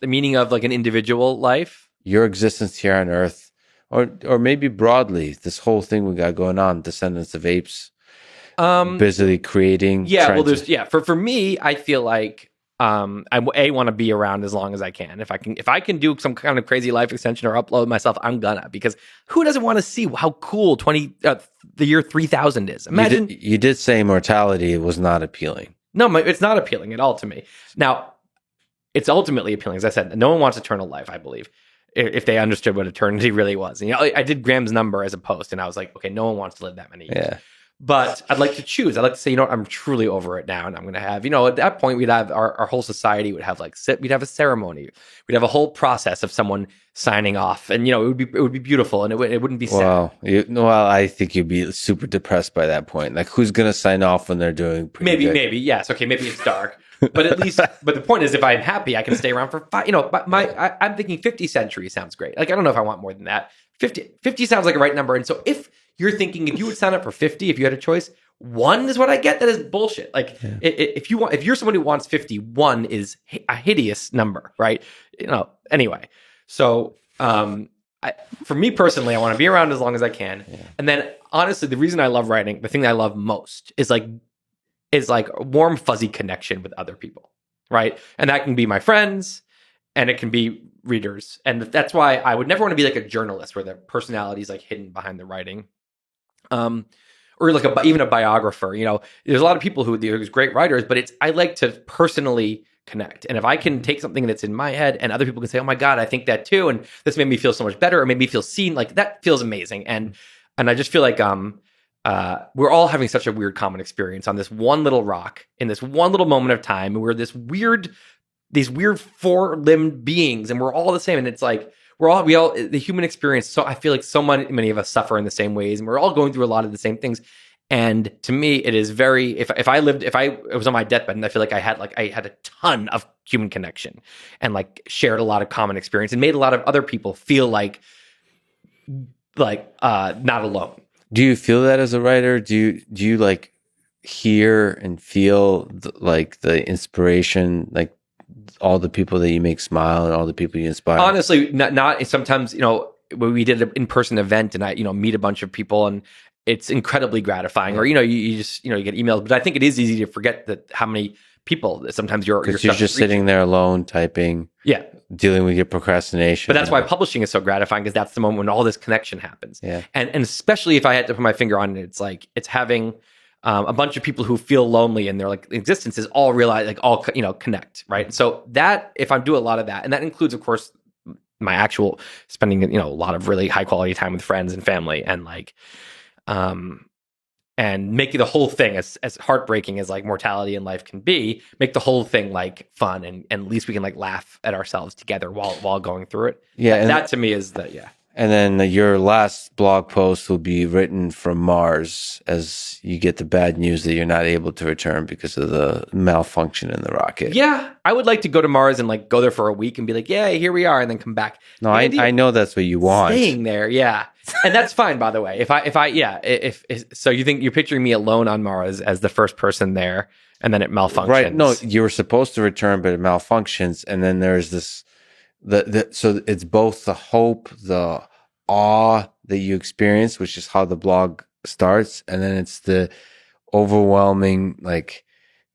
The meaning of like an individual life? Your existence here on Earth, or maybe broadly, this whole thing we got going on, descendants of apes, busily creating. Yeah, well, for me, I feel like I want to be around as long as I can. If I can do some kind of crazy life extension or upload myself, I'm gonna, because who doesn't want to see how cool the year 3000 is? Imagine you did say immortality was not appealing. No, it's not appealing at all to me. Now, it's ultimately appealing. As I said, no one wants eternal life, I believe, if they understood what eternity really was. And, I did Graham's number as a post, and I was like, okay, no one wants to live that many years. Yeah. But I'd like to choose. I'd like to say, I'm truly over it now, and I'm going to have, at that point, we'd have our whole society would have we'd have a ceremony, we'd have a whole process of someone signing off, and it would be beautiful, and it wouldn't be sad. Well, I think you'd be super depressed by that point. Like, who's going to sign off when they're doing pretty good? Maybe yes, okay, maybe it's dark, but at least, but the point is, if I'm happy, I can stay around for 5. I'm thinking 50 centuries sounds great. Like, I don't know if I want more than that. 50 sounds like a right number, and so if you're thinking, if you would sign up for 50, if you had a choice, 1 is what I get. That is bullshit. Like, if you're someone who wants 50, 1 is a hideous number, right? Anyway. So, for me personally, I want to be around as long as I can. Yeah. And then, honestly, the reason I love writing, the thing that I love most is like a warm, fuzzy connection with other people, right? And that can be my friends, and it can be readers. And that's why I would never want to be like a journalist where their personality is like hidden behind the writing. Or like even a biographer. There's a lot of people who are great writers, but I like to personally connect. And if I can take something that's in my head and other people can say, oh my God, I think that too, and this made me feel so much better, or made me feel seen, like that feels amazing. And I just feel like we're all having such a weird common experience on this one little rock in this one little moment of time, and we're these weird 4-limbed beings, and we're all the same. And it's like we all the human experience. So I feel like so many of us suffer in the same ways, and we're all going through a lot of the same things. And to me, it is very, if I was on my deathbed, and I feel like I had a ton of human connection and like shared a lot of common experience and made a lot of other people feel like not alone. Do you feel that as a writer? Do you like hear and feel the inspiration, like all the people that you make smile and all the people you inspire? Honestly, not sometimes, when we did an in-person event and I, meet a bunch of people, and it's incredibly gratifying. Or, you just, you get emails, but I think it is easy to forget that how many people sometimes you're just sitting there alone typing. Yeah. Dealing with your procrastination. But that's why publishing is so gratifying, because that's the moment when all this connection happens. Yeah. And especially if I had to put my finger on it, it's having a bunch of people who feel lonely in their existences all realize, connect, right? And so that, if I do a lot of that, and that includes, of course, my actual spending, a lot of really high quality time with friends and family, and and making the whole thing as heartbreaking as mortality in life can be, make the whole thing fun, and at least we can laugh at ourselves together while going through it. Yeah, that to me is yeah. And then your last blog post will be written from Mars as you get the bad news that you're not able to return because of the malfunction in the rocket. Yeah, I would like to go to Mars and go there for a week and be like, yeah, here we are, and then come back. No, I know that's what you want. Staying there, yeah. And that's fine, by the way. If so you think you're picturing me alone on Mars as the first person there, and then it malfunctions. Right. No, you were supposed to return, but it malfunctions. And then there's this, so it's both the hope, the awe that you experience, which is how the blog starts. And then it's the overwhelming,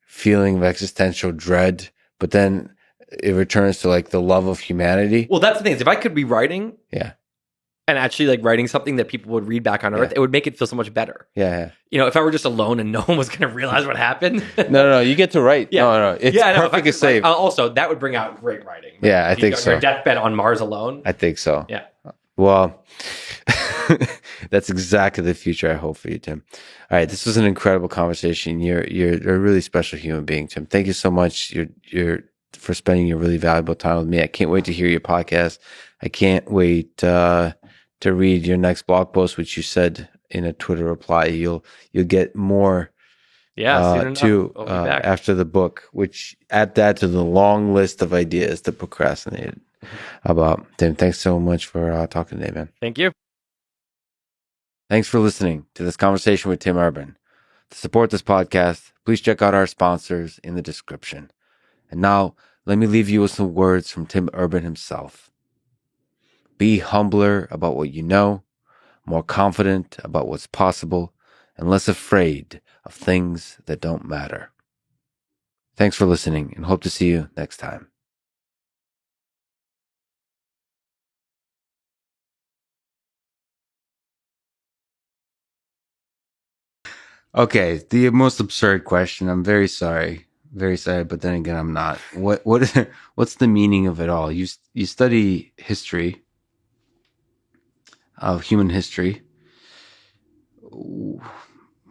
feeling of existential dread. But then it returns to the love of humanity. Well, that's the thing, is if I could be writing. Yeah. And actually writing something that people would read back on Earth, it would make it feel so much better. Yeah. If I were just alone and no one was going to realize what happened. No, you get to write. Yeah. No, it's perfectly safe. Also, that would bring out great writing. Right? Yeah, I think so. Your deathbed on Mars alone. I think so. Yeah. Well, that's exactly the future I hope for you, Tim. All right, this was an incredible conversation. You're a really special human being, Tim. Thank you so much. You're for spending your really valuable time with me. I can't wait to hear your podcast. I can't wait to read your next blog post, which you said in a Twitter reply you'll get more. Yeah, after the book, which add that to the long list of ideas to procrastinate about. Tim, thanks so much for talking today, man. Thank you. Thanks for listening to this conversation with Tim Urban. To support this podcast, please check out our sponsors in the description. And now, let me leave you with some words from Tim Urban himself. Be humbler about what you know, more confident about what's possible, and less afraid of things that don't matter. Thanks for listening, and hope to see you next time. Okay, the most absurd question. I'm very sorry, but then again, I'm not. What's the meaning of it all? You study history of human history.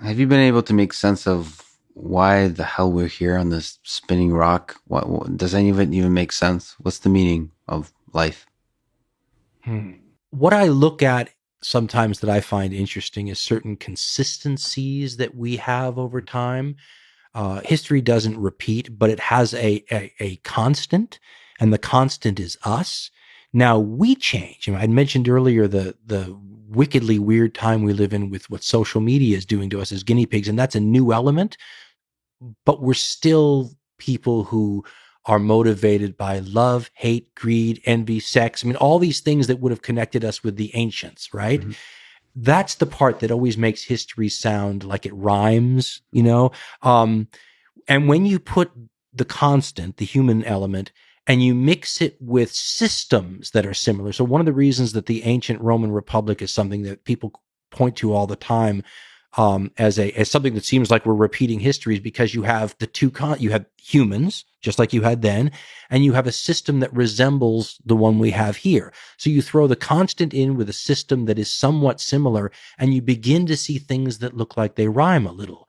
Have you been able to make sense of why the hell we're here on this spinning rock? What does any of it even make sense? What's the meaning of life? What I look at sometimes that I find interesting is certain consistencies that we have over time. History doesn't repeat, but it has a constant, and the constant is us. Now we change. I'd mentioned earlier the wickedly weird time we live in with what social media is doing to us as guinea pigs, and that's a new element. But we're still people who are motivated by love, hate, greed, envy, sex. All these things that would have connected us with the ancients, right? Mm-hmm. That's the part that always makes history sound like it rhymes, and when you put the constant, the human element, and you mix it with systems that are similar. So one of the reasons that the ancient Roman Republic is something that people point to all the time as something that seems like we're repeating history is because you have you have humans, just like you had then, and you have a system that resembles the one we have here. So you throw the constant in with a system that is somewhat similar, and you begin to see things that look like they rhyme a little.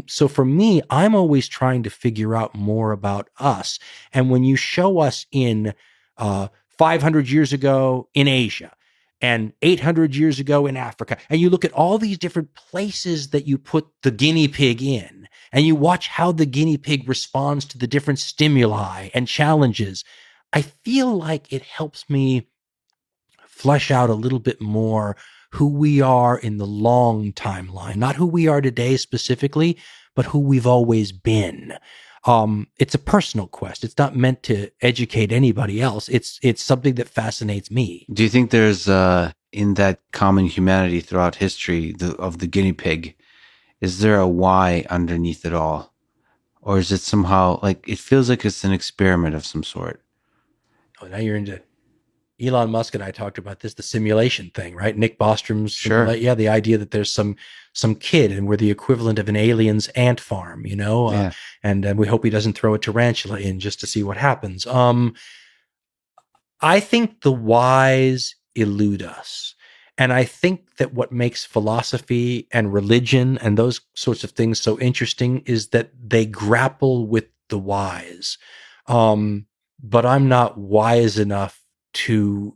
So for me, I'm always trying to figure out more about us. And when you show us in 500 years ago in Asia, and 800 years ago in Africa, and you look at all these different places that you put the guinea pig in, and you watch how the guinea pig responds to the different stimuli and challenges, I feel like it helps me flesh out a little bit more who we are in the long timeline, not who we are today specifically, but who we've always been. It's a personal quest. It's not meant to educate anybody else. It's something that fascinates me. Do you think there's in that common humanity throughout history of the guinea pig, is there a why underneath it all? Or is it somehow like, it feels like it's an experiment of some sort? Oh, now you're into Elon Musk, and I talked about this, the simulation thing, right? Nick Bostrom's, sure. The idea that there's some kid and we're the equivalent of an alien's ant farm, Yeah. And we hope he doesn't throw a tarantula in just to see what happens. I think the whys elude us. And I think that what makes philosophy and religion and those sorts of things so interesting is that they grapple with the whys. But I'm not wise enough to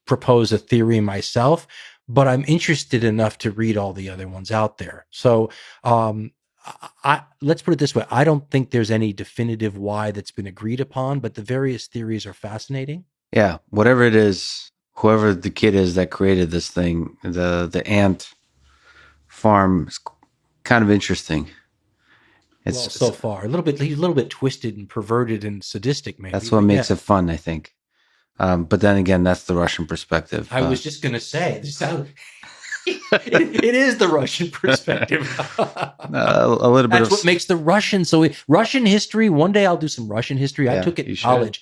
propose a theory myself, but I'm interested enough to read all the other ones out there. So let's put it this way. I don't think there's any definitive why that's been agreed upon, but the various theories are fascinating. Yeah, whatever it is, whoever the kid is that created this thing, the ant farm is kind of interesting. It's so far he's a little bit twisted and perverted and sadistic, maybe. That's what makes it fun, I think. But then again, that's the Russian perspective. I was just going to say, it is the Russian perspective. a little bit. That's what makes the Russian. So Russian history. One day I'll do some Russian history. I took it in college.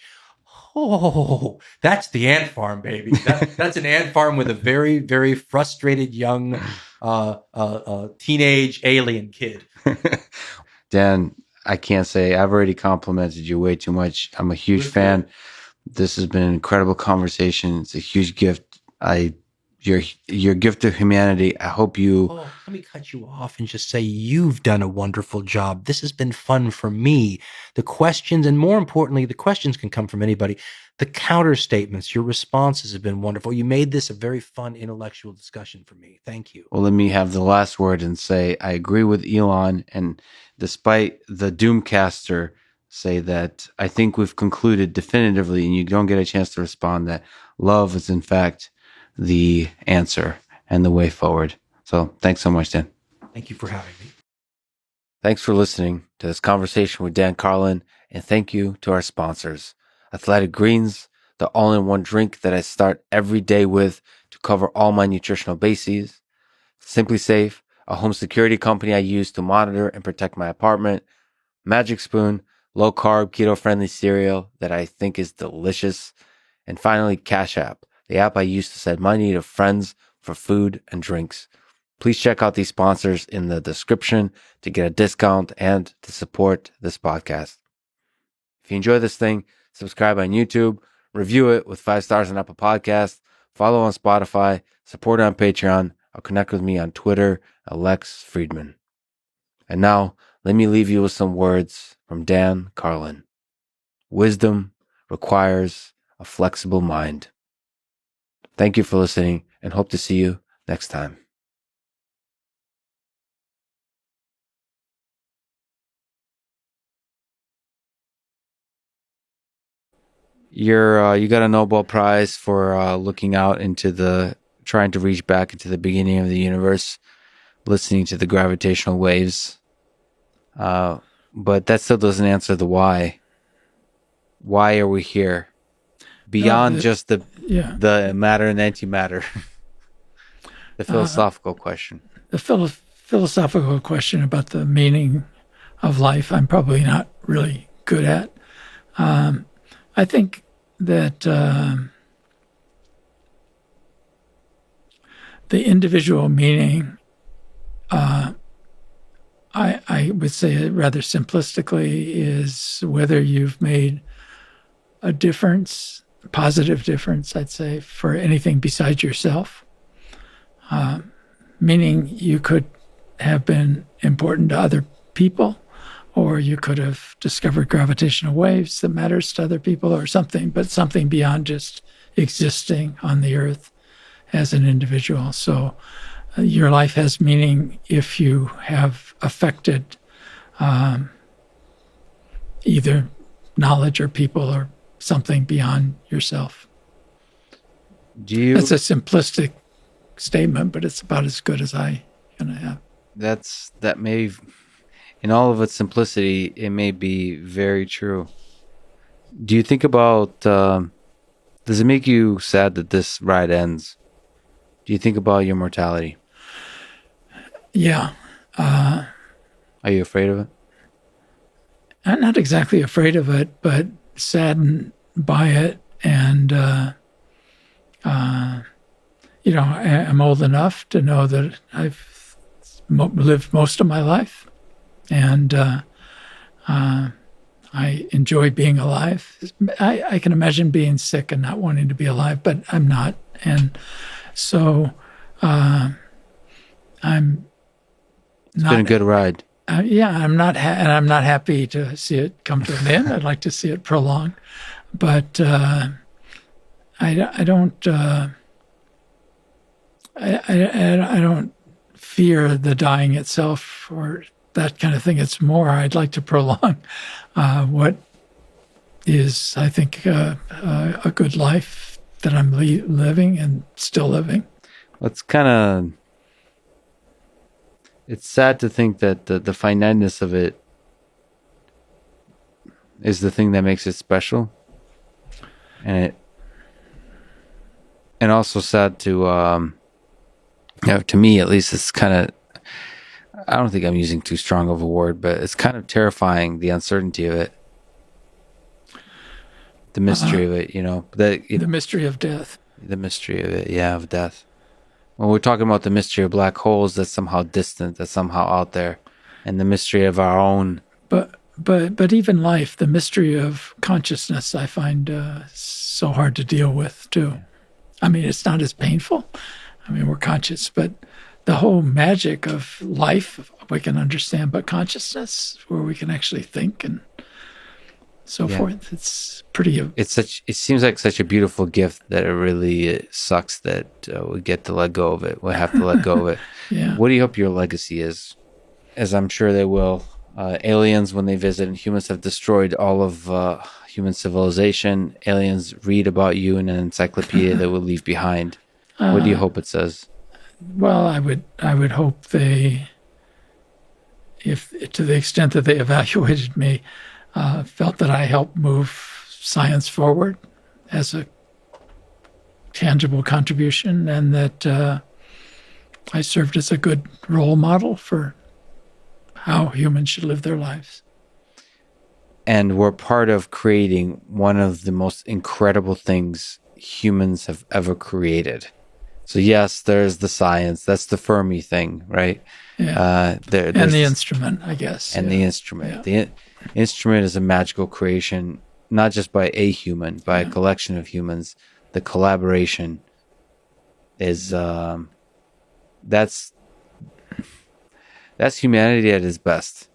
Oh, that's the ant farm, baby. That's an ant farm with a very, very frustrated young teenage alien kid. Dan, I can't say I've already complimented you way too much. I'm a huge fan. This has been an incredible conversation. It's a huge gift. Your gift to humanity. I hope you. Oh, let me cut you off and just say you've done a wonderful job. This has been fun for me. The questions, and more importantly, the questions can come from anybody. The counter statements, your responses have been wonderful. You made this a very fun intellectual discussion for me. Thank you. Well, let me have the last word and say I agree with Elon, and despite the Doomcaster say that I think we've concluded definitively, and you don't get a chance to respond, that love is in fact the answer and the way forward. So thanks so much, Dan. Thank you for having me. Thanks for listening to this conversation with Dan Carlin, and thank you to our sponsors. Athletic Greens, the all-in-one drink that I start every day with to cover all my nutritional bases. Simply Safe, a home security company I use to monitor and protect my apartment. Magic Spoon, low-carb, keto-friendly cereal that I think is delicious. And finally, Cash App, the app I use to send money to friends for food and drinks. Please check out these sponsors in the description to get a discount and to support this podcast. If you enjoy this thing, subscribe on YouTube, review it with 5 stars on Apple Podcasts, follow on Spotify, support on Patreon, or connect with me on Twitter at Lex Fridman. And now, let me leave you with some words from Dan Carlin. Wisdom requires a flexible mind. Thank you for listening and hope to see you next time. You got a Nobel Prize for looking out into trying to reach back into the beginning of the universe, listening to the gravitational waves. But that still doesn't answer the why. Why are we here? Beyond just the matter and antimatter. The philosophical question. The philosophical question about the meaning of life, I'm probably not really good at. I think that the individual meaning, I would say it rather simplistically, is whether you've made a difference, a positive difference, I'd say, for anything besides yourself. Meaning you could have been important to other people, or you could have discovered gravitational waves that matters to other people or something, but something beyond just existing on the earth as an individual. So your life has meaning if you have affected either knowledge or people or something beyond yourself. That's a simplistic statement, but it's about as good as I can have. That may, in all of its simplicity, it may be very true. Do you think about, does it make you sad that this ride ends? Do you think about your mortality? Yeah. Are you afraid of it? I'm not exactly afraid of it, but saddened by it. And, I'm old enough to know that I've lived most of my life. And I enjoy being alive. I can imagine being sick and not wanting to be alive, but I'm not. And so I'm It's been a good ride. I'm not I'm not happy to see it come to an end. I'd like to see it prolonged, but I don't fear the dying itself or that kind of thing. It's more I'd like to prolong what is, I think, a good life that I'm living and still living. It's sad to think that the finiteness of it is the thing that makes it special, and also sad to to me at least, it's kind of, I don't think I'm using too strong of a word, but it's kind of terrifying, the uncertainty of it, the mystery of it, the mystery of death. The mystery of it, of death. When we're talking about the mystery of black holes, that's somehow distant, that's somehow out there, and the mystery of our own. But even life, the mystery of consciousness, I find so hard to deal with too. I mean, it's not as painful. I mean, we're conscious, but the whole magic of life we can understand, but consciousness, where we can actually think and so forth, it's pretty. It seems like such a beautiful gift that it really sucks that we get to let go of it. We have to let go of it. Yeah. What do you hope your legacy is? As I'm sure they will. Aliens, when they visit, and humans have destroyed all of human civilization. Aliens read about you in an encyclopedia that we'll leave behind. What do you hope it says? Well, I would hope they if to the extent that they evaluated me, felt that I helped move science forward as a tangible contribution, and that I served as a good role model for how humans should live their lives. And we're part of creating one of the most incredible things humans have ever created. So yes, there's the science. That's the Fermi thing, right? Yeah. And the instrument, I guess. And the instrument. Yeah. The instrument is a magical creation, not just by a human, by a collection of humans. The collaboration is that's humanity at its best.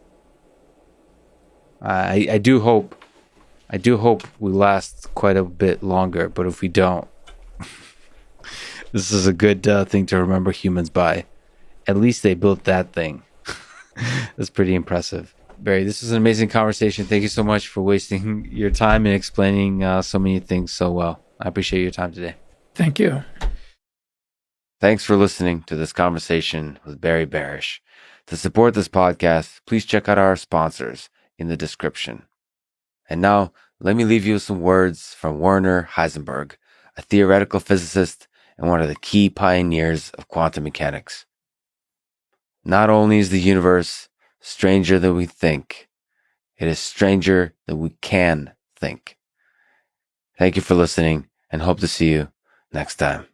I do hope we last quite a bit longer, but if we don't, this is a good thing to remember humans by. At least they built that thing. That's pretty impressive. Barry, this was an amazing conversation. Thank you so much for wasting your time and explaining so many things so well. I appreciate your time today. Thank you. Thanks for listening to this conversation with Barry Barish. To support this podcast, please check out our sponsors in the description. And now, let me leave you with some words from Werner Heisenberg, a theoretical physicist and one of the key pioneers of quantum mechanics. Not only is the universe stranger than we think, it is stranger than we can think. Thank you for listening, and hope to see you next time.